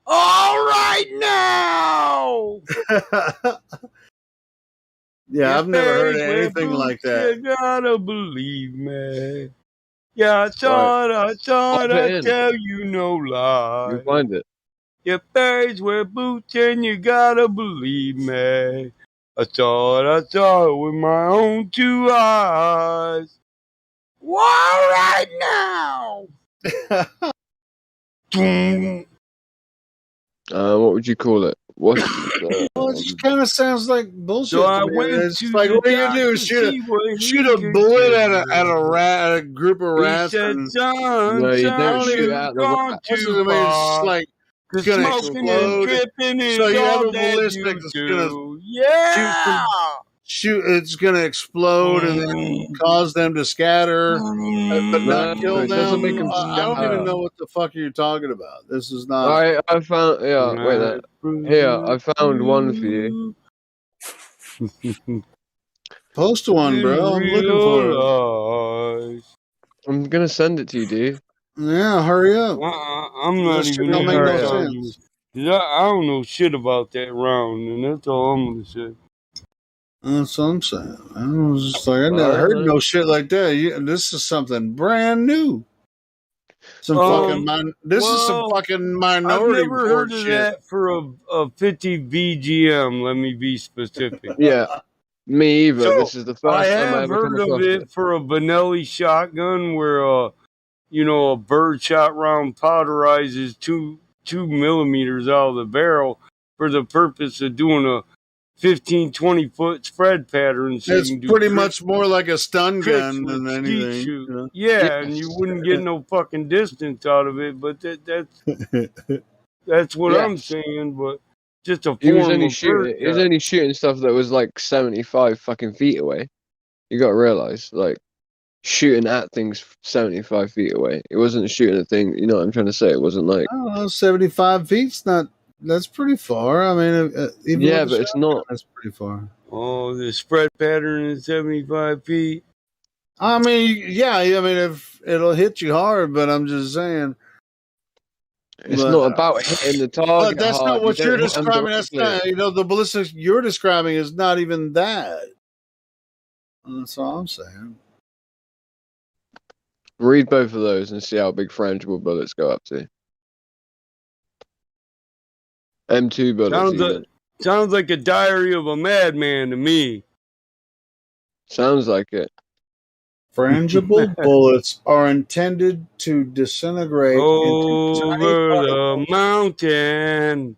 All right now. Yeah, I've never heard Berries wear anything like boots, that. you gotta believe me. Yeah, I Right. saw it, Type I it in. tell you no You lie. can find it. Your berries wear boots and you gotta believe me. I saw it with my own two eyes. All right now. What would you call it? What's Well, it just kind of sounds like bullshit So to I me. went It's to like, the what are you gonna doctor do? to see what Shoot he a could bullet give at me. a group of He rats? said, And son, No, you I don't don't shoot even. it you've at the gone rat. That's too what I mean. It's just far. like it's Cause gonna smoking and explode. tripping So is you have all a that ballistic you that's gonna do. shoot some Yeah. It's gonna explode and then cause them to scatter, but not No, kill it doesn't make them. them I don't even scatter. know what the fuck you're talking about. This is not. I found. Yeah, wait there. Here, I found one for you. Post one, bro. I'm looking for it. Realize. I'm gonna send it to you, dude. Yeah, hurry up. I'm not This shit even don't make in no that Hurry up. argument. sense. 'Cause I don't know shit about that round, and that's all I'm gonna say. That's what I'm saying. I was just like, I I never don't heard know. no shit like that. This is something brand new. This is some Well, fucking I've minority never report heard of shit. that for a 50 VGM. Let me be specific. Yeah, me either. So This is the I first time I have ever come heard of across it. it for a Benelli shotgun, where a birdshot round powderizes 2 millimeters out of the barrel for the purpose of doing a 15-20 foot spread pattern, so It's you can do pretty much more like a stun tricks gun with than skeet anything. shoot. You know? Yeah, and you wouldn't get no fucking distance out of it, but that's what I'm Yes, saying. But just a he was form only of shooting. He was birdshot. only shooting stuff that was like 75 fucking feet away. You gotta realize, like, shooting at things 75 feet away. It wasn't shooting a thing. You know what I'm trying to say? It wasn't like. I don't know, 75 feet's not. That's pretty far. I mean, even Yeah, with the but it's shotgun, not. that's pretty far. Oh, the spread pattern is 75 feet. I mean, yeah. I mean, if it'll hit you hard, but I'm just saying. It's But, not about hitting the target that's hard. not You what you're don't hit them describing. That's directly. not. The ballistics you're describing is not even that. That's all I'm saying. Read both of those and see how big frangible bullets go up to. M2 bullets. Sounds like a diary of a madman to me. Sounds like it. Frangible bullets are intended to disintegrate over the mountain,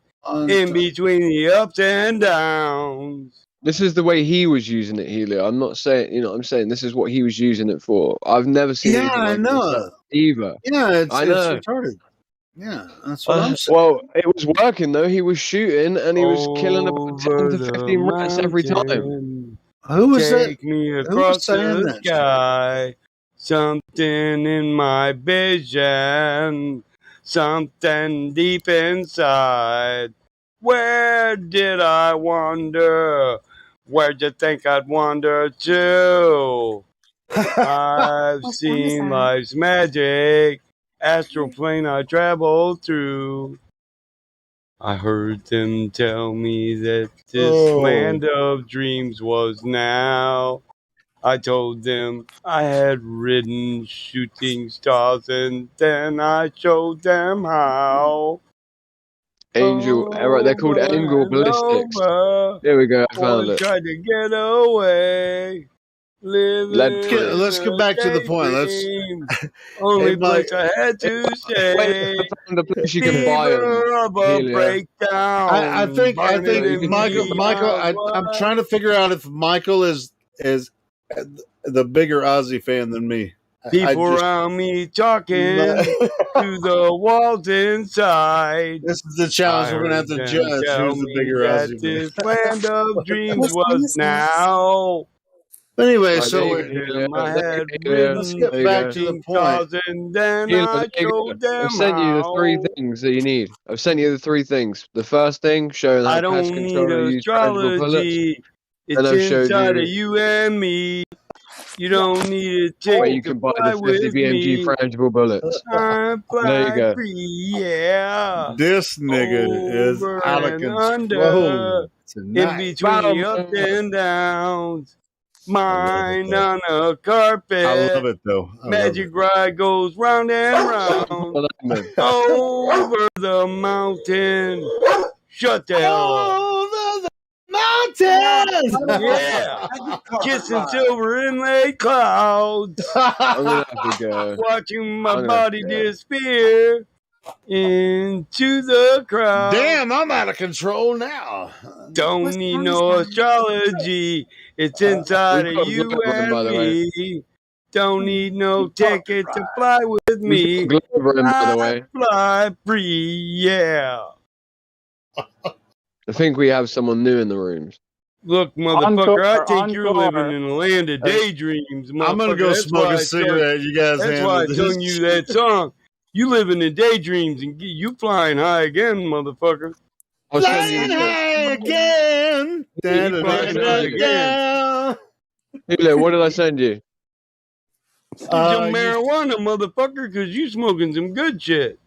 in between the ups and downs. This is the way he was using it, Helio. I'm not saying, you know what I'm saying? This is what he was using it for. I've never seen anything like this either. Yeah, it's I know. retarded. Yeah, that's what I'm saying. Well, it was working though. He was shooting and he was killing about 10 to 15 rats every time. Who was that? Take me Who was across saying the that? sky. Something in my vision. Something deep inside. Where did I wander? Where'd you think I'd wander to? I've seen life's magic. Astral plane I traveled through. I heard them tell me that this land of dreams was now. I told them I had ridden shooting stars, and then I showed them how. Angel, right, they're called Over angle and ballistics. over, There we go, I boys found it. tried to get away. Living Lead-free. Let's get back to the point. daydream. Only place I had to stay. I found a place you can buy them. Fever of a breakdown. I think burning Michael. in Michael, my I'm trying to figure out if Michael is the bigger Ozzy fan than me. People around me talking to the walls inside. This is the challenge we're gonna have to judge. Tell Who's the me bigger that Ozzy fan? this land of dreams was now. But anyway, Right, so there you we're, go, Him I there had you go, let's ridden get there you back go. to the 15 point. cars, and then Healer, I there you go. showed I've them sent you the three how. things that you need. I've sent you the three things. The first thing, showing I how pest don't need controller use frangible bullets. astrology. Then It's I've showed inside of you you and me. You don't need a where ticket you to can buy fly the 50 with BMG me. frangible bullets. I There you fly go. free, yeah. This nigga is Over out of and control under, in tonight. between the ups and downs. Mine on a I carpet. love it though. I love Magic it. ride goes round and round. Over the mountain. Shut the hell up. Over the mountains. Yeah. Kissing silver inlaid clouds. I'm gonna have to go. Watching my I'm gonna have body to go. disappear into the crowd. Damn, I'm out of control now. Don't need no astrology. It's inside We've of got you Glover in, and by the way. me. Don't need no ticket to fly with We've me. got Glover in, by the I way. fly free, yeah. I think we have someone new in the rooms. Look, motherfucker, I Encore, think you're living encore. in a land of daydreams, motherfucker. I'm gonna go That's smoke why a I sung- cigarette. You guys That's handle why I this. sung you that song. You living in daydreams and you flying high again, motherfucker. I'll send Flying you. high again. He flying high again. Hilo, what did I send you? Some You marijuana, motherfucker, because you smoking some good shit.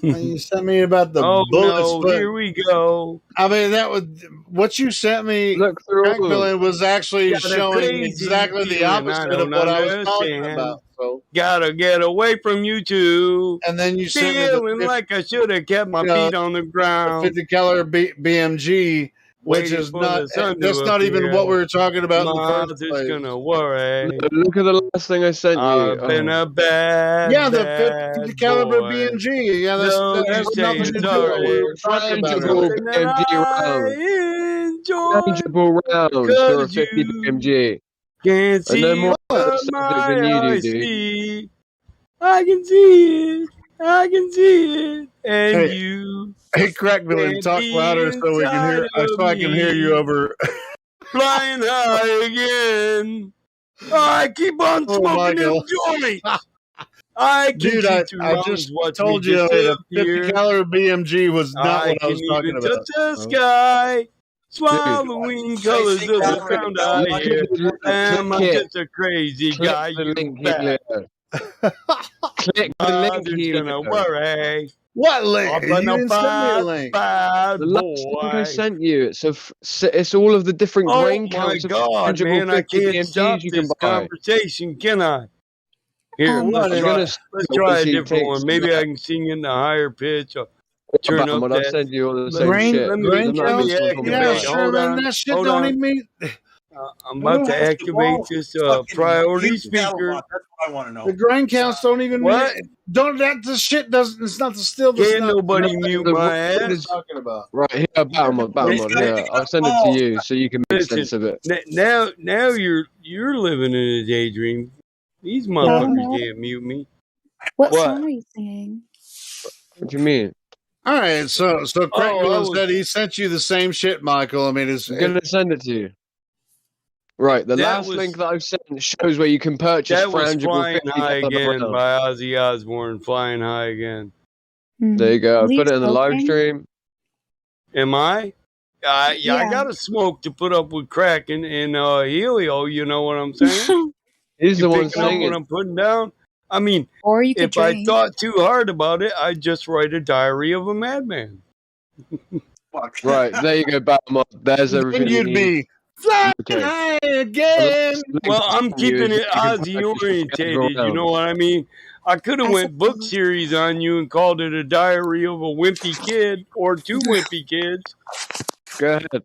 you sent me about the Oh bullets, no, but here we go. I mean that was what you sent me. Look through Crack all of them. Villain was actually Got a showing crazy exactly the feeling I opposite of don't what I was talking understand. about. So, Gotta get away from you two. and then you sent me Feeling the like I should have kept my you know, feet on the ground. 50 caliber BMG, which Waiting is for not the sun that's to not even appear. what we were talking about in the Mars first is place. gonna worry. Look at the last thing I sent you. I've been a bad, Yeah, the bad 50 caliber boy. BMG. Yeah, Though that you has say nothing it's to do with what we sorry, were talking about Frangible earlier. something that BMG I rounds. enjoy. Frangible rounds for a 50 BMG. Can't I know see more about what the subject my than you do, eyes dude. see. I can see it. I can see it. And Hey, you hey, Crack Villain, can't talk be louder so we can hear. inside of So I can hear you me. over. Flying high again. I keep on Oh, smoking them Michael. joints. I can Dude, shoot two I rounds. just Watch told me you that a 50 disappear. caliber BMG was not I what I can was talking even about. touch the sky. Dude, Swallowing colors of the look at sound I look hear. at the Am I click it. just a crazy Click guy, the you link, bet? Helio. Click the link, Mother's gonna Helio. worry. What link? I've You been a didn't send me a bad, link. bad The last link I boy. sent you. It's all of the different Oh grain my counts of God, tangible man! I 50 can't BMGs stop you can this buy. conversation, can I? Here, What I'm is gonna let's stop try a once he different takes one. Maybe I can sing in the higher pitch. Or turn about up what I've that. sent you all the Let same me shit. let me Grain I'm not let even me counts? talking Yeah, about activate. it. sure, Hold man. on, That shit hold don't on. even mean. I'm about to Who has the activate balls this to fucking priority use that a speaker. lot? That's what I want to know. The grain counts don't even What? don't that the shit doesn't. It's not the still. It's Can't not. nobody No, mute the my word What are you ass. is talking about? right here. Battlemod here. I'll send it to you so you can make Listen, sense of it. now you're living in a daydream. These motherfuckers can't mute me. What What? song are you singing? What do you mean? All right, so Crack Oh, I Villain was. said he sent you the same shit, Michael. I mean, I'm gonna send it to you. Right, the That last was link that I've sent shows where you can purchase that was frangible Flying 50 High caliber Again rounds. by Ozzy Osbourne. Flying High Again. There you go. I Are you put it in the live smoking? stream. Am I? Yeah, I Yeah. gotta smoke to put up with crack and Helio. You know what I'm saying? He's You the one picking up what singing. I'm putting down? I mean, Or you could if I drink. thought too hard about it, I'd just write a diary of a madman. Right, there you go, Battlemod. There's then everything you you'd need. be flying Okay. high The again. last link Well, I I'm sent you keeping is it where you can Ozzy purchase frangible orientated. You know rounds. what I mean? I could have I went book suppose. series on you and called it a diary of a wimpy kid or two wimpy kids. Go ahead.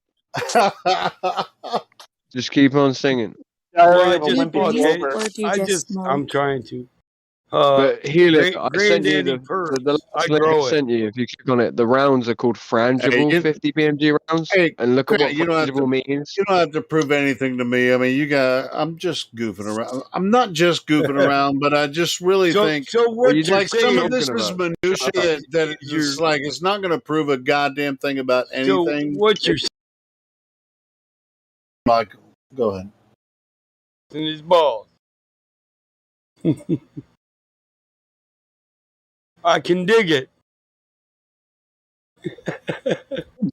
Just keep on singing. Well, I of a just wimpy fuck Music, it. clover. or do you just smoke? I'm trying to. But Helio, I sent you Granddaddy the Perks. I last link I grow it. sent you. If you click on it, the rounds are called Hey, frangible 50 BMG rounds. hey, And look at Craig, what you don't have frangible to. means. You don't have to prove anything to me. I mean, I'm just goofing around. I'm not just goofing around, but I just really think So Well, what you you're do like some of saying this talking is about. minutia Shut up. that is it's like it's not going to prove a goddamn thing about so anything. what you're Michael, go ahead. and his balls. I can dig it.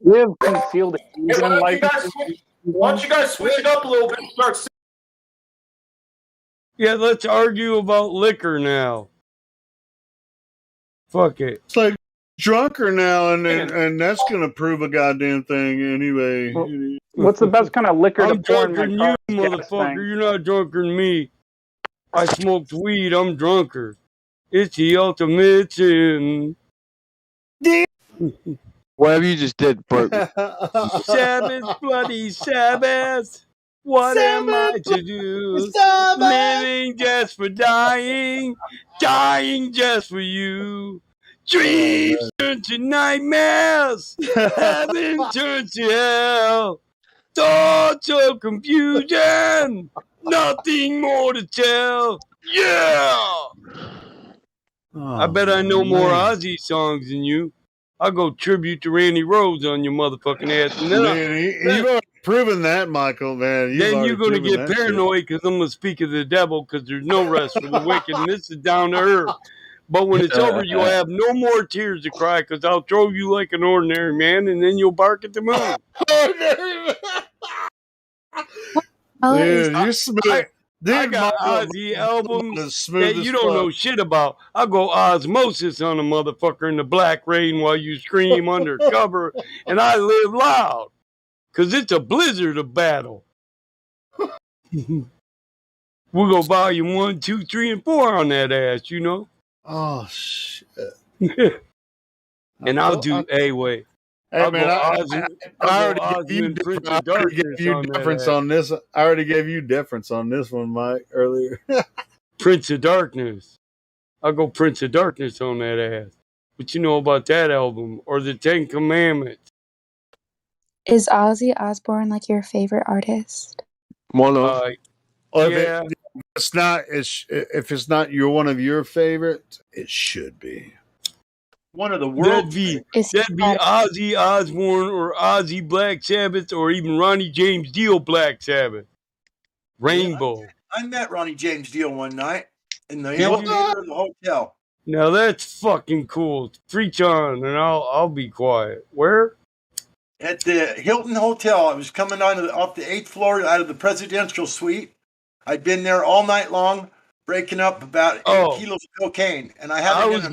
Give concealed Hey, agent licenses. why don't you guys switch it up a little bit and start singing? Yeah, let's argue about liquor now. Fuck it. It's like drunker now, and that's gonna prove a goddamn thing anyway. What's the best kind of liquor to I'm pour in drunker my than car? you, motherfucker. You're not drunker than me. I smoked weed. I'm drunker. It's the ultimate sin. Whatever you just did broke me. Sabbath, bloody Sabbath. What am I to do? Sabbath. Living just for dying, dying just for you. Dreams turn to nightmares, heaven turns to hell. Thoughts of confusion, nothing more to tell. Yeah! I bet I know more Ozzy songs than you. I'll go tribute to Randy Rhoads on your motherfucking ass. And then You've already proven that, Michael, man. then you're going to get paranoid because I'm going to speak of the devil because there's no rest for the wicked. And this is down to earth. But when it's over, you'll have no more tears to cry because I'll throw you like an ordinary man and then you'll bark at the moon. Dude, you're smooth. I got Ozzy albums that you don't know shit about. I'll go osmosis on a motherfucker in the black rain while you scream undercover, and I live loud. Because it's a blizzard of battle. We'll go volume 1, 2, 3, and 4 on that ass, you know? Oh, shit. And I'll do A-Way. Hey, man, I already gave you difference on this. I already gave you difference on this one, Mike, earlier. Prince of Darkness. I'll go Prince of Darkness on that ass. What you know about that album? Or the 10 Commandments? Is Ozzy Osbourne like your favorite artist? One of. Yeah. If it's not one of your favorites, it should be. One of the world's that'd be Ozzy Osbourne or Ozzy Black Sabbath or even Ronnie James Dio Black Sabbath. Rainbow. I met Ronnie James Dio one night in the elevator of the hotel. Now that's fucking cool. Preach on, and I'll be quiet. Where? At the Hilton Hotel. I was coming off the 8th floor out of the presidential suite. I'd been there all night long, breaking up about 8 kilos of cocaine, and I was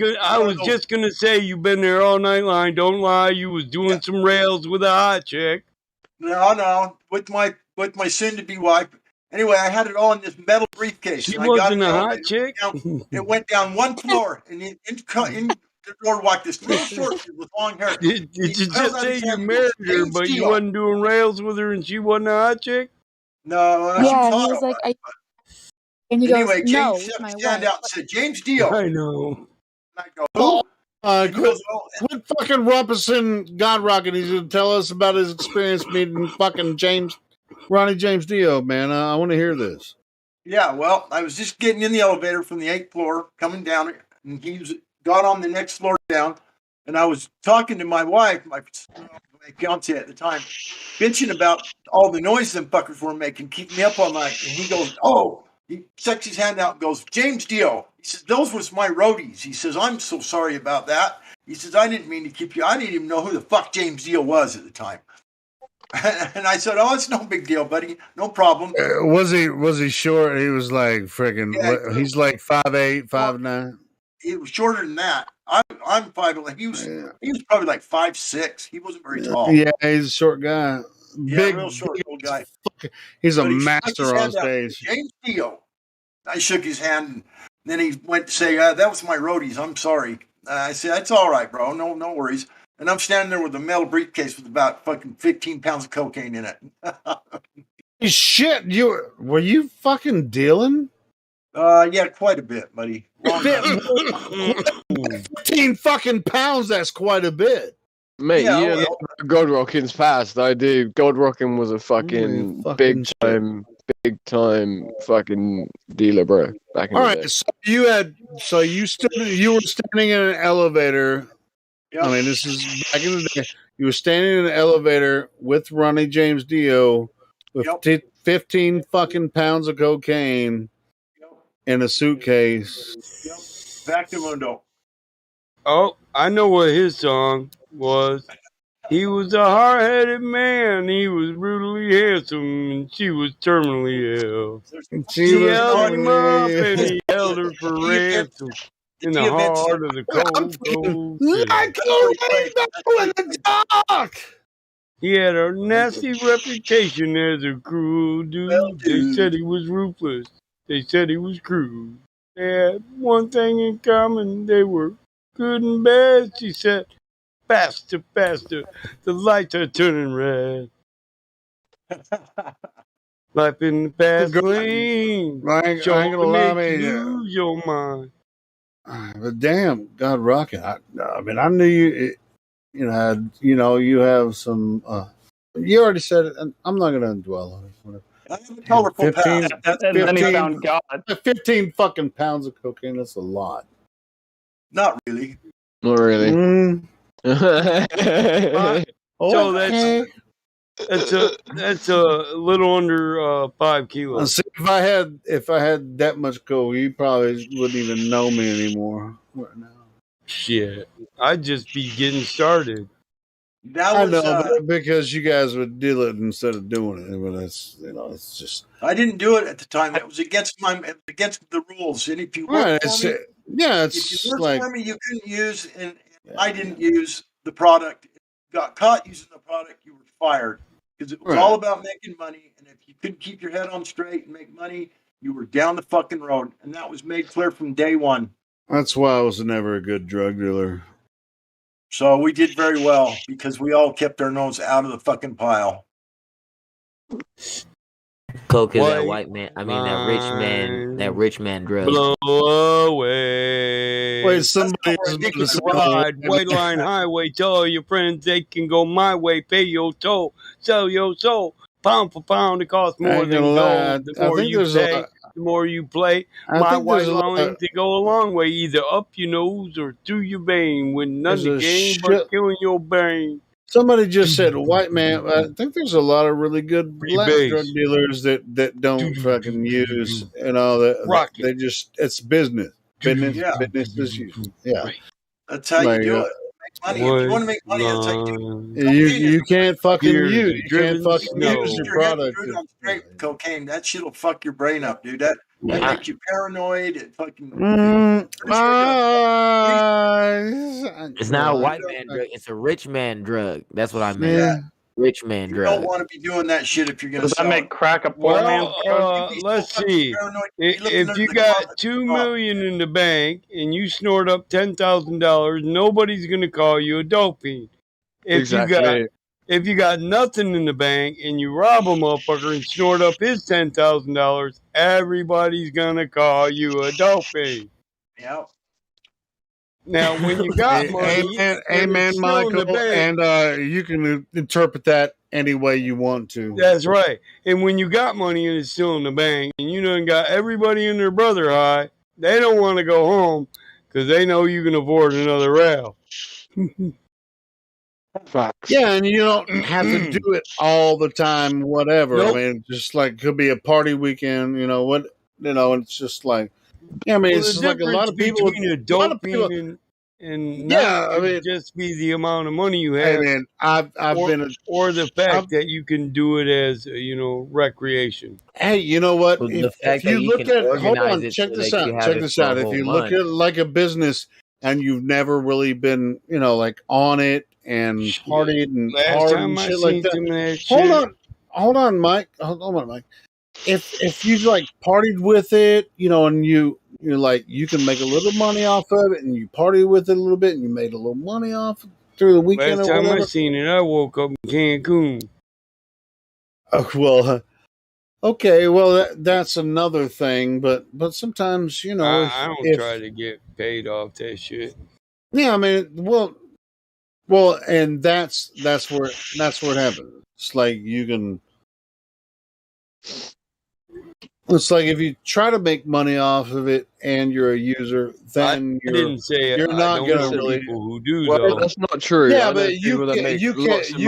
just gonna say you've been there all night long. Don't lie. You was doing some rails with a hot chick. No, with my soon-to-be wife. Anyway, I had it all in this metal briefcase. She and wasn't a hot chick. It went down one floor, and in the door walked this little short kid with long hair. Did you just say you married her, but you wasn't doing rails with her, and she wasn't a hot chick? No, Yeah, and he was like, and he anyway, goes, no, James with my stand wife. out and said, James Dio. I know. And I go, who? Quit fucking rumpusing God Rocket. He's going to tell us about his experience meeting fucking Ronnie James Dio, man. I want to hear this. Yeah, well, I was just getting in the elevator from the 8th floor, coming down, and got on the next floor down, and I was talking to my wife, my fiance at the time, bitching about all the noise them fuckers were making, keeping me up all night. And he goes, he sticks his hand out and goes, James Dio. He says, those was my roadies. He says, I'm so sorry about that. He says, I didn't mean to keep you. I didn't even know who the fuck James Dio was at the time. And I said, it's no big deal, buddy. No problem. Was he short? He was like freaking, he's like 5'8", 5'9". He was shorter than that. I'm 5'11". He was probably like 5'6". He wasn't very tall. Yeah, he's a short guy. Yeah, real short old guy. He's a master on stage. James Dio. I shook his hand, and then he went to say, that was my roadies. I'm sorry. I said, that's all right, bro. No worries. And I'm standing there with a metal briefcase with about fucking 15 pounds of cocaine in it. Shit, were you fucking dealing? Yeah, quite a bit, buddy. 15 fucking pounds, that's quite a bit. Mate, you don't know God Rocking's past. I do. God Rocking was a fucking big time fucking dealer, bro. Back in the day. So you were standing in an elevator. Yep. I mean, this is back in the day. You were standing in an elevator with Ronnie James Dio with 15 fucking pounds of cocaine in a suitcase. Yep. Vacuumundo. Oh, I know what his song was. He was a hard-headed man. He was brutally handsome, and she was terminally ill. She He was held him up, terminally and ill. he held her for ransom in the events- heart of the cold, cold city. Like a rainbow in the dark. He had a nasty reputation as a cruel dude. They said he was ruthless. They said he was cruel. They had one thing in common. They were good and bad, she said. Faster, faster. The lights are turning red. Life in the fast lane. I ain't Sure gonna lie, make you lose your mind. But damn, God Rocket. I mean, I knew you. You had, you have some. You already said it, and I'm not gonna dwell on it. Whatever. I have a colorful 15, past. And then he found God. 15 fucking pounds of cocaine. That's a lot. Not really. Not really. So that's a little under 5 kilos. See, if I had that much coke, you probably wouldn't even know me anymore. Right now. Shit, I'd just be getting started. That I was, know, because you guys would do it instead of doing it. But it's it's just. I didn't do it at the time. That was against the rules. And if you worked for me, if you worked for me, you couldn't use, and I didn't use the product. If you got caught using the product, you were fired because it was all about making money. And if you couldn't keep your head on straight and make money, you were down the fucking road. And that was made clear from day one. That's why I was never a good drug dealer. So we did very well because we all kept our nose out of the fucking pile. Coke is that white man. I mean that rich man. That rich man drug. Blow away. Wait, somebody ride white line highway. Tell all your friends they can go my way. Pay your toll. Sell your soul. Pound for pound, it costs more than gold. The more you pay, the more you play. My white line to go a long way, either up your nose or through your vein, with none to gain but killing your brain. Somebody just said white man. I think there's a lot of really good black drug dealers that don't fucking use, that they just, it's business as usual. Yeah, that's how you do it. Make money. If you want to make money, that's how you do it. You can't fucking use. You can't fucking use your product. On straight with cocaine, that shit'll fuck your brain up, dude. That makes you paranoid. It fucking. It's not a white man drug. It's a rich man drug. That's what I meant. Yeah. Rich man You drug. don't want to be doing that shit if you're going to. Does that make crack a poor man's drug? Let's see. If you got $2 million in the bank and you snort up $10,000, nobody's gonna call you a dope fiend. If you got nothing in the bank and you rob a motherfucker and snort up his $10,000, everybody's gonna call you a dope fiend. Yep. Now, when you got money, amen, Michael, and you can interpret that any way you want to. That's right. And when you got money and it's still in the bank, and you done got everybody and their brother high, they don't want to go home because they know you can afford another rail. Yeah, and you don't have to do it all the time. Whatever. Nope. I mean, just like could be a party weekend. It's just like. Yeah, I mean, it's like a lot of people. Between a dope fiend and just be the amount of money you have. Hey man, I've been or the fact that you can do it as recreation. Hey, you know what? Well, if you look at hold on, check this out. Check this out. If you look at it like a business and you've never really been, like on it and partied and hard and shit like that. Hold on, Mike. Hold on, Mike. If you like partied with it, and you're like you can make a little money off of it, and you party with it a little bit, and you made a little money off through the weekend. Last or time whatever. I seen it, I woke up in Cancun. Oh, well, okay, well that's another thing, but sometimes I don't try to get paid off that shit. Yeah, I mean, well, and that's where it happens. It's like you can. It's like if you try to make money off of it and you're a user, then you're not going to really. Who do, though. That's not true. Yeah, but you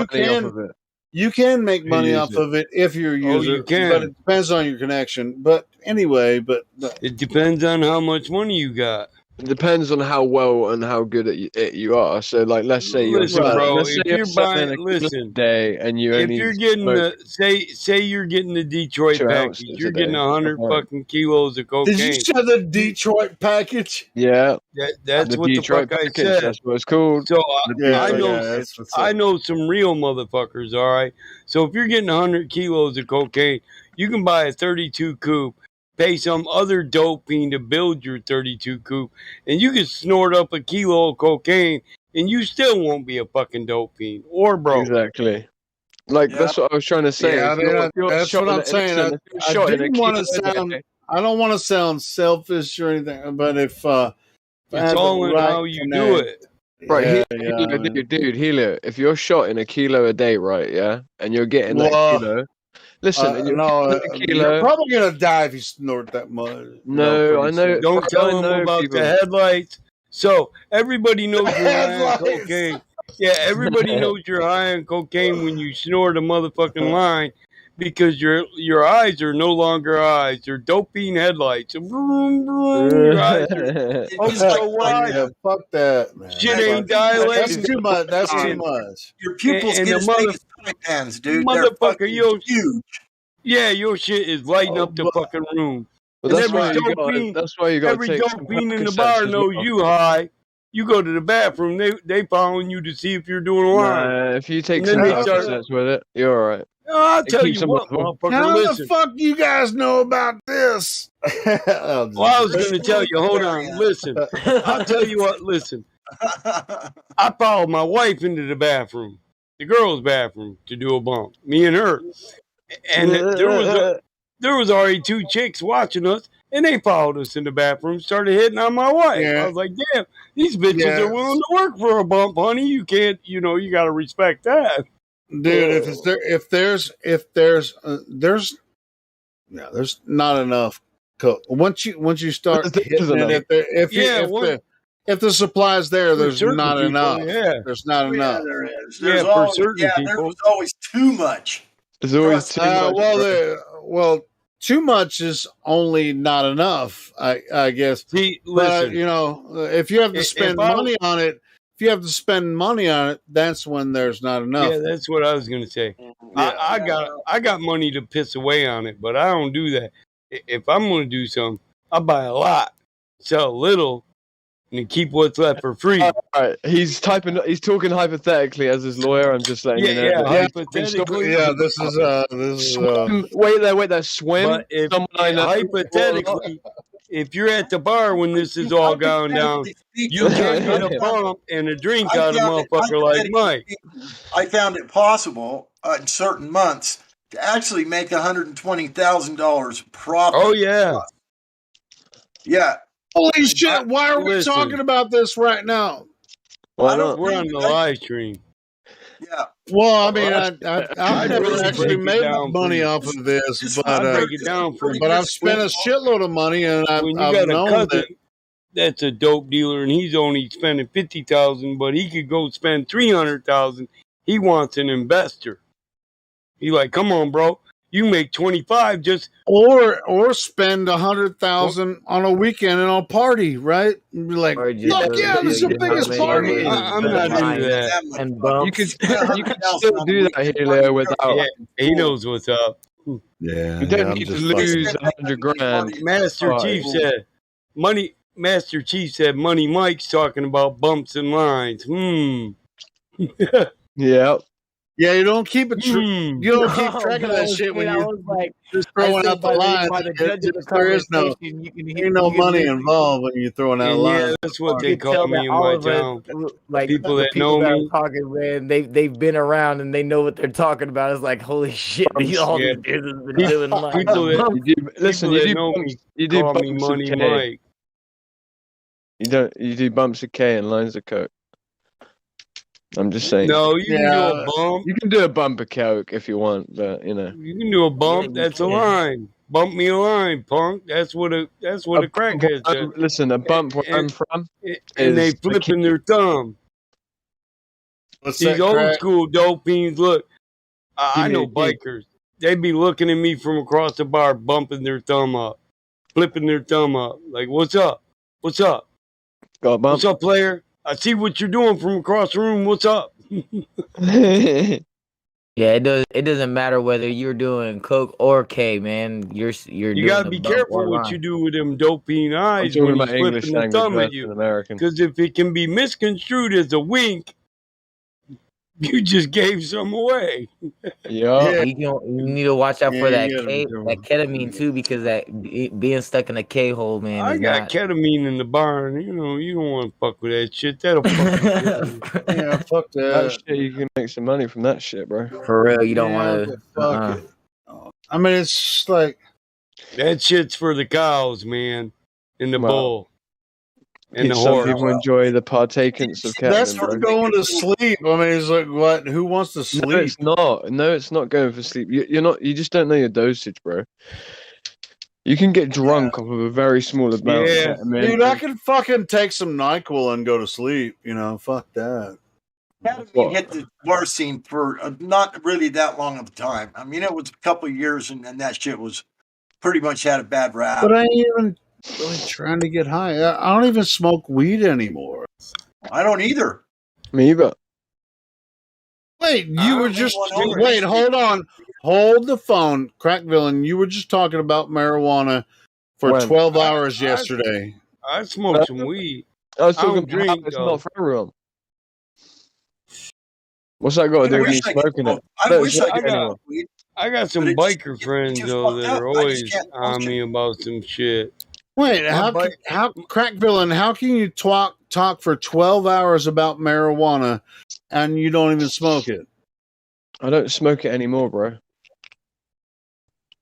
can You can make money use off it. of it if you're a Oh, user, you can. but it depends on your connection. But anyway, but It depends on how much money you got. It depends on how well and how good at it you are. So, like, let's say you're Listen, selling, bro. let's say If you're you're selling buying, a kilo a listen. day, and you If only you're getting smoke the say you're getting the Detroit 2 package, ounces you're a getting day. 100 Alright. fucking kilos of did you cocaine. say the Detroit package? Yeah, That's the what the Detroit fuck I package. said. That's what it's called. So The Yeah, Detroit that's what's I up. know some real motherfuckers. All right. So if you're getting 100 kilos of cocaine, you can buy a 32 coupe, pay some other dope fiend to build your 32 coupe, and you can snort up a kilo of cocaine, and you still won't be a fucking dope fiend or broke. Exactly. Like Yeah. that's what I was trying to say. Yeah, I mean, If you're that's shot what in I'm a, saying. listen, if you're I shot in a didn't want kilo to a sound. day, I don't want to sound selfish or anything, but if I It's had the all in right how you do connect, it. right? yeah, Helo, man. dude, Helo. If you're shot in a kilo a day, right? Yeah, and you're getting that Well, kilo. Listen, and you're no, getting that you're kilo. probably gonna die if you snort that much. No, I Pretty know, soon. Don't bro. I tell them know about the people. headlights. So everybody knows you're high on Headlights. cocaine. Yeah, everybody knows you're high on cocaine when you snort a motherfucking line because your eyes are no longer eyes. They're doping headlights. Vroom, vroom, your eyes are It's Okay, like so wide. yeah, fuck that, man. Shit ain't That's dilating. too much. That's too And, much. your pupils and get the as big as pie pans, dude. They're motherfucker, fucking huge. your shit is lighting Oh, up the but fucking room. But And that's why you got. That's why you got to every take dope some fiend in the Percocets bar as knows well. you high. You go to the bathroom, they following you to see if you're doing a line. Nah, if you take And some then they start. Percocets with it, you're all right. I'll It tell keeps you them what, level. motherfucker. how the Listen. fuck you guys know about this? Well, I was going to tell you. Hold on. Listen. I'll tell you what. Listen. I followed my wife into the bathroom, the girls' bathroom, to do a bump. Me and her, and there was already 2 chicks watching us, and they followed us in the bathroom, started hitting on my wife. Yeah. I was like, damn, these bitches Yeah. are willing to work for a bump, honey. You can't, you got to respect that. Dude, there's not enough coke. Once you start hitting it, if the supply's there, there's not enough. There's not enough. There is. There's always too much. There's always too much. Well, too much is only not enough. I guess. See, but listen, if you have to spend money on it. If you have to spend money on it, that's when there's not enough. Yeah, that's what I was gonna say. I got money to piss away on it, but I don't do that. If I'm gonna do something, I buy a lot, sell a little, and keep what's left for free. All right. He's talking hypothetically as his lawyer. I'm just letting you know. Yeah, hypothetically. Yeah, this is wait there. Swim. But if Someone I know. hypothetically, if you're at the bar when this is all going down, you can get a bump and a drink out of a motherfucker like Mike. I found it possible in certain months to actually make $120,000 profit. Oh yeah, yeah. Holy shit! Why are we talking about this right now? Why not? We're on the live stream. Yeah. Well, I mean, I've never really actually break it made down money for you. off of this, but break it down for you. But I've spent a shitload of money, and I've When you got a known cousin that. that's a dope dealer and he's only spending $50,000, but he could go spend $300,000. He wants an investor. He like, come on, bro, you make 25 just Or spend 100,000 on a weekend and a party, right? And be like, fuck yeah, this is the biggest party. I'm not into that. And bumps. You could still do that here without. Yeah, he knows what's up. Yeah, You don't need to lose 100 grand. Master Chief said, money. Master Chief said, Money Mike's talking about bumps and lines. Yeah. Yeah, you don't keep it. You don't keep track of that shit when you're just throwing out the line. There is no money involved when you're throwing out lines. Yeah, that's what they call me in my town. Like people the that people know that me. are talking, man, they've been around and they know what they're talking about. It's like, holy shit, all Yeah. these dudes have been doing. People that, Listen, people you that do know bumps, me you do call me bumps of Money K. Mike. You do bumps of K and lines of coke. I'm just saying. No, you can do a bump. You can do a bump of coke if you want, but You can do a bump. That's a line. Bump me a line, punk. That's what a crackhead says. Listen, a bump where I'm from, and they flipping their thumb. What's These that old crack? school dope fiends, look, I know bikers. They'd be looking at me from across the bar, bumping their thumb up, flipping their thumb up, like, "What's up? What's up? What's up, player? I see what you're doing from across the room. What's up?" Yeah, it doesn't matter whether you're doing coke or K, man. You're You doing gotta the be bump careful or what line. you do with them dopey eyes talking when he's about English flipping the language thumb at versus you. American. Because if it can be misconstrued as a wink, you just gave some away. Yeah. You need to watch out Yeah, for you that gotta be ketamine too, because being stuck in a K hole, man, I is got not. ketamine in the barn. You know, you don't want to fuck with that shit. That'll fuck you. Yeah, fuck That that. shit, you can make some money from that shit, bro. For real, you don't Yeah, want but to. fuck it. I mean, it's just like That shit's for the cows, man, and the Well, bull, and the some horse. people enjoy the partakings of that's ketamine, for bro. going to sleep. I mean, it's like what? Who wants to No, sleep? it's not. No, it's not going for sleep. You're not. You just don't know your dosage, bro. You can get drunk off of a very small amount of Yeah, ketamine. dude, I can fucking take some NyQuil and go to sleep. You know, fuck that. Ketamine hit the bar scene for not really that long of a time. I mean, it was a couple of years, and then that shit was pretty much had a bad rap. But I ain't even really trying to get high. I don't even smoke weed anymore. I don't either. Me either. Wait, you were just wait. Hold on. Hold the phone, crack villain. You were just talking about marijuana for When? 12 hours yesterday. I smoked some weed. I was I talking don't about how drink it's though. not for everyone. What's that got to do with me smoking it? I wish I I could got, smoke weed. I got some but it just- biker friends too though fucked that up. are I just always can't on function. me about some shit. Wait, My how crack villain? How can you talk for 12 hours about marijuana and you don't even smoke it? I don't smoke it anymore, bro.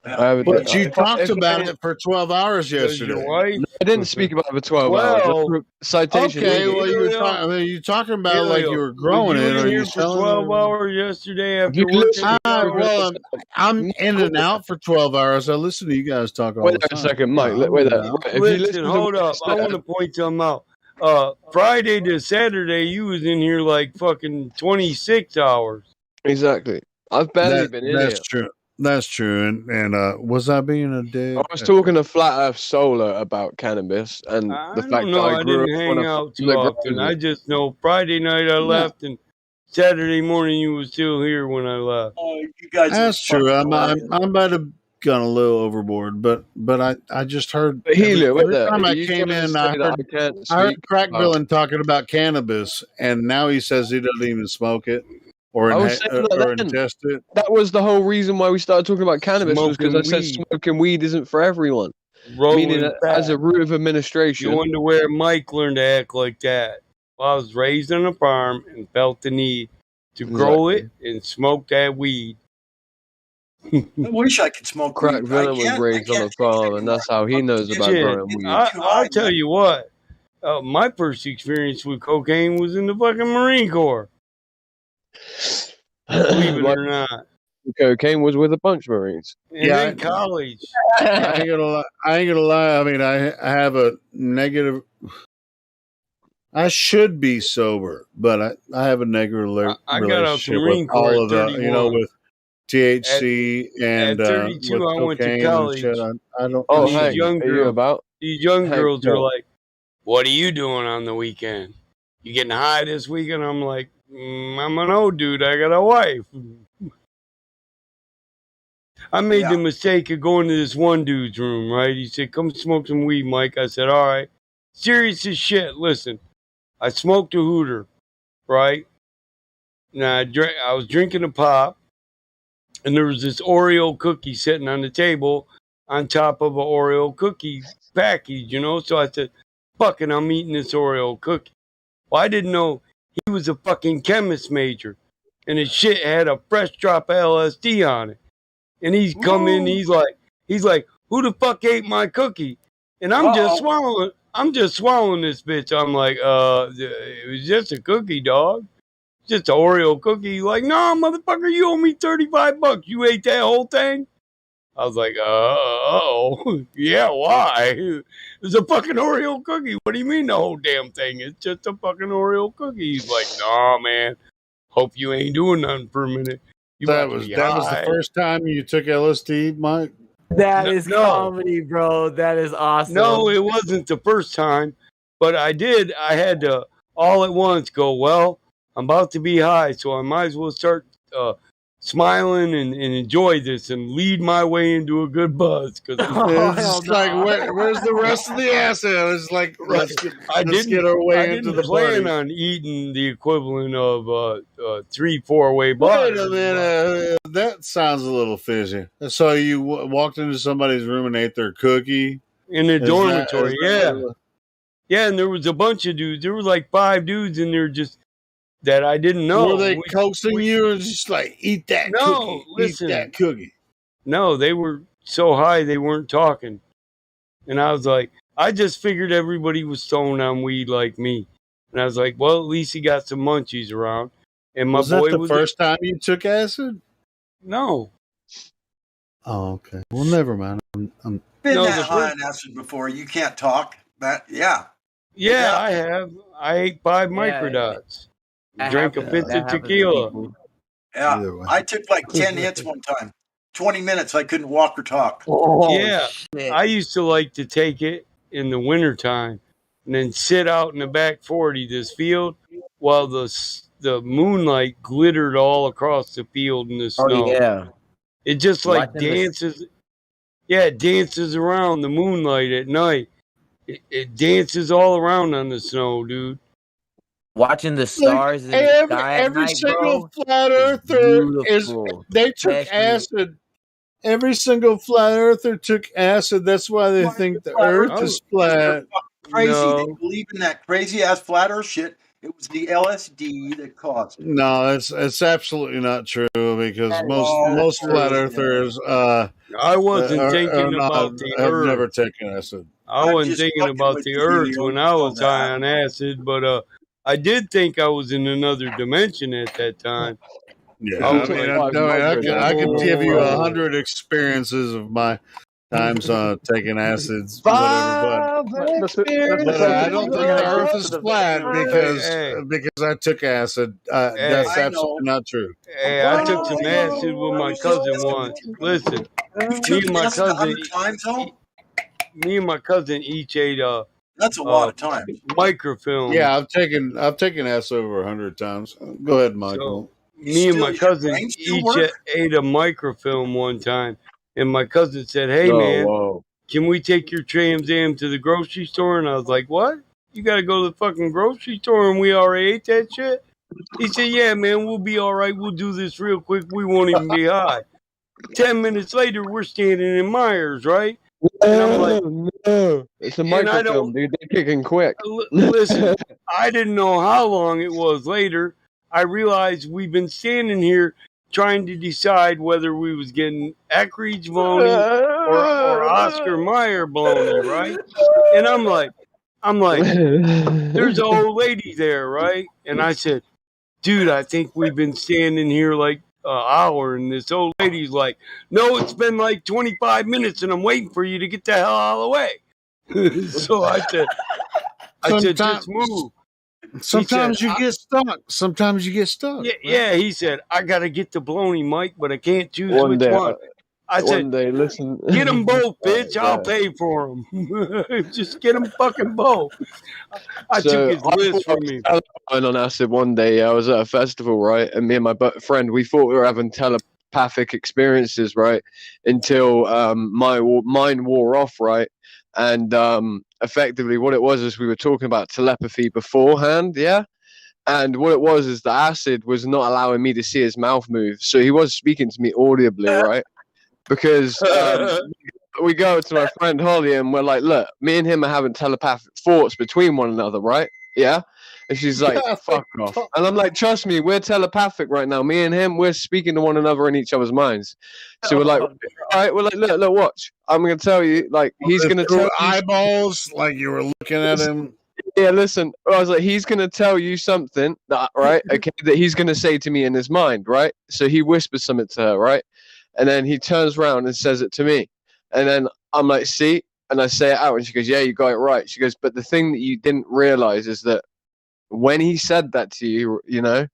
But you talked if about I- it for 12 hours Does your yesterday. wife? No, I didn't speak about it for 12 hours. Well, Citation. Okay, needed. well you were talking. I mean, you talking about it like you were Was growing you it, in or here you for selling 12 it? hours yesterday If you after working? listen, Well, I'm in and out for 12 hours. I listen to you guys talk all wait the there time. a second, Mike. Yeah, I'm Wait in there. and out. If you Listen, to hold what I up. I want to said- point something out. Friday to Saturday, you was in here like fucking 26 hours. Exactly. I've barely been in That's here. true. That's true. And was I being a dick? I was talking to Flat Earth Solar about cannabis and the I fact don't know. that I I grew didn't up on hang a out farm too that often. grows I it. just know Friday night I left and Saturday morning you was still here when I left. Oh, you guys. That's true. I might have gone a little overboard, but I just heard But Helio, wait every there. time I You came guys in, say I that heard I can't I heard speak Crack about- Villain talking about cannabis, and now he says he doesn't even smoke it or I was saying that or then. ingest it. That was the whole reason why we started talking about cannabis was because I Smoking said weed. smoking weed isn't for everyone. Rolling Meaning that fat. as a route of administration. You wonder where Mike learned to act like that. Well, I was raised on a farm and felt the need to grow it and smoke that weed. I wish I could smoke Crack weed. Villain was raised on a farm, and that's how he knows about Shit, growing weed. I'll tell you what. My first experience with cocaine was in the fucking Marine Corps. Believe it or not. Cocaine was with a bunch of Marines. And then college. I ain't gonna lie. I mean, I have a negative. I should be sober, but I have a negative I got out relationship the Marine with Corps all at of the, 31. with THC and at 32, with I went to cocaine and shit. college. I don't. Oh, And these Hank, young are you girls, about? these young Hank, girls are no. like, "What are you doing on the weekend? You getting high this weekend?" I'm like, "I'm an old dude. I got a wife." I made the mistake of going to this one dude's room, right? He said, "Come smoke some weed, Mike." I said, "All right." Serious as shit. Listen, I smoked a hooter, right? Now I was drinking a pop, and there was this Oreo cookie sitting on the table on top of an Oreo cookie package, you know? So I said, "Fuck it, I'm eating this Oreo cookie." Well, I didn't know he was a fucking chemist major, and his shit had a fresh drop of LSD on it. And he's come in, he's like, "Who the fuck ate my cookie?" And I'm just swallowing this bitch. I'm like, it was just a cookie, dog. Just an Oreo cookie. He's like, "No, motherfucker, you owe me $35. You ate that whole thing?" I was like, oh, yeah, why? It's a fucking Oreo cookie. What do you mean the whole damn thing? It's just a fucking Oreo cookie. He's like, "Nah, man. Hope you ain't doing nothing for a minute." You That have to was be that was the high. first time you took LSD, Mike. That is No. comedy, bro. That is awesome. No, it wasn't the first time, but I did. I had to all at once go, well, I'm about to be high, so I might as well start smiling and enjoy this and lead my way into a good buzz. Because It's like, where's the rest of the acid? It's like, let's get our way into the plan party. on eating the equivalent of 3-4-way Wait bottle. a minute, that sounds a little fishy. So you walked into somebody's room and ate their cookie In a dormitory, yeah. what it was? Yeah, and there was a bunch of dudes. There were like 5 dudes in there just that I didn't know. Were they coaxing you and just like, eat that cookie? Listen. Eat that cookie. No, they were so high they weren't talking. And I was like, I just figured everybody was stoned on weed like me. And I was like, well, at least he got some munchies around. And my Was boy that the was first time you took acid? No. Oh, okay. Well, never mind. I'm Been No, that the high first- on acid before. You can't talk. But yeah. Yeah, I have. I ate 5 Yeah, microdots. that Drank a happens- fifth that of happens to tequila. people. Yeah, I took like 10 hits one time. 20 minutes, I couldn't walk or talk. Yeah, I used to like to take it in the wintertime and then sit out in the back 40, this field, while the moonlight glittered all across the field in the Oh, snow. yeah. It just like Watching the- dances. Yeah, it dances around the moonlight at night. It dances all around on the snow, dude. Watching the stars in the sky at every night, single bro. flat earther is beautiful. they took Especially- acid. Every single flat earther took acid. That's why they think the earth is flat. Crazy. No. They believe in that crazy ass flat earth shit. It was the LSD that caused it. No, it's absolutely not true because most true. flat earthers I wasn't are thinking not, about the have earth. never taken acid. I wasn't thinking about the earth when I was high on acid, but I did think I was in another dimension at that time. Yeah, I I was mean, like, I could give you 100 experiences of my times taking acids, whatever. But I don't think the Earth is flat because I took acid. That's I absolutely not true. Hey, I took some acid with my cousin once. Listen, me and my cousin, me and my cousin each ate That's a lot of times. microfilm. Yeah, I've taken acid over 100 times. Go ahead, Michael. Me and my cousin each ate a microfilm one time, and my cousin said, "Hey Oh, man, whoa. can we take your Trans Am to the grocery store?" And I was like, "What? You got to go to the fucking grocery store, and we already ate that shit?" He said, "Yeah, man, we'll be all right. We'll do this real quick. We won't even be high." 10 minutes later, we're standing in Myers, right? And I'm like, no, it's a and I microfilm, dude. They're kicking quick. Listen, I didn't know how long it was later. I realized we've been standing here trying to decide whether we was getting Eckridge Boney or Oscar Mayer Boney, right? And I'm like, there's an old lady there, right? And I said, dude, I think we've been standing here like an hour. And this old lady's like, no, it's been like 25 minutes and I'm waiting for you to get the hell out of the way. So I said, just move. Sometimes He said, you get stuck. Sometimes you get stuck. Yeah, he said, I got to get the bologna, Mike, but I can't choose One which day, one. I said, one day, listen. get them both, bitch. I'll Yeah. pay for them. Just get them fucking both. I took his list from me. I went on acid one day. I was at a festival, right? And me and my friend, we thought we were having telepathic experiences, right? Until mine wore off, right? And effectively, what it was is we were talking about telepathy beforehand, yeah? And what it was is the acid was not allowing me to see his mouth move. So he was speaking to me audibly, right? Because we go to my friend Holly and we're like, look, me and him are having telepathic thoughts between one another, right? Yeah. And she's like, fuck off. And I'm like, trust me, we're telepathic right now. Me and him, we're speaking to one another in each other's minds. So we're like, all right, we're like, look, watch. I'm going to tell you, like, he's going to tell you. Eyeballs, like you were looking at him. Yeah, listen, I was like, he's going to tell you something, that, right? Okay, that he's going to say to me in his mind, right? So he whispers something to her, right? And then he turns around and says it to me. And then I'm like, see? And I say it out. And she goes, yeah, you got it right. She goes, but the thing that you didn't realize is that when he said that to you, you know,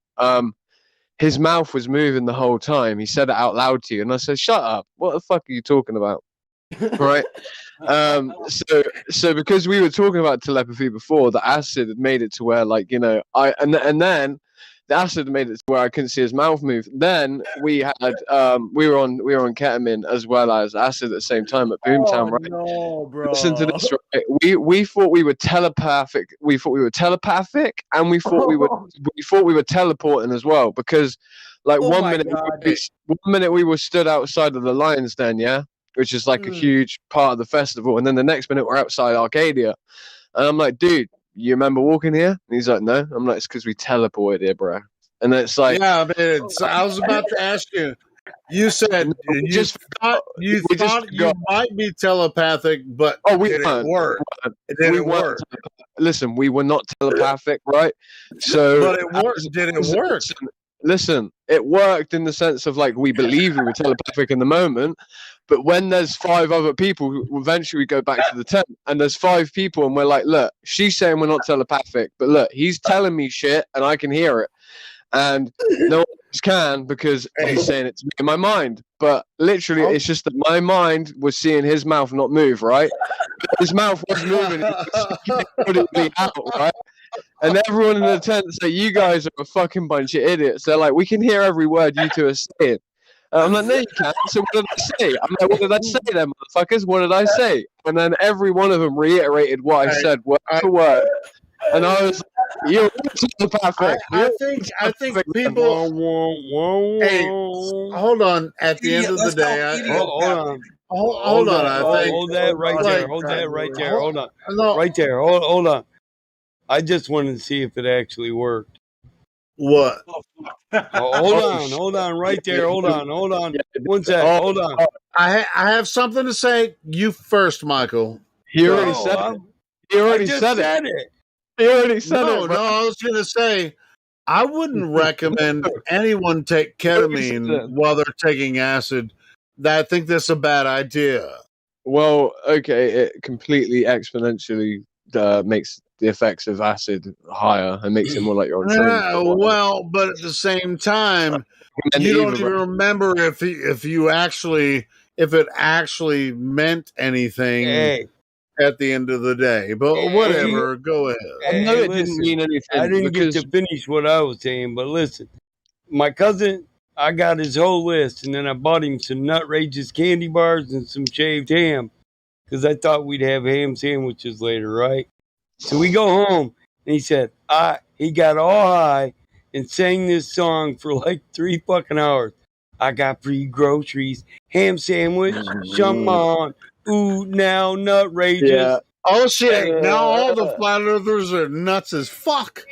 his mouth was moving the whole time. He said it out loud to you, and I said, "Shut up! What the fuck are you talking about?" Right? So because we were talking about telepathy before, the acid had made it to where, like, you know, and then the acid made it to where I couldn't see his mouth move. Then we had we were on ketamine as well as acid at the same time at Boomtown, right? No, bro. Listen to this, right? We thought we were telepathic. We thought we were telepathic, and we thought we were teleporting as well. Because, like, one minute we were stood outside of the Lions Den, yeah, which is like a huge part of the festival, and then the next minute we're outside Arcadia, and I'm like, dude, you remember walking here? And he's like, no. I'm like, it's because we teleported here, bro. And it's like, yeah, man. I was about to ask you. You said you thought you might be telepathic, but we didn't work. It didn't work. Listen, we were not telepathic, right? So, but it worked. Did it work? Listen, it worked in the sense of, like, we believe we were telepathic in the moment, but when there's 5 other people, eventually we go back to the tent, and there's 5 people, and we're like, look, she's saying we're not telepathic, but look, he's telling me shit, and I can hear it. And no one else can, because he's saying it to me in my mind. But literally, it's just that my mind was seeing his mouth not move, right? His mouth was moving, it wouldn't be out, right? And everyone in the tent say, you guys are a fucking bunch of idiots. They're like, we can hear every word you two are saying. And I'm like, no, you can't. So what did I say? I'm like, what did I say then, motherfuckers? What did I say? And then every one of them reiterated what I said, word for word. And I was like, you're telepathic. I think people. Hey, hold on. At the end of the day, hold on. I think hold that right there. Hold that right there. Hold on. Right there. Hold on. I just wanted to see if it actually worked. What? Hold on, right there. Hold on. One sec. Hold on. I have something to say. You first, Michael. He already said it. He already said it. He already said it. No, I was going to say, I wouldn't recommend anyone take ketamine while they're taking acid. I think that's a bad idea. Well, okay, it completely exponentially makes the effects of acid higher and makes it more like you're on train. Well, but at the same time, you don't even remember if it actually meant anything at the end of the day. But whatever, go ahead. It didn't mean anything. I didn't get to finish what I was saying, but listen, my cousin, I got his whole list, and then I bought him some Nutrageous candy bars and some shaved ham because I thought we'd have ham sandwiches later, right? So we go home, and he said, he got all high and sang this song for like 3 fucking hours. I got free groceries, ham sandwich, come on, ooh, now Nutrageous. Yeah. Oh shit! Now all the flat earthers are nuts as fuck.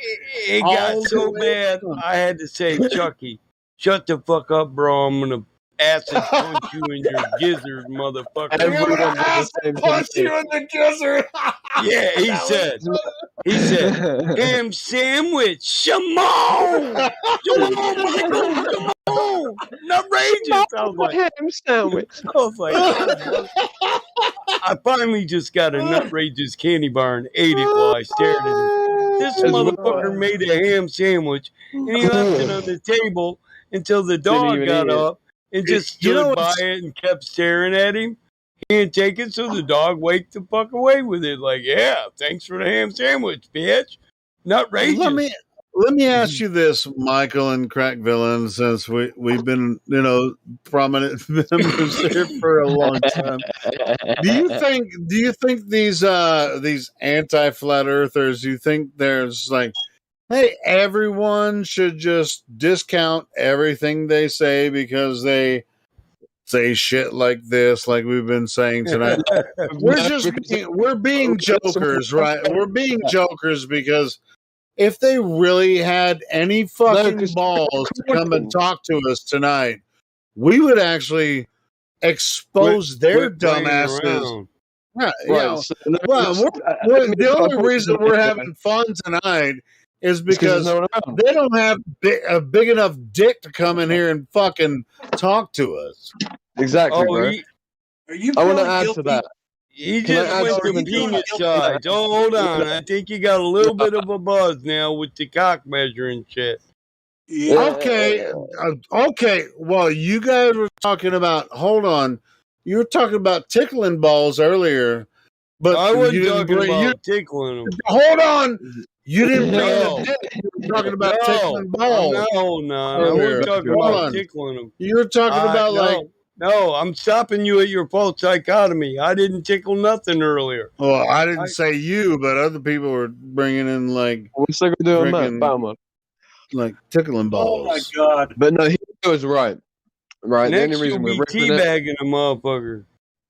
It got so bad, I had to say, Chucky, shut the fuck up, bro. I'm gonna acid punch you in your gizzard, motherfucker. Everyone acid punch you in the gizzard. Yeah, he said, ham sandwich, come on, Michael, come on, Nutrageous. I was like, ham sandwich. I was like, I finally just got a Nutrageous candy bar and ate it while I stared at him. This motherfucker made a ham sandwich and he left it on the table until the dog got up and just stood by it and kept staring at him. He didn't take it, so the dog waked the fuck away with it. Like, yeah, thanks for the ham sandwich, bitch. Nutrageous. Let me ask you this, Michael and Crack Villain, since we've been, prominent members here for a long time. Do you think these anti-flat earthers, do you think there's like, hey, everyone should just discount everything they say because they say shit like this, like we've been saying tonight? we're being jokers, right? We're being jokers because if they really had any fucking balls to come and talk to us tonight, we would actually expose their dumbasses. Yeah, the only reason we're having fun tonight is because they don't have a big enough dick to come in here and fucking talk to us. Exactly, bro. I want to add to that. He just went to penis size. Oh, hold on. I think you got a little bit of a buzz now with the cock measuring shit. Okay, okay. Well, you guys were talking about. Hold on, you were talking about tickling balls earlier, but I you wasn't didn't talking bring. You about tickling them. hold on. You didn't bring in the No, dick. You were talking about no, tickling I'm balls not holding on. I earlier. wasn't talking Hold about on. tickling them. You were talking about like. No, I'm stopping you at your false dichotomy. I didn't tickle nothing earlier. Well, I didn't say you, but other people were bringing in like. What's they gonna do on that, freaking, Batman? like tickling balls. Oh my god! But no, he was right. Right. The only Next, you'll reason we're be ripping it. teabagging a motherfucker.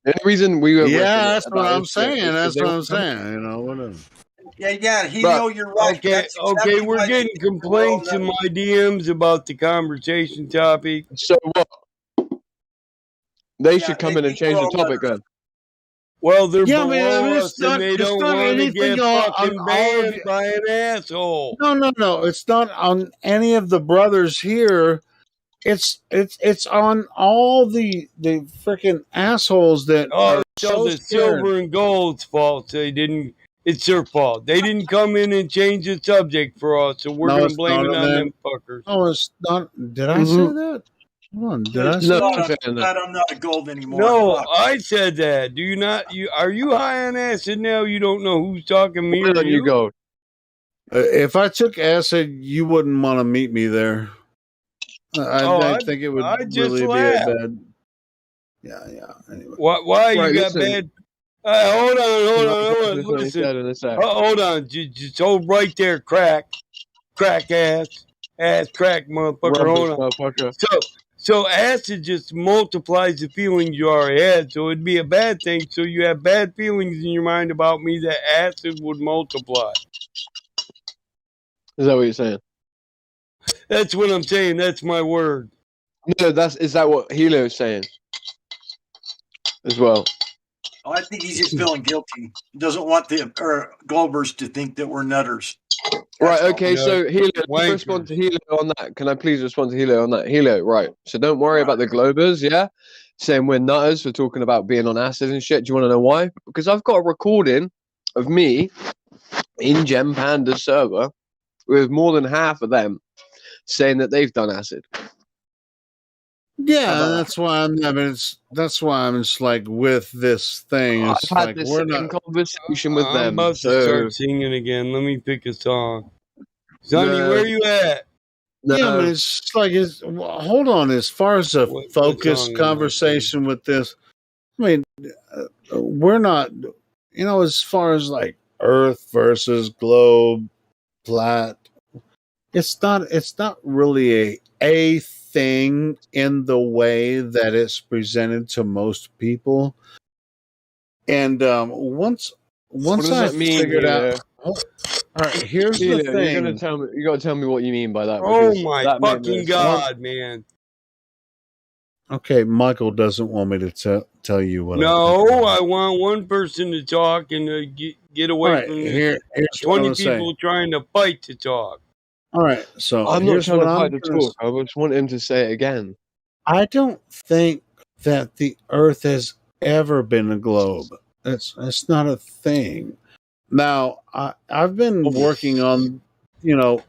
The only reason we were ripping Yeah, it that's what about I'm this shit saying. is 'cause That's they what were I'm saying. You know, whatever. Yeah, Helio, you're right. Okay, That's exactly okay, we're why getting complaints in my DMs about the conversation topic. So what? They should come in and change the topic then. Well, they're Yeah, below it's us and they don't want to anything get on fucking all of banned by an asshole. No. It's not on any of the brothers here. It's on all the freaking assholes that Oh, are so so the scared. silver and gold's fault. They didn't. It's their fault. They didn't come in and change the subject for us, so we're No, gonna it's blame not it on on them. them fuckers. No, it's not. Did I say that? Hold on. Did I say that? I'm not a gold anymore. No, Fuck. I said that. Do you not? You are you high on acid now? You don't know who's talking, me or you? Go. If I took acid, you wouldn't want to meet me there. I think it would just really laugh. be a bad. Yeah. Anyway. Why Right, you got listen. bad? Hold on. Listen. Listen. Hold on. Just hold right there, crack ass crack, motherfucker. Hold on. Motherfucker. So acid just multiplies the feelings you already had. So it'd be a bad thing. So you have bad feelings in your mind about me that acid would multiply. Is that what you're saying? That's what I'm saying. That's my word. No, is that what Helio's saying? As well. Oh, I think he's just feeling guilty. He doesn't want the Globers to think that we're nutters. Right, okay, so Helio, let me respond to Helio on that. Can I please respond to Helio on that? Helio, right. So don't worry about the Globers, yeah? Saying we're nutters for talking about being on acid and shit. Do you want to know why? Because I've got a recording of me in Gem Panda's server with more than half of them saying that they've done acid. Yeah, that's why that's why I'm just like with this thing. It's I've had like this we're same not. conversation with I'm them. about to start singing again. Let me pick a song. Sonny, where you at? Yeah, I mean, it's like hold on. As far as a focused conversation with this, I mean, we're not. You know, as far as like Earth versus globe, flat. It's not really a thing in the way that it's presented to most people. And once what does I that mean, figured Helio? out, all right, here's Helio, the thing. you got to tell me what you mean by that. Oh because my that made no fucking sense. god, man! Okay, Michael doesn't want me to tell you what. No, I want one person to talk and get away All right, from here's what 20 I'm saying. people trying to fight to talk. All right, so I'm not here's trying what to I'm fight the gonna talk. I just want him to say it again. I don't think that the Earth has ever been a globe. It's not a thing. Now, I've been working on, through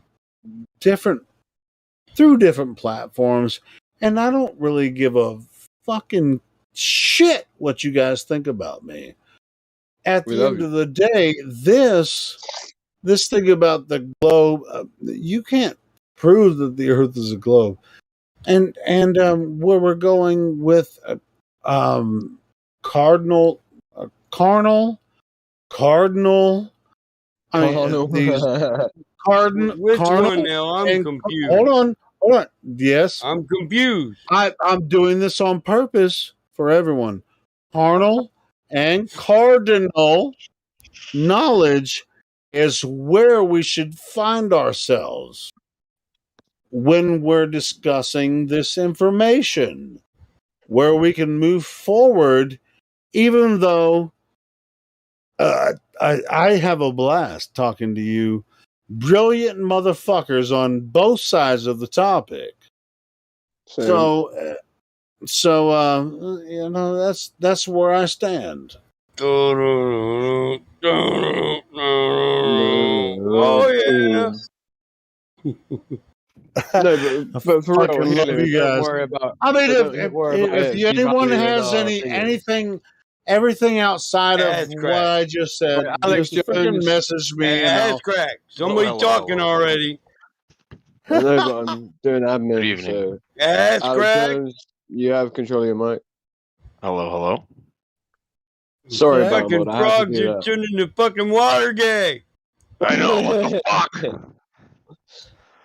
different platforms, and I don't really give a fucking shit what you guys think about me. At the end of the day, this thing about the globe, you can't prove that the Earth is a globe. And where we're going with cardinal. I mean, these Which cardinal. one now? I'm confused. Hold on. Yes, I'm confused. I'm doing this on purpose for everyone. Carnal and cardinal knowledge is where we should find ourselves when we're discussing this information, where we can move forward, even though I have a blast talking to you, brilliant motherfuckers on both sides of the topic. Same. So that's where I stand. Oh yeah. No, but for real, Fucking love Helio, you don't guys. worry about. I mean, Don't worry about if it anyone devaluing has our thingy. anything, everything outside of Ass what crack. I just said, Wait, Alex just fucking Jones. message me and Ass I'll. crack. Somebody hello, talking hello. already. I know, but I'm doing Good admin, evening. so Ass Alex crack. Jones, you have control of your mic. Hello, hello. Sorry about Fucking that. I had to frogs do are that. turning to fucking water gay. I know. What the fuck?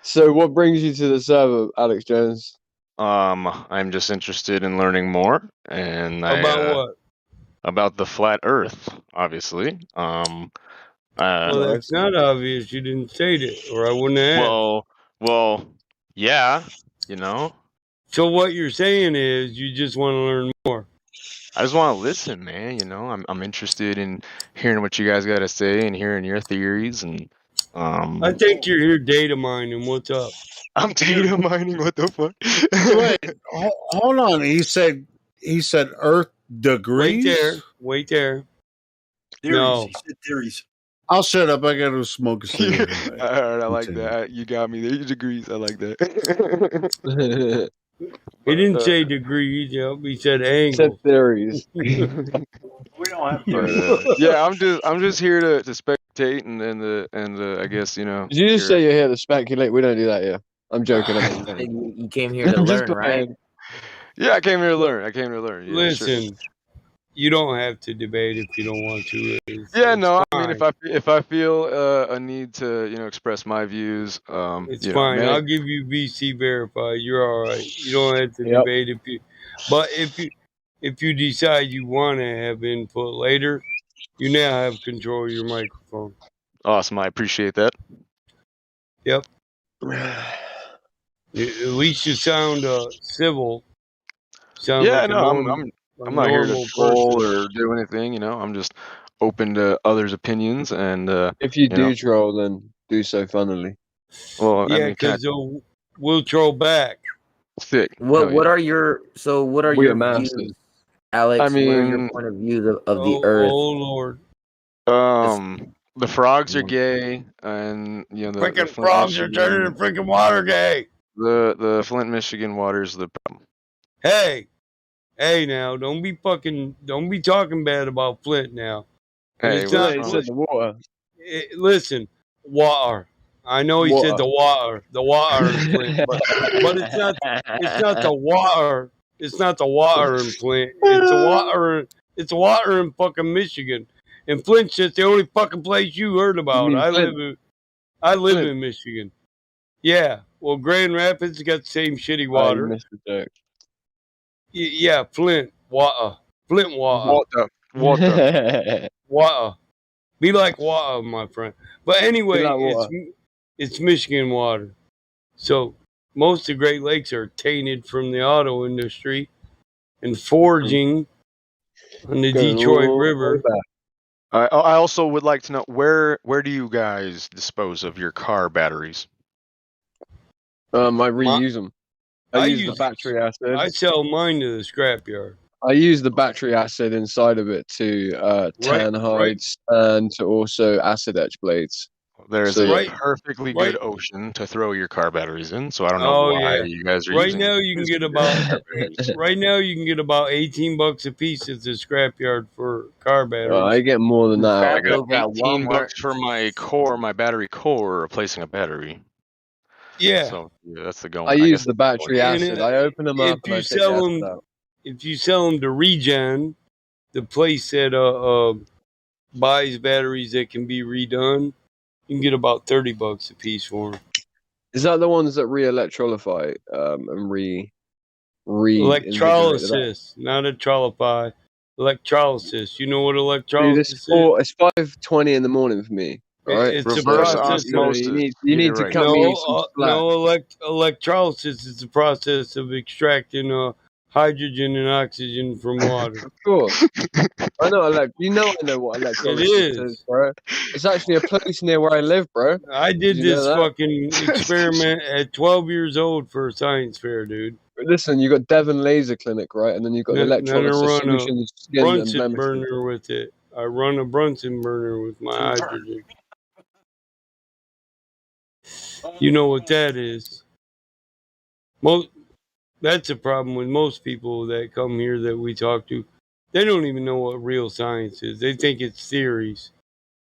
So, what brings you to the server, Alex Jones? I'm just interested in learning more, and About what? about the flat Earth, obviously. Well, that's Nice. not obvious. You didn't state it, or I wouldn't have. well, yeah. You know, So what you're saying is you just want to learn more. I just want to listen, man. You know, I'm interested in hearing what you guys got to say and hearing your theories, and I think you're here data mining. What's up? I'm data mining. What the fuck? Wait, hold on. He said Earth degrees. Wait there. Theories. No. He said theories. I'll shut up. I gotta smoke a cigarette. Alright, I like Continue. that. You got me there. Your degrees. I like that. He didn't say degrees. Yep. He said angles. Said theories. We don't have But, theories. yeah, I'm just here to spectate and I guess Did you just say you're here to speculate? We don't do that here. I'm joking. You came here to I'm just learn, right? playing. Yeah, I came here to learn. Yeah, Listen, sure. you don't have to debate if you don't want to. Yeah, It's no, I fine. mean if I feel a need to express my views, It's fine. man, I'll give you VC verified. You're all right. You don't have to debate if you. But if you decide you want to have input later, you now have control of your microphone. Awesome. I appreciate that. Yep. At least you sound civil. Sound Yeah, like no, I'm not here to normal troll person. or do anything. I'm just open to others' opinions and If you do troll, then do so funnily. Well, Yeah, because we'll troll back. Sick. What are your We are views, masters. Alex? I What are your mean, point of views of the Earth? Oh Lord. The frogs are gay, and the Freaking Flint, frogs are turning to freaking water gay. The Flint, Michigan water is the problem. Hey now, don't be talking bad about Flint now. And Hey, it's Well, not no, he said the water. listen, water. I know he said the water in Flint, but it's not the water. It's not the water in Flint. It's the water in fucking Michigan. And Flint's just the only fucking place you heard about. mean I Flint? live in Michigan. Yeah. Well, Grand Rapids got the same shitty water. I missed the joke. Yeah, Flint water. Flint water. Water. Water. Be like water, my friend. But anyway, like water. it's Michigan water. So most of the Great Lakes are tainted from the auto industry and foraging on the Going Detroit all the way River. back. I also would like to know where do you guys dispose of your car batteries? I reuse them. I use the battery acid. I sell mine to the scrapyard. I use the battery acid inside of it to tan hides and to also acid etch blades. There's a perfectly good ocean to throw your car batteries in, so I don't know Oh why yeah. you guys are Right using now you can get about $18 a piece at the scrapyard for car batteries. I get more than that. I got $18 for my battery core, replacing a battery. Yeah. So that's the going. I use the battery acid. I open them up If and I you take the sell acid them, out. if you sell them to Regen, the place that buys batteries that can be redone, you can get about $30 a piece for them. Is that the ones that re-electrolify and re electrolysis, not electrolify. Electrolysis. You know what electrolysis is? It's 5:20 in the morning for me. All right, It's a process. You need to cut me some slack. Electrolysis is the process of extracting hydrogen and oxygen from water. Of course, I know. I know what electrolysis is, bro. It's actually a place near where I live, bro. I did this that? fucking experiment at 12 years old for a science fair, dude. Listen, you got Devon Laser Clinic, right? And then you got Then I electrolysis run a solutions, skin and Brunson blemish. burner with it. I run a Brunson burner with my hydrogen. You know what that is? That's a problem with most people that come here that we talk to. They don't even know what real science is. They think it's theories.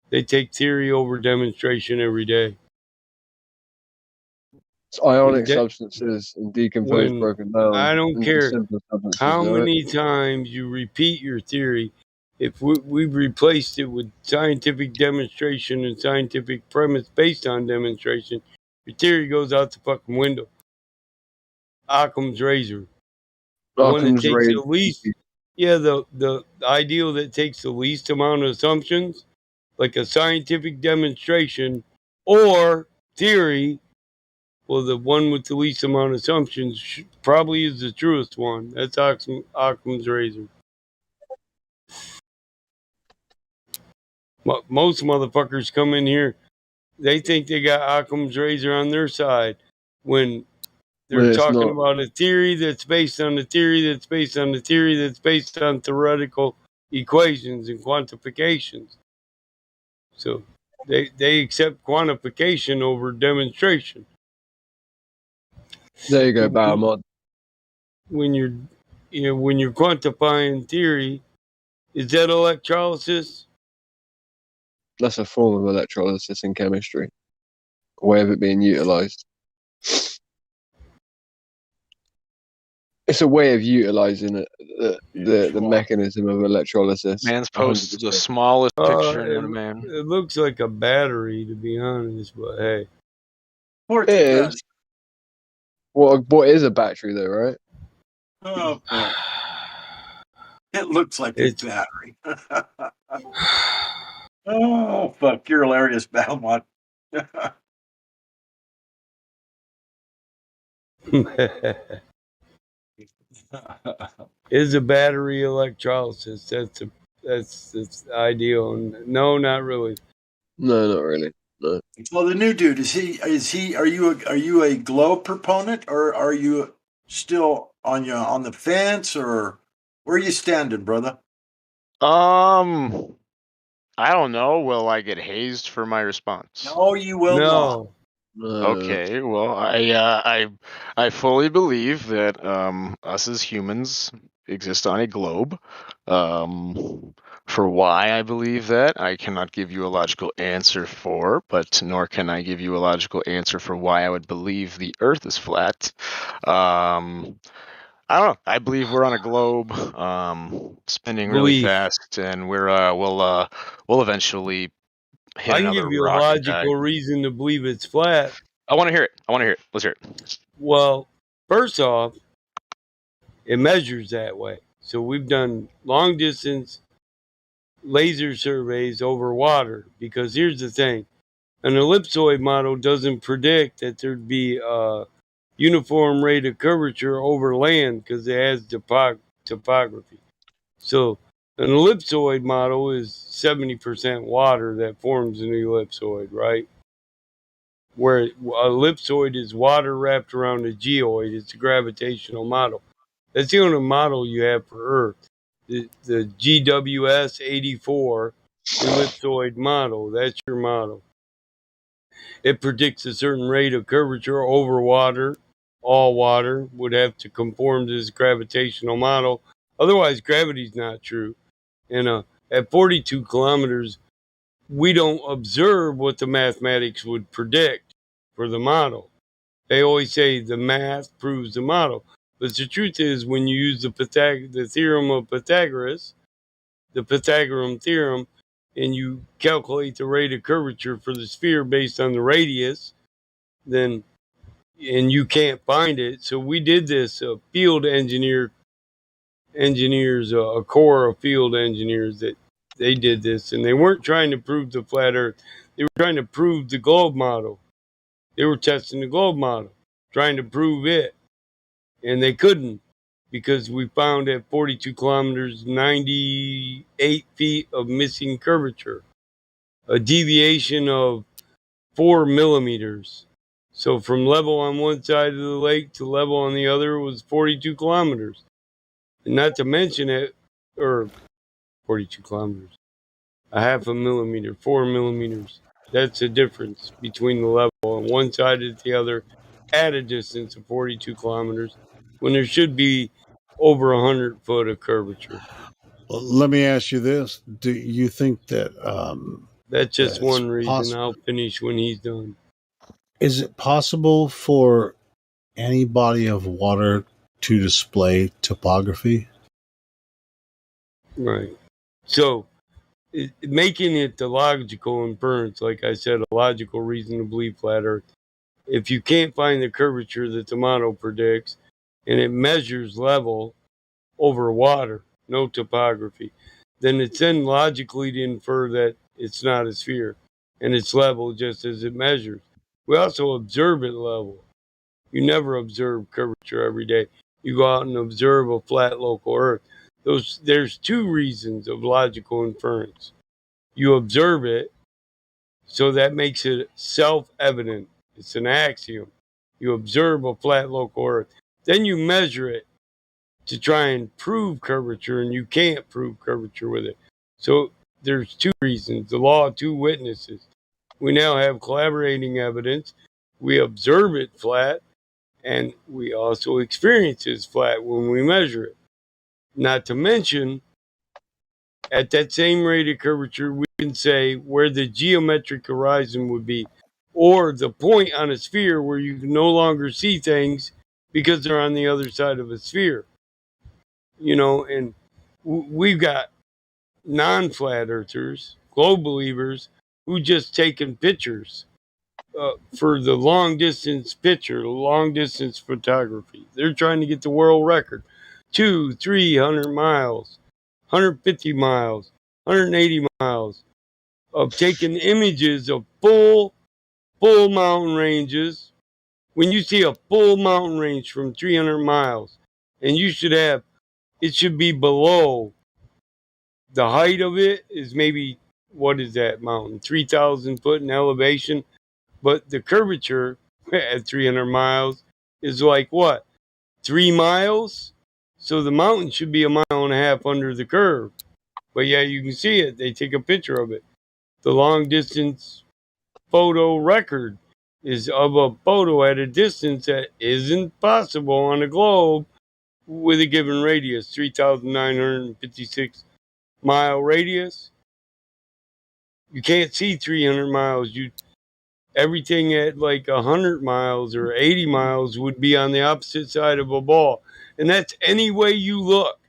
They take theory over demonstration every day. It's ionic substances and decomposed, When broken down I don't into care simpler substances. how Right? many times you repeat your theory, if we've replaced it with scientific demonstration and scientific premise based on demonstration, your theory goes out the fucking window. Occam's razor. The one that Occam's takes razor. the least, yeah, the ideal that takes the least amount of assumptions, like a scientific demonstration or theory. Well, the one with the least amount of assumptions probably is the truest one. That's Occam's razor. Most motherfuckers come in here, they think they got Occam's razor on their side when they're It's talking not. about a theory that's based on a theory that's based on a theory that's based on theoretical equations and quantifications. So they accept quantification over demonstration. There you go, Bahamod. When you're quantifying theory, is that electrolysis? That's a form of electrolysis in chemistry. A way of it being utilized. It's a way of utilizing it, the mechanism of electrolysis. Man's posts the smallest picture known to man. It looks like a battery, to be honest, but hey. It is. What is a battery, though, right? Oh, it looks like a battery. Oh, fuck. You're hilarious, Balmont. Is a battery electrolysis? That's ideal. No, not really. No, not really. No. Well, the new dude are you a glow proponent, or are you still on the fence, or where are you standing, brother? I don't know. Will I get hazed for my response? No, you will not. Okay, well, I fully believe that us as humans exist on a globe. For why I believe that, I cannot give you a logical answer for, but nor can I give you a logical answer for why I would believe the Earth is flat. I don't know. I believe we're on a globe, spinning really fast, and we'll eventually hit I can another give you a rock and die. logical reason to believe it's flat. I want to hear it. Let's hear it. Well, first off, it measures that way. So we've done long distance laser surveys over water because here's the thing. An ellipsoid model doesn't predict that there'd be a uniform rate of curvature over land because it has topography. So an ellipsoid model is 70% water that forms an ellipsoid, right? Where a ellipsoid is water wrapped around a geoid. It's a gravitational model. That's the only model you have for Earth. The GWS 84 ellipsoid model. That's your model. It predicts a certain rate of curvature over water. All water would have to conform to this gravitational model. Otherwise, gravity's not true. And at 42 kilometers, we don't observe what the mathematics would predict for the model. They always say the math proves the model. But the truth is, when you use the theorem of Pythagoras, the Pythagorean theorem, and you calculate the rate of curvature for the sphere based on the radius, then and you can't find it. So we did this. Field engineers, a core of field engineers that they did this, and they weren't trying to prove the flat Earth. They were trying to prove the globe model. They were testing the globe model, trying to prove it, and they couldn't because we found at 42 kilometers, 98 feet of missing curvature, a deviation of 4 millimeters. So from level on one side of the lake to level on the other was 42 kilometers. And not to mention it, or 42 kilometers, a half a millimeter, 4 millimeters. That's the difference between the level on one side and the other at a distance of 42 kilometers when there should be over 100 foot of curvature. Well, let me ask you this: do you think that That's just it's one reason. possible? I'll finish when he's done. Is it possible for any body of water to display topography? Right. So, making it the logical inference, like I said, a logical reason to believe flat Earth. If you can't find the curvature that the model predicts, and it measures level over water, no topography, then it's then logically to infer that it's not a sphere, and it's level just as it measures. We also observe it level. You never observe curvature every day. You go out and observe a flat local Earth. There's two reasons of logical inference. You observe it, so that makes it self-evident. It's an axiom. You observe a flat local Earth. Then you measure it to try and prove curvature, and you can't prove curvature with it. So there's two reasons. The law of two witnesses. We now have collaborating evidence. We observe it flat, and we also experience it flat when we measure it. Not to mention, at that same rate of curvature, we can say where the geometric horizon would be, or the point on a sphere where you can no longer see things because they're on the other side of a sphere. You know, and we've got non-flat earthers, globe believers, who just taken pictures for the long distance picture, long distance photography. They're trying to get the world record. 200-300 miles, 150 miles, 180 miles of taking images of full mountain ranges. When you see a full mountain range from 300 miles, and it should be below the height of it is maybe, what is that mountain? 3,000 foot in elevation. But the curvature at 300 miles is like what? 3 miles? So the mountain should be a mile and a half under the curve. But yeah, you can see it. They take a picture of it. The long distance photo record is of a photo at a distance that isn't possible on a globe with a given radius, 3,956 mile radius. You can't see 300 miles. Everything at like 100 miles or 80 miles would be on the opposite side of a ball. And that's any way you look.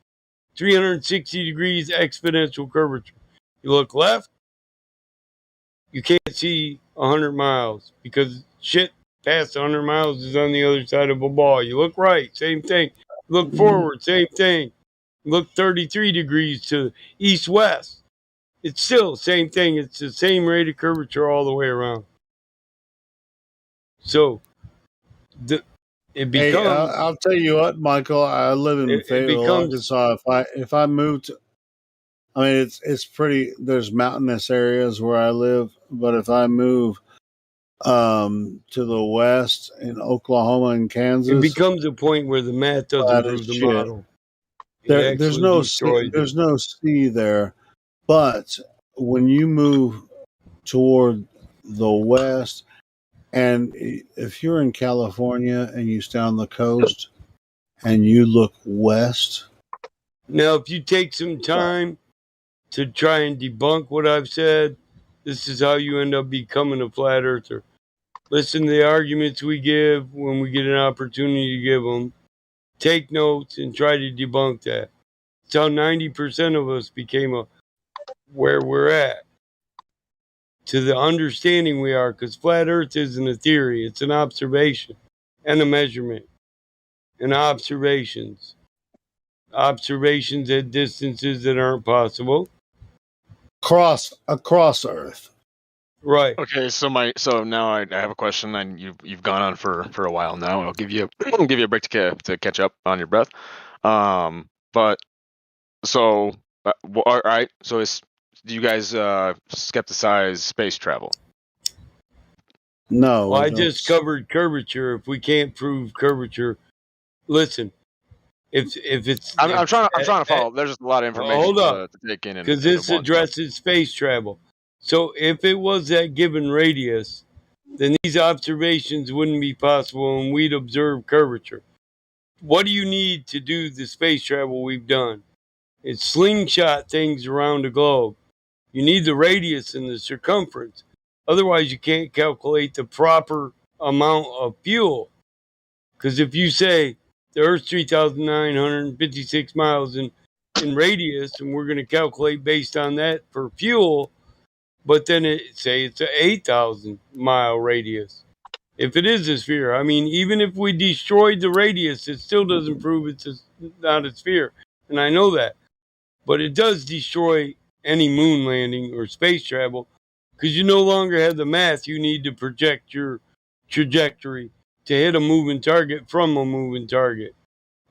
360 degrees exponential curvature. You look left, you can't see 100 miles because shit past 100 miles is on the other side of a ball. You look right, same thing. Look forward, same thing. Look 33 degrees to east-west. It's still same thing. It's the same rate of curvature all the way around. So it becomes. Hey, I'll tell you what, Michael. I live in Fayetteville, Arkansas. If I move to, I mean, it's pretty. There's mountainous areas where I live, but if I move to the west in Oklahoma and Kansas, it becomes a point where the math doesn't prove the model. There's no sea there, but when you move toward the west, and if you're in California and you stay on the coast and you look west. Now, if you take some time to try and debunk what I've said, this is how you end up becoming a flat earther. Listen to the arguments we give when we get an opportunity to give them. Take notes and try to debunk that. It's how 90% of us became where we're at. To the understanding we are, because flat earth isn't a theory, it's an observation and a measurement. And observations at distances that aren't possible. Across Earth. Right. Okay, so now I have a question, and you've gone on for a while now. I'll give you a break to catch up on your breath. But so all right. So do you guys skepticize space travel? No. Well, I just covered curvature. If we can't prove curvature, listen. If it's, I'm trying to follow. There's just a lot of information hold to take in, because this addresses space travel. So if it was that given radius, then these observations wouldn't be possible and we'd observe curvature. What do you need to do the space travel we've done? It's slingshot things around the globe. You need the radius and the circumference. Otherwise, you can't calculate the proper amount of fuel. Because if you say the Earth's 3,956 miles in radius, and we're going to calculate based on that for fuel, but then say it's an 8,000 mile radius. If it is a sphere, I mean, even if we destroyed the radius, it still doesn't prove not a sphere. And I know that. But it does destroy any moon landing or space travel because you no longer have the math you need to project your trajectory to hit a moving target from a moving target.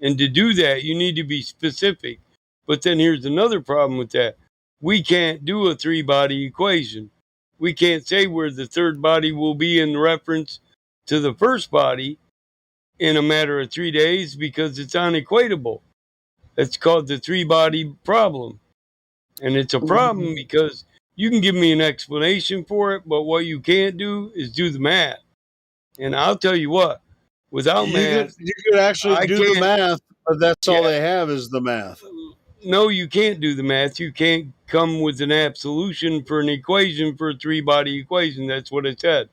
And to do that, you need to be specific. But then here's another problem with that. We can't do a three-body equation. We can't say where the third body will be in reference to the first body in a matter of 3 days because it's unequatable. That's called the three-body problem. And it's a problem because you can give me an explanation for it, but what you can't do is do the math. And I'll tell you what, without math, you could actually do the math, but that's all they have is the math. No, you can't do the math. You can't come with an absolution for an equation for a three-body equation. That's what it said.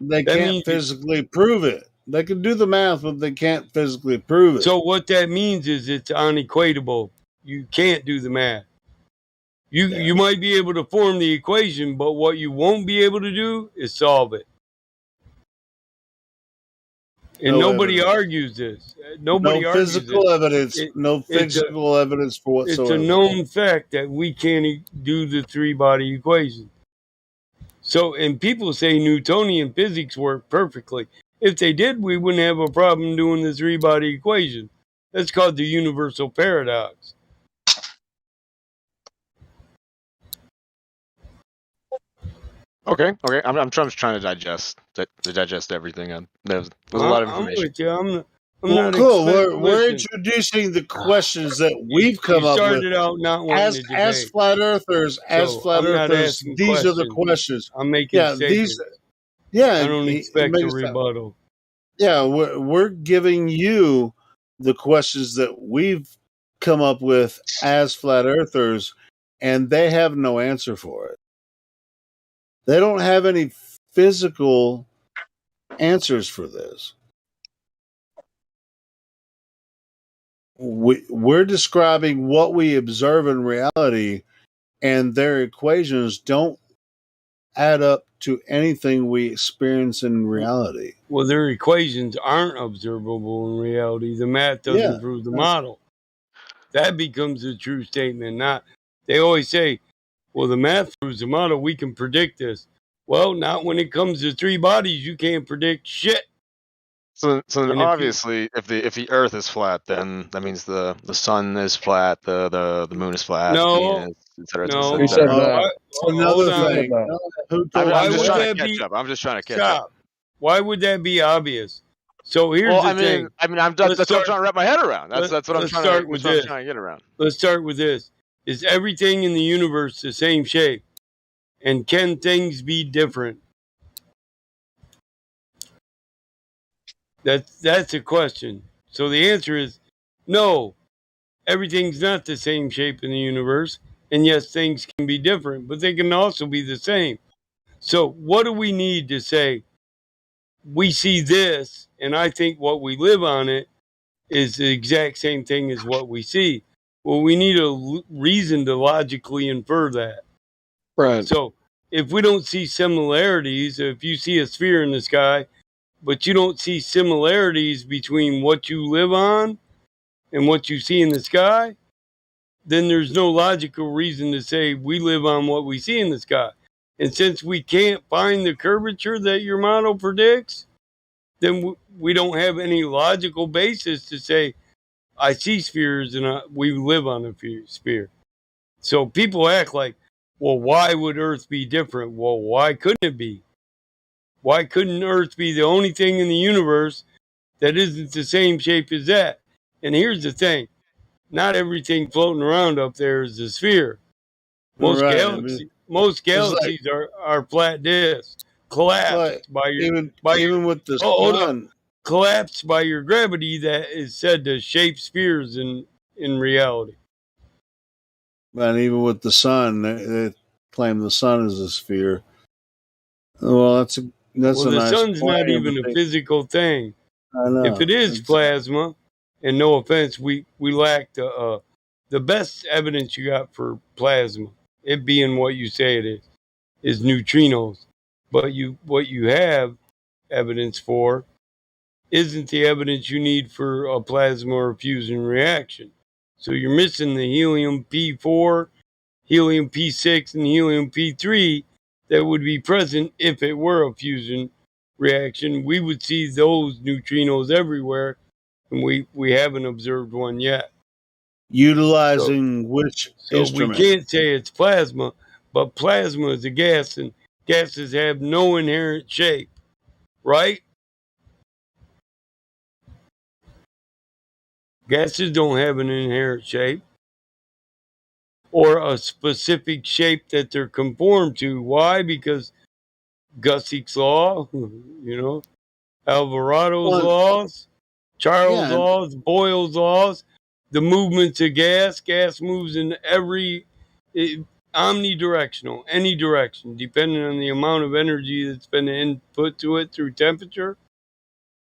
They can't physically prove it. They can do the math, but they can't physically prove it. So what that means is it's unequatable. You can't do the math. You might be able to form the equation, but what you won't be able to do is solve it. And nobody argues this. Nobody argues physical it. evidence. No physical evidence for whatsoever. It's a known fact that we can't do the three-body equation. So, and people say Newtonian physics work perfectly. If they did, we wouldn't have a problem doing the three-body equation. That's called the universal paradox. Okay. I'm trying to digest everything. And there's a lot of information. I'm with you. Cool. We're introducing the questions that we've come up with. You started out not wanting to debate. As flat earthers, these are the questions. I'm making statements. I don't expect a rebuttal. Yeah, we're giving you the questions that we've come up with as flat earthers, and they have no answer for it. They don't have any physical answers for this. We're describing what we observe in reality, and their equations don't add up to anything we experience in reality. Well, their equations aren't observable in reality. The math doesn't prove the model. That becomes a true statement. They always say, well, the math proves the model. We can predict this. Well, not when it comes to three bodies. You can't predict shit. So then obviously, if the Earth is flat, then that means the sun is flat, the moon is flat, no, et cetera, no. et cetera. Another thing. I'm just trying to catch up. Why would that be obvious? So here's the thing. That's what I'm trying to wrap my head around. That's what I'm trying to get around. Let's start with this. Is everything in the universe the same shape? And can things be different? That's a question. So the answer is no. Everything's not the same shape in the universe. And yes, things can be different, but they can also be the same. So what do we need to say? We see this, and I think what we live on it is the exact same thing as what we see. Well, we need a reason to logically infer that. Right. So if we don't see similarities, if you see a sphere in the sky, but you don't see similarities between what you live on and what you see in the sky, then there's no logical reason to say we live on what we see in the sky. And since we can't find the curvature that your model predicts, then we don't have any logical basis to say, I see spheres and we live on a sphere. So people act like, well, why would Earth be different? Well, why couldn't it be? Why couldn't Earth be the only thing in the universe that isn't the same shape as that? And here's the thing. Not everything floating around up there is a sphere. Most galaxies are flat discs. collapsed by your even with the hold sun. on, collapsed by your gravity that is said to shape spheres in reality. And even with the sun, they claim the sun is a sphere. Well, that's a Well, the nice sun's not claim, even but a physical thing. I know. If it is plasma, and no offense, we lack the best evidence you got for plasma, it being what you say it is neutrinos. But what you have evidence for isn't the evidence you need for a plasma or fusion reaction. So you're missing the helium P4, helium P6, and helium P3 that would be present if it were a fusion reaction. We would see those neutrinos everywhere, and we haven't observed one yet. Utilizing which So we instrument? can't say it's plasma, but plasma is a gas, and gases have no inherent shape, right? Gases don't have an inherent shape or a specific shape that they're conformed to. Why? Because Gusse's law, Alvarado's laws, Charles' laws, Boyle's laws, the movements of gas. Gas moves in omnidirectional, any direction, depending on the amount of energy that's been input to it through temperature.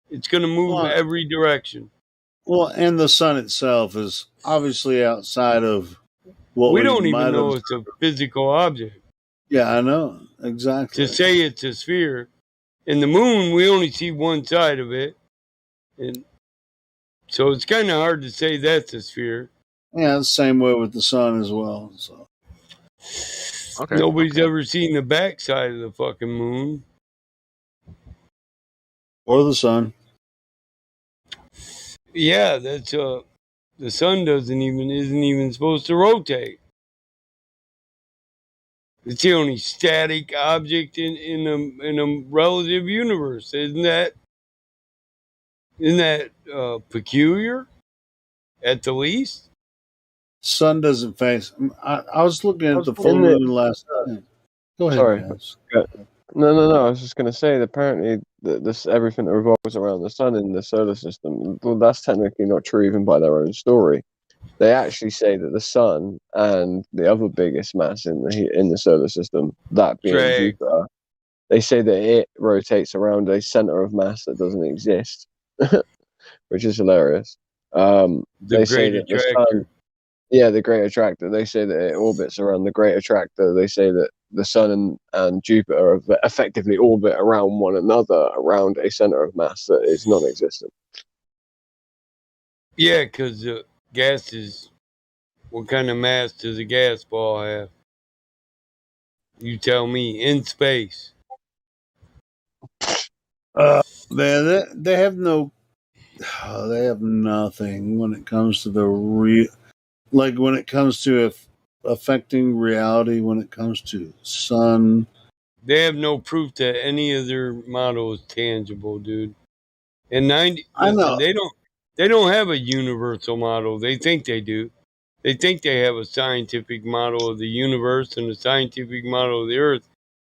It's going to move every direction. Well, and the sun itself is obviously outside of what we don't might even know observe. it's a physical object. Yeah, I know. Exactly. To say it's a sphere. In the moon, we only see one side of it. And so it's kind of hard to say that's a sphere. Yeah, the same way with the sun as well. So Nobody's ever seen the backside of the fucking moon. Or the sun. Yeah, that's the sun isn't even supposed to rotate. It's the only static object in a relative universe. Isn't that peculiar? At the least, sun doesn't face. I was looking at the full moon last night. Go ahead. Sorry. Guys. No. I was just going to say that apparently this everything that revolves around the sun in the solar system. Well, that's technically not true even by their own story. They actually say that the sun and the other biggest mass in the solar system, that being Jupiter, they say that it rotates around a center of mass that doesn't exist, which is hilarious. They say that the sun, the great attractor. They say that it orbits around the great attractor. They say that the sun and Jupiter effectively orbit around one another around a center of mass that is non-existent. Yeah, because gases. What kind of mass does a gas ball have? You tell me. In space. Man, they have no. They have nothing when it comes to the like when it comes to affecting reality. When it comes to sun, they have no proof that any of their model is tangible, dude. And I know they don't have a universal model. They think they do. They think they have a scientific model of the universe and a scientific model of the Earth,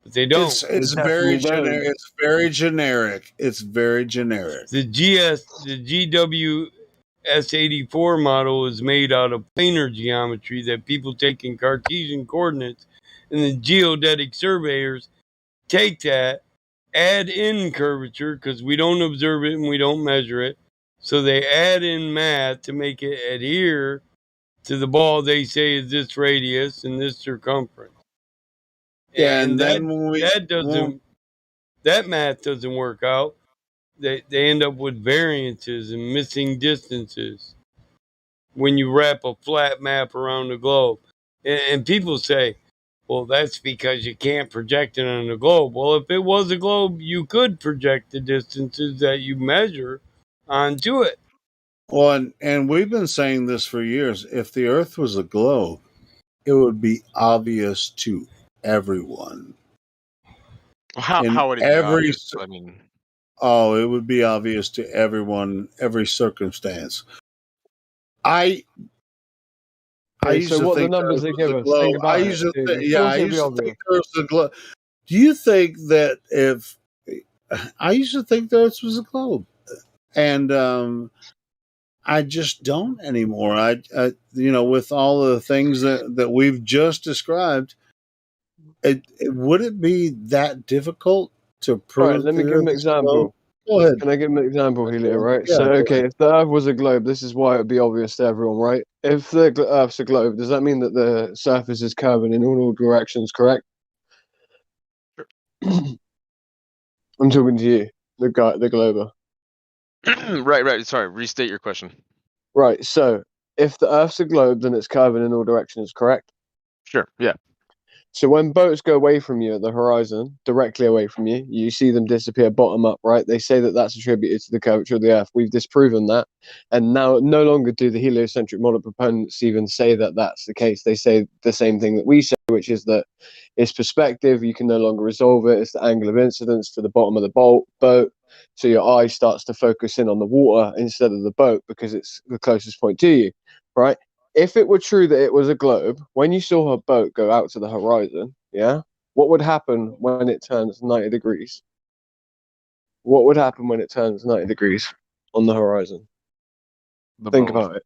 but they don't. It's very generic. It's very generic. It's very generic. The GWS84 model is made out of planar geometry that people take in Cartesian coordinates, and the geodetic surveyors take that, add in curvature because we don't observe it and we don't measure it. So they add in math to make it adhere to the ball they say is this radius and this circumference. Yeah, and that then that math doesn't work out. They end up with variances and missing distances when you wrap a flat map around the globe. And people say, well, that's because you can't project it on the globe. Well, if it was a globe, you could project the distances that you measure onto it. Well, and we've been saying this for years. If the Earth was a globe, it would be obvious to everyone. How would it be obvious? I mean, it would be obvious to everyone, every circumstance. I used so to what think the numbers they give us? Think about I used to think there was a globe. Do you think that if I used to think the Earth was a globe, and I just don't anymore. I with all the things that we've just described, would it be that difficult to All right, prove let me the give Earth an is a globe? example. Go ahead. Can I give an example, Helio, right? Yeah, So, go okay, ahead. if the Earth was a globe, this is why it would be obvious to everyone, right? If the Earth's a globe, does that mean that the surface is curving in all directions, correct? I'm talking to you, the glober. Right. Sorry, restate your question. Right, so if the Earth's a globe, then it's curving in all directions, correct? Sure, yeah. So when boats go away from you at the horizon, directly away from you, you see them disappear bottom up, right? They say that that's attributed to the curvature of the Earth. We've disproven that. And now no longer do the heliocentric model proponents even say that that's the case. They say the same thing that we say, which is that it's perspective. You can no longer resolve it. It's the angle of incidence to the bottom of the boat. So your eye starts to focus in on the water instead of the boat because it's the closest point to you, right? If it were true that it was a globe, when you saw a boat go out to the horizon, yeah, what would happen when it turns 90 degrees? What would happen when it turns 90 degrees on the horizon? Think about it.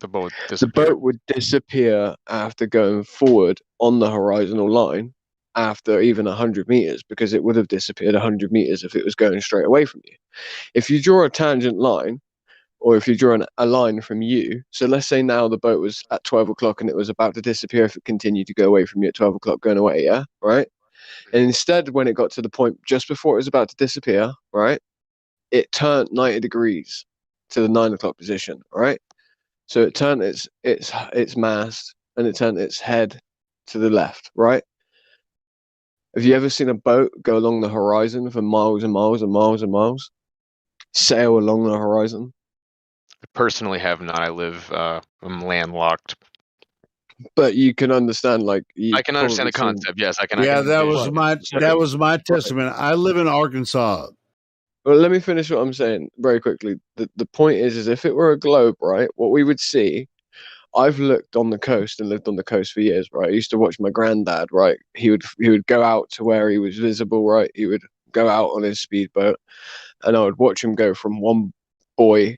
The boat The disappeared. boat would disappear after going forward on the horizontal line after even 100 meters because it would have disappeared 100 meters if it was going straight away from you. If you draw a tangent line, or if you draw a line from you, so let's say now the boat was at 12 o'clock and it was about to disappear if it continued to go away from you at 12 o'clock going away, yeah? Right? And instead, when it got to the point just before it was about to disappear, right, it turned 90 degrees to the 9 o'clock position, right? So it turned its mast and it turned its head to the left, right? Have you ever seen a boat go along the horizon for miles and miles and miles and miles? Sail along the horizon? I personally have not. I live, I'm landlocked. But you can understand, like I can understand the concept. Yes, I can. Yeah, I can that was visualize. my testament. I live in Arkansas. Well, let me finish what I'm saying very quickly. The point is if it were a globe, right, what we would see, I've looked on the coast and lived on the coast for years, right? I used to watch my granddad, right? He would go out to where he was visible, right? He would go out on his speedboat and I would watch him go from one boy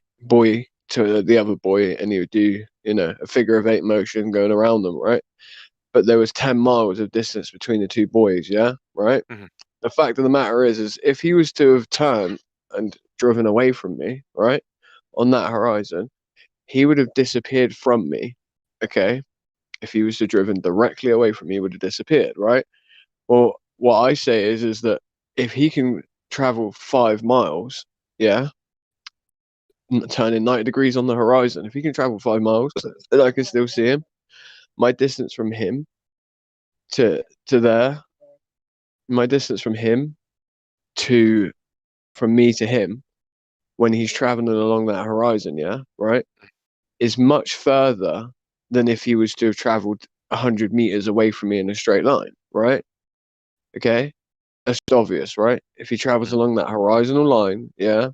to the other boy and he would do, a figure of 8 motion going around them, right? But there was 10 miles of distance between the two boys, yeah? Right? Mhm. The fact of the matter is if he was to have turned and driven away from me, right, on that horizon, he would have disappeared from me, okay? If he was to have driven directly away from me, he would have disappeared, right? Well, what I say is that if he can travel 5 miles, yeah, turning 90 degrees on the horizon, if he can travel 5 miles, then I can still see him. My distance from him to there, my distance from him to from me to him when he's traveling along that horizon, yeah, right, is much further than if he was to have traveled 100 meters away from me in a straight line, right? Okay, that's obvious, right? If he travels along that horizontal line, yeah,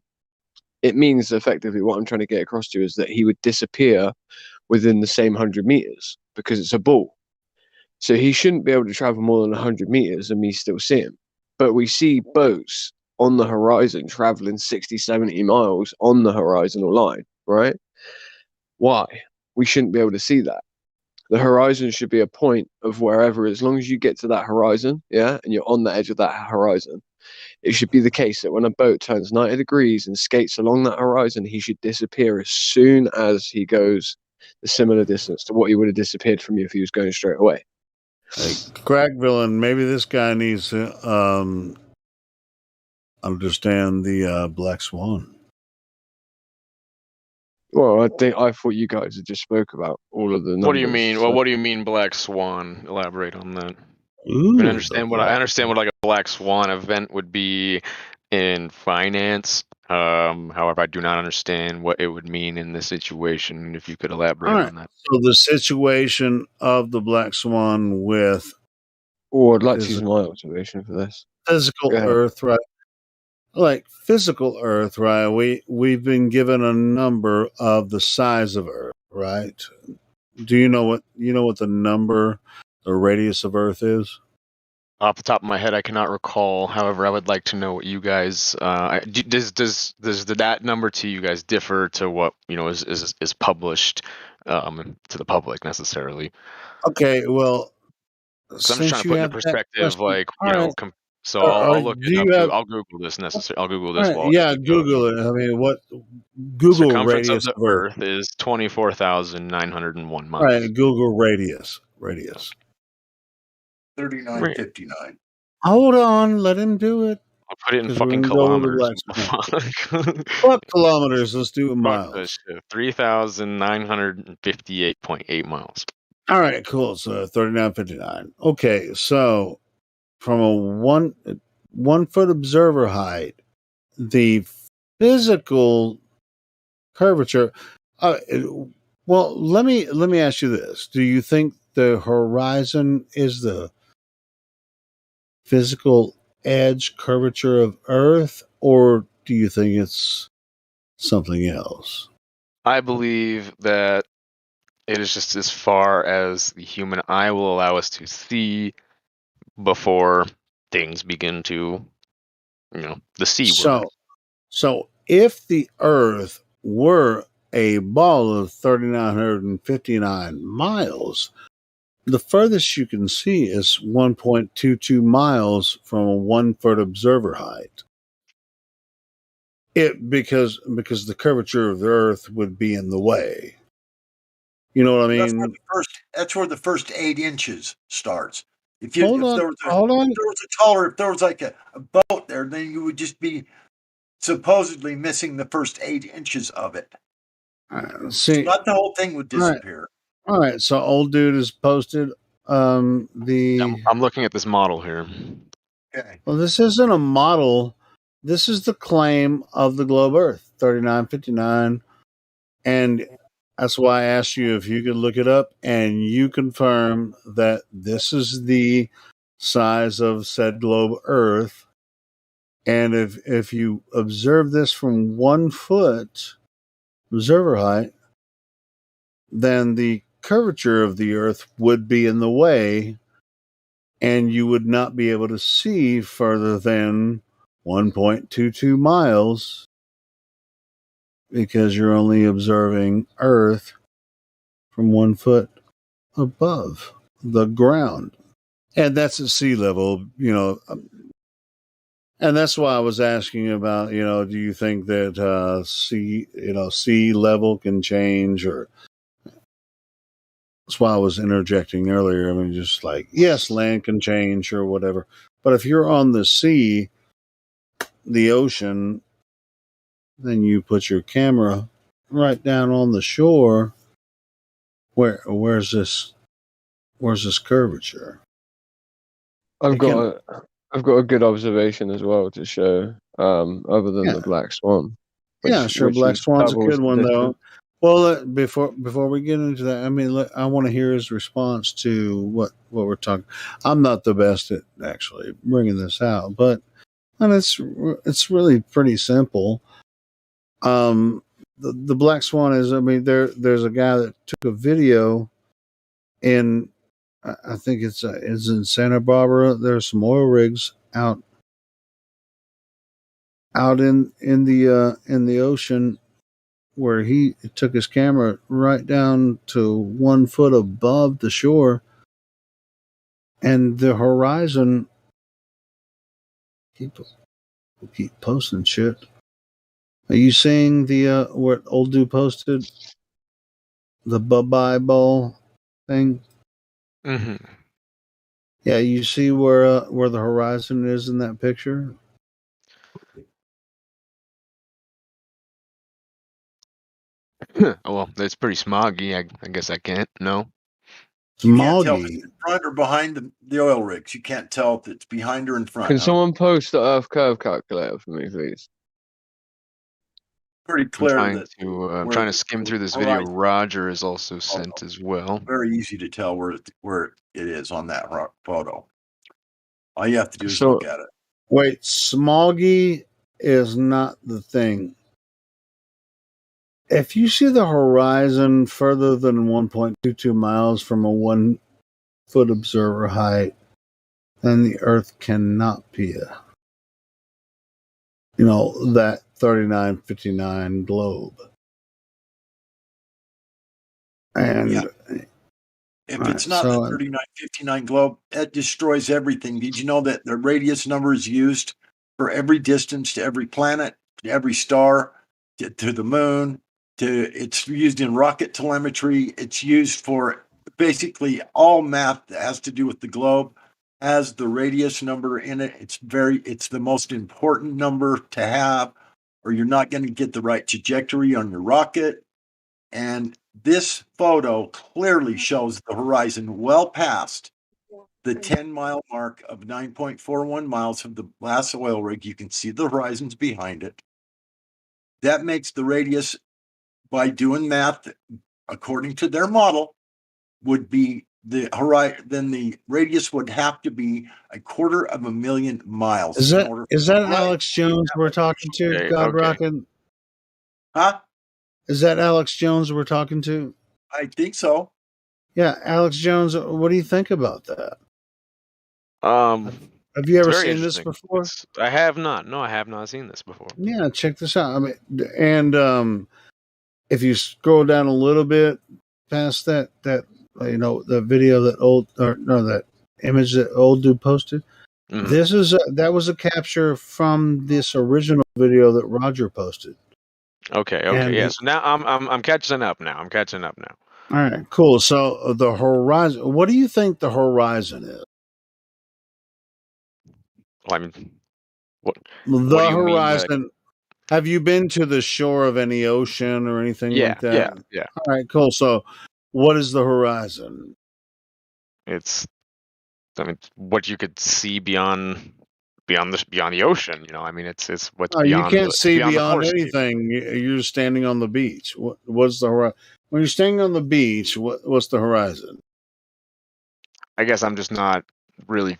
it means effectively what I'm trying to get across to you is that he would disappear within the same 100 meters because it's a ball. So he shouldn't be able to travel more than 100 meters and me still see him. But we see boats on the horizon traveling 60, 70 miles on the horizontal line, right? Why? We shouldn't be able to see that. The horizon should be a point of wherever, as long as you get to that horizon, yeah, and you're on the edge of that horizon, it should be the case that when a boat turns 90 degrees and skates along that horizon, he should disappear as soon as he goes a similar distance to what he would have disappeared from you if he was going straight away. Hey, crack villain, maybe this guy needs to understand the Black Swan. Well, I thought you guys had just spoke about all of the numbers. What do you mean? So. Well, what do you mean, Black Swan? Elaborate on that. Ooh, I understand what like a Black Swan event would be in finance. However, I do not understand what it would mean in this situation. If you could elaborate on that. So the situation of the Black Swan with I'd like to use my observation for this. Physical Earth, right? Like physical Earth, right? We've been given a number of the size of Earth, right? Do you know what the number, the radius of Earth is? off the top of my head, I cannot recall. However, I would like to know what you guys does that number to you guys differ to what is published to the public necessarily? Okay, well, So I'm just trying since to you put into have that perspective, question, like all right. so Or I'll look do it up. you have? I'll Google this necessary. I'll Google All this right, while yeah, we go. Google it. I mean, what Google Circumference of radius the of Earth? Earth is 24,901 All miles. right, Google radius. 3959. Hold on, let him do it. I'll put it in Because we're fucking gonna go with the kilometers. black swan. Fuck kilometers. Let's do it in Fuck miles. this shit. 3,958.8 miles. All right, cool. So 3959. Okay, so from a one foot observer height, the physical curvature. Well, let me ask you this: do you think the horizon is the physical edge curvature of Earth, or do you think it's something else? I believe that it is just as far as the human eye will allow us to see before things begin to, the C word. So if the Earth were a ball of 3,959 miles, the furthest you can see is 1.22 miles from a 1 foot observer height. Because the curvature of the Earth would be in the way. You know what I mean? That's where the first 8 inches starts. If Hold there was like a boat there, then you would just be supposedly missing the first 8 inches of it. See, not the whole thing would disappear. All right. So old dude has posted I'm looking at this model here. Okay. Well, this isn't a model. This is the claim of the globe Earth, 3959. And that's why I asked you if you could look it up, and you confirm that this is the size of said globe Earth. And if you observe this from 1 foot observer height, then the curvature of the Earth would be in the way, and you would not be able to see further than 1.22 miles because you're only observing Earth from 1 foot above the ground. And that's at sea level, and that's why I was asking about, do you think that sea level can change, or that's why I was interjecting earlier. I mean, just like, yes, land can change or whatever. But if you're on the sea, the ocean, then you put your camera right down on the shore. Where's this curvature? I've got a good observation as well to show, other than the black swan. Yeah, sure. Black Swan's a good one, though. distance. Well, before we get into that, I mean, I want to hear his response to what we're talking. I'm not the best at actually bringing this out, but and it's really pretty simple. The Black Swan is, I mean, there's a guy that took a video in, I think it's in Santa Barbara. There's some oil rigs out in the ocean, where he took his camera right down to 1 foot above the shore, and the horizon. Keep posting shit. Are you seeing the what old dude posted? The bye ball thing. Mm-hmm. Yeah, you see where the horizon is in that picture. Well, that's pretty smoggy. I guess I can't. No. You can't tell if it's in front or behind the oil rigs. You can't tell if it's behind or in front. Can someone post the Earth curve calculator for me, please? Pretty clear. I'm trying to skim through this video. Roger is also sent as well. Very easy to tell where it is on that photo. All you have to do is look at it. Wait, smoggy is not the thing. If you see the horizon further than 1.22 miles from a 1 foot observer height, then the Earth cannot be that 3959 globe. And if it's not the 3959 globe, that destroys everything. Did you know that the radius number is used for every distance to every planet, to every star, to the moon? It's used in rocket telemetry. It's used for basically all math that has to do with the globe. Has the radius number in it. It's the most important number to have, or you're not going to get the right trajectory on your rocket. And this photo clearly shows the horizon well past the 10-mile mark of 9.41 miles of the last oil rig. You can see the horizons behind it. That makes the radius, by doing math according to their model, would be the horizon. Then the radius would have to be 250,000 miles. Is that Alex Jones we're talking to? God Rocket? Huh? Is that Alex Jones we're talking to? I think so. Yeah, Alex Jones. What do you think about that? Have you it's ever very seen this interesting. before? I have not. No, I have not seen this before. Yeah, check this out. I mean, and if you scroll down a little bit past that the video that image that old dude posted. Mhm. That was a capture from this original video that Roger posted. Okay. And Yeah. So now I'm catching up now. All right, cool. So the horizon. What do you think the horizon is? Well, I mean, what The do you mean by horizon. Have you been to the shore of any ocean or anything like that? Yeah. All right, cool. So, what is the horizon? It's, I mean, what you could see beyond the ocean. You know, I mean, it's what's You beyond can't see beyond the beyond force. anything. You're standing on the beach. What's the horizon? When you're standing on the beach, what's the horizon? I guess I'm just not really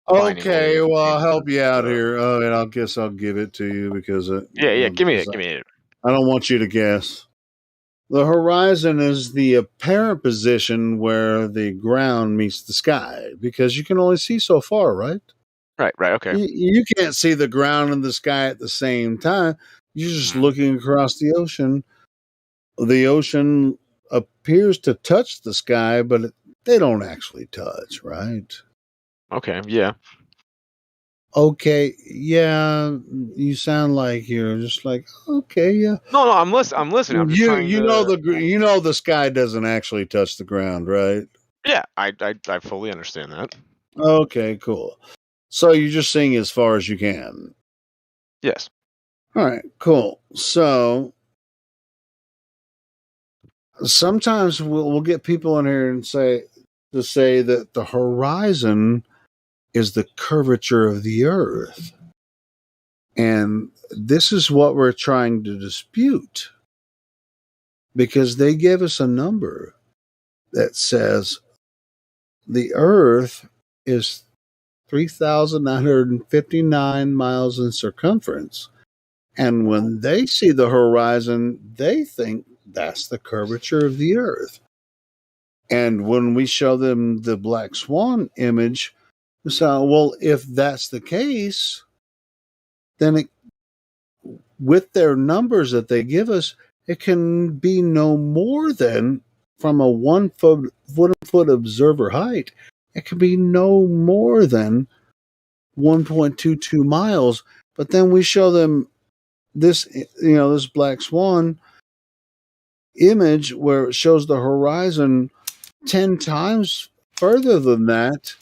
finding a way Okay, to well, I'll answer help you out the- here. Oh, and I guess I'll give it to you because Yeah. Give me it. I don't want you to guess. The horizon is the apparent position where the ground meets the sky because you can only see so far, right? Right. Okay. You can't see the ground and the sky at the same time. You're just looking across the ocean. The ocean appears to touch the sky, but they don't actually touch, right? Okay. Yeah. Okay, yeah, you sound like you're just like, okay, yeah. No. I'm listening. I'm just trying to. You know the sky doesn't actually touch the ground, right? Yeah. I fully understand that. Okay, cool. So you're just seeing as far as you can. Yes. All right, cool. So sometimes we'll get people in here and say that the horizon is the curvature of the earth. And this is what we're trying to dispute because they give us a number that says the earth is 3,959 miles in circumference. And when they see the horizon, they think that's the curvature of the earth. And when we show them the black swan image, we say, well, if that's the case, then with their numbers that they give us, it can be no more than from a 1 foot observer height. It can be no more than 1.22 miles. But then we show them this black swan image where it shows the horizon 10 times further than that,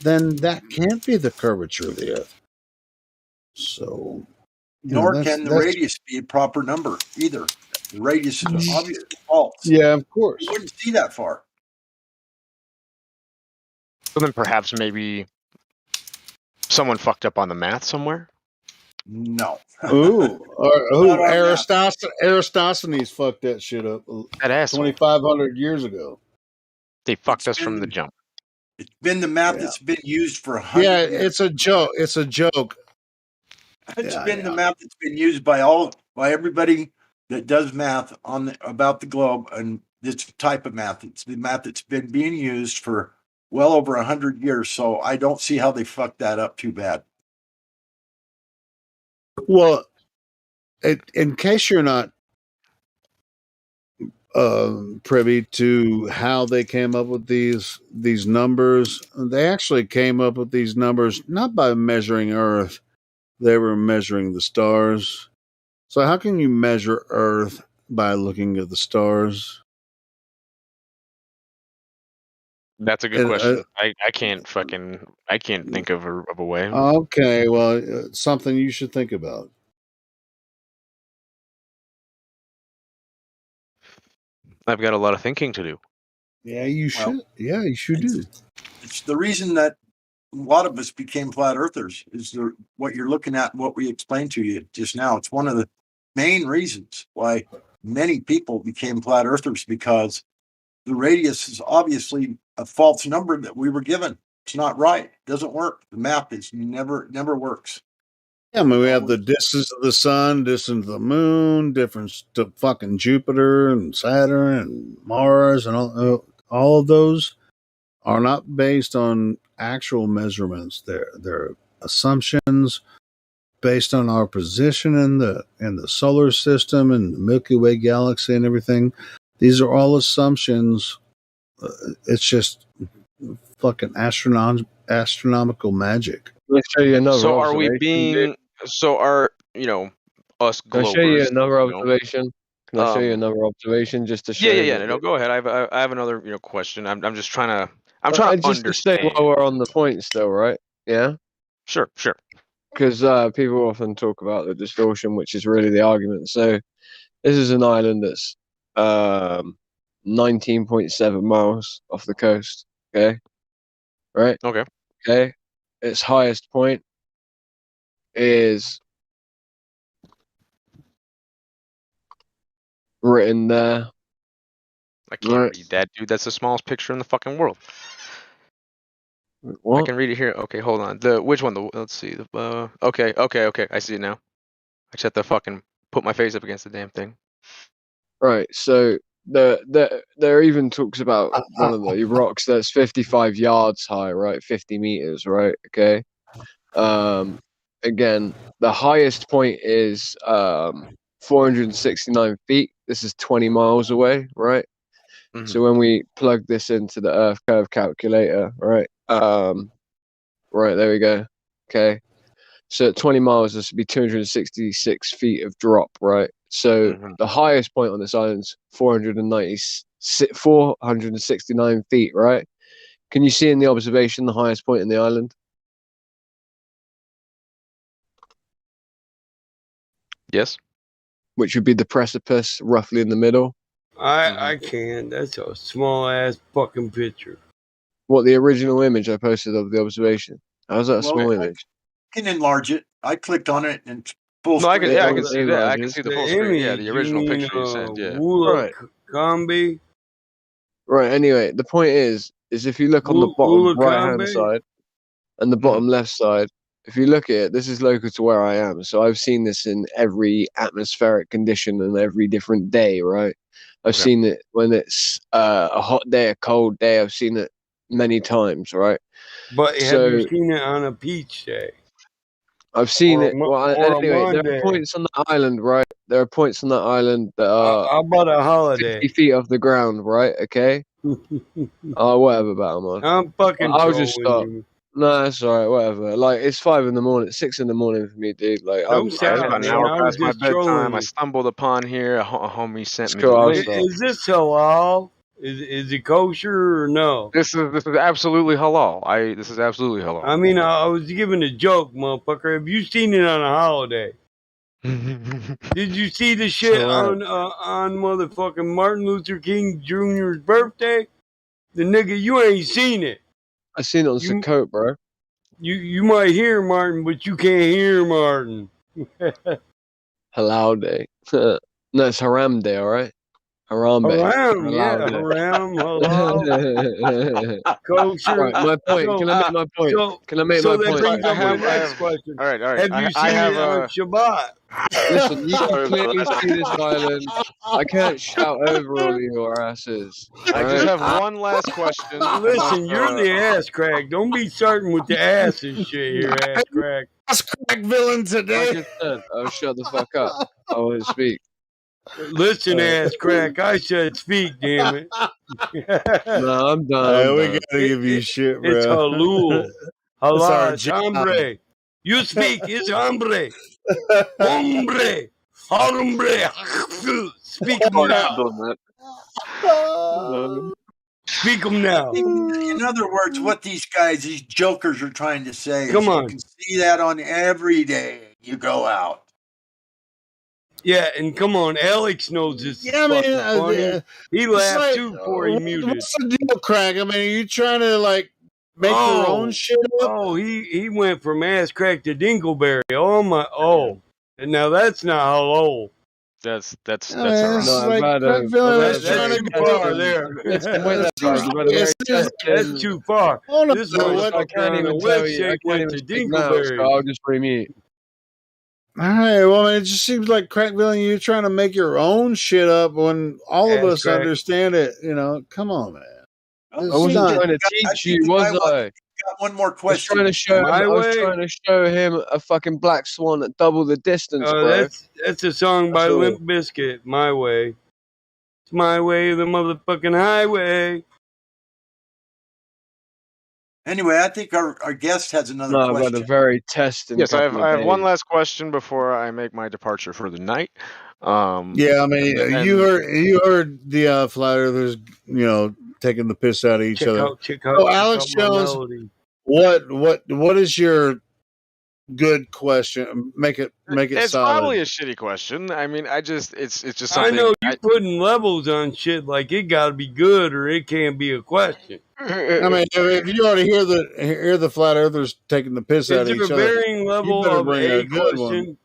then that can't be the curvature of the earth. So, nor can the radius be a proper number either. The radius is obviously false. Yeah, of course. You wouldn't see that far. So then perhaps maybe someone fucked up on the math somewhere. No. Aristophanes fucked that shit up. That asshole. 2,500 years ago. They fucked us from the jump. It's been the math that's been used for hundreds. Yeah, it's a joke. It's a joke. It's been the math that's been used by everybody that does math about the globe and this type of math. It's the math that's been being used for well over 100 years. So I don't see how they fucked that up too bad. Well, in case you're not privy to how they came up with these numbers, they actually came up with these numbers not by measuring Earth; they were measuring the stars. So how can you measure Earth by looking at the stars? That's a good question. I can't think of a way. Okay, well, something you should think about. I've got a lot of thinking to do. Yeah, you should. Yeah, you should do. It's the reason that a lot of us became flat earthers is what you're looking at and what we explained to you just now. It's one of the main reasons why many people became flat earthers, because the radius is obviously a false number that we were given. It's not right. It doesn't work. The math is never works. Yeah, I mean, we have the distance of the sun, distance of the moon, difference to fucking Jupiter and Saturn and Mars, and all of those are not based on actual measurements. They're assumptions based on our position in the solar system and the Milky Way galaxy and everything. These are all assumptions. It's just fucking astronomical magic. Let's show you another So are we observation, being? dude. So are us Can I show you Globers? another you know, observation? Can I show you another observation just to show? Yeah. that No, go ahead. I have another question. I'm just trying to just to say understand. while we're on the point still, right? Yeah. Sure. Because people often talk about the distortion, which is really the argument. So this is an island that's 19.7 miles off the coast. Okay. Right. Okay. Its highest point is written there. I can't read that, dude. That's the smallest picture in the fucking world. What? I can read it here. Okay, hold on. Which one? Let's see. Okay. I see it now. I just have to fucking put my face up against the damn thing. Right. So there even talks about one of the rocks that's 55 yards high, right? 50 meters, right? Okay. Again, the highest point is 469 feet. This is 20 miles away, right? So when we plug this into the Earth curve calculator, right? Right, there we go. Okay. So at 20 miles, this would be 266 feet of drop, right? So the highest point on this island's 469 feet, right? Can you see in the observation the highest point in the island? Yes. Which would be the precipice, roughly in the middle. I can't. That's a small ass fucking picture. What, the original image I posted of the observation? How's that a small image? I can enlarge it. I clicked on it and full No, I screen. can. Yeah, I can see that. I can see the full screen. Yeah, the original picture you sent. Yeah. Right. Combi. Right. Anyway, the point is if you look on the bottom right hand side and the bottom left side, if you look at it, this is local to where I am. So I've seen this in every atmospheric condition and every different day, right? I've seen it when it's a hot day, a cold day. I've seen it many times, right? But have you seen it on a peach day? I've seen it. Or Anyway, a there Monday? are points on the island, right? There are points on that island that are How about a holiday? 50 feet off the ground, right? Okay. Oh, whatever about them, man. I'm fucking I'll just trolling stop. you. No, that's alright. Whatever. Like it's 5 in the morning, 6 in the morning for me, dude. Like Don't It's sound, about an man. hour I was past my just trolling bedtime. I you. stumbled upon here. A homie sent me. cool, I'll the stop. link. Is this halal? Is it kosher or no? This is absolutely halal. This is absolutely halal. I mean, I was giving a joke, motherfucker. Have you seen it on a holiday? Did you see the shit on motherfucking Martin Luther King Jr.'s birthday? The nigga, you ain't seen it. I seen it on Sukkot, bro. You might hear Martin, but you can't hear Martin. Halal day. No, it's haram day, alright? Harambe. Haram, yeah, Allowed it. haram, halal, kosher. Right, my point. Can I make my point? Can I make So my that point? brings up my I next have. question. All right. Have you I seen have it on Shabbat? Listen, you can Sorry, clearly brother. see this island. I can't shout over all of your asses. I just Right? have one last question. Listen, you're the ass crack. Don't be starting with the ass and shit here, ass crack. Ass crack villain today. Like I said, I'll shut the fuck up. I won't speak. Listen, ass crack. I said speak, damn it. No, I'm done. We gotta give you shit, bro. It's halul. That's our Halal. It's job. hombre. You speak. It's hombre. Hombre. Hombre. Speak 'em now. Speak 'em now. In other words, what these jokers are trying to say Come is on. you can see that on every day you go out. Yeah, and come on, Alex knows this is fucking funny. He it's laughed like, too before he muted. What's the deal, crack? I mean, are you trying to like make your own shit up? Oh, he went from ass crack to dingleberry. Oh my! Oh, and now that's not hello. That's it's No, like but, crack villain but is they're trying very to far testing. there. Listen, wait that far. But they're very That's testing. too far. Hold on, This I motherfucker can't on a even tell wet you. I shake can't went even to speak now, so dingleberry. I'll just remute. All right. Well, I mean, it just seems like crack villain. You're trying to make your own shit up when all of Ass us crack. understand it. You know, come on, man. I wasn't trying to teach you, was I? Got one more I was question. trying to show him. My I was way? trying to show him a fucking black swan at double the distance, bro. That's a song by That's all. Limp Bizkit. My way. It's my way, the motherfucking highway. Anyway, I think our guest has another No, question. but a very testing. Yes, I couple have of one days. last question before I make my departure for the night. Yeah, I mean, and- you heard the flat earthers, taking the piss out of each other. Check out Oh, Alex my Jones, melody. what is your good question? Make it It's solid. probably a shitty question. I mean, it's just I something. know you putting levels on shit like it got to be good or it can't be a question. I mean, if you already hear the flat earthers taking the piss out Is of there each a other, varying you level better of bring a a good one. question?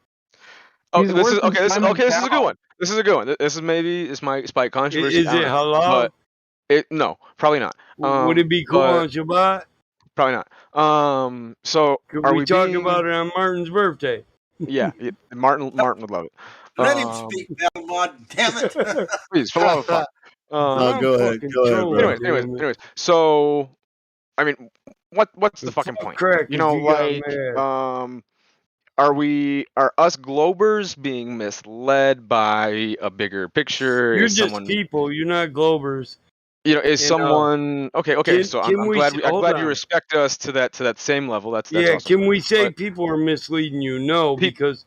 Oh, He's this is worth okay. his time in This is a good town. one. This is a good one. This might spike controversy. Is I don't it know. halal? But no, probably not. Would it be cool but on Shabbat? Probably not. So Could are we we talk being? about it on Martin's birthday? Yeah, Martin would love it. Let him speak, Belmont. Damn it. Please, for the love of fuck. No, go ahead, bro. Anyways. So, I mean, what's the fucking point? Crack You know, if he got like, mad. are us Globers being misled by a bigger picture? You're Is just someone, people. You're not Globers. you know, is And, someone okay? can- So can I'm we glad s- I'm hold glad you on. respect us to that same level. That's Yeah, awesome. can we say But- people are misleading you? No, because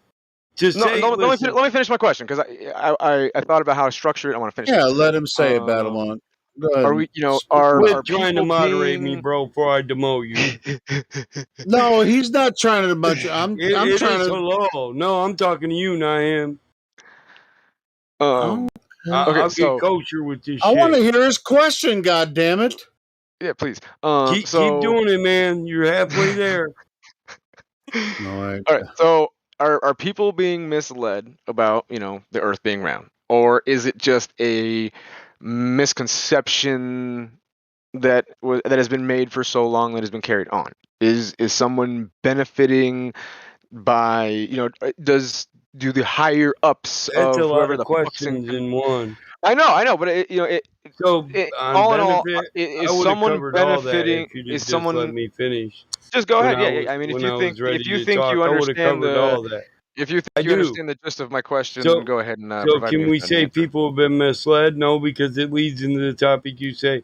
to No, say, no, listen, let me finish my question because I thought about how to structure it. I want to finish. Yeah, it. let him say it, Battlemont. Go ahead. Are we, are quit trying to people moderate me, being? bro, before I demote you. No, he's not trying to bunch. I'm It trying is to. hello. No, I'm talking to you, not him. Okay, I'll so get kosher with this I shit. want to hear his question. God damn it! yeah, please. Keep So doing it, man. You're halfway there. All right. all right. So are people being misled about the Earth being round, or is it just a misconception that has been made for so long that has been carried on? Is someone benefiting by do the higher ups That's of a lot whoever of the fuck's questions in one. I know, but So on all in all, benefit, is I would have someone covered all that benefiting? if you'd Is have just let someone? me finish. Just go When ahead. I Yeah, was yeah. I mean, when I was ready if you to think talk, you I would have understand covered all that. if you think I you do. understand the gist of my question, So, go ahead and so provide me can we with an say answer. people have been misled? No, because it leads into the topic you say.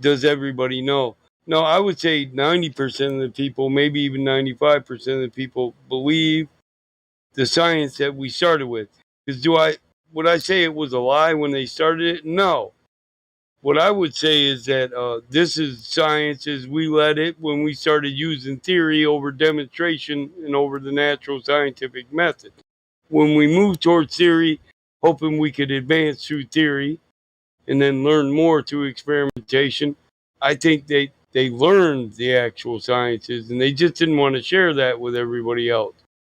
Does everybody know? No, I would say 90% of the people, maybe even 95% of the people believe the science that we started with. Because would I say it was a lie when they started it? No. What I would say is that this is science as we led it when we started using theory over demonstration and over the natural scientific method. When we moved towards theory, hoping we could advance through theory and then learn more through experimentation, I think they learned the actual sciences and they just didn't want to share that with everybody else.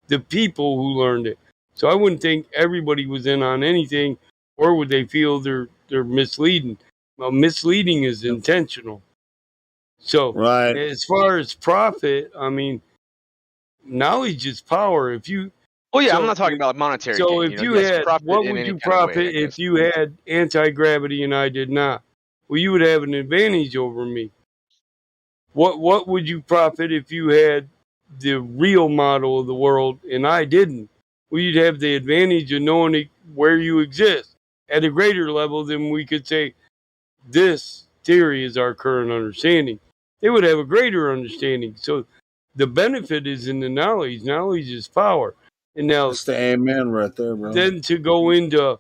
The people who learned it. So I wouldn't think everybody was in on anything or would they feel they're misleading? Well, misleading is intentional. So, right. as far as profit, I mean, knowledge is power. If you Well, yeah, I'm so not talking if, about monetary so gain. if you Yes, had, profit what in would any you kind of way, I profit if guess. you had anti-gravity and I did not? Well, you would have an advantage over me. What would you profit if you had the real model of the world and I didn't? Well, you'd have the advantage of knowing where you exist at a greater level than we could say this theory is our current understanding. They would have a greater understanding. So the benefit is in the knowledge. Knowledge is power. And now That's the amen right there, bro. then to go into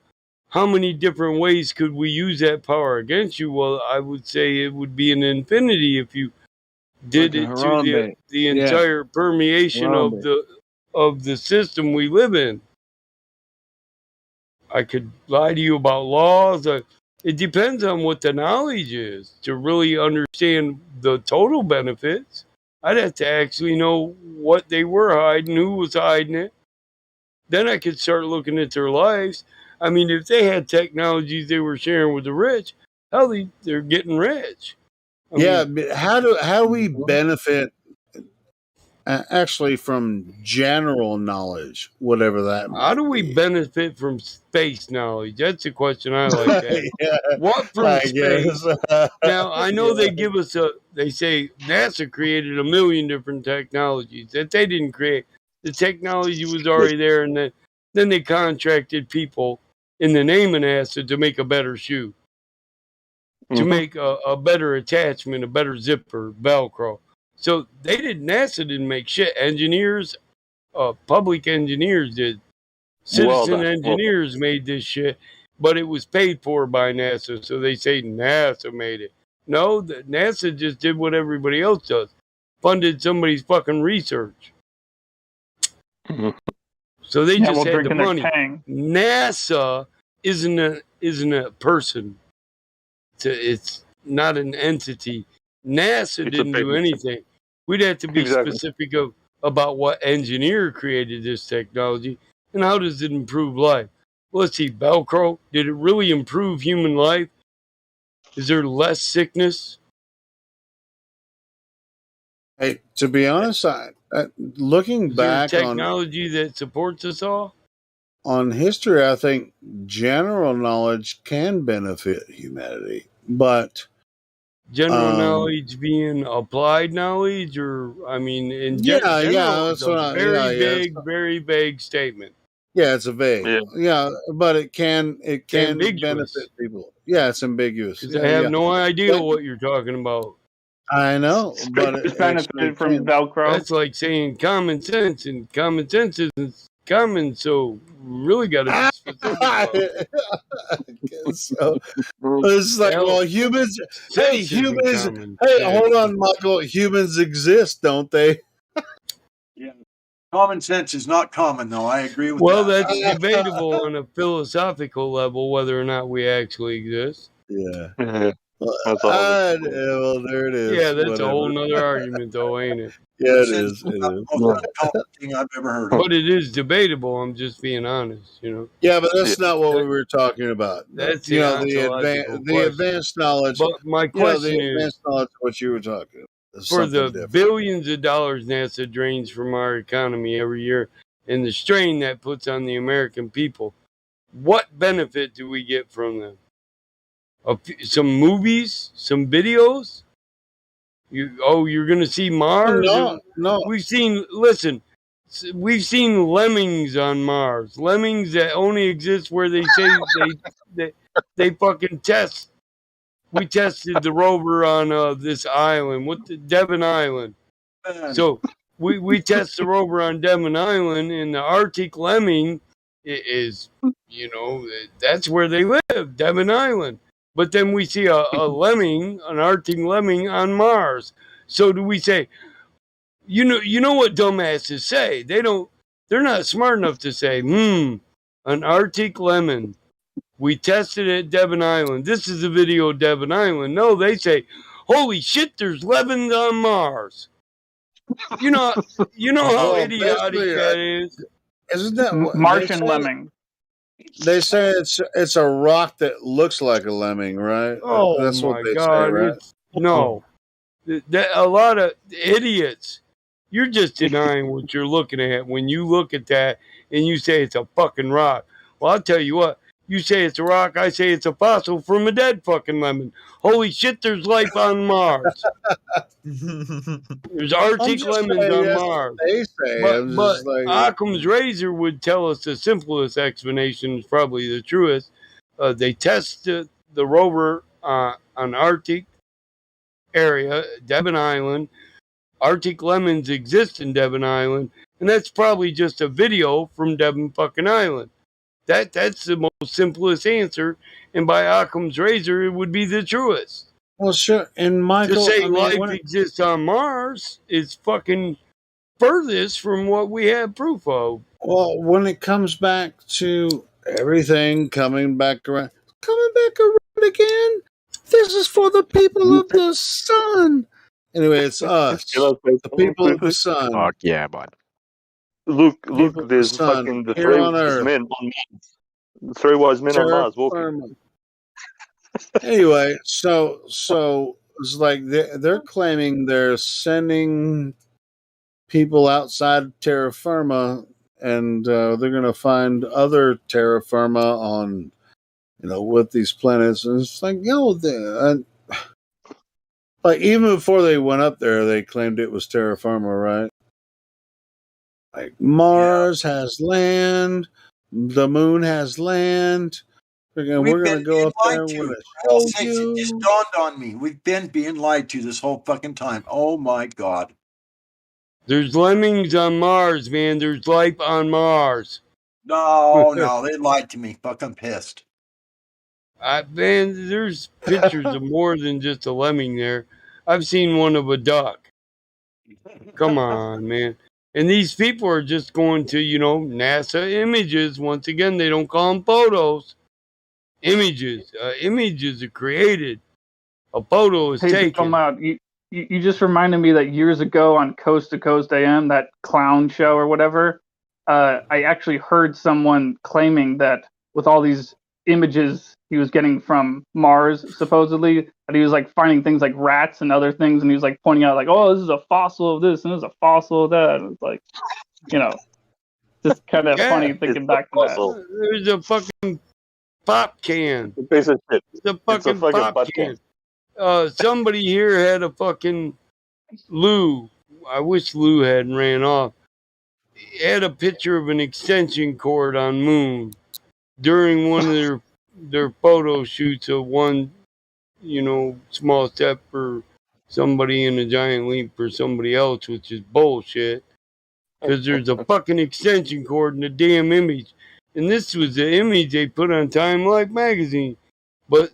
how many different ways could we use that power against you? Well, I would say it would be an infinity if you did Like a it to Harambe. the Yeah, entire permeation Harambe. of the system we live in. I could lie to you about laws. It depends on what the knowledge is to really understand the total benefits. I'd have to actually know what they were hiding, who was hiding it. Then I could start looking at their lives. I mean, if they had technologies they were sharing with the rich, hell, they're getting rich. I Yeah, mean, but how do we benefit actually from general knowledge, whatever that how might do we be? benefit from space knowledge? That's the question I like to ask. Yeah, What from I space? guess. Now, I know Yeah. they give us they say NASA created a million different technologies that they didn't create. The technology was already there, and then they contracted people in the name of NASA to make a better shoe, to make a better attachment, a better zipper, Velcro. So NASA didn't make shit. Engineers, public engineers did. Well Citizen done. Well done. engineers made this shit, but it was paid for by NASA. So they say NASA made it. No, NASA just did what everybody else does, funded somebody's fucking research. So they Yeah, just while had the drinking their money. Tang. NASA isn't a person. It's not an entity. NASA It's a didn't big do anything. We'd have to be exactly. specific about what engineer created this technology and how does it improve life. Well, let's see, Velcro, did it really improve human life? Is there less sickness? Hey, to be honest, looking Is there back technology that supports us all? on history, I think general knowledge can benefit humanity, but General knowledge being applied knowledge, or I mean, in yeah, general, is that's a what very yeah. very vague statement. Yeah, it's a vague. Yeah. Yeah, but it can It's benefit ambiguous people. Yeah, it's ambiguous. because Yeah, I have yeah. no idea But what you're talking about. I know, but it Space actually benefited from can. Velcro. That's like saying common sense, and common sense isn't common, so really got to be specific about it. So it's like, Hell, well, humans. Hey, sense isn't humans. common Hey, sense. hold on, Michael. Humans exist, don't they? Yeah. Common sense is not common, though. I agree with Well, that. that's debatable on a philosophical level whether or not we actually exist. Yeah. Yeah. That's all it is. Well, there it is. Yeah, that's Whatever. a whole nother argument, though, ain't it? Yeah, it Sense is. is It not is. the most uncommon thing I've ever heard of. But it is debatable. I'm just being honest, you know. Yeah, but that's not what we were talking about. That's You the know, ontological the question. advanced knowledge. But my You know, question the is, advanced knowledge of what you were talking about. Is for something the different. billions of dollars NASA drains from our economy every year and the strain that puts on the American people, what benefit do we get from them? Some movies, some videos? You're going to see Mars? No. We've seen lemmings on Mars. Lemmings that only exist where they say they fucking test. We tested the rover on this island, Devon Island. So we test the rover on Devon Island, and the Arctic lemming is, that's where they live, Devon Island. But then we see a lemming, an Arctic lemming on Mars. So do we say, you know what dumbasses say? They're not smart enough to say, an Arctic lemon. We tested it at Devon Island. This is a video of Devon Island. No, they say, holy shit, there's lemons on Mars. You know how idiotic that is. Isn't that what Martian lemming? They say it's a rock that looks like a lemming, right? Oh That's what my they say, God! right? It's no. A lot of idiots. You're just denying what you're looking at when you look at that and you say it's a fucking rock. Well, I'll tell you what. You say it's a rock. I say it's a fossil from a dead fucking lemon. Holy shit! There's life on Mars. There's I'm Arctic just lemons saying on that's what Mars. they say. But I'm but just like, Occam's razor would tell us the simplest explanation is probably the truest. They tested the rover on Arctic area, Devon Island. Arctic lemons exist in Devon Island, and that's probably just a video from Devon fucking Island. That's the most simplest answer, and by Occam's razor, it would be the truest. well, sure. And To Michael, say I mean, life exists on Mars is fucking furthest from what we have proof of. well, when it comes back to everything coming back around again, this is for the people of the sun. Anyway, it's us, the people of the sun. Fuck yeah, bud. Look, People of the there's sun fucking the here three on wise Earth. men on Mars. The three wise men on Terra Mars walking. firma. Anyway, so it's like they're claiming they're sending people outside terra firma, and they're going to find other terra firma on, with these planets. And it's like, like even before they went up there, they claimed it was terra firma, right? Like Mars has land, the moon has land. We're going to go up there. We're going to For all show sakes, it just you. dawned on me. We've been being lied to this whole fucking time. Oh my God. There's lemmings on Mars, man. There's life on Mars. No, they lied to me. Fucking pissed. Man, there's pictures of more than just a lemming there. I've seen one of a duck. Come on, man. And these people are just going to, NASA images. Once again, they don't call them photos. Images. Images are created. A photo is Hey, taken. you just reminded me that years ago on Coast to Coast AM, that clown show or whatever, I actually heard someone claiming that with all these images he was getting from Mars, supposedly, that he was like finding things like rats and other things, and he was like pointing out like, oh, this is a fossil of this and this is a fossil of that. And it's like, just kind of funny thinking back to that. There's a fucking pop can. It's a piece of shit. It's a fucking pop butt can. Somebody here had a fucking Lou. I wish Lou hadn't ran off. He had a picture of an extension cord on Moon during one of their photo shoots of one, small step for somebody and a giant leap for somebody else, which is bullshit. Because there's a fucking extension cord in the damn image. And this was the image they put on Time Life magazine. But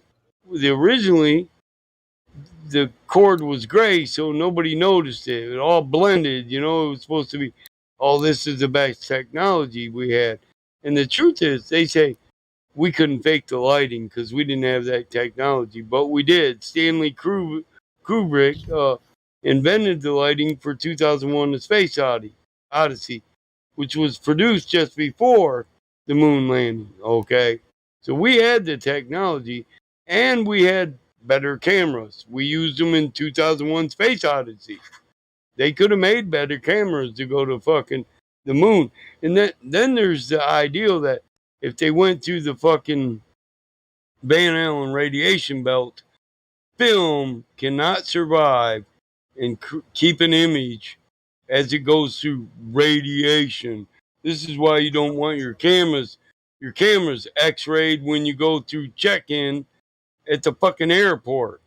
originally, the cord was gray, so nobody noticed it. It all blended, it was supposed to be, this is the best technology we had. And the truth is, they say we couldn't fake the lighting because we didn't have that technology, but we did. Stanley Kubrick invented the lighting for 2001: The Space Odyssey, which was produced just before the moon landing. Okay, so we had the technology, and we had better cameras. We used them in 2001: Space Odyssey. They could have made better cameras to go to fucking the moon. And then there's the ideal that if they went through the fucking Van Allen radiation belt, film cannot survive and keep an image as it goes through radiation. This is why you don't want your cameras x-rayed when you go through check-in at the fucking airport.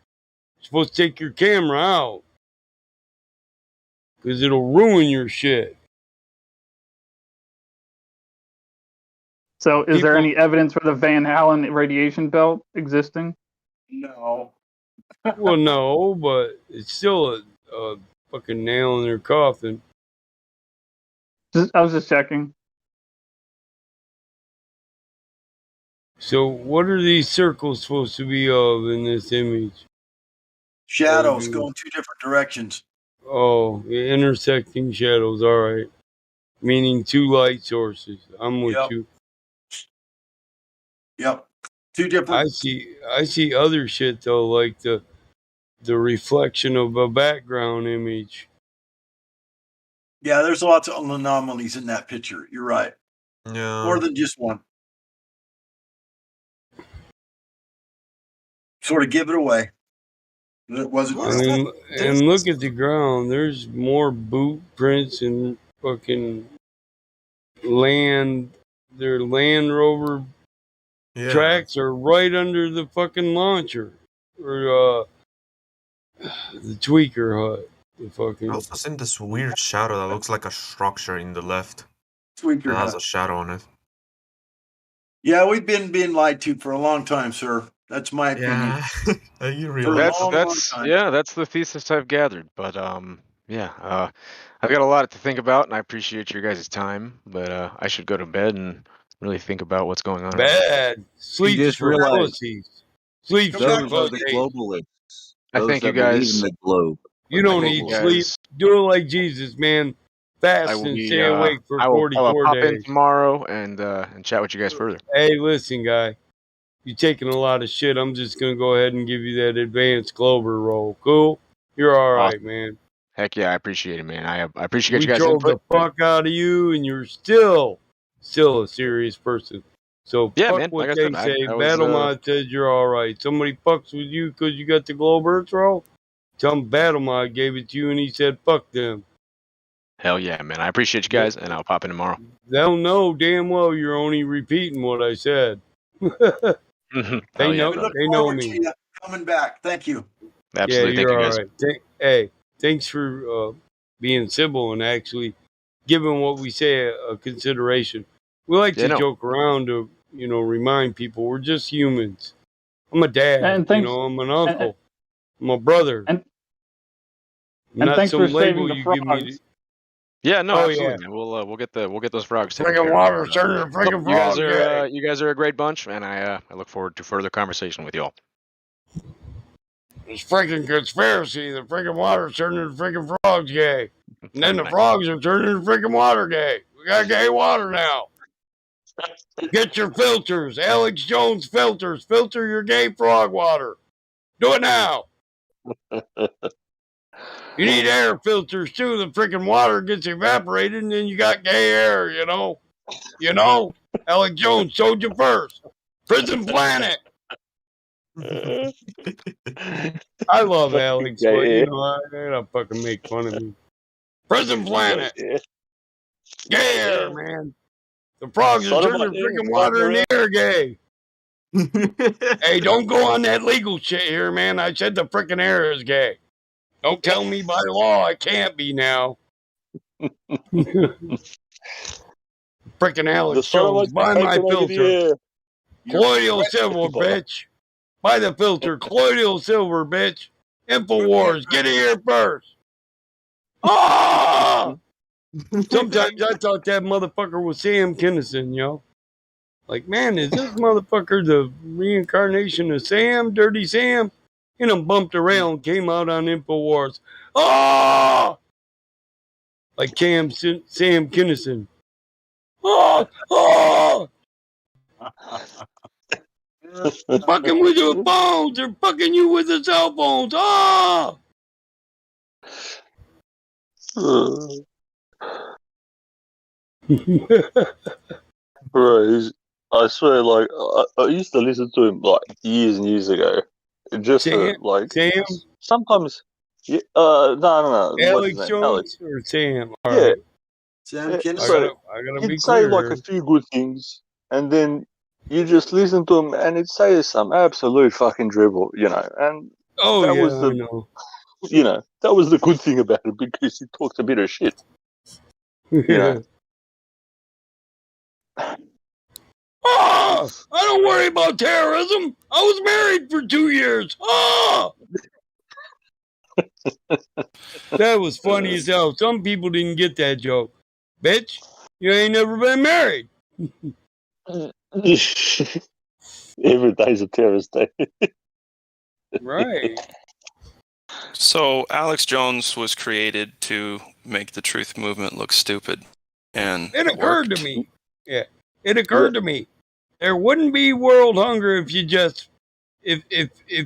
You're supposed to take your camera out because it'll ruin your shit. So, is there any evidence for the Van Allen radiation belt existing? No. Well, no, but it's still a fucking nail in their coffin. I was just checking. So, what are these circles supposed to be of in this image? Shadows going two different directions. Oh, intersecting shadows. All right. Meaning two light sources. I'm with you. Yep. Two different. I see other shit though, like the reflection of a background image. Yeah, there's lots of anomalies in that picture. You're right. Yeah. More than just one. Sort of give it away. It wasn't I real. mean, and look at the ground. There's more boot prints and fucking land. Their Land Rover Yeah. tracks are right under the fucking launcher or the tweaker hut. The I fucking also seen this weird shadow that looks like a structure in the left. Tweaker That has hut. a shadow on it. Yeah, we've been being lied to for a long time, sir. That's my opinion. Yeah, you For a realize. long time. Yeah, that's the thesis I've gathered. But yeah, I've got a lot to think about, and I appreciate your guys' time. But I should go to bed and really think about what's going on. bad. Sleep's just for realized pussies. Sleep's for those are the pussies. globalists. I Those thank you that believe guys. in the globe. You are the don't thank you need globalists. sleep. guys. Do it like Jesus, man. I Fast will and be. stay awake for I will 44 pop in days. tomorrow and chat with you guys further. Hey, listen, guy. You're taking a lot of shit. I'm just gonna go ahead and give you that advanced Glover roll. Cool? You're all right, Awesome. man. Heck yeah, I appreciate it, man. I appreciate We you guys' drove the input. fuck out of you, and you're still a serious person. So Yeah, fuck man. what Like I they said, say. I was. Battle Mod says you're all right. Somebody fucks with you because you got the Glowbirds roll. Tell them Battle Mod gave it to you, and he said fuck them. Hell yeah, man. I appreciate you guys, and I'll pop in tomorrow. They'll know damn well you're only repeating what I said. They know. We look They know forward to me. you coming back. Thank you. Absolutely. Yeah, Thank you're you all guys. right. Hey, thanks for being civil and actually giving what we say a consideration. We like Yeah, to no. joke around to, remind people we're just humans. I'm a dad, And thanks, I'm an uncle, I'm a brother. and I'm not thanks for some saving label the you give me. frogs. Yeah, no, Oh absolutely, yeah, man. We'll get those frogs taken freaking care water, of. turning a freaking frog. You guys are a great bunch, and I look forward to further conversation with you all. It's freaking conspiracy. The freaking water's turning the freaking frogs gay, and then the frogs are turning the freaking water gay. We got gay water now. Get your filters, Alex Jones filters. Filter your gay frog water. Do it now. You need air filters too. The freaking water gets evaporated, and then you got gay air. Alex Jones showed you first. Prison Planet. I love Alex, but I don't fucking make fun of me. Prison Planet. Gay air, man. The frogs are turning their freaking water in the air gay. Hey, don't go on that legal shit here, man. I said the freaking air is gay. Don't tell me by law I can't be now. Freaking Alex Jones, buy my filter. Colloidal silver, bitch. Buy the filter. Colloidal silver, bitch. InfoWars, get it here first. Ah! Sometimes I thought that motherfucker was Sam Kinison, yo. Like, man, is this motherfucker the reincarnation of Sam, Dirty Sam? You know, bumped a rail and came out on InfoWars. Ah! Like Sam Kinison. Ah! Ah! Fucking with your phones. They're fucking you with the cell phones. Ah! Bro, I swear, like I used to listen to him like years and years ago. Just Sam? Sam? sometimes, yeah. No. What's his Alex name? Alex. Jones or Sam? All Yeah. right. Sam Yeah, Kinison. I gotta he'd be say clear like here. a few good things, and then you just listen to him, and it says some absolute fucking dribble, And Oh, that yeah, was I the, know. that was the good thing about it because he talked a bit of shit. Ah! I don't worry about terrorism. I was married for 2 years. Ah! That was funny as hell. Some people didn't get that joke. Bitch, you ain't never been married. Every day's a terrorist day. Right. So Alex Jones was created to make the truth movement look stupid, and It occurred to me. Yeah. It occurred to me. There wouldn't be world hunger if you just if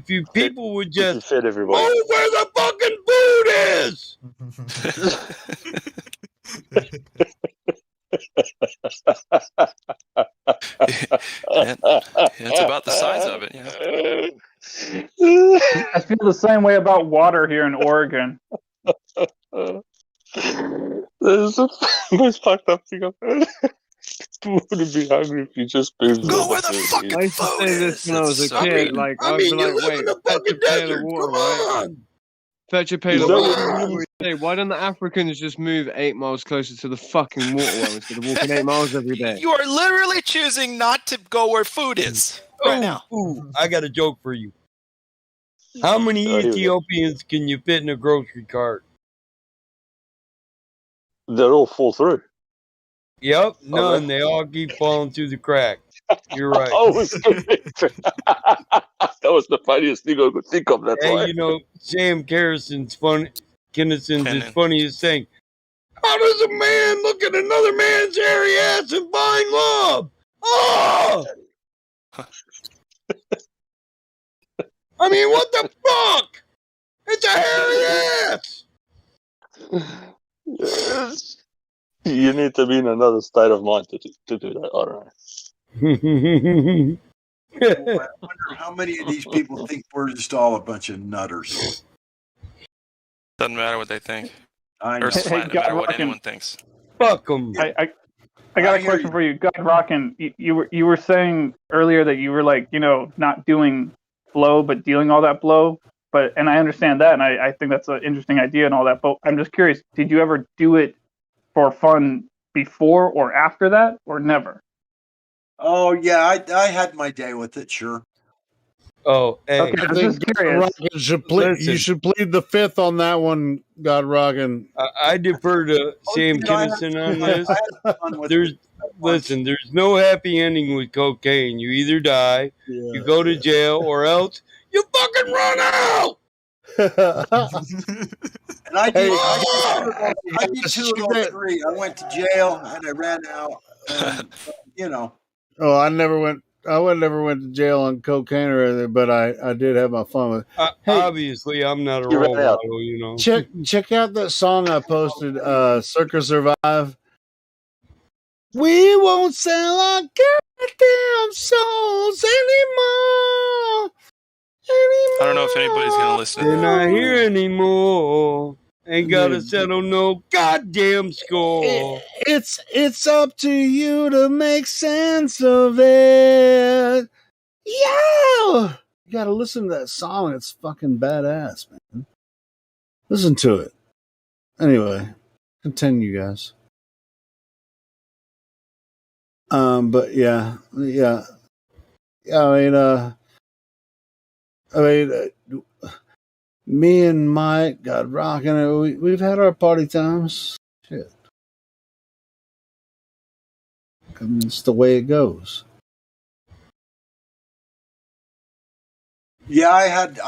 you people would just fed everybody. move where the fucking food is. It's about the size of it. Yeah. I feel the same way about water here in Oregon. This is the most fucked up thing I've heard. People wouldn't be hungry if you just moved Go where the fucking I used to say this when I was a so kid. good. Like, I I'd mean, be you like, live wait, in the fetch a fucking pail of desert. water, Come right? on. Fetch a Is pail of that water. what you Right? Hey, why don't the Africans just move 8 miles closer to the fucking water well instead of walking 8 miles every day? You are literally choosing not to go where food is right now. Ooh, I got a joke for you. How many here we go. Ethiopians can you fit in a grocery cart? They'll all fall through. Yep, they? none. They all keep falling through the crack. You're right. I was that was the funniest thing I could think of. That's Hey, why. you know, Sam Kinnison's Kennan. funniest thing. How does a man look at another man's hairy ass and find love? Oh! I mean, what the fuck? It's a hairy ass! Yes. You need to be in another state of mind to do that. I don't know. Boy, I wonder how many of these people think we're just all a bunch of nutters. Doesn't matter what they think. I know. Earth's flat, no God matter what rockin'. anyone thinks. Fuck them. I got a question for you. God Rockin', you were saying earlier that you were like, not doing blow, but dealing all that blow. And I understand that, and I think that's an interesting idea and all that. But I'm just curious, did you ever do it for fun before or after that, or never? Oh yeah, I had my day with it. Sure. Oh, hey. Okay, I I'm think just curious. you should plead the fifth on that one, God Rockin'. I defer to Sam Kinison on this. There's no happy ending with cocaine. You either die, you go to jail, or else you fucking run out. And I did two of those three. I went to jail and I ran out. And, Oh, I never went to jail on cocaine or anything, but I did have my fun with it. Obviously, I'm not a role model, Check out that song I posted, Circa Survive. We won't sell our goddamn souls anymore. I don't know if anybody's gonna listen to They're that. not here anymore. Ain't gotta settle no goddamn score. It's up to you to make sense of it. Yeah, you gotta listen to that song. It's fucking badass, man. Listen to it. Anyway, continue, guys. But yeah. I mean, me and Mike got rocking. We've had our party times. Shit, it's the way it goes. yeah, I had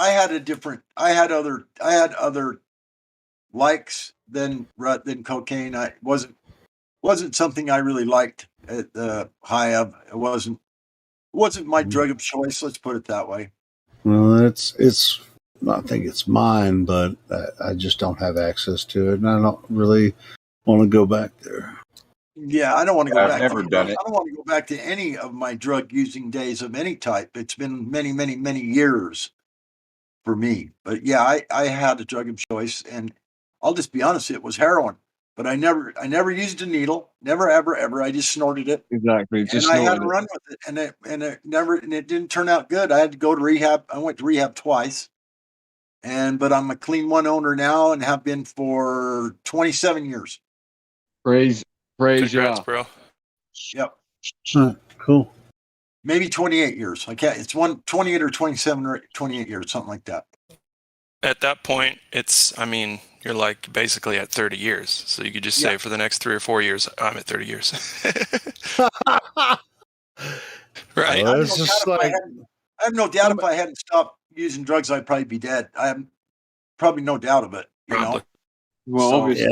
other likes than cocaine. I wasn't something I really liked at the high of. It wasn't my drug of choice. Let's put it that way. Well, it's. I think it's mine, but I just don't have access to it, and I don't really want to go back there. Yeah, I don't want to go back. I've never done it. I don't want to go back to any of my drug using days of any type. It's been many, many, many years for me. But yeah, I had a drug of choice, and I'll just be honest, it was heroin. But I never used a needle, never, ever. I just snorted it. Exactly, And I had to run with it, and it didn't turn out good. I had to go to rehab. I went to rehab twice, but I'm a clean one owner now, and have been for 27 years. Praise Congrats, bro. Yep. Cool. Maybe 28 years. I can't. It's 28 or 27 or 28 years, something like that. At that point, you're like basically at 30 years. So you could just say for the next 3 or 4 years, I'm at 30 years. Right. I have no doubt if I hadn't stopped using drugs, I'd probably be dead. I have probably no doubt of it. Probably. Well, obviously.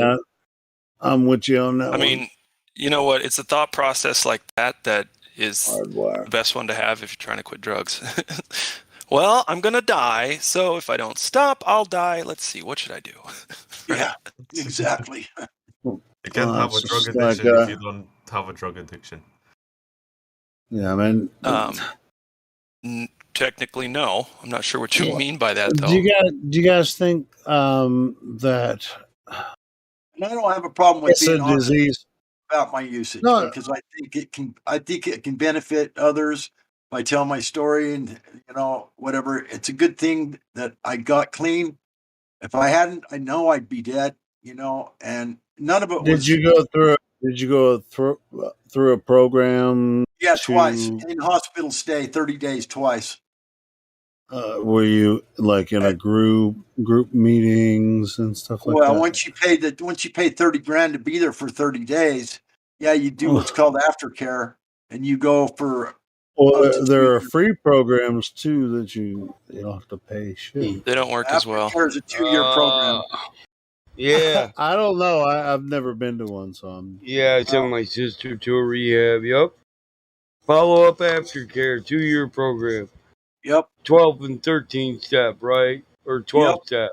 I'm with you on that. I mean, you know what? It's a thought process like that is Hardwire. the best one to have if you're trying to quit drugs. Well, I'm gonna die, so if I don't stop, I'll die. Let's see, what should I do? Yeah, exactly. You can't have a it's drug just like, addiction if you don't have a drug addiction. yeah, man. Technically, no. I'm not sure what you mean by that, though. Do you guys think that And I don't have a problem with it's a being honest disease? about my usage No. because I think it can benefit others if I tell my story and whatever. It's a good thing that I got clean. If I hadn't, I know I'd be dead. And none of it was. Did you go through a program? Yeah, twice in hospital stay, 30 days, twice. Were you like in a group meetings and stuff like Well, that? once you pay $30,000 to be there for 30 days, yeah, you do what's called aftercare, and you go for. Well, there are free programs too that you don't have to pay shit. They don't work as well. Aftercare is a 2-year program. Yeah. I don't know. I've never been to one, so I'm. Yeah, I sent my sister to a rehab. Yep. Follow up aftercare, 2-year program. Yep. 12 and 13 step, right? Or 12 step.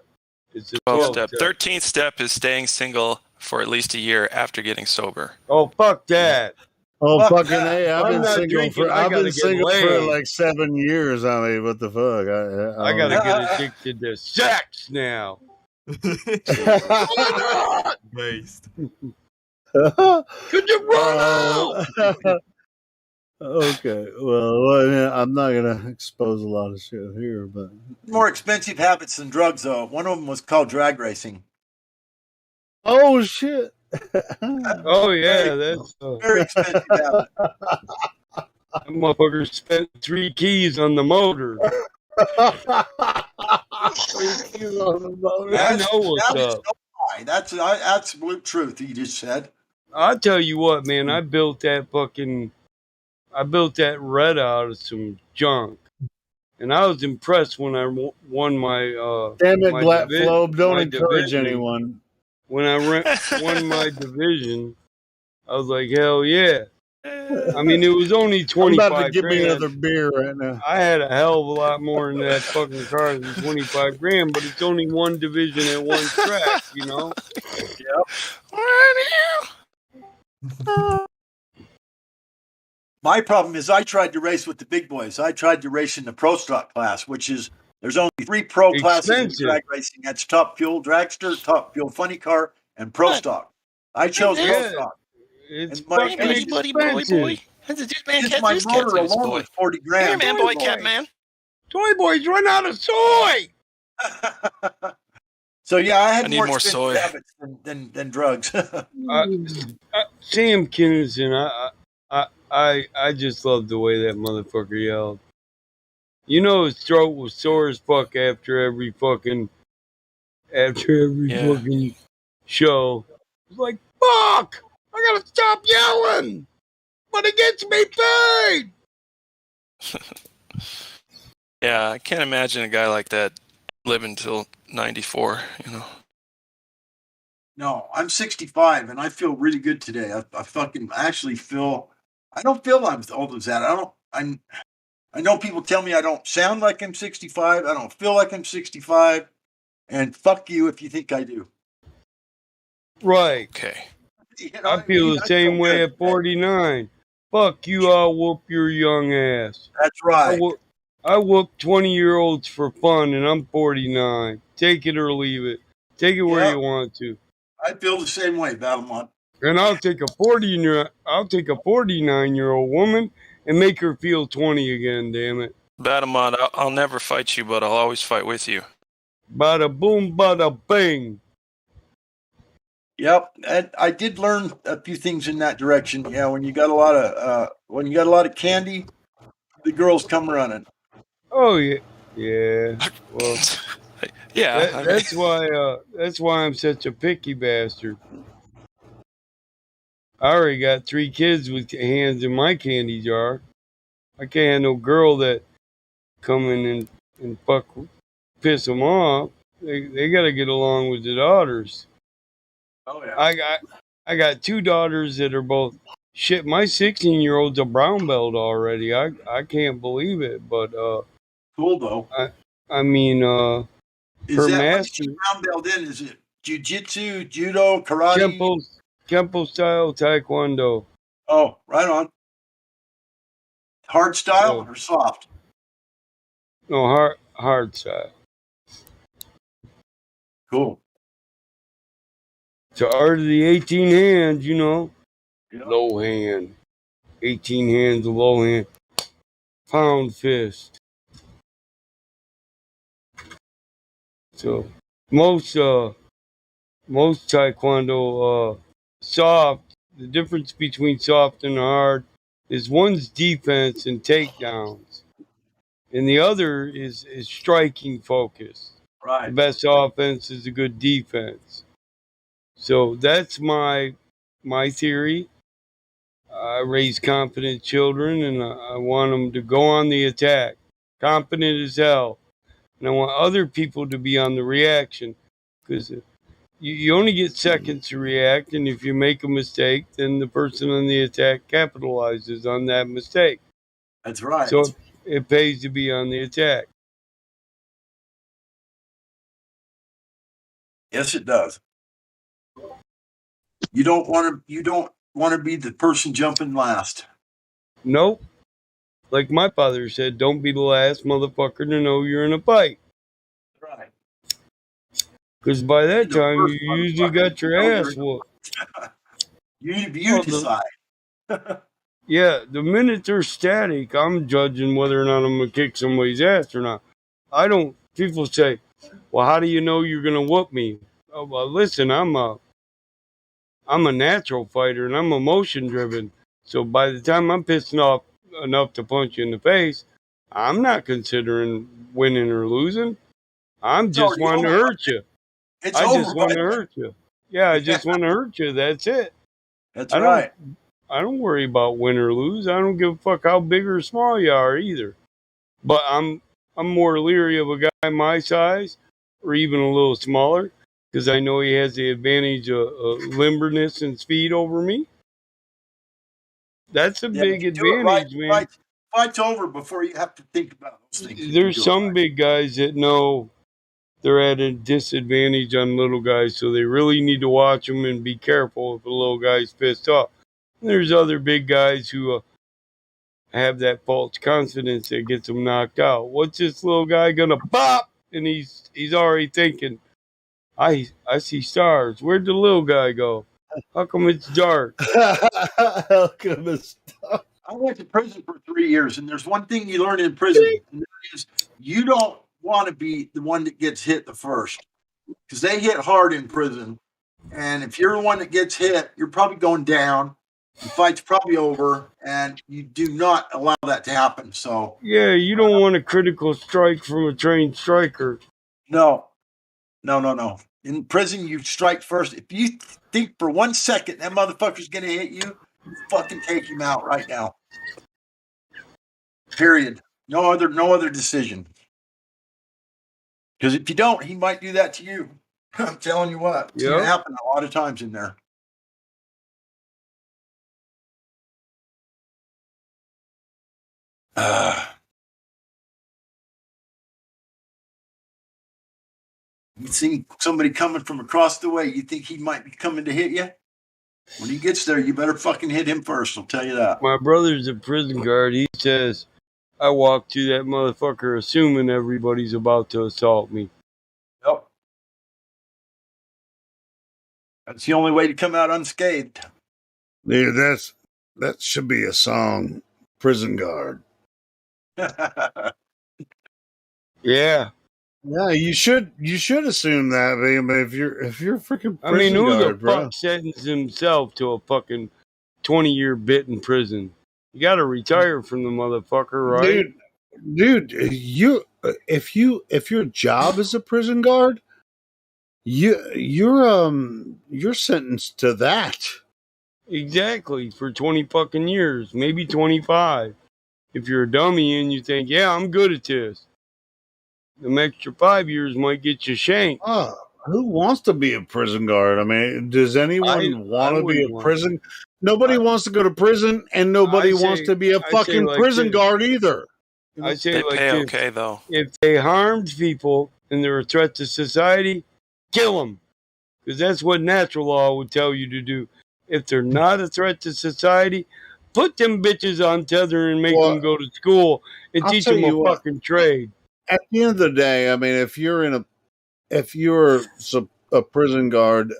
It's a 12 step. 13th step is staying single for at least a year after getting sober. Oh, fuck that. Oh, Fuck fucking that. A! I've I'm been not single drinking, for I I've gotta been get single for laid. like 7 years. I mean, what the fuck? I gotta get addicted to sex now. Based. Could you run out? Okay, well, yeah, I'm not gonna expose a lot of shit here, but More expensive habits than drugs, though. One of them was called drag racing. oh shit! Oh yeah, that's Very expensive habit. that motherfucker spent 3 keys on the motor. I know what's That is up. no lie. That's absolute truth. You just said. I'll tell you what, man. I built that red out of some junk, and I was impressed when I won my. Damn it, my Glatflobe! Don't my encourage division. anyone. When I won my division, I was like, hell yeah. I mean, it was only I'm 25 about to give me grand. another beer right now. I had a hell of a lot more in that fucking car than 25 grand, but it's only one division at one track, you know? Yep. My problem is I tried to race with the big boys. I tried to race in the pro stock class, which is there's only 3 pro classes in drag racing. That's top fuel dragster, top fuel funny car, and pro stock. I chose pro stock. It's And my fucking buddy, expensive. boy. just my motor alone was 40 grand. Here, man, boy, cat man. Toy boys run out of soy. So yeah, I had I need more more expensive soy. habits than drugs. Sam Kinison, I just love the way that motherfucker yelled. You know his throat was sore as fuck after every fucking show. It's like, fuck! I gotta stop yelling! But it gets me paid! Yeah, I can't imagine a guy like that living till 94, you know. No, I'm 65 and I feel really good today. I fucking actually feel. I don't feel I'm old as that. I know people tell me I don't sound like I'm 65. I don't feel like I'm 65. And fuck you if you think I do. Right. Okay. I feel the same way at 49. Fuck you, I'll whoop your young ass. That's right. I whoop 20-year-olds for fun, and I'm 49. Take it or leave it. Take it where you want to. I feel the same way, Battlemont. And I'll take a 49-year-old woman and make her feel 20 again. Damn it. Batamon, I'll never fight you, but I'll always fight with you. Bada boom, bada bing. Yep, and I did learn a few things in that direction. Yeah, when you got a lot of candy, the girls come running. Oh yeah, yeah. Well, yeah. That's why I'm such a picky bastard. I already got 3 kids with hands in my candy jar. I can't have no girl that come in and piss them off. They got to get along with the daughters. Oh yeah. I got 2 daughters that are both Shit, my 16-year-old's a brown belt already. I can't believe it, but Cool though. I mean, Is for that what master you brown belt in? Is it jujitsu, judo, karate? Kempo style taekwondo. Oh, right on. Hard style So, or soft? no, hard style. Cool. It's the art of the 18 hands, you know. Yeah. Low hand. 18 hands, low hand. Pound fist. So most taekwondo soft, the difference between soft and hard is one's defense and takedowns, and the other is striking focus. Right. The best offense is a good defense. So that's my theory. I raise confident children, and I want them to go on the attack, confident as hell. And I want other people to be on the reaction, because you only get seconds to react, and if you make a mistake, then the person on the attack capitalizes on that mistake. That's right. So it pays to be on the attack. Yes, it does. You don't want to be the person jumping last. Nope. Like my father said, don't be the last motherfucker to know you're in a fight. Right. Because by that time, you usually got your ass whooped. You decide. Yeah, the minute they're static, I'm judging whether or not I'm going to kick somebody's ass or not. I don't, people say, well, how do you know you're going to whoop me? Oh, well, listen, I'm a natural fighter and I'm emotion driven. So by the time I'm pissed off enough to punch you in the face, I'm not considering winning or losing. I'm just wanting to hurt you. I just want to hurt you. Yeah, I just want to hurt you. That's it. That's right. I don't worry about win or lose. I don't give a fuck how big or small you are either. But I'm more leery of a guy my size or even a little smaller because I know he has the advantage of limberness and speed over me. That's a big advantage, man. Fight's over before you have to think about those things. There's some big guys that know they're at a disadvantage on little guys, so they really need to watch them and be careful if a little guy's pissed off. And there's other big guys who have that false confidence that gets them knocked out. What's this little guy gonna pop? And he's already thinking, I see stars. Where'd the little guy go? How come it's dark? How come it's dark? I went to prison for 3 years, and there's one thing you learn in prison, and that is you don't want to be the one that gets hit the first, because they hit hard in prison. And if you're the one that gets hit, you're probably going down. The fight's probably over, and you do not allow that to happen. So yeah, you don't want a critical strike from a trained striker. No. In prison, you strike first. If you think for 1 second that motherfucker's going to hit you, fucking take him out right now. Period. No other decision. Because if you don't, he might do that to you. I'm telling you what. It's going to happen a lot of times in there. You see somebody coming from across the way, you think he might be coming to hit you? When he gets there, you better fucking hit him first, I'll tell you that. My brother's a prison guard. He says, I walk to that motherfucker assuming everybody's about to assault me. Yep. That's the only way to come out unscathed. Dude, that should be a song. Prison Guard. Yeah. Yeah, you should assume that, man. But if you're a freaking prison I mean, who guard, the bro. fuck sentenced himself to a fucking 20-year bit in prison? You got to retire from the motherfucker, right? Dude, you if your job is a prison guard, you're sentenced to that. Exactly, for 20 fucking years, maybe 25. If you're a dummy and you think, yeah, I'm good at this, the extra 5 years might get you shanked. Who wants to be a prison guard? I mean, does anyone want to be a prison? Nobody wants to go to prison, and nobody wants to be a fucking like prison this. guard either. I say They it like pay this. okay though. If they harmed people and they're a threat to society, kill them. Because that's what natural law would tell you to do. If they're not a threat to society, put them bitches on tether and make them go to school and I'll teach tell them a you what, fucking trade. At the end of the day, I mean, if you're a prison guard,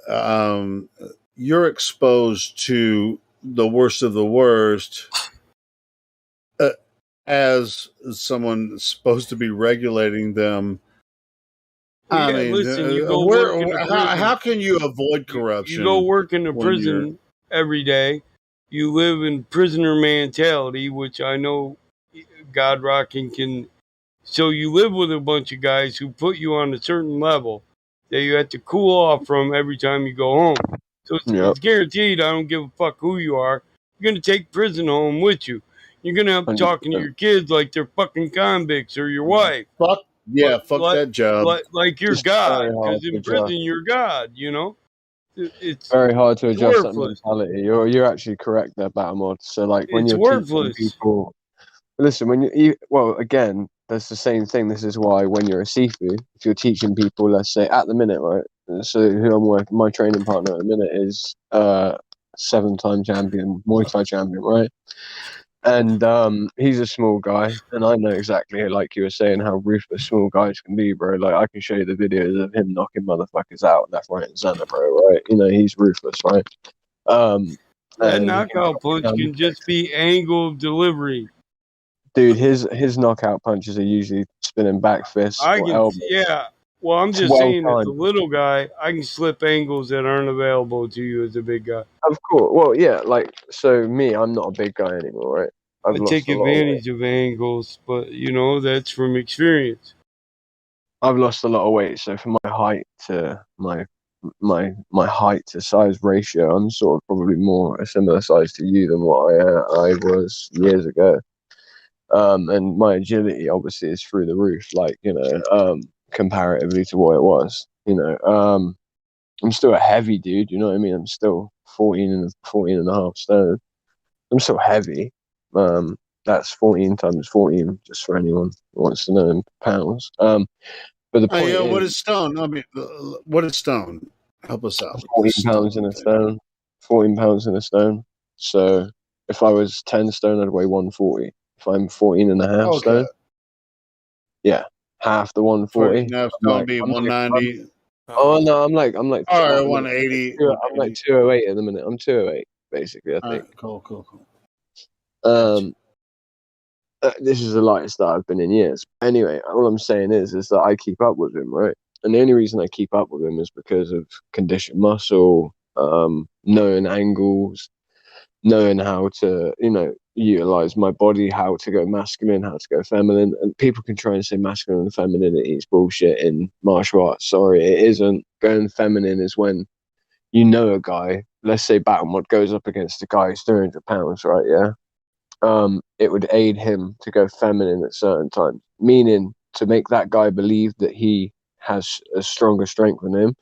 you're exposed to the worst of the worst. As someone supposed to be regulating them, I Yeah, mean, listen, you go work in a prison. how can you avoid corruption? You go work in a when you're- prison every day. You live in prisoner mentality, which I know God Rocking can. So you live with a bunch of guys who put you on a certain level that you have to cool off from every time you go home. So it's guaranteed. I don't give a fuck who you are. You're gonna take prison home with you. You're gonna have talking to your kids like they're fucking convicts or your wife. Fuck that job. Like you're It's God, very hard because to in prison adjust. you're God. You know, it's Very hard to it's adjust that worthless. mentality. You're actually correct there, Battlemod. So like when It's you're teaching worthless. people, listen, when well, again, that's the same thing. This is why when you're a Sifu, if you're teaching people, let's say at the minute, right? So who I'm working, my training partner at the minute is 7-time champion, Muay Thai champion, right? And he's a small guy, and I know exactly, like you were saying, how ruthless small guys can be, bro. Like I can show you the videos of him knocking motherfuckers out left, right, and center, bro. Right? You know he's ruthless, right? That And knockout punch can just be angle of delivery. dude, his knockout punches are usually spinning back fists or elbows. Yeah. Well, I'm It's just well saying, as a timed. little guy, I can slip angles that aren't available to you as a big guy. Of course. Well, yeah, like so me, I'm not a big guy anymore, right? I've I lost take a lot of weight. advantage of angles, but that's from experience. I've lost a lot of weight, so for my height to my height to size ratio, I'm sort of probably more a similar size to you than what I was years ago. And my agility obviously is through the roof, like comparatively to what it was. I'm still a heavy dude. You know what I mean? I'm still 14 and a half stone. I'm still heavy. That's 14 times 14, just for anyone who wants to know in pounds. But the point is, what is stone? I mean, what is stone? Help us out. 14 pounds in a stone. 14 pounds in a stone. So if I was 10 stone, I'd weigh 140. If I'm 14 and a half stone, yeah, half the 140. 14 stone be 190. Oh no, I'm like All right, 180. I'm like 208 at the minute. I'm 208 basically. I think. Right, cool. This is the lightest that I've been in years. Anyway, all I'm saying is that I keep up with him, right? And the only reason I keep up with him is because of conditioned muscle, knowing angles, knowing how to, utilize my body, how to go masculine, how to go feminine. And people can try and say masculine and femininity is bullshit in martial arts. Sorry, it isn't. Going feminine is when a guy, let's say Battlemod goes up against a guy who's 300 pounds, right? Yeah. It would aid him to go feminine at certain times, meaning to make that guy believe that he has a stronger strength than him,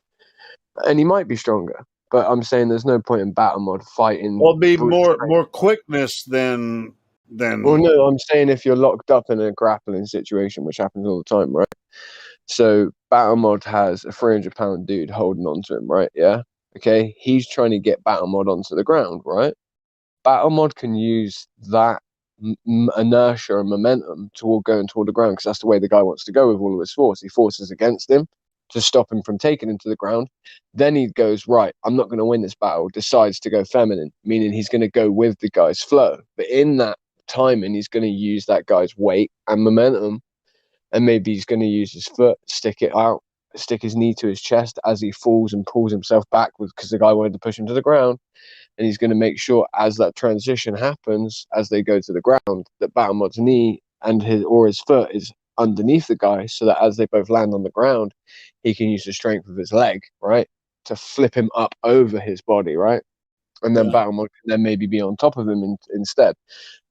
and he might be stronger. But I'm saying there's no point in Battlemod fighting. Well, be more quickness than. Well, no, I'm saying if you're locked up in a grappling situation, which happens all the time, right? So Battlemod has a 300-pound dude holding on to him, right? Yeah. Okay. He's trying to get Battlemod onto the ground, right? Battlemod can use that inertia and momentum going toward the ground because that's the way the guy wants to go with all of his force. He forces against him to stop him from taking him to the ground. Then he goes, right, I'm not going to win this battle, decides to go feminine, meaning he's going to go with the guy's flow. But in that timing, he's going to use that guy's weight and momentum, and maybe he's going to use his foot, stick it out, stick his knee to his chest as he falls and pulls himself backwards because the guy wanted to push him to the ground. And he's going to make sure as that transition happens, as they go to the ground, that Battlemod's knee and his foot is underneath the guy, so that as they both land on the ground, he can use the strength of his leg, right, to flip him up over his body, right, and then Battlemod can then maybe be on top of him instead.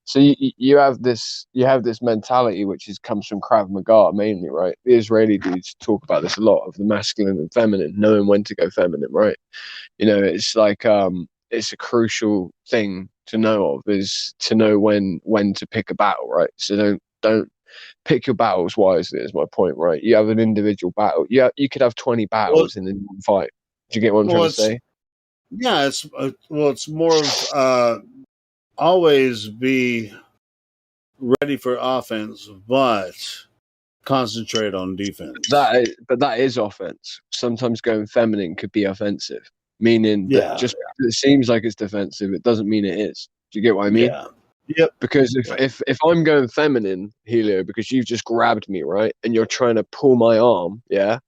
So you have this mentality which comes from Krav Maga mainly, right? The Israeli dudes talk about this a lot, of the masculine and feminine, knowing when to go feminine, right? It's like it's a crucial thing to know of, is to know when to pick a battle, right? So don't pick your battles wisely, is my point, right? You have an individual battle. Yeah, you could have 20 battles in one fight. Do you get what I'm trying to say? Yeah, it's more of always be ready for offense, but concentrate on defense. But that is offense. Sometimes going feminine could be offensive, meaning that just because it seems like it's defensive, it doesn't mean it is. Do you get what I mean? Yeah. Yep. Because if I'm going feminine, Helio, because you've just grabbed me, right, and you're trying to pull my arm, yeah,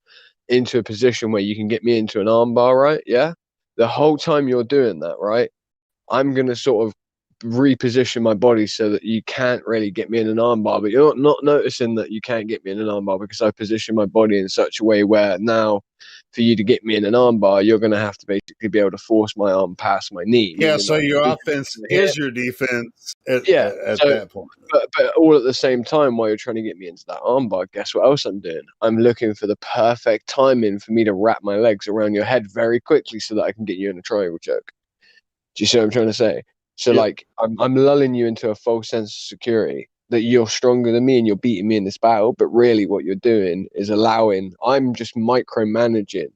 into a position where you can get me into an arm bar, right, yeah, the whole time you're doing that, right, I'm gonna sort of reposition my body so that you can't really get me in an armbar, but you're not noticing that you can't get me in an armbar because I position my body in such a way where now for you to get me in an armbar, you're going to have to basically be able to force my arm past my knee. Yeah, so your offense is your defense at that point. But all at the same time, while you're trying to get me into that armbar, guess what else I'm doing? I'm looking for the perfect timing for me to wrap my legs around your head very quickly so that I can get you in a triangle choke. Do you see what I'm trying to say? So like I'm lulling you into a false sense of security that you're stronger than me and you're beating me in this battle, but really what you're doing is I'm just micromanaging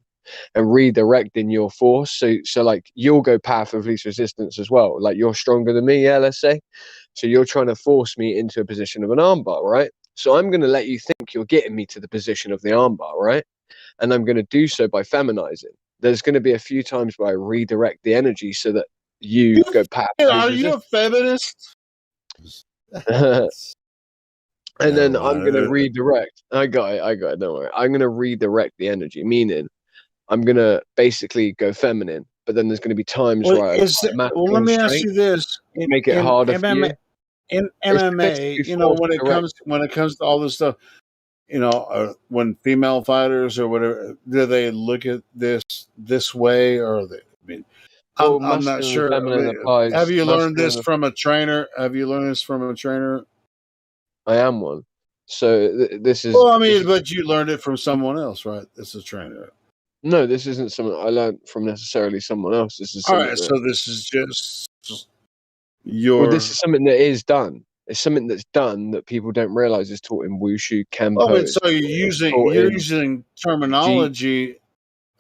and redirecting your force. So like you'll go path of least resistance as well. Like you're stronger than me, yeah, let's say. So you're trying to force me into a position of an armbar, right? So I'm gonna let you think you're getting me to the position of the armbar, right? And I'm gonna do so by feminizing. There's gonna be a few times where I redirect the energy so that you go past. Are you a feminist? And then I'm going to redirect. I got it. Don't worry. I'm going to redirect the energy, meaning I'm going to basically go feminine, but then there's going to be times where let me ask you this. Make it harder for you. In MMA, you know, when it comes to all this stuff, you know, when female fighters or whatever, do they look at this way, or they? I mean, I'm not sure. Have you learned this from a trainer? I am one. So this is. Well, I mean, but you learned it from someone else, right? It's a trainer. No, this isn't something I learned from necessarily someone else. This is all right. So this is just your. Well, this is something that is done. It's something that's done that people don't realize is taught in wushu, kempo. Oh, and so you're using terminology.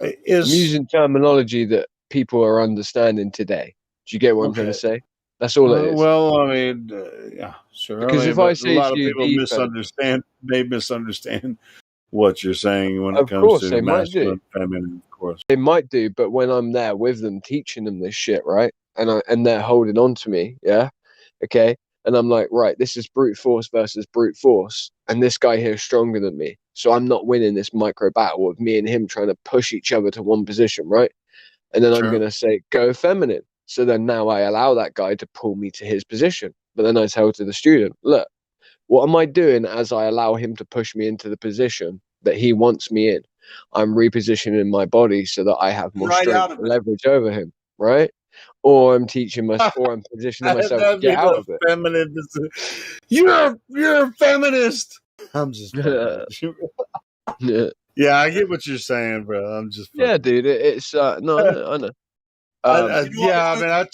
I'm using terminology that people are understanding today. Do you get what I'm trying to say? That's all it is. Well, I mean, yeah, sure. Because if I say a lot of people misunderstand what you're saying when it comes to masculine, feminine. Of course, they might do, but when I'm there with them, teaching them this shit, right, and they're holding on to me, yeah, okay, and I'm like, right, this is brute force versus brute force, and this guy here is stronger than me, so I'm not winning this micro battle of me and him trying to push each other to one position, right? And then I'm going to say, go feminine. So then now I allow that guy to pull me to his position. But then I tell to the student, look, what am I doing as I allow him to push me into the position that he wants me in? I'm repositioning my body so that I have more strength and leverage over him, right? Or I'm teaching myself, or I'm positioning myself to get out of it. You're a feminist. I'm just yeah, I get what you're saying, bro. I'm just dude. It's no, I know. Yeah, I mean, I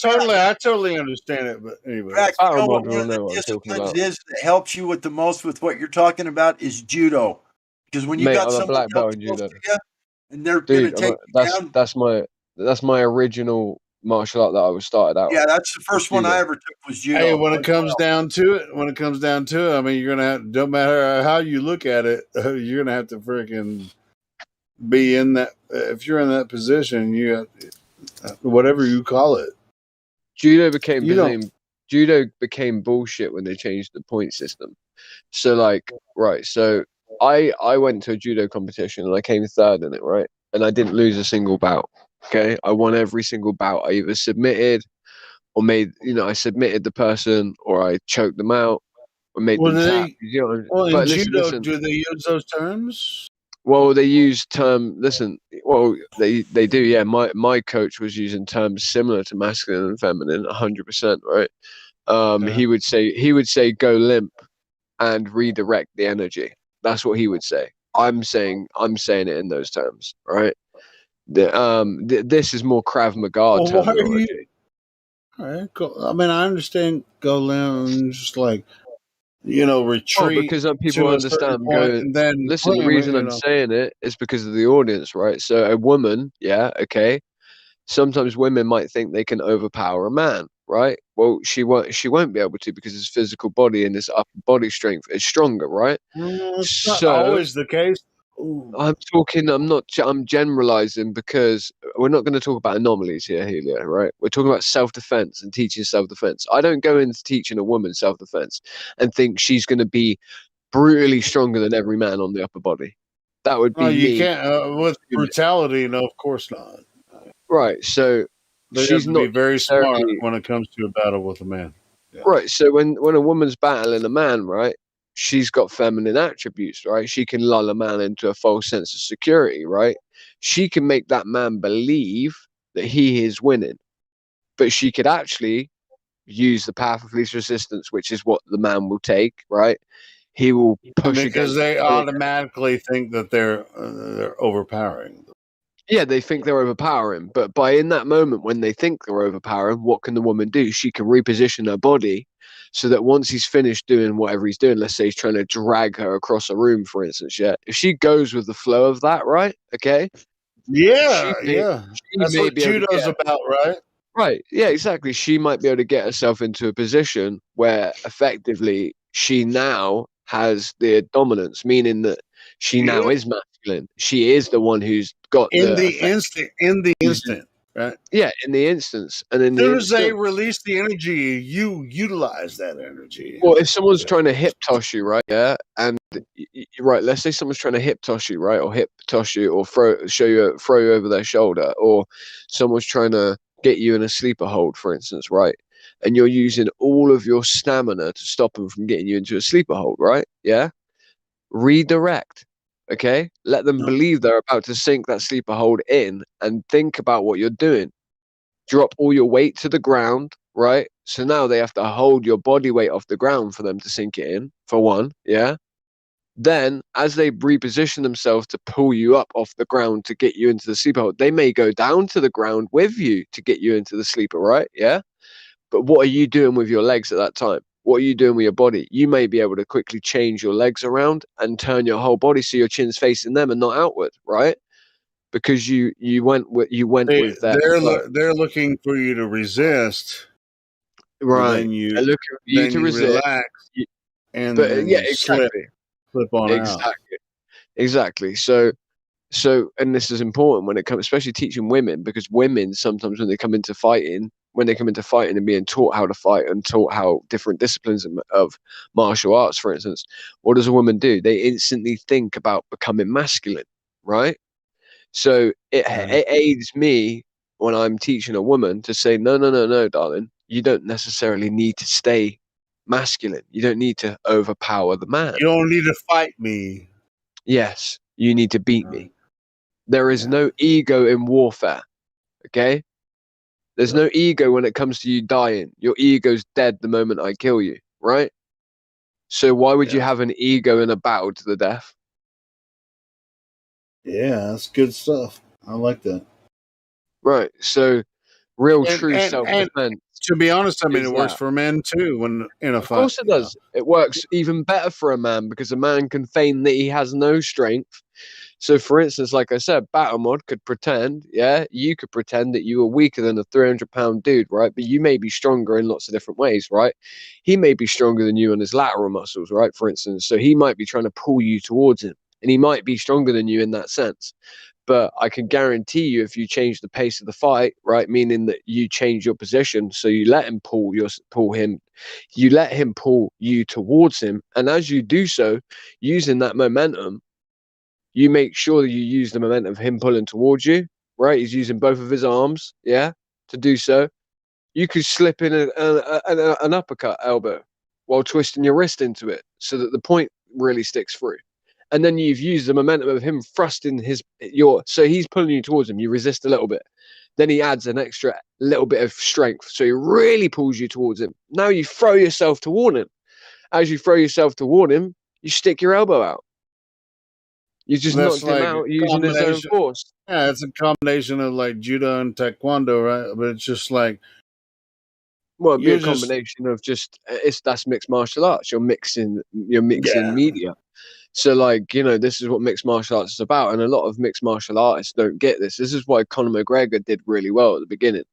totally understand it, but anyway, you know what one of the disciplines is that helps you with the most with what you're talking about is judo, because when you got someone close to you and they're going to take you down, that's my original martial art that I was started out. Yeah, that's the first one I ever took was judo. Hey, when it comes down to it, I mean, you're gonna have, don't matter how you look at it, you're gonna have to freaking be in that. If you're in that position, you have, whatever you call it. Judo became bullshit when they changed the point system. So like, right, so I went to a judo competition and I came third in it, right? And I didn't lose a single bout. Okay, I won every single bout. I either submitted or I submitted the person, or I choked them out, or made them tap. In judo, do they use those terms? Well, they use they do. Yeah, my coach was using terms similar to masculine and feminine, 100%. Right? He would say go limp and redirect the energy. That's what he would say. I'm saying it in those terms, right? This is more Krav Maga terminology. All right, cool. I mean, I understand go down, just like, retreat because people to a certain understand point go, and then listen, the claim it. reason I'm saying it is because of the audience, right? So a woman, yeah, okay. Sometimes women might think they can overpower a man, right? Well, she won't be able to because his physical body and his upper body strength is stronger, right? It's not So always the case. Ooh. I'm generalizing because we're not going to talk about anomalies here, Helia, right? We're talking about self-defense and teaching self-defense. I don't go into teaching a woman self-defense and think she's going to be brutally stronger than every man on the upper body. That would No, be you me. can't with brutality. No, of course not. Right. So They have she's to be not very smart necessarily when it comes to a battle with a man. Yeah. right. So when a woman's battling a man, right, she's got feminine attributes, right? She can lull a man into a false sense of security, right? She can make that man believe that he is winning, but she could actually use the path of least resistance, which is what the man will take, right? He will And push because against they the will. automatically think that they're overpowering. Yeah, they think they're overpowering, but by in that moment when they think they're overpowering, what can the woman do? She can reposition her body so that once he's finished doing whatever he's doing, let's say he's trying to drag her across a room, for instance, yeah, if she goes with the flow of that, right? Okay, Yeah, she may, yeah. she That's may what be able to judo's get about, right? right. Yeah, exactly. She might be able to get herself into a position where effectively she now has the dominance, meaning that she now Yeah. is masculine. She is the one who's got In the the effect. instant, right? Yeah, in the instance, and in As the soon as they instant. release the energy, you utilize that energy. Well, if someone's trying to hip toss you, right? Yeah, and right, let's say someone's trying to hip toss you, right, or hip toss you, or throw you over their shoulder, or someone's trying to get you in a sleeper hold, for instance, right? And you're using all of your stamina to stop them from getting you into a sleeper hold, right? Yeah. Redirect. Okay. Let them believe they're about to sink that sleeper hold in, and think about what you're doing. Drop all your weight to the ground, right? So now they have to hold your body weight off the ground for them to sink it in, for one, yeah? Then, as they reposition themselves to pull you up off the ground to get you into the sleeper hold, they may go down to the ground with you to get you into the sleeper, right? Yeah? But what are you doing with your legs at that time? What are you doing with your body? You may be able to quickly change your legs around and turn your whole body so your chin's facing them and not outward, right? Because you went with their flow. They're looking for you to resist, Right. then you And look at you to resist. relax, y- and But then yeah, you exactly. slip on out. Exactly. So, and this is important when it comes, especially teaching women, because women sometimes when they come into fighting, and being taught how to fight and taught how different disciplines of martial arts, for instance, what does a woman do? They instantly think about becoming masculine, right? So it aids me when I'm teaching a woman to say, no, no, no, no, darling, you don't necessarily need to stay masculine. You don't need to overpower the man. You don't need to fight me. Yes, you need to beat me. There is no ego in warfare. Okay? There's no ego when it comes to you dying. Your ego's dead the moment I kill you, right? So why would you have an ego in a battle to the death? Yeah, that's good stuff. I like that. Right. So real And true and self-defense. to be honest, I mean, is it works that. for men too when in a Of fight. course it does. It works even better for a man because a man can feign that he has no strength. So, for instance, like I said, Battle Mod could pretend, yeah, you could pretend that you were weaker than a 300-pound dude, right? But you may be stronger in lots of different ways, right? He may be stronger than you on his lateral muscles, right? For instance, so he might be trying to pull you towards him, and he might be stronger than you in that sense. But I can guarantee you, if you change the pace of the fight, right, meaning that you change your position, so you let him you let him pull you towards him, and as you do so, using that momentum, you make sure that you use the momentum of him pulling towards you, right? He's using both of his arms, yeah, to do so. You could slip in an uppercut elbow while twisting your wrist into it so that the point really sticks through. And then you've used the momentum of him thrusting so he's pulling you towards him. You resist a little bit. Then he adds an extra little bit of strength. So he really pulls you towards him. Now you throw yourself toward him. As you throw yourself toward him, you stick your elbow out. You just That's knocked him like out a using his own combination. force. Yeah, it's a combination of like judo and taekwondo, right? But it's just like Well, it'd be You're a just combination of just that's mixed martial arts. You're mixing yeah. media. So, like, you know, this is what mixed martial arts is about, and a lot of mixed martial artists don't get this. This is why Conor McGregor did really well at the beginning,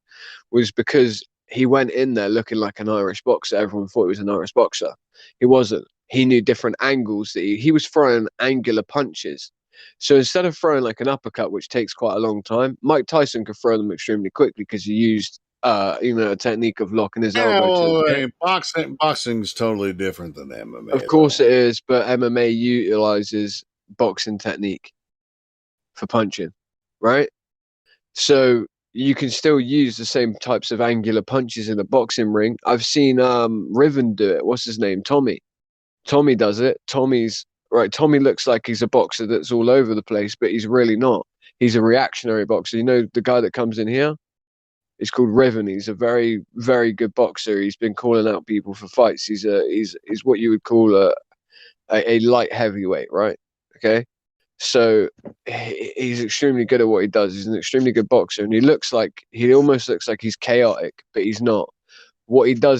was because he went in there looking like an Irish boxer. Everyone thought he was an Irish boxer. He wasn't. He knew different angles. That he was throwing angular punches. So instead of throwing like an uppercut, which takes quite a long time, Mike Tyson could throw them extremely quickly because he used, you know, a technique of locking his elbow to his head. Boxing's totally different than MMA. Of course it is, but MMA utilizes boxing technique for punching, right? So you can still use the same types of angular punches in a boxing ring. I've seen Riven do it. What's his name? Tommy. Tommy does it. Tommy looks like he's a boxer that's all over the place, but he's really not. He's a reactionary boxer. You know, the guy that comes in here? He's called Riven. He's a very, very good boxer. He's been calling out people for fights. He's what you would call a light heavyweight, right? Okay. So he's extremely good at what he does. He's an extremely good boxer, and he almost looks like he's chaotic, but he's not. What he does